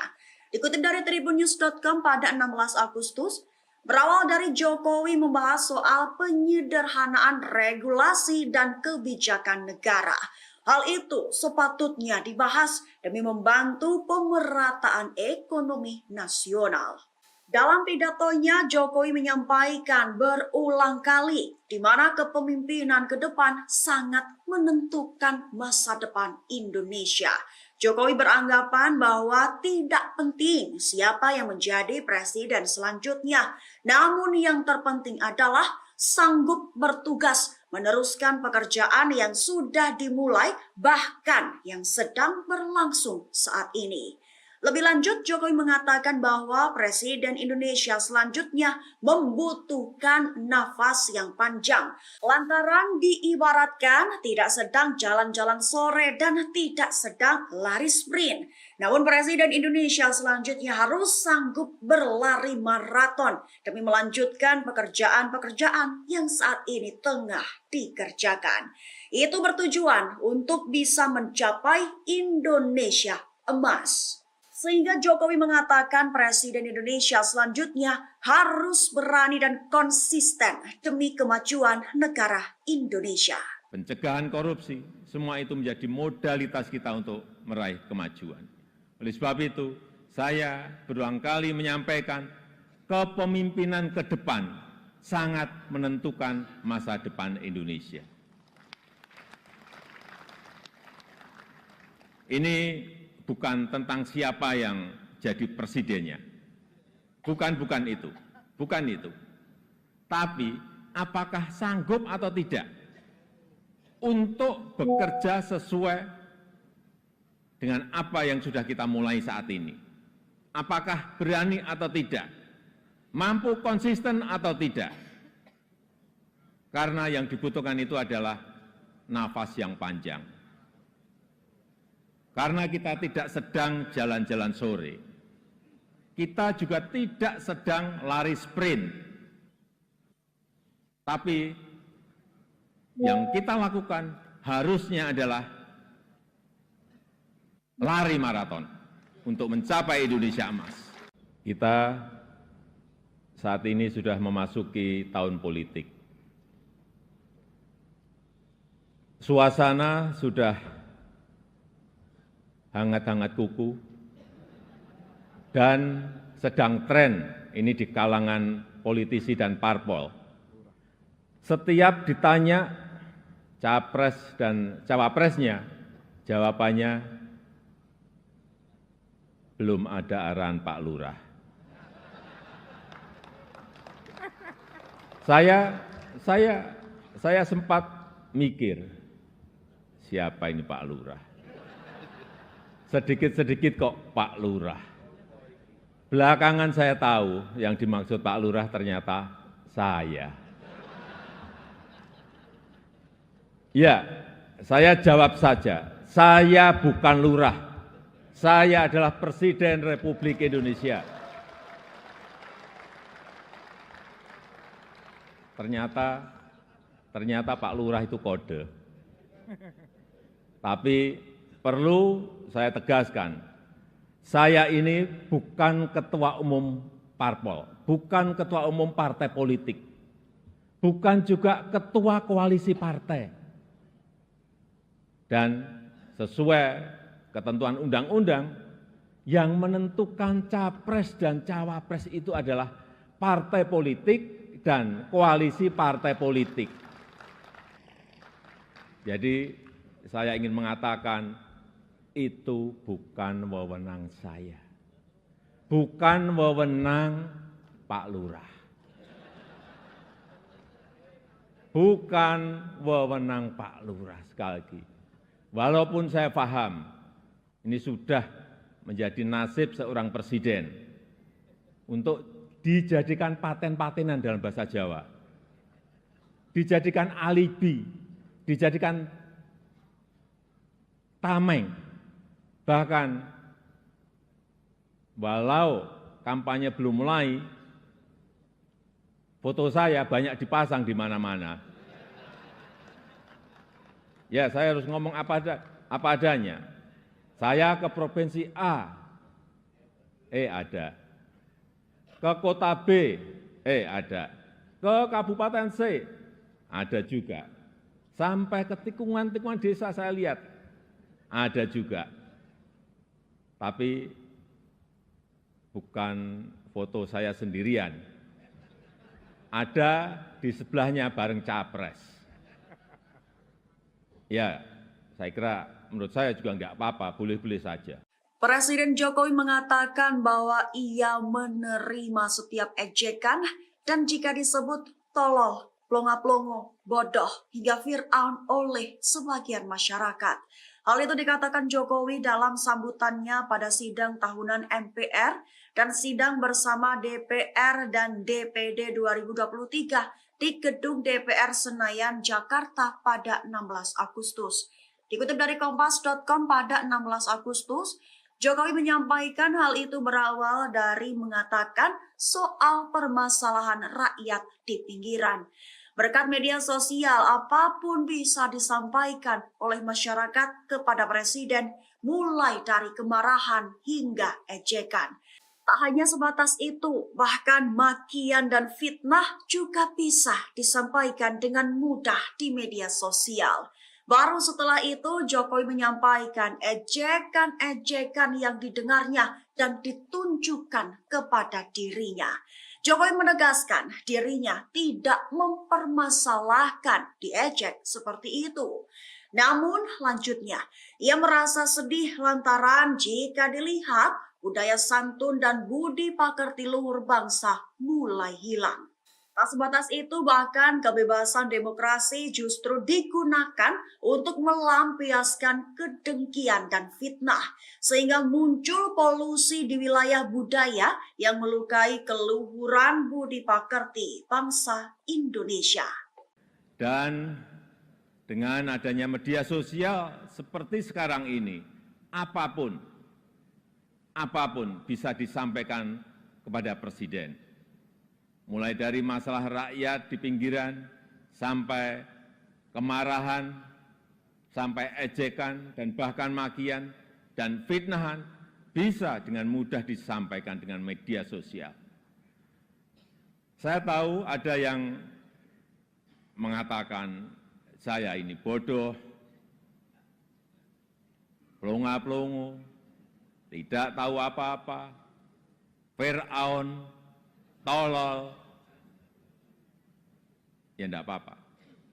Dikutip dari tribunnews.com pada 16 Agustus, berawal dari Jokowi membahas soal penyederhanaan regulasi dan kebijakan negara. Hal itu sepatutnya dibahas demi membantu pemerataan ekonomi nasional. Dalam pidatonya, Jokowi menyampaikan berulang kali di mana kepemimpinan ke depan sangat menentukan masa depan Indonesia. Jokowi beranggapan bahwa tidak penting siapa yang menjadi presiden selanjutnya, namun yang terpenting adalah sanggup bertugas meneruskan pekerjaan yang sudah dimulai, bahkan yang sedang berlangsung saat ini. Lebih lanjut, Jokowi mengatakan bahwa Presiden Indonesia selanjutnya membutuhkan nafas yang panjang. Lantaran diibaratkan tidak sedang jalan-jalan sore dan tidak sedang lari sprint. Namun Presiden Indonesia selanjutnya harus sanggup berlari maraton demi melanjutkan pekerjaan-pekerjaan yang saat ini tengah dikerjakan. Itu bertujuan untuk bisa mencapai Indonesia emas. Sehingga Jokowi mengatakan Presiden Indonesia selanjutnya harus berani dan konsisten demi kemajuan negara Indonesia. Pencegahan korupsi, semua itu menjadi modalitas kita untuk meraih kemajuan. Oleh sebab itu, saya berulang kali menyampaikan kepemimpinan ke depan sangat menentukan masa depan Indonesia. Ini bukan tentang siapa yang jadi presidennya. Bukan itu. Tapi apakah sanggup atau tidak untuk bekerja sesuai dengan apa yang sudah kita mulai saat ini. Apakah berani atau tidak? Mampu konsisten atau tidak? Karena yang dibutuhkan itu adalah nafas yang panjang. Karena kita tidak sedang jalan-jalan sore, kita juga tidak sedang lari sprint. Tapi yang kita lakukan harusnya adalah lari maraton untuk mencapai Indonesia emas. Kita saat ini sudah memasuki tahun politik. Suasana sudah hangat-hangat kuku, dan sedang tren ini di kalangan politisi dan parpol. Setiap ditanya capres dan cawapresnya, jawabannya belum ada arahan Pak Lurah. saya sempat mikir, siapa ini Pak Lurah? Sedikit-sedikit kok Pak Lurah. Belakangan saya tahu yang dimaksud Pak Lurah ternyata saya. Ya, saya jawab saja, saya bukan lurah, saya adalah Presiden Republik Indonesia. Ternyata Pak Lurah itu kode. Tapi perlu saya tegaskan, saya ini bukan ketua umum parpol, bukan ketua umum partai politik, bukan juga ketua koalisi partai. Dan sesuai ketentuan undang-undang, yang menentukan capres dan cawapres itu adalah partai politik dan koalisi partai politik. Jadi saya ingin mengatakan itu bukan wewenang saya, bukan wewenang Pak Lurah, bukan wewenang Pak Lurah. Sekali lagi, walaupun saya paham ini sudah menjadi nasib seorang presiden untuk dijadikan paten-patenan dalam bahasa Jawa, dijadikan alibi, dijadikan tameng, bahkan walau kampanye belum mulai, foto saya banyak dipasang di mana-mana. Ya, saya harus ngomong apa adanya. Saya ke provinsi A, ada. Ke kota B, ada. Ke kabupaten C, ada juga. Sampai ke tikungan-tikungan desa saya lihat, ada juga. Tapi bukan foto saya sendirian. Ada di sebelahnya bareng capres. Ya, saya kira menurut saya juga enggak apa-apa, boleh-boleh saja. Presiden Jokowi mengatakan bahwa ia menerima setiap ejekan dan jika disebut tolol, plonga-plongo, bodoh, hingga Fir'aun oleh sebagian masyarakat. Hal itu dikatakan Jokowi dalam sambutannya pada sidang tahunan MPR dan sidang bersama DPR dan DPD 2023 di Gedung DPR Senayan, Jakarta pada 16 Agustus. Dikutip dari Kompas.com pada 16 Agustus, Jokowi menyampaikan hal itu berawal dari mengatakan soal permasalahan rakyat di pinggiran. Berkat media sosial, apapun bisa disampaikan oleh masyarakat kepada Presiden, mulai dari kemarahan hingga ejekan. Tak hanya sebatas itu, bahkan makian dan fitnah juga bisa disampaikan dengan mudah di media sosial. Baru setelah itu Jokowi menyampaikan ejekan-ejekan yang didengarnya dan ditunjukkan kepada dirinya. Jokowi menegaskan dirinya tidak mempermasalahkan diejek seperti itu. Namun lanjutnya, ia merasa sedih lantaran jika dilihat budaya santun dan budi pekerti luhur bangsa mulai hilang. Tak sebatas itu, bahkan kebebasan demokrasi justru digunakan untuk melampiaskan kedengkian dan fitnah, sehingga muncul polusi di wilayah budaya yang melukai keluhuran budi pekerti bangsa Indonesia. Dan dengan adanya media sosial seperti sekarang ini, apapun bisa disampaikan kepada Presiden. Mulai dari masalah rakyat di pinggiran, sampai kemarahan, sampai ejekan, dan bahkan makian, dan fitnahan, bisa dengan mudah disampaikan dengan media sosial. Saya tahu ada yang mengatakan, saya ini bodoh, plonga-plongo, tidak tahu apa-apa, Fir'aun, tolol, ya enggak apa-apa.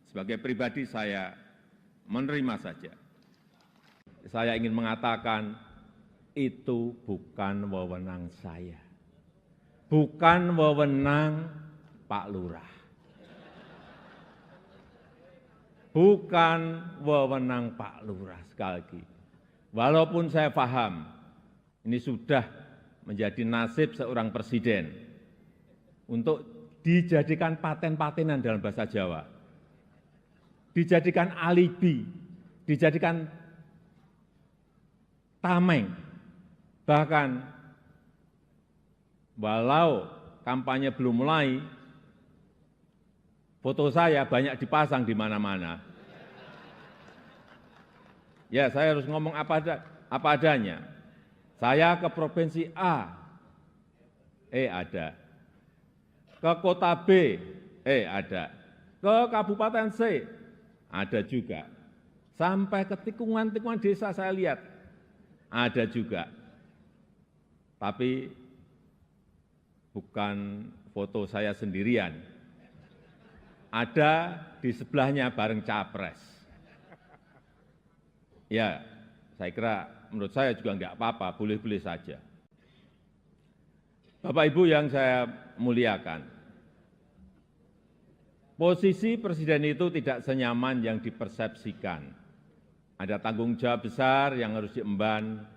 Sebagai pribadi saya menerima saja. Saya ingin mengatakan itu bukan wewenang saya. Bukan wewenang Pak Lurah. bukan wewenang Pak Lurah sekali lagi. Walaupun saya paham ini sudah menjadi nasib seorang presiden untuk dijadikan paten-patenan dalam bahasa Jawa, dijadikan alibi, dijadikan tameng, bahkan walau kampanye belum mulai, foto saya banyak dipasang di mana-mana. Ya, saya harus ngomong apa adanya. Saya ke provinsi A, ada. Ke kota B, ada. Ke kabupaten C, ada juga. Sampai ke tikungan-tikungan desa saya lihat, ada juga. Tapi bukan foto saya sendirian. Ada di sebelahnya bareng capres. Ya, saya kira menurut saya juga enggak apa-apa, boleh-boleh saja. Bapak Ibu yang saya muliakan, posisi presiden itu tidak senyaman yang dipersepsikan. Ada tanggung jawab besar yang harus diemban,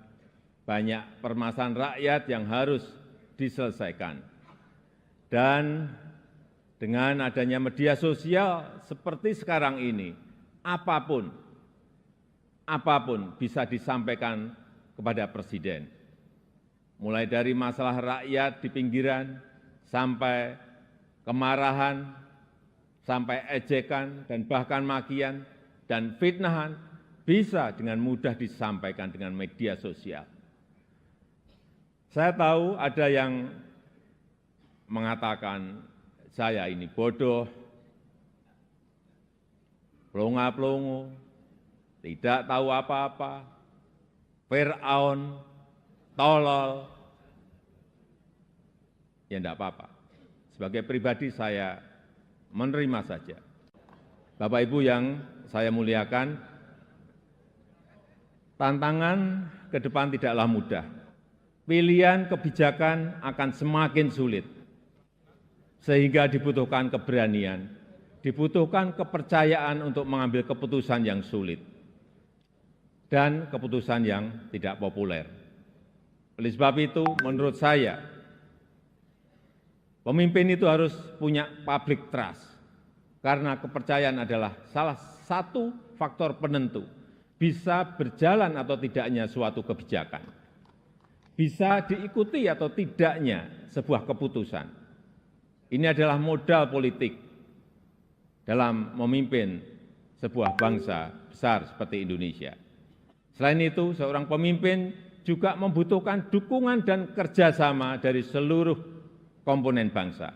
banyak permasalahan rakyat yang harus diselesaikan. Dan dengan adanya media sosial seperti sekarang ini, apapun bisa disampaikan kepada presiden. Mulai dari masalah rakyat di pinggiran, sampai kemarahan, sampai ejekan, dan bahkan makian, dan fitnahan, bisa dengan mudah disampaikan dengan media sosial. Saya tahu ada yang mengatakan saya ini bodoh, pelongo-pelongo, tidak tahu apa-apa, Fir'aun, tolol. Ya enggak apa-apa. Sebagai pribadi saya menerima saja. Bapak Ibu yang saya muliakan, tantangan ke depan tidaklah mudah. Pilihan kebijakan akan semakin sulit, sehingga dibutuhkan keberanian, dibutuhkan kepercayaan untuk mengambil keputusan yang sulit, dan keputusan yang tidak populer. Oleh sebab itu, menurut saya, pemimpin itu harus punya public trust, karena kepercayaan adalah salah satu faktor penentu bisa berjalan atau tidaknya suatu kebijakan, bisa diikuti atau tidaknya sebuah keputusan. Ini adalah modal politik dalam memimpin sebuah bangsa besar seperti Indonesia. Selain itu, seorang pemimpin juga membutuhkan dukungan dan kerjasama dari seluruh komponen bangsa.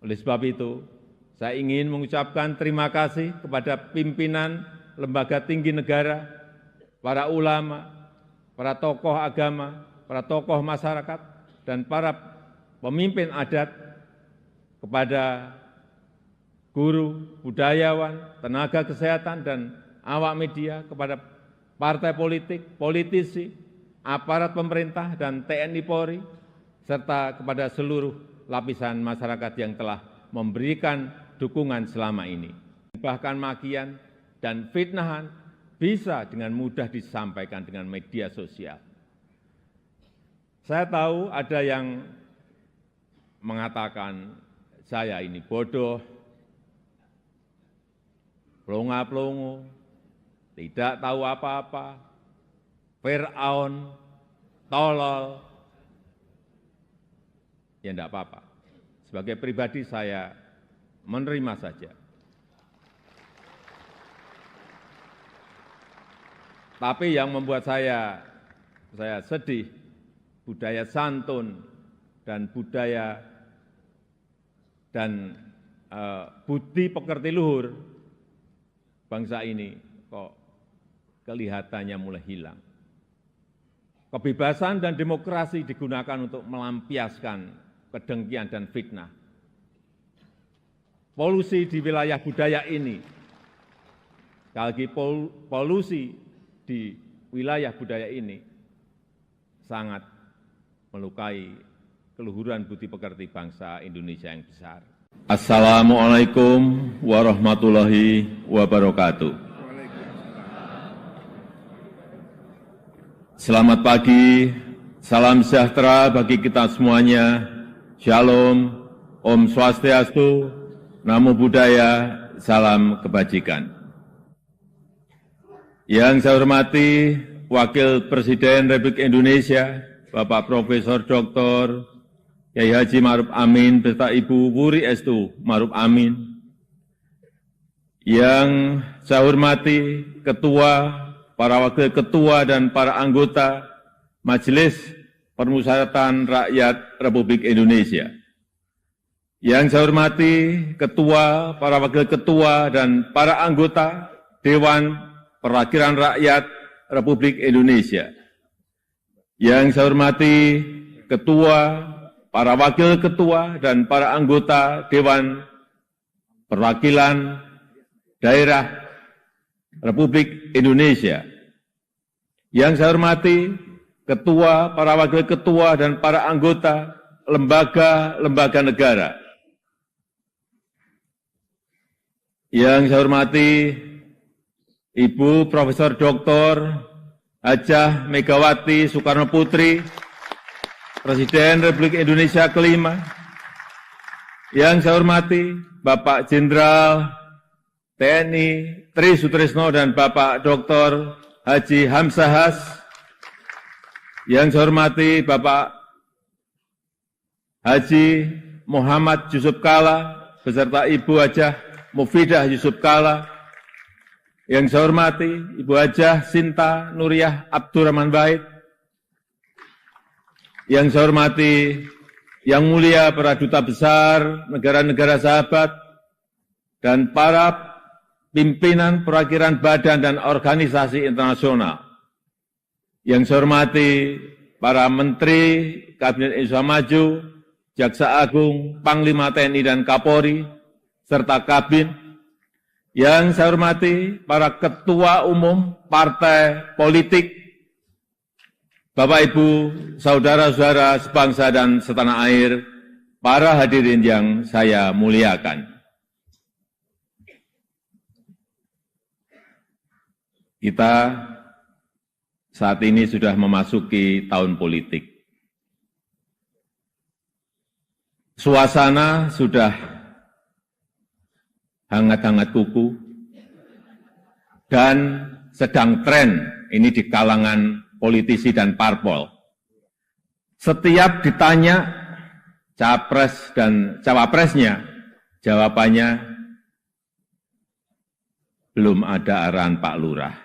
Oleh sebab itu, saya ingin mengucapkan terima kasih kepada pimpinan lembaga tinggi negara, para ulama, para tokoh agama, para tokoh masyarakat, dan para pemimpin adat, kepada guru, budayawan, tenaga kesehatan, dan awak media, kepada partai politik, politisi, aparat pemerintah, dan TNI Polri, serta kepada seluruh lapisan masyarakat yang telah memberikan dukungan selama ini. Bahkan makian dan fitnahan bisa dengan mudah disampaikan dengan media sosial. Saya tahu ada yang mengatakan saya ini bodoh, pelongo-pelongo, tidak tahu apa-apa, Fir'aun, tolol. Ya enggak apa-apa. Sebagai pribadi saya menerima saja. Tapi yang membuat saya sedih, budaya santun dan budaya dan budi pekerti luhur bangsa ini kok kelihatannya mulai hilang. Kebebasan dan demokrasi digunakan untuk melampiaskan kedengkian dan fitnah. Polusi di wilayah budaya ini, sekali lagi polusi di wilayah budaya ini sangat melukai keluhuran budi pekerti bangsa Indonesia yang besar. Assalamualaikum warahmatullahi wabarakatuh. Selamat pagi, salam sejahtera bagi kita semuanya. Shalom, Om Swastiastu, Namo Buddhaya, salam kebajikan. Yang saya hormati Wakil Presiden Republik Indonesia, Bapak Profesor Dr. Kyai Haji Ma'ruf Amin beserta Ibu Wuri Estu Ma'ruf Amin. Yang saya hormati Ketua, para Wakil Ketua dan para anggota Majelis Permusyawaratan Rakyat Republik Indonesia. Yang saya hormati Ketua, para Wakil Ketua dan para anggota Dewan Perwakilan Rakyat Republik Indonesia. Yang saya hormati Ketua, para Wakil Ketua dan para anggota Dewan Perwakilan Daerah Republik Indonesia. Yang saya hormati Ketua, para Wakil Ketua dan para anggota lembaga-lembaga negara. Yang saya hormati Ibu Profesor Dr. Hajah Megawati Soekarno Putri, Presiden Republik Indonesia kelima. Yang saya hormati Bapak Jenderal TNI Tri Sutrisno dan Bapak Dr. Haji Hamzahas. Yang saya hormati Bapak Haji Muhammad Yusuf Kalla beserta Ibu Hajah Mufidah Yusuf Kalla. Yang saya hormati Ibu Hajah Sinta Nuriyah Abdurrahman Wahid. Yang saya hormati Yang Mulia para Duta Besar negara-negara sahabat dan para pimpinan perwakilan badan dan organisasi internasional. Yang saya hormati para Menteri Kabinet Indonesia Maju, Jaksa Agung, Panglima TNI dan Kapolri, serta Kabin. Yang saya hormati para Ketua Umum Partai Politik, Bapak, Ibu, Saudara-saudara sebangsa dan setanah air, para hadirin yang saya muliakan. Kita saat ini sudah memasuki tahun politik. Suasana sudah hangat-hangat kuku dan sedang tren ini di kalangan politisi dan parpol. Setiap ditanya capres dan cawapresnya, jawabannya belum ada arahan Pak Lurah.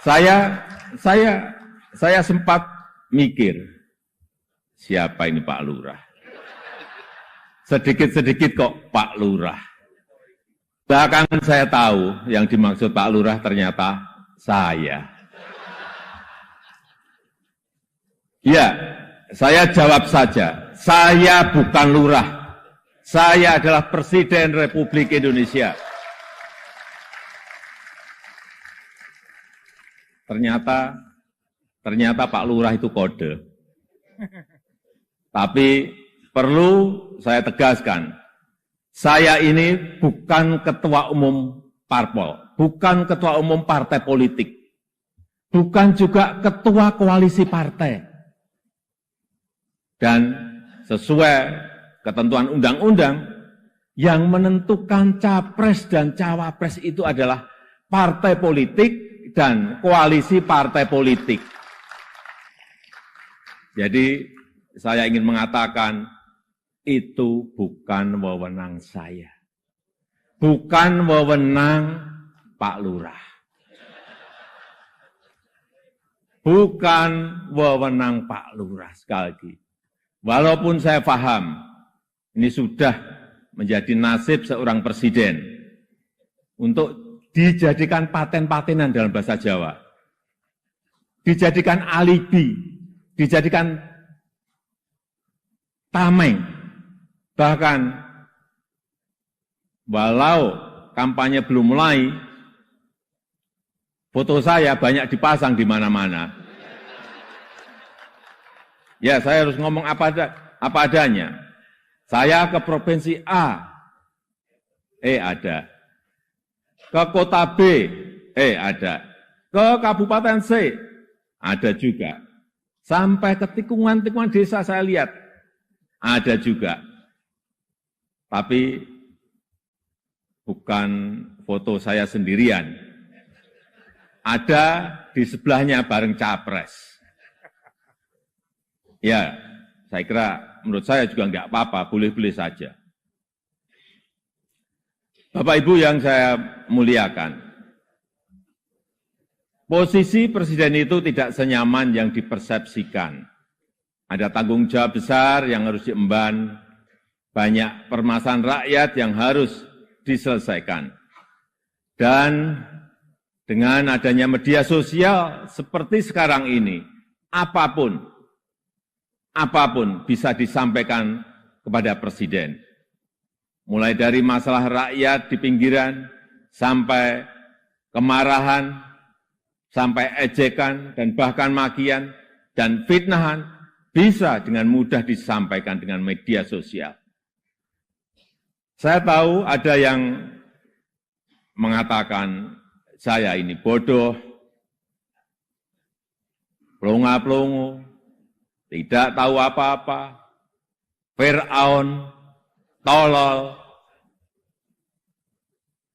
Saya sempat mikir, siapa ini Pak Lurah? Sedikit-sedikit kok Pak Lurah. Belakangan saya tahu yang dimaksud Pak Lurah ternyata saya. Ya, saya jawab saja, saya bukan lurah. Saya adalah Presiden Republik Indonesia. Ternyata Pak Lurah itu kode. Tapi perlu saya tegaskan, saya ini bukan ketua umum parpol, bukan ketua umum partai politik, bukan juga ketua koalisi partai. Dan sesuai ketentuan undang-undang, yang menentukan capres dan cawapres itu adalah partai politik dan koalisi partai politik. Jadi saya ingin mengatakan, itu bukan wewenang saya. Bukan wewenang Pak Lurah. Bukan wewenang Pak Lurah, sekali lagi. Walaupun saya paham, ini sudah menjadi nasib seorang presiden untuk dijadikan paten-patenan dalam bahasa Jawa. Dijadikan alibi, dijadikan tameng. Bahkan, walau kampanye belum mulai, foto saya banyak dipasang di mana-mana. Ya, saya harus ngomong apa apa adanya. Saya ke provinsi A, ada. Ke kota B, ada. Ke kabupaten C, ada juga. Sampai ke tikungan-tikungan desa saya lihat, ada juga. Tapi bukan foto saya sendirian. Ada di sebelahnya bareng capres. Ya, saya kira menurut saya juga enggak apa-apa, boleh-boleh saja. Bapak Ibu yang saya muliakan, posisi presiden itu tidak senyaman yang dipersepsikan. Ada tanggung jawab besar yang harus diemban, banyak permasalahan rakyat yang harus diselesaikan. Dan dengan adanya media sosial seperti sekarang ini, apapun bisa disampaikan kepada presiden. Mulai dari masalah rakyat di pinggiran, sampai kemarahan, sampai ejekan, dan bahkan makian, dan fitnahan, bisa dengan mudah disampaikan dengan media sosial. Saya tahu ada yang mengatakan saya ini bodoh, pelongo-pelongo, tidak tahu apa-apa, Fir'aun, tolol.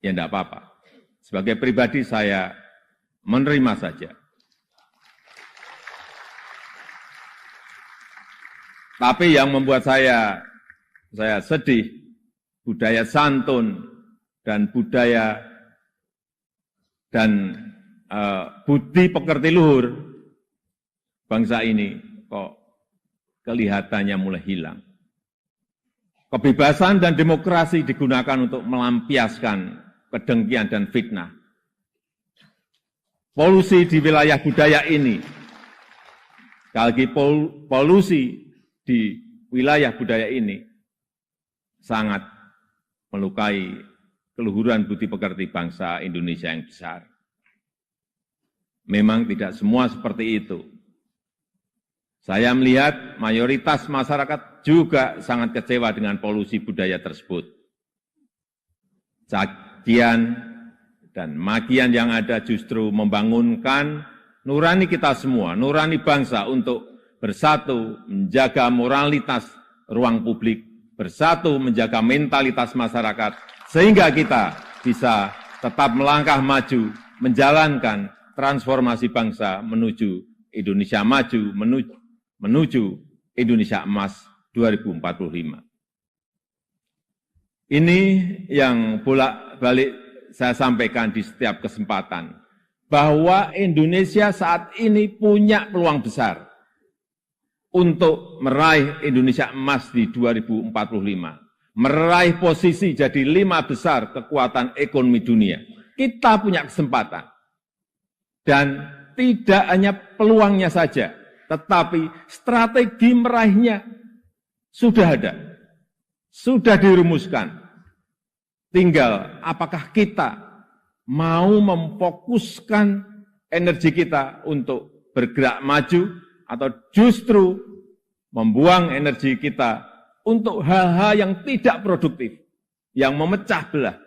Ya enggak apa-apa. Sebagai pribadi saya menerima saja. Tapi yang membuat saya sedih, budaya santun dan budaya dan budi pekerti luhur bangsa ini kok kelihatannya mulai hilang. Kebebasan dan demokrasi digunakan untuk melampiaskan kedengkian dan fitnah. Polusi di wilayah budaya ini, sekali lagi polusi di wilayah budaya ini sangat melukai keluhuran budi pekerti bangsa Indonesia yang besar. Memang tidak semua seperti itu. Saya melihat mayoritas masyarakat juga sangat kecewa dengan polusi budaya tersebut. Cacian dan makian yang ada justru membangunkan nurani kita semua, nurani bangsa untuk bersatu menjaga moralitas ruang publik, bersatu menjaga mentalitas masyarakat, sehingga kita bisa tetap melangkah maju, menjalankan transformasi bangsa menuju Indonesia maju, menuju Indonesia emas 2045. Ini yang bolak-balik saya sampaikan di setiap kesempatan, bahwa Indonesia saat ini punya peluang besar untuk meraih Indonesia emas di 2045, meraih posisi jadi 5 besar kekuatan ekonomi dunia. Kita punya kesempatan. Dan tidak hanya peluangnya saja, tetapi strategi meraihnya sudah ada, sudah dirumuskan. Tinggal apakah kita mau memfokuskan energi kita untuk bergerak maju, atau justru membuang energi kita untuk hal-hal yang tidak produktif, yang memecah belah,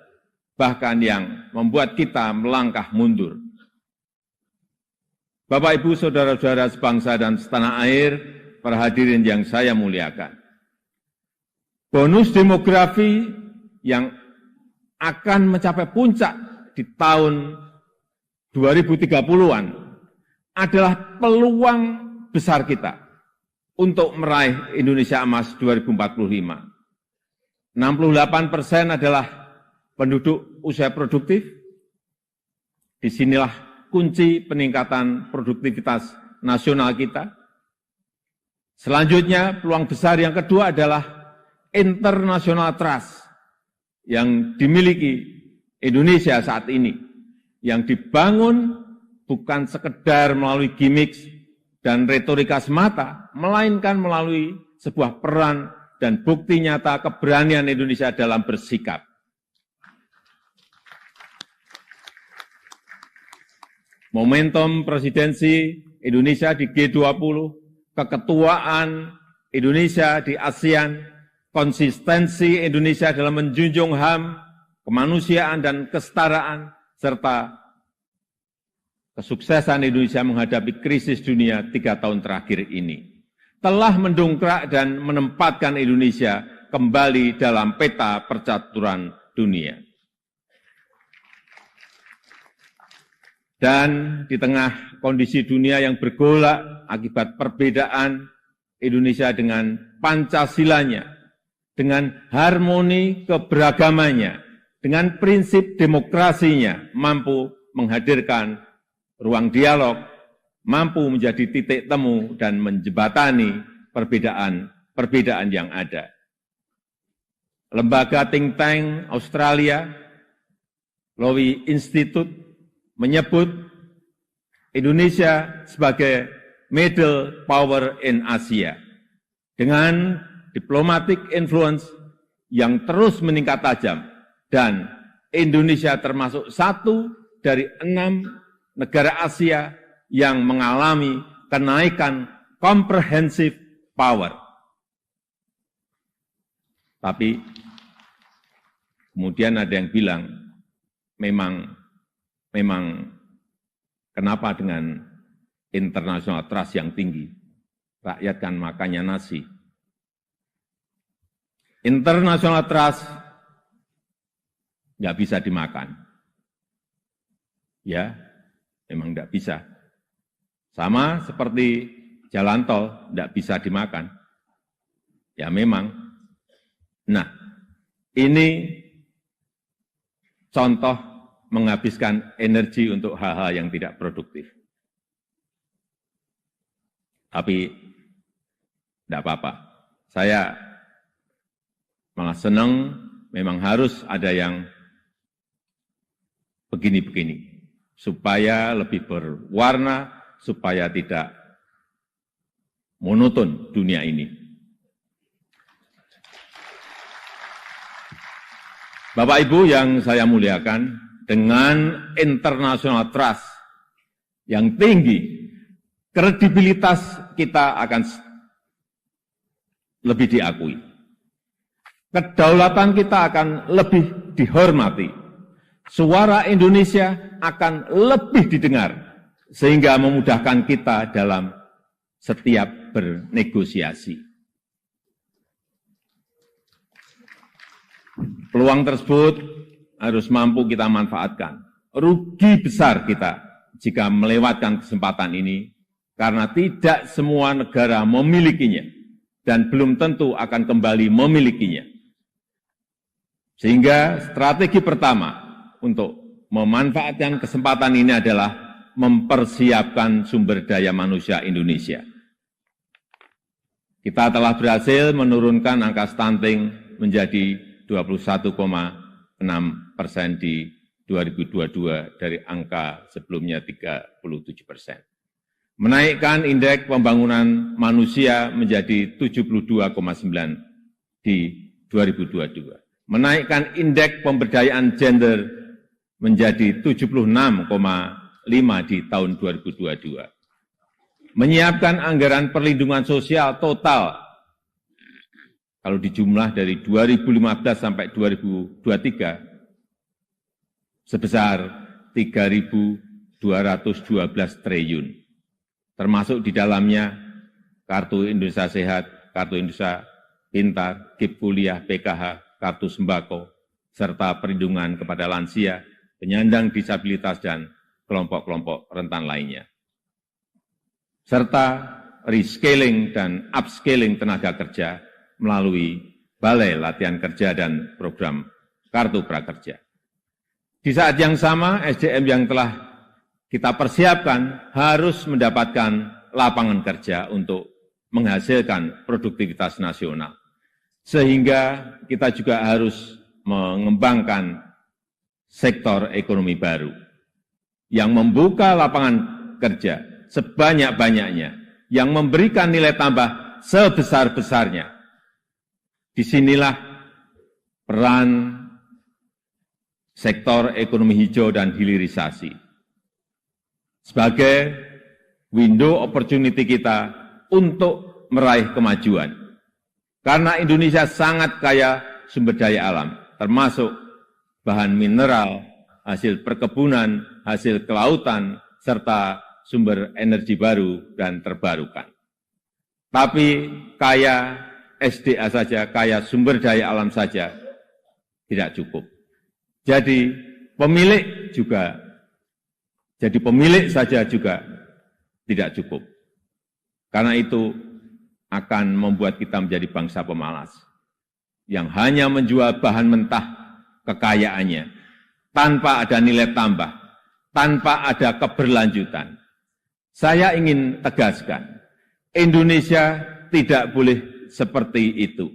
bahkan yang membuat kita melangkah mundur. Bapak, Ibu, saudara-saudara sebangsa dan setanah air, para hadirin yang saya muliakan. Bonus demografi yang akan mencapai puncak di tahun 2030-an adalah peluang besar kita untuk meraih Indonesia emas 2045. 68% adalah penduduk usia produktif. Disinilah kunci peningkatan produktivitas nasional kita. Selanjutnya, peluang besar yang kedua adalah international trust yang dimiliki Indonesia saat ini, yang dibangun bukan sekedar melalui gimmick dan retorika semata, melainkan melalui sebuah peran dan bukti nyata keberanian Indonesia dalam bersikap. Momentum presidensi Indonesia di G20, keketuaan Indonesia di ASEAN, konsistensi Indonesia dalam menjunjung HAM, kemanusiaan dan kesetaraan, serta kesuksesan Indonesia menghadapi krisis dunia 3 tahun terakhir ini telah mendongkrak dan menempatkan Indonesia kembali dalam peta percaturan dunia. Dan di tengah kondisi dunia yang bergolak akibat perbedaan Indonesia dengan Pancasilanya, dengan harmoni keberagamannya, dengan prinsip demokrasinya, mampu menghadirkan ruang dialog, mampu menjadi titik temu dan menjembatani perbedaan yang ada. Lembaga think tank Australia, Lowy Institute, menyebut Indonesia sebagai middle power in Asia dengan diplomatic influence yang terus meningkat tajam, dan Indonesia termasuk satu dari 6 negara Asia yang mengalami kenaikan comprehensive power. Tapi kemudian ada yang bilang, memang kenapa dengan international trust yang tinggi, rakyat kan makannya nasi. International trust nggak bisa dimakan. Ya, memang nggak bisa. Sama seperti jalan tol, nggak bisa dimakan. Ya memang. Nah, ini contoh menghabiskan energi untuk hal-hal yang tidak produktif. Tapi tidak apa-apa. Saya malah senang, memang harus ada yang begini-begini, supaya lebih berwarna, supaya tidak monoton dunia ini. Bapak Ibu yang saya muliakan, dengan international trust yang tinggi, kredibilitas kita akan lebih diakui. Kedaulatan kita akan lebih dihormati. Suara Indonesia akan lebih didengar, sehingga memudahkan kita dalam setiap bernegosiasi. Peluang tersebut harus mampu kita manfaatkan. Rugi besar kita jika melewatkan kesempatan ini, karena tidak semua negara memilikinya, dan belum tentu akan kembali memilikinya. Sehingga strategi pertama untuk memanfaatkan kesempatan ini adalah mempersiapkan sumber daya manusia Indonesia. Kita telah berhasil menurunkan angka stunting menjadi 21,6% di 2022 dari angka sebelumnya 37%. Menaikkan indeks pembangunan manusia menjadi 72,9 di 2022. Menaikkan indeks pemberdayaan gender menjadi 76,5 di tahun 2022. Menyiapkan anggaran perlindungan sosial total, kalau dijumlah dari 2015 sampai 2023, sebesar 3.212 triliun. Termasuk di dalamnya Kartu Indonesia Sehat, Kartu Indonesia Pintar, KIP Kuliah, PKH, Kartu Sembako, serta perlindungan kepada lansia, penyandang disabilitas, dan kelompok-kelompok rentan lainnya. Serta rescaling dan upscaling tenaga kerja melalui Balai Latihan Kerja dan program Kartu Prakerja. Di saat yang sama, SDM yang telah kita persiapkan harus mendapatkan lapangan kerja untuk menghasilkan produktivitas nasional. Sehingga kita juga harus mengembangkan sektor ekonomi baru yang membuka lapangan kerja sebanyak-banyaknya, yang memberikan nilai tambah sebesar-besarnya. Disinilah peran sektor ekonomi hijau dan hilirisasi sebagai window opportunity kita untuk meraih kemajuan. Karena Indonesia sangat kaya sumber daya alam, termasuk bahan mineral, hasil perkebunan, hasil kelautan, serta sumber energi baru dan terbarukan. Tapi kaya SDA saja, kaya sumber daya alam saja tidak cukup. Jadi pemilik saja juga tidak cukup. Karena itu akan membuat kita menjadi bangsa pemalas yang hanya menjual bahan mentah kekayaannya tanpa ada nilai tambah, tanpa ada keberlanjutan. Saya ingin tegaskan, Indonesia tidak boleh seperti itu.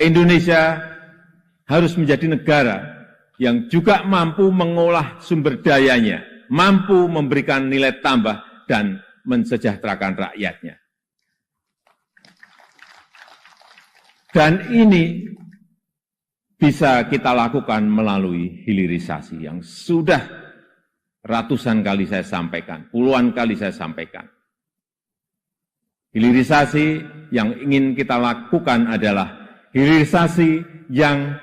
Indonesia harus menjadi negara yang juga mampu mengolah sumber dayanya, mampu memberikan nilai tambah dan mensejahterakan rakyatnya. Dan ini bisa kita lakukan melalui hilirisasi yang sudah ratusan kali saya sampaikan, puluhan kali saya sampaikan. Hilirisasi yang ingin kita lakukan adalah hilirisasi yang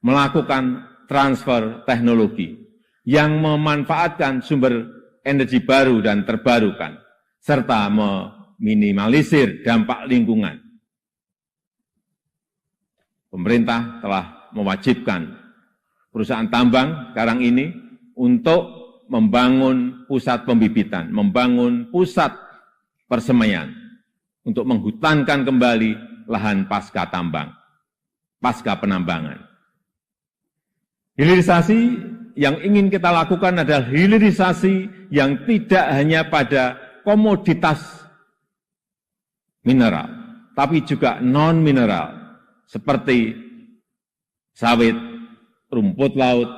melakukan transfer teknologi, yang memanfaatkan sumber energi baru dan terbarukan, serta meminimalisir dampak lingkungan. Pemerintah telah mewajibkan perusahaan tambang sekarang ini untuk membangun pusat pembibitan, membangun pusat persemaian, untuk menghutankan kembali lahan pasca tambang, pasca penambangan. Hilirisasi yang ingin kita lakukan adalah hilirisasi yang tidak hanya pada komoditas mineral, tapi juga non-mineral, seperti sawit, rumput laut,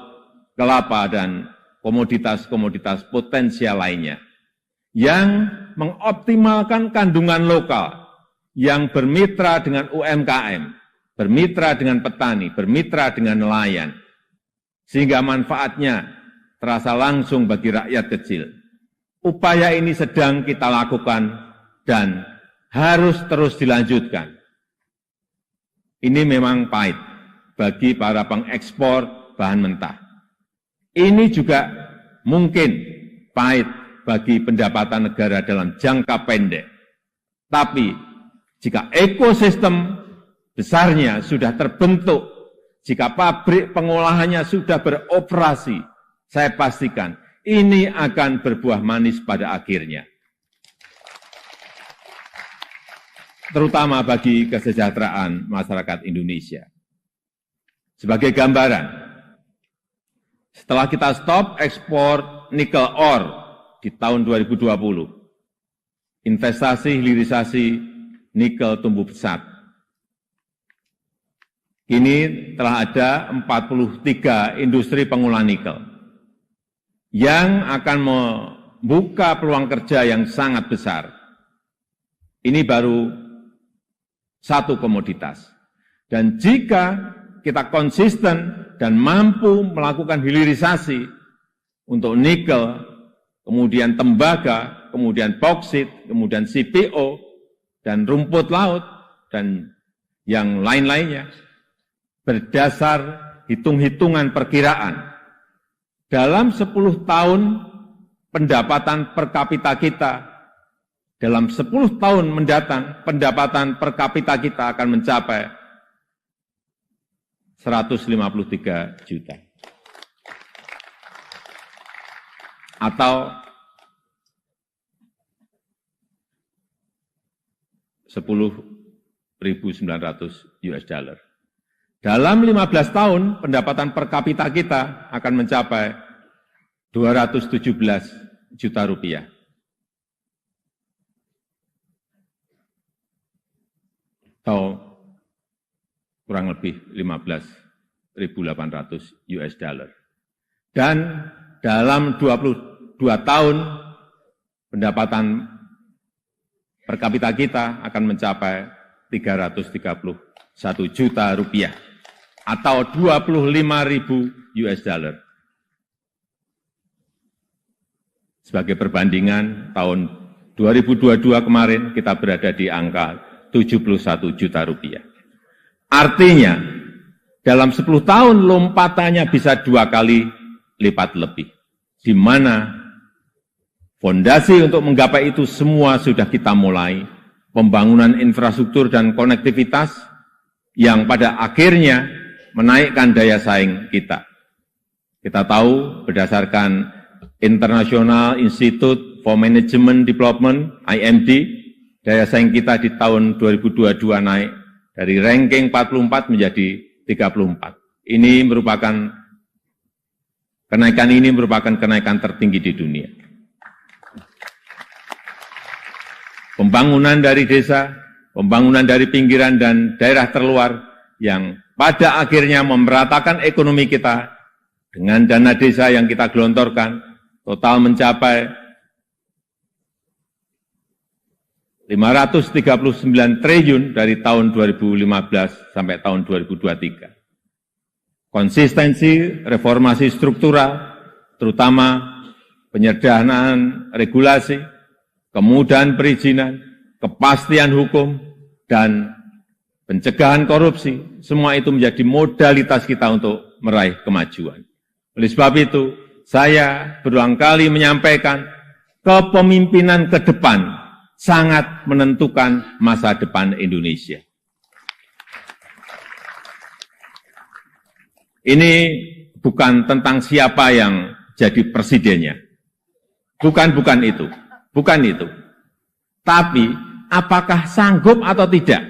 kelapa, dan komoditas-komoditas potensial lainnya, yang mengoptimalkan kandungan lokal, yang bermitra dengan UMKM, bermitra dengan petani, bermitra dengan nelayan, sehingga manfaatnya terasa langsung bagi rakyat kecil. Upaya ini sedang kita lakukan dan harus terus dilanjutkan. Ini memang pahit bagi para pengekspor bahan mentah. Ini juga mungkin pahit bagi pendapatan negara dalam jangka pendek. Tapi jika ekosistem besarnya sudah terbentuk, jika pabrik pengolahannya sudah beroperasi, saya pastikan ini akan berbuah manis pada akhirnya. Terutama bagi kesejahteraan masyarakat Indonesia. Sebagai gambaran, setelah kita stop ekspor nikel ore di tahun 2020, investasi hilirisasi nikel tumbuh pesat. Kini telah ada 43 industri pengolah nikel yang akan membuka peluang kerja yang sangat besar. Ini baru satu komoditas. Dan jika kita konsisten dan mampu melakukan hilirisasi untuk nikel, kemudian tembaga, kemudian boksit, kemudian CPO, dan rumput laut, dan yang lain-lainnya, berdasar hitung-hitungan perkiraan, dalam 10 tahun pendapatan per kapita kita, dalam 10 tahun mendatang, pendapatan per kapita kita akan mencapai 153 juta. Atau 10.900 US dollar. Dalam 15 tahun, pendapatan per kapita kita akan mencapai 217 juta rupiah. Atau kurang lebih 15.800 US dollar. Dan dalam 22 tahun, pendapatan per kapita kita akan mencapai 331 juta rupiah atau 25.000 US dollar. Sebagai perbandingan, tahun 2022 kemarin kita berada di angka 71 juta rupiah. Artinya, dalam 10 tahun lompatannya bisa 2 kali lipat lebih. Di mana fondasi untuk menggapai itu semua sudah kita mulai. Pembangunan infrastruktur dan konektivitas yang pada akhirnya menaikkan daya saing kita. Kita tahu berdasarkan International Institute for Management Development, IMD, daya saing kita di tahun 2022 naik dari ranking 44 menjadi 34. Kenaikan ini merupakan kenaikan tertinggi di dunia. Pembangunan dari desa, pembangunan dari pinggiran dan daerah terluar yang pada akhirnya memeratakan ekonomi kita dengan dana desa yang kita gelontorkan total mencapai 539 triliun dari tahun 2015 sampai tahun 2023. Konsistensi reformasi struktural, terutama penyederhanaan regulasi, kemudahan perizinan, kepastian hukum, dan pencegahan korupsi, semua itu menjadi modalitas kita untuk meraih kemajuan. Oleh sebab itu, saya berulang kali menyampaikan, kepemimpinan ke depan sangat menentukan masa depan Indonesia. Ini bukan tentang siapa yang jadi presidennya. Bukan itu. Bukan itu. Tapi, apakah sanggup atau tidak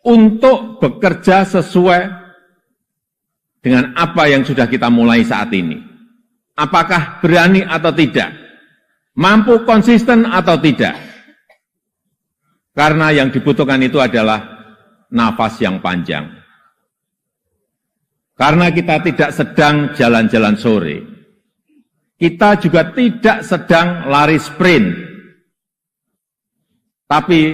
untuk bekerja sesuai dengan apa yang sudah kita mulai saat ini? Apakah berani atau tidak? Mampu konsisten atau tidak? Karena yang dibutuhkan itu adalah nafas yang panjang. Karena kita tidak sedang jalan-jalan sore. Kita juga tidak sedang lari sprint. Tapi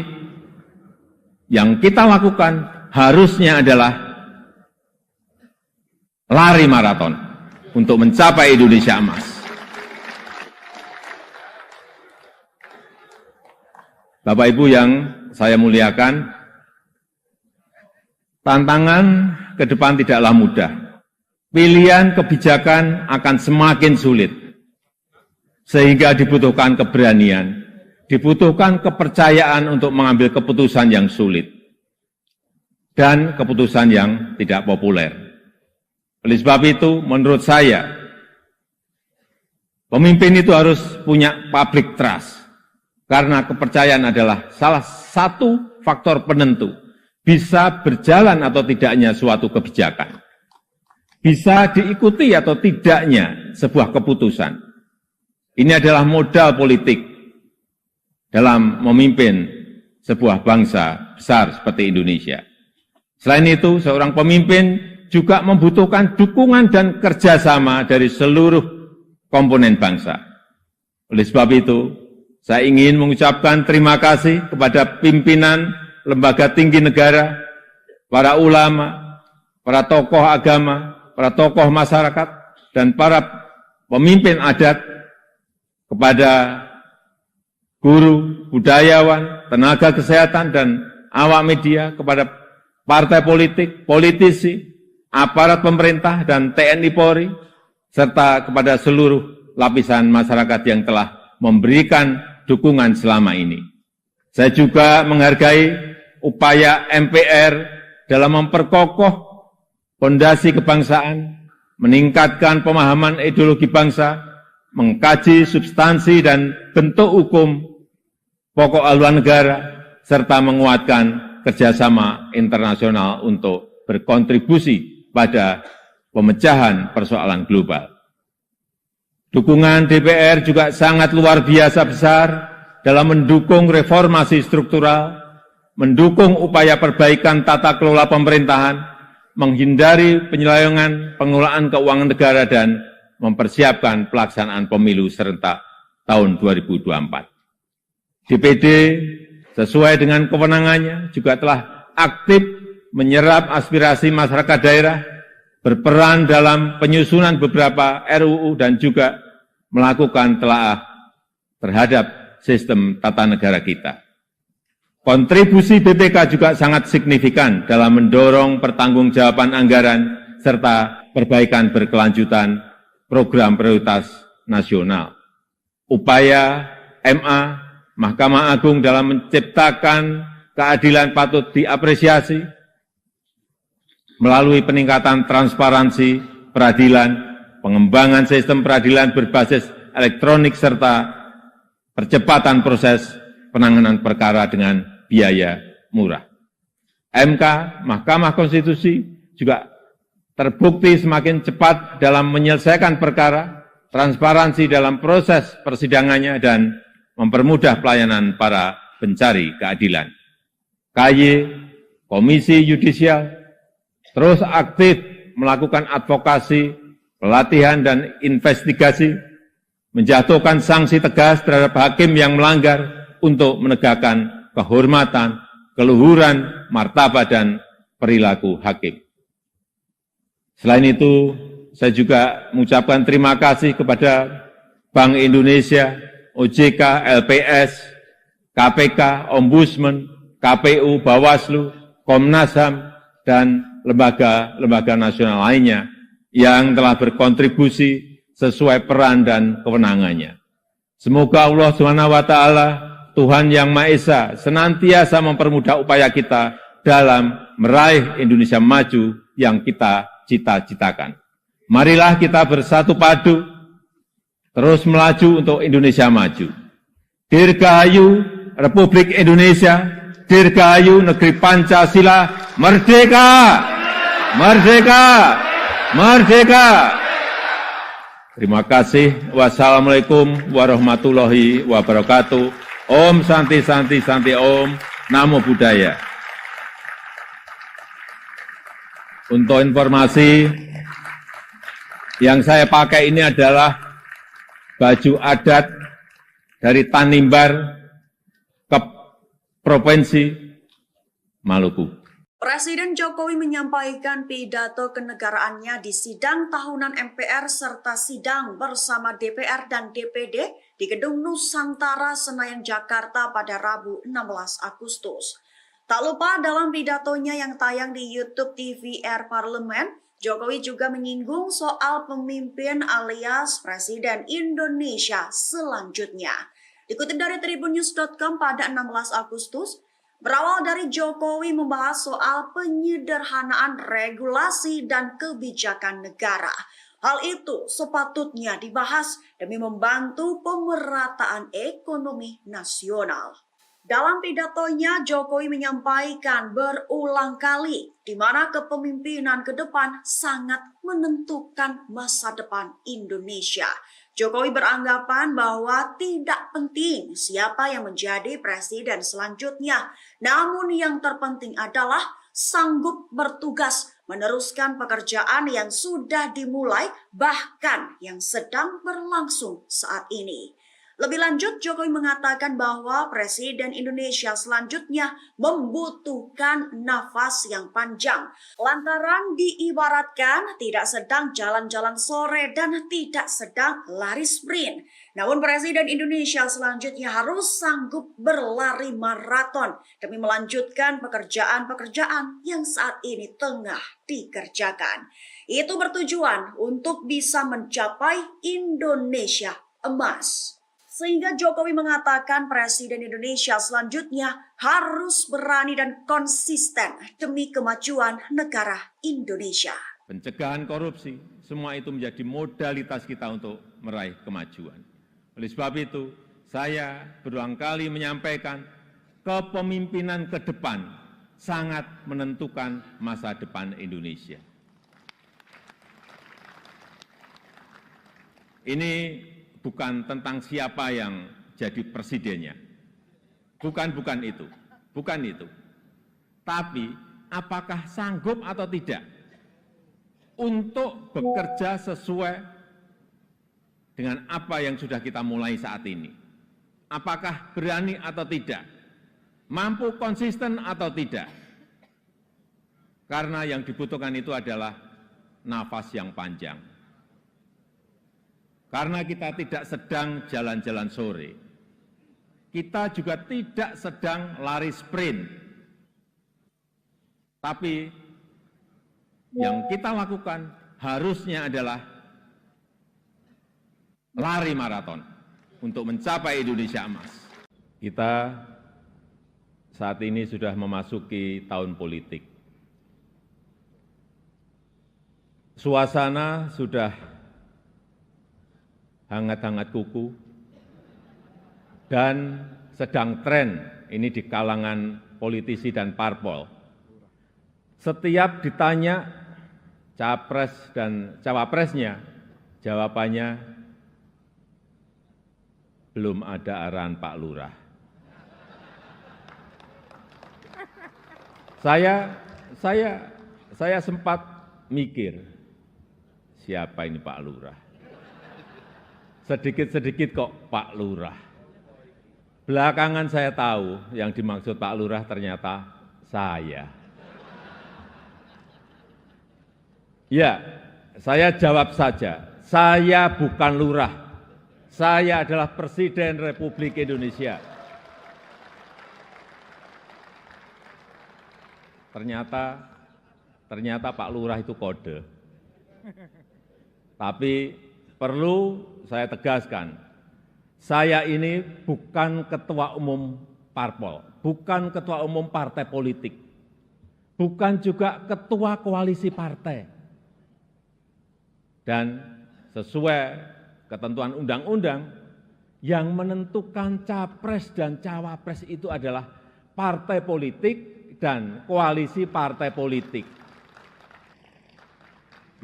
yang kita lakukan harusnya adalah lari maraton untuk mencapai Indonesia emas. Bapak Ibu yang saya muliakan, tantangan ke depan tidaklah mudah. Pilihan kebijakan akan semakin sulit. Sehingga dibutuhkan keberanian, dibutuhkan kepercayaan untuk mengambil keputusan yang sulit. Dan keputusan yang tidak populer. Oleh sebab itu, menurut saya, pemimpin itu harus punya public trust. Karena kepercayaan adalah salah satu faktor penentu bisa berjalan atau tidaknya suatu kebijakan. Bisa diikuti atau tidaknya sebuah keputusan. Ini adalah modal politik dalam memimpin sebuah bangsa besar seperti Indonesia. Selain itu, seorang pemimpin juga membutuhkan dukungan dan kerjasama dari seluruh komponen bangsa. Oleh sebab itu, saya ingin mengucapkan terima kasih kepada pimpinan lembaga tinggi negara, para ulama, para tokoh agama, para tokoh masyarakat, dan para pemimpin adat, kepada guru, budayawan, tenaga kesehatan, dan awak media, kepada partai politik, politisi, aparat pemerintah, dan TNI Polri, serta kepada seluruh lapisan masyarakat yang telah memberikan dukungan selama ini. Saya juga menghargai upaya MPR dalam memperkokoh fondasi kebangsaan, meningkatkan pemahaman ideologi bangsa, mengkaji substansi dan bentuk hukum pokok haluan negara, serta menguatkan kerjasama internasional untuk berkontribusi pada pemecahan persoalan global. Dukungan DPR juga sangat luar biasa besar dalam mendukung reformasi struktural, mendukung upaya perbaikan tata kelola pemerintahan, menghindari penyelewengan pengelolaan keuangan negara, dan mempersiapkan pelaksanaan pemilu serentak tahun 2024. DPD sesuai dengan kewenangannya juga telah aktif menyerap aspirasi masyarakat daerah, berperan dalam penyusunan beberapa RUU dan juga melakukan telaah terhadap sistem tata negara kita. Kontribusi BPK juga sangat signifikan dalam mendorong pertanggungjawaban anggaran serta perbaikan berkelanjutan program prioritas nasional. Upaya MA, Mahkamah Agung dalam menciptakan keadilan patut diapresiasi melalui peningkatan transparansi peradilan, pengembangan sistem peradilan berbasis elektronik, serta percepatan proses penanganan perkara dengan biaya murah. MK, Mahkamah Konstitusi, juga terbukti semakin cepat dalam menyelesaikan perkara, transparansi dalam proses persidangannya, dan mempermudah pelayanan para pencari keadilan. KY, Komisi Yudisial, terus aktif melakukan advokasi, pelatihan, dan investigasi, menjatuhkan sanksi tegas terhadap hakim yang melanggar untuk menegakkan kehormatan, keluhuran, martabat, dan perilaku hakim. Selain itu, saya juga mengucapkan terima kasih kepada Bank Indonesia, OJK, LPS, KPK, Ombudsman, KPU, Bawaslu, Komnas HAM, dan lembaga-lembaga nasional lainnya yang telah berkontribusi sesuai peran dan kewenangannya. Semoga Allah SWT, Tuhan Yang Maha Esa, senantiasa mempermudah upaya kita dalam meraih Indonesia maju yang kita cita-citakan. Marilah kita bersatu padu, terus melaju untuk Indonesia maju. Dirgahayu Republik Indonesia, dirgahayu negeri Pancasila, merdeka! Merdeka! Merdeka! Terima kasih. Wassalamualaikum warahmatullahi wabarakatuh. Om Santi Santi Santi Om. Namo Buddhaya. Untuk informasi, yang saya pakai ini adalah baju adat dari Tanimbar ke Provinsi Maluku. Presiden Jokowi menyampaikan pidato kenegaraannya di sidang tahunan MPR serta sidang bersama DPR dan DPD di Gedung Nusantara, Senayan, Jakarta pada Rabu 16 Agustus. Tak lupa dalam pidatonya yang tayang di YouTube TVR Parlemen, Jokowi juga menyinggung soal pemimpin alias Presiden Indonesia selanjutnya. Dikutip dari tribunnews.com pada 16 Agustus, berawal dari Jokowi membahas soal penyederhanaan regulasi dan kebijakan negara. Hal itu sepatutnya dibahas demi membantu pemerataan ekonomi nasional. Dalam pidatonya, Jokowi menyampaikan berulang kali di mana kepemimpinan ke depan sangat menentukan masa depan Indonesia. Jokowi beranggapan bahwa tidak penting siapa yang menjadi presiden selanjutnya, namun yang terpenting adalah sanggup bertugas meneruskan pekerjaan yang sudah dimulai, bahkan yang sedang berlangsung saat ini. Lebih lanjut, Jokowi mengatakan bahwa Presiden Indonesia selanjutnya membutuhkan nafas yang panjang. Lantaran diibaratkan tidak sedang jalan-jalan sore dan tidak sedang lari sprint. Namun Presiden Indonesia selanjutnya harus sanggup berlari maraton demi melanjutkan pekerjaan-pekerjaan yang saat ini tengah dikerjakan. Itu bertujuan untuk bisa mencapai Indonesia emas. Sehingga Jokowi mengatakan Presiden Indonesia selanjutnya harus berani dan konsisten demi kemajuan negara Indonesia. Pencegahan korupsi, semua itu menjadi modalitas kita untuk meraih kemajuan. Oleh sebab itu, saya berulang kali menyampaikan kepemimpinan ke depan sangat menentukan masa depan Indonesia. Ini bukan tentang siapa yang jadi presidennya. Bukan itu. Tapi apakah sanggup atau tidak untuk bekerja sesuai dengan apa yang sudah kita mulai saat ini. Apakah berani atau tidak? Mampu konsisten atau tidak? Karena yang dibutuhkan itu adalah nafas yang panjang. Karena kita tidak sedang jalan-jalan sore. kita juga tidak sedang lari sprint. Tapi yang kita lakukan harusnya adalah lari maraton untuk mencapai Indonesia emas. Kita saat ini sudah memasuki tahun politik. Suasana sudah hangat-hangat kuku dan sedang tren ini di kalangan politisi dan parpol. Setiap ditanya capres dan cawapresnya, jawabannya belum ada arahan Pak Lurah. Saya sempat mikir, siapa ini Pak Lurah? Sedikit-sedikit kok Pak Lurah. Belakangan saya tahu yang dimaksud Pak Lurah ternyata saya. Ya, saya jawab saja, saya bukan lurah. Saya adalah Presiden Republik Indonesia. Ternyata Pak Lurah itu kode. Tapi perlu saya tegaskan, saya ini bukan ketua umum parpol, bukan ketua umum partai politik, bukan juga ketua koalisi partai. Dan sesuai ketentuan undang-undang, yang menentukan capres dan cawapres itu adalah partai politik dan koalisi partai politik.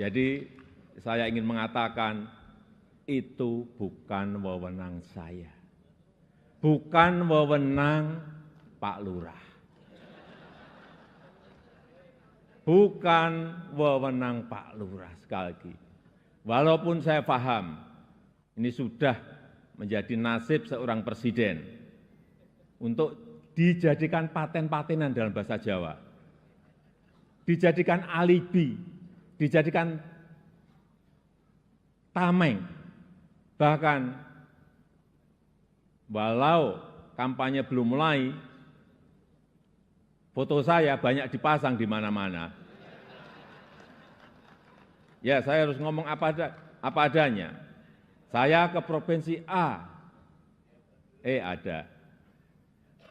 Jadi saya ingin mengatakan itu bukan wewenang saya, bukan wewenang Pak Lurah, bukan wewenang Pak Lurah. Sekali lagi, walaupun saya paham ini sudah menjadi nasib seorang presiden untuk dijadikan paten-patenan dalam bahasa Jawa, dijadikan alibi, dijadikan tameng. Bahkan walau kampanye belum mulai, foto saya banyak dipasang di mana-mana. Ya, saya harus ngomong apa adanya. Saya ke provinsi A, ada.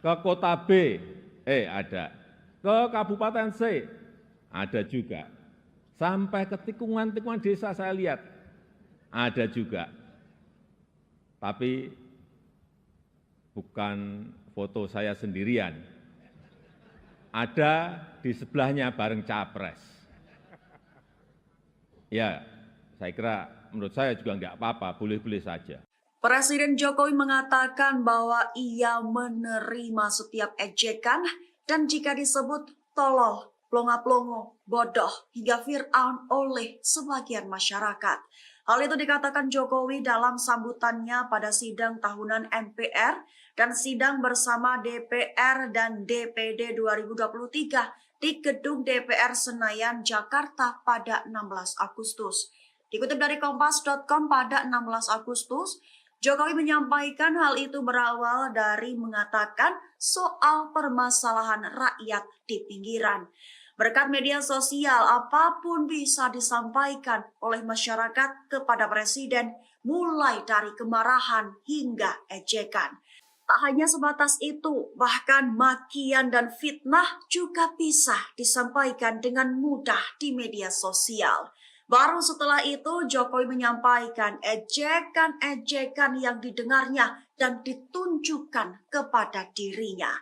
Ke kota B, ada. Ke kabupaten C, ada juga. Sampai ke tikungan-tikungan desa saya lihat, ada juga. Tapi bukan foto saya sendirian. Ada di sebelahnya bareng capres. Ya, saya kira menurut saya juga enggak apa-apa, boleh-boleh saja. Presiden Jokowi mengatakan bahwa ia menerima setiap ejekan dan jika disebut tolol, plonga-plongo, bodoh, hingga Fir'aun oleh sebagian masyarakat. Hal itu dikatakan Jokowi dalam sambutannya pada sidang tahunan MPR dan sidang bersama DPR dan DPD 2023 di Gedung DPR Senayan, Jakarta pada 16 Agustus. Dikutip dari Kompas.com pada 16 Agustus, Jokowi menyampaikan hal itu berawal dari mengatakan soal permasalahan rakyat di pinggiran. Berkat media sosial, apapun bisa disampaikan oleh masyarakat kepada Presiden, mulai dari kemarahan hingga ejekan. Tak hanya sebatas itu, bahkan makian dan fitnah juga bisa disampaikan dengan mudah di media sosial. Baru setelah itu, Jokowi menyampaikan ejekan-ejekan yang didengarnya dan ditunjukkan kepada dirinya.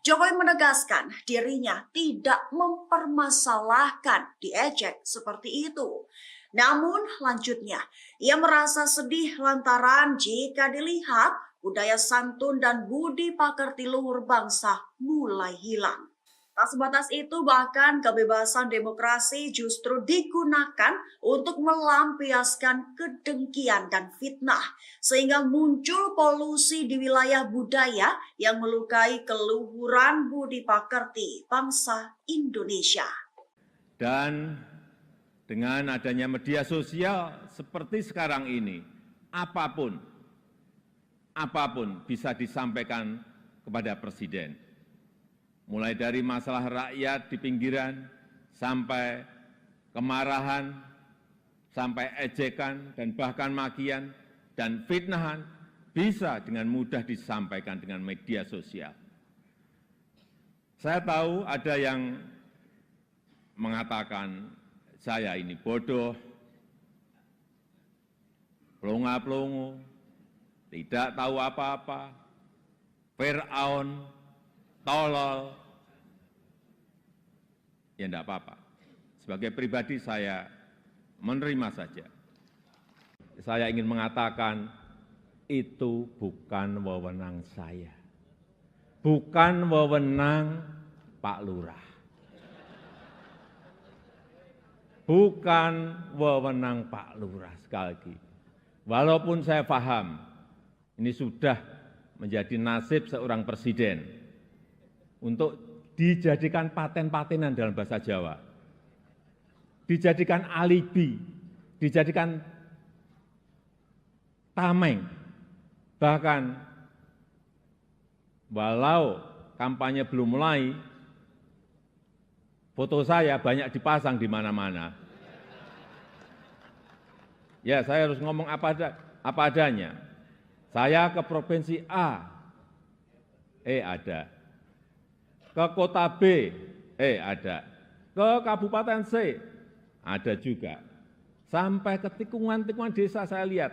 Jokowi menegaskan dirinya tidak mempermasalahkan diejek seperti itu. Namun lanjutnya, ia merasa sedih lantaran jika dilihat budaya santun dan budi pekerti luhur bangsa mulai hilang. Tak sebatas itu, bahkan kebebasan demokrasi justru digunakan untuk melampiaskan kedengkian dan fitnah, sehingga muncul polusi di wilayah budaya yang melukai keluhuran budi pekerti bangsa Indonesia. Dan dengan adanya media sosial seperti sekarang ini, apapun apapun bisa disampaikan kepada Presiden. Mulai dari masalah rakyat di pinggiran, sampai kemarahan, sampai ejekan, dan bahkan makian, dan fitnahan bisa dengan mudah disampaikan dengan media sosial. Saya tahu ada yang mengatakan saya ini bodoh, pelongo-pelongo, tidak tahu apa-apa, Fir'aun, tolol. Ya enggak apa-apa. Sebagai pribadi saya menerima saja. Saya ingin mengatakan itu bukan wewenang saya. Bukan wewenang Pak Lurah. Bukan wewenang Pak Lurah, sekali lagi. Walaupun saya paham ini sudah menjadi nasib seorang presiden untuk dijadikan paten-patenan dalam bahasa Jawa, dijadikan alibi, dijadikan tameng, bahkan walau kampanye belum mulai, foto saya banyak dipasang di mana-mana. Ya, saya harus ngomong apa adanya. Saya ke provinsi A, ada. Ke kota B, ada. Ke kabupaten C, ada juga. Sampai ke tikungan-tikungan desa saya lihat,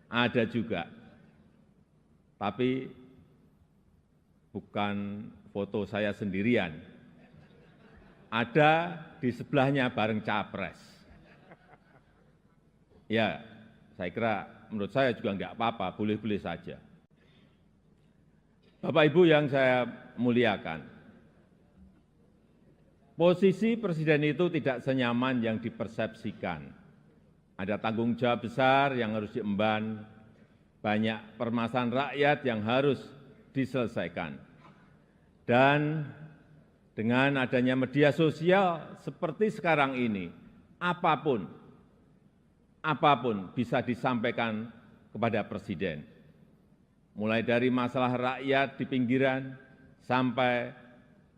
ada juga. Tapi bukan foto saya sendirian. Ada di sebelahnya bareng capres. Ya, saya kira menurut saya juga enggak apa-apa, boleh-boleh saja. Bapak Ibu yang saya muliakan, posisi presiden itu tidak senyaman yang dipersepsikan. Ada tanggung jawab besar yang harus diemban, banyak permasalahan rakyat yang harus diselesaikan. Dan dengan adanya media sosial seperti sekarang ini, apapun bisa disampaikan kepada Presiden. Mulai dari masalah rakyat di pinggiran, sampai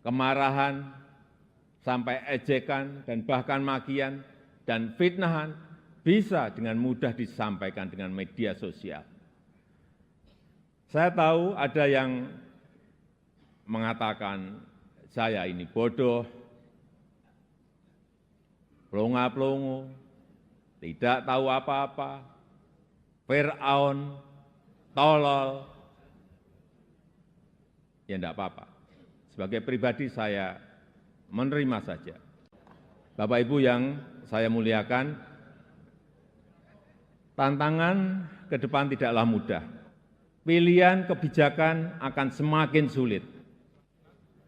kemarahan, sampai ejekan, dan bahkan makian, dan fitnahan, bisa dengan mudah disampaikan dengan media sosial. Saya tahu ada yang mengatakan saya ini bodoh, pelongo-pelongo, tidak tahu apa-apa, Fir'aun, tolol. Ya enggak apa-apa. Sebagai pribadi saya menerima saja. Bapak Ibu yang saya muliakan, tantangan ke depan tidaklah mudah. Pilihan kebijakan akan semakin sulit,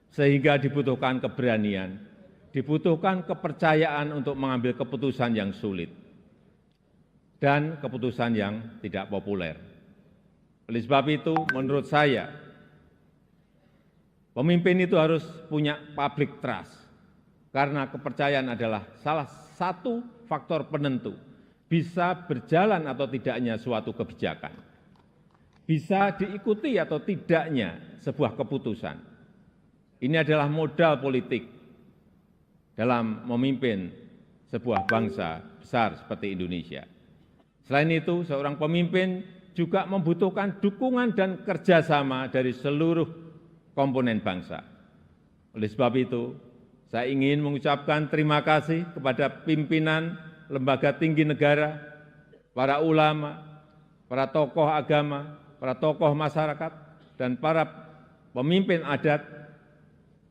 sehingga dibutuhkan keberanian, dibutuhkan kepercayaan untuk mengambil keputusan yang sulit dan keputusan yang tidak populer. Oleh sebab itu, menurut saya, pemimpin itu harus punya public trust, karena kepercayaan adalah salah satu faktor penentu bisa berjalan atau tidaknya suatu kebijakan, bisa diikuti atau tidaknya sebuah keputusan. Ini adalah modal politik dalam memimpin sebuah bangsa besar seperti Indonesia. Selain itu, seorang pemimpin juga membutuhkan dukungan dan kerjasama dari seluruh komponen bangsa. Oleh sebab itu, saya ingin mengucapkan terima kasih kepada pimpinan lembaga tinggi negara, para ulama, para tokoh agama, para tokoh masyarakat, dan para pemimpin adat,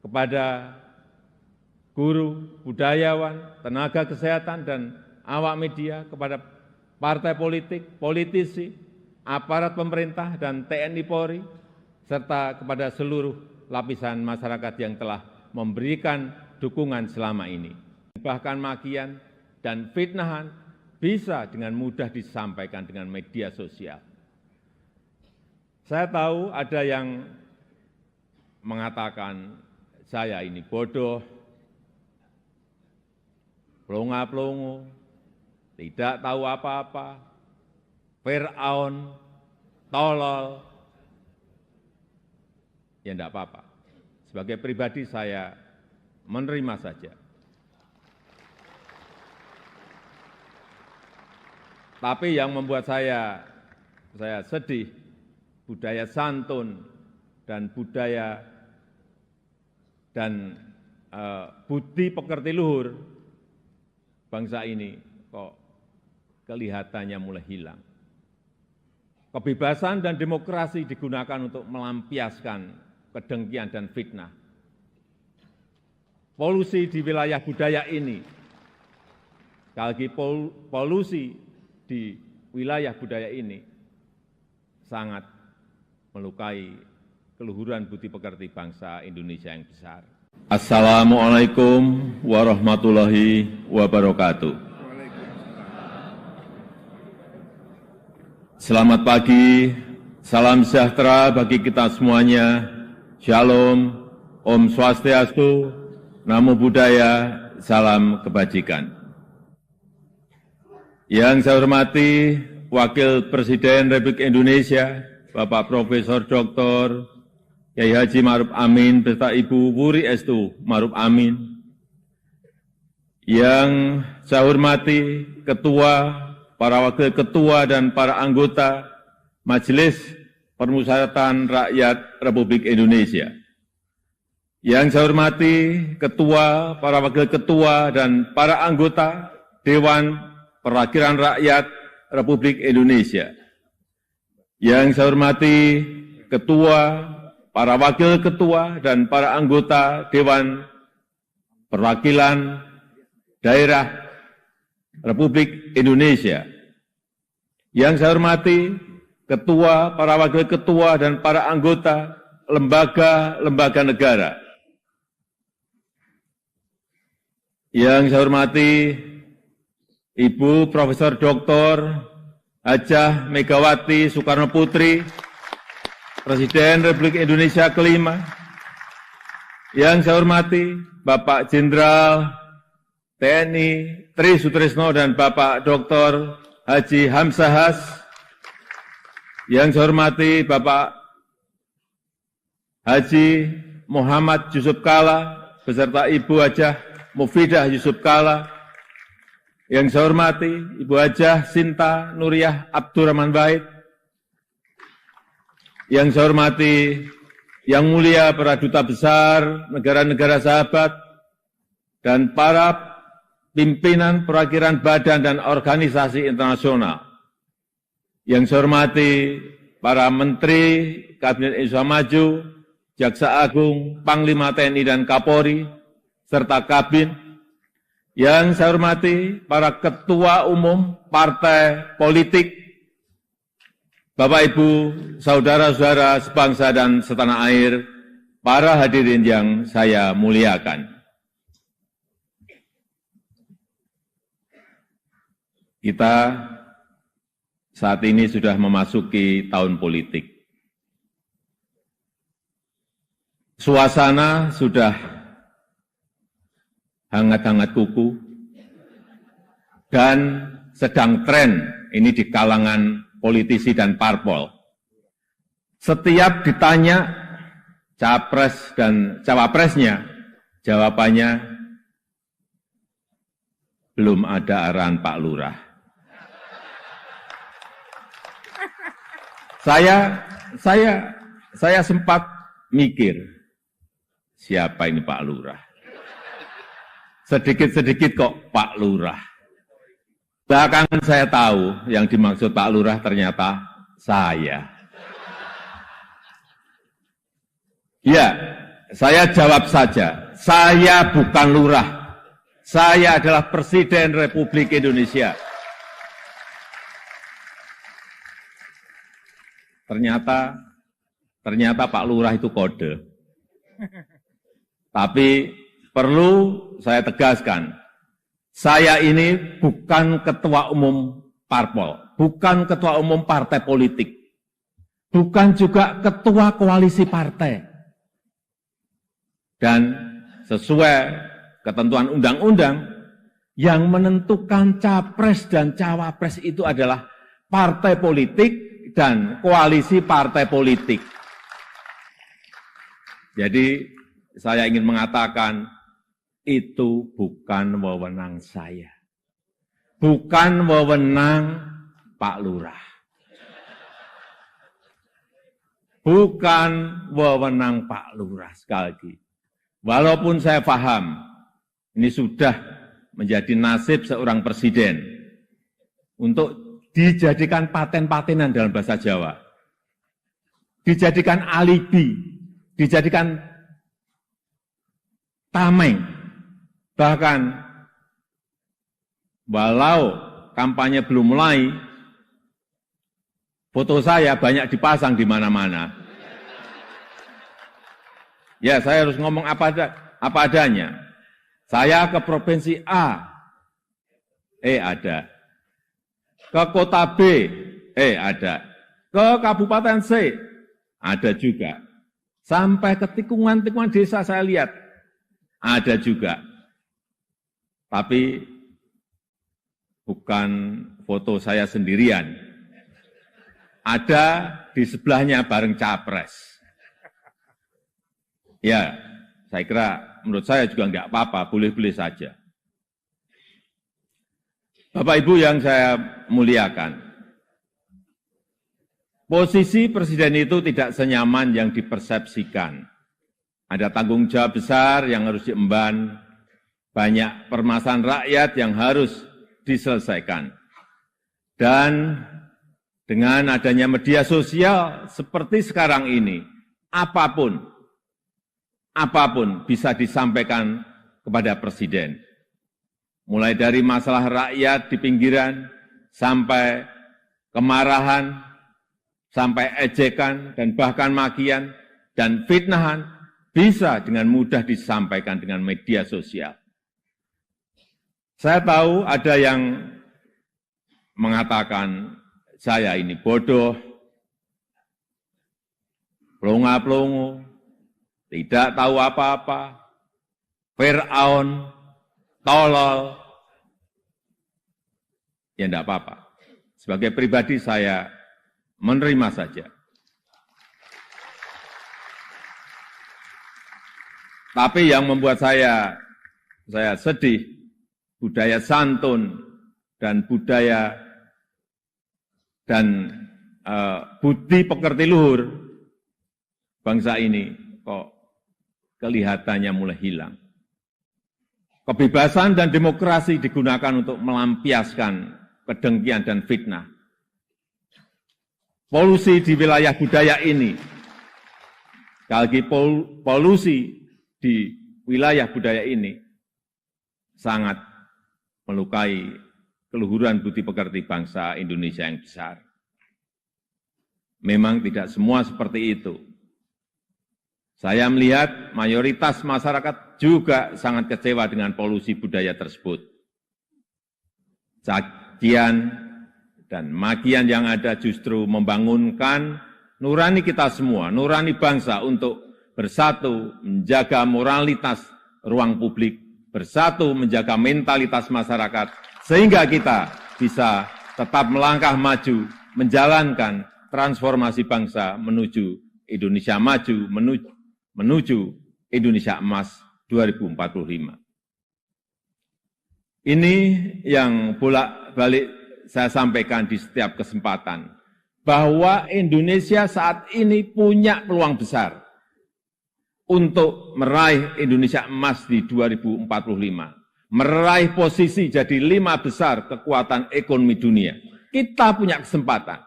kepada guru, budayawan, tenaga kesehatan, dan awak media, kepada partai politik, politisi, aparat pemerintah, dan TNI Polri, serta kepada seluruh lapisan masyarakat yang telah memberikan dukungan selama ini. Bahkan makian dan fitnahan bisa dengan mudah disampaikan dengan media sosial. Saya tahu ada yang mengatakan saya ini bodoh, pelongo-pelongo, tidak tahu apa-apa, Fir'aun, tolol, ya enggak apa-apa. Sebagai pribadi saya menerima saja. Tapi yang membuat saya sedih, budaya santun dan budaya dan budi pekerti luhur bangsa ini kok kelihatannya mulai hilang. Kebebasan dan demokrasi digunakan untuk melampiaskan kedengkian dan fitnah. Polusi di wilayah budaya ini, sekali lagi polusi di wilayah budaya ini sangat melukai keluhuran budi pekerti bangsa Indonesia yang besar. Assalamualaikum warahmatullahi wabarakatuh. Selamat pagi, salam sejahtera bagi kita semuanya. Shalom, Om Swastiastu, Namo Buddhaya, salam kebajikan. Yang saya hormati Wakil Presiden Republik Indonesia, Bapak Profesor Dr. Kyai Haji Ma'ruf Amin beserta Ibu Wuri Estu Ma'ruf Amin. Yang saya hormati Ketua, para Wakil Ketua dan para anggota Majelis Permusyawaratan Rakyat Republik Indonesia. Yang saya hormati Ketua, para Wakil Ketua dan para anggota Dewan Perwakilan Rakyat Republik Indonesia. Yang saya hormati Ketua, para Wakil Ketua dan para anggota Dewan Perwakilan Daerah Republik Indonesia. Yang saya hormati Ketua, para Wakil Ketua dan para anggota lembaga-lembaga negara. Yang saya hormati Ibu Profesor Dr. Hajah Megawati Soekarno Putri, Presiden Republik Indonesia kelima. Yang saya hormati Bapak Jenderal TNI Tri Sutrisno dan Bapak Dr. Haji Hamzahas. Yang saya hormati Bapak Haji Muhammad Yusuf Kalla beserta Ibu Hajah Mufidah Yusuf Kalla. Yang saya hormati Ibu Hajah Sinta Nuriyah Abdurrahman Wahid. Yang saya hormati Yang Mulia para Duta Besar negara-negara sahabat dan para pimpinan perwakilan badan dan organisasi internasional. Yang saya hormati para Menteri Kabinet Indonesia Maju, Jaksa Agung, Panglima TNI dan Kapolri, serta Kabin. Yang saya hormati para Ketua Umum Partai Politik, Bapak Ibu, Saudara-saudara sebangsa dan setanah air, para hadirin yang saya muliakan. Kita saat ini sudah memasuki tahun politik. Suasana sudah hangat-hangat kuku dan sedang tren ini di kalangan politisi dan parpol. Setiap ditanya capres dan cawapresnya, jawabannya belum ada arahan Pak Lurah. Saya sempat mikir, siapa ini Pak Lurah? Sedikit-sedikit kok Pak Lurah. Belakangan saya tahu yang dimaksud Pak Lurah ternyata saya. Ya, saya jawab saja, saya bukan lurah. Saya adalah Presiden Republik Indonesia. Ternyata Pak Lurah itu kode. Tapi perlu saya tegaskan, saya ini bukan ketua umum parpol, bukan ketua umum partai politik, bukan juga ketua koalisi partai. Dan sesuai ketentuan undang-undang, yang menentukan capres dan cawapres itu adalah partai politik dan koalisi partai politik. Jadi saya ingin mengatakan itu bukan wewenang saya. Bukan wewenang Pak Lurah. Bukan wewenang Pak Lurah, sekali lagi. Walaupun saya paham, ini sudah menjadi nasib seorang presiden untuk dijadikan paten-patenan dalam bahasa Jawa. Dijadikan alibi, dijadikan tameng. Bahkan, walau kampanye belum mulai, foto saya banyak dipasang di mana-mana. Ya, saya harus ngomong apa adanya. Saya ke provinsi A, ada. Ke kota B, ada. Ke kabupaten C, ada juga. Sampai ke tikungan-tikungan desa saya lihat, ada juga. Tapi bukan foto saya sendirian. Ada di sebelahnya bareng capres. Ya, saya kira menurut saya juga enggak apa-apa, boleh-boleh saja. Bapak Ibu yang saya muliakan, posisi presiden itu tidak senyaman yang dipersepsikan. Ada tanggung jawab besar yang harus diemban, banyak permasalahan rakyat yang harus diselesaikan. Dan dengan adanya media sosial seperti sekarang ini, apapun bisa disampaikan kepada presiden. Mulai dari masalah rakyat di pinggiran, sampai kemarahan, sampai ejekan, dan bahkan makian, dan fitnahan, bisa dengan mudah disampaikan dengan media sosial. Saya tahu ada yang mengatakan, saya ini bodoh, pelongo-pelongo, tidak tahu apa-apa, Fir'aun, tolol. Ya enggak apa-apa. Sebagai pribadi saya menerima saja. Tapi yang membuat saya sedih, budaya santun dan budaya dan budi pekerti luhur bangsa ini kok kelihatannya mulai hilang. Kebebasan dan demokrasi digunakan untuk melampiaskan kedengkian dan fitnah. Polusi di wilayah budaya ini, sekali lagi polusi di wilayah budaya ini sangat melukai keluhuran budi pekerti bangsa Indonesia yang besar. Memang tidak semua seperti itu. Saya melihat mayoritas masyarakat juga sangat kecewa dengan polusi budaya tersebut. Cacian dan makian yang ada justru membangunkan nurani kita semua, nurani bangsa untuk bersatu menjaga moralitas ruang publik, bersatu menjaga mentalitas masyarakat, sehingga kita bisa tetap melangkah maju, menjalankan transformasi bangsa menuju Indonesia maju, menuju Indonesia emas 2045. Ini yang bolak-balik saya sampaikan di setiap kesempatan, bahwa Indonesia saat ini punya peluang besar untuk meraih Indonesia emas di 2045. Meraih posisi jadi 5 besar kekuatan ekonomi dunia. Kita punya kesempatan.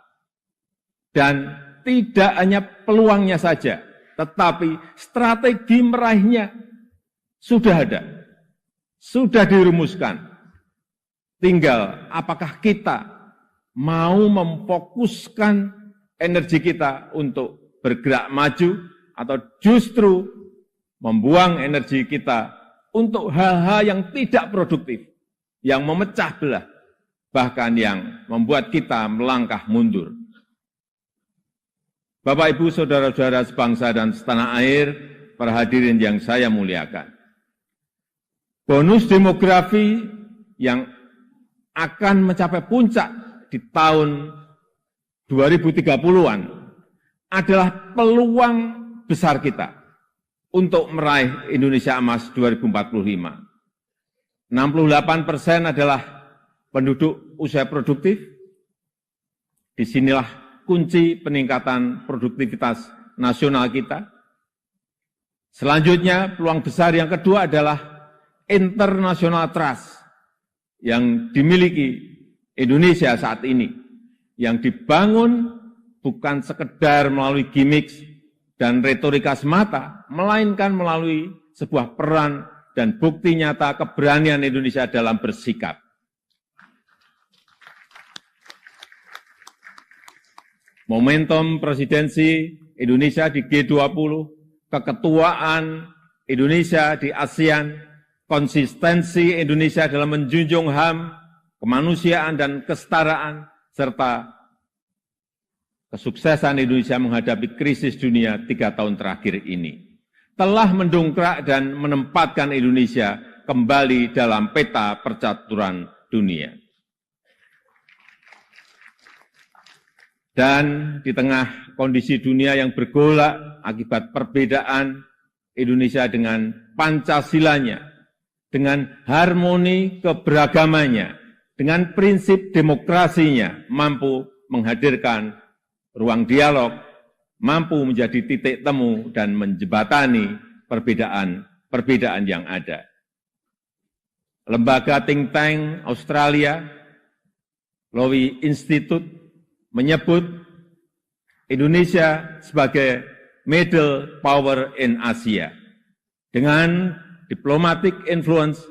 Dan tidak hanya peluangnya saja, tetapi strategi meraihnya sudah ada. Sudah dirumuskan. Tinggal apakah kita mau memfokuskan energi kita untuk bergerak maju atau justru membuang energi kita untuk hal-hal yang tidak produktif, yang memecah belah, bahkan yang membuat kita melangkah mundur. Bapak, Ibu, saudara-saudara sebangsa dan setanah air, para hadirin yang saya muliakan. Bonus demografi yang akan mencapai puncak di tahun 2030-an adalah peluang besar kita untuk meraih Indonesia Emas 2045. 68% adalah penduduk usia produktif. Disinilah kunci peningkatan produktivitas nasional kita. Selanjutnya, peluang besar yang kedua adalah international trust yang dimiliki Indonesia saat ini, yang dibangun bukan sekedar melalui gimmick dan retorika semata, melainkan melalui sebuah peran dan bukti nyata keberanian Indonesia dalam bersikap. Momentum presidensi Indonesia di G20, keketuaan Indonesia di ASEAN, konsistensi Indonesia dalam menjunjung HAM, kemanusiaan dan kesetaraan, serta kesuksesan Indonesia menghadapi krisis dunia 3 tahun terakhir ini telah mendongkrak dan menempatkan Indonesia kembali dalam peta percaturan dunia. Dan di tengah kondisi dunia yang bergolak akibat perbedaan Indonesia dengan Pancasilanya, dengan harmoni keberagamannya, dengan prinsip demokrasinya, mampu menghadirkan ruang dialog, mampu menjadi titik temu dan menjembatani perbedaan yang ada. Lembaga think tank Australia, Lowy Institute, menyebut Indonesia sebagai middle power in Asia dengan diplomatic influence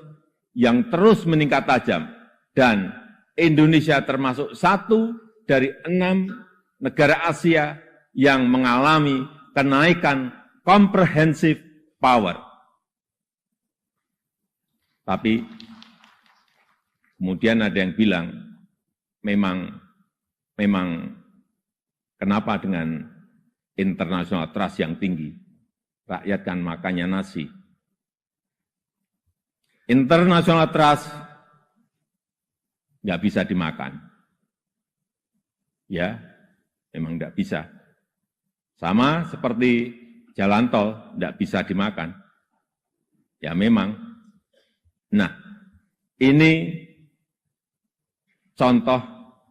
yang terus meningkat tajam, dan Indonesia termasuk satu dari 6 negara Asia yang mengalami kenaikan comprehensive power. Tapi kemudian ada yang bilang, memang kenapa dengan international trust yang tinggi, rakyat kan makannya nasi. International trust nggak bisa dimakan. Ya, memang nggak bisa. Sama seperti jalan tol, nggak bisa dimakan. Ya memang. Nah, ini contoh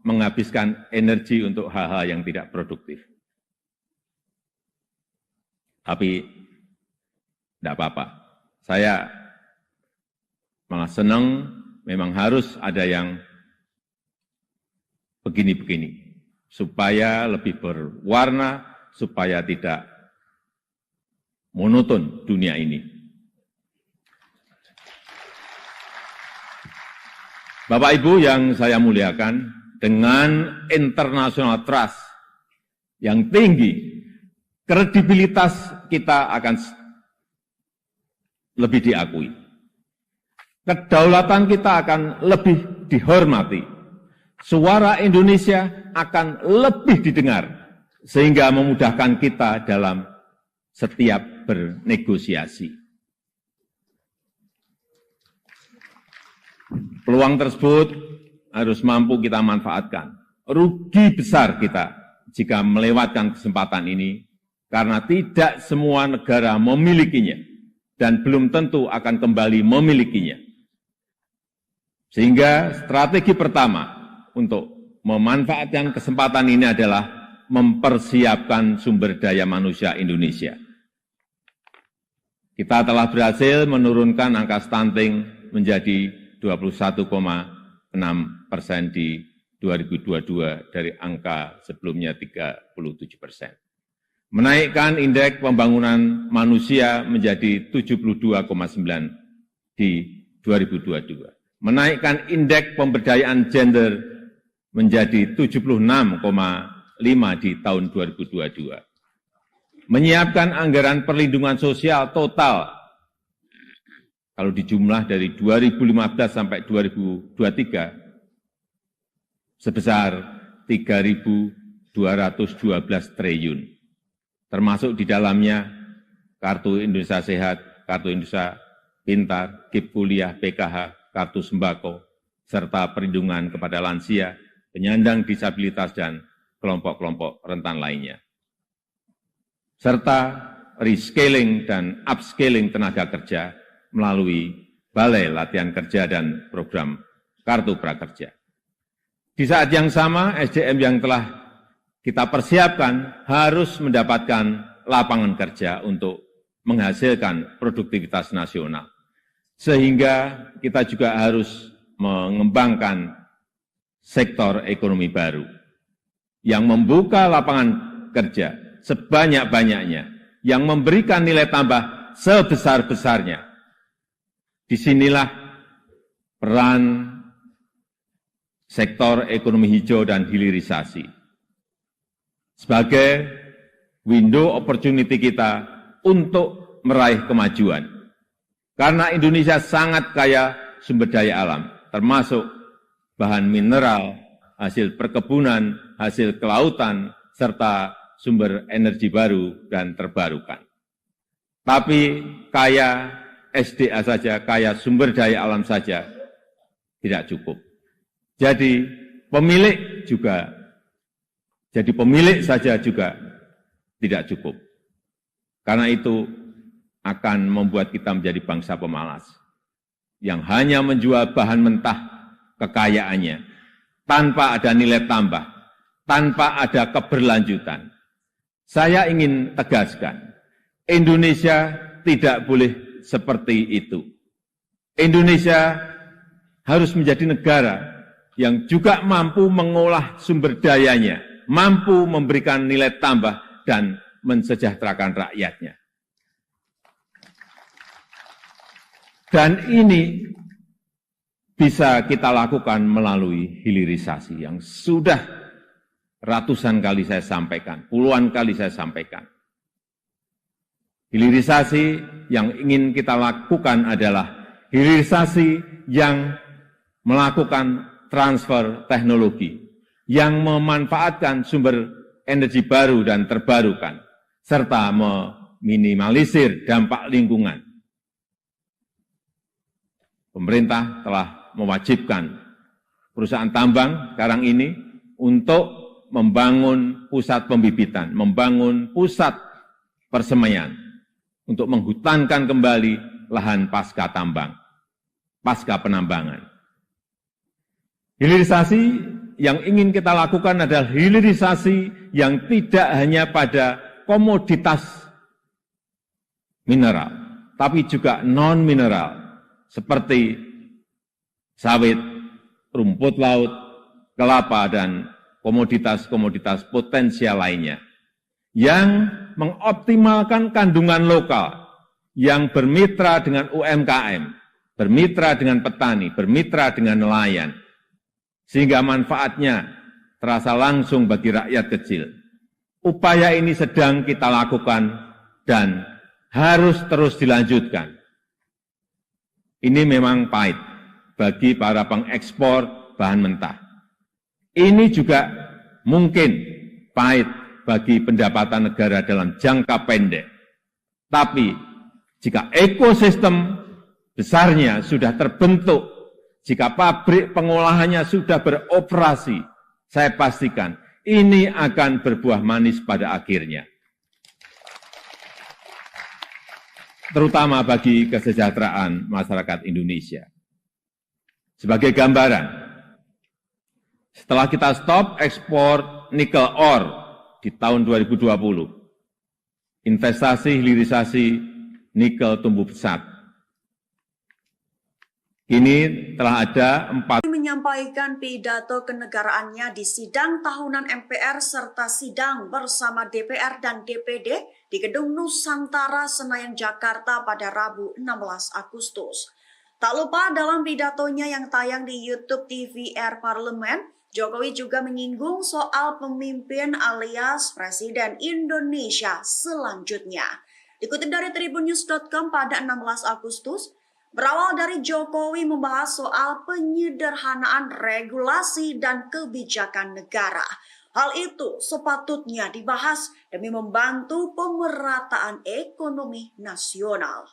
menghabiskan energi untuk hal-hal yang tidak produktif. Tapi tidak apa-apa. Saya malah senang, memang harus ada yang begini-begini, supaya lebih berwarna, supaya tidak monoton dunia ini. Bapak Ibu yang saya muliakan, dengan international trust yang tinggi, kredibilitas kita akan lebih diakui. Kedaulatan kita akan lebih dihormati. Suara Indonesia akan lebih didengar, sehingga memudahkan kita dalam setiap bernegosiasi. Peluang tersebut harus mampu kita manfaatkan. Rugi besar kita jika melewatkan kesempatan ini, karena tidak semua negara memilikinya, dan belum tentu akan kembali memilikinya. Sehingga strategi pertama untuk memanfaatkan kesempatan ini adalah mempersiapkan sumber daya manusia Indonesia. Kita telah berhasil menurunkan angka stunting menjadi 21,6% di 2022 dari angka sebelumnya 37%. Menaikkan indeks pembangunan manusia menjadi 72,9 di 2022. Menaikkan indeks pemberdayaan gender menjadi 76,5 di tahun 2022. Menyiapkan anggaran perlindungan sosial total, kalau dijumlah dari 2015 sampai 2023, sebesar 3.212 triliun. Termasuk di dalamnya Kartu Indonesia Sehat, Kartu Indonesia Pintar, KIP Kuliah, PKH, Kartu Sembako, serta perlindungan kepada lansia, penyandang disabilitas, dan kelompok-kelompok rentan lainnya. Serta rescaling dan upscaling tenaga kerja melalui Balai Latihan Kerja dan Program Kartu Prakerja. Di saat yang sama, SDM yang telah kita persiapkan harus mendapatkan lapangan kerja untuk menghasilkan produktivitas nasional. Sehingga kita juga harus mengembangkan sektor ekonomi baru yang membuka lapangan kerja sebanyak-banyaknya, yang memberikan nilai tambah sebesar-besarnya. Disinilah peran sektor ekonomi hijau dan hilirisasi sebagai window opportunity kita untuk meraih kemajuan. Karena Indonesia sangat kaya sumber daya alam, termasuk bahan mineral, hasil perkebunan, hasil kelautan, serta sumber energi baru dan terbarukan. Tapi kaya SDA saja, kaya sumber daya alam saja tidak cukup. Jadi pemilik saja juga tidak cukup. Karena itu akan membuat kita menjadi bangsa pemalas yang hanya menjual bahan mentah kekayaannya tanpa ada nilai tambah, tanpa ada keberlanjutan. Saya ingin tegaskan, Indonesia tidak boleh seperti itu. Indonesia harus menjadi negara yang juga mampu mengolah sumber dayanya, mampu memberikan nilai tambah dan mensejahterakan rakyatnya. Dan ini bisa kita lakukan melalui hilirisasi yang sudah ratusan kali saya sampaikan, puluhan kali saya sampaikan. Hilirisasi yang ingin kita lakukan adalah hilirisasi yang melakukan transfer teknologi, yang memanfaatkan sumber energi baru dan terbarukan, serta meminimalisir dampak lingkungan. Pemerintah telah mewajibkan perusahaan tambang sekarang ini untuk membangun pusat pembibitan, membangun pusat persemaian, untuk menghutankan kembali lahan pasca tambang, pasca penambangan. Hilirisasi yang ingin kita lakukan adalah hilirisasi yang tidak hanya pada komoditas mineral, tapi juga non-mineral, seperti sawit, rumput laut, kelapa, dan komoditas-komoditas potensial lainnya, yang mengoptimalkan kandungan lokal, yang bermitra dengan UMKM, bermitra dengan petani, bermitra dengan nelayan, sehingga manfaatnya terasa langsung bagi rakyat kecil. Upaya ini sedang kita lakukan dan harus terus dilanjutkan. Ini memang pahit bagi para pengekspor bahan mentah. Ini juga mungkin pahit bagi pendapatan negara dalam jangka pendek. Tapi jika ekosistem besarnya sudah terbentuk, jika pabrik pengolahannya sudah beroperasi, saya pastikan ini akan berbuah manis pada akhirnya. Terutama bagi kesejahteraan masyarakat Indonesia. Sebagai gambaran, setelah kita stop ekspor nikel ore di tahun 2020, investasi hilirisasi nikel tumbuh pesat. Kini telah ada 4 menyampaikan pidato kenegaraannya di sidang tahunan MPR serta sidang bersama DPR dan DPD di Gedung Nusantara Senayan Jakarta pada Rabu 16 Agustus. Tak lupa dalam pidatonya yang tayang di YouTube TVR Parlemen, Jokowi juga menyinggung soal pemimpin alias Presiden Indonesia selanjutnya. Dikutip dari tribunnews.com pada 16 Agustus, berawal dari Jokowi membahas soal penyederhanaan regulasi dan kebijakan negara. Hal itu sepatutnya dibahas demi membantu pemerataan ekonomi nasional.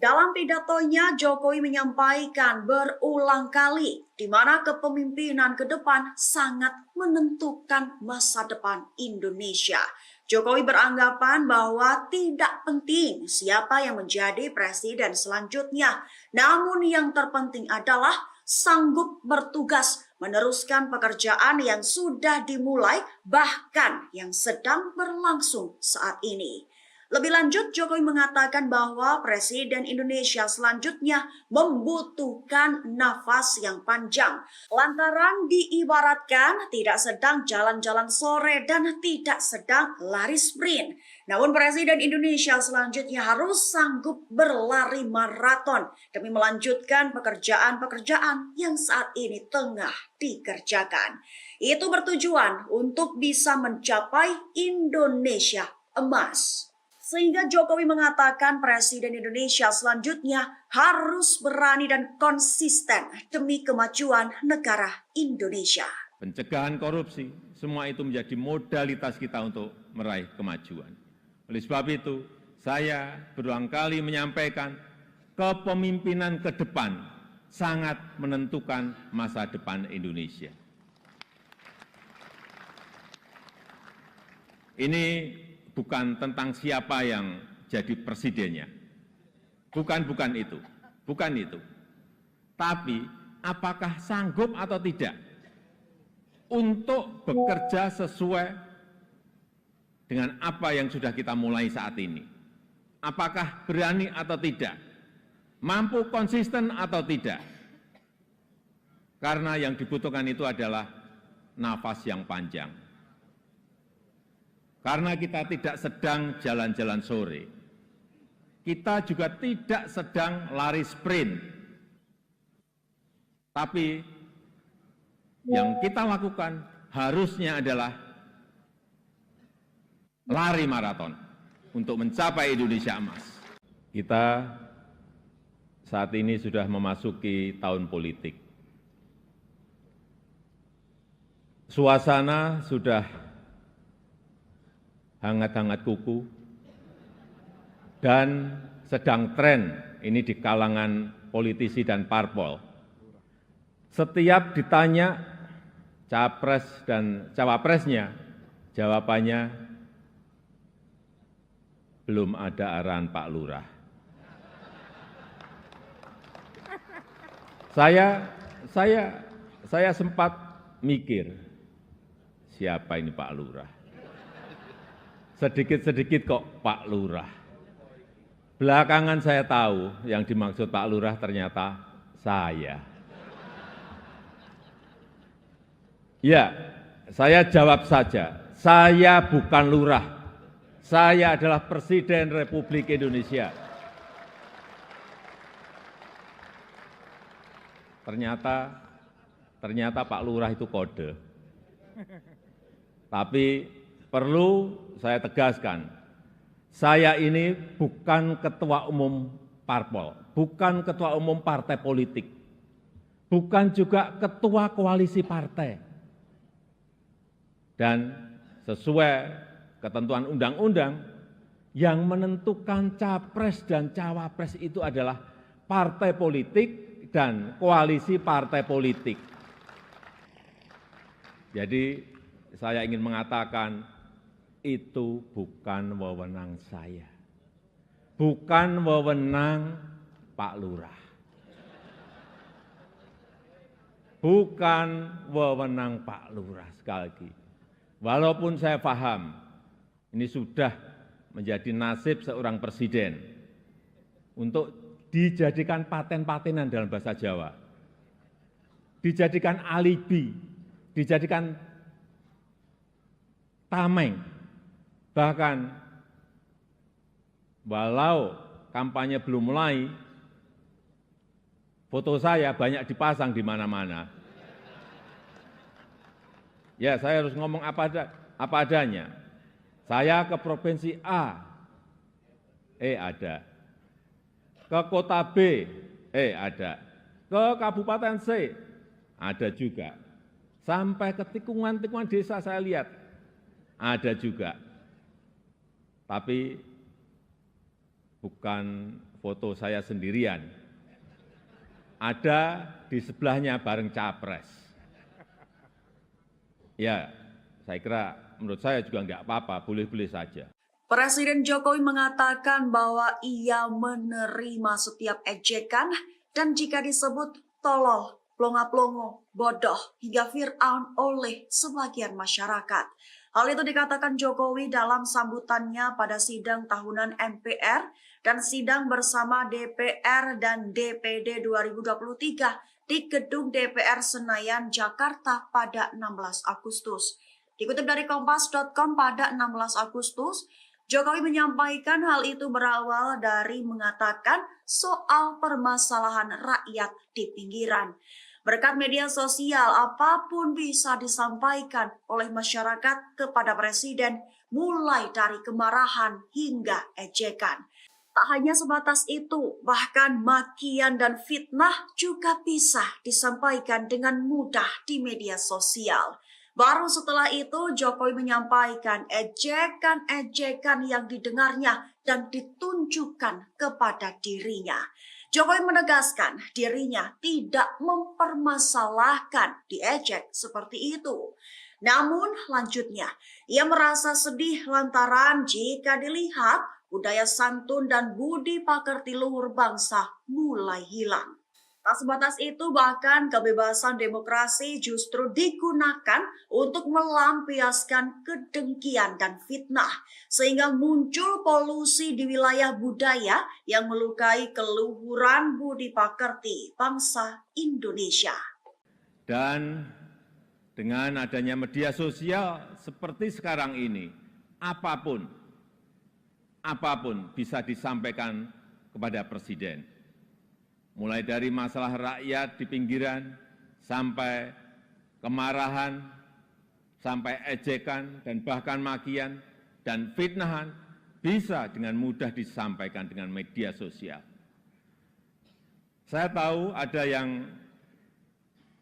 Dalam pidatonya, Jokowi menyampaikan berulang kali di mana kepemimpinan ke depan sangat menentukan masa depan Indonesia. Jokowi beranggapan bahwa tidak penting siapa yang menjadi presiden selanjutnya, namun yang terpenting adalah sanggup bertugas meneruskan pekerjaan yang sudah dimulai, bahkan yang sedang berlangsung saat ini. Lebih lanjut, Jokowi mengatakan bahwa Presiden Indonesia selanjutnya membutuhkan nafas yang panjang. Lantaran diibaratkan tidak sedang jalan-jalan sore dan tidak sedang lari sprint. Namun Presiden Indonesia selanjutnya harus sanggup berlari maraton demi melanjutkan pekerjaan-pekerjaan yang saat ini tengah dikerjakan. Itu bertujuan untuk bisa mencapai Indonesia emas. Sehingga Jokowi mengatakan Presiden Indonesia selanjutnya harus berani dan konsisten demi kemajuan negara Indonesia. Pencegahan korupsi, semua itu menjadi modalitas kita untuk meraih kemajuan. Oleh sebab itu, saya berulang kali menyampaikan kepemimpinan ke depan sangat menentukan masa depan Indonesia. Ini bukan tentang siapa yang jadi presidennya. Bukan itu. Tapi apakah sanggup atau tidak untuk bekerja sesuai dengan apa yang sudah kita mulai saat ini. Apakah berani atau tidak? Mampu konsisten atau tidak? Karena yang dibutuhkan itu adalah nafas yang panjang. Karena kita tidak sedang jalan-jalan sore. Kita juga tidak sedang lari sprint. Tapi yang kita lakukan harusnya adalah lari maraton untuk mencapai Indonesia emas. Kita saat ini sudah memasuki tahun politik. Suasana sudah hangat-hangat kuku, dan sedang tren ini di kalangan politisi dan parpol. Setiap ditanya capres dan cawapresnya, jawabannya belum ada arahan Pak Lurah. Saya sempat mikir, siapa ini Pak Lurah? Sedikit-sedikit kok Pak Lurah. Belakangan saya tahu yang dimaksud Pak Lurah ternyata saya. Ya, saya jawab saja, saya bukan lurah. Saya adalah Presiden Republik Indonesia. Ternyata Pak Lurah itu kode. Tapi perlu saya tegaskan, saya ini bukan ketua umum parpol, bukan ketua umum partai politik, bukan juga ketua koalisi partai. Dan sesuai ketentuan undang-undang, yang menentukan capres dan cawapres itu adalah partai politik dan koalisi partai politik. Jadi saya ingin mengatakan, itu bukan wewenang saya, bukan wewenang Pak Lurah, bukan wewenang Pak Lurah. Sekali lagi, walaupun saya paham ini sudah menjadi nasib seorang presiden untuk dijadikan paten-patenan dalam bahasa Jawa, dijadikan alibi, dijadikan tameng. Bahkan walau kampanye belum mulai, foto saya banyak dipasang di mana-mana. Ya, saya harus ngomong apa adanya. Saya ke provinsi A, ada. Ke kota B, ada. Ke kabupaten C, ada juga. Sampai ke tikungan-tikungan desa saya lihat, ada juga. Tapi bukan foto saya sendirian, ada di sebelahnya bareng capres. Ya, saya kira menurut saya juga enggak apa-apa, boleh-boleh saja. Presiden Jokowi mengatakan bahwa ia menerima setiap ejekan dan jika disebut tolol, plonga-plongo, bodoh, hingga Fir'aun oleh sebagian masyarakat. Hal itu dikatakan Jokowi dalam sambutannya pada sidang tahunan MPR dan sidang bersama DPR dan DPD 2023 di Gedung DPR Senayan, Jakarta pada 16 Agustus. Dikutip dari Kompas.com pada 16 Agustus, Jokowi menyampaikan hal itu berawal dari mengatakan soal permasalahan rakyat di pinggiran. Berkat media sosial, apapun bisa disampaikan oleh masyarakat kepada presiden, mulai dari kemarahan hingga ejekan. Tak hanya sebatas itu, bahkan makian dan fitnah juga bisa disampaikan dengan mudah di media sosial. Baru setelah itu Jokowi menyampaikan ejekan-ejekan yang didengarnya dan ditunjukkan kepada dirinya. Jokowi menegaskan dirinya tidak mempermasalahkan diejek seperti itu. Namun lanjutnya, ia merasa sedih lantaran jika dilihat budaya santun dan budi pekerti luhur bangsa mulai hilang. Tak sebatas itu, bahkan kebebasan demokrasi justru digunakan untuk melampiaskan kedengkian dan fitnah, sehingga muncul polusi di wilayah budaya yang melukai keluhuran budi pekerti bangsa Indonesia. Dan dengan adanya media sosial seperti sekarang ini, apapun bisa disampaikan kepada presiden. Mulai dari masalah rakyat di pinggiran, sampai kemarahan, sampai ejekan, dan bahkan makian, dan fitnahan, bisa dengan mudah disampaikan dengan media sosial. Saya tahu ada yang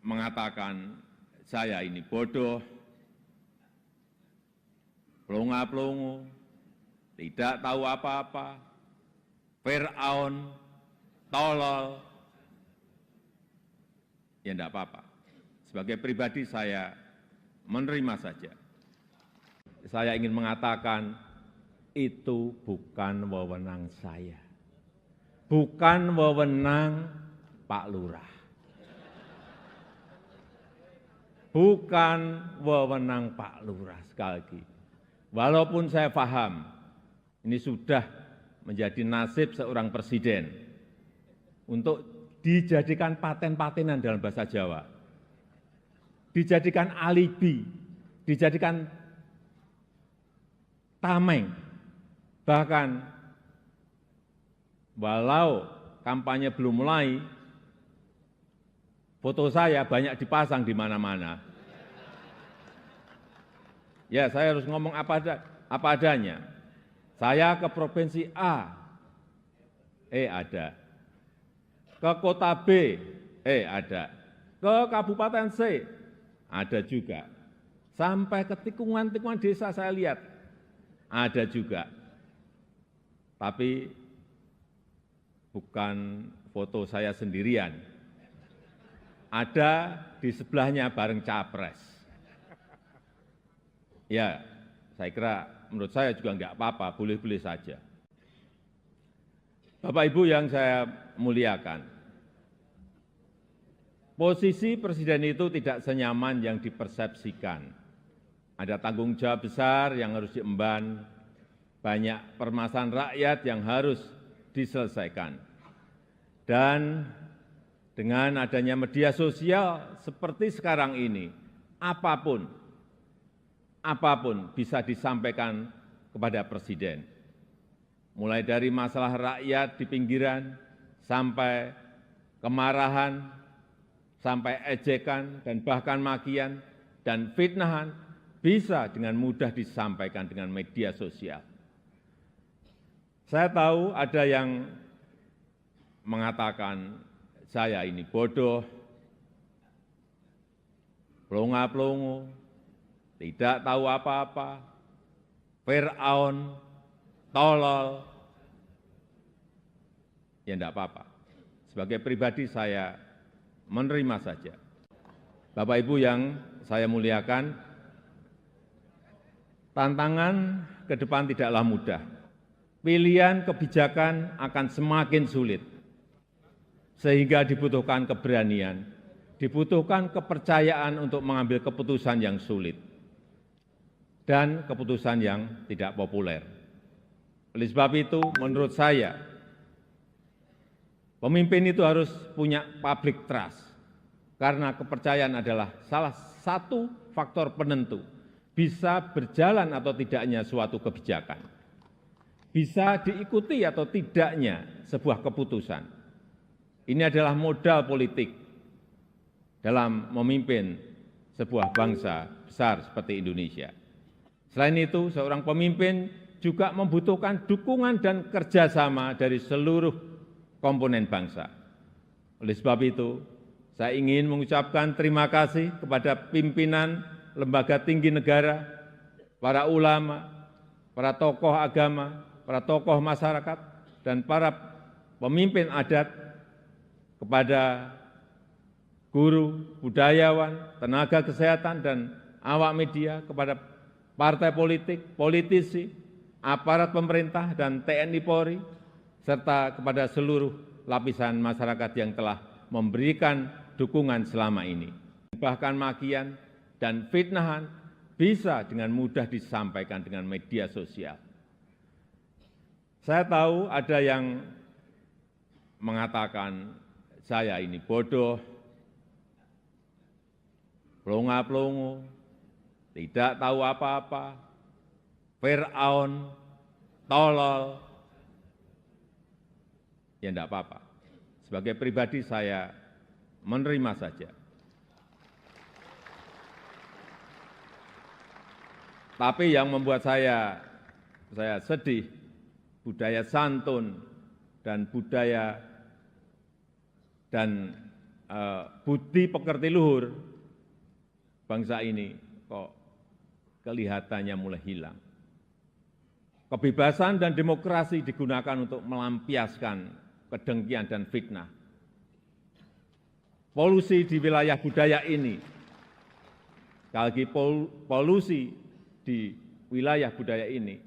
mengatakan saya ini bodoh, plonga-plongo, tidak tahu apa-apa, Fir'aun, tolol, ya enggak apa-apa. Sebagai pribadi saya menerima saja. Saya ingin mengatakan itu bukan wewenang saya. Bukan wewenang Pak Lurah. Bukan wewenang Pak Lurah, sekali lagi. Walaupun saya paham ini sudah menjadi nasib seorang presiden untuk dijadikan paten-patenan dalam bahasa Jawa, dijadikan alibi, dijadikan tameng, bahkan walau kampanye belum mulai, foto saya banyak dipasang di mana-mana. Ya, saya harus ngomong apa adanya. Saya ke provinsi A, ada. Ke kota B, ada. Ke kabupaten C, ada juga. Sampai ke tikungan-tikungan desa saya lihat, ada juga. Tapi bukan foto saya sendirian. Ada di sebelahnya bareng capres. Ya, saya kira menurut saya juga enggak apa-apa, boleh-boleh saja. Bapak Ibu yang saya muliakan, posisi presiden itu tidak senyaman yang dipersepsikan. Ada tanggung jawab besar yang harus diemban, banyak permasalahan rakyat yang harus diselesaikan. Dan dengan adanya media sosial seperti sekarang ini, apapun bisa disampaikan kepada presiden. Mulai dari masalah rakyat di pinggiran, sampai kemarahan, sampai ejekan, dan bahkan makian, dan fitnahan, bisa dengan mudah disampaikan dengan media sosial. Saya tahu ada yang mengatakan saya ini bodoh, plonga-plongo, tidak tahu apa-apa, Fir'aun, tolol. ya tidak apa-apa. Sebagai pribadi saya menerima saja. Bapak Ibu yang saya muliakan, tantangan ke depan tidaklah mudah. Pilihan kebijakan akan semakin sulit, sehingga dibutuhkan keberanian, dibutuhkan kepercayaan untuk mengambil keputusan yang sulit dan keputusan yang tidak populer. Oleh sebab itu, menurut saya, pemimpin itu harus punya public trust, karena kepercayaan adalah salah satu faktor penentu bisa berjalan atau tidaknya suatu kebijakan, bisa diikuti atau tidaknya sebuah keputusan. Ini adalah modal politik dalam memimpin sebuah bangsa besar seperti Indonesia. Selain itu, seorang pemimpin juga membutuhkan dukungan dan kerjasama dari seluruh komponen bangsa. Oleh sebab itu, saya ingin mengucapkan terima kasih kepada pimpinan lembaga tinggi negara, para ulama, para tokoh agama, para tokoh masyarakat, dan para pemimpin adat, kepada guru, budayawan, tenaga kesehatan, dan awak media, kepada partai politik, politisi, aparat pemerintah, dan TNI Polri, serta kepada seluruh lapisan masyarakat yang telah memberikan dukungan selama ini. Bahkan makian dan fitnahan bisa dengan mudah disampaikan dengan media sosial. Saya tahu ada yang mengatakan saya ini bodoh, pelongo-pelongo, tidak tahu apa-apa, Fir'aun, tolol. Ya tidak apa-apa. Sebagai pribadi saya menerima saja. Tapi yang membuat saya sedih, budaya santun dan budaya dan budi pekerti luhur bangsa ini kok kelihatannya mulai hilang. Kebebasan dan demokrasi digunakan untuk melampiaskan kedengkian dan fitnah. Polusi di wilayah budaya ini, sekali lagi polusi di wilayah budaya ini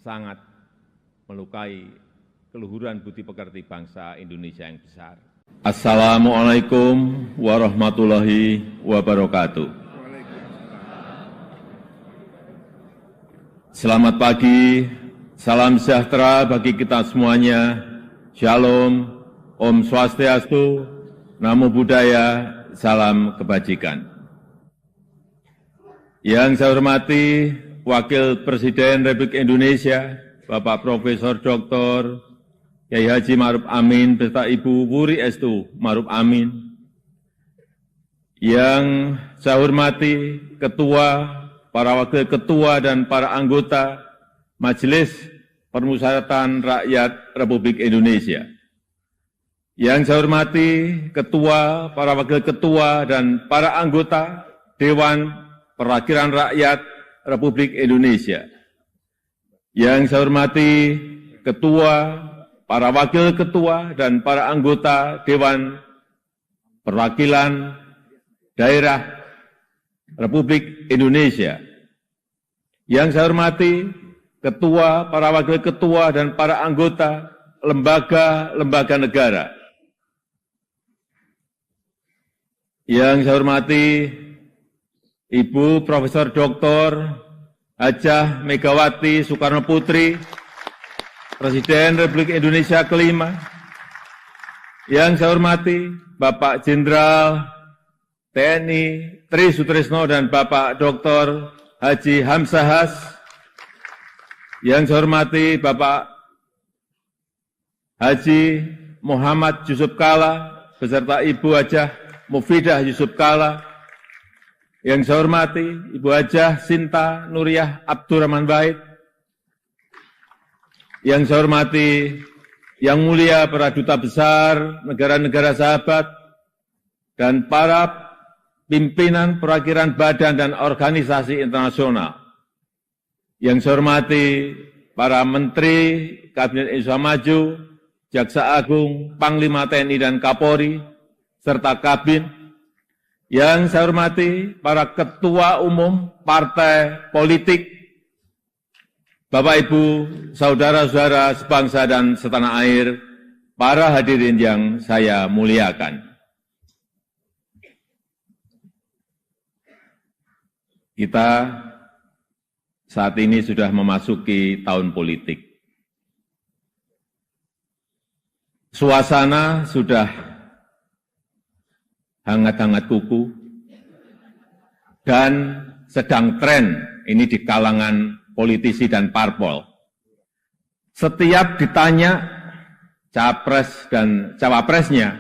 sangat melukai keluhuran budi pekerti bangsa Indonesia yang besar. Assalamualaikum warahmatullahi wabarakatuh. Selamat pagi, salam sejahtera bagi kita semuanya. Shalom, Om Swastiastu, Namo Buddhaya, salam kebajikan. Yang saya hormati Wakil Presiden Republik Indonesia, Bapak Profesor Dr. Kyai Haji Ma'ruf Amin beserta Ibu Wuri Estu Ma'ruf Amin. Yang saya hormati Ketua, para Wakil Ketua dan para anggota Majelis Permusyawaratan Rakyat Republik Indonesia. Yang saya hormati Ketua, para Wakil Ketua dan para anggota Dewan Perwakilan Rakyat Republik Indonesia. Yang saya hormati Ketua, para Wakil Ketua dan para anggota Dewan Perwakilan Daerah Republik Indonesia. Yang saya hormati Ketua, para Wakil Ketua dan para anggota lembaga-lembaga negara. Yang saya hormati Ibu Profesor Dr. Hajah Megawati Soekarno Putri, Presiden Republik Indonesia kelima. Yang saya hormati Bapak Jenderal TNI Tri Sutrisno dan Bapak Dr. Haji Hamzahas. Yang saya hormati Bapak Haji Muhammad Yusuf Kalla beserta Ibu Hajah Mufidah Yusuf Kalla. Yang saya hormati Ibu Hajah Sinta Nuriyah Abdurrahman Wahid. Yang saya hormati Yang Mulia para Duta Besar negara-negara sahabat dan para pimpinan perwakilan badan dan organisasi internasional. Yang saya hormati para Menteri Kabinet Indonesia Maju, Jaksa Agung, Panglima TNI dan Kapolri, serta Kabin, yang saya hormati para ketua umum partai politik, Bapak Ibu, saudara-saudara sebangsa dan setanah air, para hadirin yang saya muliakan. Kita saat ini sudah memasuki tahun politik. Suasana sudah hangat-hangat kuku dan sedang tren ini di kalangan politisi dan parpol. Setiap ditanya capres dan cawapresnya,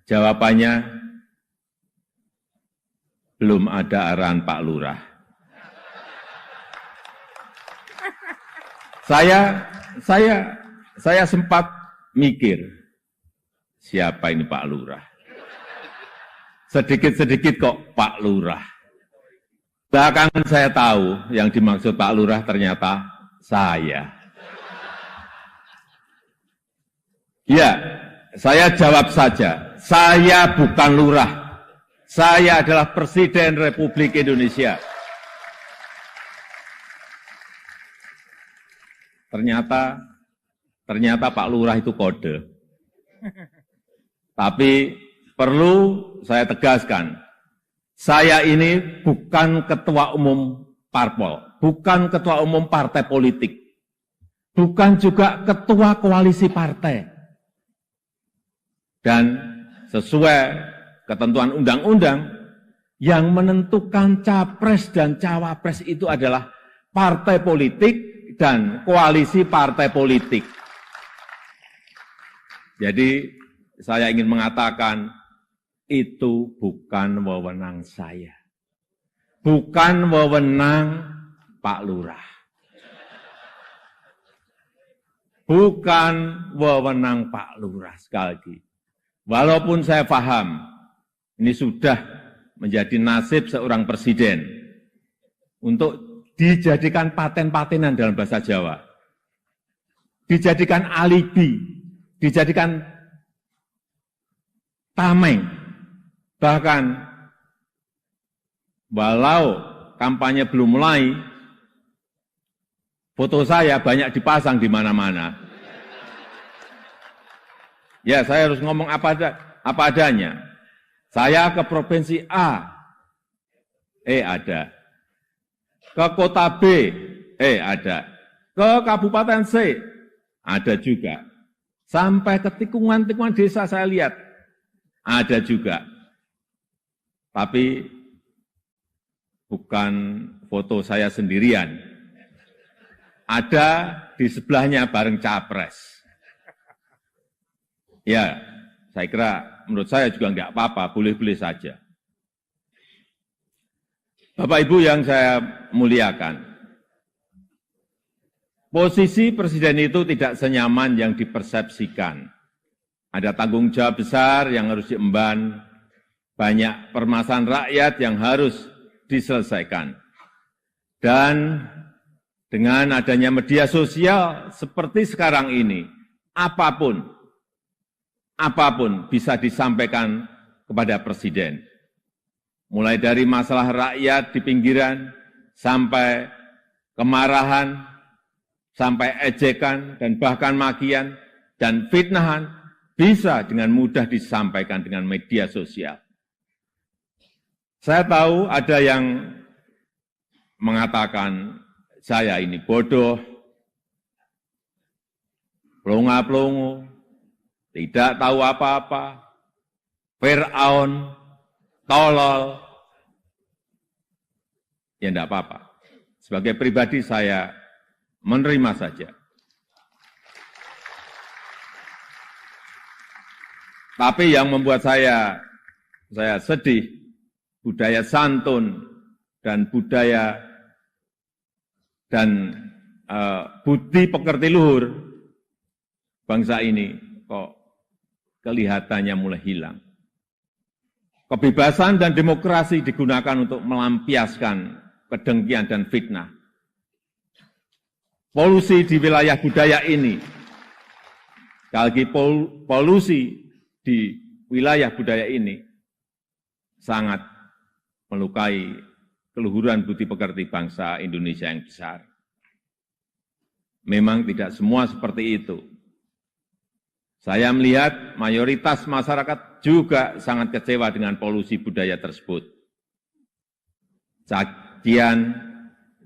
jawabannya belum ada arahan Pak Lurah. Saya sempat mikir, siapa ini Pak Lurah? Sedikit-sedikit kok Pak Lurah. Belakangan saya tahu yang dimaksud Pak Lurah ternyata saya. Ya, saya jawab saja, saya bukan lurah. Saya adalah Presiden Republik Indonesia. Ternyata Pak Lurah itu kode. Tapi perlu saya tegaskan, saya ini bukan ketua umum parpol, bukan ketua umum partai politik, bukan juga ketua koalisi partai. Dan sesuai ketentuan undang-undang, yang menentukan capres dan cawapres itu adalah partai politik dan koalisi partai politik. Jadi saya ingin mengatakan itu bukan wewenang saya. Bukan wewenang Pak Lurah. Bukan wewenang Pak Lurah, sekali lagi. Walaupun saya paham ini sudah menjadi nasib seorang presiden untuk dijadikan paten-patenan dalam bahasa Jawa, dijadikan alibi, dijadikan tameng, bahkan walau kampanye belum mulai, foto saya banyak dipasang di mana-mana. Ya, saya harus ngomong apa adanya. Saya ke provinsi A, ada. Ke kota B, ada. Ke kabupaten C, ada juga. Sampai ke tikungan-tikungan desa saya lihat, ada juga. Tapi bukan foto saya sendirian. Ada di sebelahnya bareng capres. Ya, saya kira menurut saya juga enggak apa-apa, boleh-boleh saja. Bapak Ibu yang saya muliakan, posisi presiden itu tidak senyaman yang dipersepsikan. Ada tanggung jawab besar yang harus diemban, banyak permasalahan rakyat yang harus diselesaikan. Dan dengan adanya media sosial seperti sekarang ini, apapun bisa disampaikan kepada presiden. Mulai dari masalah rakyat di pinggiran, sampai kemarahan, sampai ejekan, dan bahkan makian, dan fitnahan, bisa dengan mudah disampaikan dengan media sosial. Saya tahu ada yang mengatakan, saya ini bodoh, plonga-plongo, tidak tahu apa-apa, Fir'aun, tolol, ya enggak apa-apa. Sebagai pribadi saya menerima saja. Tapi yang membuat saya sedih, budaya santun dan budaya dan budi pekerti luhur bangsa ini kok kelihatannya mulai hilang. Kebebasan dan demokrasi digunakan untuk melampiaskan kedengkian dan fitnah. Polusi di wilayah budaya ini Sekali lagi polusi di wilayah budaya ini sangat melukai keluhuran budi pekerti bangsa Indonesia yang besar. Memang tidak semua seperti itu. Saya melihat mayoritas masyarakat juga sangat kecewa dengan polusi budaya tersebut. Cacian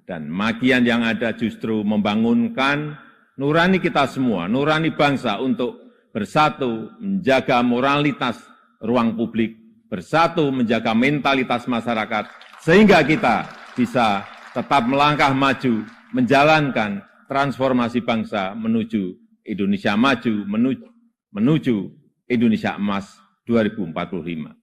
dan makian yang ada justru membangunkan nurani kita semua, nurani bangsa untuk bersatu menjaga moralitas ruang publik, bersatu menjaga mentalitas masyarakat, sehingga kita bisa tetap melangkah maju, menjalankan transformasi bangsa menuju Indonesia maju, menuju Indonesia emas 2045.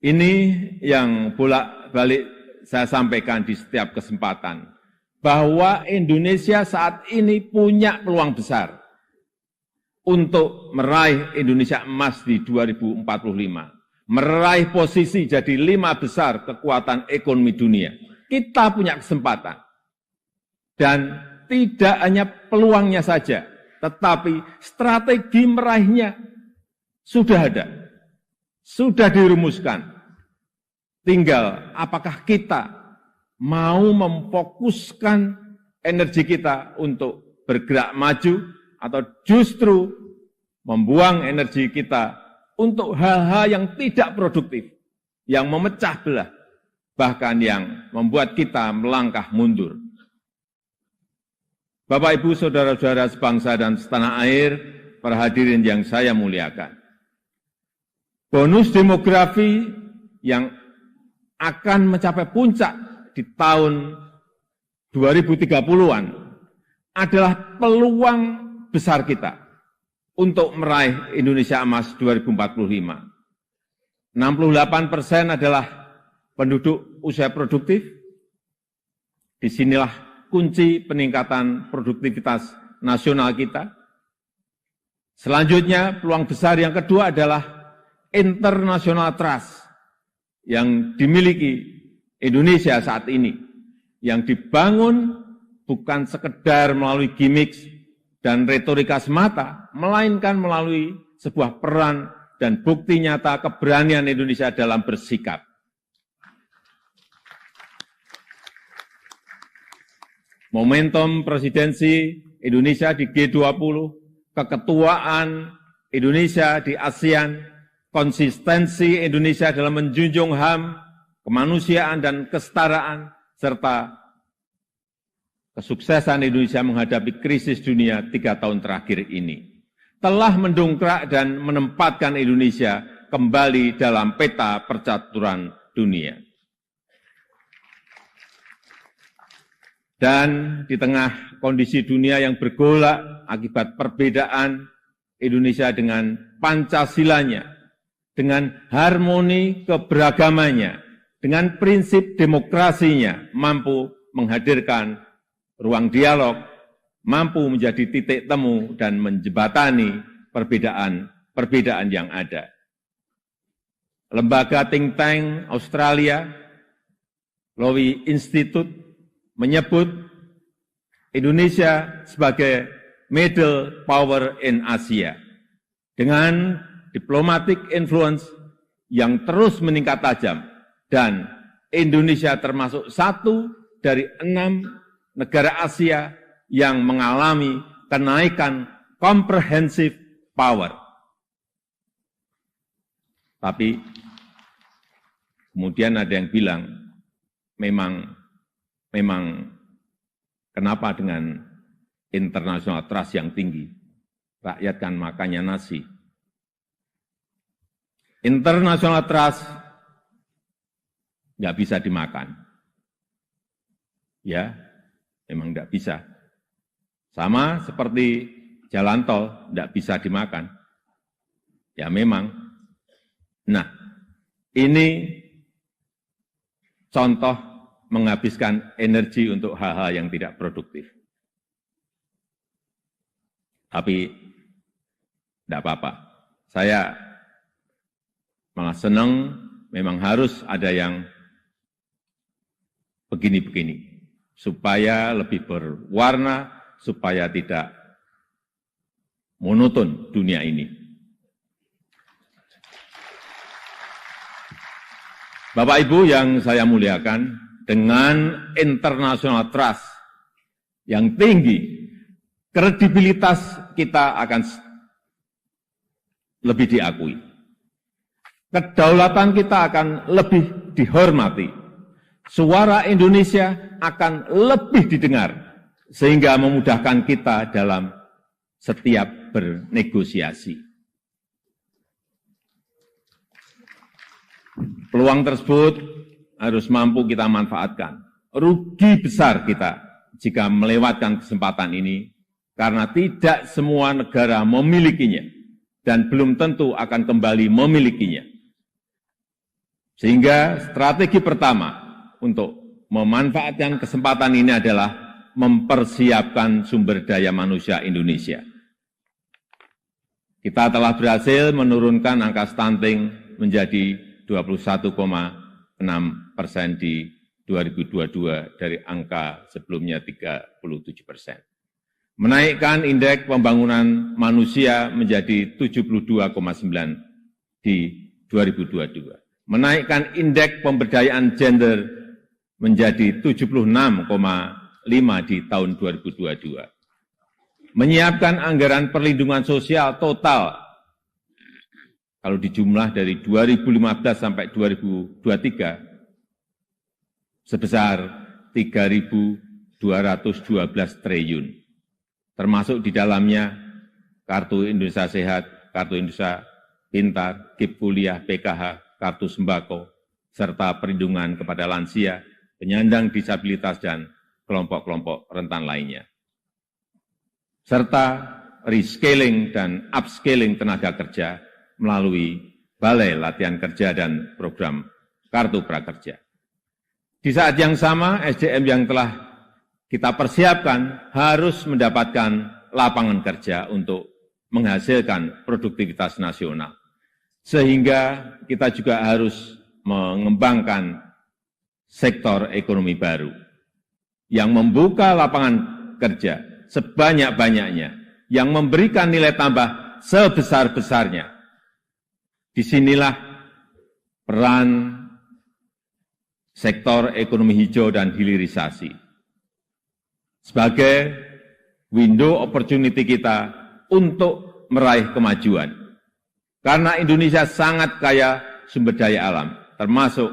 Ini yang bolak-balik saya sampaikan di setiap kesempatan, bahwa Indonesia saat ini punya peluang besar untuk meraih Indonesia emas di 2045, meraih posisi jadi 5 besar kekuatan ekonomi dunia. Kita punya kesempatan. Dan tidak hanya peluangnya saja, tetapi strategi meraihnya sudah ada, sudah dirumuskan. Tinggal apakah kita mau memfokuskan energi kita untuk bergerak maju, atau justru membuang energi kita untuk hal-hal yang tidak produktif, yang memecah belah, bahkan yang membuat kita melangkah mundur. Bapak, Ibu, saudara-saudara sebangsa dan setanah air, para hadirin yang saya muliakan. Bonus demografi yang akan mencapai puncak di tahun 2030-an adalah peluang besar kita untuk meraih Indonesia emas 2045. 68% adalah penduduk usia produktif. Disinilah kunci peningkatan produktivitas nasional kita. Selanjutnya, peluang besar yang kedua adalah international trust yang dimiliki Indonesia saat ini, yang dibangun bukan sekedar melalui gimmick dan retorika semata, melainkan melalui sebuah peran dan bukti nyata keberanian Indonesia dalam bersikap. Momentum presidensi Indonesia di G20, keketuaan Indonesia di ASEAN, konsistensi Indonesia dalam menjunjung HAM, kemanusiaan dan kesetaraan, serta kesuksesan Indonesia menghadapi krisis dunia 3 tahun terakhir ini telah mendongkrak dan menempatkan Indonesia kembali dalam peta percaturan dunia. Dan di tengah kondisi dunia yang bergolak akibat perbedaan, Indonesia dengan Pancasilanya, dengan harmoni keberagamannya, dengan prinsip demokrasinya, mampu menghadirkan ruang dialog, mampu menjadi titik temu dan menjembatani perbedaan yang ada. Lembaga think tank Australia, Lowy Institute, menyebut Indonesia sebagai middle power in Asia, dengan diplomatic influence yang terus meningkat tajam, dan Indonesia termasuk satu dari 6 negara Asia yang mengalami kenaikan comprehensive power. Tapi kemudian ada yang bilang, memang kenapa dengan international trust yang tinggi? Rakyat kan makannya nasi. International trust nggak bisa dimakan. Ya, memang nggak bisa. Sama seperti jalan tol, nggak bisa dimakan. Ya memang. Nah, ini contoh menghabiskan energi untuk hal-hal yang tidak produktif. Tapi tidak apa-apa. Saya malah senang, memang harus ada yang begini-begini, supaya lebih berwarna, supaya tidak monoton dunia ini. Bapak Ibu yang saya muliakan, dengan international trust yang tinggi, kredibilitas kita akan lebih diakui. Kedaulatan kita akan lebih dihormati. Suara Indonesia akan lebih didengar, sehingga memudahkan kita dalam setiap bernegosiasi. Peluang tersebut harus mampu kita manfaatkan. Rugi besar kita jika melewatkan kesempatan ini, karena tidak semua negara memilikinya, dan belum tentu akan kembali memilikinya. Sehingga strategi pertama untuk memanfaatkan kesempatan ini adalah mempersiapkan sumber daya manusia Indonesia. Kita telah berhasil menurunkan angka stunting menjadi 21,6% di 2022 dari angka sebelumnya 37%. Menaikkan indeks pembangunan manusia menjadi 72,9 di 2022. Menaikkan indeks pemberdayaan gender menjadi 76,5 di tahun 2022. Menyiapkan anggaran perlindungan sosial total, kalau dijumlah dari 2015 sampai 2023, sebesar 3.212 triliun. Termasuk di dalamnya Kartu Indonesia Sehat, Kartu Indonesia Pintar, KIP Kuliah, PKH, Kartu Sembako, serta perlindungan kepada lansia, penyandang disabilitas, dan kelompok-kelompok rentan lainnya. Serta rescaling dan upscaling tenaga kerja melalui Balai Latihan Kerja dan program Kartu Prakerja. Di saat yang sama, SDM yang telah kita persiapkan harus mendapatkan lapangan kerja untuk menghasilkan produktivitas nasional. Sehingga kita juga harus mengembangkan sektor ekonomi baru yang membuka lapangan kerja sebanyak-banyaknya, yang memberikan nilai tambah sebesar-besarnya. Disinilah peran sektor ekonomi hijau dan hilirisasi sebagai window opportunity kita untuk meraih kemajuan. Karena Indonesia sangat kaya sumber daya alam, termasuk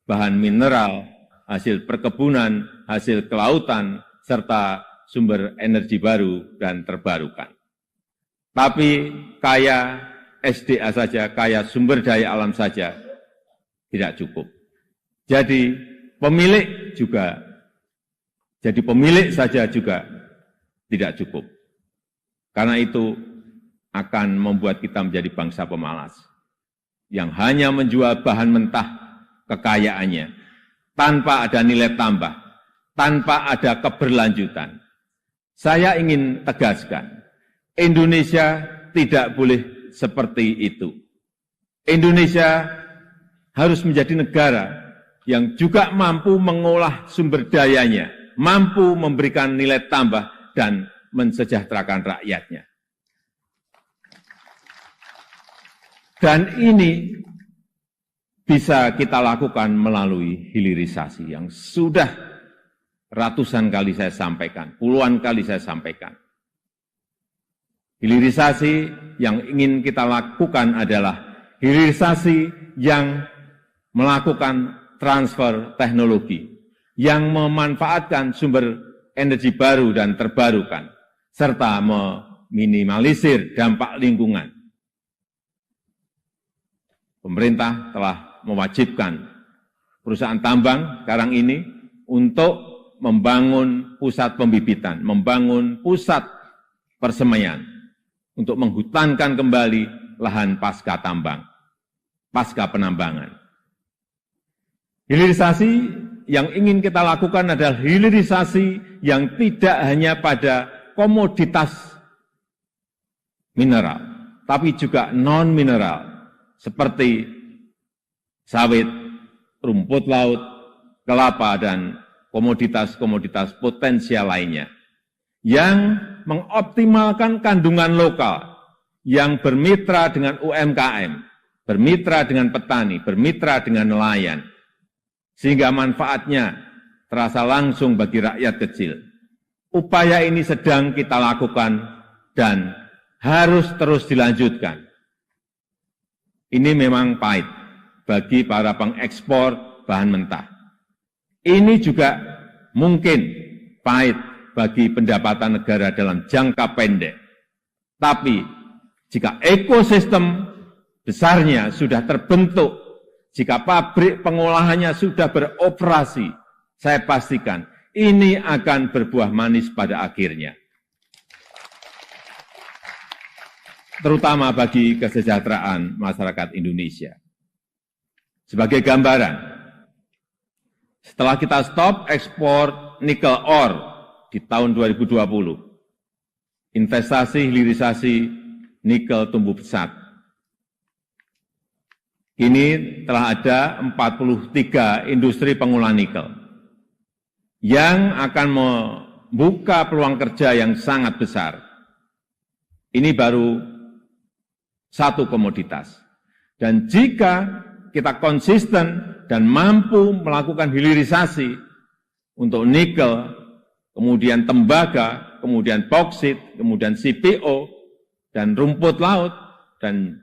bahan mineral, hasil perkebunan, hasil kelautan, serta sumber energi baru dan terbarukan. Tapi kaya SDA saja, kaya sumber daya alam saja tidak cukup. Jadi pemilik saja juga tidak cukup. Karena itu akan membuat kita menjadi bangsa pemalas yang hanya menjual bahan mentah kekayaannya tanpa ada nilai tambah, tanpa ada keberlanjutan. Saya ingin tegaskan, Indonesia tidak boleh seperti itu. Indonesia harus menjadi negara yang juga mampu mengolah sumber dayanya, mampu memberikan nilai tambah dan mensejahterakan rakyatnya. Dan ini bisa kita lakukan melalui hilirisasi yang sudah ratusan kali saya sampaikan, puluhan kali saya sampaikan. Hilirisasi yang ingin kita lakukan adalah hilirisasi yang melakukan transfer teknologi, yang memanfaatkan sumber energi baru dan terbarukan, serta meminimalisir dampak lingkungan. Pemerintah telah mewajibkan perusahaan tambang sekarang ini untuk membangun pusat pembibitan, membangun pusat persemaian, untuk menghutankan kembali lahan pasca tambang, pasca penambangan. Hilirisasi yang ingin kita lakukan adalah hilirisasi yang tidak hanya pada komoditas mineral, tapi juga non-mineral, seperti sawit, rumput laut, kelapa, dan komoditas-komoditas potensial lainnya, yang mengoptimalkan kandungan lokal yang bermitra dengan UMKM, bermitra dengan petani, bermitra dengan nelayan, sehingga manfaatnya terasa langsung bagi rakyat kecil. Upaya ini sedang kita lakukan dan harus terus dilanjutkan. Ini memang pahit bagi para pengekspor bahan mentah. Ini juga mungkin pahit bagi pendapatan negara dalam jangka pendek. Tapi jika ekosistem besarnya sudah terbentuk, jika pabrik pengolahannya sudah beroperasi, saya pastikan ini akan berbuah manis pada akhirnya. Terutama bagi kesejahteraan masyarakat Indonesia. Sebagai gambaran, setelah kita stop ekspor nikel ore di tahun 2020, investasi hilirisasi nikel tumbuh pesat. Kini telah ada 43 industri pengolahan nikel yang akan membuka peluang kerja yang sangat besar. Ini baru satu komoditas. Dan jika kita konsisten dan mampu melakukan hilirisasi untuk nikel, kemudian tembaga, kemudian boksit, kemudian CPO, dan rumput laut, dan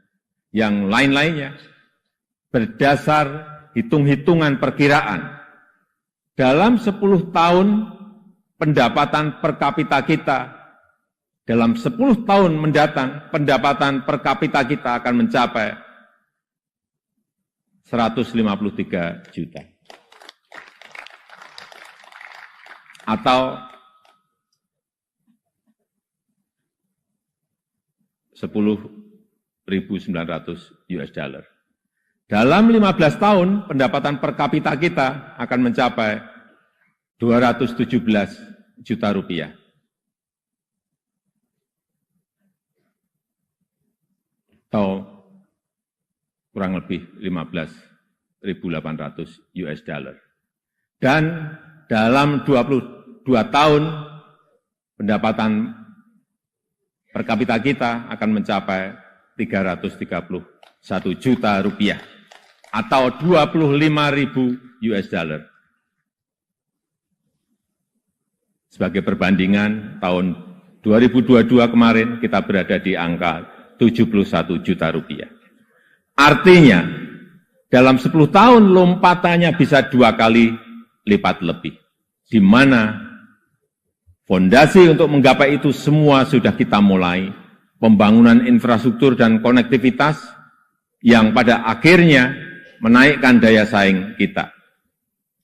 yang lain-lainnya, berdasar hitung-hitungan perkiraan, dalam 10 tahun pendapatan per kapita kita, dalam 10 tahun mendatang, pendapatan per kapita kita akan mencapai 153 juta. Atau 10.900 US dollar. Dalam 15 tahun, pendapatan per kapita kita akan mencapai 217 juta rupiah. Atau kurang lebih 15.800 US dollar. Dan dalam 22 tahun, pendapatan per kapita kita akan mencapai 331 juta rupiah atau 25.000 US dollar. Sebagai perbandingan, tahun 2022 kemarin kita berada di angka 71 juta rupiah. Artinya, dalam 10 tahun lompatannya bisa 2 kali lipat lebih. Di mana fondasi untuk menggapai itu semua sudah kita mulai. Pembangunan infrastruktur dan konektivitas yang pada akhirnya menaikkan daya saing kita.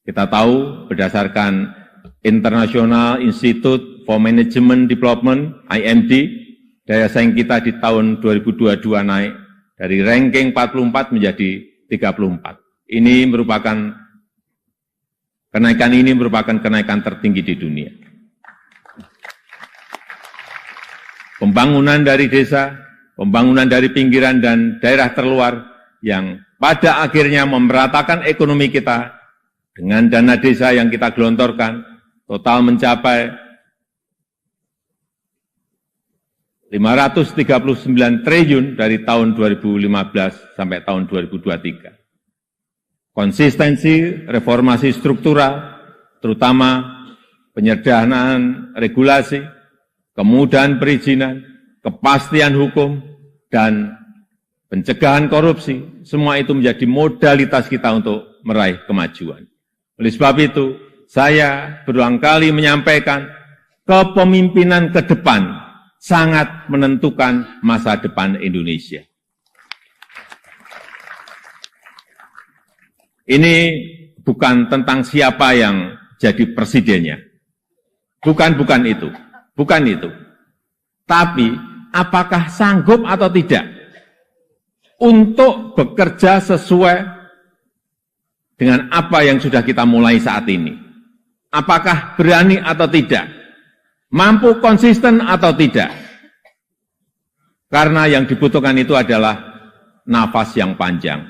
Kita tahu berdasarkan International Institute for Management Development, IMD, daya saing kita di tahun 2022 naik dari ranking 44 menjadi 34. Kenaikan ini merupakan kenaikan tertinggi di dunia. Pembangunan dari desa, pembangunan dari pinggiran dan daerah terluar yang pada akhirnya memeratakan ekonomi kita dengan dana desa yang kita gelontorkan total mencapai 539 triliun dari tahun 2015 sampai tahun 2023. Konsistensi reformasi struktural, terutama penyederhanaan regulasi, kemudahan perizinan, kepastian hukum, dan pencegahan korupsi, semua itu menjadi modalitas kita untuk meraih kemajuan. Oleh sebab itu, saya berulang kali menyampaikan, kepemimpinan ke depan sangat menentukan masa depan Indonesia. Ini bukan tentang siapa yang jadi presidennya. Bukan itu. Bukan itu. Tapi, apakah sanggup atau tidak untuk bekerja sesuai dengan apa yang sudah kita mulai saat ini? Apakah berani atau tidak? Mampu konsisten atau tidak? Karena yang dibutuhkan itu adalah nafas yang panjang.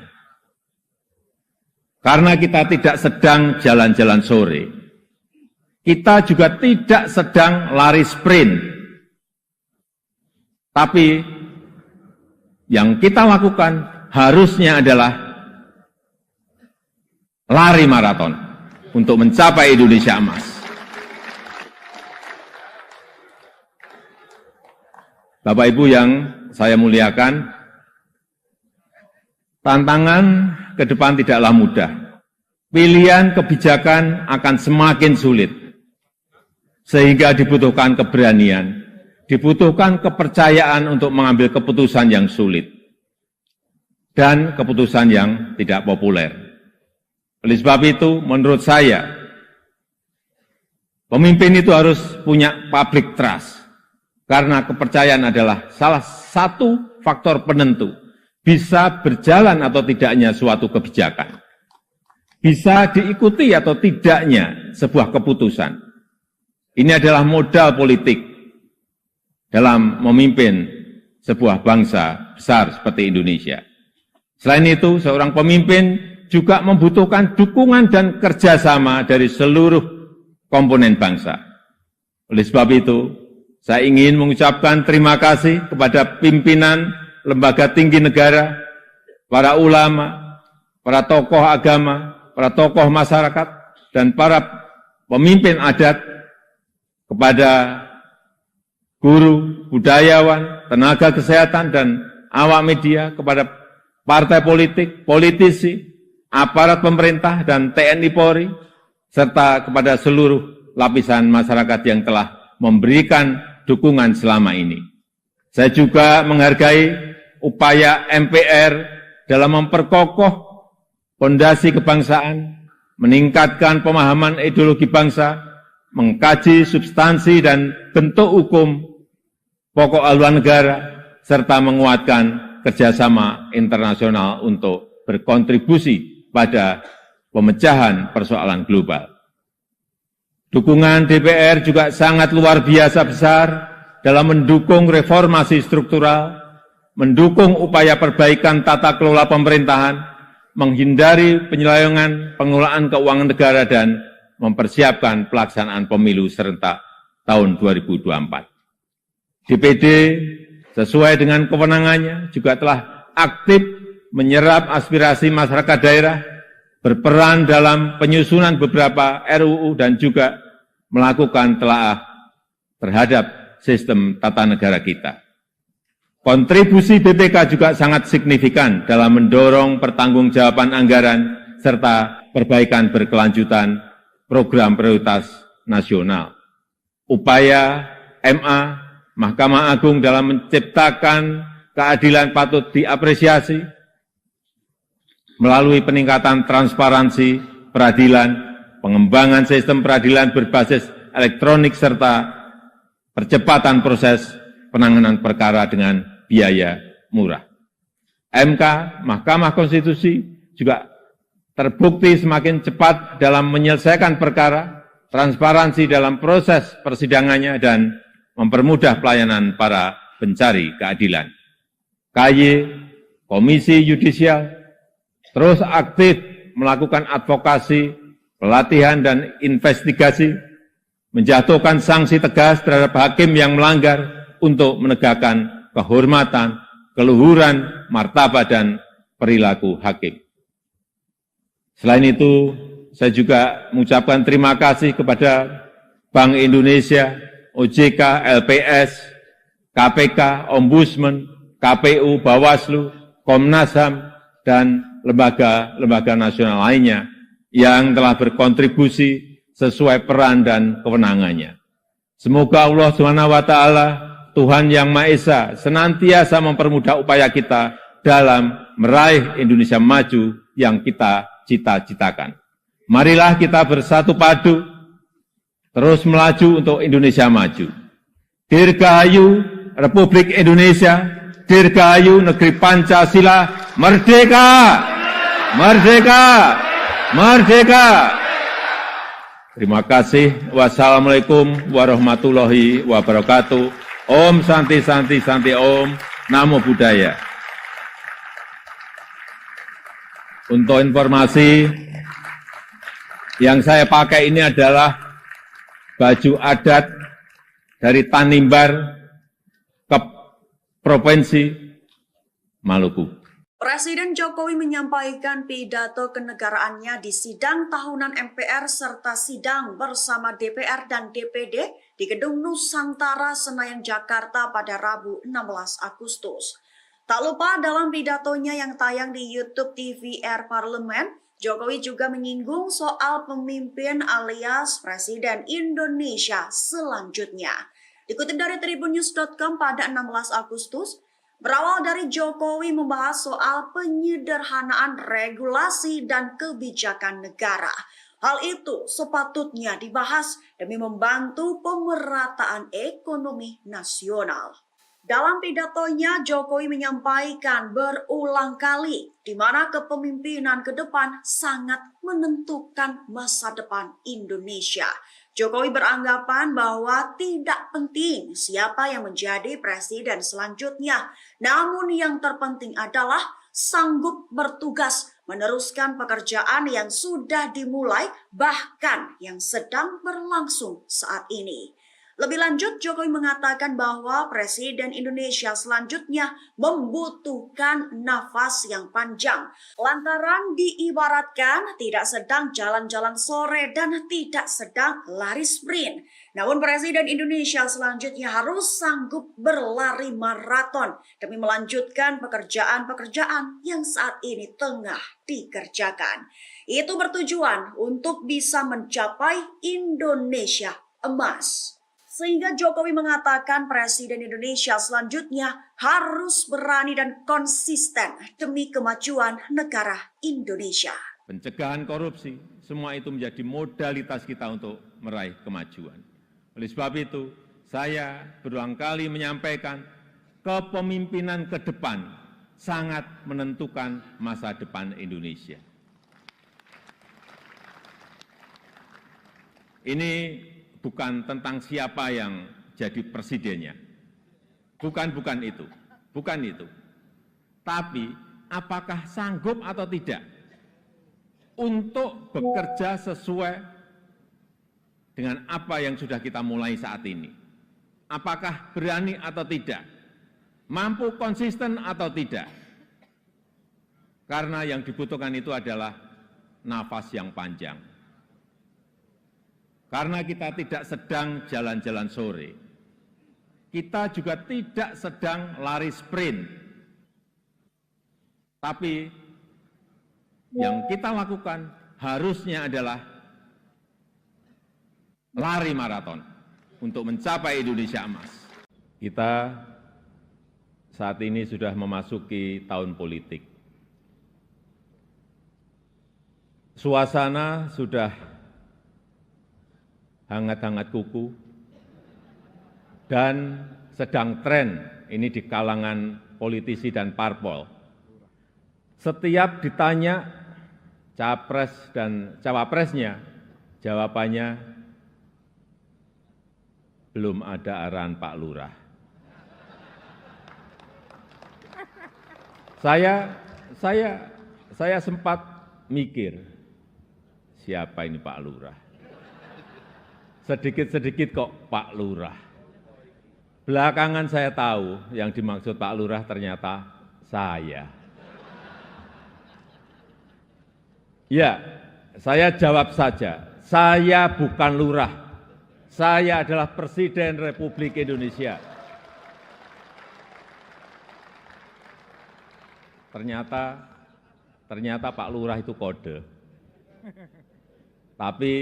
Karena kita tidak sedang jalan-jalan sore. Kita juga tidak sedang lari sprint, Tapi yang kita lakukan harusnya adalah lari maraton untuk mencapai Indonesia emas. Bapak Ibu yang saya muliakan, tantangan ke depan tidaklah mudah. Pilihan kebijakan akan semakin sulit, sehingga dibutuhkan keberanian, dibutuhkan kepercayaan untuk mengambil keputusan yang sulit, dan keputusan yang tidak populer. Oleh sebab itu, menurut saya, pemimpin itu harus punya public trust, karena kepercayaan adalah salah satu faktor penentu bisa berjalan atau tidaknya suatu kebijakan, bisa diikuti atau tidaknya sebuah keputusan. Ini adalah modal politik dalam memimpin sebuah bangsa besar seperti Indonesia. Selain itu, seorang pemimpin juga membutuhkan dukungan dan kerjasama dari seluruh komponen bangsa. Oleh sebab itu, saya ingin mengucapkan terima kasih kepada pimpinan lembaga tinggi negara, para ulama, para tokoh agama, para tokoh masyarakat, dan para pemimpin adat, kepada guru, budayawan, tenaga kesehatan, dan awak media, kepada partai politik, politisi, aparat pemerintah, dan TNI Polri, serta kepada seluruh lapisan masyarakat yang telah memberikan dukungan selama ini. Saya juga menghargai upaya MPR dalam memperkokoh fondasi kebangsaan, meningkatkan pemahaman ideologi bangsa, mengkaji substansi dan bentuk hukum pokok haluan negara, serta menguatkan kerjasama internasional untuk berkontribusi pada pemecahan persoalan global. Dukungan DPR juga sangat luar biasa besar dalam mendukung reformasi struktural, mendukung upaya perbaikan tata kelola pemerintahan, menghindari penyelewengan pengelolaan keuangan negara, dan mempersiapkan pelaksanaan pemilu serentak tahun 2024. DPD sesuai dengan kewenangannya juga telah aktif menyerap aspirasi masyarakat daerah, berperan dalam penyusunan beberapa RUU, dan juga melakukan telaah terhadap sistem tata negara kita. Kontribusi BPK juga sangat signifikan dalam mendorong pertanggungjawaban anggaran serta perbaikan berkelanjutan program prioritas nasional. Upaya MA, Mahkamah Agung dalam menciptakan keadilan patut diapresiasi melalui peningkatan transparansi peradilan, pengembangan sistem peradilan berbasis elektronik, serta percepatan proses penanganan perkara dengan biaya murah. MK, Mahkamah Konstitusi, juga terbukti semakin cepat dalam menyelesaikan perkara, transparansi dalam proses persidangannya, dan mempermudah pelayanan para pencari keadilan. KY, Komisi Yudisial, terus aktif melakukan advokasi, pelatihan, dan investigasi, menjatuhkan sanksi tegas terhadap hakim yang melanggar untuk menegakkan kehormatan, keluhuran, martabat, dan perilaku hakim. Selain itu, saya juga mengucapkan terima kasih kepada Bank Indonesia, OJK, LPS, KPK, Ombudsman, KPU, Bawaslu, Komnas HAM, dan lembaga-lembaga nasional lainnya yang telah berkontribusi sesuai peran dan kewenangannya. Semoga Allah SWT, Tuhan Yang Maha Esa, senantiasa mempermudah upaya kita dalam meraih Indonesia maju yang kita cita-citakan. Marilah kita bersatu padu, terus melaju untuk Indonesia maju. Dirgahayu Republik Indonesia, dirgahayu negeri Pancasila, merdeka! Merdeka! Merdeka! Terima kasih. Wassalamualaikum warahmatullahi wabarakatuh. Om Santi Santi Santi Om. Namo Buddhaya. Untuk informasi, yang saya pakai ini adalah baju adat dari Tanimbar, Provinsi Maluku. Presiden Jokowi menyampaikan pidato kenegaraannya di sidang tahunan MPR serta sidang bersama DPR dan DPD di Gedung Nusantara Senayan, Jakarta pada Rabu 16 Agustus. Tak lupa dalam pidatonya yang tayang di YouTube TVR Parlemen, Jokowi juga menyinggung soal pemimpin alias Presiden Indonesia selanjutnya. Dikutip dari tribunnews.com pada 16 Agustus, berawal dari Jokowi membahas soal penyederhanaan regulasi dan kebijakan negara. Hal itu sepatutnya dibahas demi membantu pemerataan ekonomi nasional. Dalam pidatonya, Jokowi menyampaikan berulang kali di mana kepemimpinan ke depan sangat menentukan masa depan Indonesia. Jokowi beranggapan bahwa tidak penting siapa yang menjadi presiden selanjutnya, namun yang terpenting adalah sanggup bertugas meneruskan pekerjaan yang sudah dimulai, bahkan yang sedang berlangsung saat ini. Lebih lanjut, Jokowi mengatakan bahwa Presiden Indonesia selanjutnya membutuhkan nafas yang panjang. Lantaran diibaratkan tidak sedang jalan-jalan sore dan tidak sedang lari sprint. Namun Presiden Indonesia selanjutnya harus sanggup berlari maraton demi melanjutkan pekerjaan-pekerjaan yang saat ini tengah dikerjakan. Itu bertujuan untuk bisa mencapai Indonesia emas. Sehingga Jokowi mengatakan Presiden Indonesia selanjutnya harus berani dan konsisten demi kemajuan negara Indonesia. Pencegahan korupsi, semua itu menjadi modalitas kita untuk meraih kemajuan. Oleh sebab itu, saya berulang kali menyampaikan kepemimpinan ke depan sangat menentukan masa depan Indonesia. Ini bukan tentang siapa yang jadi presidennya. Bukan itu. Tapi apakah sanggup atau tidak untuk bekerja sesuai dengan apa yang sudah kita mulai saat ini. Apakah berani atau tidak, mampu konsisten atau tidak. Karena yang dibutuhkan itu adalah nafas yang panjang. Karena kita tidak sedang jalan-jalan sore, kita juga tidak sedang lari sprint. Tapi yang kita lakukan harusnya adalah lari maraton untuk mencapai Indonesia emas. Kita saat ini sudah memasuki tahun politik. Suasana sudah hangat-hangat kuku, dan sedang tren ini di kalangan politisi dan parpol. Setiap ditanya capres dan cawapresnya, jawabannya belum ada arahan Pak Lurah. Saya sempat mikir, siapa ini Pak Lurah? Sedikit-sedikit kok Pak Lurah. Belakangan saya tahu yang dimaksud Pak Lurah ternyata saya. Ya, saya jawab saja, saya bukan lurah. Saya adalah Presiden Republik Indonesia. Ternyata Pak Lurah itu kode. Tapi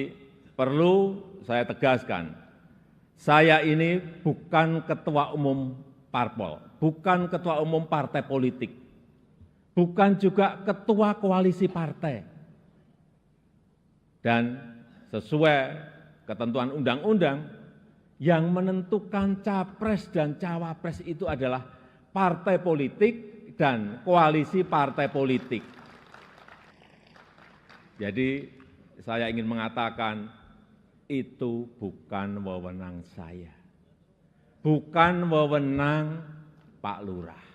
perlu saya tegaskan, saya ini bukan ketua umum parpol, bukan ketua umum partai politik, bukan juga ketua koalisi partai. Dan sesuai ketentuan undang-undang, yang menentukan capres dan cawapres itu adalah partai politik dan koalisi partai politik. Jadi saya ingin mengatakan, itu bukan wewenang saya, bukan wewenang Pak Lurah,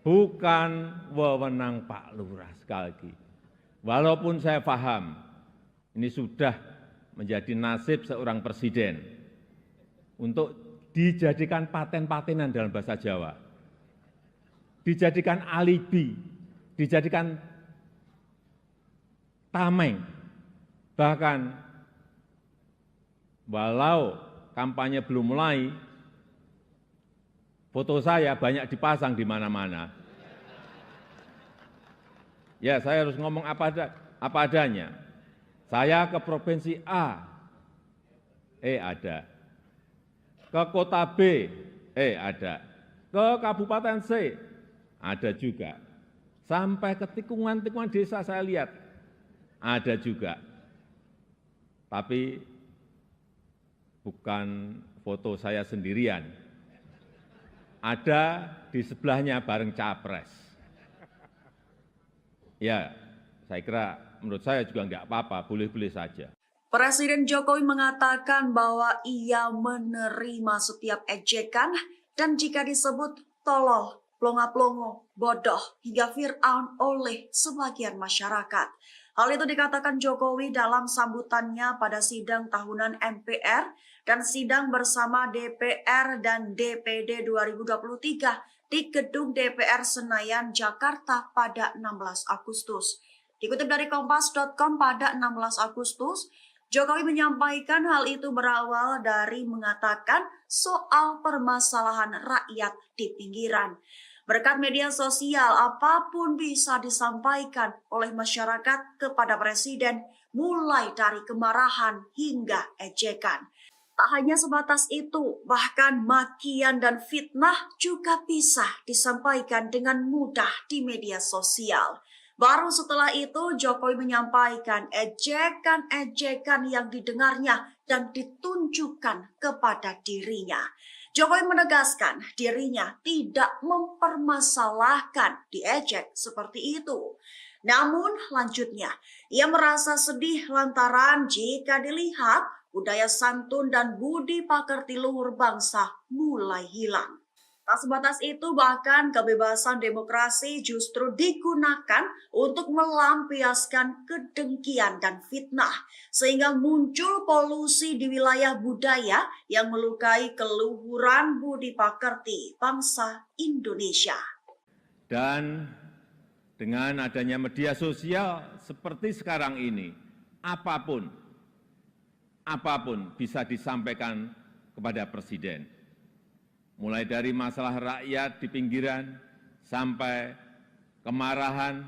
bukan wewenang Pak Lurah. Sekali lagi, walaupun saya paham ini sudah menjadi nasib seorang presiden untuk dijadikan paten-patenan dalam bahasa Jawa, dijadikan alibi, dijadikan tameng, bahkan walau kampanye belum mulai, foto saya banyak dipasang di mana-mana. Ya, saya harus ngomong apa adanya. Saya ke provinsi A, ada. Ke kota B, ada. Ke kabupaten C, ada juga. Sampai ke tikungan-tikungan desa saya lihat, ada juga. Tapi bukan foto saya sendirian. Ada di sebelahnya bareng capres. Ya, saya kira menurut saya juga enggak apa-apa, boleh-boleh saja. Presiden Jokowi mengatakan bahwa ia menerima setiap ejekan dan jika disebut tolol, plonga-plongo, bodoh, hingga Fir'aun oleh sebagian masyarakat. Hal itu dikatakan Jokowi dalam sambutannya pada sidang tahunan MPR dan sidang bersama DPR dan DPD 2023 di Gedung DPR Senayan, Jakarta pada 16 Agustus. Dikutip dari Kompas.com pada 16 Agustus, Jokowi menyampaikan hal itu berawal dari mengatakan soal permasalahan rakyat di pinggiran. Berkat media sosial, apapun bisa disampaikan oleh masyarakat kepada Presiden, mulai dari kemarahan hingga ejekan. Tak hanya sebatas itu, bahkan makian dan fitnah juga bisa disampaikan dengan mudah di media sosial. Baru setelah itu Jokowi menyampaikan ejekan-ejekan yang didengarnya dan ditunjukkan kepada dirinya. Jokowi menegaskan dirinya tidak mempermasalahkan diejek seperti itu. Namun lanjutnya, ia merasa sedih lantaran jika dilihat budaya santun dan budi pekerti luhur bangsa mulai hilang. Tak sebatas itu, bahkan kebebasan demokrasi justru digunakan untuk melampiaskan kedengkian dan fitnah, sehingga muncul polusi di wilayah budaya yang melukai keluhuran budi pekerti bangsa Indonesia. Dan dengan adanya media sosial seperti sekarang ini, apapun bisa disampaikan kepada Presiden. Mulai dari masalah rakyat di pinggiran, sampai kemarahan,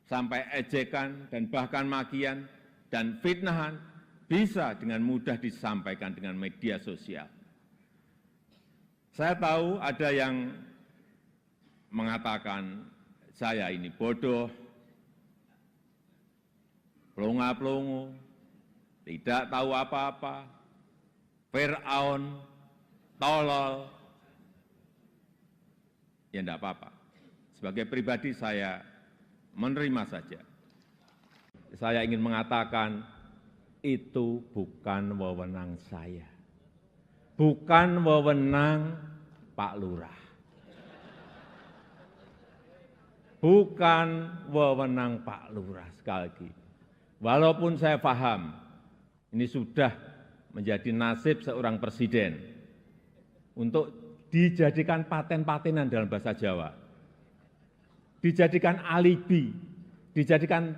sampai ejekan, dan bahkan makian, dan fitnahan, bisa dengan mudah disampaikan dengan media sosial. Saya tahu ada yang mengatakan saya ini bodoh, plonga-plongo, tidak tahu apa-apa, Fir'aun, tolol. Ya enggak apa-apa. Sebagai pribadi saya menerima saja. Saya ingin mengatakan itu bukan wewenang saya. Bukan wewenang Pak Lurah. Bukan wewenang Pak Lurah, sekali lagi. Walaupun saya paham ini sudah menjadi nasib seorang presiden untuk dijadikan paten-patenan dalam bahasa Jawa, dijadikan alibi, dijadikan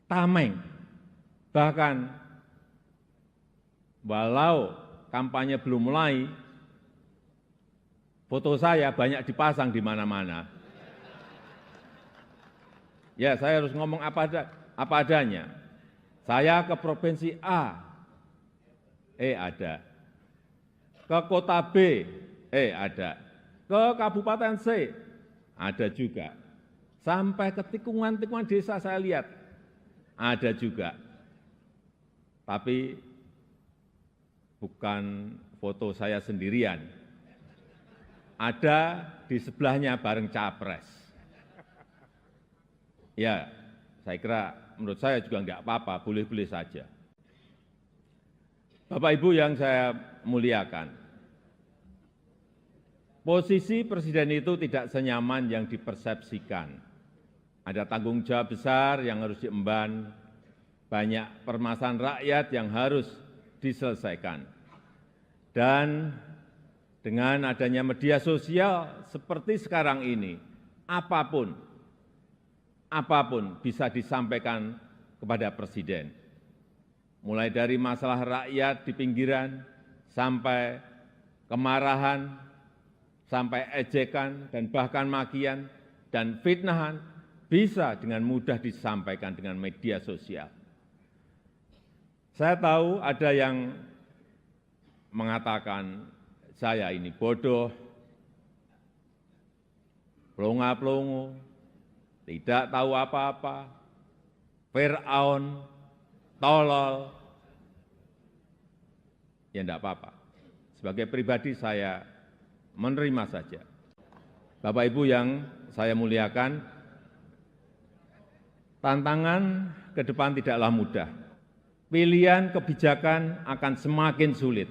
tameng, bahkan walau kampanye belum mulai, foto saya banyak dipasang di mana-mana. Ya, saya harus ngomong apa adanya. Saya ke provinsi A, ada. Ke kota B, ada. Ke kabupaten C, ada juga. Sampai ke tikungan-tikungan desa saya lihat, ada juga. Tapi bukan foto saya sendirian. Ada di sebelahnya bareng capres. Ya, saya kira menurut saya juga enggak apa-apa, boleh-boleh saja. Bapak Ibu yang saya muliakan, posisi presiden itu tidak senyaman yang dipersepsikan. Ada tanggung jawab besar yang harus diemban, banyak permasalahan rakyat yang harus diselesaikan. Dan dengan adanya media sosial seperti sekarang ini, apapun bisa disampaikan kepada Presiden. Mulai dari masalah rakyat di pinggiran, sampai kemarahan, sampai ejekan, dan bahkan makian, dan fitnahan, bisa dengan mudah disampaikan dengan media sosial. Saya tahu ada yang mengatakan saya ini bodoh, pelongo-pelongo, tidak tahu apa-apa, Fir'aun, tolol. Ya enggak apa-apa. Sebagai pribadi saya menerima saja. Bapak Ibu yang saya muliakan, tantangan ke depan tidaklah mudah. Pilihan kebijakan akan semakin sulit,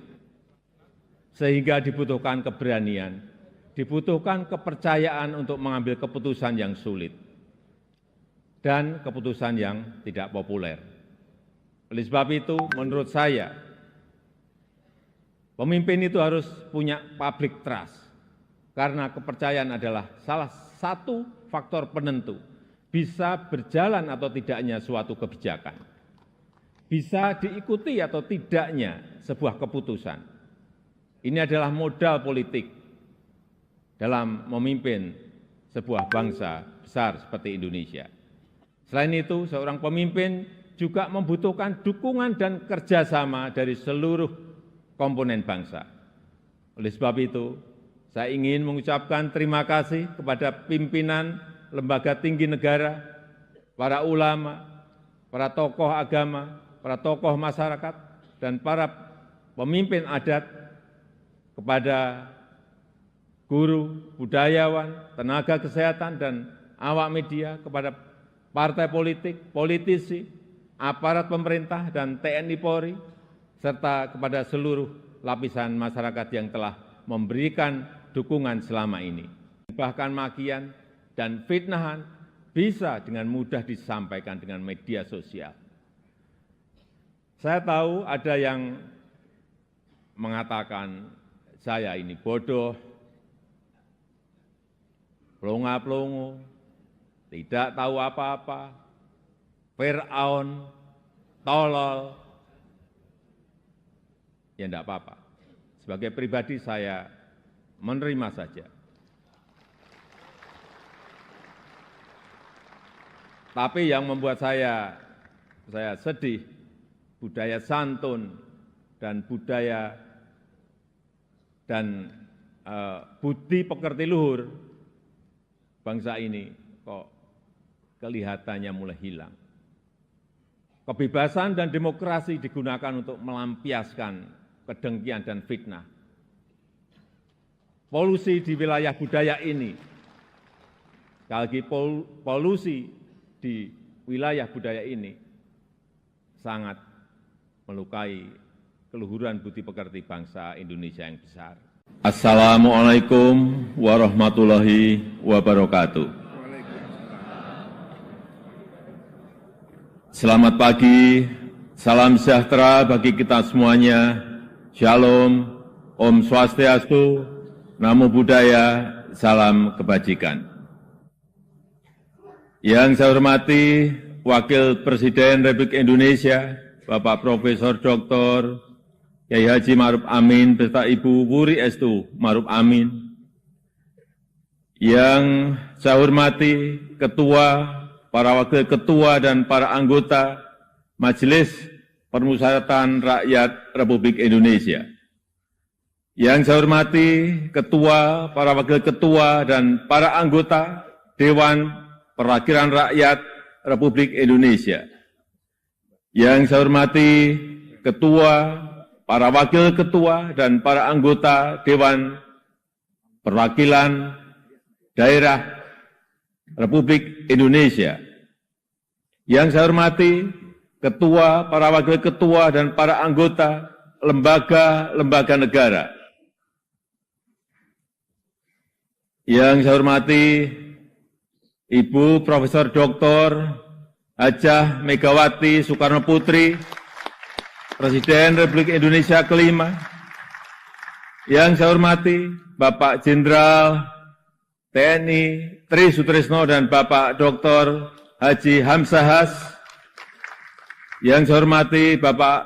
sehingga dibutuhkan keberanian, dibutuhkan kepercayaan untuk mengambil keputusan yang sulit, dan keputusan yang tidak populer. Oleh sebab itu, menurut saya, pemimpin itu harus punya public trust, karena kepercayaan adalah salah satu faktor penentu bisa berjalan atau tidaknya suatu kebijakan, bisa diikuti atau tidaknya sebuah keputusan. Ini adalah modal politik dalam memimpin sebuah bangsa besar seperti Indonesia. Selain itu, seorang pemimpin juga membutuhkan dukungan dan kerjasama dari seluruh komponen bangsa. Oleh sebab itu, saya ingin mengucapkan terima kasih kepada pimpinan lembaga tinggi negara, para ulama, para tokoh agama, para tokoh masyarakat, dan para pemimpin adat, kepada guru, budayawan, tenaga kesehatan, dan awak media, kepada partai politik, politisi, aparat pemerintah, dan TNI Polri, serta kepada seluruh lapisan masyarakat yang telah memberikan dukungan selama ini. Bahkan makian dan fitnahan bisa dengan mudah disampaikan dengan media sosial. Saya tahu ada yang mengatakan saya ini bodoh, pelongo-pelongo, tidak tahu apa-apa, Fir'aun, tolol. Ya enggak apa-apa. Sebagai pribadi saya menerima saja. Tapi yang membuat saya sedih, budaya santun dan budaya dan budi pekerti luhur bangsa ini kok kelihatannya mulai hilang. Kebebasan dan demokrasi digunakan untuk melampiaskan kedengkian dan fitnah. Polusi di wilayah budaya ini, sekali lagi polusi di wilayah budaya ini sangat melukai keluhuran budi pekerti bangsa Indonesia yang besar. Assalamualaikum warahmatullahi wabarakatuh. Selamat pagi, salam sejahtera bagi kita semuanya. Shalom, Om Swastiastu, Namo Buddhaya, salam kebajikan. Yang saya hormati Wakil Presiden Republik Indonesia, Bapak Profesor Dr. Kyai Haji Ma'ruf Amin beserta Ibu Wuri Estu Ma'ruf Amin. Yang saya hormati Ketua, para Wakil Ketua dan para anggota Majelis Permusyawaratan Rakyat Republik Indonesia. Yang saya hormati Ketua, para Wakil Ketua dan para anggota Dewan Perwakilan Rakyat Republik Indonesia. Yang saya hormati Ketua, para Wakil Ketua, dan para anggota Dewan Perwakilan Daerah Republik Indonesia. Yang saya hormati Ketua, para Wakil Ketua, dan para anggota lembaga-lembaga negara. Yang saya hormati Ibu Profesor Dr. Hajah Megawati Soekarno Putri, Presiden Republik Indonesia kelima, Yang saya hormati Bapak Jenderal TNI Tri Sutrisno dan Bapak Dr. Haji Hamzahas. Yang saya hormati Bapak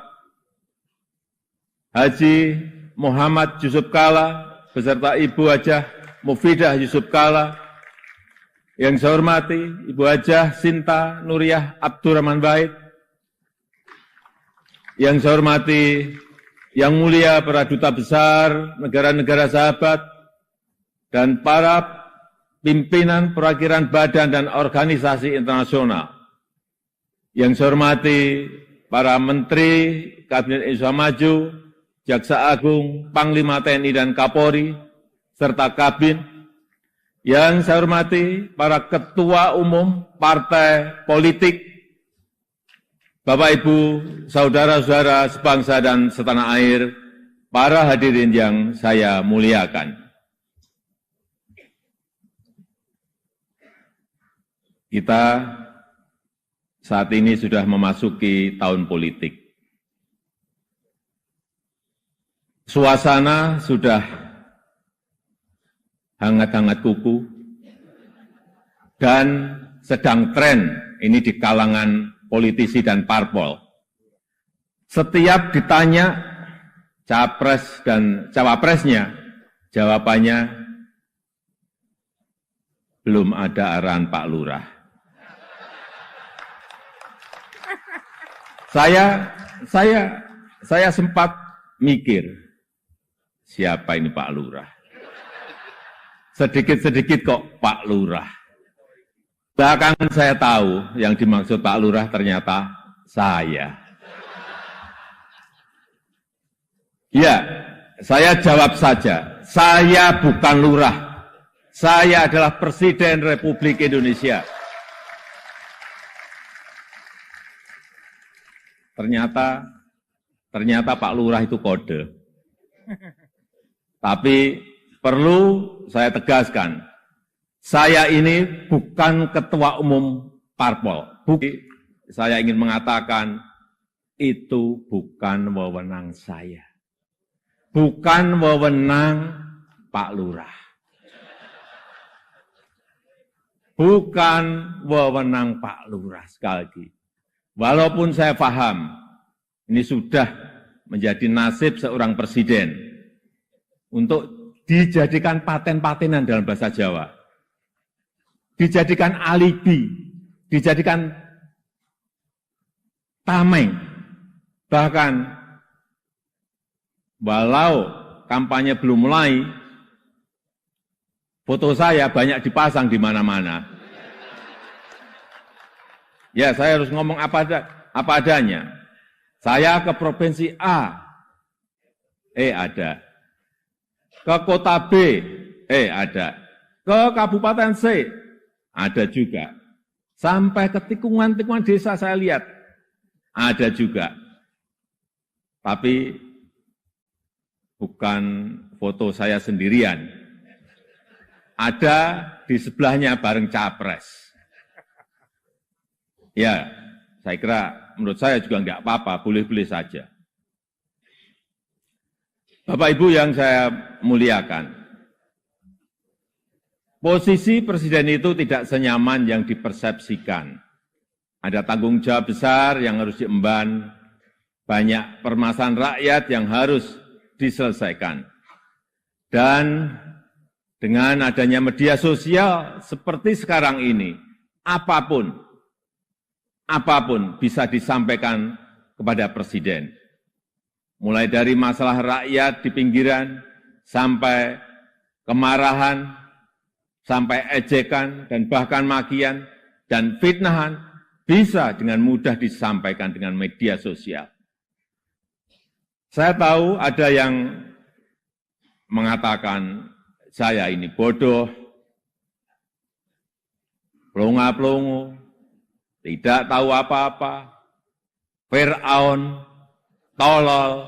Haji Muhammad Yusuf Kalla beserta Ibu Hajah Mufidah Yusuf Kalla. Yang saya hormati Ibu Hajah Sinta Nuriyah Abdurrahman Wahid. Yang saya hormati Yang Mulia para Duta Besar negara-negara sahabat dan para pimpinan perwakilan badan dan organisasi internasional. Yang saya hormati para Menteri Kabinet Indonesia Maju, Jaksa Agung, Panglima TNI dan Kapolri, serta Kabin. Yang saya hormati para Ketua Umum Partai Politik, Bapak, Ibu, Saudara-saudara sebangsa dan setanah air, para hadirin yang saya muliakan. Kita saat ini sudah memasuki tahun politik. Suasana sudah hangat-hangat kuku dan sedang tren ini di kalangan politisi dan parpol. Setiap ditanya capres dan cawapresnya, jawabannya belum ada arahan Pak Lurah. Saya sempat mikir, siapa ini Pak Lurah? Sedikit-sedikit kok Pak Lurah. Belakangan saya tahu yang dimaksud Pak Lurah ternyata saya. Ya, saya jawab saja, saya bukan lurah. Saya adalah Presiden Republik Indonesia. Ternyata Pak Lurah itu kode. Tapi perlu saya tegaskan, saya ini bukan ketua umum parpol. Saya ingin mengatakan itu bukan wewenang saya. Bukan wewenang Pak Lurah. Bukan wewenang Pak Lurah, sekali lagi. Walaupun saya paham, ini sudah menjadi nasib seorang presiden untuk dijadikan paten-patenan dalam bahasa Jawa. Dijadikan alibi, dijadikan tameng. Bahkan, walau kampanye belum mulai, foto saya banyak dipasang di mana-mana. Ya, saya harus ngomong apa adanya. Saya ke provinsi A, ada. Ke kota B, ada. Ke kabupaten C, ada juga. Sampai ke tikungan-tikungan desa saya lihat, ada juga. Tapi bukan foto saya sendirian. Ada di sebelahnya bareng capres. Ya, saya kira menurut saya juga enggak apa-apa, boleh-boleh saja. Bapak Ibu yang saya muliakan, posisi presiden itu tidak senyaman yang dipersepsikan. Ada tanggung jawab besar yang harus diemban, banyak permasalahan rakyat yang harus diselesaikan. Dan dengan adanya media sosial seperti sekarang ini, apapun bisa disampaikan kepada presiden. Mulai dari masalah rakyat di pinggiran, sampai kemarahan, sampai ejekan, dan bahkan makian, dan fitnahan, bisa dengan mudah disampaikan dengan media sosial. Saya tahu ada yang mengatakan, saya ini bodoh, pelongo-pelongo, tidak tahu apa-apa, Fir'aun, tolol.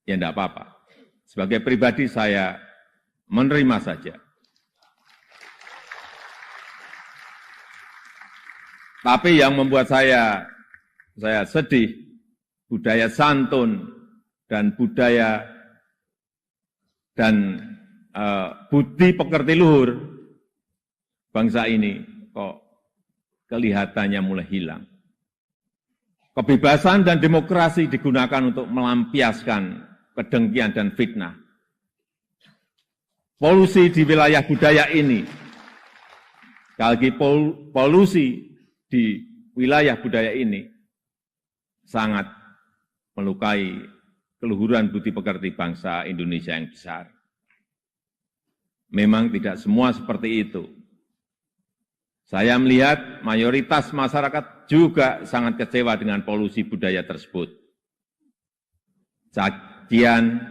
Ya enggak apa-apa. Sebagai pribadi saya menerima saja. Tapi yang membuat saya sedih, budaya santun dan budaya dan budi pekerti luhur bangsa ini kok kelihatannya mulai hilang. Kebebasan dan demokrasi digunakan untuk melampiaskan kedengkian dan fitnah. Polusi di wilayah budaya ini, sekali lagi polusi di wilayah budaya ini sangat melukai keluhuran budi pekerti bangsa Indonesia yang besar. Memang tidak semua seperti itu. Saya melihat mayoritas masyarakat juga sangat kecewa dengan polusi budaya tersebut. Cacian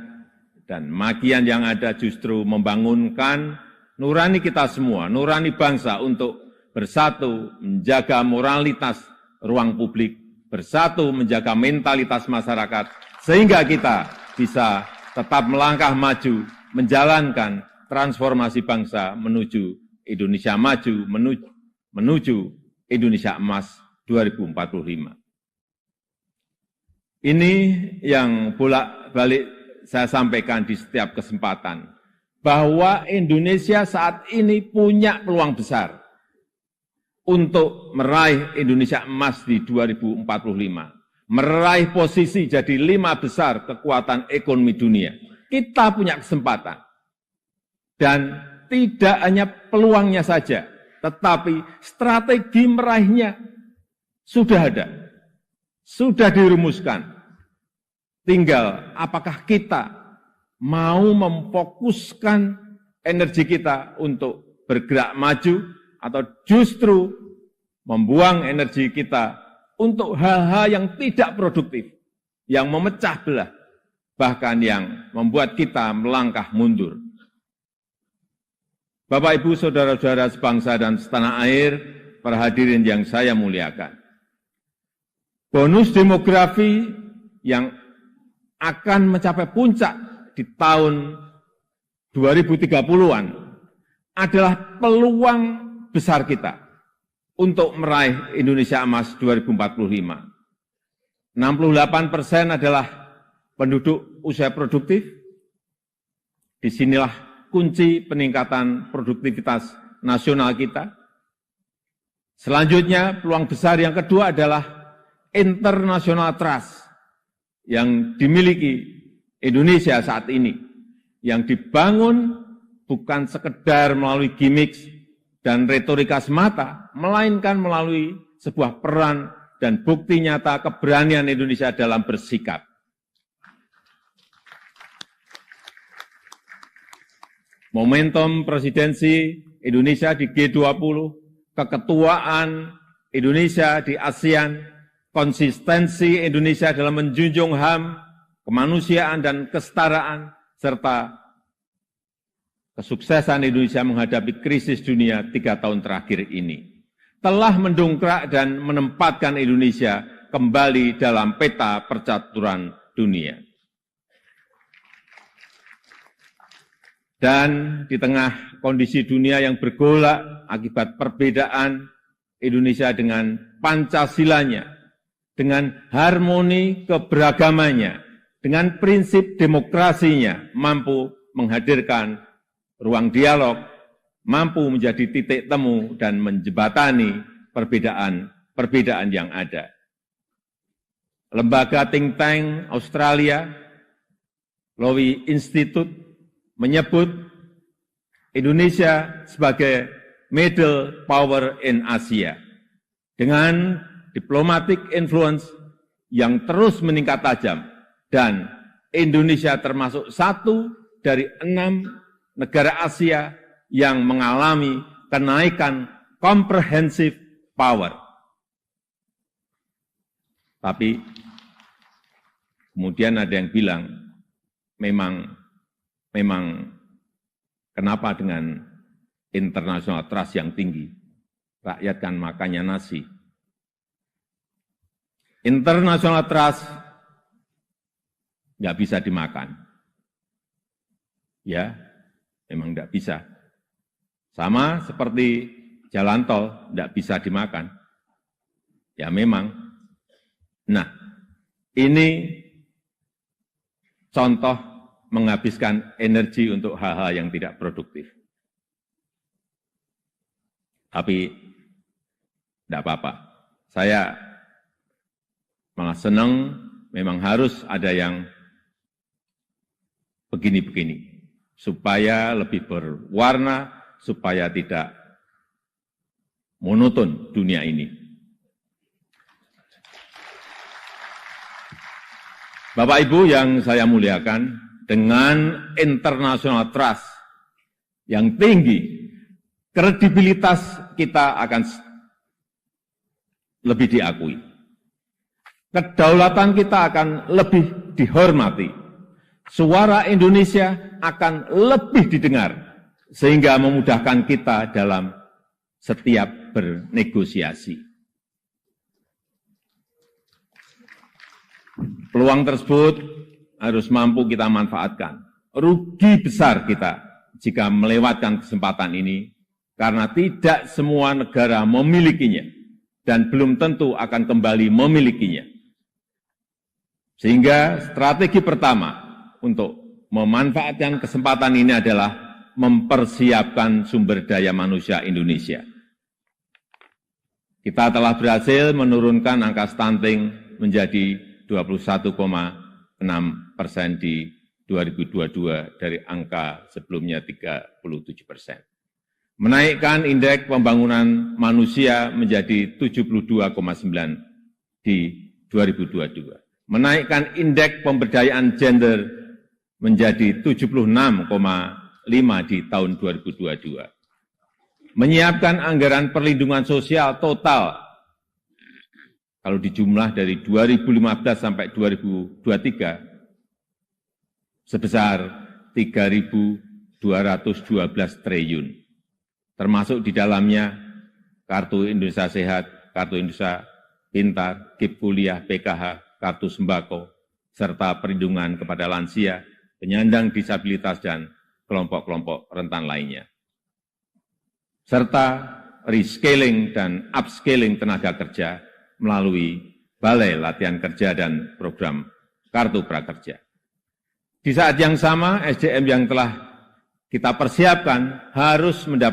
dan makian yang ada justru membangunkan nurani kita semua, nurani bangsa untuk bersatu menjaga moralitas ruang publik, bersatu menjaga mentalitas masyarakat, sehingga kita bisa tetap melangkah maju, menjalankan transformasi bangsa menuju Indonesia maju, menuju Indonesia emas 2045. Ini yang bolak-balik saya sampaikan di setiap kesempatan, bahwa Indonesia saat ini punya peluang besar untuk meraih Indonesia emas di 2045, meraih posisi jadi 5 besar kekuatan ekonomi dunia. Kita punya kesempatan. Dan tidak hanya peluangnya saja, tetapi strategi meraihnya sudah ada, sudah dirumuskan. Tinggal apakah kita mau memfokuskan energi kita untuk bergerak maju, atau justru membuang energi kita untuk hal-hal yang tidak produktif, yang memecah belah, bahkan yang membuat kita melangkah mundur. Bapak, Ibu, saudara-saudara sebangsa dan setanah air, para hadirin yang saya muliakan. Bonus demografi yang akan mencapai puncak di tahun 2030-an adalah peluang besar kita untuk meraih Indonesia emas 2045. 68% adalah penduduk usia produktif. Disinilah kunci peningkatan produktivitas nasional kita. Selanjutnya, peluang besar yang kedua adalah international trust yang dimiliki Indonesia saat ini, yang dibangun bukan sekedar melalui gimmick dan retorika semata, melainkan melalui sebuah peran dan bukti nyata keberanian Indonesia dalam bersikap. Momentum presidensi Indonesia di G20, keketuaan Indonesia di ASEAN, konsistensi Indonesia dalam menjunjung HAM, kemanusiaan dan kesetaraan, serta kesuksesan Indonesia menghadapi krisis dunia 3 tahun terakhir ini, telah mendongkrak dan menempatkan Indonesia kembali dalam peta percaturan dunia. Dan di tengah kondisi dunia yang bergolak akibat perbedaan, Indonesia dengan Pancasilanya, dengan harmoni keberagamannya, dengan prinsip demokrasinya, mampu menghadirkan ruang dialog, mampu menjadi titik temu dan menjembatani perbedaan yang ada. Lembaga think tank Australia, Lowy Institute, menyebut Indonesia sebagai middle power in Asia, dengan diplomatic influence yang terus meningkat tajam, dan Indonesia termasuk 1 dari 6 negara Asia yang mengalami kenaikan comprehensive power. Tapi kemudian ada yang bilang, memang kenapa dengan international trust yang tinggi, rakyat kan makannya nasi. International trust nggak bisa dimakan. Ya, memang nggak bisa. Sama seperti jalan tol, nggak bisa dimakan. Ya memang. Nah, ini contoh menghabiskan energi untuk hal-hal yang tidak produktif. Tapi tidak apa-apa. Saya malah senang, memang harus ada yang begini-begini, supaya lebih berwarna, supaya tidak monoton dunia ini. Bapak Ibu yang saya muliakan, dengan international trust yang tinggi, kredibilitas kita akan lebih diakui. Kedaulatan kita akan lebih dihormati. Suara Indonesia akan lebih didengar, sehingga memudahkan kita dalam setiap bernegosiasi. Peluang tersebut harus mampu kita manfaatkan. Rugi besar kita jika melewatkan kesempatan ini, karena tidak semua negara memilikinya, dan belum tentu akan kembali memilikinya. Sehingga strategi pertama untuk memanfaatkan kesempatan ini adalah mempersiapkan sumber daya manusia Indonesia. Kita telah berhasil menurunkan angka stunting menjadi 21,6% di 2022 dari angka sebelumnya 37%. Menaikkan indeks pembangunan manusia menjadi 72,9 di 2022. Menaikkan indeks pemberdayaan gender menjadi 76,5 di tahun 2022. Menyiapkan anggaran perlindungan sosial total kalau dijumlah dari 2015 sampai 2023 sebesar 3.212 triliun. Termasuk di dalamnya Kartu Indonesia Sehat, Kartu Indonesia Pintar, KIP Kuliah, PKH, Kartu Sembako, serta perlindungan kepada lansia, penyandang disabilitas, dan kelompok-kelompok rentan lainnya. Serta rescaling dan upscaling tenaga kerja melalui Balai Latihan Kerja dan program Kartu Prakerja. Di saat yang sama, SDM yang telah kita persiapkan harus mendapat